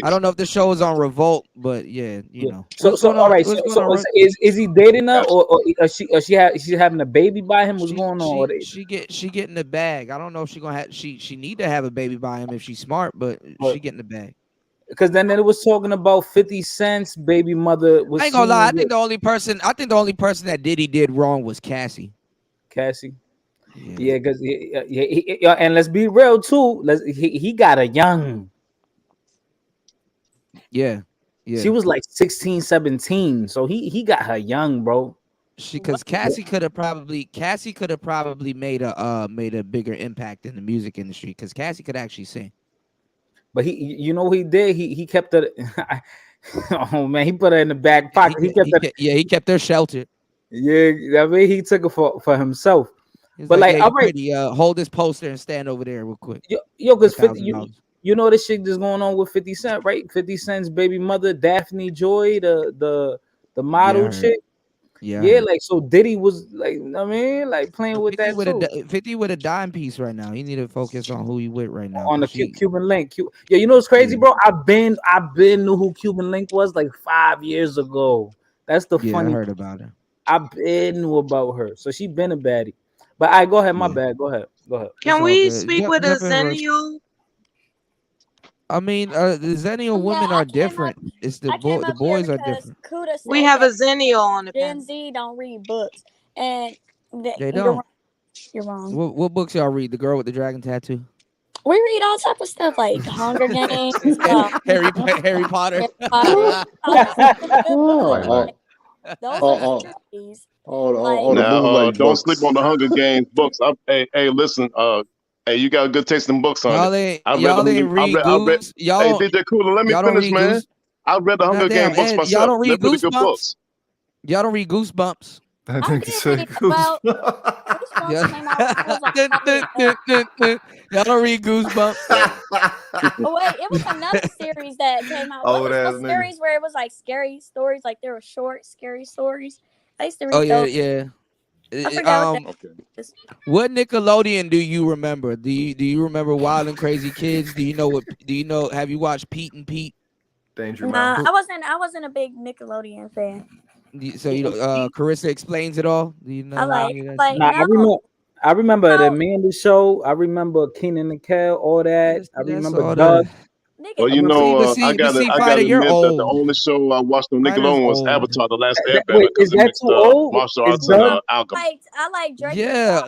I Peace. don't know if the show is on Revolt, but yeah, you know. So What's going all on? right. What's So going on, Royce? is he dating her, Got you. or she having a baby by him? What's going on? Or She getting the bag. I don't know if she gonna have she need to have a baby by him if she's smart, but she getting the bag. Because then it was talking about 50 Cent's baby mother was I ain't gonna lie. I seen think with the only person that Diddy did wrong was Cassie. Cassie. Yeah, because and let's be real too. He got a young. Yeah. She was like 16, 17. So he got her young, bro. Because Cassie could have probably made a bigger impact in the music industry because Cassie could actually sing. But he did. He kept it. Oh man, he put her in the back pocket. He kept her sheltered. Yeah, I mean he took it for himself. He's But like, yeah, all right, pretty, hold this poster and stand over there real quick. yo, because $1,000. you know this shit that's going on with 50 Cent, right? 50 Cent's baby mother, Daphne Joy, the model I heard. chick. Yeah, I Yeah, heard. like so Diddy was like, I mean, like playing with that too. 50 with a dime piece right now. He need to focus on who he with right now. On the Cuban Link. Yeah, you know what's crazy, bro? I've been knew who Cuban Link was like 5 years ago. That's the funny. I heard about her. I've been knew about her, so she been a baddie. But I go ahead, my bad. Go ahead. Can we speak with a Zennial? I mean, the Zennial women are different. It's the boys are different. Kuda said We have a that Zennial on the Gen panel. Z don't read books, and They don't. You're wrong. What books y'all read? The Girl with the Dragon Tattoo. We read all type of stuff like Hunger Games, Harry Potter. Like Don't sleep on the Hunger Games books. Hey, listen. Hey, you got a good taste in books, Y'all honey. ain't read Goose. Y'all Hey, don't. DJ Cooler, let me y'all don't finish, read man. Goose. I read the Hunger Goddamn, Games books Ed, myself. y'all don't They're read pretty good Goosebumps? books. Y'all don't read Goosebumps. That I nigga did said read about Goosebumps came out when I was like Y'all don't read Goosebumps. Oh wait, it was another series that came out. Old What was ass the nigga. series where it was like scary stories? Like there were short, scary stories. I used to read Oh yeah, those. yeah. I forgot what that What Nickelodeon do you remember? Do you remember Wild and Crazy Kids? Do you know? Have you watched Pete and Pete? Danger Nah, Mouse. I wasn't a big Nickelodeon fan. So you know, Carissa Explains It All. Do you know? I like any of that like shit? Nah, now. I remember the Amanda Show. I remember Keenan and Kel, all that. I remember all Doug. Well, you know, I gotta you're admit that the old. only show I watched on Fighter's Nickelodeon was old. Avatar: The Last Airbender Wait, because is it that mixed too old? martial Is arts and Doug? alchemy. I like Drake. Yeah,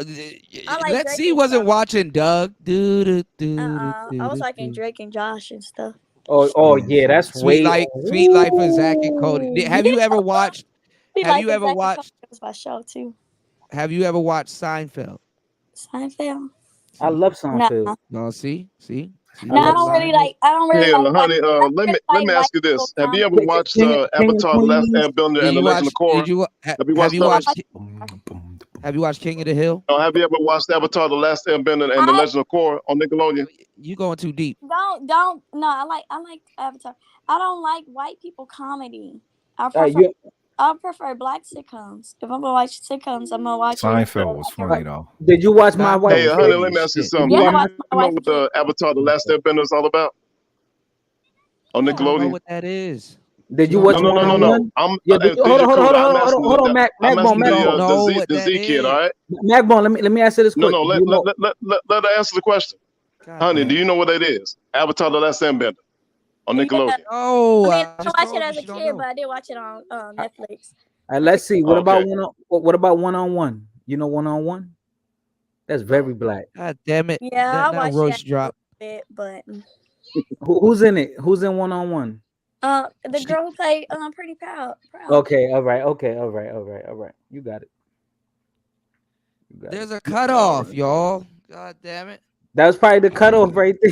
I like Let's Drake see. and Wasn't Josh. watching Doug. I was liking Drake and Josh and stuff. Oh yeah, that's Sweet way. Life of Zach and Cody. Have you ever watched? Be Have like you ever Zack and watched? Cody was my show too. Have you ever watched Seinfeld? Seinfeld. I love Nah. Seinfeld. No, see. No, I don't really like. I don't really Yeah, like white. honey. I Let just me like ask white you people this: Have you ever comedy. watched King and Avatar: The Last Queens. Airbender Did and you the Legend watch? of Korra? Did you Have you have watched you those? watched? Have you watched King of the Hill? No, have you ever watched Avatar: The Last Airbender and the I Legend of Korra on Nickelodeon? You going too deep. don't. No, I like Avatar. I don't like white people comedy. I All right, prefer black sitcoms. If I'm gonna watch sitcoms, I'm gonna watch it. Seinfeld was funny though. did you watch My Wife? Hey, honey, let me ask you Shit. something. Yeah, Do I you watched My know Wife what the Avatar: The Last Airbender is all about on I don't know Nickelodeon? what that is. Did you You watch don't know One what on that is? One? I'm Yeah, hold on, hold on, hold on, I'm hold on, asking hold on, I'm Magbone, asking You don't the know Z what the that Z kid. All is. right. Magbone, let me answer this No, quick. no. Do Let you know? let her answer the question. God Honey, damn do it. you know what that is? Avatar: The Last Airbender on Yeah. Nickelodeon. Oh, I mean, I I just watched it told you as a she don't kid, know. but I did watch it on Netflix. Let's see. What about Okay. What about One on One? You know One on One? That's very black. God damn it. Yeah, I Now watched Royce that a dropped. little bit, but Who's in it? Who's in One on One? the girl who played Pretty Proud. Okay, all right, okay, all right. You got it. There's a cutoff, y'all. God damn it. That was probably the cutoff right there.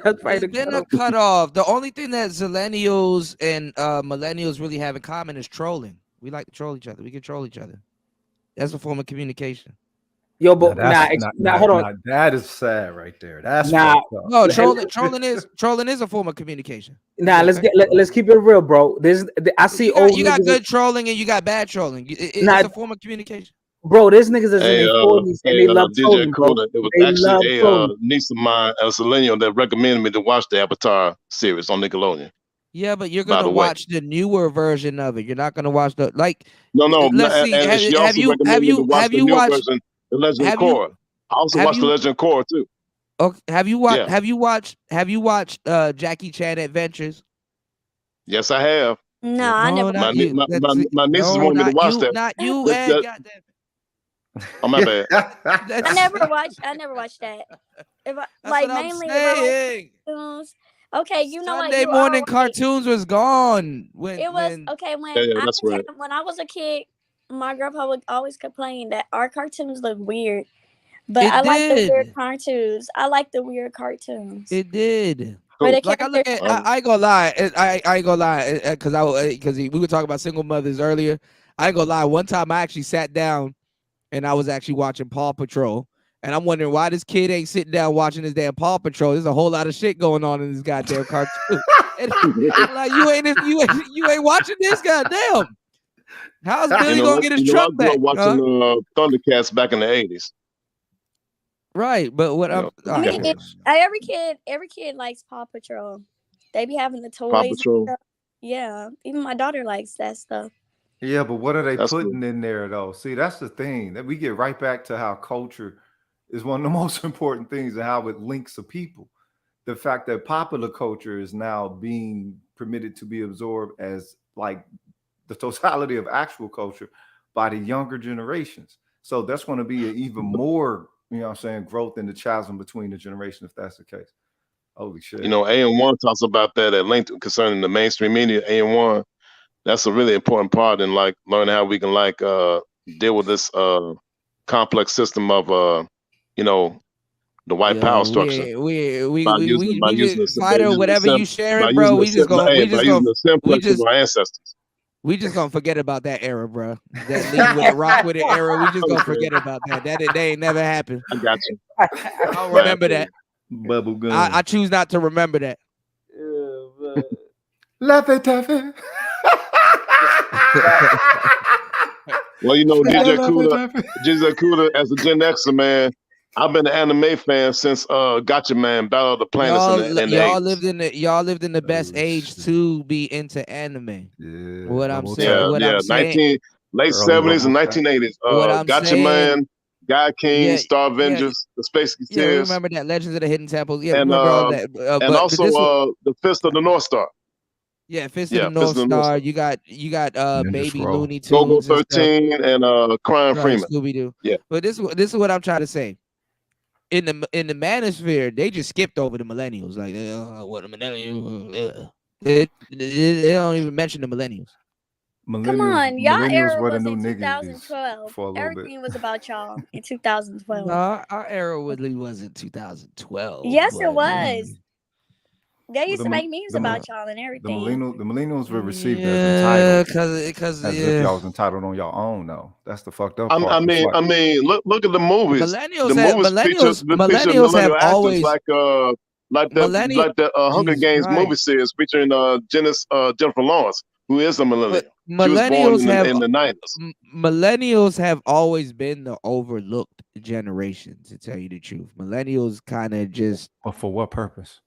That's probably There's the been a cutoff. cutoff. The only thing that Zillennials and millennials really have in common is trolling. We like to troll each other. We can troll each other. That's a form of communication. Yo, Now but that's hold on. now that is sad right there. That's Nah, fucked up. No, trolling is a form of communication. Nah, let's keep it real, bro. I see old You got niggas. good trolling and you got bad trolling. Nah, It's a form of communication. bro, there's niggas that's in Hey, their 40s and they love DJ trolling, bro. Kuda. It was They actually love a trolling. niece of mine, a Selenium, that recommended me to watch the Avatar series on Nickelodeon. Yeah, but you're By gonna the way. watch the newer version of it. You're not gonna watch the No, Let's see. and she also recommended me to watch the new version, The Legend of Korra. I also watched The Legend of Korra too. Okay, have you watched? Yeah. Have you watched Jackie Chan Adventures? Yes, I have. No, I never. Not you. My nieces wanted me to watch that. Not you, That- Ed. that- Goddamn. Oh, my bad. I never watched that. If I, That's like what I'm mainly if I saying. like cartoons. Okay, you know what? Sunday You are morning right. cartoons was gone when It was okay Yeah, that's right. when I was a kid. My grandpa would always complain that our cartoons look weird, but It I like the weird did. cartoons. I like the weird cartoons. It did. Where the Like I look characters. at, I ain't gonna lie, I ain't gonna lie, because we were talking about single mothers earlier. I ain't gonna lie. One time I actually sat down and I was actually watching Paw Patrol, and I'm wondering why this kid ain't sitting down watching this damn Paw Patrol. There's a whole lot of shit going on in this goddamn cartoon. And I'm like, you ain't watching this, goddamn. How's Billy gonna get his truck I grew back? up watching Thundercats back in the 80s. Right, but what I'm I mean, every kid likes Paw Patrol. They be having the toys. and Patrol. stuff. Yeah, even my daughter likes that stuff. Yeah, but what are they That's putting in there though? See, that's the thing that we get right back to how culture is one of the most important things and how it links to people. The fact that popular culture is now being permitted to be absorbed as like the totality of actual culture by the younger generations. So that's going to be an even more, you know what I'm saying, growth in the chasm between the generation if that's the case. Holy shit. You know, AM1 talks about that at length concerning the mainstream media. AM1, that's a really important part in like learning how we can like deal with this complex system of the white power structure. We by using just Fido, whatever you sharing, bro. We just gonna the simplex of our ancestors. We just gonna forget about that era, bro. That lead with it, rock with it era. We just gonna forget about that. That ain't never happened. I got you. I don't remember that. Bubble gum. I choose not to remember that. Laffy Taffy. Well, you know, DJ Kuda, as a Gen Xer, man, I've been an anime fan since Gotcha Man, Battle of the Planets in the Y'all 80s. lived in the best age to be into anime. Yeah, What I'm saying. I'm saying. Late 70s and 1980s. What I'm Gotcha saying, Man, Guy King, Star yeah, Avengers, the Space Yeah, we Tears, remember that Legends of the Hidden Temples. Yeah, and remember all that. and also the Fist of the North Star. Yeah, Fist of the North Star. You got Baby Scroll. Looney Go-Go Tunes, and 13 and Crying Freeman. Scooby Doo. Yeah, but this is what I'm trying to say. In the manosphere, they just skipped over the millennials. Like, what a millennial? They don't even mention the millennials. Come on, y'all millennials era were the was new in niggas 2012. for a little bit. Everything was about y'all in 2012. No, our era really wasn't 2012. Yes, it but, was. They used the to mil- make memes the mil- about y'all and everything. the millennials were received as Yeah, entitled, because as if y'all was entitled on your own. Though that's the fucked up I part. It's like, mean, look at the movies. The millennials movies feature millennials have millennial actors always like the Hunger Jesus Games movie Christ. series featuring Jennifer Lawrence, who is a millennial. She was born Millennials have in the 90s. millennials have always been the overlooked generation, to tell you the truth. Millennials kind of just, but for what purpose?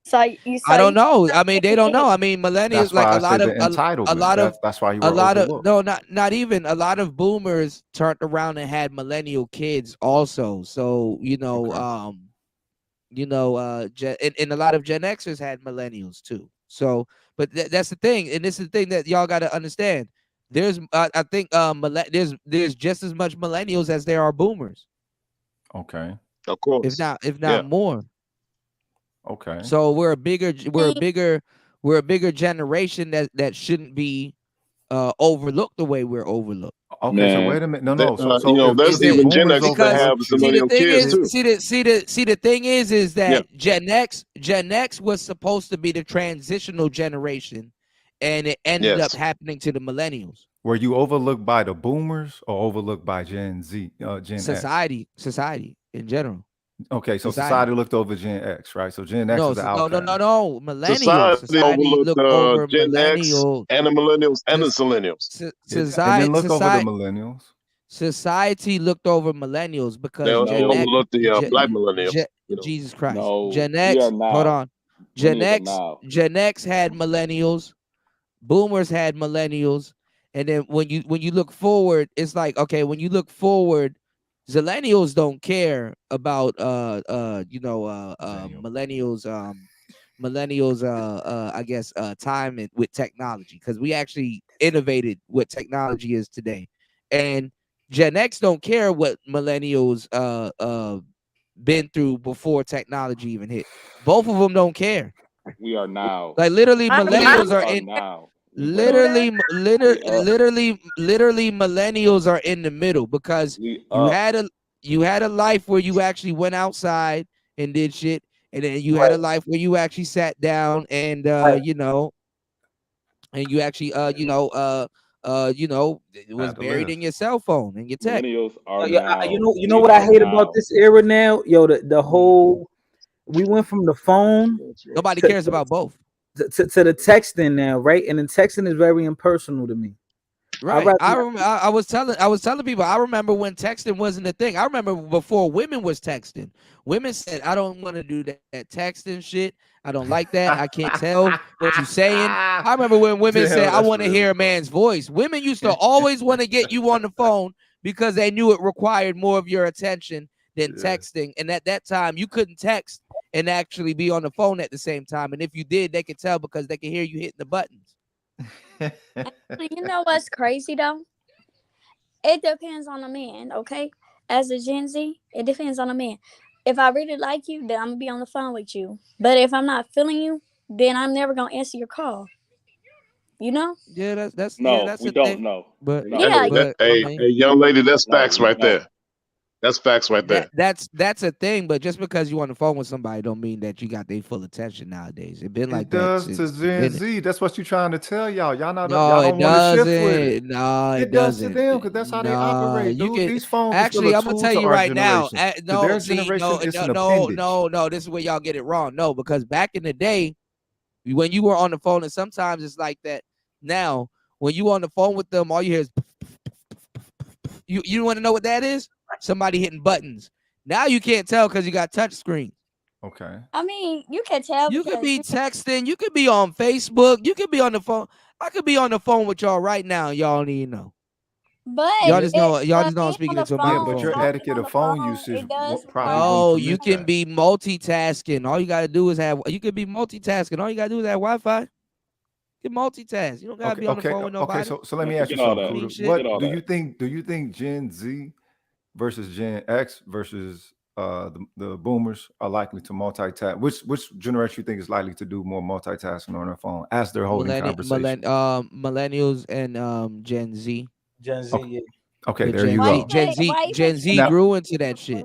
So you I don't know. I mean, they don't know. I mean, millennials, That's like why a I lot said of the entitlement. a lot of That's why you a were lot of overlooked. no, not even a lot of boomers turned around and had millennial kids also. So and a lot of Gen Xers had millennials too. So, but that's the thing, and this is the thing that y'all got to understand. There's, I think, there's just as much millennials as there are boomers. Okay. Of course. If not more. Okay. So we're a bigger generation that shouldn't be overlooked the way we're overlooked. Okay, so wait a minute. No. So there's if even Gen boomers X that have overlooked you, millennial kids too. The thing is that Gen X was supposed to be the transitional generation, and it ended up happening to the millennials. were you overlooked by the boomers or overlooked by Gen Z, Gen X? Society in general. Okay, so society looked over Gen X, right? So Gen X is the outcast. No. Millennials. Society overlooked looked over Gen millennials. X and the millennials and the millennials. And then look over the millennials. Society looked over millennials because They Gen X, overlooked the black millennials. Jesus Christ. No, Gen we X, are now. hold on. We Gen need them X, now. Gen X had millennials, boomers had millennials, and then when you look forward, it's like, okay, when you look forward, Zillennials don't care about millennials I guess time with technology, because we actually innovated what technology is today. And Gen X don't care what millennials been through before technology even hit. Both of them don't care. We are now. Like literally millennials are We in now. literally millennials are in the middle, because you had a life where you actually went outside and did shit, and then you had a life where you actually sat down and and you actually was buried in your cell phone and your tech. Millennials are Yo, now. you know what I hate about this era now? Yo, the whole, we went from the phone. Nobody cares about both. To the texting now, right? And then texting is very impersonal to me. Right. I was telling people, I remember when texting wasn't a thing. I remember before women was texting. Women said, I don't want to do that texting shit. I don't like that. I can't tell what you're saying. I remember when women said, I want to hear a man's voice. Women used to always want to get you on the phone because they knew it required more of your attention than texting. And at that time, you couldn't text and actually be on the phone at the same time. And if you did, they could tell because they could hear you hitting the buttons. You know what's crazy though? It depends on the man, okay? As a Gen Z, it depends on the man. If I really like you, then I'm gonna be on the phone with you. But if I'm not feeling you, then I'm never gonna answer your call. You know? Yeah, that's no, that's we the don't thing. know. But yeah, Hey, young lady, that's facts right there. That's facts right there. That's a thing, but just because you on the phone with somebody don't mean that you got their full attention nowadays. It's been like It does that. to Gen Z. That's what you're trying to tell y'all. Y'all not. No, y'all don't it want to shift with doesn't. it. No, it does to them because that's how they operate. You Dude. can, These phones actually, are I'm still a gonna tool tell to you our right now. generation. To No, their see, generation, it's an appendage. no. This is where y'all get it wrong. No, because back in the day, when you were on the phone, and sometimes it's like that. Now, when you on the phone with them, all you hear is you want to know what that is? Somebody hitting buttons. Now you can't tell because you got touch screen. Okay. I mean, you can tell. You could be texting. You could be on Facebook. You could be on the phone. I could be on the phone with y'all right now. Y'all don't even know. But y'all just know I'm speaking into a microphone. Yeah, but your etiquette of phone usage probably Oh, wouldn't you permit can be multitasking. All you gotta do is have. You can be multitasking. All you gotta do is have Wi-Fi. You can multitask. You don't gotta be on the phone with nobody. Okay, so let me ask you something. Kuda. What do you think? Do you think Gen Z versus Gen X versus the boomers are likely to multitask? Which generation you think is likely to do more multitasking on their phone as they're holding conversation? Millennials and Gen Z. Gen Z, yeah. Okay, But there you go. Gen Z grew into that shit.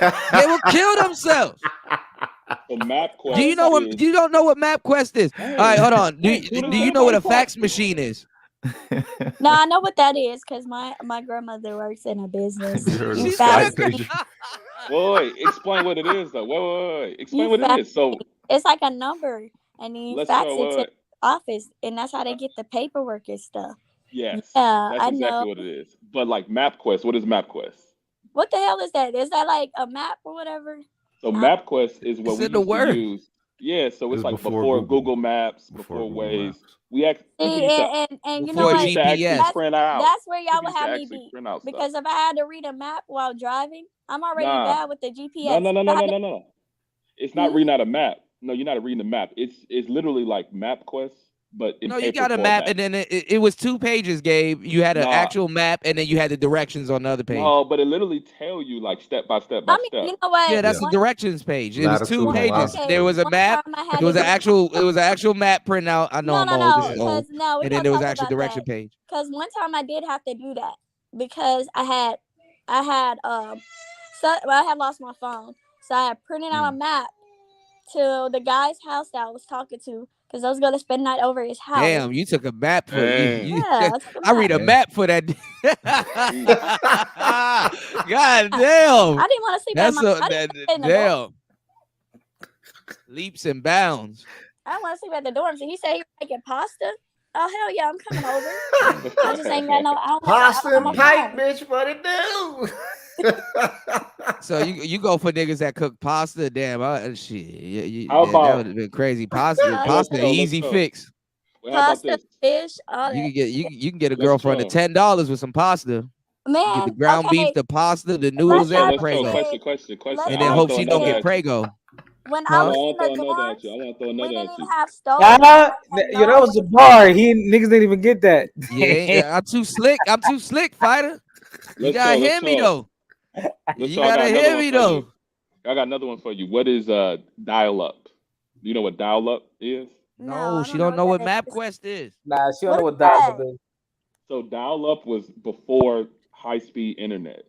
They will kill themselves. So MapQuest. Do you know what? You don't know what MapQuest is? Hey, All right, hold on. Do hey, do you know what a fax machine is? No, I know what that is because my grandmother works in a business. You She fax said- me. Wait, explain what it is though. Wait. Explain You what it fax is. So me. It's like a number, and then you let's fax go. it to the office, and that's how they get the paperwork and stuff. Yes, Yeah, that's I exactly know. what it is. But like MapQuest, what is MapQuest? What the hell is that? Is that like a map or whatever? So MapQuest is what It's we in the used to word. use. Yeah, so it's It's like before before Google. Google Maps, before Google Waze. Maps. We people See, used to and you know Before what? used to actually GPS. print out. That's where y'all People would used to have me actually beat. print out stuff. Because if I had to read a map while driving, I'm already Nah, bad with the GPS. no. It's not reading out a map. No, you're not reading a map. It's literally like MapQuest, but in No, you paper got a map, format. and then it was 2 pages, Gabe. You had an Nah. actual map, and then you had the directions on the other page. No, but it literally tell you like step by step by I mean, step. you know what? Yeah, that's Yeah. the directions page. It was 2 Latitude and pages. Okay, There was a one map. time I had It was to an do actual map printout. I know no, I'm no, old. no, This is old. because no, we And then don't there was talk actual about direction that. page. Because one time I did have to do that because I had lost my phone, so I had printed out a map to the guy's house that I was talking to because I was gonna spend the night over his house. Damn, you took a map for you. Yeah, I took a I read a map. map for that. God damn. I didn't want to sleep That's at my. a I didn't that, stay in the dorm. damn. Leaps and bounds. I didn't want to sleep at the dorm. So he said he was making pasta. Oh hell yeah, I'm coming over. I just ain't got no. I don't Pasta have and my pipe, phone. bitch. What it do? So you go for niggas that cook pasta. Damn, shit. How That about would have been crazy. Pasta, let's pasta, go, let's easy go. fix. Well, how about Pasta, this? fish, all You that. can get you can get a Let's girl for under go. $10 with some pasta. You get the Man, ground okay. beef, the pasta, the Let's noodles, and not the Let's go. Prego. Question. let's And I then not want hope to throw she don't another get at you. Prego. when I Huh? was No, I in want to throw the another dorms, at you. I want to throw we another didn't at even you. have stoves. Nah, We had yo, that no was Jabbar. Niggas didn't even get that. Yeah, I'm too slick, fighter. You Let's gotta go. hear me though. Let's You go. I got gotta another hear one me for you. though. I got another one for you. What is dial up? Do you know what dial up is? No, she don't know what MapQuest is. Nah, she don't know What what is dial that? is. So dial up was before high speed internet.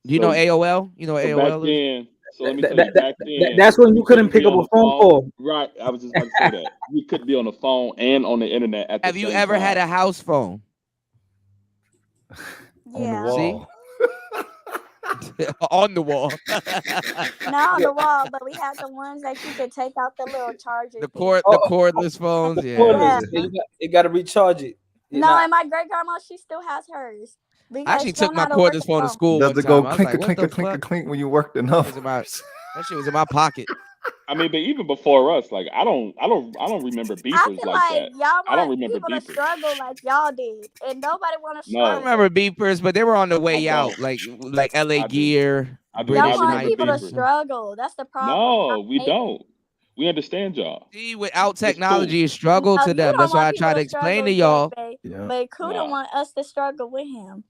Do you know So AOL? You know what so back AOL is? then, so let me tell you, back then That's when you couldn't couldn't be pick up on a the phone call. Right. I was just about to say that. You couldn't be on the phone and on the internet at the Have you same ever had time. a house phone? On the Yeah. wall. On the wall. Not on the wall, but we had the ones that you could take out the little charger. The thing. cordless phones. Yeah. Cordless. You got to recharge it. No, and my great grandma, she still has hers. I Because actually she took don't my know how to work cordless a phone to phone. school Does one it go time. I was clink, like, what the clink, fuck? clink when you work the That numbers? shit was in my pocket. I mean, but even before us, like I don't remember I beepers feel like like that. y'all I don't want remember people to beepers. struggle like y'all did, and nobody want to No. I struggle. remember beepers, but they were on the way I out, don't. like LA I do. Gear, I do Y'all not British want remember people to Knights. beepers. struggle. That's the problem. No, Y'all we hate it. don't. We understand y'all. See, without It's cool. technology, it's struggle No, to you them. don't That's why want I people try to to explain struggle, to y'all. Babe. Yeah. But Kuda Nah. want us to struggle with him.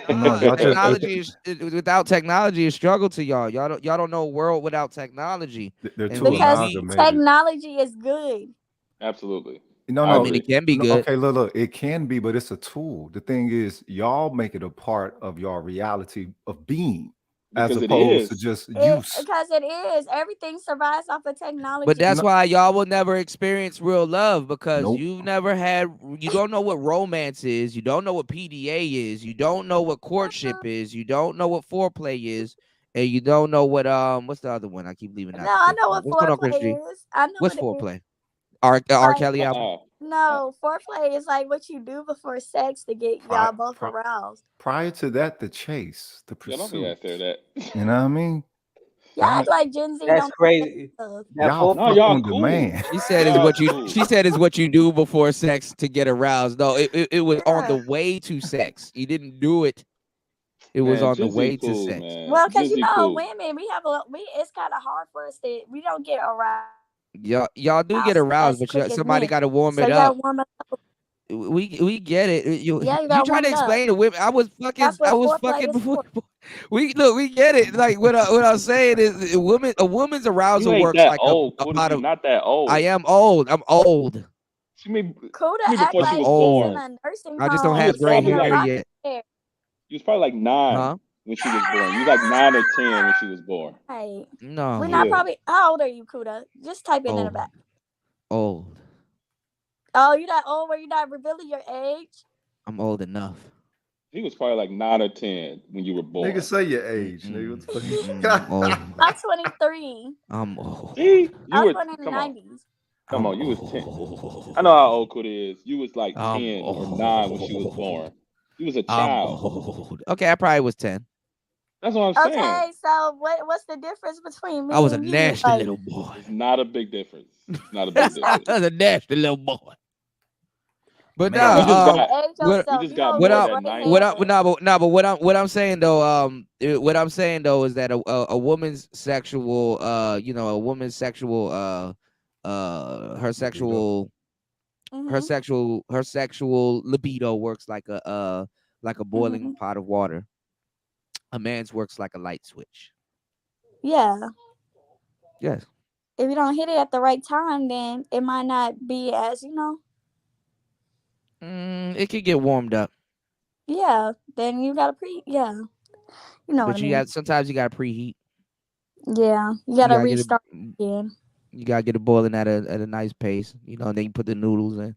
No, y'all just Technology is without technology is struggle to y'all. Y'all don't know a world without technology. they're And too Because amalgamated. technology is good. Absolutely. No, I I no. mean, agree. it can be No, good. okay, look, it can be, but it's a tool. The thing is, y'all make it a part of your reality of being, as Because it opposed to is. just use. Because it is. Everything survives off of technology. But that's No, why y'all will never experience real love because nope. you don't know what romance is. You don't know what PDA is. You don't know what courtship is. You don't know what foreplay is. And you don't know what what's the other one? I keep leaving out. No, I know what What's going on, Chris G? foreplay is. I know What's what it is. foreplay? R. Like, Kelly album. no, foreplay is like what you do before sex to get y'all both aroused. Prior to that, the chase, the Yeah, don't be pursuit. after that. You know what I mean? Y'all act like Gen Z That's don't crazy. know Y'all No, fuck y'all on cool. demand. She said is Y'all what you. cool. She said is what you do before sex to get aroused. No, it was on the Yeah. way to sex. You didn't do it. It was Man, on the Gen Z way to cool, sex. man. Well, because Gen you Z know, cool. women, it's kind of hard for us to, we don't get aroused Y'all do get aroused, as but quick as somebody men. got to warm So it you gotta up. warm it up. We get it. You Yeah, you gotta try warm to it up. explain to women. I was That's what foreplay fucking is before. for. We get it. Like what I'm saying is, a woman's You arousal ain't works that like old, a Kuda pot G. of. Not that old. I am old. I'm old. She mean Kuda before act she like was he's old. in born. a nursing I just don't home have was gray getting a probably hair like lot yet. of hair. You was probably like 9. Huh? when she was born. You was like 9 or 10 when she was born. Hey, No. we're not Yeah. probably. How old are you, Kuda? Just type it in the Old. back. Old. Oh, you're not old where you're not revealing your age? I'm old enough. He was probably like 9 or 10 when you were born. Nigga, say your age, nigga. What the fuck? I'm old. I'm 23. I'm old. See, I you was were born in the come on, 90s. come on. You was 10. I know how old Kuda is. You was like I'm 10 or 9 when she was born. You was a I'm child. old. Okay, I probably was 10. That's what I'm saying. Okay, so what's the difference between me I was a and you? nasty Like, little boy. It's not a big difference. It's not a big difference. I was a nasty little boy. But Man, We just now, got age what yourself. we just You got know, what more little I than gray 90. what I hair. no, but what I'm saying though, what I'm saying though is that a woman's sexual a woman's sexual her sexual Mhm. her sexual libido works like a boiling Mhm. pot of water. A man's works like a light switch. Yeah. Yes. If you don't hit it at the right time, then it might not be as It could get warmed up, Yeah. Then you gotta yeah. You know what but I mean? sometimes you gotta preheat. Yeah. You You gotta gotta get it. restart again. You gotta get it boiling at a nice pace, and then you put the noodles in.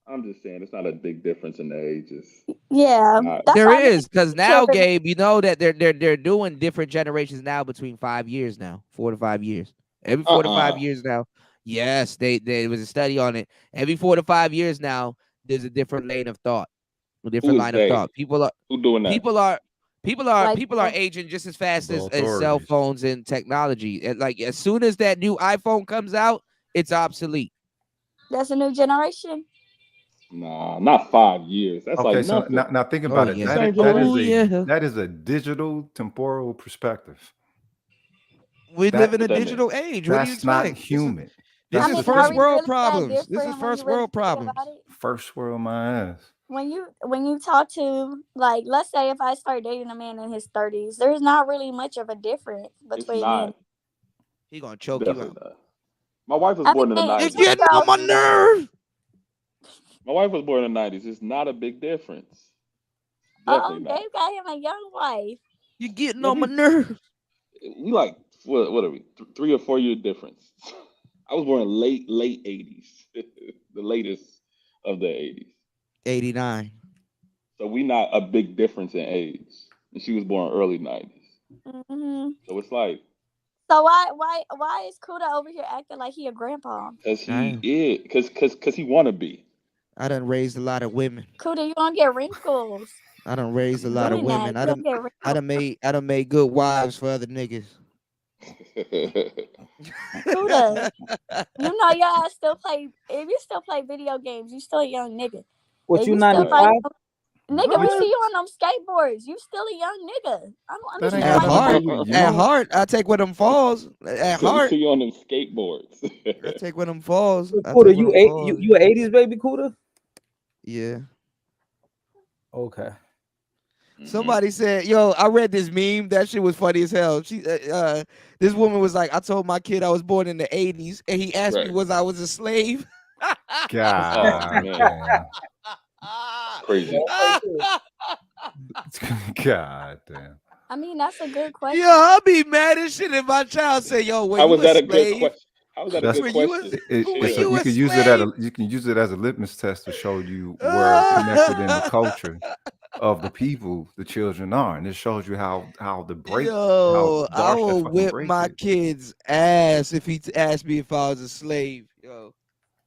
I'm just saying it's not a big difference in the ages. Yeah. Not. That's There why I is, because now, children. Gabe, you know that they're doing different generations now between 5 years now, 4 to 5 years. Every 4 to 5 years now. Yes, there was a study on it. Every 4 to 5 years now, there's a different lane of thought, a different Who is line of they? thought. People doing that? are aging just as fast The as cell authorities. phones and technology. And like as soon as that new iPhone comes out, it's obsolete. That's a new generation. Nah, not 5 years. That's Okay, like so nothing. now think Oh about it. yeah. Same That is a digital temporal perspective. We That- live in a What that mean? digital age. What do you That's not expect? human. This I is mean, first are we world really that problems. This is different when first you really world think problems. about it? First world, my ass. When you talk to, like, let's say if I start dating a man in his 30s, there's not really much of a difference It's between me and not. He gonna choke you Definitely out. not. My wife was I born in the mean, You're 90s. getting on my nerves. My wife was born in the 90s. It's not a big difference. oh, Definitely not. Gabe got him a young wife. You're getting No, on my nerves. we like what are we? 3 or 4 year difference. I was born late 80s, the latest of the 80s. 89. So we not a big difference in age. And she was born early 90s. hmm So it's like So why is Kuda over here acting like he a grandpa? because he is because he want to be. I done raised a lot of women. Kuda, you gonna get wrinkles. I done raised a lot of Doing that, women. you gonna get wrinkles. I done made good wives for other niggas. Kuda, you know your ass still play. If you still play video games, you still a young nigga. What, If you you still fight, 95? nigga, we What? see you on them skateboards. You still a young nigga. I don't That ain't understand got why nothing you. to do with At young. heart, I take what them falls. At So we heart, see you on them skateboards. I take what them falls. I Kuda, take you what them falls. you a 80s baby, Kuda? Yeah. Okay. Somebody said, "Yo, I read this meme. That shit was funny as hell." She, this woman was like, "I told my kid I was born in the '80s, and he asked me Right. was I was a slave." God Oh man, damn. crazy. God damn. I mean, that's a good question. Yeah, I'll be mad as shit if my child say, "Yo, were How you was a that a good slave? question? How was that a That's good Were you a, question? were it's a, you you a can use slave?" you can use it as a litmus test to show you where connected in the culture of the people the children are, and it shows you how the break, Yo, how I harsh that will fucking whip break my is. kid's ass if he asked me if I was a slave. Yo,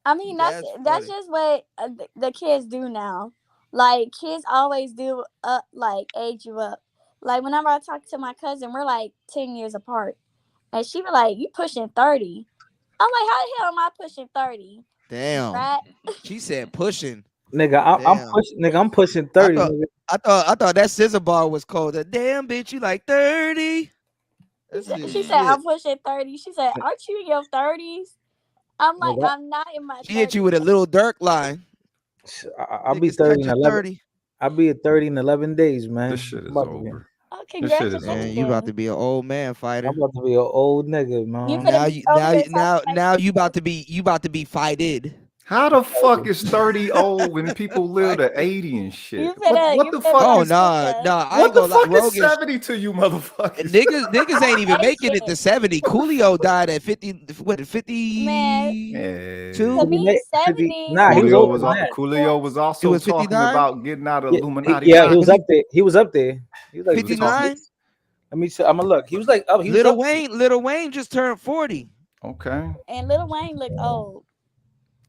I mean, that's funny. just what the kids do now. Like, kids always do like age you up. Like, whenever I talk to my cousin, we're like 10 years apart, and she be like, "You pushing 30?" I'm like, "How the hell am I pushing 30?" Damn. Right? She said pushing. Nigga, I'm pushing I 30. thought Nigga. I thought that scissor bar was cold. Damn, bitch, you like 30? That's She just said, shit. "I'm pushing 30." She said, "Aren't you in your 30s?" I'm like, Nigga, "I'm not in my She hit you 30s." with a little Dirk line. I'll be Niggas 30 touch in your 11. 30. I'll be at 30 in 11 days, man. This shit is I'm about to be- over. Oh, This shit is Man, over. you about to be an old man fighter. I'm about to be an old nigga, man. You Now finna be over here talking like now you about to be fighted. How the fuck is 30 old when people live to 80 and shit? You better, What you the better. fuck Oh is nah. I what ain't the gonna lie. fuck is Rogan, 70 to you motherfuckers? niggas ain't even making it to 70. Coolio died at 50. What? Man, 52. to me, 70 Nah, he was Coolio older was than that. Coolio was He also was talking 59. about getting out of Yeah, Illuminati. yeah, he was pocket. up there. He was up there. He was like 59. I mean, I'm gonna look. He was like up. He was Little up there. Wayne. Little Wayne just turned 40. Okay. and Lil Wayne look old.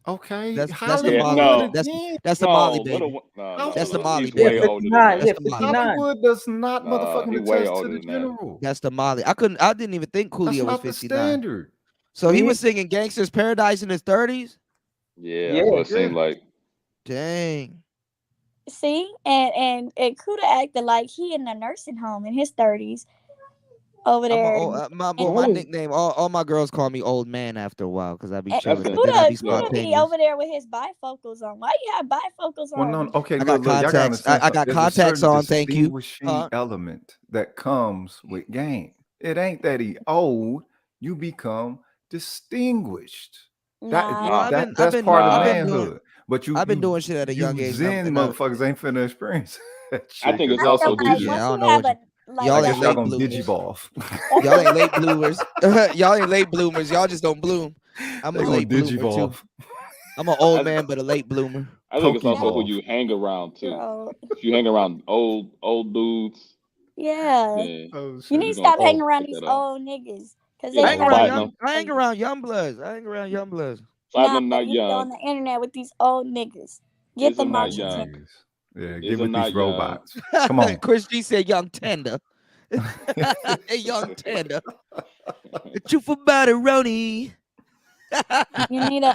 Okay. That's the Hollywood Molly. no, again. That's the no, Molly baby. little, no, How- no, That's the Molly he's baby. way Yeah, older than 59. that. Yeah, That's the Molly. 59. Hollywood does not Nah, motherfucking he way attest older to the than that. general. That's the Molly. I didn't even think That's Coolio was not the 59. standard. So he was singing Gangsta's Paradise in his 30s. Yeah, that's what it seemed like. Dang. See, and Kuda acted like he in a nursing home in his 30s over there. My nickname. All my girls call me old man after a while because I be And chilling. But then I be Kuda be spontaneous. over there with his bifocals on. Why you have bifocals Well, on? no, okay, I good. got Look, y'all gotta contacts. understand I got something. There's a contacts certain on. Thank you. distinguishing element that comes with game. It ain't that he old. You become distinguished. Nah. That's part of manhood. But I've been doing shit at a young age. Zen motherfuckers ain't finna experience that shit. I think it's I also feel like digital. Yeah, I don't once you know have what a y'all I ain't guess y'all late gonna bloomers. digivolve. Y'all ain't late bloomers. Y'all ain't late bloomers. Y'all just don't bloom. I'm They a gonna late bloomer too. digivolve. I'm an old man, but a late bloomer. I think it's also who Pokevolve. you hang around too. Bro. If you hang around old dudes, Yeah. then Oh, You need you're to stop gonna hanging around pick these that up. old niggas. Cause Yeah, they I hang like around Platinum. I hang around young bloods. I hang around young bloods. Platinum Nah, not you be on young. the internet with these old niggas. Get Ism them not out your young. tent. Yeah, get Ism with not these young. robots. Come on. Chris G said young tender. A young tender. The truth about it, Roni. You need a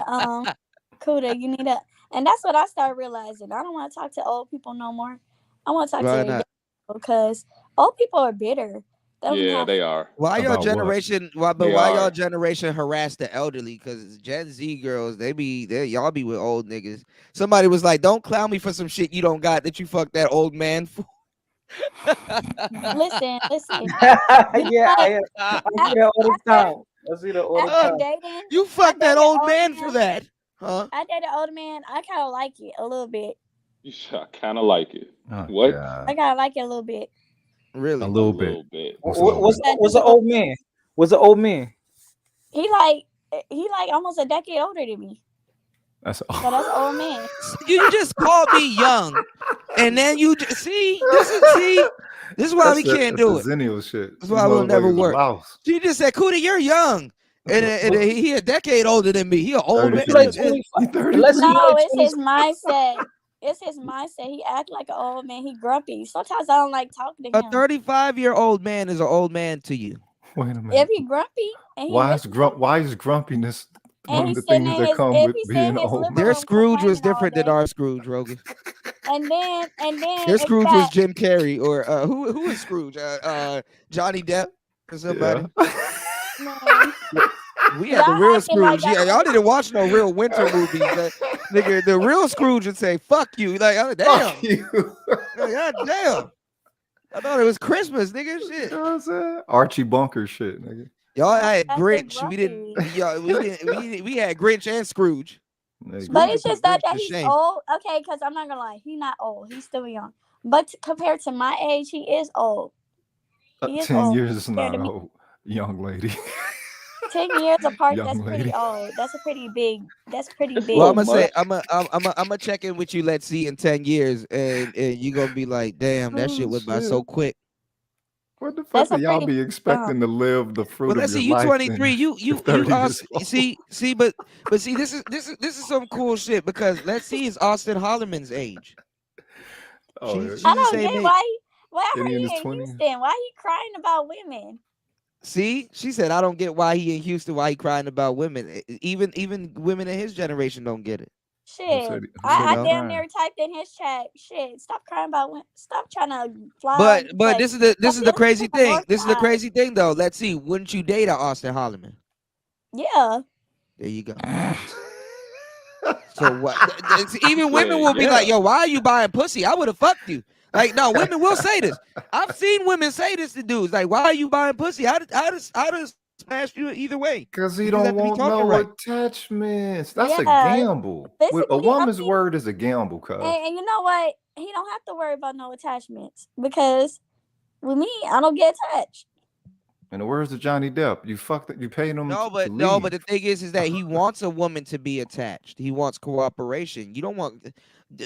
Kuda, you need a, and that's what I started realizing. I don't want to talk to old people no more. I want to talk Why to not? young people because old people are bitter. They don't even Yeah, have they are. Why y'all About what? generation? Why They y'all are. generation harass the elderly? Because Gen Z girls, y'all be with old niggas. Somebody was like, "Don't clown me for some shit you don't got that you fucked that old man for." Listen. Yeah, I see that all the time. I see that all the After time. dating, You fucked that old man for that, huh? I dated an older man. I kind of like it a little bit. I kind of like it. Oh, What? God. I kind of like it a little bit. Really? A A little little bit. bit. What's a little What's bit? what's an old man? What's an old man? He like almost a decade older than me. That's So that's an old man. You just called me young, and then you see this is why we can't do it. Zennial shit. That's why we'll never Motherfuckers work. lost. She just said, "Kuda, you're young," and he a decade older than me. He an old man. 33. Like 25. 33. Unless you No, like it's his 26. mindset. It's his mindset. He act like an old man. He grumpy. Sometimes I don't like talking to A him. 35-year-old man is an old man to you. Wait a minute. If he grumpy and he Why is grumpiness one and of he's the sitting things in that his come if with he's being in his old? living Their room Scrooge was complaining all different than day, our Scrooge, Rogan. and then Their if you Scrooge was got Jim Carrey or who is Scrooge? Johnny Depp or somebody. man, We had the y'all real acting like Scrooge. Yeah, y'all didn't watch no real winter movies. Nigga, the real Scrooge would say, "Fuck you." Like, oh, damn. Fuck you. God damn. I thought it was Christmas, nigga. Shit. You know what I'm saying? Archie Bunker shit, nigga. Y'all had that's Grinch. We didn't. We had Grinch and Scrooge. Nigga. but it's Scrooge just put that Grinch to he's shame. old. Okay, because I'm not gonna lie, he's not old. He's still young. But compared to my age, he is old. He is 10 old years is compared not to me. old, young lady. 10 years apart, Young that's pretty lady. old. That's a pretty big. That's pretty big. Well, I'm gonna Little say much. I'm gonna check in with you. Let's see in 10 years, and you gonna be like, damn, that shit Oh, went by shit. so quick. What the fuck That's do a y'all pretty be expecting to live the fruit Well, of let's your see. You life 23. in You 30 years old? see, but see, this is some cool shit because let's see, is Austin Holloman's age. Oh, yeah. She's I the don't same get age. why. Why Is are he in you his in 20s? Houston? Why he crying about women? See, she said, I don't get why he in Houston, why he crying about women. Even women in his generation don't get it. Shit, Who said I he damn crying? near typed in his chat. Shit, stop crying about women. Stop trying to fly. But this is the crazy on the thing. north This is the side. crazy thing though. Let's see. Wouldn't you date a Austin Holloman? Yeah. There you go. So what? Even women Yeah, will be like, yeah. "Yo, why are you buying pussy? I would have fucked you." Like, no, women will say this. I've seen women say this to dudes. Like, why are you buying pussy? How does smash you either way. Because he You just don't have to be want talking no right. attachments. That's a Yeah, gamble. A basically, woman's word is a gamble, cuz. and you know what? He don't have to worry about no attachments because with me, I don't get attached. In the words of Johnny Depp, you fucked it. You paid him No, to but leave. the thing is that he wants a woman to be attached. He wants cooperation. You don't want.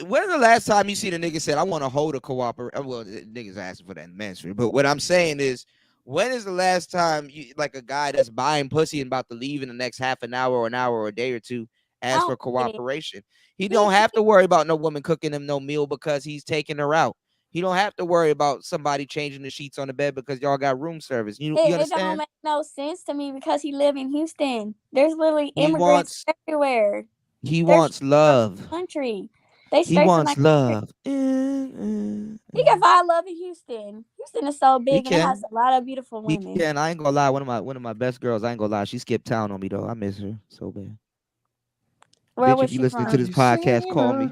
When's the last time you seen a nigga said, "I want to hold a cooperation"? Well, niggas asking for that in menstrual. But what I'm saying is, when is the last time you like a guy that's buying pussy and about to leave in the next half an hour or a day or two ask for cooperation? He don't have to worry about no woman cooking him no meal because he's taking her out. He don't have to worry about somebody changing the sheets on the bed because y'all got room service. You It don't understand? make no sense to me because he live in Houston. There's literally He immigrants wants everywhere. he They're wants straight from the love. country. They He straight from wants Nigeria. love. He can find love in Houston. Houston is so He big and it has can. a lot of beautiful He women. can. I ain't gonna lie. One of my best girls. I ain't gonna lie. She skipped town on me though. I miss her so bad. Where Bitch, was if you she listening to from? this podcast, call me.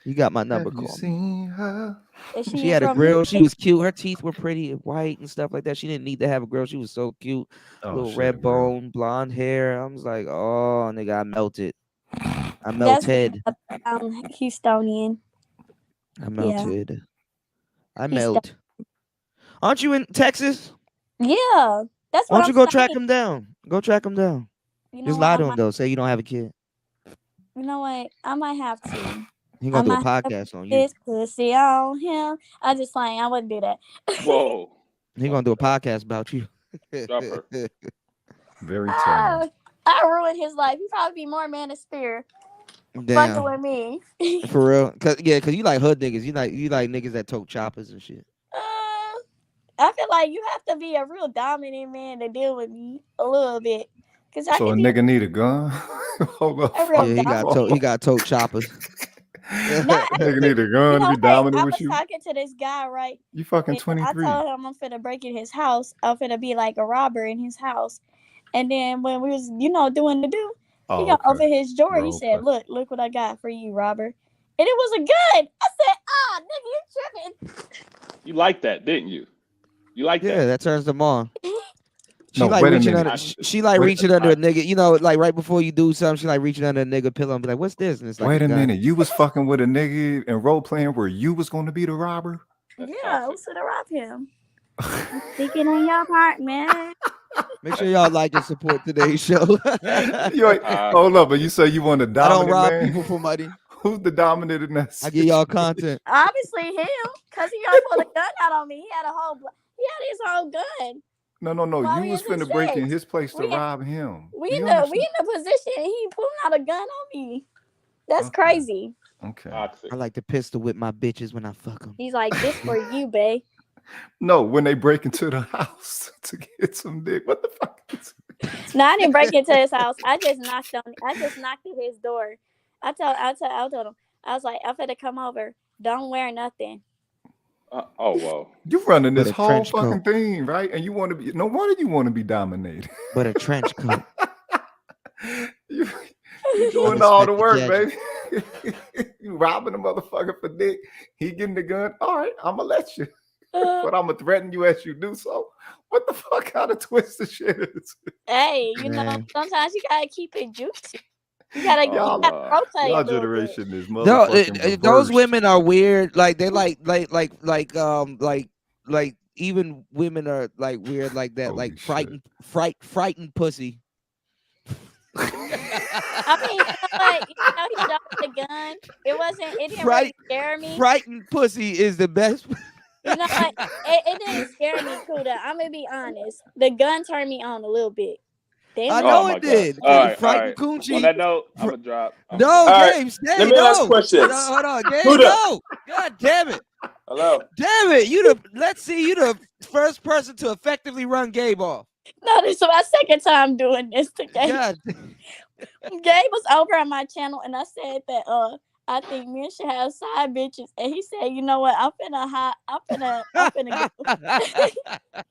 You got my number. Have you Call me. seen her? Is She had a from grill. Houston? She was cute. Her teeth were pretty and white and stuff like that. She didn't need to have a grill. She was so cute. Oh, Little shit, red bro. bone, blonde hair. I was like, oh, nigga, I melted. I That's melted. Houstonian. I Yeah. melted. I Houston. melt. Aren't you in Texas? Yeah. That's Why what don't I'm you go track saying. him down? Go track him down. You know Just what? lie I to him might. though. Say you don't have a kid. You know what? I might have to. He I gonna do a might have to podcast put on you. this pussy on him. I just playing. I wouldn't do that. Whoa. He gonna do a podcast about you. Drop her. Very telling. I ruined his life. He probably be more man of spirit fucking Damn. with me. For real. Cause you like hood niggas. You like niggas that tote choppers and shit. I feel like you have to be a real dominant man to deal with me a little bit. Cause I So a can be nigga need a gun? Hold up. a real Yeah, he got tote choppers. Nigga need a You gun to know, be hey, dominant I with was you? talking to this guy, right? You fucking And I 23. told him I'm finna break in his house. I'm finna be like a robber in his house. And then when we was, doing the do, he got open his door. He said, look what I got for you, robber. And it was a gun. I said, nigga, you tripping. You like that, didn't you? You like Yeah, that? that turns them on. She No, like wait a reaching minute. under. She like Wait- reaching under a nigga. Like right before you do something, she like reaching under a nigga pillow and be like, "What's this?" And it's like, Wait a gun. minute. You was fucking with a nigga and role playing where you was going to be the robber? Yeah, I was finna rob him. I'm sticking in your apartment. Make sure y'all like and support today's show. You ain't, hold up, but you say you want a I don't dominant rob man? people for money. Who's the dominant in that? I give y'all content. Obviously him, because he already pulled a gun out on me. He had his whole gun. No. While You we was was in finna break in sex. his place to We in- rob him. We Do in you the understand? position and he pulling out a gun on me. That's crazy. Okay. I like to pistol whip my bitches when I fuck them. He's like, this for you, babe. No, when they break into the house to get some dick. What the fuck? No, I didn't break into his house. I just knocked at his door. I told him, I was like, I'm finna come over. Don't wear nothing. Oh, wow. You running this With a whole trench fucking coat. thing, right? And you want to be, no wonder you want to be dominated. But a trench coat. You doing all the work, baby. You robbing a motherfucker for dick. He getting the gun. All right, I'm going to let you. But I'm going to threaten you as you do so. What the fuck kind of twisted shit is it? Hey, Man. sometimes you gotta keep it juicy. You gotta Y'all rotate a y'all little bit. generation is No, motherfucking those reversed. women are weird. Like they like even women are like weird like that. Holy Like shit. frightened pussy. I mean, he dropped the gun. It didn't really scare me. Frightened pussy is the best. You know what? It didn't scare me, Kuda. I'm gonna be honest. The gun turned me on a little bit. I know my it did. God. All right, Frightened all right. coochie. On that note, I'm going to drop. No, right. James, stay. Let me ask No. questions. Hold on, James, Kuda. no. God damn it. Hello. Damn it. You the first person to effectively run Gabe off. No, this is my second time doing this to Gabe. God. Gabe was over on my channel and I said that I think men should have side bitches. And he said, you know what, I'm finna go.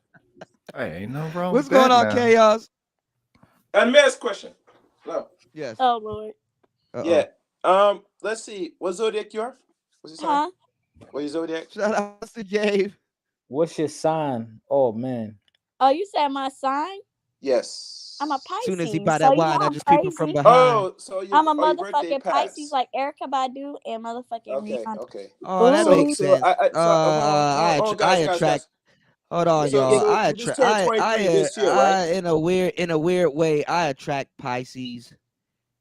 Hey, ain't no wrong What's with that going on, now. Chaos? Let me ask a question. No. Yes. Oh Lord. Yeah. Let's see. What zodiac you are? What's your sign? Huh? What your zodiac? Shout out to Gabe. What's your sign? Oh man. Oh, you said my sign? Yes. I'm a Soon as he Pisces, buy so that you wine, know I I'm just peep him from crazy. behind. Oh, so I'm a your birthday motherfucking Pisces passed. like Erykah Badu and motherfucking Okay, Rihanna. okay. Oh, that Ooh. makes sense. Hold on, I guys. attract. Hold on, So y'all. you just turned 23 this year, right? In a weird way, I attract Pisces.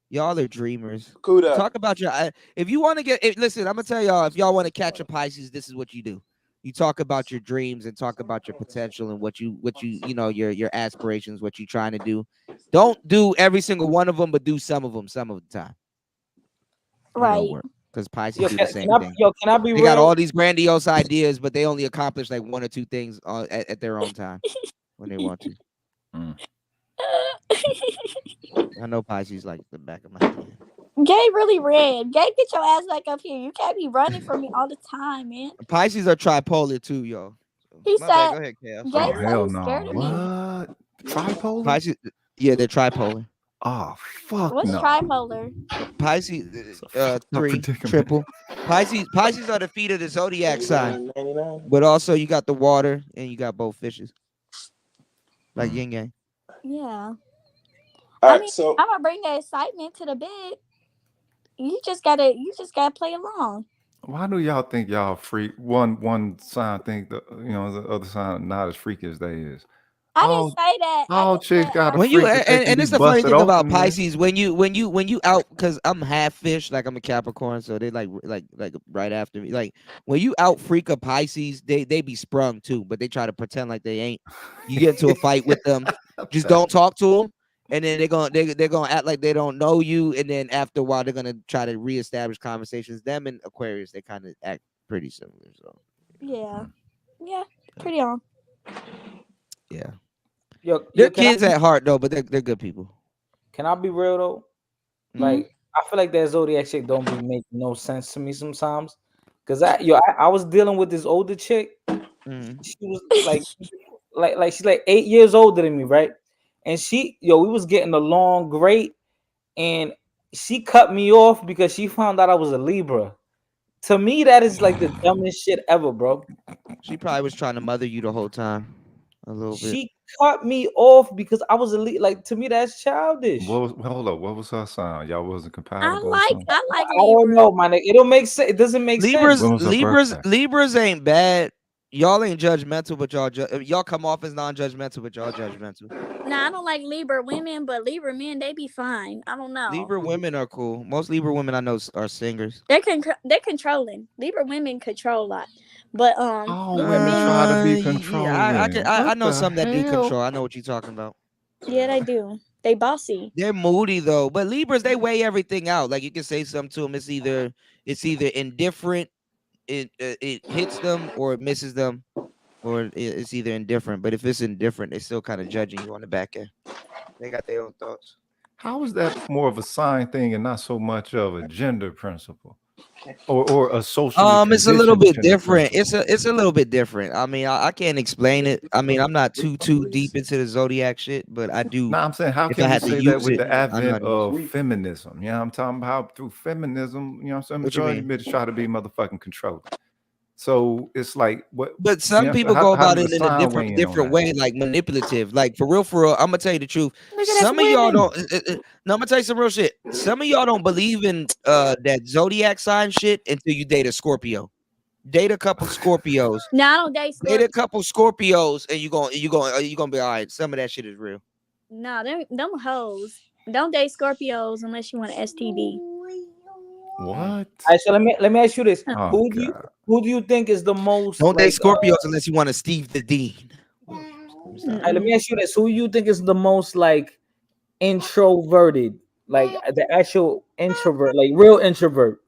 Y'all are dreamers. Kuda. Talk about your. If you want to listen, I'm gonna tell y'all. If y'all want to catch a Pisces, this is what you do. You talk about your dreams and talk about your potential and what you your aspirations, what you're trying to do. Don't do every single one of them, but do some of them some of the time. Right. Because Pisces do the same thing. Can I be They real? got all these grandiose ideas, but they only accomplish like one or two things at their own time when they want to. I know Pisces like the back of my hand. Gay really red. Gay, get your ass back up here. You can't be running from me all the time, man. Pisces are tripolar too, y'all. He My said, bad. Go ahead, Kale. Gay Oh said hell he's no! scared of me. What? Tripolar? Pisces, yeah, they're tripolar. Oh fuck What's no! tripolar? Pisces, up 3, predicament. triple. Pisces are the feet of the zodiac sign. But also you got the water and you got both fishes. Like yin yang. Yeah. All I right, mean, so I'm gonna bring the excitement to the bed. You just gotta play along. Why do y'all think y'all freak? One sign think the other sign not as freaky as they is. I didn't say that. All chicks got a When you freak that they can and be it's the funny busted thing about open, man. Pisces, when you out, because I'm half fish, like I'm a Capricorn, so they like right after me. Like when you out freak a Pisces, they be sprung too, but they try to pretend like they ain't. You get into a fight with them, just don't talk to them, and then they're gonna act like they don't know you, and then after a while they're gonna try to reestablish conversations. Them and Aquarius, they kind of act pretty similar. So Yeah. Yeah. Pretty on. yeah. can They're I kids be- at heart though, but they're good people. Can I be real though? Like I feel like that zodiac shit don't be making no sense to me sometimes. Cause I was dealing with this older chick. She was like she's like 8 years older than me, right? And we was getting along great, and she cut me off because she found out I was a Libra. To me, that is like the dumbest shit ever, bro. She probably was trying to mother you the whole time, a little bit. She cut me off because I was a like. To me, that's childish. Hold up, what was her sign? Y'all wasn't compatible. I or like I don't know, man. It don't make sense. It doesn't make sense. When was her birthday? Libras ain't bad. Y'all ain't judgmental, but y'all come off as non-judgmental, but y'all judgmental. Nah, I don't like Libra women, but Libra men, they be fine. I don't know. Libra women are cool. Most Libra women I know are singers. They're controlling. Libra women control a lot, but Libra men. try to be controlling. Yeah, I What know the some that do hell? control. I know what you're talking about. Yeah, they do. They bossy. They're moody though, but Libras they weigh everything out. Like you can say something to them, it's either indifferent, it hits them or it misses them, or it's either indifferent. But if it's indifferent, they're still kind of judging you on the back end. They got their own thoughts. How is that more of a sign thing and not so much of a gender principle, or a social? It's a little bit different. It's a little bit different. I mean, I can't explain it. I mean, I'm not too deep into the zodiac shit, but I do. No, I'm saying, how if can I you had to say that use with it, the I know how advent to use of feminism? You know, I'm talking about through feminism. You know, what I'm saying What you majority mean? of bitches try to be motherfucking controlling. So it's like what? But some you know, people how go about does it the in a sign weigh in on different that? way, like manipulative. Like for real, I'm gonna tell you the truth. that's Some of y'all women. don't. No, I'm gonna tell you some real shit. Some of y'all don't believe in that zodiac sign shit until you date a Scorpio. Date a couple Scorpios. No, I don't date Date a Scorpios. couple Scorpios, and you gonna be all right. Some of that shit is real. No, them hoes. Don't date Scorpios unless you want an STD. What? All right, so let me ask you this: Oh, who do you think is the most? Don't date like, Scorpios unless you want to Steve the Dean. all right, let me ask you this: who you think is the most like introverted, like the actual introvert, like real introvert?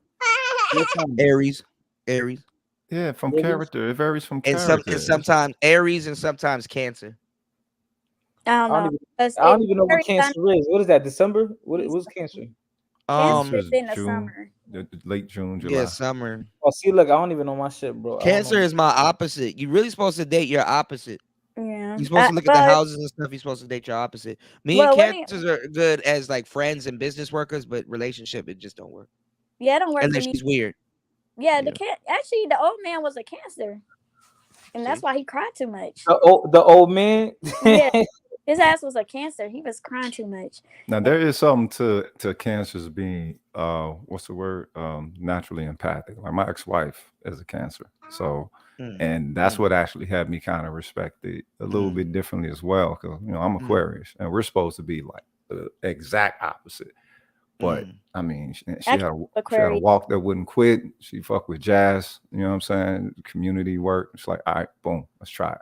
Aries. Yeah, from Aries? character. It varies from And character. sometimes Aries and sometimes Cancer. I I don't know. don't even know what Cancer is. What is that? December? What's Cancer? Cancer This is in the June, summer. late June, July. Yeah, summer. Oh, see, look, I don't even know my shit, bro. I don't Cancer know. is my opposite. You're really supposed to date your opposite. Yeah. You're supposed to look at the houses and stuff. You're supposed to date your opposite. Me and Cancers are good as like friends and business workers, but relationship, it just don't work. Yeah, it don't work Unless for me. she's weird. Yeah, actually the old man was a Cancer, and that's why he cried too much. The old man. Yeah, His ass was a Cancer. He was crying too much. Now there is something to cancers being what's the word? Naturally empathic. Like my ex-wife is a Cancer. So and that's what actually had me kind of respect it a little bit differently as well. Because I'm Aquarius and we're supposed to be like the exact opposite. But I mean, she had a walk that wouldn't quit. She fucked with jazz, you know what I'm saying? Community work. It's like, all right, boom, let's try it.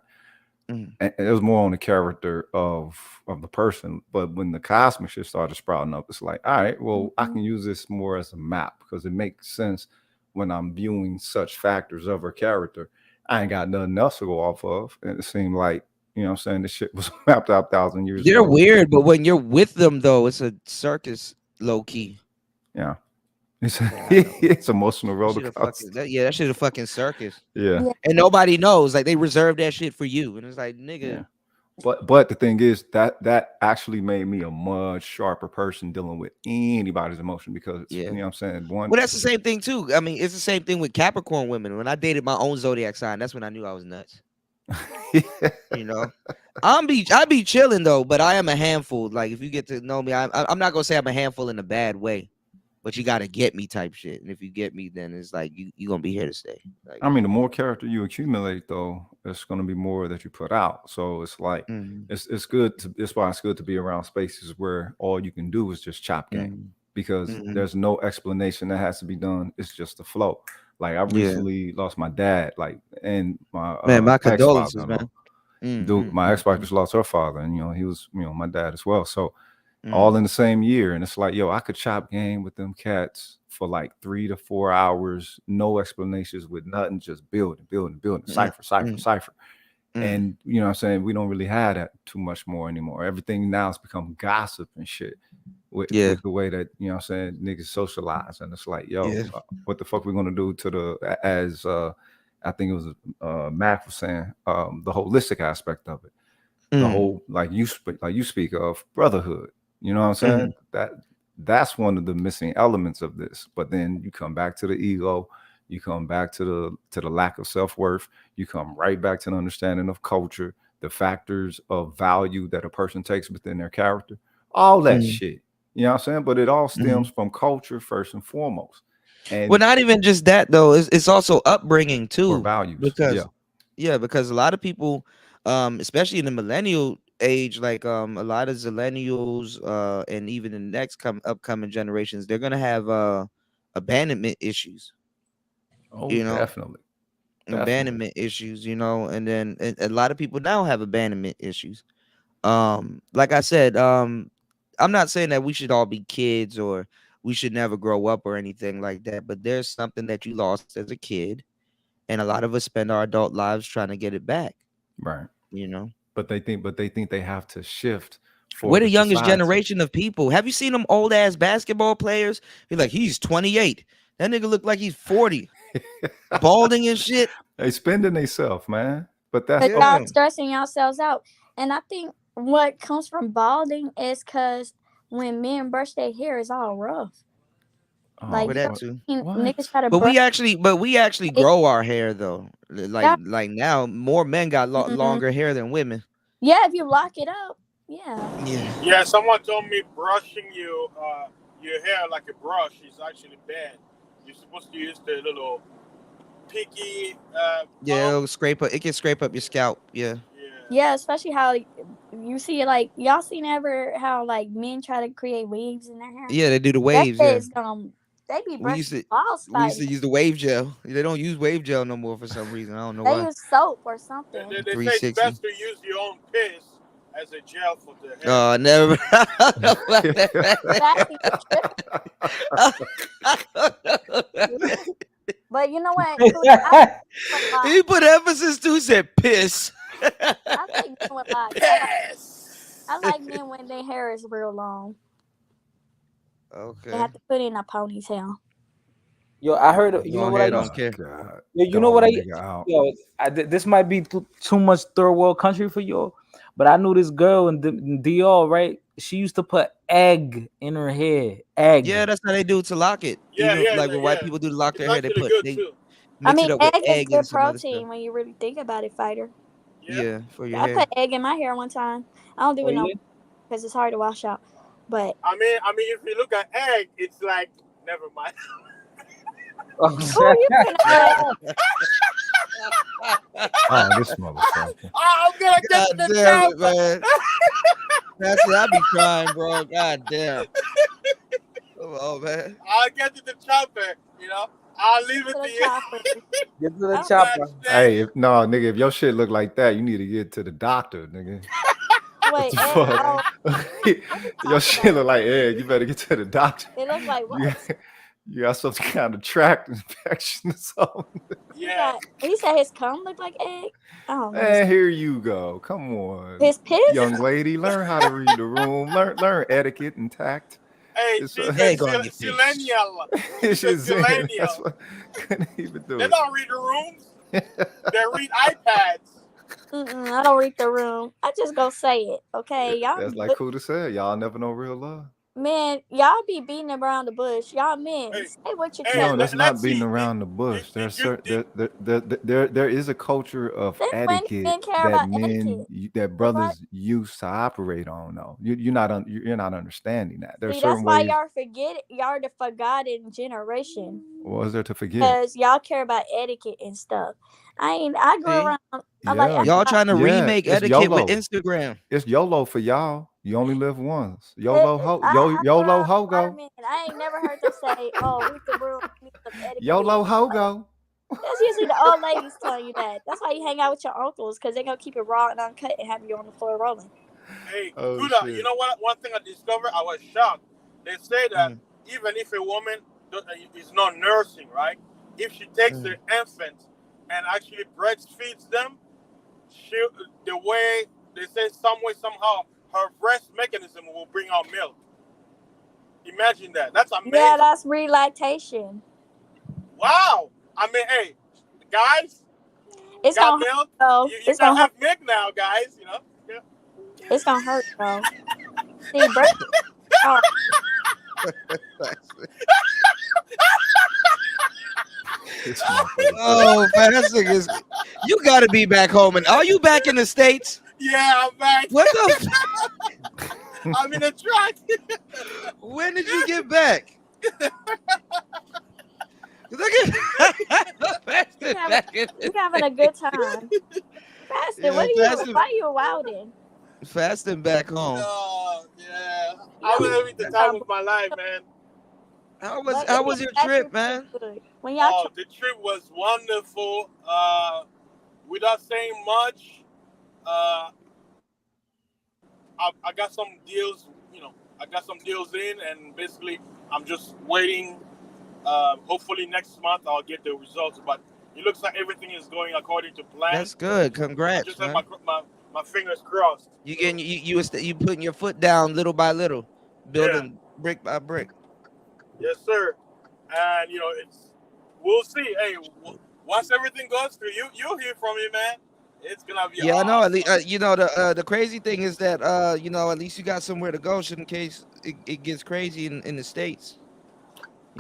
And it was more on the character of the person. But when the cosmic shit started sprouting up, it's like, all right, well, I can use this more as a map because it makes sense when I'm viewing such factors of her character. I ain't got nothing else to go off of. And it seemed like, you know what I'm saying, this shit was mapped out 1,000 years ago. They're weird, but when you're with them, though, it's a circus, low key. Yeah. It's emotional roller coaster. That shit a fucking circus. Yeah. And nobody knows. Like, they reserve that shit for you. And it's like, nigga. Yeah. But the thing is that actually made me a much sharper person dealing with anybody's emotion because you know what I'm saying. Well, that's the same thing too. I mean, it's the same thing with Capricorn women. When I dated my own zodiac sign, that's when I knew I was nuts. You know, I be chilling though, but I am a handful. Like if you get to know me, I'm not gonna say I'm a handful in a bad way, but you gotta get me type shit. And if you get me, then it's like you gonna be here to stay. Like, I mean, the more character you accumulate, though, it's gonna be more that you put out. So it's like it's good. It's why it's good to be around spaces where all you can do is just chop game because there's no explanation that has to be done. It's just the flow. Like I recently lost my dad, like, and my condolences, man. Dude, my ex-wife just lost her father, and he was, my dad as well. So all in the same year, and it's like, I could chop game with them cats for like 3 to 4 hours, no explanations with nothing, just building, cipher. And you know what I'm saying, we don't really have that too much more anymore. Everything now has become gossip and shit. With the way that I'm saying niggas socialize, and it's like, what the fuck we gonna do to the as I think it was Mac was saying the holistic aspect of it, the whole like you speak of brotherhood. You know what I'm saying? That's one of the missing elements of this. But then you come back to the ego, you come back to the lack of self-worth, you come right back to the understanding of culture, the factors of value that a person takes within their character, all that shit. You know what I'm saying? But it all stems from culture first and foremost. And well, not even just that though. It's also upbringing too. Or values. Because because a lot of people, especially in the millennial age, like a lot of zillennials, and even the next upcoming generations, they're gonna have abandonment issues. Oh, definitely. Abandonment issues, and then a lot of people now have abandonment issues. Like I said, I'm not saying that we should all be kids or we should never grow up or anything like that, but there's something that you lost as a kid, and a lot of us spend our adult lives trying to get it back. Right. But they think they have to shift. We're the youngest generation of people. Have you seen them old ass basketball players? You're like, he's 28. That nigga look like he's 40. Balding and shit. They spending themselves, man. But that's y'all stressing yourselves out. And I think what comes from balding is because when men brush their hair, it's all rough. Like that too. Niggas try to but we actually grow our hair though. Like now, more men got longer hair than women. Yeah, if you lock it up. Yeah. Yeah, someone told me brushing your hair like a brush is actually bad. You're supposed to use the little picky. It'll scrape up. It can scrape up your scalp. Yeah, especially how you see like y'all seen ever how like men try to create waves in their hair. Yeah, they do the waves. They be brushing balls. We used to use the wave gel. They don't use wave gel no more for some reason. I don't know why. They use soap or something. They say it's best to use your own piss as a gel for the hair. Oh, never. But you know what? He put emphasis to said piss. I like men with I like men when their hair is real long. Okay. They have to put in a ponytail. Yo, I heard. You know what I don't care. You know what this might be too much third world country for you, but I knew this girl in DR, right? She used to put egg in her hair. Egg. Yeah, that's how they do to lock it. Like when white people do to lock their hair, they put. I mean, egg is good protein when you really think about it, fighter. Yeah, for your I hair. put egg in my hair one time. I don't do Oh it no yeah. because it's hard to wash out. But I mean, if you look at egg, it's like never mind. oh, you cannot. Oh, this motherfucker. I'm gonna get God to the damn it, chopper. man. That's it. I be crying, bro. God damn. Come on, man. I'll get to the chopper. You know, I'll leave it to you. Get to the I'm chopper. backstage. Hey, nigga, if your shit look like that, you need to get to the doctor, nigga. Wait, What egg, the fuck? Your shit look like egg. You better get to the doctor. it looks like You what? you got some kind of tract infection or something. Yeah. He said his cum looked like egg. Oh man. And here you go. Come on. His piss? Young lady, learn how to read the room. Learn etiquette and tact. Hey, It's she's egg a on your face. millennial. it's She's a just saying, millennial. that's what couldn't even do They it. don't read the rooms. They read iPads. I don't read the room. I just go say it. Okay, y'all. That's like Kuda said. Y'all never know real love. Man, y'all be beating around the bush. Y'all men, say what you No, can. that's not beating around the bush. There's certain there is a culture of Then when etiquette men care that about men etiquette, that brothers used to operate on. Though you're not understanding that. There's see, that's certain why ways. y'all forget. Y'all the forgotten generation. What is there to forget? Because y'all care about etiquette and stuff. I grew See? around. I like Y'all trying to remake it's etiquette YOLO. with Instagram. It's YOLO for y'all. You only live once. I YOLO grew around a lot hogo. of men. I ain't never heard them say, "Oh, read the room, need some etiquette." YOLO hogo. That's usually the old ladies telling you that. That's why you hang out with your uncles, because they're gonna keep it raw and uncut and have you on the floor rolling. Hey, Oh, Kuda, shit. you know what? One thing I discovered, I was shocked. They say that even if a woman is not nursing, right? If she takes the infant and actually breastfeeds them, the way they say, some way, somehow, her breast mechanism will bring out milk. Imagine that. That's amazing. Yeah, that's relactation. Wow. I mean, hey, guys, It's got gonna milk. hurt though. You It's can gonna have hurt. milk now, guys. You know. Yeah. It's gonna hurt though. See, breast. Oh, Oh, man, that thing is. You got to be back home. And are you back in the States? Yeah, I'm back. What the? I'm in a truck. When did you get back? Look at you having a good time. Fasting. Yeah, What are you? fasting. Why are you wilding? Fasting back home. Oh, yeah. I was having the time of my life, man. How was your trip, man? When y'all Oh, the trip was wonderful. Without saying much, I got some deals. You know, I got some deals in, and basically, I'm just waiting. Hopefully next month I'll get the results. But it looks like everything is going according to plan. That's good. I Congrats, just man. have my fingers crossed. You getting you putting your foot down little by little, building brick by brick. Yes, sir. And you know, we'll see. Hey, once everything goes through, you'll hear from me, man. It's gonna be Yeah, I awesome. know. At least, you know, the crazy thing is that you know, at least you got somewhere to go, just in case it gets crazy in the States.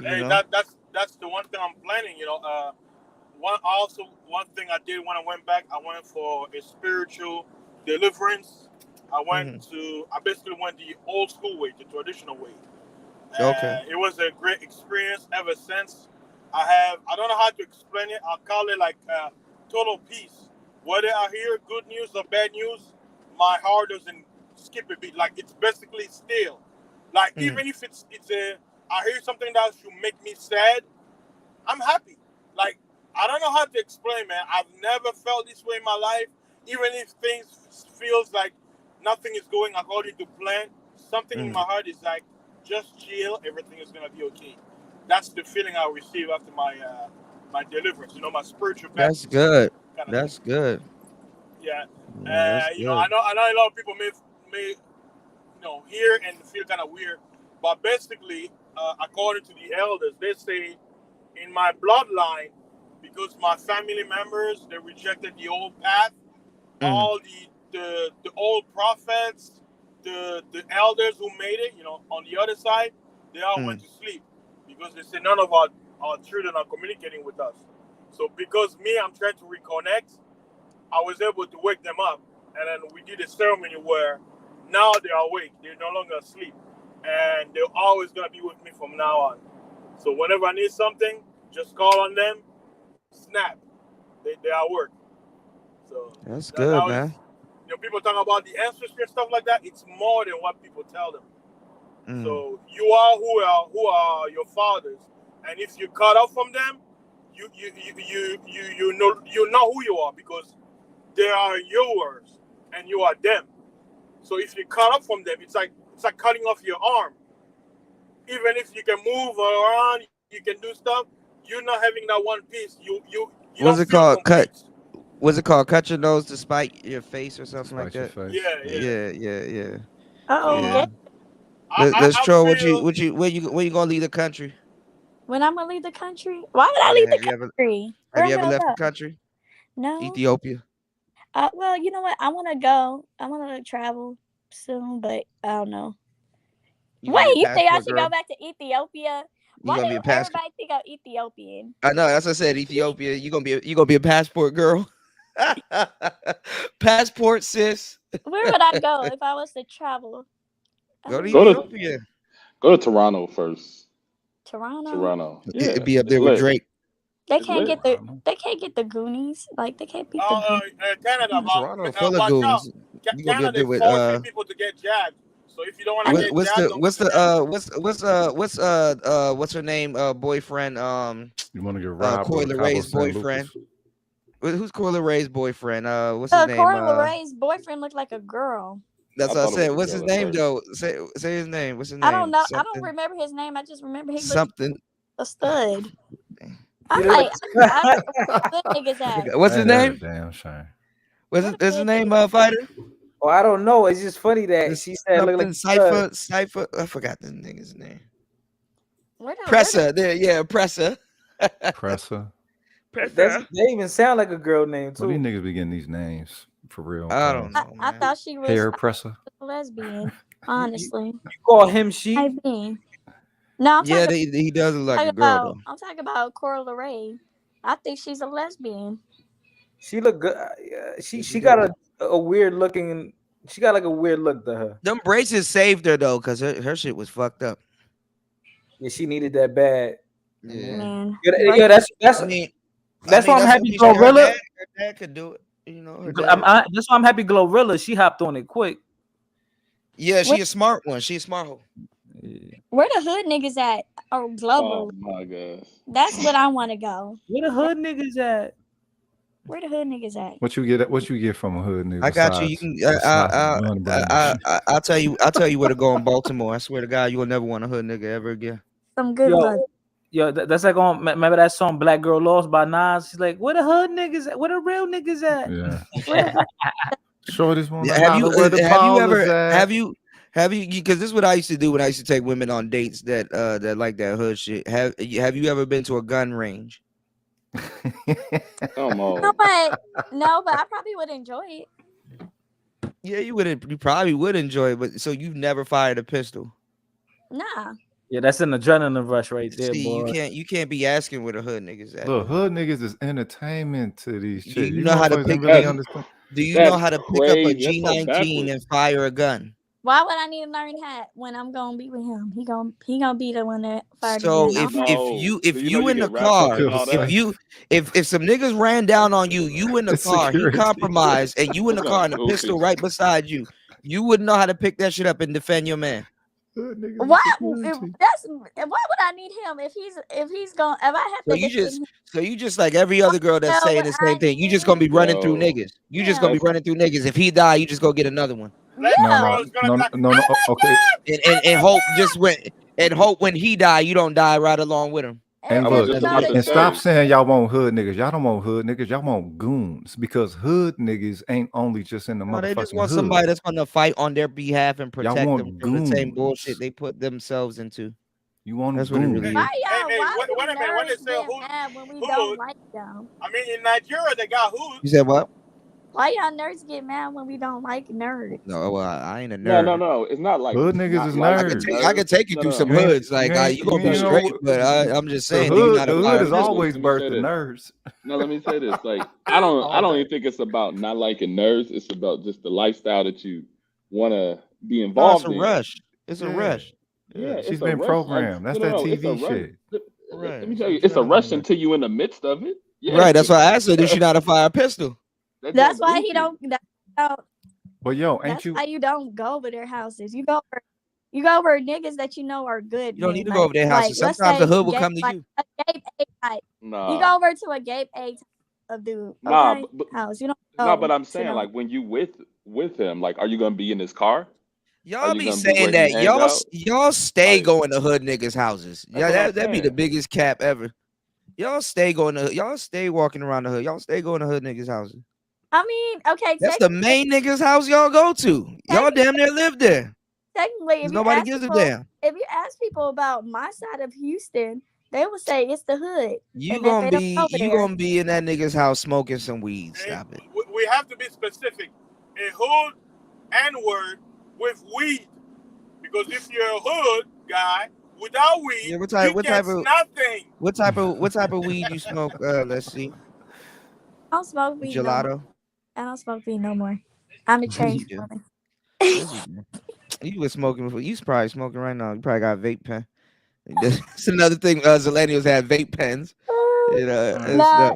Hey, You know? that's the one thing I'm planning. You know, one thing I did when I went back, I went for a spiritual deliverance. I basically went the old school way, the traditional way. Okay. It was a great experience ever since. I don't know how to explain it. I'll call it like total peace. Whether I hear good news or bad news, my heart doesn't skip a beat. Like, it's basically still. Like, even if I hear something that should make me sad, I'm happy. Like, I don't know how to explain, man. I've never felt this way in my life. Even if things feels like nothing is going according to plan, something in my heart is like, just chill, everything is gonna be okay. That's the feeling I receive after my deliverance. You know, my spiritual. That's good. That's good. Yeah. That's You know, I know a lot of people may hear and feel kind of weird, but basically, according to the elders, they say in my bloodline, because my family members, they rejected the old path, all the old prophets, the elders who made it, you know, on the other side, they all went to sleep because they said none of our children are communicating with us. So because me, I'm trying to reconnect, I was able to wake them up, and then we did a ceremony where now they're awake. They're no longer asleep, and they're always gonna be with me from now on. So whenever I need something, just call on them. Snap, they are work. So That's good, was, man. People talk about the ancestry and stuff like that. It's more than what people tell them. So you are who are your fathers, and if you cut off from them, you know who you are, because they are yours and you are them. So if you cut off from them, it's like cutting off your arm. Even if you can move around, you can do stuff. You're not having that one piece. You What's it called? What's it called? Cut your nose to spite your face or something like that. Yeah. Oh, Yeah. Let's Troll. Where you gonna leave the country? When I'm gonna leave the country? Why would I leave the country? Have you ever left the country? No. Ethiopia. Well, you know what? I want to go. I want to travel soon, but I don't know. Wait, you think I should go back to Ethiopia? Why do everybody think I'm Ethiopian? I know. That's what I said. Ethiopia. You gonna be a passport girl. Passport, sis. Where would I go if I was to travel? Go to Ethiopia. Go to Toronto first. Toronto. Yeah, it'd be up there with Drake. They can't get the Goonies. Like they can't beat the Canada. Toronto full of goons. You gonna be up there with forcing people to get jabbed. So if you don't want to get jabbed, what's her name? Boyfriend. You want to get robbed? Coi Lerais' boyfriend. Who's Coi Lerais' boyfriend? What's his name? Coi Lerais' boyfriend looked like a girl. That's what I said. What's his name though? Say his name. What's his name? I don't know. I don't remember his name. I just remember he looked a stud. I'm like, I good niggas at. What's his name? Damn shame. What's his name? Fighter. Oh, I don't know. It's just funny that she said look like Cypher. I forgot the nigga's name. Presser. Presser. Presser. They even sound like a girl name too. Well, these niggas be getting these names for real. I don't know. I thought she was hair presser. A lesbian. Honestly, you call him she? I mean, no. He does look like a girl though. I'm talking about Coi Lerais. I think she's a lesbian. She look good. She got a weird looking. She got like a weird look to her. Them braces saved her though, cause her shit was fucked up. Yeah, she needed that bad. Yeah. Man. Yeah, that's. That's why I'm happy Glorilla. Her dad could do it. You know. That's why I'm happy Glorilla. She hopped on it quick. Yeah, she a smart one. She a smart hoe. Where the hood niggas at? Or global? Oh my god. That's what I want to go. Where the hood niggas at? Where the hood niggas at? What you get from a hood nigga? I got you. You can. I'll tell you. I'll tell you where to go in Baltimore. I swear to God, you will never want a hood nigga ever again. Some good blood. Yo, that's like on. Remember that song "Black Girl Lost" by Nas? She's like, "Where the hood niggas at? Where the real niggas at?" Yeah. Shortest one. Have you? Because this is what I used to do when I used to take women on dates that like that hood shit. Have you ever been to a gun range? Come on. No, but I probably would enjoy it. Yeah, you wouldn't. You probably would enjoy it, but so you've never fired a pistol? Nah. Yeah, that's an adrenaline rush right there, See, boy. You can't be asking where the hood niggas at. Look, hood niggas is entertainment to these chicks. You know how to pick up? Do you know how to pick up a G19 and fire a gun? Why would I need to learn that when I'm gonna be with him? He gonna be the one that fired. So if you in the car, if some niggas ran down on you, you in the car, he compromised, and you in the car and a pistol right beside you, you wouldn't know how to pick that shit up and defend your man. Why? Why would I need him if he's going? If I have to. So you just like every other girl that's saying the same thing. You just gonna be running through niggas. You just gonna be running through niggas. If he die, you just go get another one. No. Okay. And hope when he die, you don't die right along with him. And look, and stop saying y'all want hood niggas. Y'all don't want hood niggas. Y'all want goons, because hood niggas ain't only just in the motherfucking They just want hood. somebody that's gonna fight on their behalf and protect want them from the same goons. bullshit they put themselves into. You want that's what it really is. Why wait a minute. When they say hood, when we don't like them? I mean, in Nigeria they got hoods. You said what? Why y'all nerds get mad when we don't like nerds? No, well, I ain't a No, nerd. no. It's not like Hood niggas not is like I could nerds. I could take you No, through no. some You ain't, hoods. Like you gonna be straight, but I'm just the saying, nigga, not hood. a The hood fire is pistol. always Let me say birthed the this. nerds. No, let me say this. Like, I don't even think it's about not liking nerds. It's about just the lifestyle that you want to be No, it's involved a in. rush. It's a Yeah, rush. Yeah, she's it's a been rush. programmed. That's that It's a TV rush. shit. Right. Let me It's tell you, it's a rush adrenaline. until you in the midst of it. Yeah. Right. That's why I asked her, "Does she not a fire pistol?" That's why he don't. But yo, ain't That's you? why you don't go over their houses. You go over niggas that you know are good. You don't men. need to go over their Like, houses. let's Sometimes the say hood will Gabe, come to like you. a Gabe A type. You Nah. go over to a Gabe A type of dude. Nah, Okay, but house. You don't no, go but I'm to saying no. like when you with him, like, are you gonna be in his car? Are Y'all you be gonna be saying where he that hang out? y'all stay Like, going to hood niggas' houses. that's Yeah, what I'm that'd be the saying. biggest cap ever. Y'all stay walking around the hood. Y'all stay going to hood niggas' houses. I mean, okay, That's the main niggas' house y'all go to. Y'all damn near live there. technically, if 'Cause you nobody ask gives a people, damn. if you ask people about my side of Houston, they will say it's the hood, You and that gonna they don't go be over there. in that nigga's house smoking some weed. Stop it. We have to be specific. A hood N-word with weed. Because if you're a hood guy without weed, Yeah, what you type get of nothing. what type of weed you smoke? Let's see. I don't smoke weed no more. Gelato. I don't smoke weed no more. I'm a Yes, changed you do. woman. Yes, you do. You was smoking before. You probably smoking right now. You probably got a vape pen. That's another thing. Zillennials have vape pens. You know, Nah,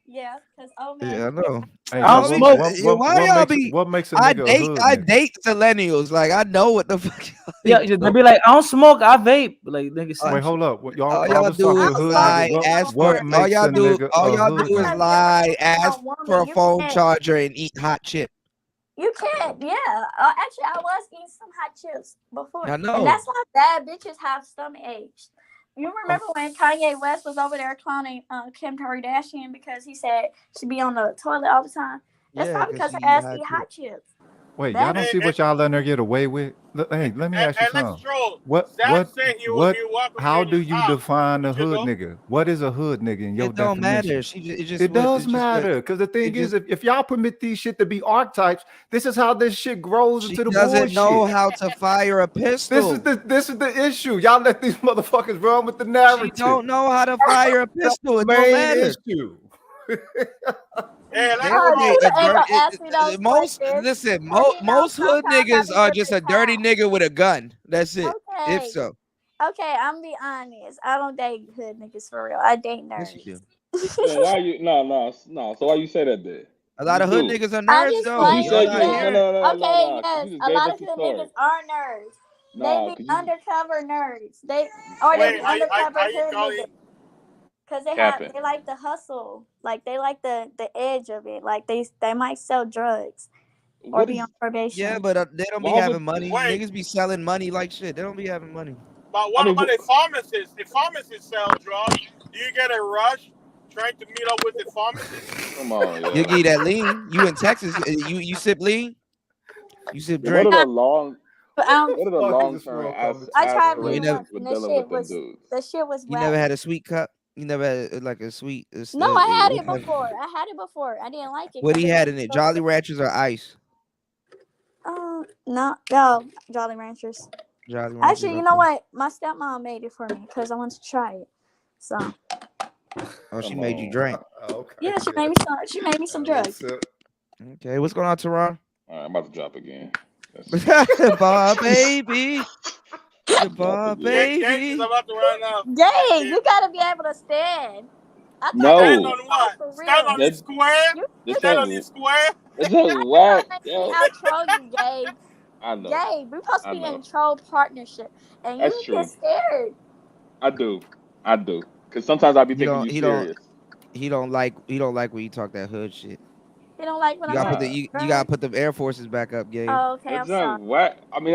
yeah. Cause oh man, yeah, I know. Hey, I so don't Y'all smoke. be, why y'all be? what makes a I nigga a date hood I nigga? date Zillennials. Like I know what the fuck. Yeah, they be like, I don't smoke, I vape. Like niggas say. Wait, hold up. What y'all All y'all was do talking is hood lie, niggas. ask What for all makes y'all a do. nigga All a y'all hood do is nigga? lie, ask woman, for a you phone can't. charger and eat hot chip. You can't. Yeah. Actually, I was eating some hot chips before, I know. and that's why bad bitches have stomach aches. You remember when Kanye West was over there clowning Kim Kardashian because he said she'd be on the toilet all the time? That's Yeah, probably because because she her eat ass hot eat chip. hot chips. Wait, Bad y'all don't see what y'all letting her get away with? Hey, let me ask you And let's something. troll. What Zach said he will walk with you how in do his you house. define a Would you hood go? nigga? What is a hood nigga in your It don't definition? matter. It does matter, because the thing is, if y'all permit these shit to be archetypes, this is how this shit grows She into the doesn't know bullshit. how to fire a pistol. This is the issue. Y'all let these motherfuckers run with the She narrative. don't know how to fire a That's pistol. the It don't main matter. issue. Hey, let's They would be People a ain't dirty. gonna ask me those Most questions. listen. And you know, Most hood sometimes I niggas be are ripping just a dirty ties. nigga with a gun. That's it. Okay. If so, Okay, I'm gonna be honest. I don't date hood niggas for real. I date yes, you nerds. do. Well, why you no. So why you say that then? A lot You of hood do. niggas are I'm nerds just though. Cause you playing. Y'all said not you Yes. hearing. no. Okay, Cause yes. you just A gave lot us of the hood story. niggas are nerds. Nah, They be 'cause you undercover nerds. They be undercover are you hood calling? niggas. Cause capping. they like the hustle. Like they like the edge of it. Like they might sell drugs or What be is? on probation. Yeah, but they don't be Why would? having money. Wait, Niggas be selling money like shit. They don't be having money. but I what mean, about a pharmacist? A pharmacist sell drugs. Do you get a rush trying to meet up with a pharmacist? come on, You yo. get that lean. You in Texas? You sip lean? You sip What drink? are the long? But What are the long term I tried You weed never. aspirations once, with and the dealing with shit them was dudes? You never whack. had a sweet cup. You never had like a sweet. No, I had it before. I didn't like it. What he Cause had in it? was Jolly Ranchers or ice? no, Jolly Ranchers. Jolly Ranchers. Actually, you know what? My stepmom made it for me because I wanted to try it. So. Oh, she made you drink. Okay. Yeah, she made me some drugs. Okay, what's going on, Teron? All right, I'm about to drop again. Bar baby. The bar James is baby. about to run out. Dang, you gotta be able to stand. I thought No. Stand you on was what? for Stand real. on this square? This Stand on ain't. this square? This ain't whack, Let me yo. outro you, Gabe. I know. Gabe, we supposed to I be know. in troll partnership, and That's you true. get scared. I do. Cause sometimes I be He thinking don't. you He don't. serious. He don't like. He don't like when you talk that hood shit. You don't like when You I gotta talk put the. You drugs? gotta put the Air Forces back up, Gabe. Oh, okay, I'm That's sorry. not whack. I mean,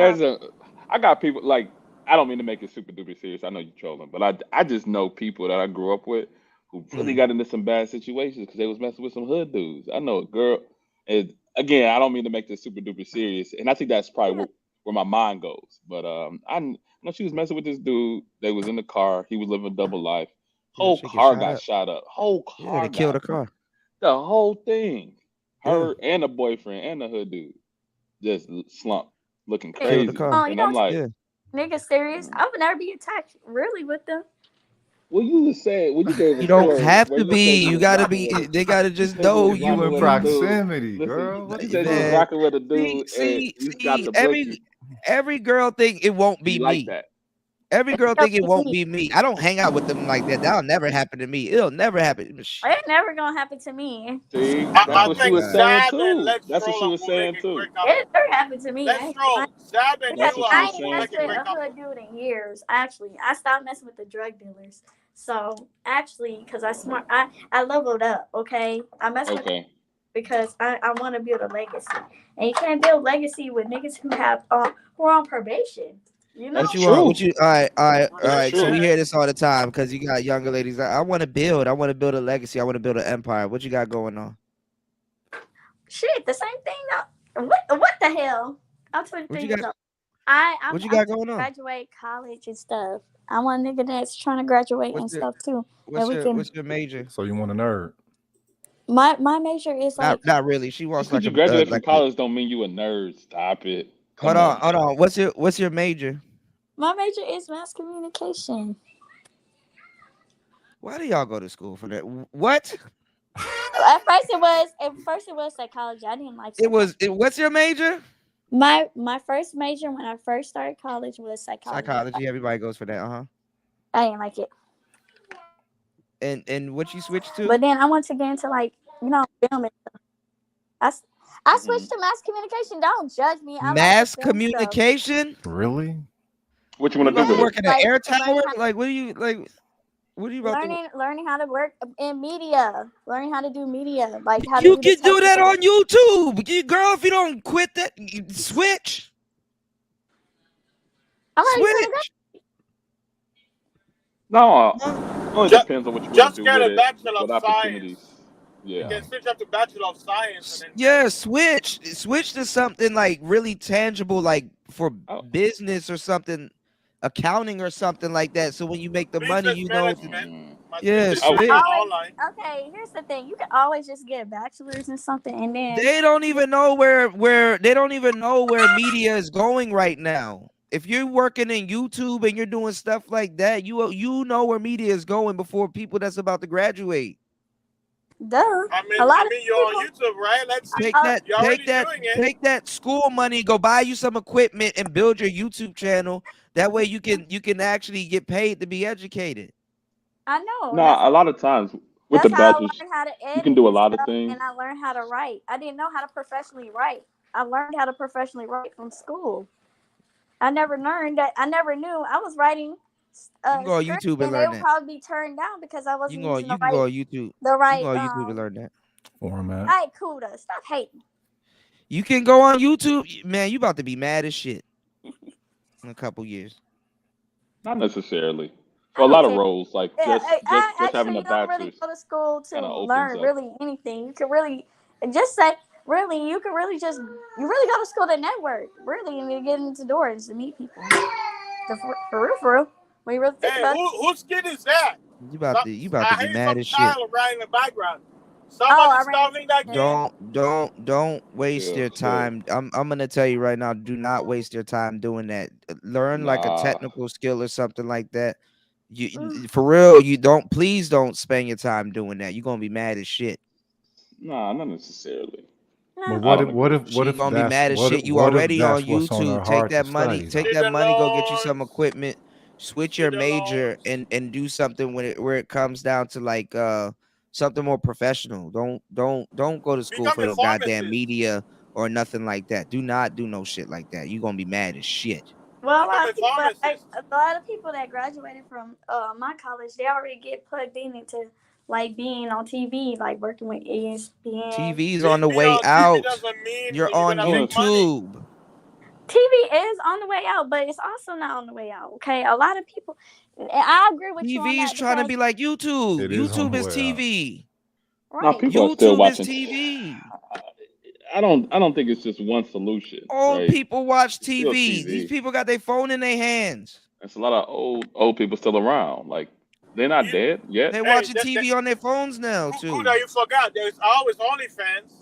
I got people like I don't mean to make it super duper serious. I know you're trolling, but I just know people that I grew up with who really got into some bad situations because they was messing with some hood dudes. I know a girl, and again, I don't mean to make this super duper serious, and I think that's probably where my mind goes. But I know she was messing with this dude. They was in the car. He was living a double life. Whole shit get car shot got up. shot up. Whole Yeah, car they killed got the car. the whole thing. Her and the boyfriend and the hood dude just slumped, looking Yeah. crazy. Oh, you And I'm don't like, Yeah. niggas serious. I would never be attacked really with them. well, you was saying when you gave a You don't story have where to you said be. you You was gotta rocking be. with, They gotta you just said you know was you rocking were in with a dude. proximity, Listen, girl. What you are said you you was doing? man. rocking with a dude, and you got the bookie. Every girl think it won't be You like me. that? Every girl It'll think it be won't me. be me. I don't hang out with them like that. That'll never happen to me. It'll never happen. It's never gonna happen to me. See, I that's what she think was God. saying Zab and too. Let's That's what Troll she are was gonna make saying a too. great couple. It never happened to me. Let's Troll. Zab and That's Because you what she I was ain't saying messed make a too. with great a couple. hood dude in years. Actually, I stopped messing with the drug dealers. So actually, because I leveled up. Okay, I messed with them Okay. because I want to build a legacy, and you can't build legacy with niggas who have who are on probation. You know. What That's you want? What true. you? All right, all right, all That's right. So true. we hear this all the time because you got younger ladies. I want to build. I want to build a legacy. I want to build an empire. What you got going on? Shit, the same thing. What the hell? I'm 23 What you years got? old. I'm What you got trying going to on? graduate college and stuff. I want a nigga that's trying to graduate and What's your stuff too. And What's we your can. What's your major? So you want a nerd? My major is like Not really. She Just wants because like you a graduate from like. college don't mean you a nerd. Stop it. Hold Come on, on, hold man. on. What's your major? my major is mass communication. Why do y'all go to school for that? What? At first it was psychology. I didn't like psychology. What's your major? My first major when I first started college was psychology. Psychology. Everybody goes for that. I didn't like it. And what you switched to? But then I want to get into like film and stuff. I switched to mass communication. Don't judge me. I Mass like the film stuff. communication. Really? What you want to do You with it? working at Like, Air learning Tower? how- Like what do you like? What are you about to? learning how to work in media, learning how to do media, like how You to do can do the that technical. on YouTube, girl. If you don't quit that, switch. I'm already trying to Switch. No, it only depends on what you want Just to do get with a it. Bachelor What of opportunities? Science. Yeah. You can switch up to Bachelor of Science and then Yeah, switch to something like really tangible, like for Oh. business or something, accounting or something like that. So when you make the money, business you know. management. Yeah, Business switch. management online. Okay, here's the thing. You can always just get a bachelor's in something and then They don't even know where they don't even know where media is going right now. If you're working in YouTube and you're doing stuff like that, you know where media is going before people that's about to graduate. duh. I mean, you're on YouTube, right? Let's see. You're already doing it. Take that school money, go buy you some equipment and build your YouTube channel. That way you can actually get paid to be educated. I know. Nah, a lot of times with the That's how I bachelor's, learned how to edit you can do a and lot of stuff, things. and I learned how to write. I didn't know how to professionally write. I learned how to professionally write from school. I never learned that. I never knew I was writing You can go on scripts, YouTube and and they learn would that. probably be turned down because I You wasn't can go using you can go on YouTube. the right You can go on YouTube and learn that. Format. All right, Kuda, stop hating. You can go on YouTube, man. You about to be mad as shit in a couple years. Not necessarily. For a lot of roles, like just having a You don't really bachelor's. go to school to kinda opens learn up. really anything. You can really just say really. You can really just you really go to school to network. Really, and you get into doors to meet people. For real. When you really think Hey, about it. whose kid is that? You about to I be hear mad some as shit. child right in the background. Somebody starving that kid. Don't waste your time. I'm gonna tell you right now, do not waste your time doing that. Learn like a Nah. technical skill or something like that. You for real, please don't spend your time doing that. You're gonna be mad as shit. Nah, not necessarily. But what if She gonna be that's mad as what shit? if, You what if already on that's what's on her YouTube. Take heart that to money. study? Take that money. Go get you some equipment. Switch your major and do something where it comes down to like something more professional. Don't go to school Become for a no goddamn pharmacist. media or nothing like that. Do not do no shit like that. You're gonna be mad as shit. Well, a lot of people that graduated from my college, they already get plugged into like being on TV, like working with ESPN. TV's on the way out. You're on make YouTube. TV is on the way out, but it's also not on the way out. Okay, a lot of people. And I agree with you on TV's that. trying to because- be like YouTube. It is on YouTube the is way out. TV. Now people are still YouTube is watching. TV. I don't think it's just one solution. Old right? people watch It's still TV. These people got their phone in their hands. There's a lot of old people still around. Like they're not dead yet. They're watching TV on their phones now too. Kuda, you forgot. There's always OnlyFans.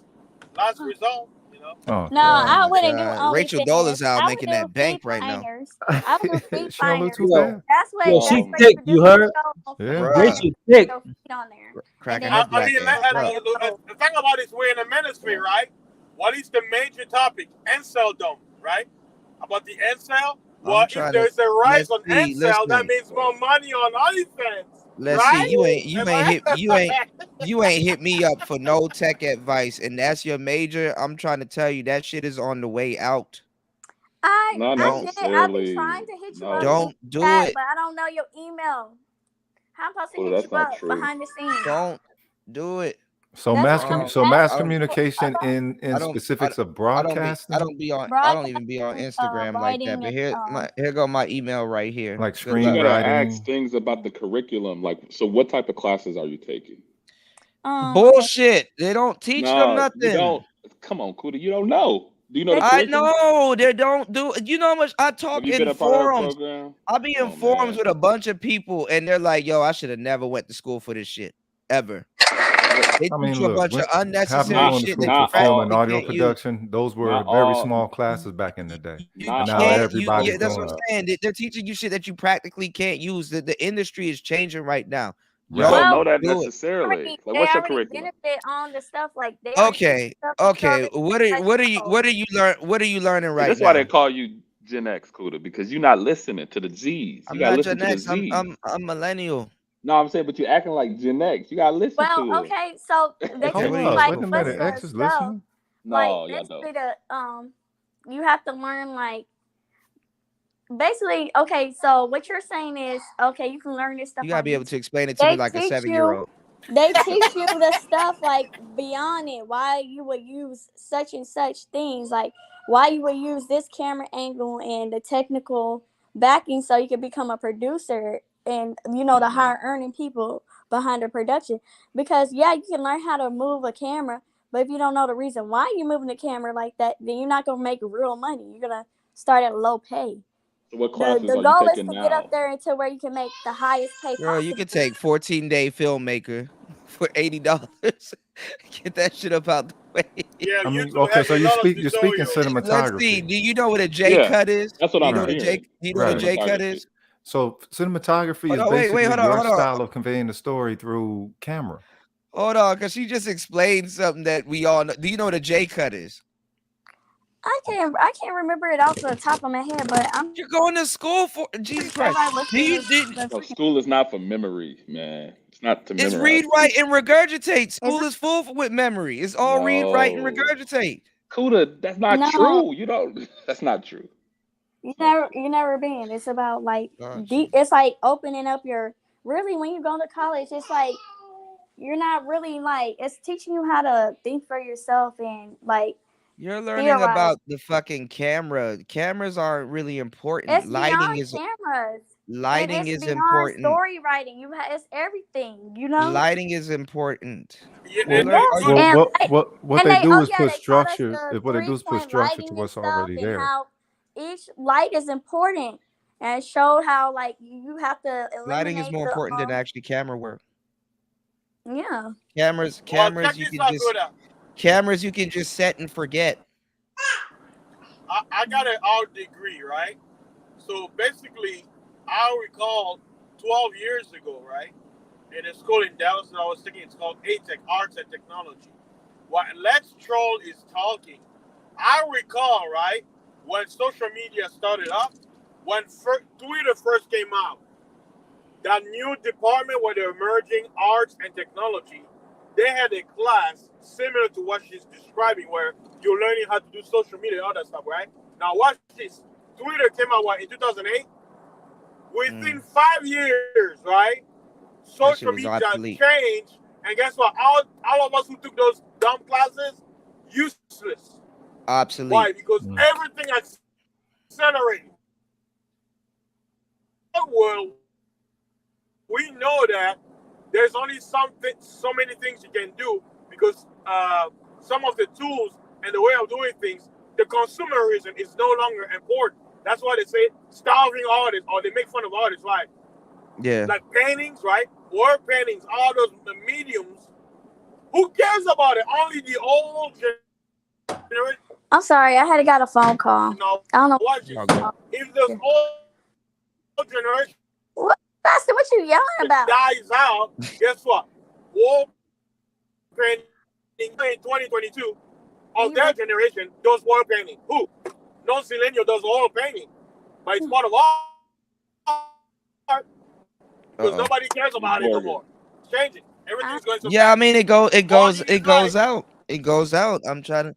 last result. You know. Oh, No, I wouldn't do Rachel OnlyFans. Dola's out I would making do that bank feet right now. finders. I would do feet she don't look finders. too Yo, bad. That's what. yo, That's she what thick. you You produce heard? your show Yeah. for. Rachel thick. Your feet on there, and Cracking then her I black put ass. The thing about this, we're in the ministry, right? What is the major topic? Inceldom, right? About the incel. Well, if trying there's to- a rise let's on see, incel, that listen. means more money on OnlyFans. Let's right? see. You Am ain't I- hit hit me up for no tech advice, and that's your major. I'm trying to tell you that shit is on the way out. Not Don't- I've been necessarily. trying to hit you No. up. Don't do that, it. But I don't know your email. How am I supposed to Well, hit that's you not up true. behind the scenes? Don't do it. So That's mass what I'm mass asking. communication in I don't- specifics of I broadcasting, don't be on. I don't even be on Instagram like that. writing But and, here go my email right here. like Good luck. You gotta ask screenwriting. things about the curriculum. Like, so what type of classes are you taking? Bullshit. They don't teach them No, nothing. you don't. Come on, Kuda. You don't know. Do you know the I curriculum? know they don't do. You know how much I talk Have you been in a part of her forums. program? I be in Oh, forums man. with a bunch of people, and they're like, "Yo, I should have never went to school for this shit ever." They I mean, teach you a look, bunch of having unnecessary going to shit school that you for film and practically audio can't use. production, those were Not very all. small classes back in the day. You And now can't. everybody's That's doing what I'm it. saying. They're teaching you shit that you practically can't use. The industry is changing right now. You don't know that do it. necessarily. Like, they what's your already curriculum? benefit on the stuff like they already Okay. stuff that you Okay. already What are you learning See, right that's now? why they call you Gen X, Kuda, because you're not listening to the Z's. You I'm gotta not listen Gen to X. the Z's. I'm millennial. No, I'm saying, but you're acting like Gen X. You gotta listen to Well, it. okay, so they Okay, Hold teach what you are up, you like wait a what's minute. the X is stuff listening. like No, y'all basically don't. you have to learn like basically okay. So what you're saying is okay, you can learn this stuff You gotta on be able YouTube. to explain it to me They like a teach 7-year-old. They teach you the stuff like beyond it, why you would use such and such things, like why you would use this camera angle and the technical backing so you could become a producer and the higher earning people behind the production. Because yeah, you can learn how to move a camera, but if you don't know the reason why you're moving the camera like that, then you're not gonna make real money. You're gonna start at a low pay. So what The classes the are you goal is taking to get up now? there into where you can make the highest pay Girl, you possible. could take 14-day filmmaker for $80. Get that shit up out the way. Yeah, I mean, YouTube okay, has so a lot of you're speaking tutorials. Let's see. cinematography. Do you know what a J Yeah, cut is? that's what Do you I'm know what a Right. J? hearing. Do you know what a Right. J cut Cinematography. is? So cinematography is Hold on, wait, basically hold on, your hold on. style of conveying the story through camera. Hold on, because she just explained something that we all know. Do you know what a J cut is? I can't remember it off the top of my head, but I'm You're going to school for Jesus Christ. everybody looks Do you at did the No, freaking school is not for memory, man. It's not to it's memorize read, write, shit. and regurgitate. School is full with memory. It's all read, write, and No. regurgitate. Kuda, that's not no, true. You don't. That's not true. you It's not never true. you never been. It's about like Gosh. deep. It's like opening up your really when you go to college. It's like you're not really like it's teaching you how to think for yourself and like You're learning theorize. about the fucking camera. Cameras aren't really important. It's beyond cameras. Lighting It's is beyond important. story writing. It's everything. Lighting is important. Yeah, Well, and Yes, well, and what and they they do is yeah put they taught us structure. the What they do is put 3-point structure lighting to and what's stuff already and there. how each light is important and showed how like you have to Lighting is eliminate more the important than actually camera work. yeah. Cameras well, check you this can out, just Kuda. cameras you can just set and forget. I got an art degree, right? So basically, I recall 12 years ago, right? In a school in Dallas that I was taking, it's called ATech, Arts and Technology. While Lex Troll is talking, I recall, right, when social media started up, when Twitter first came out, that new department where they're merging arts and technology, they had a class similar to what she's describing, where you're learning how to do social media and all that stuff, right? Now watch this. Twitter came out in 2008. Within 5 years, right? Social was media obsolete. changed, and guess what? All of us who took those dumb classes, useless. Obsolete. Why? Because everything accelerated. Well, we know that there's only so many things you can do because some of the tools and the way of doing things, the consumerism is no longer important. That's why they say starving artists, or they make fun of artists like paintings, right? Word paintings, all those mediums. Who cares about it? Only the old I'm sorry, I had got a phone call. Now, I don't know. watch this. If this whole generation What, Bastard, what you yelling about? dies out, guess what? War painting in 2022 of their generation does wall painting. Who? Non-Silenio does wall painting, but it's part of art because nobody cares about it no more. It's changing. Everything's going to Yeah, I mean it goes out. It goes out. I'm trying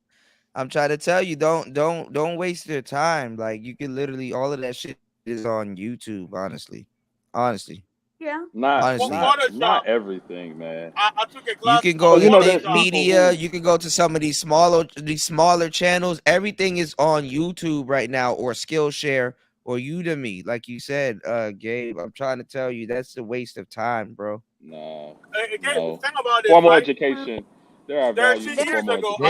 to tell you, don't waste your time. Like you can literally all of that shit is on YouTube, honestly. Yeah. Not everything, man. I took a You class. can go know, to there's Think Media, you can go to some of these smaller channels. Everything is on YouTube right now, or Skillshare or Udemy. Like you said, Gabe, I'm trying to tell you that's a waste of time, bro. No. Again, No. think about it. Formal Right? education. There are values in formal education.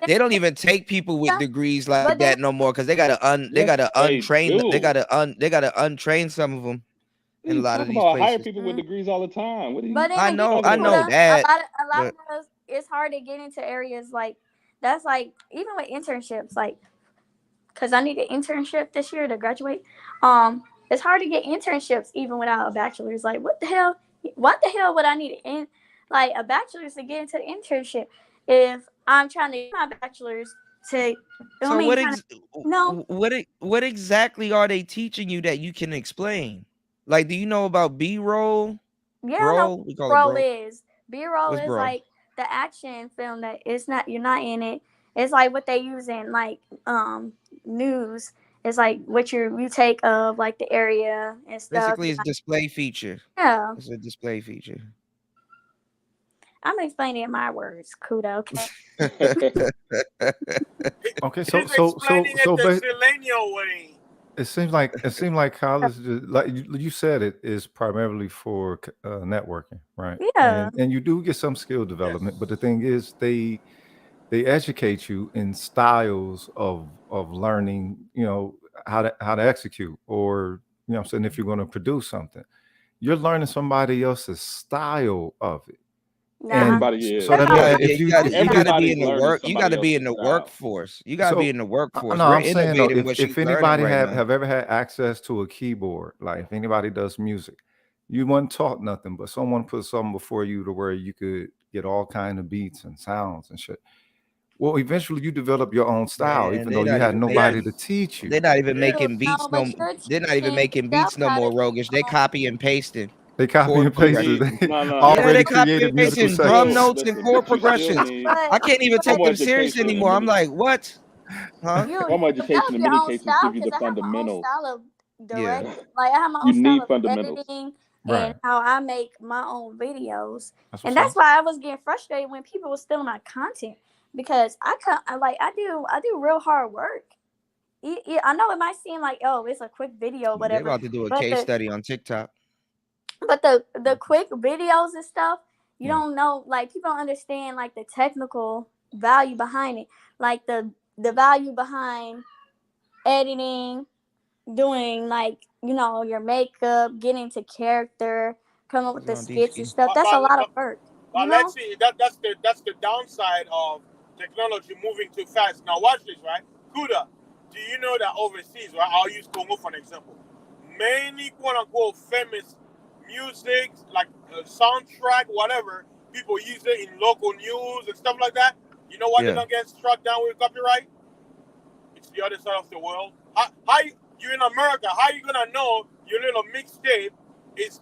They don't even take people with degrees like that no more, because they gotta untrain they gotta untrain some of them in a lot of these Hire places. people with degrees all the time. What do you? But then I again, know Kuda, that. a lot of us, it's hard to get into areas like that's like even with internships, like because I need an internship this year to graduate. It's hard to get internships even without a bachelor's. Like what the hell? What the hell would I need a bachelor's to get into the internship if I'm trying to get my bachelor's to? So what exactly are they teaching you that you can explain? Like, do you know about B-roll? Yeah, bro, no, we call B-roll it bro. is B-roll What's is bro? like the action film that it's not you're not in it. It's like what they use in like news. It's like what you take of like the area and stuff. Basically, it's display feature. Yeah. It's a display feature. I'm explaining it in my words, Kuda. Okay, He's so explaining it the Silenio way. it seems like college, like you said, it is primarily for networking, right? Yeah. And you do get some skill development, but the thing is, they educate you in styles of learning, you know, how to execute, or you know what I'm saying, if you're going to produce something, you're learning somebody else's style of it. Everybody is. So that means you gotta be in the work. You gotta be in the workforce. You gotta be in the workforce. No, We're I'm saying though, innovating what she's if anybody learning right now. have ever had access to a keyboard, like if anybody does music, you weren't taught nothing, but someone put something before you to where you could get all kind of beats and sounds and shit. Well, eventually you develop your own style, Man, even they though you not had even nobody making- to teach you. They're not even making beats but no. you're They're not even teaching making beats no yourself more, how to Rogish. They copy and pasting. They copy chord and pasted progressions. already they copy created and musical pasting drum sections. notes and chord progressions. I can't even take them serious anymore. I'm like, what? Huh? Formal education in many cases give you the fundamentals. Style of direct, Yeah. like I have my You own need style of fundamentals. editing Right. and how I make my own videos, That's and what's that's why I was getting frustrated when people were stealing my content because I do real hard work. I know it might seem like it's a quick video, They're whatever. about to do a but case the- study on TikTok. But the quick videos and stuff, you don't know, like people don't understand like the technical value behind it, like the value behind editing, doing like your makeup, getting to character, coming up with the skits and stuff. That's a lot of work. But let's see, that's the downside of technology moving too fast. Now watch this, right? Kuda, do you know that overseas, right? I'll use Congo for an example. Many quote unquote famous music, like soundtrack, whatever, people use it in local news and stuff like that. You know why they don't get struck down with copyright? It's the other side of the world. How you in America? How you gonna know your little mixtape is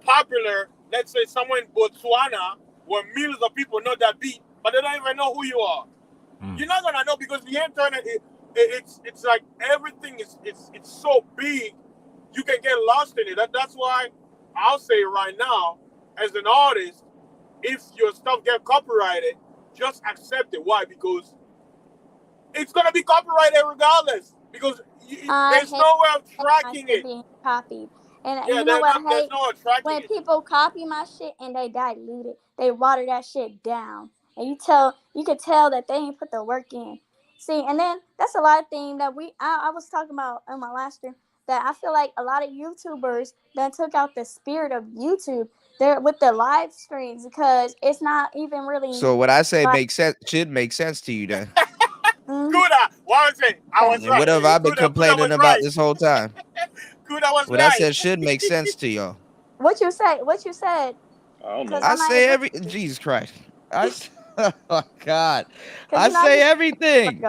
popular? Let's say somewhere in Botswana, where millions of people know that beat, but they don't even know who you are. You're not gonna know because the internet, it's like everything is it's so big, you can get lost in it. That's why I'll say right now, as an artist, if your stuff get copyrighted, just accept it. Why? Because it's gonna be copyrighted regardless. Because there's no way of tracking it. Being copied. And Yeah, you know what I there's hate? no way of tracking When it. people copy my shit and they dilute it, they water that shit down, and you could tell that they ain't put the work in. See, and then that's a lot of things that I was talking about in my last stream. that I feel like a lot of YouTubers that took out the spirit of YouTube. They're with the live streams because it's not even really. So what I say like, makes sense. Should make sense to you then. Kuda, what was it? I was And right. what have I been Kuda complaining was about right. this whole time? Kuda was What I right. said should make sense to y'all. What you say? What you said? I don't know. 'Cause I I'm not say able every Jesus Christ. Oh God. 'cause I you know, say everything.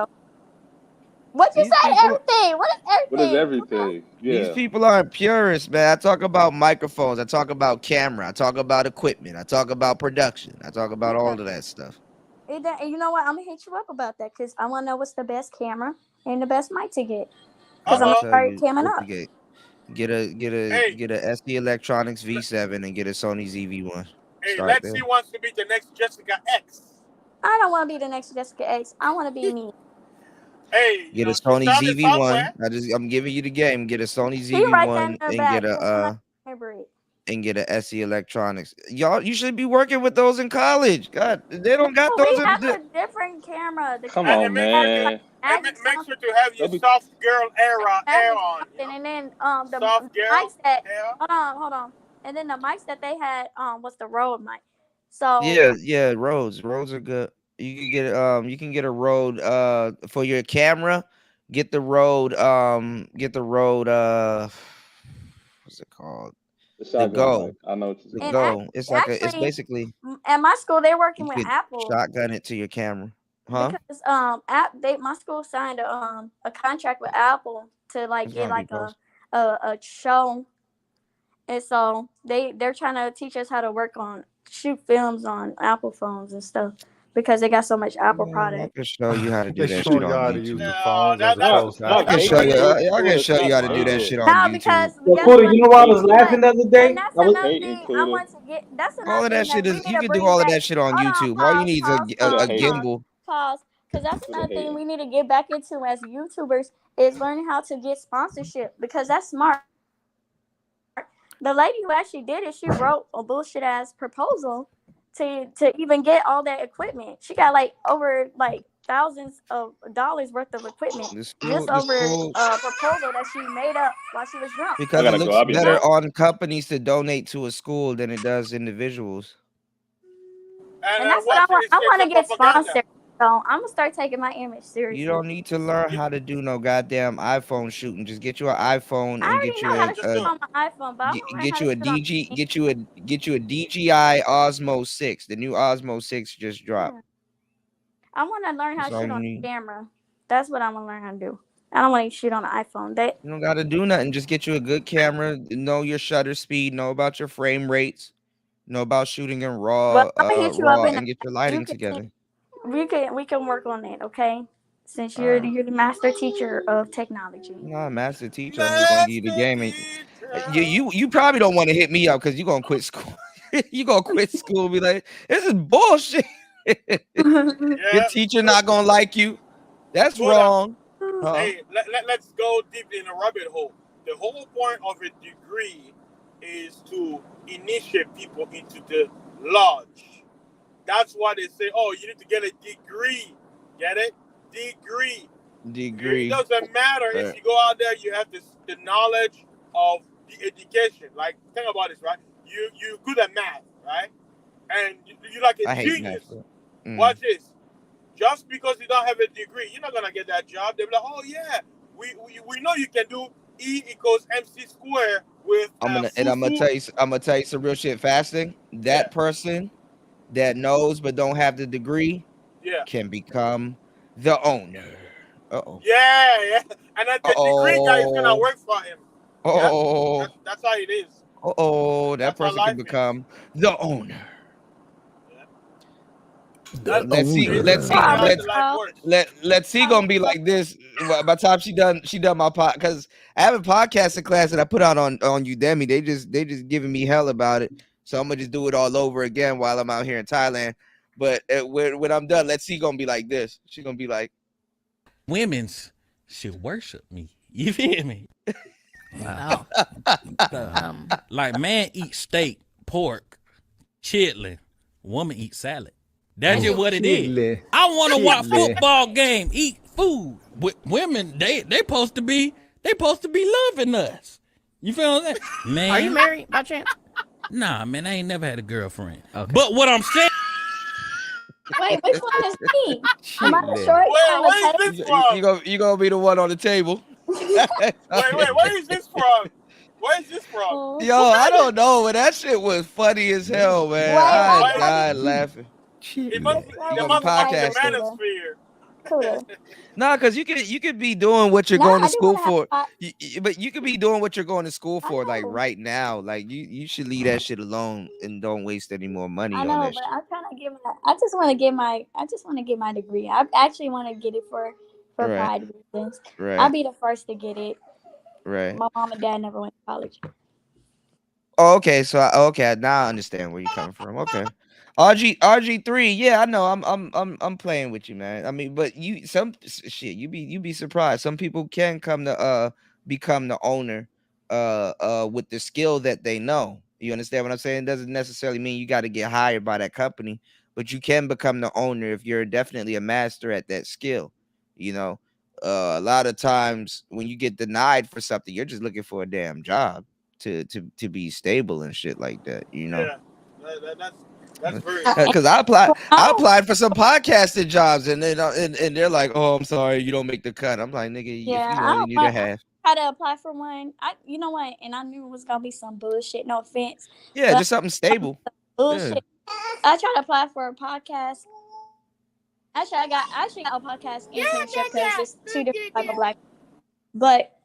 What you These say? people- Everything. What is everything? What is everything? These Yeah. people aren't purists, man. I talk about microphones. I talk about camera. I talk about equipment. I talk about production. I talk about all of that stuff. You know what? I'm gonna hit you up about that because I want to know what's the best camera and the best mic to get. Because I'm I'll gonna tell start you camming what up. to get a SD Electronics V7 and get a Sony ZV-1. Hey, Start let's there. see wants to be the next Jessica X. I don't want to be the next Jessica X. I want to be me. Hey, Get a she Sony started somewhere. ZV-1. I'm giving you the game. Get a Sony He right there in ZV-1 the and back. get a SE Electronics. Y'all, you should be working with those in college. God, they don't got No, those. we have a different camera. The Come camera on, man. And make sure to have your soft girl air on. and then the Soft girl mics that hair. hold on. And then the mics that they had was the Rode mic. So Yeah, Rodes are good. You can get a Rode for your camera. Get the Rode what's it called? The The shotgun Go. mic. I know what you're The saying. Go. It's like it's actually, basically at my school they're working you with could Apple shotgun it to your camera. Huh? because my school signed a contract with Apple to like It's get gonna be like close. a show, and so they're trying to teach us how to shoot films on Apple phones and stuff because they got so much Apple I product. can show you how to do They that showing shit y'all on how to use YouTube. the phones as opposed to I can show you. I can show you how to do that shit on No, YouTube. because Yo, guess Cody, what? you know why I was laughing the other day? And that's I was another thing I want to get. That's All another of that thing shit that we is need you to can do bring all of back. that shit on Hold on, YouTube. All you need is a gimbal. Pause. Because that's another thing we need to get back into as YouTubers is learning how to get sponsorship because that's smart. The lady who actually did it, she wrote a bullshit ass proposal to even get all that equipment. She got like over like thousands of dollars worth of equipment just over a proposal that she made up while she was drunk. Because it looks better on companies to donate to a school than it does individuals. And that's what I want. I want to get sponsored. So I'm gonna start taking my image seriously. You don't need to learn how to do no goddamn iPhone shooting. Just get you an iPhone and get you know how to shoot on my iPhone, but get you a DJI Osmo 6. The new Osmo 6 just dropped. I want to learn how That's to all shoot you on need. the camera. That's what I want to learn how to do. I don't want to shoot on the iPhone. You don't gotta do nothing. Just get you a good camera. Know your shutter speed. Know about your frame rates. Know about shooting in RAW. Well, I'm gonna hit you up and get your lighting together. We can work on it, okay? Since you're the master teacher of technology. I'm not a master teacher. I'm just gonna give you the game. And you probably don't want to hit me up because you're gonna quit school. You gonna quit school and be like, this is bullshit. Your teacher not gonna like you. That's wrong. Hey, let's go deep in a rabbit hole. The whole point of a degree is to initiate people into the lodge. That's why they say, oh, you need to get a degree. Get it? Degree. It doesn't matter if you go out there, you have the knowledge of the education. Like, think about this, right? You're good at math, right? And you're like a genius. Watch this. Just because you don't have a degree, you're not gonna get that job. They'll be like, oh yeah, we know you can do E equals MC squared with I'm gonna tell you some real shit. Fasting. That person that knows but don't have the degree can become the owner. Yeah. And then the degree guy is gonna work for him. Oh. That's how it is. That person can become the owner. Let's see gonna be like this by the time she done my pod, because I have a podcasting class that I put out on Udemy. They just giving me hell about it, so I'm gonna just do it all over again while I'm out here in Thailand. But when I'm done, let's see gonna be like this. She's gonna be like, women's should worship me. You feel me? Wow. Like man eat steak, pork, chitlin. Woman eat salad. That's just what it is. I want to watch football game, eat food. With women, they supposed to be They supposed to be loving us. You feel what I'm saying? Man. Are you married by chance? Nah, man, I ain't never had a girlfriend. Okay. But what I'm saying. Wait, which one is me? Am I the Shit, short Wait, on where the is this from? you gonna be the one on the table. Wait, where is this from? Where is this from? table? Yo, I don't know, but that shit was funny as hell, man. Wait, I wait, died laughing. It must You be gonna be the podcasting? manosphere. Nah, cause you could be doing what you're No, going I to do school want to have. for, but you could be doing what you're going to school I for like know. right now. Like you should leave that shit alone and don't waste any more money I on know, that but shit. I'm trying to get my. I just want to get my degree. I actually want to get it for Right, pride reasons. I'll right, be the first to get it. right. My mom and dad never went to college. Oh, okay, so okay, now I understand where you're coming from. Okay. RG3, yeah, I know. I'm playing with you, man. I mean, but shit, you be surprised. Some people can come to become the owner with the skill that they know. You understand what I'm saying? It doesn't necessarily mean you got to get hired by that company, but you can become the owner if you're definitely a master at that skill. You know, a lot of times when you get denied for something, you're just looking for a damn job to be stable and shit like that, you know. Yeah, that's very. Because I applied for some podcasting jobs and then and they're like, oh, I'm sorry, you don't make the cut. I'm like, nigga, Yeah, if you only knew the half. I tried to apply for one. You know what? And I knew it was gonna be some bullshit. No offense. Yeah, but just something stable. bullshit. I tried to apply for a podcast. Actually, I got a podcast internship because it's two different type of black. But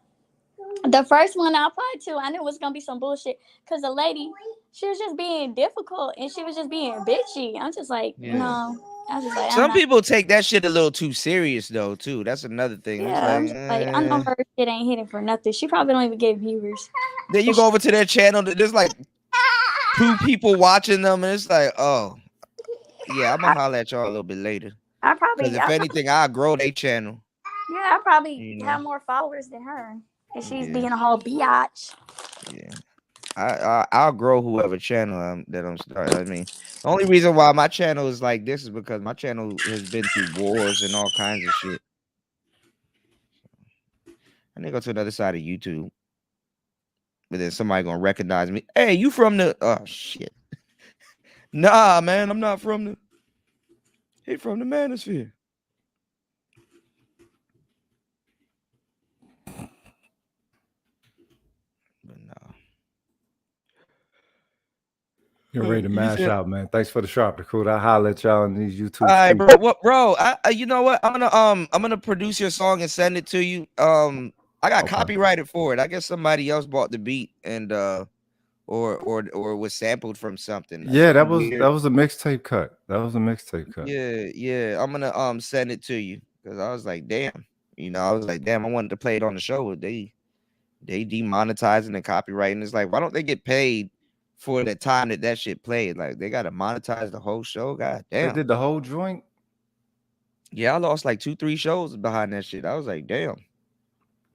the first one I applied to, I knew it was gonna be some bullshit because the lady, she was just being difficult and she was just being bitchy. I'm just like, Yeah. no. I was just like, Some people take that shit a little too serious though, too. That's another thing. Yeah, It's I'm like, just like, I know her shit ain't hitting for nothing. She probably don't even get viewers. Then you go over to their channel, there's like 2 people watching them, and it's like, oh, yeah, I'm gonna holler at y'all a little bit later. Because if anything, I'll grow their channel. Yeah, I probably have more followers than her. And she's being a whole biatch. Yeah. I'll grow whoever channel that I'm starting. I mean, the only reason why my channel is like this is because my channel has been through wars and all kinds of shit. I need to go to another side of YouTube. But then somebody gonna recognize me. Hey, you from the shit. Nah, man, I'm not from the. He from the manosphere. But no. You're ready to mash out, man. Thanks for the sharp recruit. I'll holler at y'all on these YouTube. All right, bro. What, bro? You know what? I'm gonna produce your song and send it to you. I got copyrighted for it. I guess somebody else bought the beat and or was sampled from something. Yeah, that was a mixtape cut. That was a mixtape cut. Yeah. I'm gonna send it to you because I was like, damn. You know, I was like, damn. I wanted to play it on the show. They demonetizing and copyrighting. It's like, why don't they get paid for the time that shit played? Like, they gotta monetize the whole show. God damn. They did the whole joint. Yeah, I lost like 2-3 shows behind that shit. I was like, damn.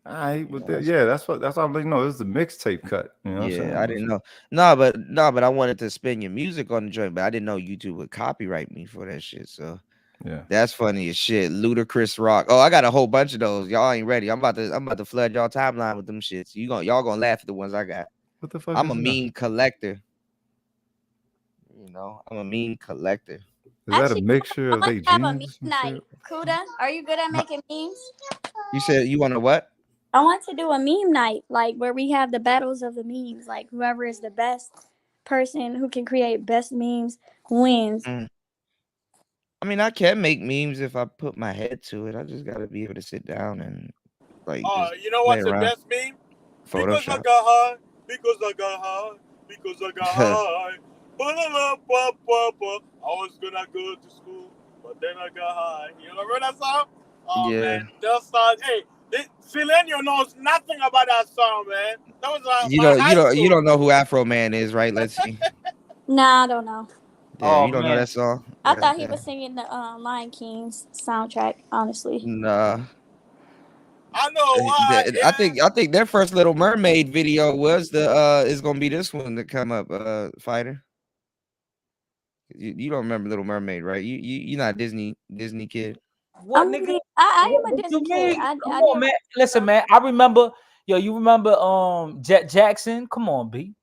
All right, but that's all I'm letting you know. It was a mixtape cut. You know what I'm saying? I didn't know. No, but I wanted to spin your music on the joint, but I didn't know YouTube would copyright me for that shit. So yeah, that's funny as shit. Ludacris Rock. Oh, I got a whole bunch of those. Y'all ain't ready. I'm about to flood y'all timeline with them shits. Y'all gonna laugh at the ones I got. What the fuck? I'm a meme collector. You know, I'm a meme collector. Is that a mixture of they have a genes? meme night. Kuda, are you good at making memes? You said you want to what? I want to do a meme night, like where we have the battles of the memes. Like whoever is the best person who can create best memes wins. I mean, I can make memes if I put my head to it. I just gotta be able to sit down and like. You know what's the best meme? Because I got high. Because I got high. Because I got high. I was gonna go to school, but then I got high. You remember that song? Oh man, that song. Hey, Silenio knows nothing about that song, man. That was you don't know who Afro Man is, right? Let's see. Nah, I don't know. Yeah, you don't know that song? I thought he was singing the Lion King's soundtrack. Honestly, nah. I know why. I think their first Little Mermaid video was is gonna be this one to come up, Fighter. You don't remember Little Mermaid, right? You're not a Disney kid. What nigga? I am a Disney kid. Come on, man. Listen, man. I remember Yo, you remember Jet Jackson? Come on, B.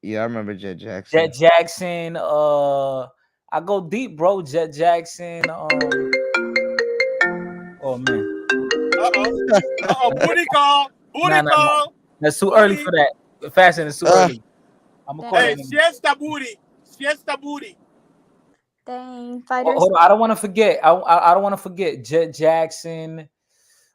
Yeah, I remember Jet Jackson. Jet Jackson. I go deep, bro. Jet Jackson. Oh man. Booty call. Booty call. That's too early for that. Fashion is too early. I'm gonna call Hey, it. siesta booty. Siesta booty. Dang, fighters. Hold on, I don't want to forget. I don't want to forget Jet Jackson.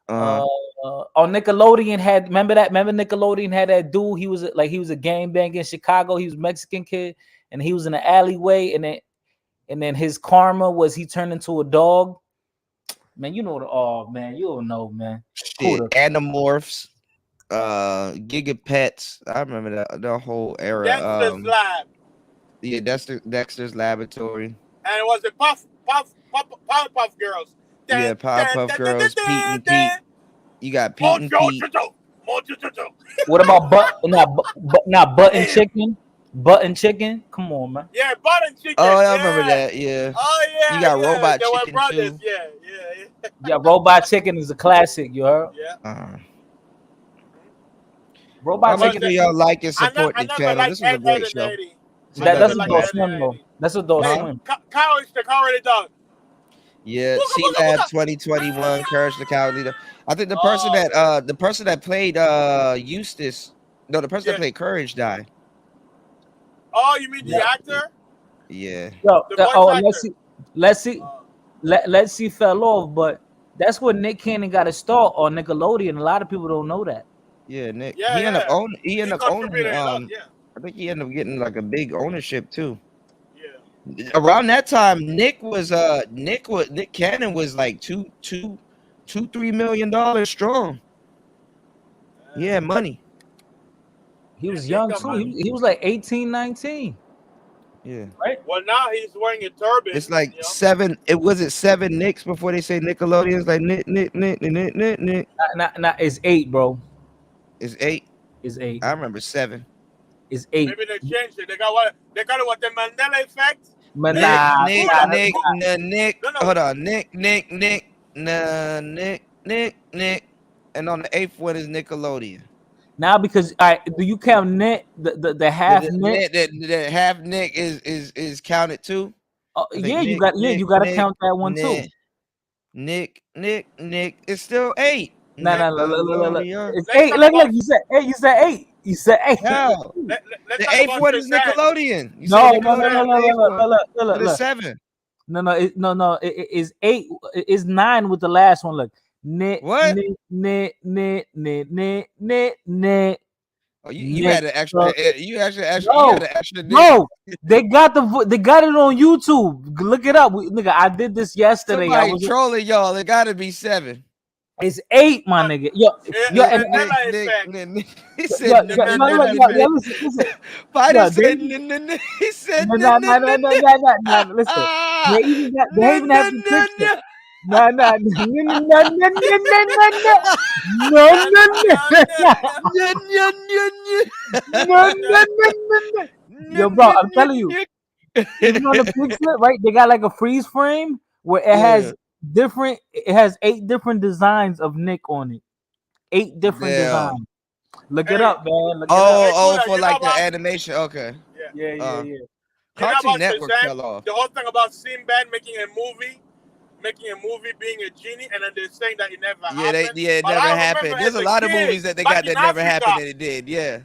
Nickelodeon had remember Nickelodeon had that dude. He was a gangbang in Chicago. He was a Mexican kid, and he was in the alleyway, and then his karma was he turned into a dog. Man, you know man, you don't know, man. Shit, Animorphs, Gigapets. I remember the whole era. Dexter's Lab. Yeah, Dexter's Laboratory. And it was the Puff Girls. Yeah, Powerpuff Girls, Pete and Pete. You got Pete and Pete. What about Button Chicken? Button Chicken? Come on, man. Yeah, Button Chicken. Oh, I remember that. Yeah. Oh yeah. You got yeah. Robot they Chicken were brothers. too. Yeah. Yeah, Robot Chicken is a classic. You heard? Yeah. Robot How much Chicken. do y'all like and support the channel? This was a great show. That's Adult Swim though. That's Adult Swim. Courage the Cowardly Dog. Yeah, C-Lab 2021, Courage the Cowardly Dog. I think the person that played Eustace, no, the person that played Courage died. Oh, you mean the actor? Yeah. Yo, let's see fell off, but that's where Nick Cannon got to start on Nickelodeon. A lot of people don't know that. Yeah, Nick. Yeah, he ended up owning. contributed a lot, I think he ended up getting like a big ownership too. Yeah. Around that time, Nick Cannon was like $2-3 million strong. Yeah, money. He was young too. He was like 18, 19. Yeah. Right. Well, now he's wearing a turban. It's like 7. It was 7 Nicks before they say Nickelodeon. It's like Nick. Nah, it's 8, bro. It's 8. It's 8. I remember 7. It's 8. Maybe they changed it. They got the Mandela effect. Nick. Hold on, Nick. And on the 8th one is Nickelodeon. Now, because do you count Nick the half Nick? The half Nick is counted too. Yeah, you got to count that one too. Nick. It's still 8. No. It's 8. Look. You said 8. You said 8. No. The 8th one is Nickelodeon. No. Look. It's 7. No. It's 8. It's 9 with the last one. Look. Nick. What? Nick. Oh, you had an extra. You actually had an extra. No, they got it on YouTube. Look it up, nigga. I did this yesterday. Somebody trolling y'all. It got to be 7. It's 8, my nigga. Yo, Nick. He said, listen. Fighter said, he said, listen. They even have the picture. No. Yo, bro, I'm telling you. Even on the picture, right? They got like a freeze frame where it has different. It has 8 different designs of Nick on it. 8 different designs. Look it up, man. For like the animation. Okay. Yeah. Cartoon Network fell off. The whole thing about Sinbad making a movie, being a genie, and then they're saying that it never happened. It never happened. There's a lot of movies that they got that never happened and it did. Yeah.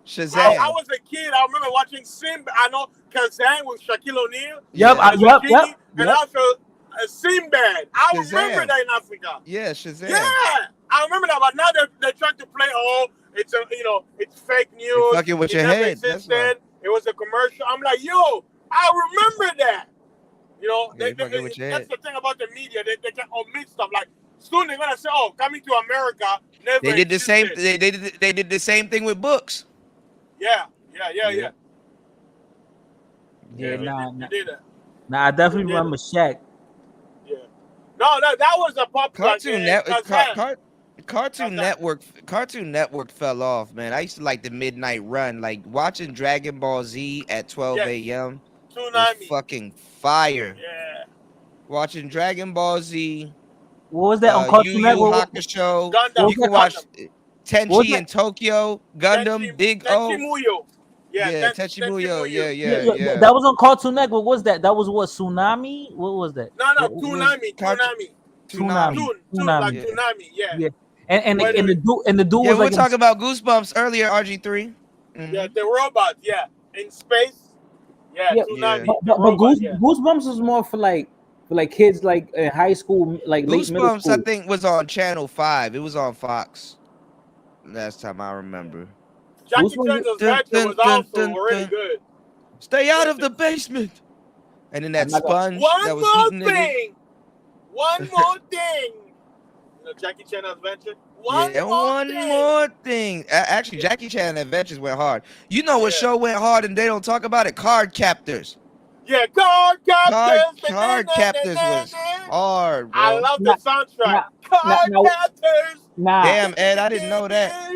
Shazam. I was a kid. I remember watching Sinbad. I know Kazan with Shaquille O'Neal. Yep. And also Sinbad. I remember that in Africa. Yeah, Shazam. Yeah, I remember that. But now they're trying to play. It's fake news. You're fucking with your head. That's right. It was a commercial. I'm like, yo, I remember that. That's the thing about the media. They can omit stuff. Like soon they're gonna say, "Oh, coming to America." Never. They did the same. They did the same thing with books. Yeah. Nah, I definitely remember Shaq. Yeah. No, that was a popular Cartoon Network fell off, man. I used to like the midnight run, like watching Dragon Ball Z at 12 a.m. was fucking fire. Yeah. Watching Dragon Ball Z. What was that on Cartoon Network? Show. Gundam. You can watch Tenchi in Tokyo, Gundam, Big O. Tenchi Muyo. Yeah, Tenchi Muyo. Yeah. That was on Cartoon Network. What was that? That was what, Tsunami? What was that? No, Toonami. Like Toonami. Yeah. And the dude Yeah, was we were like talking about Goosebumps earlier, RG3. Yeah, the robot. Yeah, in space. Yeah, Toonami. But Goosebumps was more for like kids like in high school, like late middle Goosebumps, school. I think, was on Channel 5. It was on Fox. Last time I remember. Jackie Chan's Adventure was also really good. Stay out of the basement. And then that sponge that was One eating more niggas. thing. One more thing. You know, Jackie Chan Adventure. One more thing. Actually, Jackie Chan Adventures went hard. You know what show went hard and they don't talk about it? Card Captors. Yeah, Card Captors. Card Captors was hard, bro. I love the soundtrack. Card Captors. Damn, Ed, I didn't know that.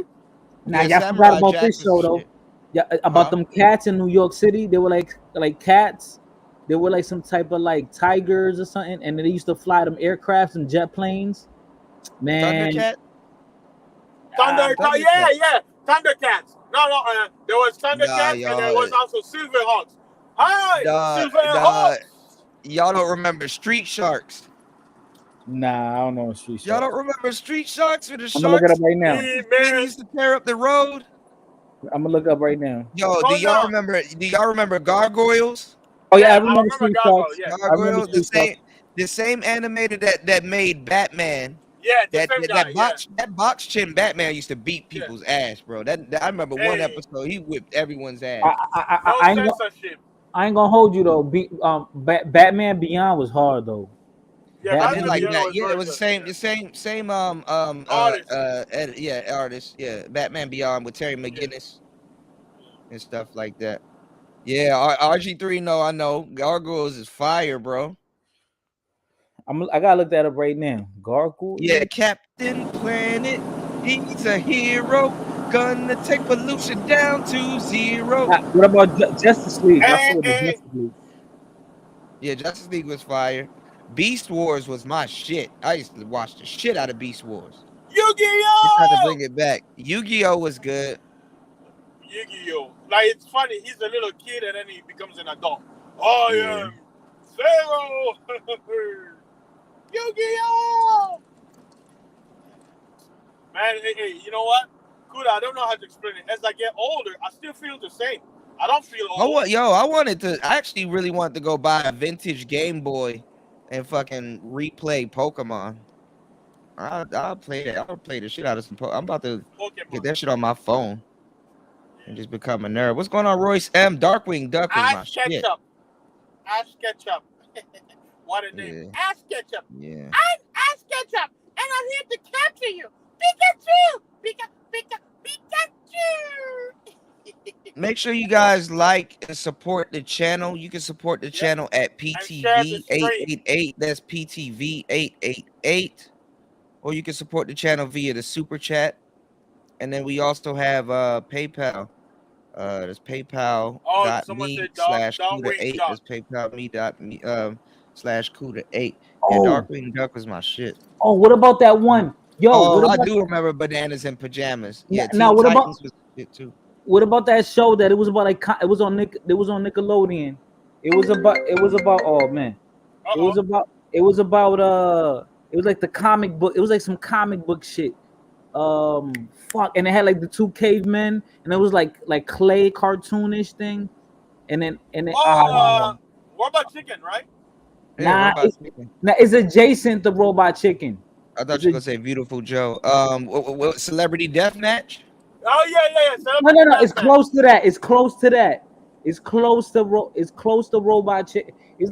Now Yeah, y'all Samurai forgot about Jack this was show the though. shit. Yeah, about them cats in New York City. They were like cats. They were like some type of like tigers or something, and they used to fly them aircrafts and jet planes. Man, Thundercat? Thundercat. Yeah. Thundercats. No. There was Thundercats and there was also Silverhawks. Hi, Silverhawks. Y'all don't remember Street Sharks? Nah, I don't know Street Sharks. Y'all don't remember Street Sharks with the I'm gonna look it sharks? up right now. They used to tear up the road. I'm gonna look up right now. Yo, do y'all remember Gargoyles? Oh yeah, I remember Street Sharks. Gargoyles, the same animator that made Batman. Yeah, that box chin Batman used to beat people's ass, bro. That I remember one episode he whipped everyone's ass. I ain't gonna hold you though. Batman Beyond was hard though. Yeah, Batman like that. Yeah, it was the same artist. Yeah, Batman Beyond with Terry McGinnis and stuff like that. Yeah, RG3. No, I know Gargoyles is fire, bro. I gotta look that up right now. Gargoyle. Yeah, Captain Planet. He's a hero. Gonna take pollution down to zero. What about Justice League? Justice League. Yeah, Justice League was fire. Beast Wars was my shit. I used to watch the shit out of Beast Wars. Yu-Gi-Oh! Tried to bring it back. Yu-Gi-Oh was good. Yu-Gi-Oh! Like, it's funny. He's a little kid and then he becomes an adult. I am Zero! Yu-Gi-Oh! Man, hey, you know what? Kuda, I don't know how to explain it. As I get older, I still feel the same. I don't feel old. I actually really wanted to go buy a vintage Game Boy and fucking replay Pokemon. I'll play that. I'll play the shit out of some I'm about to get that shit on my phone and just become a nerd. What's going on, Royce M? Darkwing Duck is my shit. Ash Ketchup. What a name. Yeah. Ash Ketchup. Yeah. I'm Ash Ketchup, and I'm here to capture you. Pikachu! Pikachu! Make sure you guys like and support the channel. You can support the channel at PTV888. That's PTV888. Or you can support the channel via the super chat. And then we also have PayPal. There's PayPal.me/Kuda8. That's PayPal.me/Kuda8. And Darkwing Duck was my shit. Oh, what about that one? Yo, I do remember Bananas in Pajamas. Yeah, now what about was shit too. What about that show that it was about it was on Nickelodeon? It was about oh man. It was about it was like the comic book. It was like some comic book shit. Fuck, and it had like the two cavemen, and it was like clay cartoonish thing, and then Robot Chicken, right? Yeah, it's adjacent to Robot Chicken. I thought you were gonna say Beautiful Joe. Celebrity Deathmatch. Oh yeah. No. It's close to that. It's close to Robot Chicken. It's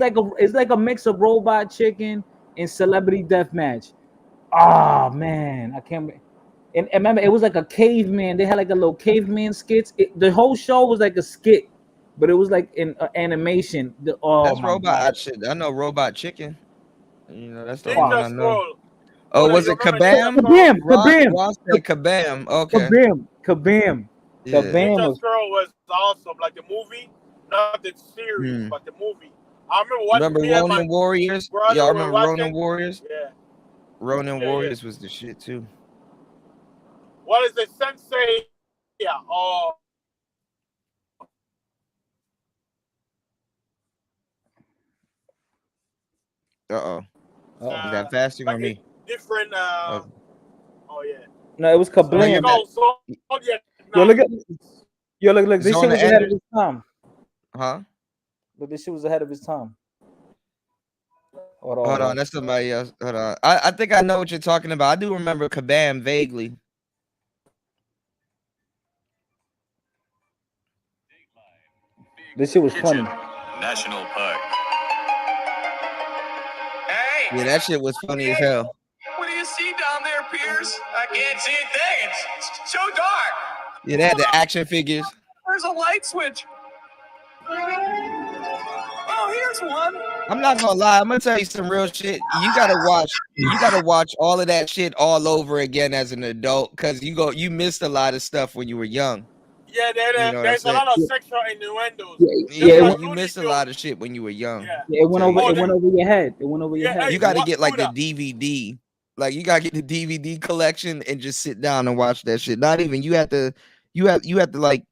like a mix of Robot Chicken and Celebrity Deathmatch. Oh man, I can't. And remember, it was like a caveman. They had like a little caveman skits. The whole show was like a skit, but it was like in animation. That's Robot Chicken. I know Robot Chicken. You know that's the one I know. Oh, was it Kabam? Kabam. Kabam. Okay. Kabam. Yeah. Ninja Scroll was awesome. Like the movie, not the series, but the movie. I remember Ronin Warriors? Y'all remember Ronin Warriors? Yeah. Ronin Warriors was the shit too. What is the sensei? Yeah. Oh. Is that fasting like or me? Different. Oh yeah. No, it was Kablam. Yo, look at look. This shit was ahead of his time. Huh? But this shit was ahead of his time. Hold on, that's somebody else. Hold on. I think I know what you're talking about. I do remember Kabam vaguely. This shit was funny. National Park. Yeah, that shit was funny as hell. What do you see down there, Piers? I can't see a thing. It's so dark. Yeah, they had the action figures. There's a light switch. Oh, here's one. I'm not gonna lie. I'm gonna tell you some real shit. You gotta watch all of that shit all over again as an adult, because you missed a lot of stuff when you were young. Yeah, there's a lot of sexual innuendos. Yeah, you missed a lot of shit when you were young. Yeah, it went over your head. It went over your head. You gotta get like the DVD. Like you gotta get the DVD collection and just sit down and watch that shit. Not even you have to like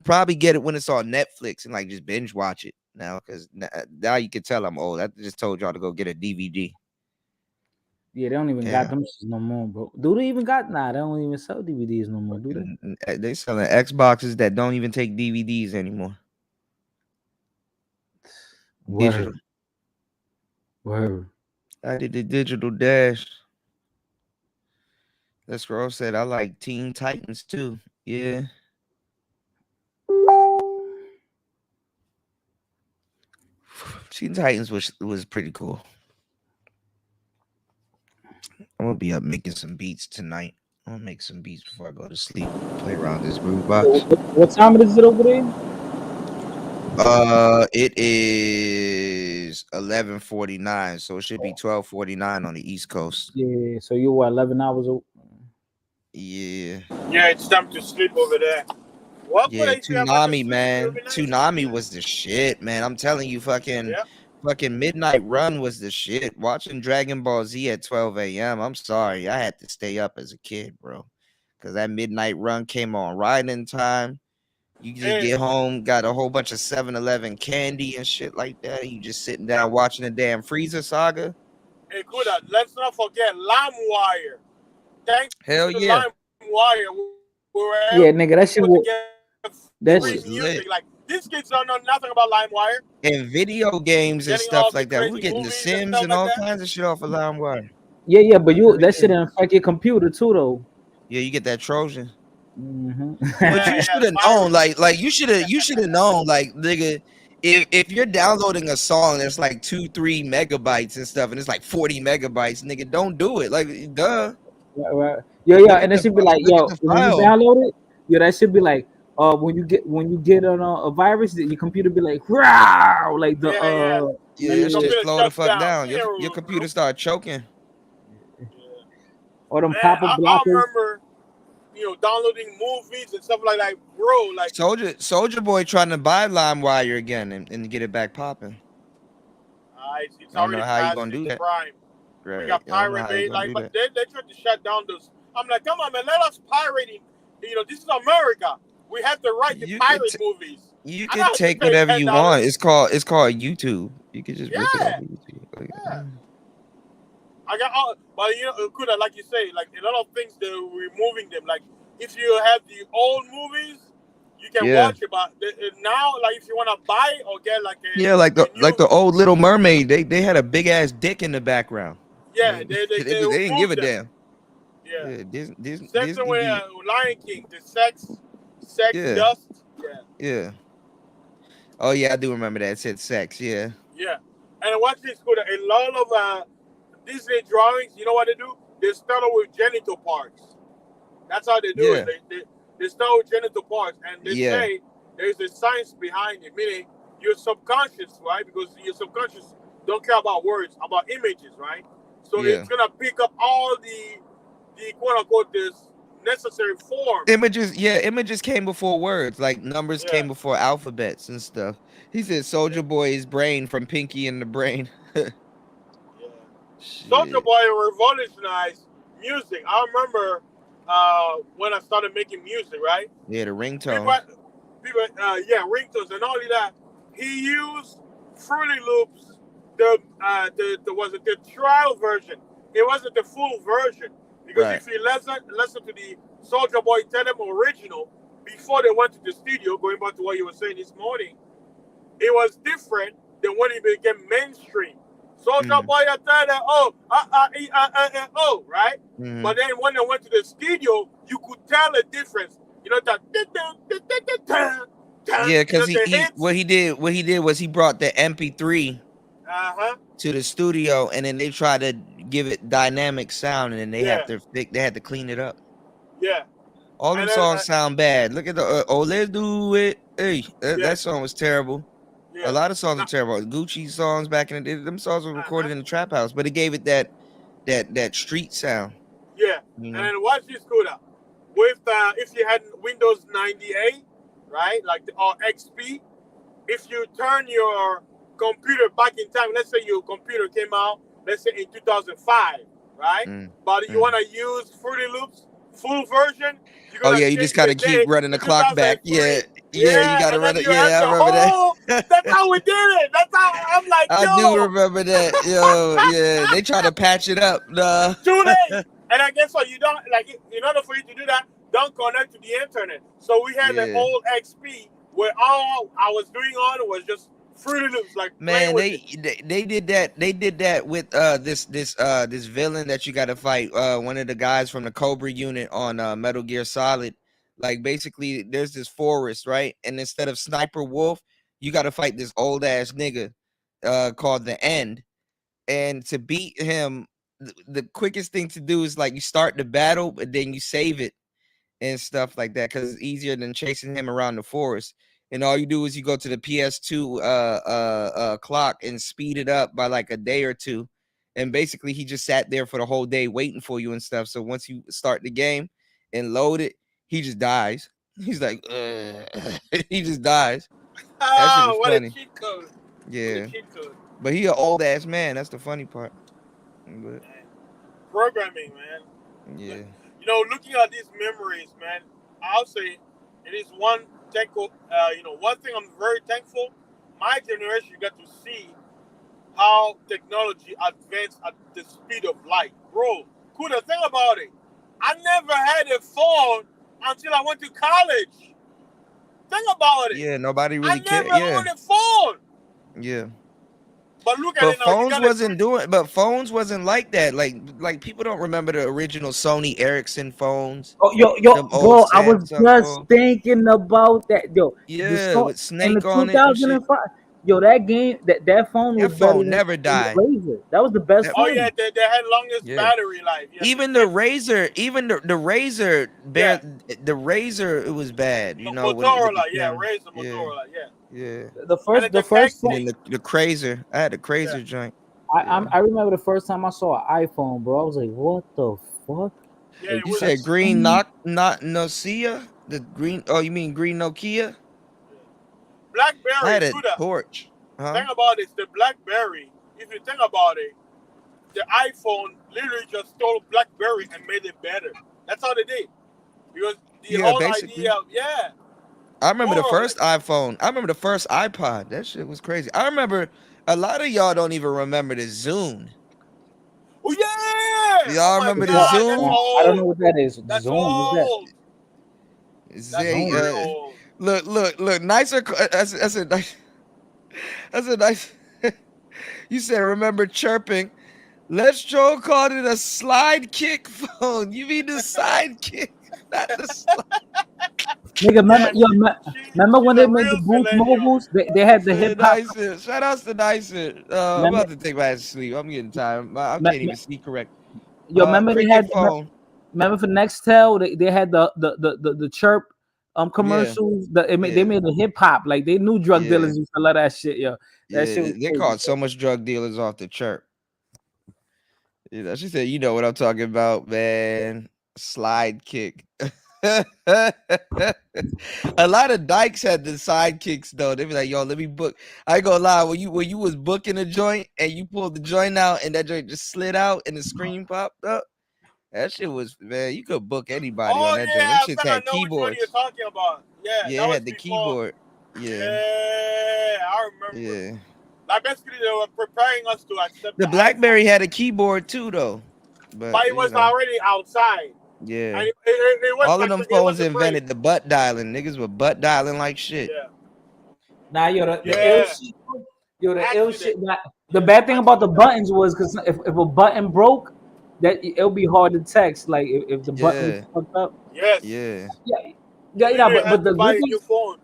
probably get it when it's on Netflix and like just binge watch it now, because now you can tell I'm old. I just told y'all to go get a DVD. Yeah, they don't even got them shits no more, bro. Do they even got? Nah, they don't even sell DVDs no more, do they? They selling Xboxes that don't even take DVDs anymore. Digital. Word. I did the digital dash. That scroll said I like Teen Titans too. Yeah. Teen Titans was pretty cool. I'm gonna be up making some beats tonight. I'm gonna make some beats before I go to sleep. Play around this groove box. What time is it over there? It is 11:49, so it should be 12:49 on the East Coast. Yeah, so you were 11 hours old. Yeah. Yeah, it's time to sleep over there. What Yeah, Toonami, man. Toonami was the shit, man. I'm telling you, fucking Midnight Run was the shit. Watching Dragon Ball Z at 12 a.m. I'm sorry. I had to stay up as a kid, bro. Because that Midnight Run came on right in time. You just get home, got a whole bunch of 7-Eleven candy and shit like that. You just sitting down watching the damn Frieza saga. Hey, Kuda, let's not forget LimeWire. Thanks Hell to yeah. LimeWire, we were Yeah, nigga, that shit was was music. lit. Like, these kids don't know nothing about LimeWire. And video games and Getting all stuff the like that. We're crazy getting the movies Sims and and stuff all like that. kinds of shit off of LimeWire. Yeah, but that shit affect your computer too, though. Yeah, you get that Trojan. Mm-hmm. But you should have known, like you should have known, like, nigga, if you're downloading a song that's like 2-3 megabytes and stuff, and it's like 40 megabytes, nigga, don't do it. Like, duh. Right. Yeah, and it should be like, yo, when you download it, that should be like, when you get on a virus, your computer be like, wow, like the Yeah, your shit slow the fuck down. Your computer start choking. Or them Man, pop-up I blockers. remember, downloading movies and stuff like that, bro. Like Soldier Boy trying to buy LimeWire again and get it back popping. It's I don't know already how you past gonna do its that. prime. Right. We got I don't know Pirate how you Bay, gonna do but that. they tried to shut down those. I'm like, come on, man, let us pirating. This is America. We have the right to pirate movies. You I can don't have to take pay whatever you $10. want. It's called YouTube. You can just rip it off of YouTube. Like, I got all, but Kuda, like you say, like a lot of things they're removing them. Like if you have the old movies, you can watch it. But now, like if you want to buy it or get like yeah, like the old Little Mermaid, they had a big ass dick in the background. they They didn't give a them. damn. Yeah. Disney Same way Lion King, the sex dust. Yeah. Oh yeah, I do remember that. It said sex. Yeah. Yeah. And watch this, Kuda. A lot of Disney drawings, you know what they do? They start with genital parts. That's how they do it. They start with genital parts, and they say there's a science behind it, meaning your subconscious, right? Because your subconscious don't care about words, about images, right? So it's gonna pick up all the quote unquote this necessary form. Images came before words, like numbers came before alphabets and stuff. He said Soldier Boy's brain from Pinky and the Brain. Soldier Boy revolutionized music. I remember when I started making music, right? Yeah, the ringtone. People, ringtones, and not only that, he used Fruity Loops. The trial version. It wasn't the full version, because if you listen to the Soulja Boy Tell Them original before they went to the studio, going back to what you were saying this morning, it was different than when it became mainstream. Soulja Boy I tell them, right? But then when they went to the studio, you could tell the difference. You know that. Yeah, because what he did was he brought the MP3 to the studio, and then they tried to give it dynamic sound, and then they had to clean it up. Yeah. All them songs sound bad. Look at the let's do it. Hey, that song was terrible. Yeah. A lot of songs are terrible. Gucci songs back in the day, them songs were recorded in the trap house, but it gave it that street sound. Yeah. You know? And then watch this, Kuda. With if you had Windows 98, right, or XP, if you turn your computer back in time, let's say your computer came out, let's say in 2005, right? But you want to use Fruity Loops full version. You just gotta keep running the clock back. Yeah, you gotta run it. Yeah, I remember that. That's how we did it. That's how I'm like. I do remember that. Yo, yeah, they try to patch it up. Too late. And I guess what, you don't in order for you to do that, don't connect to the internet. So we had an old XP where all I was doing on was just Fruity Loops, man. They did that. They did that with this villain that you got to fight. One of the guys from the Cobra unit on Metal Gear Solid. Like, basically, there's this forest, right? And instead of Sniper Wolf, you got to fight this old ass nigga called the End. And to beat him, the quickest thing to do is you start the battle, but then you save it and stuff like that, because it's easier than chasing him around the forest. And all you do is you go to the PS2 clock and speed it up by a day or two. And basically he just sat there for the whole day waiting for you and stuff. So once you start the game and load it, he just dies. He's like, he just dies. Oh, what funny. A cheat code. Yeah. But he an old ass man. That's the funny part. But, programming, man. Yeah. Looking at these memories, man, I'll say it is one thankful. One thing I'm very thankful. My generation got to see how technology advanced at the speed of light, bro. Kuda, think about it. I never had a phone until I went to college. Think about it. Yeah, nobody really cared. I never owned a phone. Yeah. But look at it now. Phones wasn't like that. Like people don't remember the original Sony Ericsson phones. Oh, bro, I was just thinking about that. Yeah, with Snake on it. That game, that phone was better than never died. Razor. That was the best phone. Oh yeah, they had longest battery life. Yeah. Even the Razor, the Razor, the Razor, it was bad. Motorola, Razor, Motorola, yeah. The first and the Crazer. I had the Crazer joint. I remember the first time I saw an iPhone, bro. I was like, what the fuck? Yeah, you said green Nokia? The green? Oh, you mean green Nokia? BlackBerry. I had a torch. Think about it. The BlackBerry. If you think about it, the iPhone literally just stole BlackBerry and made it better. That's how they did. Because the whole idea of I remember the first iPhone. I remember the first iPod. That shit was crazy. I remember a lot of y'all don't even remember the Zune. Oh yeah! Y'all remember the Zune? I don't know what that is. That's Zune, old. What's that? Look, nicer. That's a nice. You said remember chirping. Let's Joe called it a slide kick phone. You mean the sidekick, not the slide. Nigga, remember when they made the Boost Mobiles? They had the hip hop. Shout outs to Nicer. I'm about to take my ass to sleep. I'm getting tired. I can't even see correct. Remember they had phone. Remember for Nextel, they had the chirp commercials. They made the hip hop. Like they knew drug dealers used to love that shit, yo. That shit they caught so much drug dealers off the chirp. She said, "You know what I'm talking about, man. Slide kick." A lot of dykes had the sidekicks though. They be like, "Yo, let me book." I ain't gonna lie, when you was booking a joint and you pulled the joint out and that joint just slid out and the screen popped up, That shit was, man. You could book anybody Oh on that joint. yeah, Them I shits think I had know which one you're keyboards. talking about. Yeah, Yeah, that it was had the before. keyboard. Yeah, Yeah, I remember. yeah. Like basically they were preparing us to accept The the iPhone, BlackBerry had a keyboard too, though. but But it you was know, already outside, yeah. and it was All of like them it was phones a break. invented the butt dialing. Niggas were butt dialing like shit. Yeah, Nah, yo, the yeah. ill shit, yo, the ill shit. The bad thing about the buttons was because if a button broke, that it'll be hard to text. Like if the button was Yeah, fucked up. Yes. yeah. Yeah, You but had the to buy good a thing, new phone.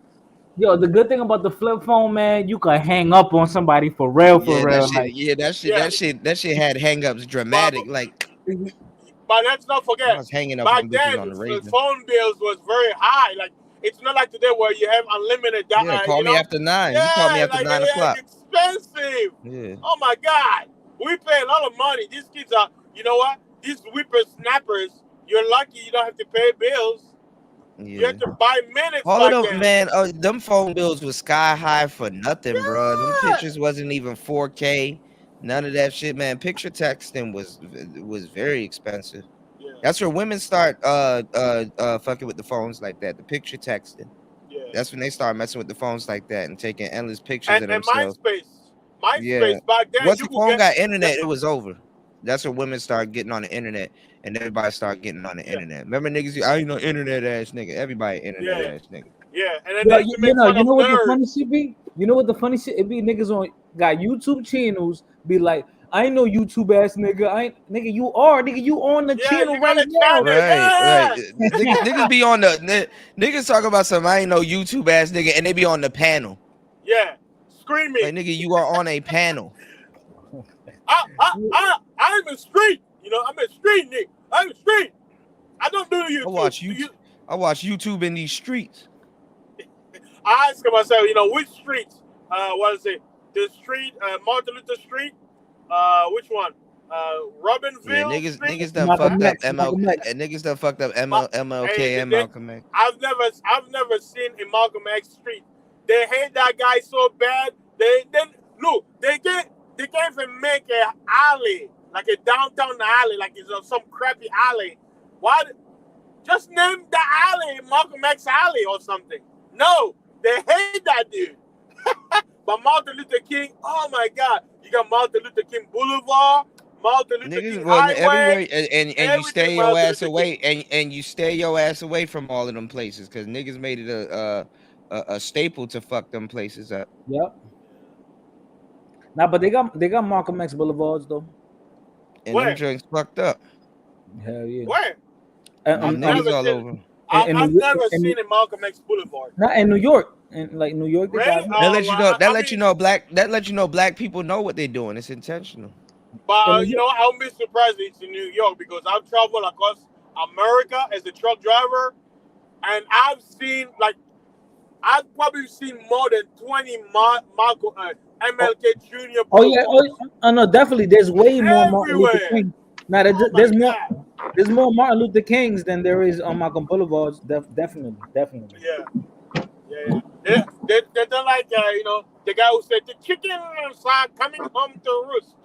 yo, the good thing about the flip phone, man, you can hang up on somebody for real, Yeah, that shit. Like, Yeah, that shit. Yeah, That shit had hangups dramatic. Like but let's not I forget, was hanging up back on bitches then on the the razor. phone bills was very high. Like it's not like today where you have unlimited. Yeah, call You me know, after 9. You call me yeah, after like 9 it's o'clock. expensive. Yeah, Oh my God, we pay a lot of money. These kids are, you know what? These whippersnappers. You're lucky you don't have to pay bills. You yeah. have to buy minutes All of back them, then. man. Them phone bills was sky high for nothing, bro. Them Yeah. pictures wasn't even 4K. None of that shit, man. Picture texting was very expensive. Yeah. That's where women start fucking with the phones like that. The picture texting. Yeah. That's when they start messing with the phones like that and taking endless pictures of And themselves. MySpace Yeah. back then. Once You the could phone get got internet, it was over. That's when women started getting on the internet, and everybody started getting on the yeah, internet. Remember, niggas, I ain't no internet ass nigga. Everybody internet yeah, ass nigga. yeah. And then yo, they used to make fun you of know what the funny nerds. shit be? You know what the funny shit? It be niggas on got YouTube channels be like, I ain't no YouTube ass nigga. I ain't nigga. You are nigga. You on the Yeah, channel you got right a now. channel. Right. Yeah. Niggas be on the niggas talk about some I ain't no YouTube ass nigga, and they be on the panel. Yeah. Screaming. Like nigga, you are on a panel. I'm a street. You know, I'm a street nigga. I'm a street. I don't do YouTube. I watch YouTube in these streets. I ask myself, you know, which streets? What is it? The street, Martin Luther Street. Which one? Robinville. Yeah, Street? niggas done fucked up niggas done fucked up MLK and Malcolm X. I've never seen a Malcolm X street. They hate that guy so bad. They can't even make an alley, like a downtown alley, like it's some crappy alley. Why? Just name the alley Malcolm X Alley or something. No, they hate that dude. But Martin Luther King, oh my God, you got Martin Luther King Boulevard, Martin Luther King Highway, everywhere, and you stay your Martin ass Luther away, and you stay your ass away from all of them places, because niggas made it a staple to fuck them places up. Yep. Nah, but they got Malcolm X Boulevards though. And them joints fucked up. Hell yeah. Where? Niggas all over. I've never seen a Malcolm X Boulevard. Not in New York. In like New York, they Really? got That let you know black people know what they're doing. It's intentional. But you know, I'll be surprised it's in New York because I've traveled across America as a truck driver, and I've probably seen more than 20 MLK Jr. Oh yeah, no, definitely. There's way more Martin Luther King. Now there's more Martin Luther Kings than there is on Malcolm Boulevards. Definitely. Yeah. They don't like you know, the guy who said the chicken are coming home to roost.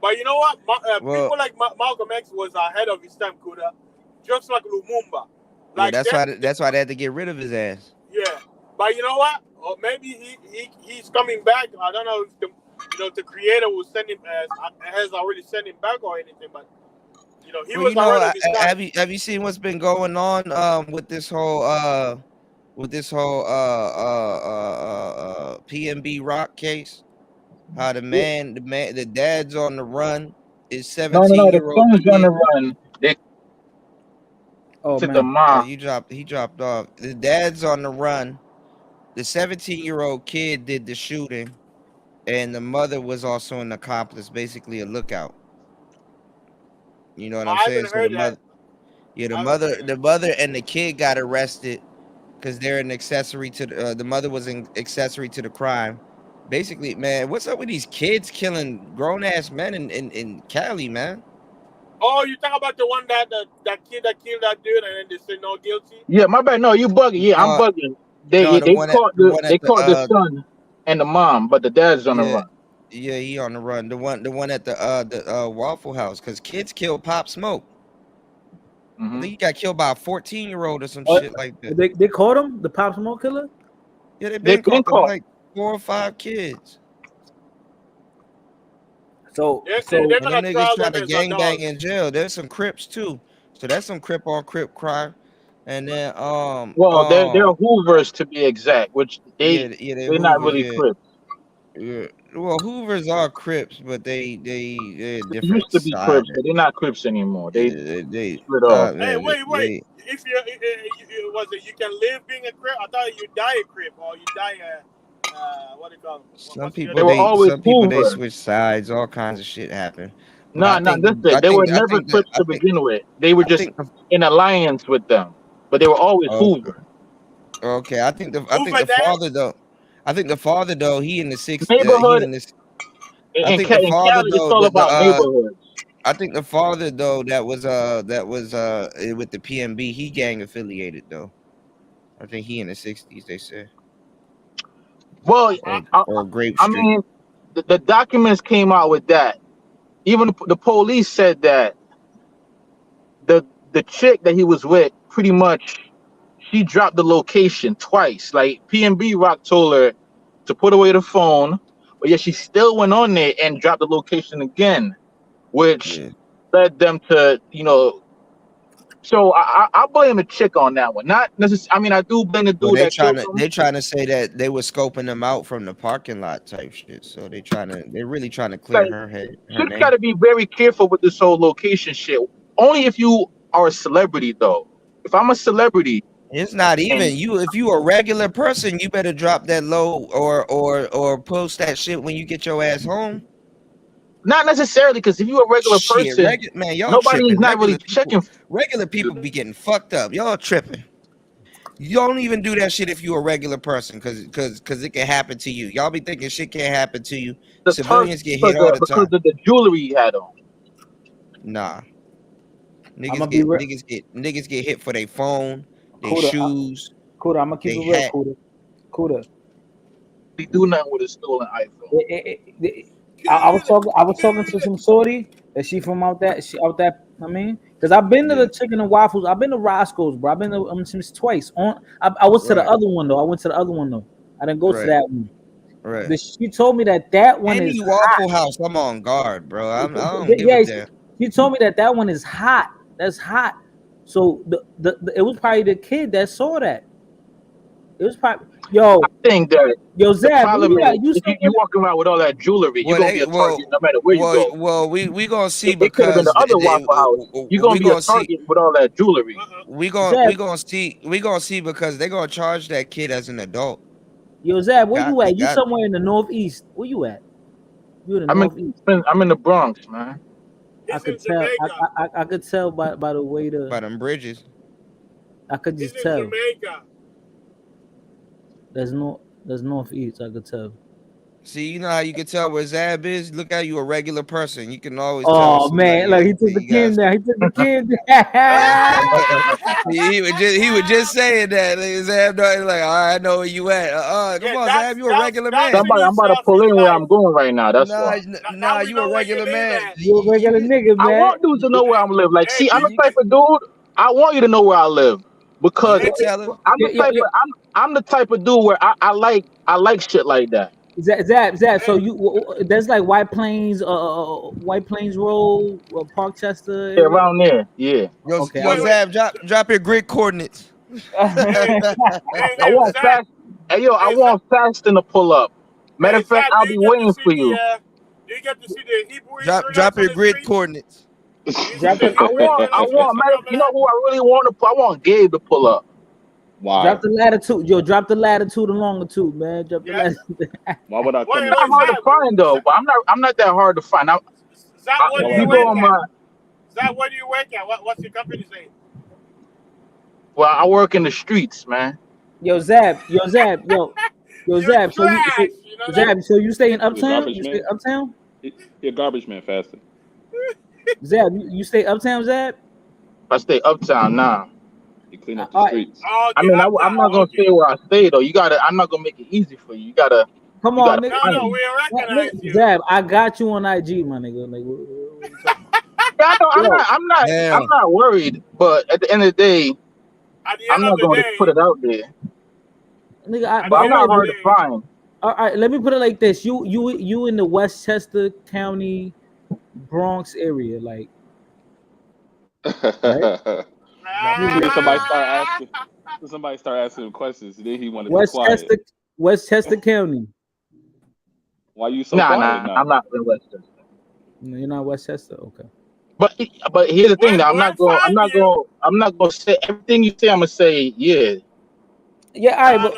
But you know what? People like Malcolm X was ahead of his time, Kuda, just like Lumumba. Like that's why they had to get rid of his ass. Yeah, but you know what? Or maybe he's coming back. I don't know if the creator will send him has already sent him back or anything. But you know, he was ahead of his time. Have you seen what's been going on with this whole PNB Rock case? How the dad's on the run. Is 17-year-old. The son's on the run. To the mom. He dropped off. The dad's on the run. The 17-year-old kid did the shooting, and the mother was also an accomplice, basically a lookout. You know what I'm saying? So the mother and the kid got arrested because they're an accessory to the mother was an accessory to the crime. Basically, man, what's up with these kids killing grown ass men in Cali, man? Oh, you talk about the one that kid that killed that dude and then they say no guilty? Yeah, my bad. No, you bugging. Yeah, I'm bugging. They caught the son and the mom, but the dad's on the run. Yeah, he on the run. The one at the Waffle House, because kids kill Pop Smoke. I think he got killed by a 14-year-old or some Oh, shit like that. They caught him, the Pop Smoke killer. Yeah, they've They've been been caught caught. like 4 or 5 kids. So They're And them gonna niggas trial trying them to as gangbang adults. in jail. There's some Crips too. So that's some Crip on Crip crime. And then Well, they're Hoovers to be exact, which yeah, they're they not Hoovers, really yeah. Crips. Yeah. Well, Hoovers are Crips, but they're They different used to be side. Crips, but they're not Crips anymore. They They split off. Hey, wait. If you was it you can live being a Crip? I thought you die a Crip or you die what do you call them? Some people They were always some people they Hoover. switch sides. All kinds of shit happen. But No, I no, think listen, they were never Crips to begin with. They were just in alliance with them, but they were always Hoover. Okay, I think the father though he in the 60s. Neighborhood. I In think the father Cali, it's though all about neighborhoods. I think the father though that was with the PMB, he gang affiliated though. I think he in the 60s, they said. Well, Or Grape I Street. mean, the documents came out with that. Even the police said that the chick that he was with, pretty much, she dropped the location twice. Like PNB Rock told her to put away the phone, but yet she still went on there and dropped the location again, which led them to, So I blame the chick on that one. Not necessarily. I mean, I do blame the dude that killed him. They trying to say that they were scoping them out from the parking lot type shit. So they're really trying to clear her head. You got to be very careful with this whole location shit. Only if you are a celebrity, though. If I'm a celebrity, it's not even you. If you a regular person, you better drop that low or post that shit when you get your ass home. Not necessarily, because if you're a regular person, man, y'all nobody's tripping. not really checking. Regular people be getting fucked up. Y'all tripping. You don't even do that shit if you're a regular person, because it can happen to you. Y'all be thinking shit can't happen to you. Civilians get hit all the time. Because of the jewelry he had on. Nah. Niggas get hit for their phone, their shoes. Kuda, I'm gonna keep it real, Kuda. They do nothing with a stolen iPhone. I was talking to some shorty that she from out that. I mean, because I've been to the Chicken and Waffles. I've been to Roscoe's, bro. I've been to since twice. I was to the other one though. I went to the other one though. I didn't go to that one. Right. But she told me that one Any is Waffle hot. House. I'm on guard, bro. I don't give a damn. She told me that one is hot. That's hot. So it was probably the kid that saw that. It was probably I think that Zab, you walk around with all that jewelry, you're gonna be a target no matter where you go. Well, we gonna see it could have been the other Waffle House. You're gonna be a target with all that jewelry. We gonna see because they're gonna charge that kid as an adult. Yo, Zab, where you at? You somewhere in the Northeast. Where you at? You in the Northeast? I'm in the Bronx, man. I could tell. I could tell by the way by them bridges. I could just tell. Jamaica. There's Northeast. I could tell. See, you know how you can tell where Zab is? Look how you a regular person. You can always tell. Oh man, look, he took the kid down. He took the kid down. he was just saying that. Like, Zab, like, all right, I know where you at. Come on, Zab, you a regular man. I'm about to pull in where I'm going right now. That's why. Nah, you a regular man. You a regular nigga, man. I want dudes to know where I'm live. Like, see, I'm the type of dude. I want you to know where I live because I'm the type of dude where I like shit like that. Zab. So there's like White Plains Road, Parkchester. Yeah, around there. Yeah. Yo, Zab, drop your grid coordinates. I want fast. Hey, yo, I want Faston to pull up. Matter of fact, I'll be waiting for you. You get to see the Hebrew. Drop your grid coordinates. I want. You know who I really want to pull? I want Gabe to pull up. Why? Drop the latitude, yo. Drop the latitude and longitude, man. Drop the latitude. Why would I come? It's not hard to find though. But I'm not that hard to find. Zab, what do you work at? Zab, what do you work at? What's your company saying? Well, I work in the streets, man. Yo, Zab. Zab. So you stay in Uptown? You stay Uptown? You're a garbage man, Faston. Zab, you stay Uptown, Zab? I stay Uptown now. You clean up the streets. I mean, I'm not gonna say where I stay though. I'm not gonna make it easy for you. You gotta. Come on, nigga. No, we recognize you. Zab, I got you on IG, my nigga. Like, what you talking about? Yeah, I know. Yo, I'm not worried. But at the end of the day, At the I'm end of not the going to day, put it out there. nigga, But I'm not hard to day, find. all right, let me put it like this: you in the Westchester County, Bronx area, like, right? Then somebody start asking him questions, and then he want to be quiet. Westchester County. Why you so Nah, quiet now? I'm not in Westchester. No, you're not Westchester. Okay. But here's the thing. Now, I'm not going to say everything you say. I'm going to say, yeah. Yeah, all right, but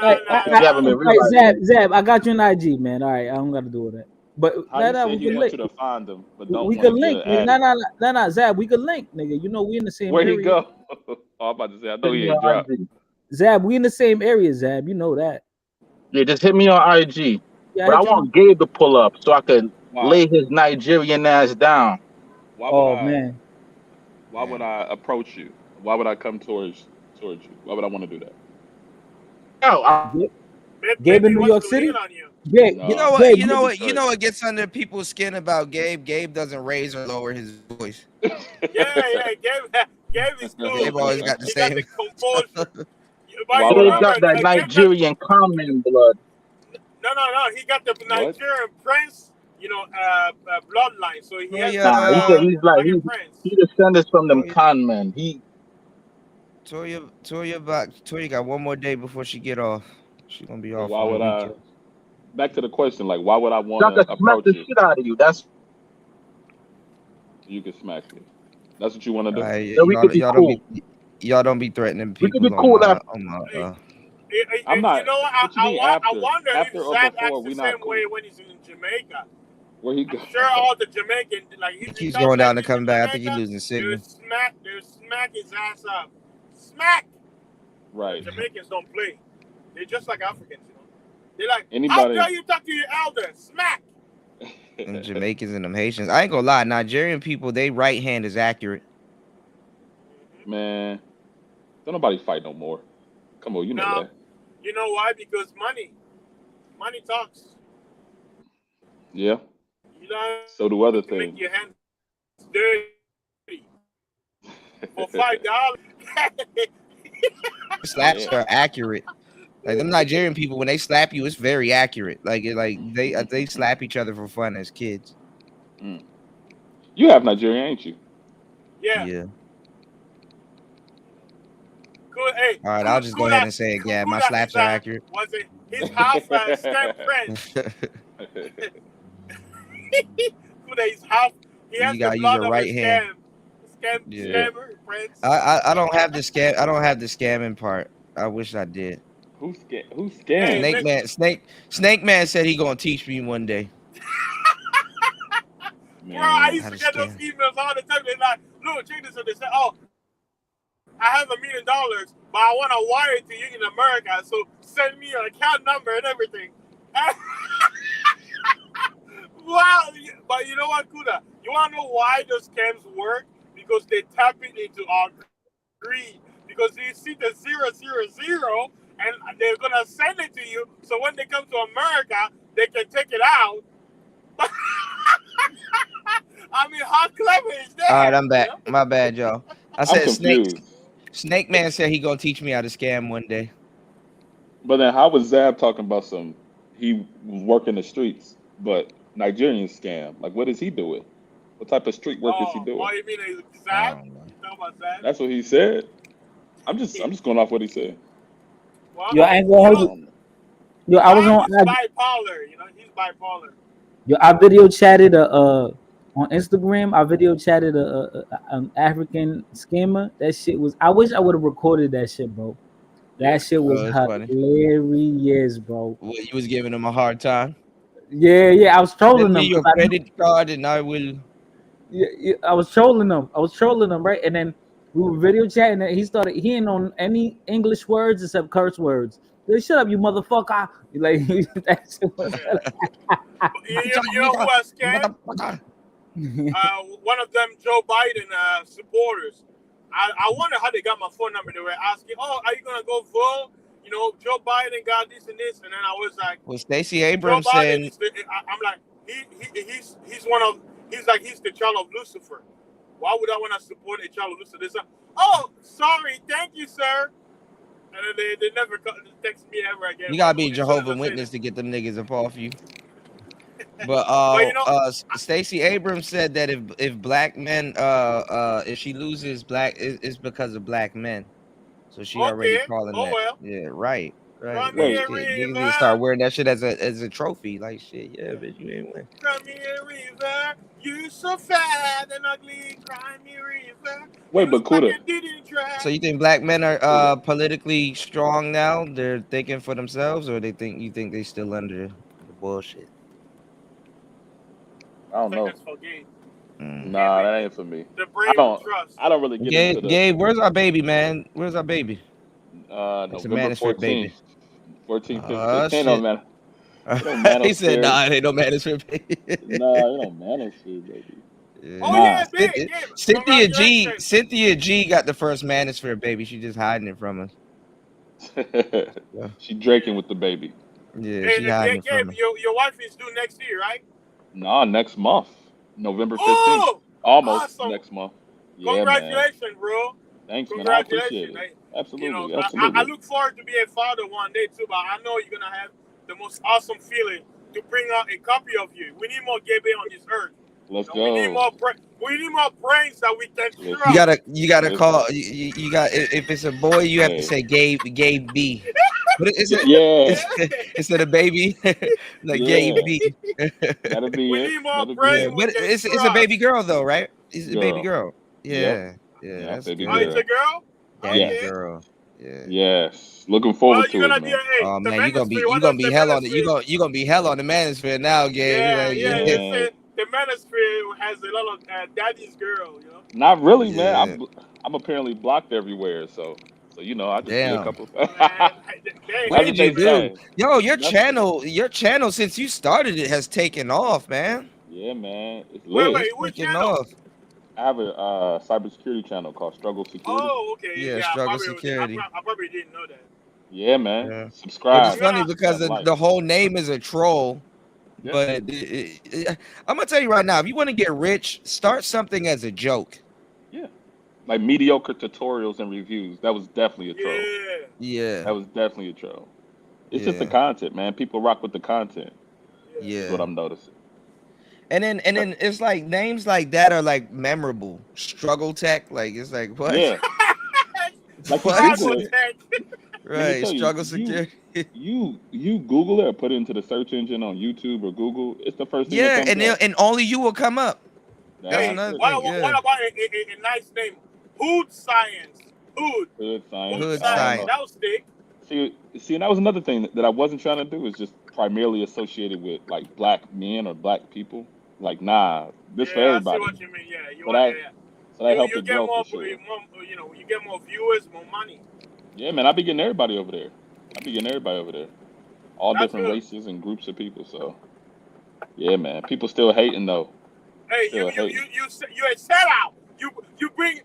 You haven't been all right, realizing. Zab, I got you on IG, man. All right, I don't got to do all that. But How you say we he can wants link. you to find them, but don't We want can to link. get an addict? No, Zab, we can link, nigga. You know we in the same Where area. he go? Oh, I'm about to say, I know he ain't dropped. Zab, we in the same area, Zab. You know that. Yeah, just hit me on IG. Yeah, But I want Gabe to pull up so I can lay his Nigerian ass down. Man. Why would I approach you? Why would I come towards you? Why would I want to do that? No, Gabe in New York City. You know what? Gabe, You know what? You know what gets under people's skin about Gabe? Gabe doesn't raise or lower his voice. Gabe is cool. Gabe always got the He same. got the composure. Why would he got that Nigerian common blood? No. He got the Nigerian prince, bloodline. So he has He said he descended from them con men. Toya got one more day before she get off. She's gonna be off. Why on would the I? weekend. Back to the question, like, why would I want I to can smack approach the you? shit out of you. That's You can smack me. That's what you want to do. we could be cool. Y'all don't be threatening people. We could be cool after. I'm not. You know what? I wonder if after or Zach before, acts we the not same cool. way when he's in Jamaica. Where he go? I'm sure all the Jamaican, He's going down to come back. I think he's losing Sydney. They'll smack his ass up. Smack! Right. Jamaicans don't play. They're just like Africans, They're like, Anybody- how dare you talk to your elder? Smack! Them Jamaicans and them Haitians. I ain't gonna lie. Nigerian people, they right hand is accurate. Man, don't nobody fight no more. Come on, you know No. that. You know why? Because money talks. Yeah. You know, So do other make things. your hands dirty for $5. Slaps are accurate. Like them Nigerian people, when they slap you, it's very accurate. Like they slap each other for fun as kids. You have Nigerian, ain't you? Yeah. Yeah. Cool. Hey, All right, I'll just go ahead and say it. Yeah, my slaps are accurate. Was it his half scam friend? His half. He has You gotta the use blood your of right a hand. scammer friends. I don't have the scam. I don't have the scamming part. I wish I did. Who's scam? Snake Man said he gonna teach me one day. Bro, I used How to to get those scam. emails all the time. They're like, look, check this out. They say, oh, I have $1 million, but I want to wire it to you in America, so send me your account number and everything. Wow, but you know what, Kuda? You want to know why those scams work? Because they tap into our greed. Because you see the 000, and they're going to send it to you, so when they come to America, they can take it out. I mean, how clever is that? All right, I'm back. My bad, y'all. I said confused. Snake Man said he gonna teach me how to scam one day. But then how was Zab talking about he was working the streets, but Nigerian scam? Like, what is he doing? What type of street work is he doing? Oh, you mean Zab? Talking about Zab? That's what he said. I'm just going off what he said. Well, Yo, I ain't gonna hold you. Yo, I was on. He's bipolar, he's bipolar. Yo, I video chatted on Instagram. I video chatted an African scammer. That shit was. I wish I would have recorded that shit, bro. That shit was hilarious, bro. Well, you was giving him a hard time. Yeah. I was trolling Send them. me your credit card, and I will. Yeah, I was trolling them. Right? And then we were video chatting, and he ain't on any English words except curse words. Hey, shut up, you motherfucker! Like that shit was. You know who I scammed? One of them Joe Biden supporters. I wonder how they got my phone number. They were asking, "Oh, are you gonna go vote? Joe Biden got this and this," and then I was like, "Well, Stacey Abrams Joe Biden said." I'm like, he's the child of Lucifer. Why would I want to support a child who loses this? Oh, sorry, thank you, sir. And then they never text me ever again. You gotta be As soon as I Jehovah's say Witness to get them niggas up off you. But you know, Stacey Abrams said that if black men if she loses it's because of black men. So she already okay. calling Oh that. well. Yeah, right. Come Like, here, niggas need to River. start wearing that shit as a trophy. Like shit, yeah, bitch, you ain't win. Come here, River. You so fat and ugly. Cry me, River. Wait, but Kuda, So you think black men are politically strong now? They're thinking for themselves, or you think they still under the bullshit? I don't know. That's for gay. Nah, that ain't for me. The brave trust. I don't really get into the. Gabe, where's our baby, man? Where's our baby? It's a November manosphere baby. 14th, 15th. Oh, It ain't no shit. man. No He said, manosphere. "Nah, it ain't no manosphere baby." Nah, it ain't manosphere, baby. Yeah. Oh yeah, big. Cynthia G got the first manosphere baby. She just hiding it from us. She drinking with the baby. Yeah, Hey, she hiding it Gabe, from us. your wife is due next year, right? Nah, next month, November 15th. Oh, Almost awesome. next month. Yeah, Congratulations, man. bro. Thanks, man. I appreciate Congratulations. it. Absolutely, You know, absolutely. I look forward to be a father one day too, but I know you're gonna have the most awesome feeling to bring out a copy of you. We need more Gabe on this earth. Let's go. We need more brains that we can trust. You gotta call. You got if it's a boy, you have to say Gabe B. But instead of baby, like Gabe B. That'll be We it. need more That'll be brains. it. But it's a baby girl though, right? It's a baby girl. Yeah, Yep. that's baby good. Oh, it's a girl? Daddy Yeah. girl. Yeah. Yes. Looking forward to it, man. Oh man, you gonna be hell on it. You gonna be hell on the manosphere now, Gabe. Yeah. The manosphere has a lot of daddy's girl, you know. Not really, man. I'm apparently blocked everywhere, so you know, I just see a Damn. couple. What did you do? Yo, your channel since you started it has taken off, man. Yeah, man. It's lit. Wait, which channel? Off. I have a cybersecurity channel called Struggle Security. Oh, okay. Yeah, Struggle Security. I probably didn't know that. Yeah, man. Yeah. Subscribe. It's funny because the whole name is a troll. Yeah. But I'm gonna tell you right now, if you want to get rich, start something as a joke. Yeah. Like mediocre tutorials and reviews. That was definitely a troll. Yeah. That was definitely a troll. It's just the content, man. People rock with the content. Yeah. That's what I'm noticing. And then it's like names like that are like memorable. Struggle Tech, like it's like what? Yeah. Like What? Google it. Right, Let me tell Struggle you, Security. You Google it or put it into the search engine on YouTube or Google. It's the first thing. Yeah, that comes up. and only you will come up. That's Hey, another what thing, about a nice name? Hood Science. Hood Science. Hood I don't Science. know. That was thick. See, and that was another thing that I wasn't trying to do. Is just primarily associated with like black men or black people. Like, nah, this for everybody. I see what you mean. Yeah, So that helped you the get growth more, for sure. you get more viewers, more money. Yeah, man, I be getting everybody over there. All That's different good. races and groups of people. So, yeah, man, people still hating though. Hey, Still you hating. a sellout. You bring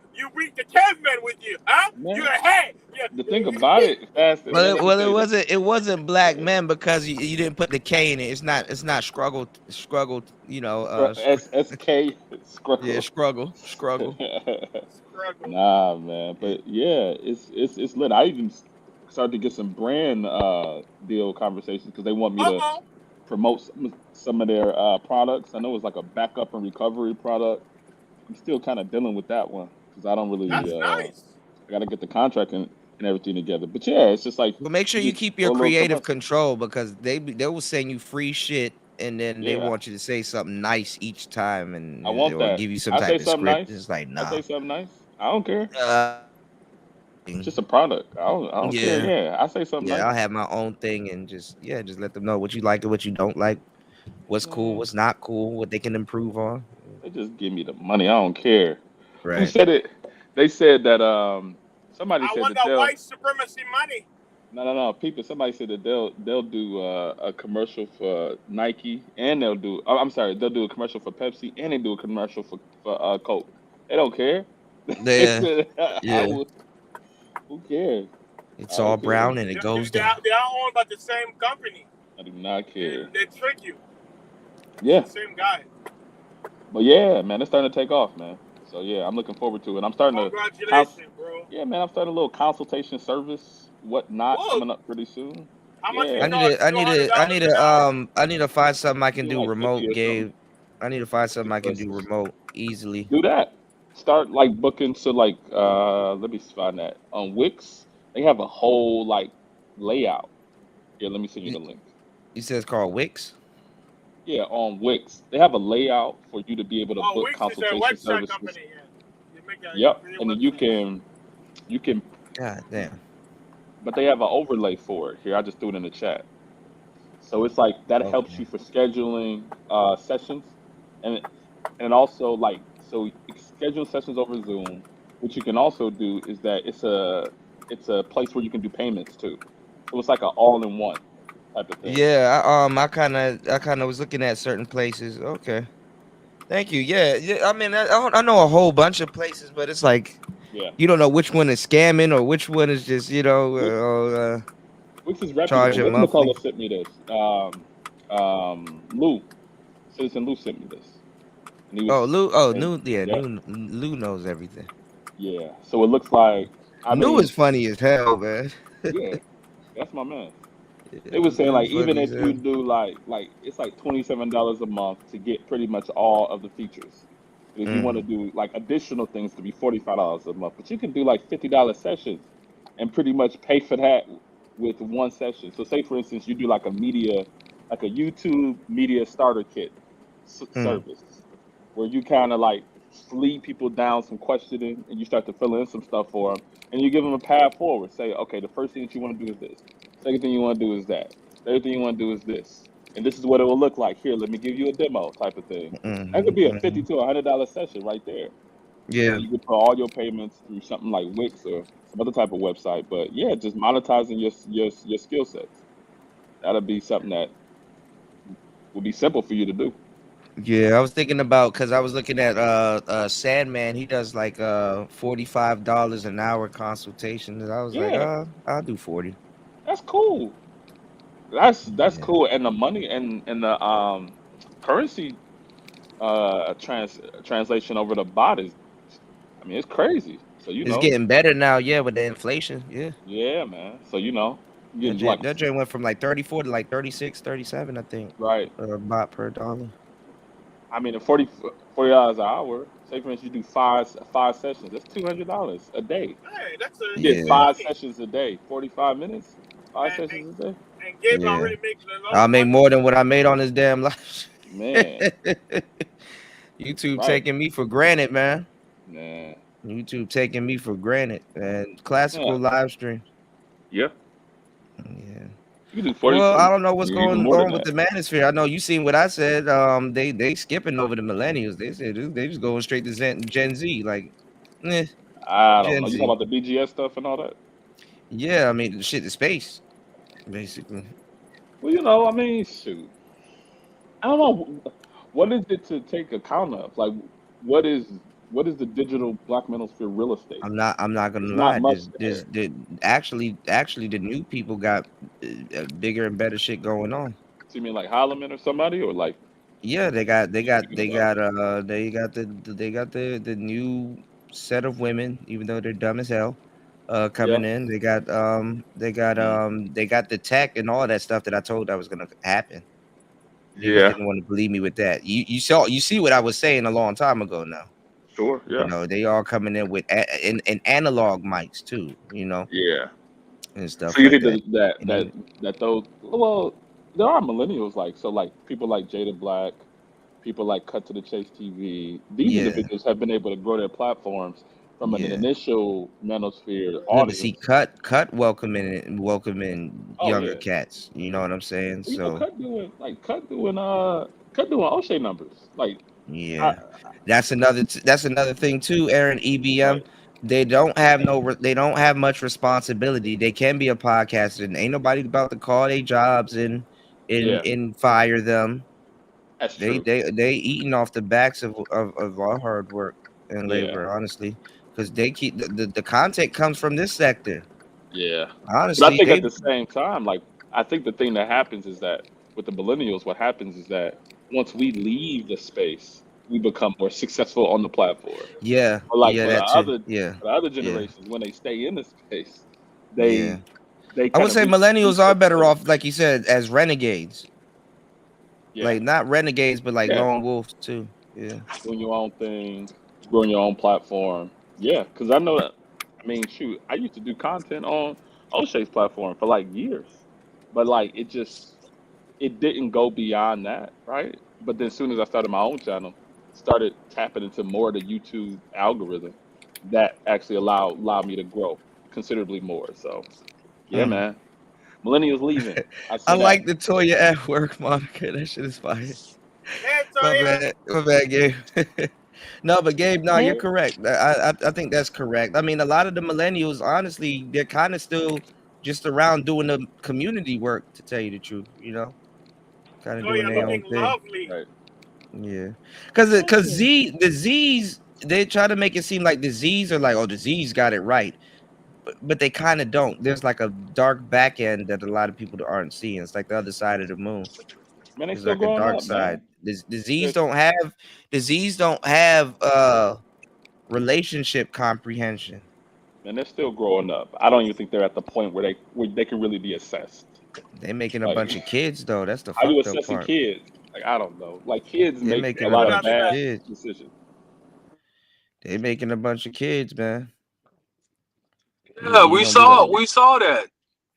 the caveman with you, huh? Man. You a head. Yeah. The thing about it, Fast. It wasn't black men because you didn't put the K in it. It's not struggle. You know. SK struggle. Yeah, struggle. Nah, man, but yeah, it's lit. I even started to get some brand deal conversations because they want me to promote some of their products. I know it's like a backup and recovery product. I'm still kind of dealing with that one because I don't really. That's nice. I got to get the contract and everything together. But yeah, it's just like. But make sure you keep your creative control because they will send you free shit and then they want you to say something nice each time and I want they'll that. give you some I type say of something script. nice. It's like nah. I say something nice. I don't care. It's just a product. I don't care. Yeah, I say something nice. I'll have my own thing and just let them know what you like and what you don't like, what's cool, what's not cool, what they can improve on. They just give me the money. I don't care. Right. Who said it? They said that somebody I said want that that white supremacy money. No. People. Somebody said that they'll do a commercial for Nike and they'll do. I'm sorry. They'll do a commercial for Pepsi and they do a commercial for Coke. They don't care. Yeah. Who cares? It's all brown and it goes down. They are owned by the same company. I do not care. They trick you. Yeah. Same guy. But yeah, man, it's starting to take off, man. So yeah, I'm looking forward to it. I'm starting to Congratulations, bro. yeah, man. I'm starting a little consultation service, whatnot, Whoa. coming up pretty soon. How much Yeah, it cost? I need to find something I can do do like 50 remote, or something. Gabe. I need to find something I can do remote easily. Do that. Start like booking to like let me find that on Wix. They have a whole like layout. Here, let me send you the link. You said it's called Wix? Yeah, on Wix. They have a layout for you to be able to Oh, book Wix is a consultation website services. company. Yeah. You make a Yep. create And then websites. you can God damn. but they have an overlay for it. Here, I just threw it in the chat. So it's like that helps you for scheduling sessions and also like so you can schedule sessions over Zoom. What you can also do is that it's a place where you can do payments too. So it's like an all-in-one type of thing. Yeah, I kind of was looking at certain places. Okay, thank you. Yeah. I mean, I know a whole bunch of places, but it's like, Yeah. you don't know which one is scamming or which one is just, Which is reputable. charging What monthly. McCullough sent me this? Lou, Citizen Lou sent me this. And he was Oh, Lou. Oh, Lou. Yeah, Yep. Lou knows everything. Yeah. So it looks like Lou is funny as hell, man. yeah, that's my man. They was saying like even if you do like it's like $27 a month to get pretty much all of the features. If you want to do like additional things to be $45 a month, but you can do like $50 sessions and pretty much pay for that with one session. So say for instance you do like a YouTube media starter kit service where you kind of like lead people down some questioning and you start to fill in some stuff for them and you give them a path forward. Say, okay, the first thing that you want to do is this. Second thing you want to do is that. Third thing you want to do is this. And this is what it will look like. Here, let me give you a demo type of thing. That could be a $50 to $100 session right there. Yeah. You could put all your payments through something like Wix or some other type of website. But yeah, just monetizing your skill sets. That'll be something that would be simple for you to do. Yeah, I was thinking about because I was looking at Sandman. He does like $45 an hour consultations. I was like, I'll do 40. That's cool. That's cool. And the money and the currency translation over the bot is, I mean, it's crazy. So It's getting better now, yeah, with the inflation. Yeah. Yeah, man. So That joint went from like 34 to like 36, 37, I think. Right. Bot per dollar. I mean, at $40 an hour, say for instance you do five sessions, that's $200 a day. Hey, that's a You get 5 sessions a day, 45 minutes, 5 sessions a day. And Gabe already making a lot. I'll make more than what I made on this damn live. Man. YouTube Right. taking me for granted, man. Nah. YouTube taking me for granted, and classical live stream. Yeah. Yeah. You can do 40. Well, I don't know what's you can do going more than on with that. the manosphere. I know you seen what I said. They skipping over the millennials. They said they just going straight to Gen Z. Like, I don't Gen know. You Z. talking about the BGS stuff and all that? Yeah, I mean, shit, the space, basically. Well, I mean, shoot. I don't know. What is it to take account of? Like, what is the digital Black Manosphere real estate? I'm not gonna There's lie. not much Actually, the new people got bigger and better shit going on. So you mean like Holloman or somebody, or like? Yeah, they got the new set of women, even though they're dumb as hell, coming in. They got the tech and all that stuff that I told that was gonna happen. You Yeah. didn't want to believe me with that. You see what I was saying a long time ago now. Sure. Yeah. You know, they all coming in with and analog mics too, Yeah. and stuff So you like think that. that those? Well, there are millennials like people like Jada Black, people like Cut to the Chase TV. These Yeah. individuals have been able to grow their platforms from an Yeah. initial Manosphere Yeah, but audience. see, cut welcoming Oh, younger yeah. cats. You know what I'm saying? You know, So Cut doing O'Shea numbers. Like, yeah, that's another thing too, Aaron. EBM, they don't have much responsibility. They can be a podcaster, and ain't nobody about to call their jobs and fire them. That's They true. they eating off the backs of our hard work and Yeah. labor, honestly, because they keep the content comes from this sector. Yeah. Honestly, but I think they- at the same time, like, I think the thing that happens is that with the millennials, what happens is that once we leave the space, we become more successful on the platform. Yeah, But like yeah, for the that too. other Yeah, for the other yeah, generations, when they stay in the space, yeah. they I kind would of say millennials are better off, like you said, as renegades. Yeah. Like not renegades, but like Yeah. lone wolves too. Yeah. Doing your own thing, growing your own platform. Yeah, because I know that. I mean, shoot, I used to do content on O'Shea's platform for like years, but like it didn't go beyond that, right? But then as soon as I started my own channel, started tapping into more of the YouTube algorithm, that actually allowed me to grow considerably more. So, yeah, man, millennials leaving. I see I that. like the Toya at work moniker. That shit is fire. My bad, Gabe. No, but Gabe, no, you're correct. I think that's correct. I mean, a lot of the millennials, honestly, they're kind of still just around doing the community work, to tell you the truth. You know, kind of doing their own thing. Lovely. Right. Yeah, because the Z's, they try to make it seem like the Z's are like, oh, the Z's got it right, but they kind of don't. There's like a dark back end that a lot of people aren't seeing. It's like the other side of the moon. Man, they There's still like a growing dark up, side. man. The Z's don't have relationship comprehension. And they're still growing up. I don't even think they're at the point where they can really be assessed. They making a Like, bunch of kids though. That's the How you fucked up assessing part. kids? Like, I don't know. Like, kids They're make making a a lot bunch of bad of kids. decisions. They making a bunch of kids, man. Yeah, we saw that.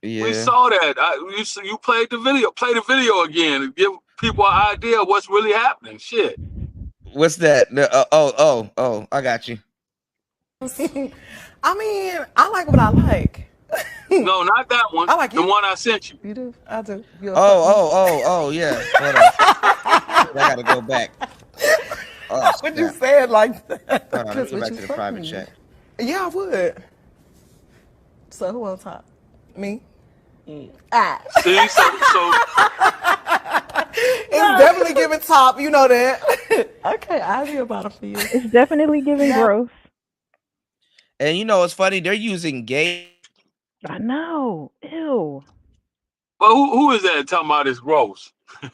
Yeah. We saw that. You played the video. Play the video again and give people an idea of what's really happening. Shit. What's that? Oh, I got you. I mean, I like what I like. No, not that one. I like the you. one I sent you. You do? I do. Oh, yeah. Hold on. I gotta go back. Oh, What you snap. said like that? Hold on, let me That's go what back you to the fucking private with. chat. Yeah, I would. So who on top? Me? Ah. See, so It's definitely giving top. You know that. Okay, I'll be about a few. It's definitely giving growth. And you know what's funny? They're using gay. I know. Ew. Well, who is that talking about this gross?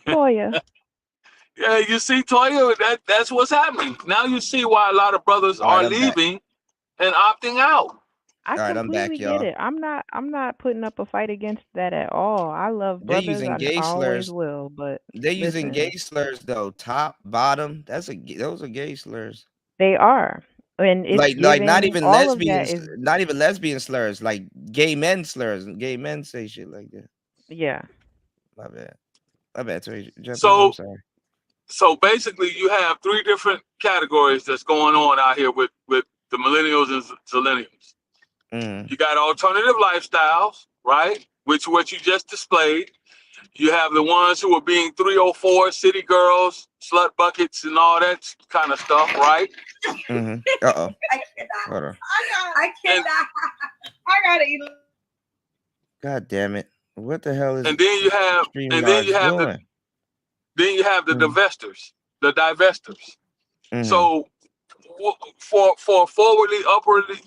Toya. Yeah, you see, Toya, that's what's happening. Now you see why a lot of brothers All right, are I'm back. leaving and opting out. I All right, I'm back, completely get y'all. it. I'm not putting up a fight against that at all. I love They're brothers. using I gay always slurs. will, but They're using listen, gay slurs though. Top, bottom. Those are gay slurs. they are. And it's Like not giving even all of lesbian, that is not even lesbian slurs. Like gay men slurs. Gay men say shit like that. yeah. My bad. Sorry, jump in. I'm So sorry. so basically you have three different categories that's going on out here with the millennials and zillennials. You got alternative lifestyles, right? Which what you just displayed. You have the ones who are being 304 city girls, slut buckets, and all that kind of stuff, right? Uh-oh. Hold on. I cannot. I gotta eat. God damn it. What the hell is And then you have Stream and then you Lodge have doing? the divestors, the divestors. Mhm. So for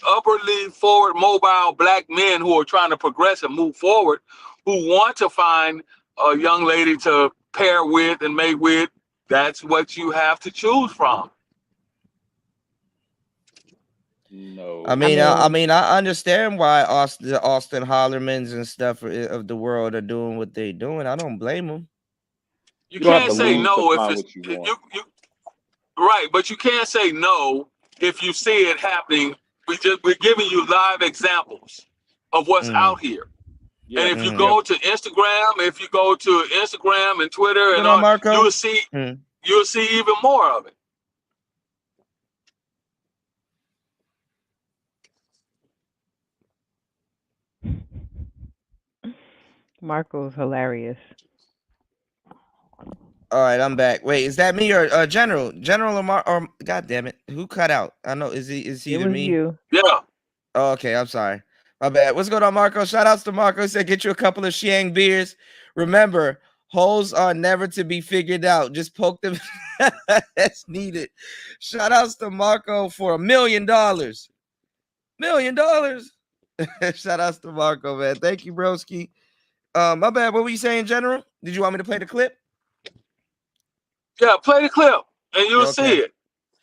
upwardly forward mobile black men who are trying to progress and move forward, who want to find a young lady to pair with and mate with, that's what you have to choose from. No. I mean, I understand why the Austin Hollermans and stuff of the world are doing what they're doing. I don't blame them. You don't have can't to say lose no to if find it's what you want. you right, but you can't say no if you see it happening. We're giving you live examples of what's out here. Yeah. And if you go to Instagram, and Twitter and know, all, Marco? you'll see even more of it. Marco's hilarious. All right, I'm back. Wait, is that me or General? General or God damn it, who cut out? I know is he It either was me? you. Yeah. Oh, okay, I'm sorry. My bad. What's going on, Marco? Shout outs to Marco. He said get you a couple of Shiang beers. Remember, holes are never to be figured out. Just poke them as needed. Shout outs to Marco for $1 million. $1 million. Shout outs to Marco, man. Thank you, broski. My bad. What were you saying, General? Did you want me to play the clip? Yeah, play the clip and you'll see it.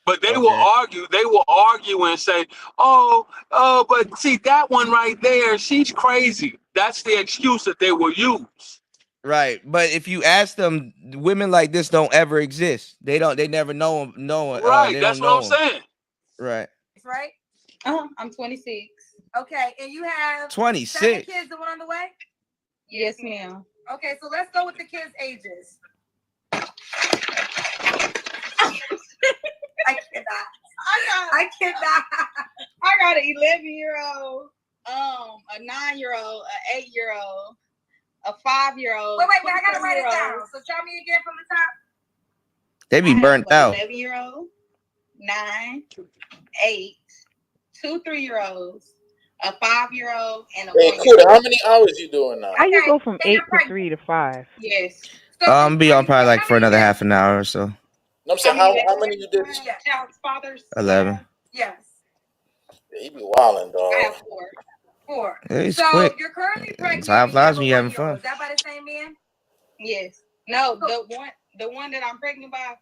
But they will argue. They will argue and say, "Oh, but see that one right there, she's crazy." That's the excuse that they will use. Right, but if you ask them, women like this don't ever exist. They never know them. Right, they that's don't know what I'm saying. Right. Right? I'm 26. Okay, and you have 26. 7 kids and one on the way? Yes, ma'am. Okay, so let's go with the kids' ages. I cannot. I got an 11-year-old, a 9-year-old, an 8-year-old, a 5-year-old. Wait, I gotta write it down. So tell me again from the top. They be burnt out. 11-year-old, 9, 8, 2 3-year-olds, a 5-year-old, and a 1-year-old. Kuda, how many hours you doing now? How you go from 8 to 3 to 5? Yes. I'm be on probably like for another half an hour or so. I'm saying, how many you did? Child's fathers? 11. Yes. Yeah, you be wilding, dog. I have 4. It's so quick. You're currently pregnant. Time flies when you having fun. Is that by the same man? Yes. No, the one that I'm pregnant by. I don't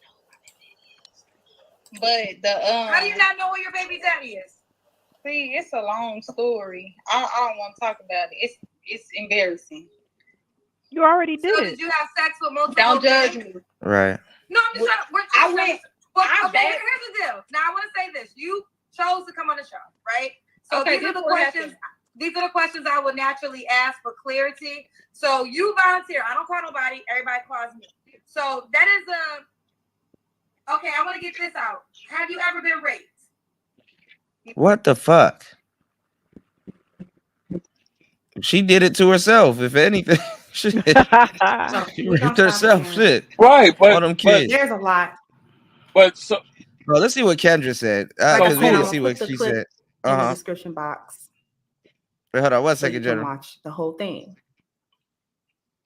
know who my baby is. But the How do you not know where your baby daddy is? See, it's a long story. I don't want to talk about it. It's embarrassing. You already did So it. did you have sex with multiple? Don't judge me. Right. No, I'm just trying to. Here's the deal. Now I want to say this: you chose to come on the show, right? So these are the questions. These are the questions I would naturally ask for clarity. So you volunteer. I don't call nobody. Everybody calls me. So that is okay. I want to get this out. Have you ever been raped? What the fuck? She did it to herself, if anything. Shit. She raped herself. Shit. Right, but all them kids. There's a lot. But so, well, let's see what Kendra said. Because we didn't see what she said. In the description box. Wait, hold on, 1 So second, you can General. watch the whole thing.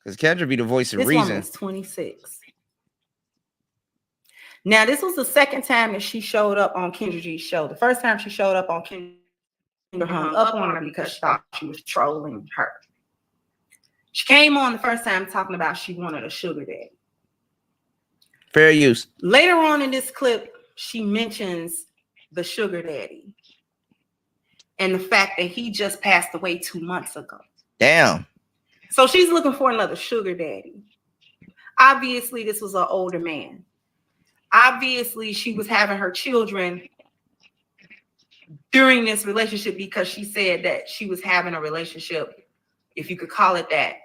Because Kendra be the voice of This reason. woman's 26. Now, this was the second time that she showed up on Kendra G's show. The first time she showed up on Kendra hung up on her because she thought she was trolling her. She came on the first time talking about she wanted a sugar daddy. Fair use. Later on in this clip, she mentions the sugar daddy and the fact that he just passed away 2 months ago. Damn. So she's looking for another sugar daddy. Obviously, this was an older man. Obviously, she was having her children during this relationship because she said that she was having a relationship, if you could call it that,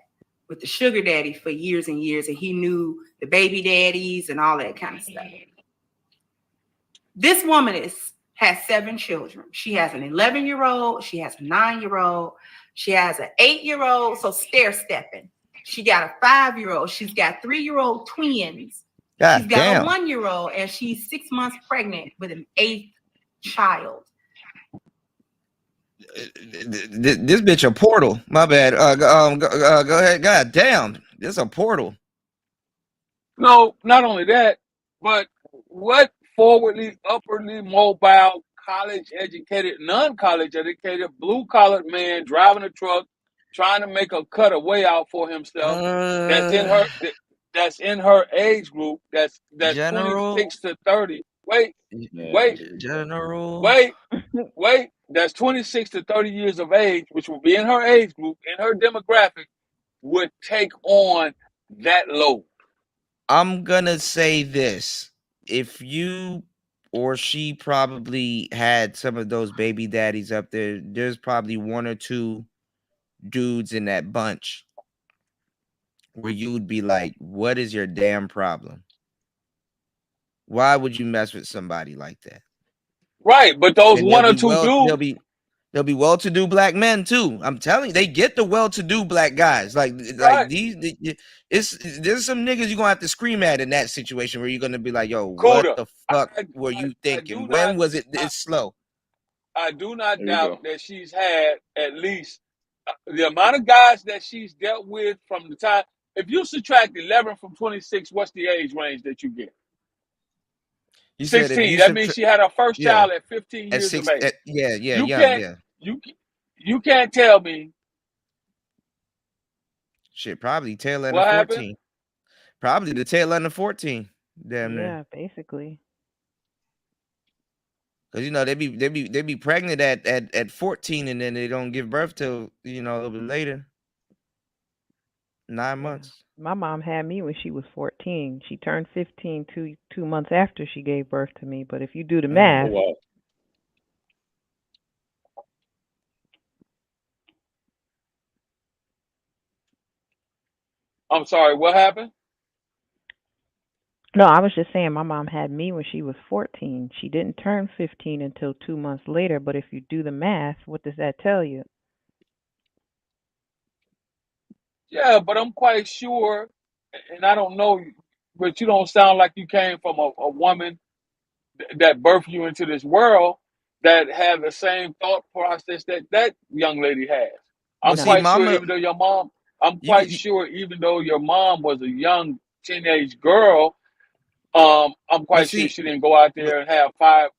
with the sugar daddy for years and years, and he knew the baby daddies and all that kind of stuff. This woman has 7 children. She has an 11-year-old, she has a 9-year-old, she has an 8-year-old, so stair-stepping. She got a 5-year-old, she's got 3-year-old twins. God she's got damn. a 1-year-old, and she's 6 months pregnant with an 8th child. This bitch a portal. My bad. Go ahead. God damn. This is a portal. no, not only that, but what forwardly, upwardly mobile, college educated, non-college educated, blue collar man driving a truck, trying to make a cut a way out for himself. That's in her age group. That's General. 26 to 30. Wait. General. Wait. That's 26 to 30 years of age, which will be in her age group, in her demographic, would take on that load. I'm gonna say this. If you or she probably had some of those baby daddies up there, there's probably 1 or 2 dudes in that bunch where you would be like, what is your damn problem? Why would you mess with somebody like that? Right, but those And 1 or 2 dudes. They'll be well-to-do black men too. I'm telling you, they get the well-to-do black guys. Like there's some niggas you're gonna have to scream at in that situation where you're gonna be like, yo, what the fuck were you thinking? When was it this slow? I do not doubt that she's had at least the amount of guys that she's dealt with from the time. If you subtract 11 from 26, what's the age range that you get? You said 16. That means she had her first child at 15 at years 6, of age. You can't tell me. Shit, probably tail end What of happened? 14. Probably the tail end of 14. Damn near. Yeah, basically. Cause you know they be pregnant at 14 and then they don't give birth till a little bit later. 9 months. My mom had me when she was 14. She turned 15 two months after she gave birth to me. But if you do the math, Wow. I'm sorry, what happened? no, I was just saying my mom had me when she was 14. She didn't turn 15 until 2 months later. But if you do the math, what does that tell you? Yeah, but I'm quite sure, and I don't know, but you don't sound like you came from a woman that birthed you into this world that have the same thought process that young lady has. I'm Well, see, quite sure, Mama, even though your mom, I'm you, quite you sure, even though your mom was a young teenage girl, I'm but quite sure see, she didn't go out but, there and have five.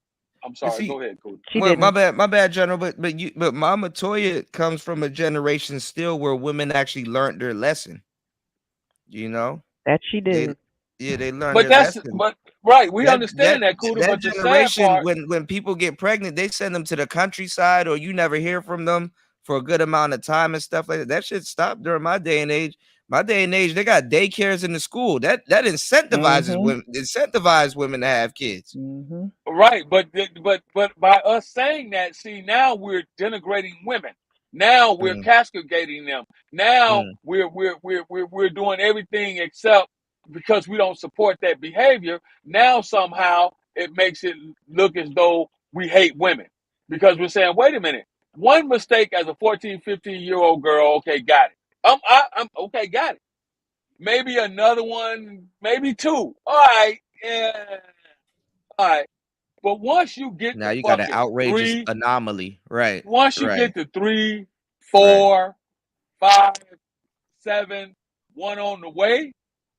I'm but sorry, see, go ahead, Cody. She well, didn't. my bad, General. But Mama Toya comes from a generation still where women actually learned their lesson. You know, That she they did. they learned But their lesson. right, we That understand that, Cooter, that but the sad generation, part, when people get pregnant, they send them to the countryside, or you never hear from them for a good amount of time and stuff like that. That shit stopped during my day and age. My day and age, they got daycares in the school. That incentivizes women to have kids. right, but by us saying that, see, now we're denigrating women. Now we're castigating them. Now we're doing everything except because we don't support that behavior. Now somehow it makes it look as though we hate women because we're saying, wait a minute, one mistake as a 14, 15-year-old girl, okay, got it. I'm okay, got it. Maybe another one, maybe two. All right, yeah, all right. But once you get Now to you got an fucking outrageous three, anomaly, right? once you Right. get to 3, Right. 4, 5, 7, one on the way,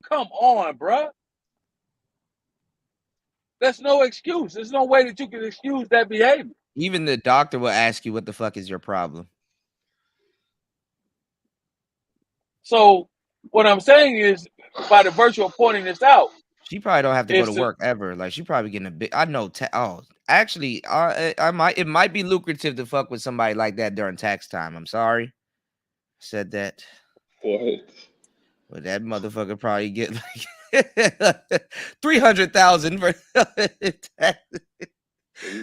come on, bruh. There's no excuse. There's no way that you can excuse that behavior. Even the doctor will ask you, "What the fuck is your problem?" So what I'm saying is, by the virtue of pointing this out, She probably don't have to go to is to work ever. Like she probably getting a big. I know. Actually, I might. It might be lucrative to fuck with somebody like that during tax time. I'm sorry, said that. What? But that motherfucker probably get like 300,000 for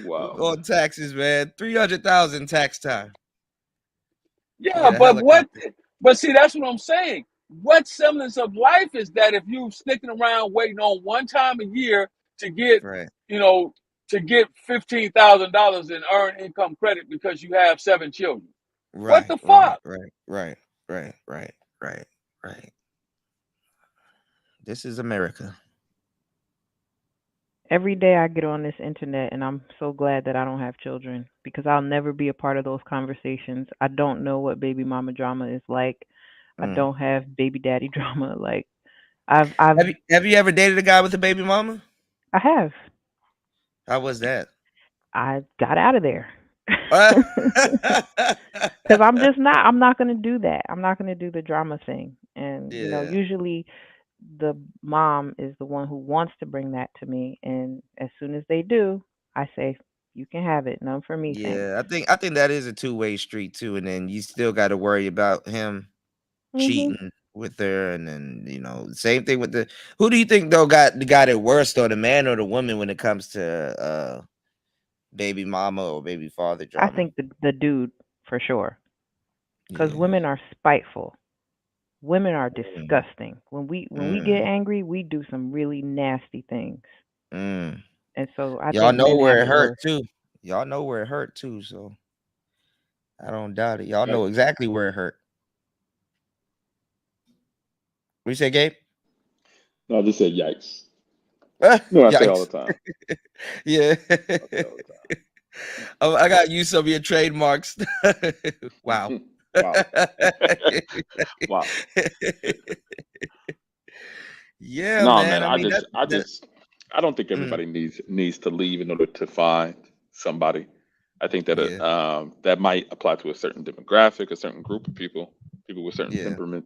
Wow. on taxes, man. 300,000 tax time. yeah, but see, that's what I'm saying. What semblance of life is that if you sticking around waiting on one time a year to get, Right. to get $15,000 in earned income credit because you have 7 children? What the fuck? Right. This is America. Every day I get on this internet and I'm so glad that I don't have children because I'll never be a part of those conversations. I don't know what baby mama drama is like. I don't have baby daddy drama. Like I've Have you ever dated a guy with a baby mama? I have. How was that? I got out of there. Because I'm not going to do that. I'm not going to do the drama thing. And, usually the mom is the one who wants to bring that to me. And as soon as they do, I say, you can have it. None for me. Thanks. Yeah, I think that is a two-way street too. And then you still got to worry about him cheating with her. And then, same thing with who do you think though got it worse though, the man or the woman when it comes to baby mama or baby father drama? I think the dude for sure. Because women are spiteful. Women are disgusting. When we get angry, we do some really nasty things. And so I y'all think know men where have it hurt worse. too. Y'all know where it hurt too. So I don't doubt it. Y'all know exactly where it hurt. What you say, Gabe? No, I just said yikes. No, I say all the time. Yeah. I got to use some of your trademarks. Wow. Wow. Wow. Yeah, no, man. I don't think everybody needs to leave in order to find somebody. I think that that might apply to a certain demographic, a certain group of people with certain temperament.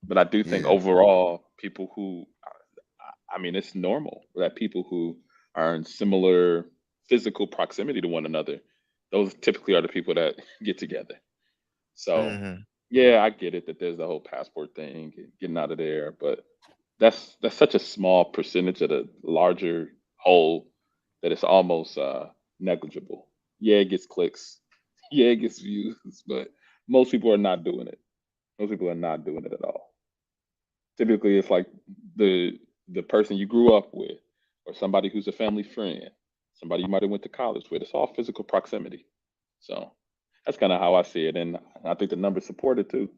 But I do think overall, people who, it's normal that people who are in similar physical proximity to one another, those typically are the people that get together. So yeah, I get it that there's the whole passport thing, getting out of there, but that's such a small percentage of the larger whole that it's almost negligible. Yeah, it gets clicks. Yeah, it gets views, but most people are not doing it. Most people are not doing it at all. Typically, it's like the person you grew up with, or somebody who's a family friend, somebody you might have went to college with. It's all physical proximity. So that's kind of how I see it, and I think the numbers support it too.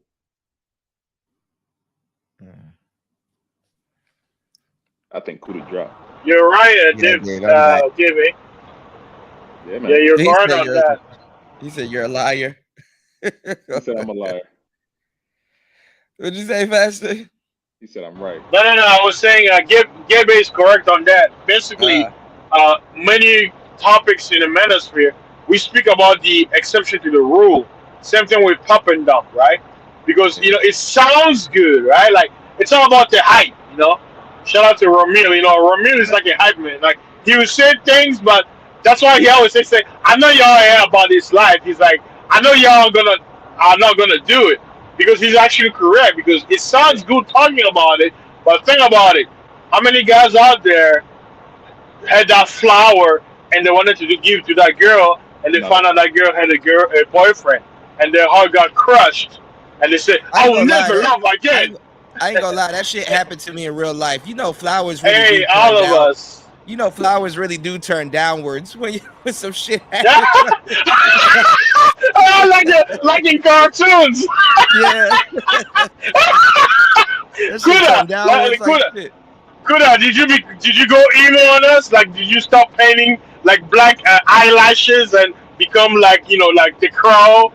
I think Kuda dropped. You're right, Jimmy. Yeah, man. Yeah, you're He correct said on you're- that. He said you're a liar. He said I'm a liar. What'd you say, Faster? He said I'm right. No. I was saying, Gabe is correct on that. Basically, many topics in the manosphere, we speak about the exception to the rule. Same thing with pop and dump, right? Because it sounds good, right? Like it's all about the hype, Shout out to Ramil. Ramil is like a hype man. Like he will say things, but that's why he always say, I know y'all ain't about this life. He's like, I know y'all are not gonna do it. Because he's actually correct, because it sounds good talking about it, but think about it. How many guys out there had that flower and they wanted to give to that girl, and they found out that girl had a boyfriend, and their heart got crushed, and they said, I will never love again. I ain't gonna lie, that shit happened to me in real life. Flowers really Hey, do all turn of down- us. Flowers really do turn downwards when some shit happens. like in cartoons. Yeah. Kuda, did you go emo on us? Like, did you stop painting like black eyelashes and become like like the crow?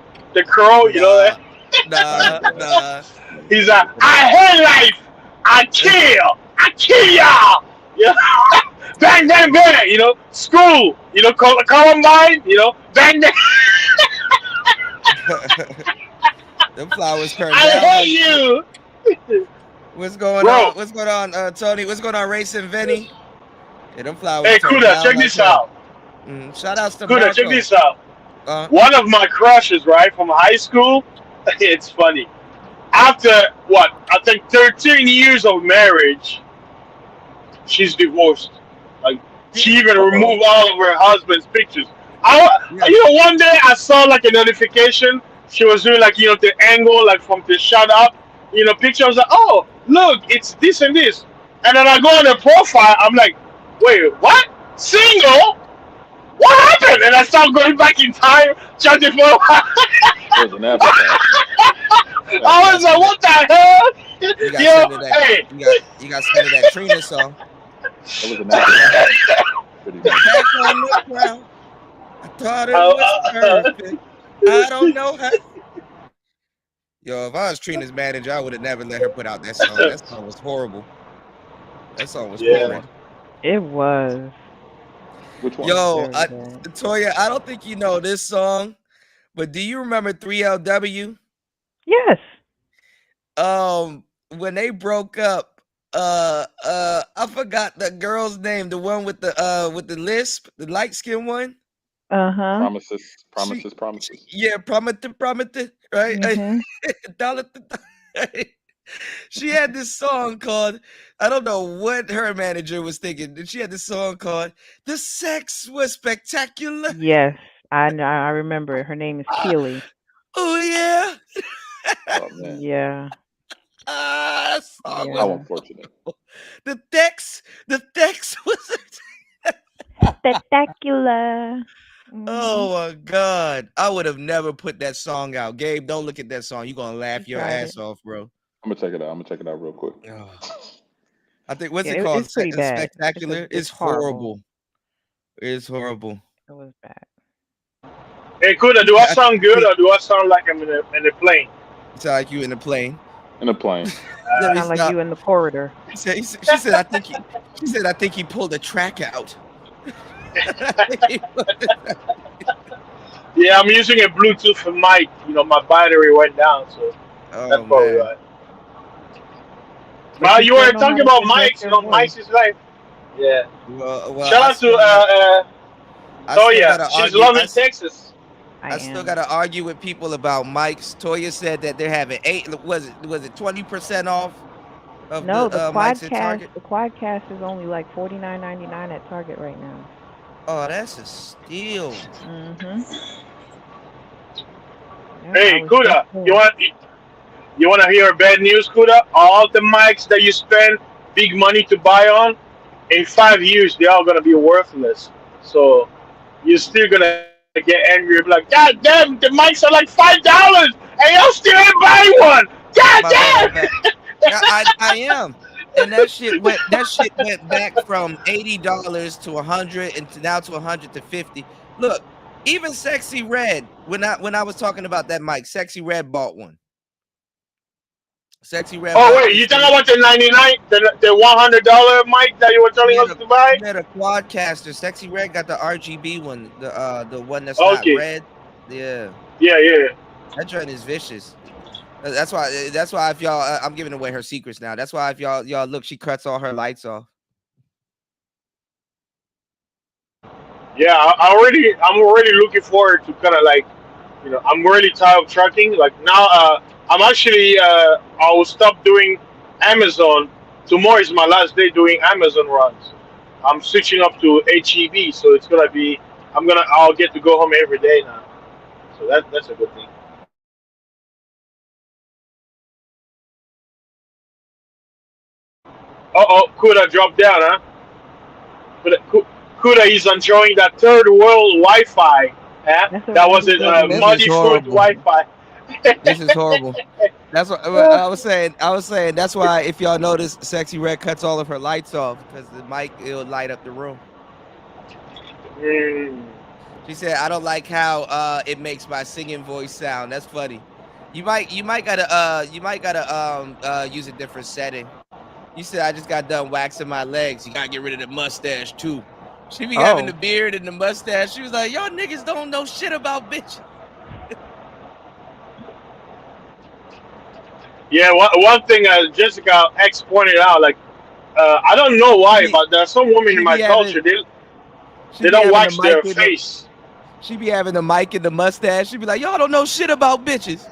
Nah. He's like, I hate life. I kill y'all. Yeah. Bang, bang, bang. School. Columbine. Bang, bang. Them flowers turn I down. hate you. What's going Bro. on? What's going on, Tony? What's going on, Racing Vinny? Yeah, them flowers. Hey, turn Kuda, down check like this hell. out. Shout outs to Kuda, Marco. check this out. One of my crushes, right, from high school, it's funny. After, I think 13 years of marriage, she's divorced. Like, she even removed all of her husband's pictures. One day I saw like a notification. She was doing like, the angle, like from the shot up, picture. I was like, oh, look, it's this and this. And then I go on her profile. I'm like, wait, what? Single? What happened? And I start going back in time, charging for It was an avatar. I was like, what the hell? You got to send that Trina song. It was an avatar. Pretty much. Back on the ground. I thought it was perfect. I don't know how. Yo, if I was Trina's manager, I would have never let her put out that song. That song was horrible. That song was horrid. It was. Which one? Yo, Toya, I don't think you know this song, but do you remember 3LW? Yes. When they broke up, I forgot the girl's name, the one with the lisp, the light skin one. Promises. Yeah, promise, right? She had this song called, I don't know what her manager was thinking. She had this song called "The Sex Was Spectacular." Yes, I know. I remember. Her name is Keely. Oh yeah. Oh man. Yeah. Song How was unfortunate. the text was spectacular. Oh my god. I would have never put that song out. Gabe, don't look at that song. You're gonna laugh your ass off, bro. I'm gonna check it out. I'm gonna check it out real quick. I think what's Yeah, it called? it's pretty bad. Spectacular. It's It's horrible. It's horrible. It was bad. Hey, Kuda, do I sound good or do I sound like I'm in a plane? It's like you in a plane. In a plane. Sound like you in the corridor. She said, I think he pulled a track out. Yeah, I'm using a Bluetooth mic. My battery went down, so that's probably right. But you were talking about mics. Mics is like, yeah. Well, Shout out to Oh yeah, she's loving Texas. I still got to argue with people about mics. Toya said that they're having was it 20% off of No, the the mics at Quadcast. Target? The Quadcast is only like $49.99 at Target right now. Oh, that's a steal. Mm-hmm. Hey, Kuda, you want to hear bad news, Kuda? All the mics that you spend big money to buy on, in 5 years they're all gonna be worthless. So you're still gonna get angry, be like, God damn, the mics are like $5, and y'all still ain't buying one. God damn. I am. And that shit went back from $80 to $100 and now to $100 to $50. Look, even Sexy Red, when I was talking about that mic, Sexy Red bought one. Sexy Red. Oh wait, you talking about the $99, the $100 mic that you were telling us to buy? Yeah, the Quadcaster. Sexy Red got the RGB one, the one that's Okay. not red. Yeah. Yeah. That joint is vicious. That's why if y'all, I'm giving away her secrets now. That's why if y'all look, she cuts all her lights off. Yeah, I'm already looking forward to kind of like, I'm really tired of trucking. Like now, I'm actually, I will stop doing Amazon. Tomorrow is my last day doing Amazon runs. I'm switching up to HEB, so it's gonna be, I'll get to go home every day now. So that's a good thing. Kuda dropped down, huh? Kuda is enjoying that third world Wi-Fi. Huh? That wasn't muddy food Wi-Fi. This is horrible. That's what I was saying. That's why if y'all notice, Sexy Red cuts all of her lights off because the mic, it'll light up the room. She said, "I don't like how it makes my singing voice sound." That's funny. You might gotta use a different setting. You said I just got done waxing my legs. You gotta get rid of the mustache too. She be having the beard and the mustache. She was like, "Y'all niggas don't know shit about bitch." Yeah, one thing Jessica X pointed out, like, I don't know why, but there are some women in my culture, they don't wax their face. She be having the mic and the mustache. She be like, "Y'all don't know shit about bitches."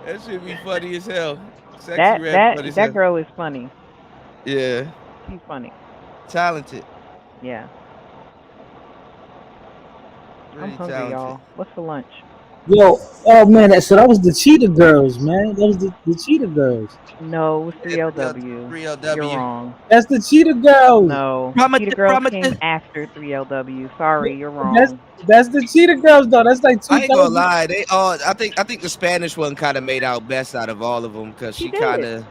That should be funny as hell. Sexy Red funny as hell. That girl is funny. Yeah. She's funny. Talented. Yeah. Really I'm hungry, talented. y'all. What's for lunch? Yo, oh man, that was the Cheetah Girls, man. That was the Cheetah Girls. No, it's 3LW. 3LW. You're wrong. That's the Cheetah Girls. No, Cheetah Girls came after 3LW. Sorry, you're wrong. That's the Cheetah Girls though. That's like 2000. I ain't gonna lie. They all. I think the Spanish one kind of made out best out of all of them because she kind of.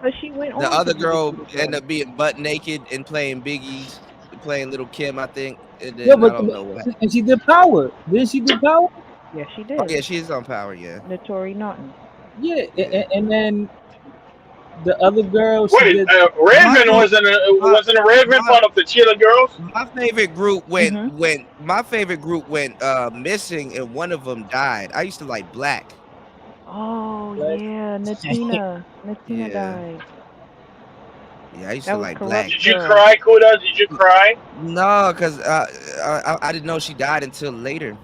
But she went on. The to other be girl the Cheetah ended Girl. up being butt naked and playing Biggie, playing Little Kim, I think. And then Yeah, I but don't know what happened. and she did Power. Didn't she do Power? Yeah, she did. Oh, yeah, she is on Power. Yeah. Notori Naughton. Yeah, and then the other girl. She Wait, did, Raven wasn't a Raven part of the Cheetah Girls? My favorite group went missing, and one of them died. I used to like Black. Oh yeah, Natina. Natina died. Yeah, I used That to was like Corrupt Black. Did you cry, Kuda? Did you cry? No, because I didn't know she died until later.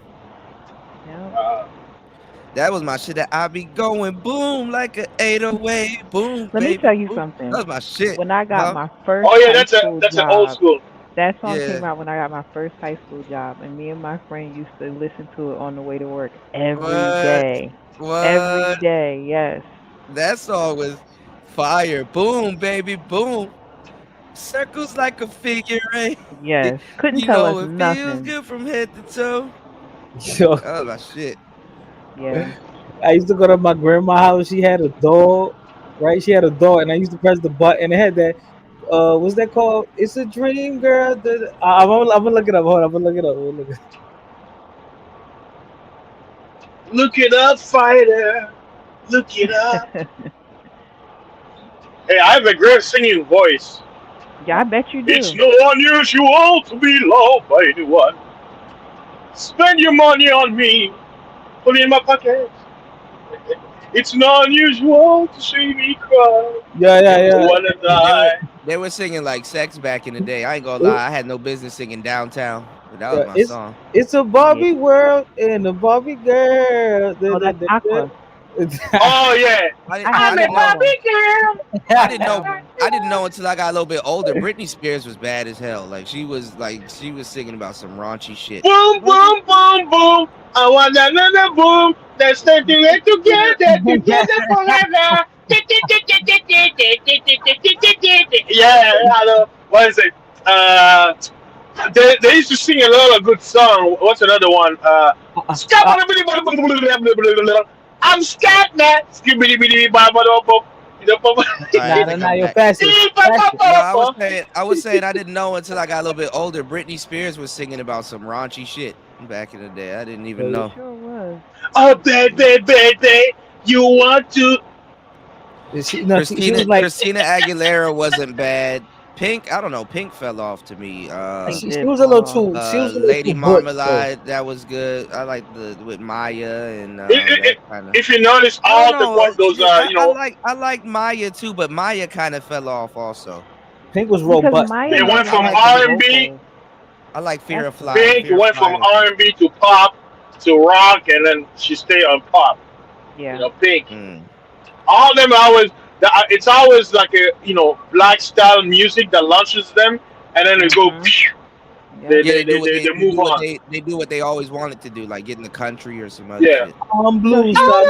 That was my shit. That I be going boom like an 808 boom. Let me tell you something. That was my shit. When I got my first that's an old school. That song Yeah. came out when I got my first high school job, and me and my friend used to listen to it on the way to work every day. What? Every day, yes. That song was fire. Boom, baby, boom. Circles like a figure eight. Yes. Couldn't You tell know us it feels nothing. good from head to toe. Yo, That was my shit. Yeah. I used to go to my grandma's house. She had a dog, right? She had a dog, and I used to press the button. It had that. What's that called? It's a dream, girl. I'm gonna look it up. Hold on, I'm gonna look it up. Look it up, fighter. Look it up. Hey, I have a great singing voice. Yeah, I bet you do. It's no unusual to be loved by anyone. Spend your money on me. Put it in my pocket. It's not unusual to see me cry. Yeah. Wanna die. They were singing like sex back in the day. I ain't gonna lie, I had no business singing Downtown, but that was my song. It's a Barbie world and a Barbie girl. Oh, that's Aqua. Oh yeah. I didn't know. girl. I didn't know until I got a little bit older. Britney Spears was bad as hell. Like she was singing about some raunchy shit. Boom, boom, boom, boom. I want another boom. Let's stay together forever. Yeah, I know. What is it? They used to sing a lot of good songs. What's another one? I'm scared now. I was saying I didn't know until I got a little bit older. Britney Spears was singing about some raunchy shit back in the day. I didn't even know. Sure was. Oh, baby, you want to? Christina Aguilera wasn't bad. Pink, I don't know. Pink fell off to me. She was a little too. She was a little Lady too Marmalade, that was good. I like with Maya and. If you notice, all the ones those I like Maya too, but Maya kind of fell off also. Pink was robust. They went from R&B. I like Fear of Fly. Pink went from R&B to pop to rock, and then she stayed on pop. Yeah. You know, Pink. All of them it's always like a black style music that launches them, and then they go. They move on. They do what they always wanted to do, like get in the country or some other shit. I'm blue. Start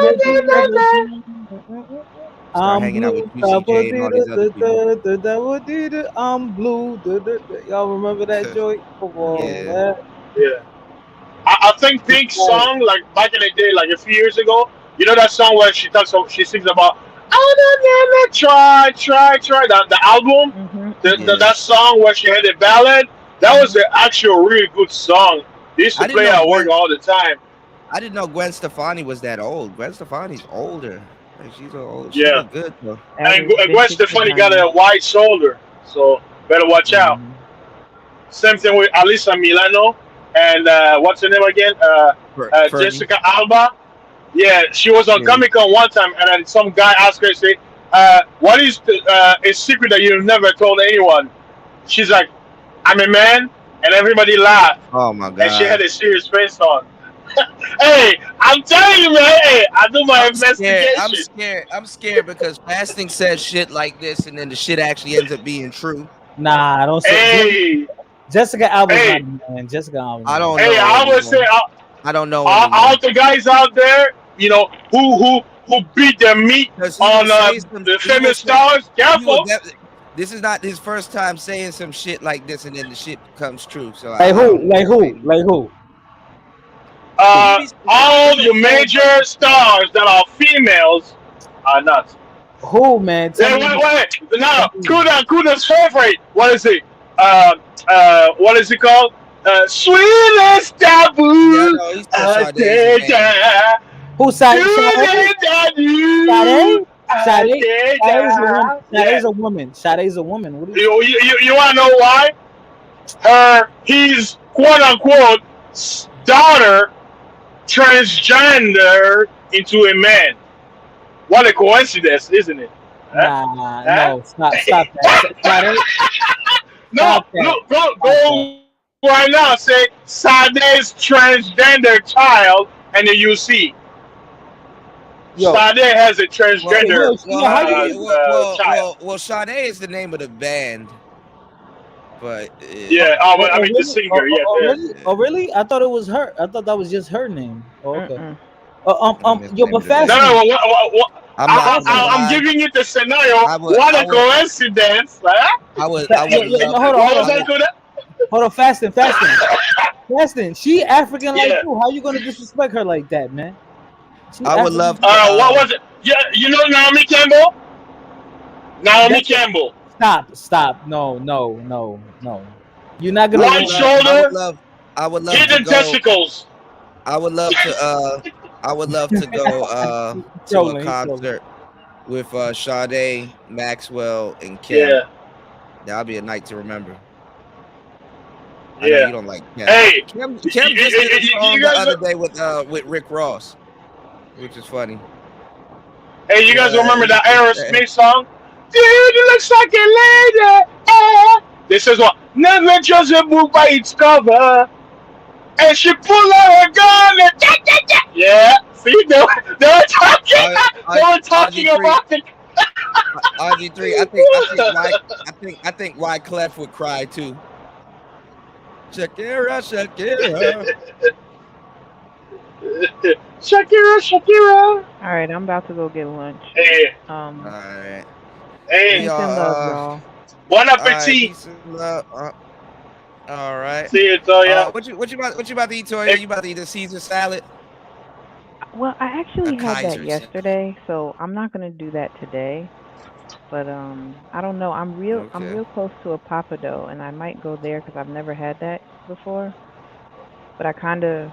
hanging out with Juicy J and all these other people. I'm blue. Y'all remember that joint? Come on, man. Yeah. I think Pink's song, like back in the day, like a few years ago, you know that song where she sings about try. The album, that song where she had a ballad, that was the actual really good song. They used to play at work all the time. I didn't know Gwen Stefani was that old. Gwen Stefani's older. Like, she's old. Yeah. She's good though. And Gwen Stefani got a wide shoulder, so better watch out. Same thing with Alyssa Milano and what's her name again? Jessica Alba. Yeah, she was on Comic-Con one time, and then some guy asked her, say, what is a secret that you've never told anyone? She's like, I'm a man, and everybody laughed. Oh my god. And she had a serious face on. Hey, I'm telling you, man. Hey, I do my investigation. I'm scared because fasting says shit like this, and then the shit actually ends up being true. Nah, I don't say. Hey, Jessica Alba, man. Jessica Alba. I don't know. Hey, I would say, I don't know. All the guys out there, who beat their meat on the famous stars. Careful. This is not his first time saying some shit like this, and then the shit comes true. So Like who? All the major stars that are females are nuts. Who, man? Wait. No, Kuda's favorite. What is it? What is it called? Sweetest taboo. Who's Sade is a woman. Sade's a woman. What you want to know why? He's quote unquote daughter transgender into a man. What a coincidence, isn't it? No, stop that. Go right now. Say Sade's transgender child, and then you see. Sade has a transgender child. Well, Sade is the name of the band, but I mean the singer. Oh, really? I thought it was her. I thought that was just her name. Oh, okay. But fast. No. I'm giving you the scenario. What a coincidence! Hold on, fasting. She African like you. How you gonna disrespect her like that, man? I would love. What was it? Yeah, you know Naomi Campbell. Campbell. Stop. No. You're not gonna. Wide shoulder. I would love hidden to go, testicles. I would love to go to a concert with Sade, Maxwell, and Kim. Yeah. That'll be a night to remember. Yeah. I know you don't like Kim. Hey, Kim just did a song the other day with Rick Ross, which is funny. Hey, you guys remember that Hey. Aerosmith song? Dude, it looks like a lady. This is what never just a book by its cover. And she pulled out her gun and yeah. See, they were talking. They were talking about it. RG3, I think Wyclef would cry too. Shakira. Shakira. All right, I'm about to go get lunch. Hey. All right. Hey. Peace and love, y'all. Bon All right, appetit. peace and love. All right. See you, Toya. What you about to eat, Toya? You about to eat a Caesar salad? Well, I actually had Kaiser that salad. yesterday, so I'm not gonna do that today. But I don't know. I'm real close to a Papado, and I might go there because I've never had that before. But I kind of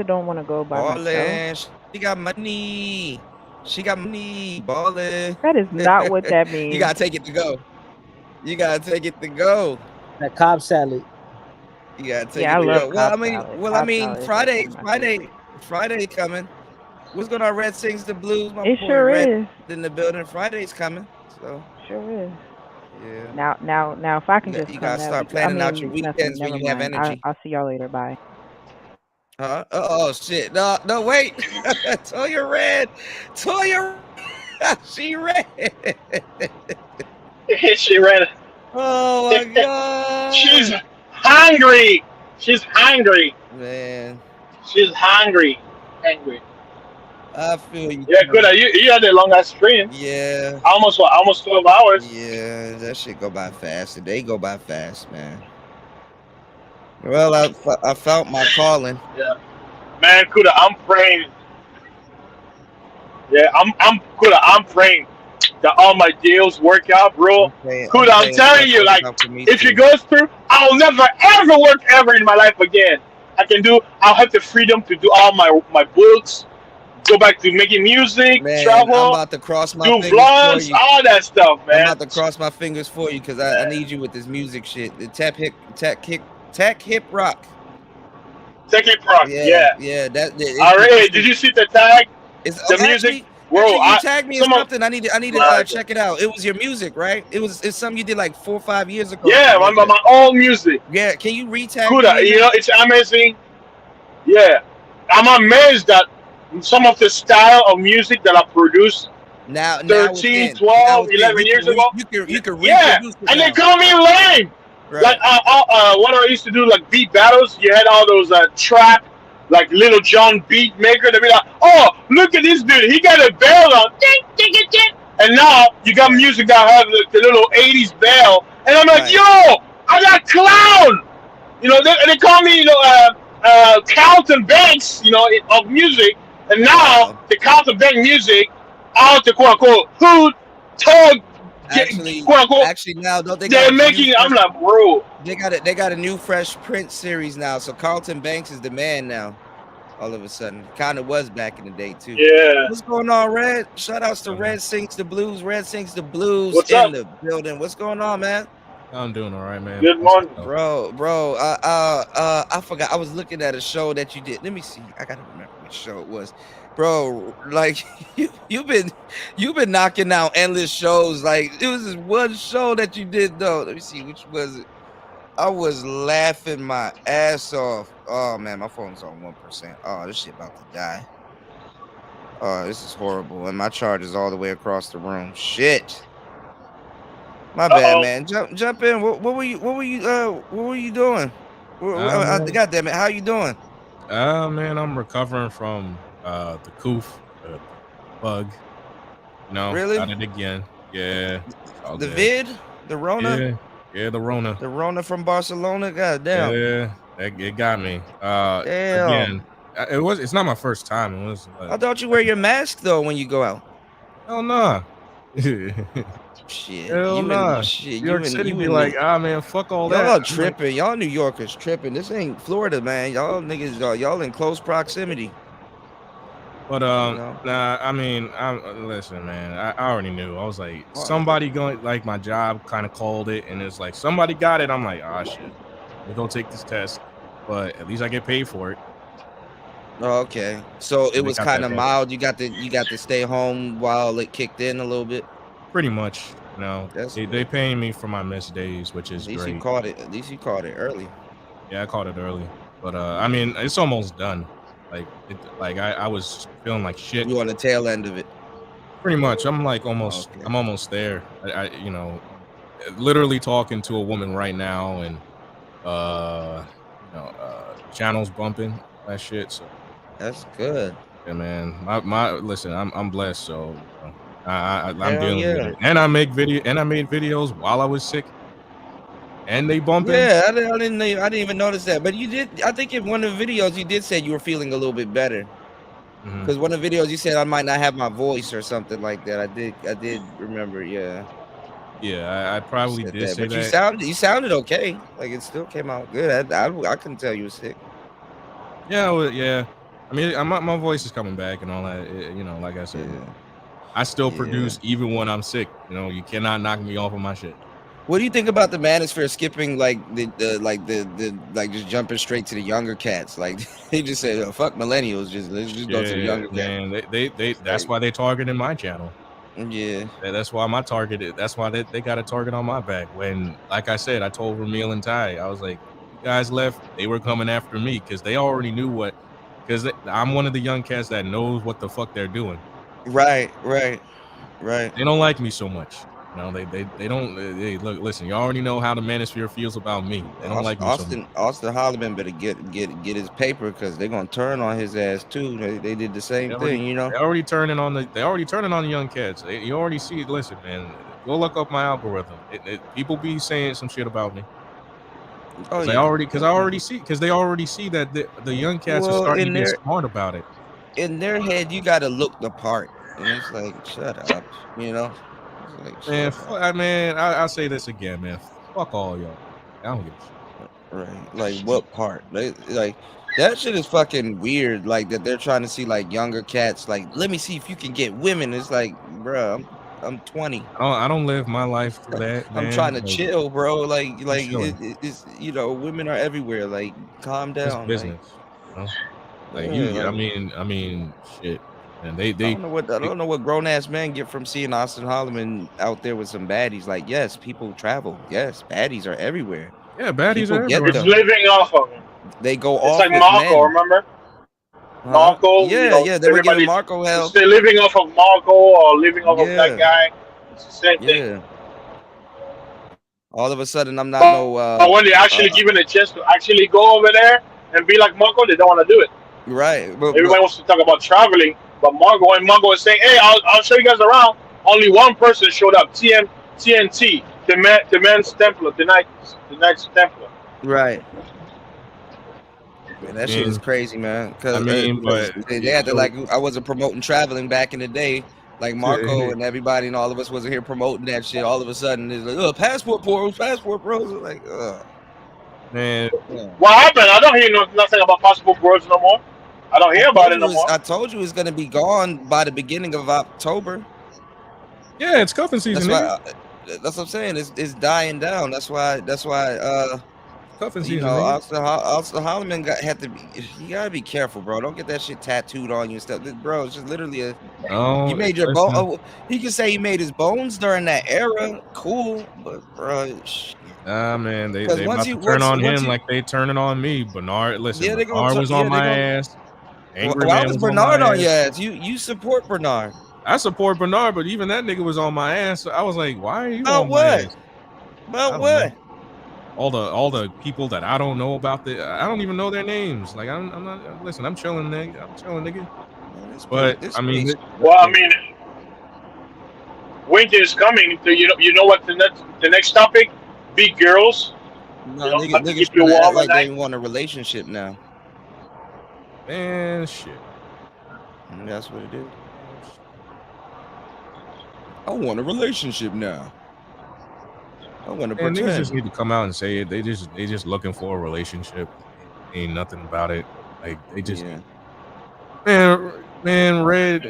don't want to go by myself. Ballin'. She got money. Ballin'. That is not what that means. You gotta take it to go. That Cobb salad. You gotta take Yeah, it I to love go. Cobb salad. Cobb salad is Friday. Friday coming. What's going on? Red Sings the Blues. My It boy sure Red is. in the building. Friday's coming. So Sure is. yeah. Now, if I can just You come gotta there, start I planning mean, out your nothing, weekends when never you have mind. energy. I'll see y'all later. Bye. Oh shit. No, wait. Toya red. She red. She ran. Oh my god. She's hungry. Man, She's hungry. I feel you. Yeah, good. You had the longest stream. Yeah. Almost 12 hours. Yeah, that shit go by fast. The day go by fast, man. Well, I felt my calling. Yeah. Man, Kuda, I'm praying. Yeah, I'm Kuda, I'm praying that all my deals work out, bro. Kuda, I'm telling you, like, if it goes through, I'll never ever work ever in my life again. I'll have the freedom to do all my books, go back to making music, Man, travel, I'm about to cross my do fingers for vlogs, you. all that stuff, man. I'm about to cross my fingers for you because I need you with this music shit. The tech hip rock. Tech hip rock, yeah. Yeah. All right, did you see the tag? The music, bro. You tagged me in something. I need to check it out. It was your music, right? It's something you did like 4 or 5 years ago. Yeah, my own music. Yeah, can you retag Kuda, me? you know, it's amazing. Yeah, I'm amazed that some of the style of music that I produced now 13, 12, 11 years ago. You can yeah, reproduce it and now. they call me lame. Right. Like what I used to do, like beat battles. You had all those trap, like Little John beat maker. They'd be like, "Oh, look at this dude. He got a bell on." And now you got music that have the little 80s bell, and I'm like, "Yo, I got clown." You know, they call me, you know, Carlton Banks, you know, of music. And now the Carlton Banks music, out the quote unquote hood, tug, quote unquote. Actually, now don't they? They're making. I'm like, bro. They got a new Fresh Prince series now. So Carlton Banks is the man now. All of a sudden, kind of was back in the day too. Yeah. What's going on, Red? Shout outs to Red Sings the Blues. Red Sings the Blues What's in up? the building. What's going on, man? I'm doing all right, man. Good morning, bro. I forgot. I was looking at a show that you did. Let me see. I gotta remember which show it was, bro. Like you've been knocking out endless shows. Like it was this one show that you did though. Let me see, which was it? I was laughing my ass off. Oh man, my phone's on 1%. Oh, this shit about to die. Oh, this is horrible, and my charge is all the way across the room. Shit. My bad, man. Jump in. What were you doing? God damn it! How you doing? Man, I'm recovering from the coof, the bug. You know, Really? got it again. Yeah. The vid, the Rona. Yeah, the Rona. The Rona from Barcelona. God damn. Yeah, it got me. Damn. Again, it's not my first time. It was. I thought you wear your mask though when you go out. Hell nah. Shit. Hell nah. Shit. New York City be like, man, fuck all that. Y'all tripping. Y'all New Yorkers tripping. This ain't Florida, man. Y'all niggas, y'all in close proximity. But nah, I mean, listen, man. I already knew. I was like, somebody going, like my job kind of called it, and it's like somebody got it. I'm like, shit, we're gonna take this test, but at least I get paid for it. Oh, okay. So it They was got kind that of bad. mild. You got to stay home while it kicked in a little bit. Pretty much. You know, That's they good. paying me for my missed days, which is At least you great. caught it. At least you caught it early. Yeah, I caught it early, but I mean, it's almost done. Like I was feeling like shit. You on the tail end of it. Pretty much. I'm like almost. Okay. I'm almost there. I you know, literally talking to a woman right now, and channels bumping that shit. So That's good. yeah, man. My listen. I'm blessed. So I'm Hell dealing with yeah. it, and I made videos while I was sick, and they bumping. Yeah, I didn't even notice that. But you did. I think in one of the videos you did say you were feeling a little bit better. Because one of the videos you said I might not have my voice or something like that. I did remember. Yeah. Yeah, I probably Said did that. say But that. you sounded okay. Like it still came out good. I couldn't tell you were sick. Yeah, well, yeah. I mean, my voice is coming back and all that. You know, like I said, I still produce even when I'm sick. You know, you cannot knock me off of my shit. What do you think about the manosphere skipping like the just jumping straight to the younger cats? Like they just say, oh, "Fuck millennials, let's just go to the younger cats." Man, they that's why they targeted my channel. Yeah, that's why my target. That's why they got a target on my back. When, like I said, I told Ramil and Ty, I was like, you guys left. They were coming after me because they already knew what. Because I'm one of the young cats that knows what the fuck they're doing. Right. They don't like me so much. You know, they don't. Hey, look, listen. You already know how the manosphere feels about me. They don't like me so much. Austin Holloman better get his paper because they're gonna turn on his ass too. They did the same thing, you know. They already turning on the young cats. You already see it. Listen, man, go look up my algorithm. People be saying some shit about me. Oh, they already see that the young cats are starting to get smart about it. In their head, you gotta look the part, and it's like, shut up, you know. Man, I'll say this again, man. Fuck all y'all. I don't give a shit. Right. Like what part? Like that shit is fucking weird. Like that they're trying to see like younger cats. Like, let me see if you can get women. It's like, bro, I'm 20. I don't live my life for that. I'm man. trying to chill, bro. Like chilling. it's women are everywhere. Like, calm It's down. business. You know? Like Yeah, I mean, shit. And they I don't know what grown ass men get from seeing Austin Holloman out there with some baddies. Like, yes, people travel. Yes, baddies are everywhere. Yeah, baddies People are get everywhere. them. It's living off of him. They go It's off like with Marco, men. remember? Huh? Marco, Yeah, they were giving everybody's Marco hell. they're living off of Marco or living off of that guy. It's the same thing. Yeah. All of a sudden, I'm not no. But when they actually given a chance to actually go over there and be like Marco, they don't want to do it. Right. Everybody wants to talk about traveling, but Marco is saying, "Hey, I'll show you guys around." Only one person showed up. TNT, the man's Templar, the Knights Templar. Right. Man, that shit is crazy, man. Because but they had to like I wasn't promoting traveling back in the day. Like Marco and everybody and all of us wasn't here promoting that shit. All of a sudden, it's like, oh, passport bros. Like, man. What happened? I don't hear nothing about passport bros no more. I don't hear about it no more. I told you it's gonna be gone by the beginning of October. Yeah, it's cuffing season. That's what I'm saying. It's dying down. That's why. Cuffing You season. know, nigga. Austin Holloman had to be. You gotta be careful, bro. Don't get that shit tattooed on you and stuff, bro. It's just literally a. Oh, You made your listen. bone. Oh, he can say he made his bones during that era. Cool, but bro, Ah, man, they 'Cause about once to you- turn once- on once him you- like they turning on me. Bernard, listen, Yeah, they gonna Bernard turn- was yeah, on they my gonna- ass. Angry why Man was was on Bernard my on your ass. ass? You support Bernard. I support Bernard, but even that nigga was on my ass. So I was like, why are you About on what? my ass? I About don't what? know. All the people that I don't know about I don't even know their names. Like I'm not. Listen, I'm chilling, nigga. But I mean, Well, I mean, winter is coming. So you know what the next topic? Big girls. No, You know, niggas how to keep you trying to act warm like at they night. want a relationship now. man, shit. And that's what it is. I want a relationship now. I want to Man, niggas pretend. just need to come out and say it. They just looking for a relationship. Ain't nothing about it. Like they just man, Red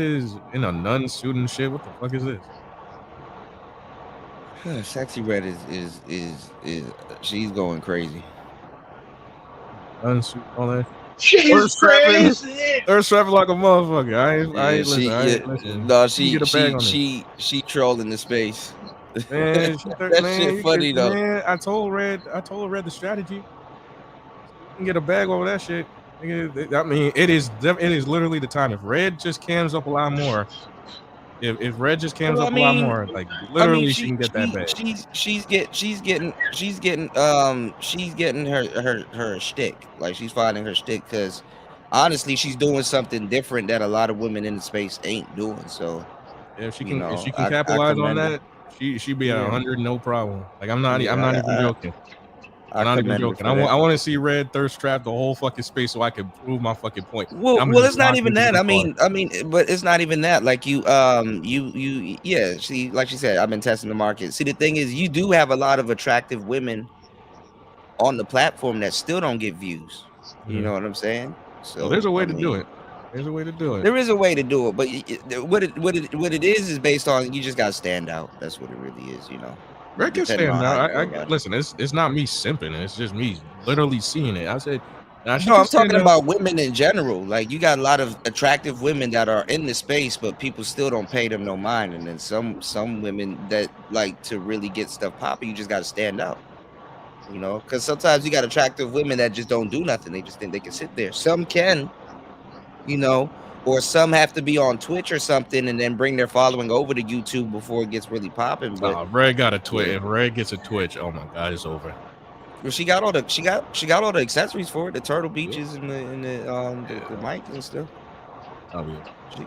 is in a nun suit and shit. What the fuck is this? Sexy Red is she's going crazy. Nun suit, all that. She's crazy. Thirst trapping like a motherfucker. I ain't Yeah, listen. I ain't listen. no, You get a bag on this. she trolling the space. Man, that shit funny though. Man, I told Red the strategy. You can get a bag over that shit. Nigga, I mean, it is literally the time. If Red just cams up a lot more, if Red just cams up a lot more, like literally she can get that bag. She's getting her shtick. Like she's finding her shtick because honestly, she's doing something different that a lot of women in the space ain't doing. So if she can capitalize on that, she be at 100 no problem. Like I'm not even joking. I'm not even joking. I want to see Red thirst trap the whole fucking space so I can prove my fucking point. Well, it's not even that. I mean, but it's not even that. Like yeah. See, like she said, I've been testing the market. See, the thing is, you do have a lot of attractive women on the platform that still don't get views. You know what I'm saying? So there's a way to do it. There's a way to do it. There is a way to do it, but what it is based on you just got to stand out. That's what it really is, you know. Red can stand out. I listen. It's not me simping. It's just me literally seeing it. I said, no, I'm talking about women in general. Like you got a lot of attractive women that are in the space, but people still don't pay them no mind. And then some women that like to really get stuff popping, you just got to stand out. You know, because sometimes you got attractive women that just don't do nothing. They just think they can sit there. Some can, you know, or some have to be on Twitch or something and then bring their following over to YouTube before it gets really popping. But Red got a Twitch. If Red gets a Twitch, oh my god, it's over. Well, she got all the accessories for it, the turtle beaches and the mic and stuff. Oh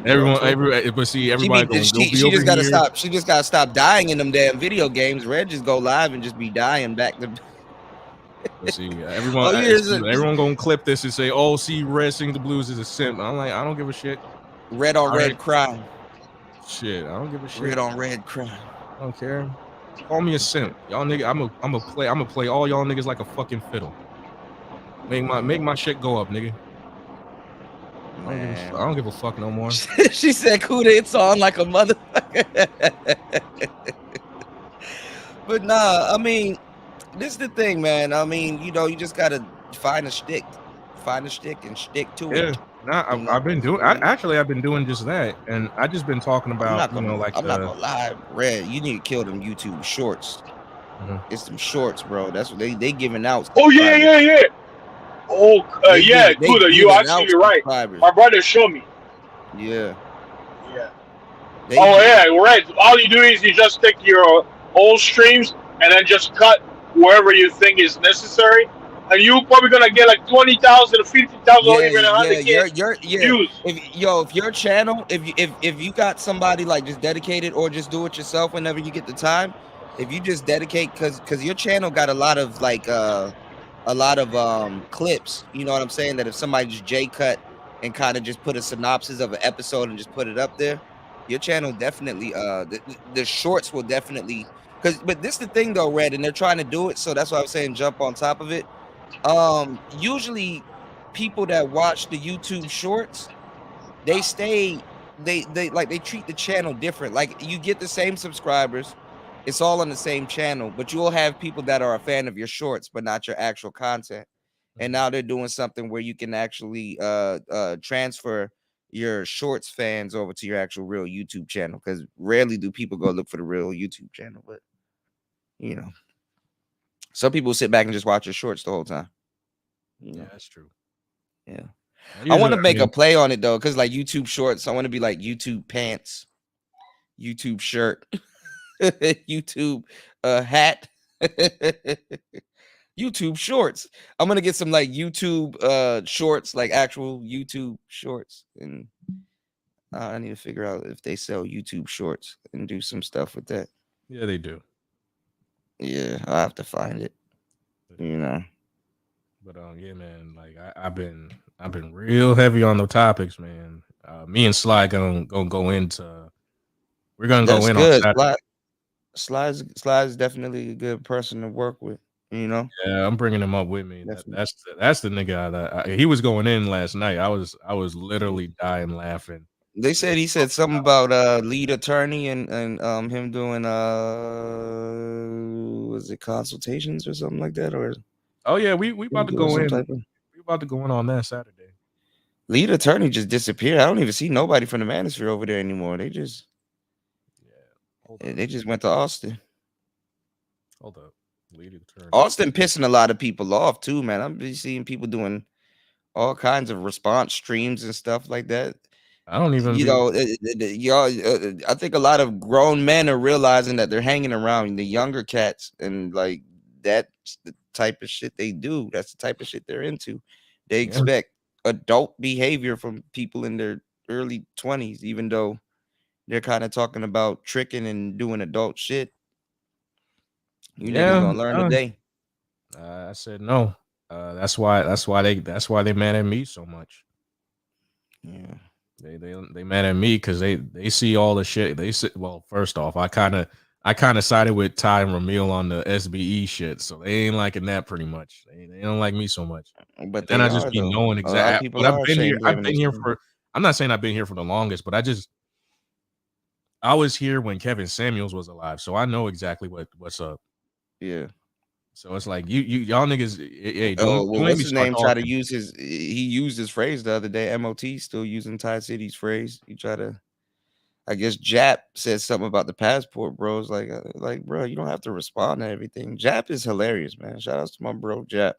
yeah. But see, everybody she just gotta stop. She just gotta stop dying in them damn video games. Red just go live and just be dying back to. See, everyone gonna clip this and say, "Oh, see, Red sing the blues is a simp." I'm like, I don't give a shit. Red on red crime. Shit, I don't give a shit. Red on red crime. I don't care. Call me a simp, y'all nigga. I'm gonna play all y'all niggas like a fucking fiddle. Make my shit go up, nigga. I don't give a fuck no more. She said, "Kuda, it's on like a motherfucker." But nah, I mean. This is the thing, man. I mean, you know, you just gotta find a stick and stick to it. Yeah, I've been doing just that, and I just been talking about, I'm not gonna lie, Red. You need to kill them YouTube shorts. It's them shorts, bro. That's what they giving out. Oh yeah. Oh yeah, Kuda, you actually right. My brother showed me. Yeah. Right. All you do is you just take your old streams and then just cut wherever you think is necessary, and you're probably gonna get like 20,000 or 50,000 or even 100K views. If your channel, if you got somebody like just dedicated or just do it yourself whenever you get the time, if you just dedicate, because your channel got a lot of clips, you know what I'm saying, that if somebody just J-cut and kind of just put a synopsis of an episode and just put it up there, your channel definitely the shorts will definitely. But this is the thing though, Red, and they're trying to do it, so that's why I'm saying jump on top of it. Usually people that watch the YouTube shorts, they treat the channel different. Like you get the same subscribers, it's all on the same channel, but you'll have people that are a fan of your shorts but not your actual content. And now they're doing something where you can actually transfer your shorts fans over to your actual real YouTube channel, because rarely do people go look for the real YouTube channel. But you know, some people sit back and just watch your shorts the whole time. Yeah, that's true. Yeah, I want to make a play on it though, because like YouTube shorts, I want to be like YouTube pants, YouTube shirt, YouTube hat, YouTube shorts. I'm gonna get some like YouTube shorts, like actual YouTube shorts, and I need to figure out if they sell YouTube shorts and do some stuff with that. Yeah, they do. Yeah, I'll have to find it. You know. But yeah, man, like I've been real heavy on the topics, man. Me and Sly gonna go into. We're gonna go in on Saturday. Sly's definitely a good person to work with. You know. Yeah, I'm bringing him up with me. That's the nigga that he was going in last night. I was literally dying laughing. He said something about lead attorney and him doing was it consultations or something like that, or oh yeah, we about to go in. We about to go on that Saturday? Lead attorney just disappeared. I don't even see nobody from the Manosphere over there anymore. They just went to Austin. Hold up. Lead attorney. Austin pissing a lot of people off too, man. I'm just seeing people doing all kinds of response streams and stuff like that. I don't even, y'all. I think a lot of grown men are realizing that they're hanging around the younger cats, and like that's the type of shit they do. That's the type of shit they're into. They expect adult behavior from people in their early 20s, even though they're kind of talking about tricking and doing adult shit. You niggas gonna learn today. I said no. That's why they mad at me so much. Yeah. They mad at me because they see all the shit. They see, well, first off, I kind of sided with Ty and Ramil on the SBE shit, so they ain't liking that pretty much. They don't like me so much. But then I just be knowing exactly. But I've been here for. I'm not saying I've been here for the longest, but I was here when Kevin Samuels was alive, so I know exactly what's up. Yeah. So it's like y'all niggas. Hey, what's his name? Try to use his. He used his phrase the other day. MOT still using Ty City's phrase. He try to. I guess Jap said something about the passport, bro. It's like, bro, you don't have to respond to everything. Jap is hilarious, man. Shout out to my bro Jap.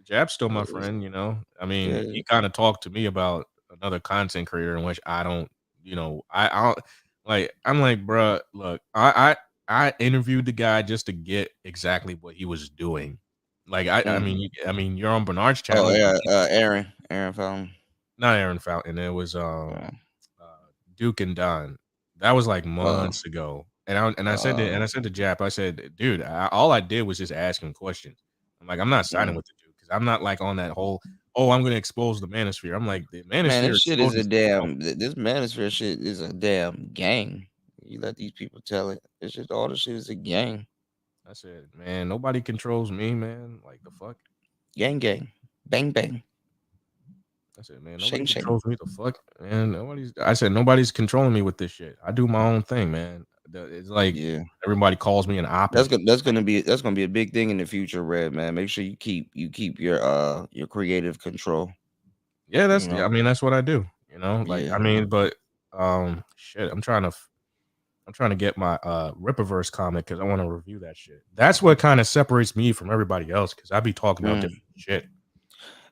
Jap's still my friend, you know. I mean, he kind of talked to me about another content creator in which I don't, you know, I don't like. I'm like, bro, look, I interviewed the guy just to get exactly what he was doing. Like, I mean, you're on Bernard's channel. Oh yeah, Aaron Fountain. Not Aaron Fountain. It was Duke and Don. That was like months ago. And I said to Jap, I said, dude, all I did was just ask him questions. I'm like, I'm not signing with the dude because I'm not like on that whole. Oh, I'm gonna expose the Manosphere. I'm like, the Manosphere. Man, this shit is a damn. This Manosphere shit is a damn gang. You let these people tell it. It's just all the shit is a gang. I said, man, nobody controls me, man. Like the fuck. Gang, bang, bang. I said, man, nobody controls me. The fuck, man. I said, nobody's controlling me with this shit. I do my own thing, man. It's like everybody calls me an op. That's gonna be a big thing in the future, Red, man. Make sure you keep your creative control. Yeah, I mean, that's what I do. You know, like I mean, but shit, I'm trying to get my Rippaverse comic because I want to review that shit. That's what kind of separates me from everybody else because I be talking about different shit.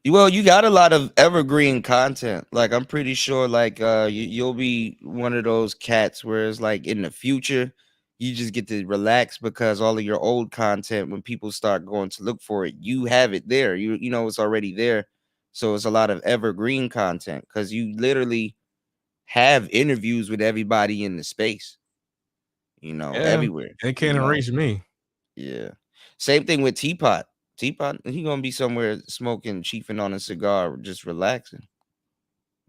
Well, you got a lot of evergreen content. Like I'm pretty sure, like you'll be one of those cats where it's like in the future, you just get to relax because all of your old content, when people start going to look for it, you have it there. You know it's already there. So it's a lot of evergreen content because you literally have interviews with everybody in the space. You know, everywhere. They can't erase me. Yeah. Same thing with Teapot. Teapot, he gonna be somewhere smoking, chiefing on a cigar, just relaxing.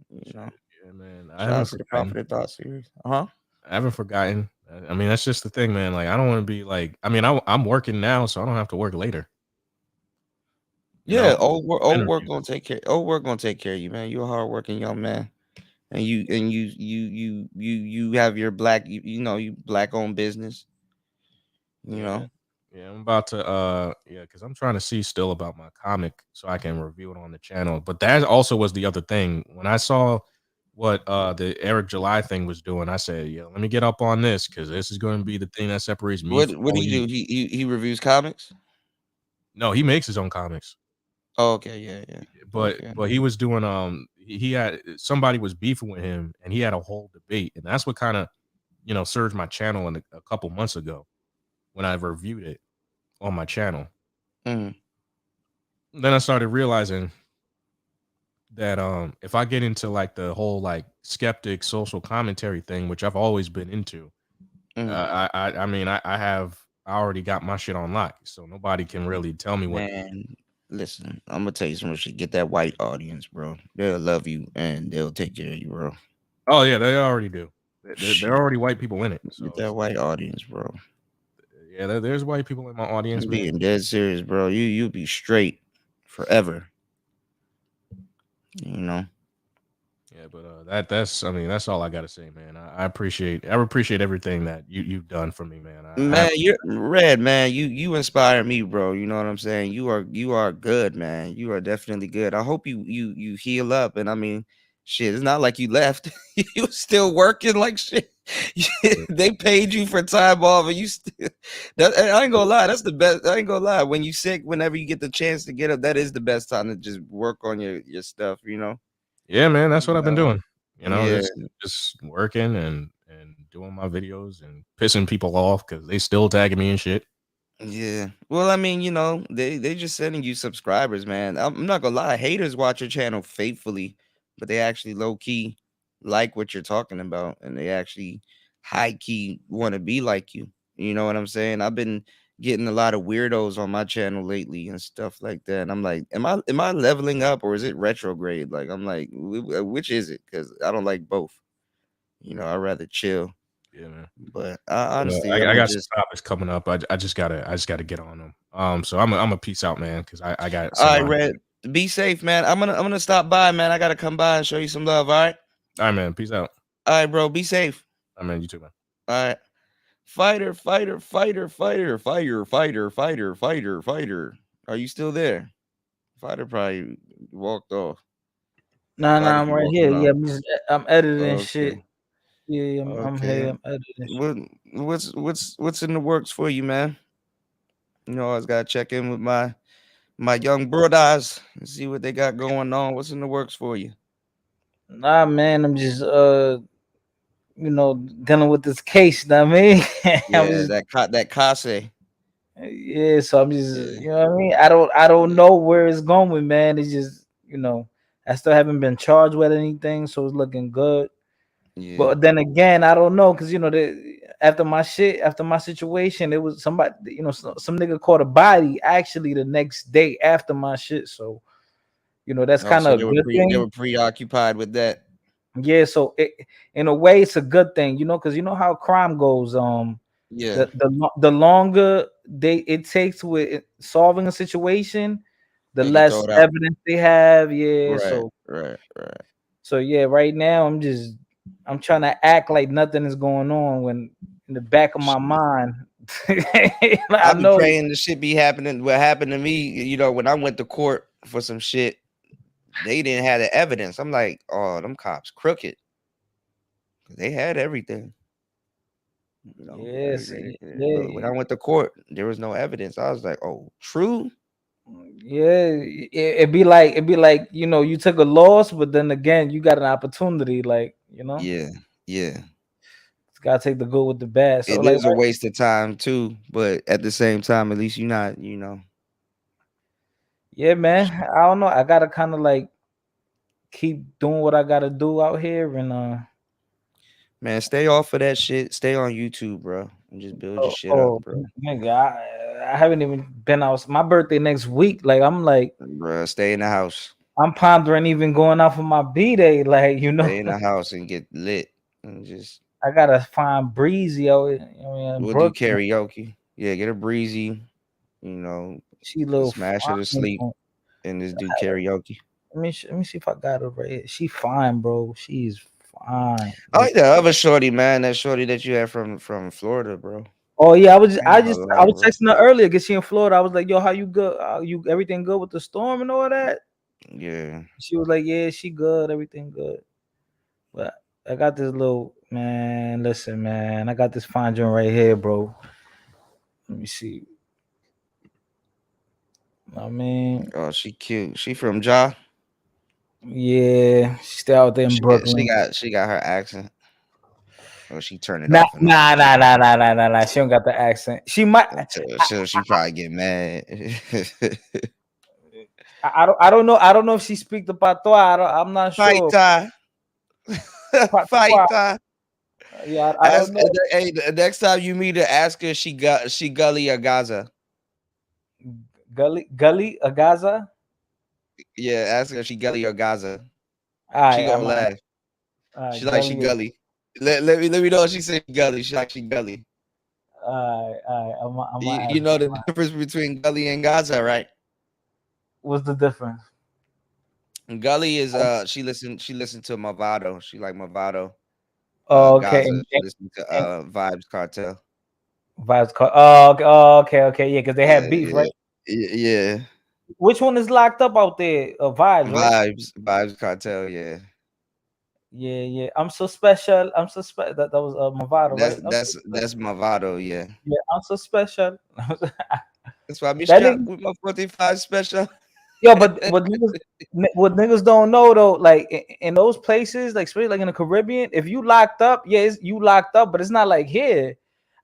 You know. Yeah, man. I haven't forgotten. The Confident Thought series. I haven't forgotten. I mean, that's just the thing, man. Like, I don't want to be like. I mean, I'm working now, so I don't have to work later. Old work gonna take care. Old work gonna take care of you, man. You're a hardworking young man. And you have your black, you black owned business. You know. Yeah, I'm about to because I'm trying to see still about my comic so I can review it on the channel. But that also was the other thing. When I saw what the Eric July thing was doing, I said, yeah, let me get up on this because this is going to be the thing that separates me. What do you do? He reviews comics? No, he makes his own comics. Oh, okay, yeah. But he was doing he had somebody was beefing with him and he had a whole debate, and that's what kind of surged my channel a couple months ago when I reviewed it on my channel. Then I started realizing that if I get into like the whole like skeptic social commentary thing, which I've always been into, I mean I already got my shit on lock, so nobody can really tell me what. Man, listen, I'm gonna tell you some shit. Get that white audience, bro. They'll love you and they'll take care of you, bro. Oh yeah, they already do. They're already white people in it. So. Get that white audience, bro. Yeah, there's white people in my audience. I'm being dead serious, bro. You'll be straight forever. You know. Yeah, but that's all I gotta say, man. I appreciate everything that you've done for me, man. Man, you're Red, man. You inspire me, bro. You know what I'm saying? You are good, man. You are definitely good. I hope you heal up. And I mean, shit, it's not like you left. You still working like shit. They paid you for time off, and you still. I ain't gonna lie. That's the best. I ain't gonna lie. When you sick, whenever you get the chance to get up, that is the best time to just work on your stuff. You know. Yeah, man, that's what I've been doing. You know, Yeah. just working and doing my videos and pissing people off because they still tagging me and shit. Yeah. Well, I mean, you know, they just sending you subscribers, man. I'm not gonna lie, haters watch your channel faithfully, but they actually low key like what you're talking about, and they actually high key want to be like you. You know what I'm saying? I've been getting a lot of weirdos on my channel lately and stuff like that. And I'm like, am I leveling up or is it retrograde? Like, I'm like, which is it? Because I don't like both. You know, I'd rather chill. Yeah, man. But I honestly, got I'm some topics coming up. I just gotta get on them. So I'm a peace out, man, because I got. All right, somebody- Red. Be safe, man. I'm gonna stop by, man. I gotta come by and show you some love. All right. All right, man. Peace out. All right, bro. Be safe. I mean, you too, man. All right. Fighter. Are you still there? Fighter probably walked off. Nah, Fighter I'm be right walking here. off. Yeah, I'm editing Okay. shit. Yeah, I'm here. I'm editing. What's in the works for you, man? You know, I always gotta check in with my young brothers and see what they got going on. What's in the works for you? Nah, man, I'm just you know, dealing with this case. You know what I mean? Yeah, that Kase. Yeah, so I'm just, you know what I mean? I don't know where it's going, man. It's just, you know, I still haven't been charged with anything, so it's looking good. Yeah. But then again, I don't know, because you know, after my situation, it was somebody, you know, some nigga caught a body actually the next day after my shit. So, you know, that's kind So of a good thing. they were preoccupied with that. Yeah, so in a way, it's a good thing, you know, because you know how crime goes. Yeah. The longer it takes with solving a situation, the They can less throw it out. evidence they have. Yeah, Right, so right. so yeah, right now I'm trying to act like nothing is going on when in the back of my mind, I I be know. praying the shit be happening. What happened to me, you know, when I went to court for some shit, they didn't have the evidence. I'm like, oh, them cops crooked. They had everything. You know, Yes, but when I went to court, there was no evidence. I was like, oh, true. Yeah, it'd be like, you know, you took a loss, but then again, you got an opportunity, like, you know. Yeah. It's gotta take the good with the bad. So It like, is a waste of time too, but at the same time, at least you're not, you know. yeah, man. I don't know. I gotta kind of like keep doing what I gotta do out here, and Man, stay off of that shit. Stay on YouTube, bro, and just build your shit up, bro. Nigga, I haven't even been out. My birthday next week. Like, I'm like, bro, stay in the house. I'm pondering even going out for my B-day. Like, you know, Stay in the house and get lit and just. I gotta find Breezy out. I mean, We'll do karaoke. Yeah, get a Breezy. You know, she little smash her to sleep and just do karaoke. Let me see if I got her right here. She fine, bro. She's fine. I like the other shorty, man. That shorty that you had from Florida, bro. Oh yeah, I was texting her earlier because she in Florida. I was like, yo, how you good? You everything good with the storm and all that? Yeah. She was like, yeah, she good, everything good. But I got this little man. Listen, man, I got this fine joint right here, bro. Let me see. I mean, oh, she cute. She from Ja. Yeah, she's still out there in Brooklyn. She got her accent. Or she turned it Nah. off. She don't got the accent. She might. So she probably get mad. I don't know. I don't know if she speak the patois. I'm not sure. Fight. Yeah, I don't know. Hey, the next time you meet her, ask her she gully or Gaza. Gully or Gaza? Yeah, ask her if she gully or Gaza. Right, she gonna laugh. She like she gully. Let me know if she say gully. She like she gully. You know the difference between gully and Gaza, right? What's the difference? Gully is she listened to Movado. She like Movado. Oh, okay. Gaza, she listened to Vibes Cartel. Vibes okay, yeah, because they had beef, right? Yeah. Which one is locked up out there? Vibes, right? Vibes Cartel, yeah. Yeah. I'm so special. I'm so special. That was Movado, right? That's Movado, yeah. Yeah, I'm so special. That's why I be That strapped nigga- with my 45 special. Yo, but what niggas don't know though, like in those places, like especially like in the Caribbean, if you locked up, yeah, you locked up, but it's not like here.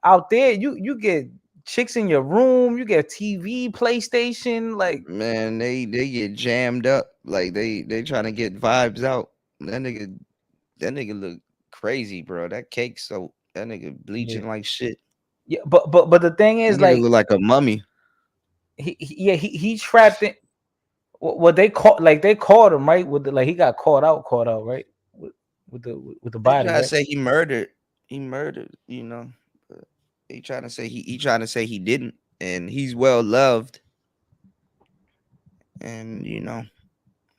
Out there, you get chicks in your room, you get TV, PlayStation, like Man, they get jammed up. Like they trying to get Vibes out. That nigga look crazy, bro. That cake soap. That nigga bleaching like shit. yeah, but the thing is, That nigga like look like a mummy. he trapped in what they caught, like they caught him, right? With the, like he got caught out, right? With the body. They trying to Right? say he murdered, you know. But he trying to say he didn't, and he's well loved. And you know,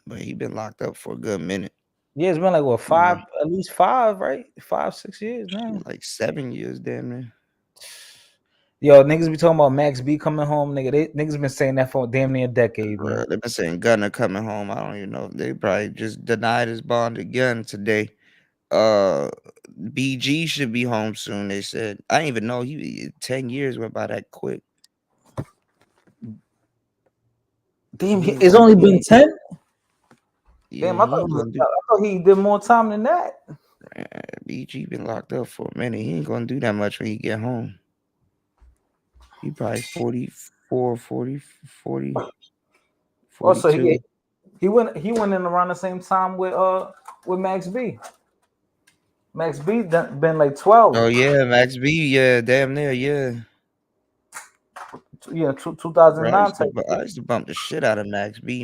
but he been locked up for a good minute. Yeah, it's been like what at least 5, right? 5-6 years, man. Like 7 years, damn near. Yo, niggas be talking about Max B coming home, nigga. Niggas been saying that for damn near a decade, bro. They've been saying Gunner coming home. I don't even know. They probably just denied his bond again today. BG should be home soon. They said. I didn't even know 10 years went by that quick. Damn, it's only been 10. Yeah, Damn, I thought he did more time than that. BG been locked up for a minute. He ain't gonna do that much when he get home. He probably 44, 40, 40. Also, he went in around the same time with Max B. Max B been like 12. Oh yeah, Max B, yeah, damn near, yeah. Yeah, 2009 type. I used to bump the shit out of Max B, man.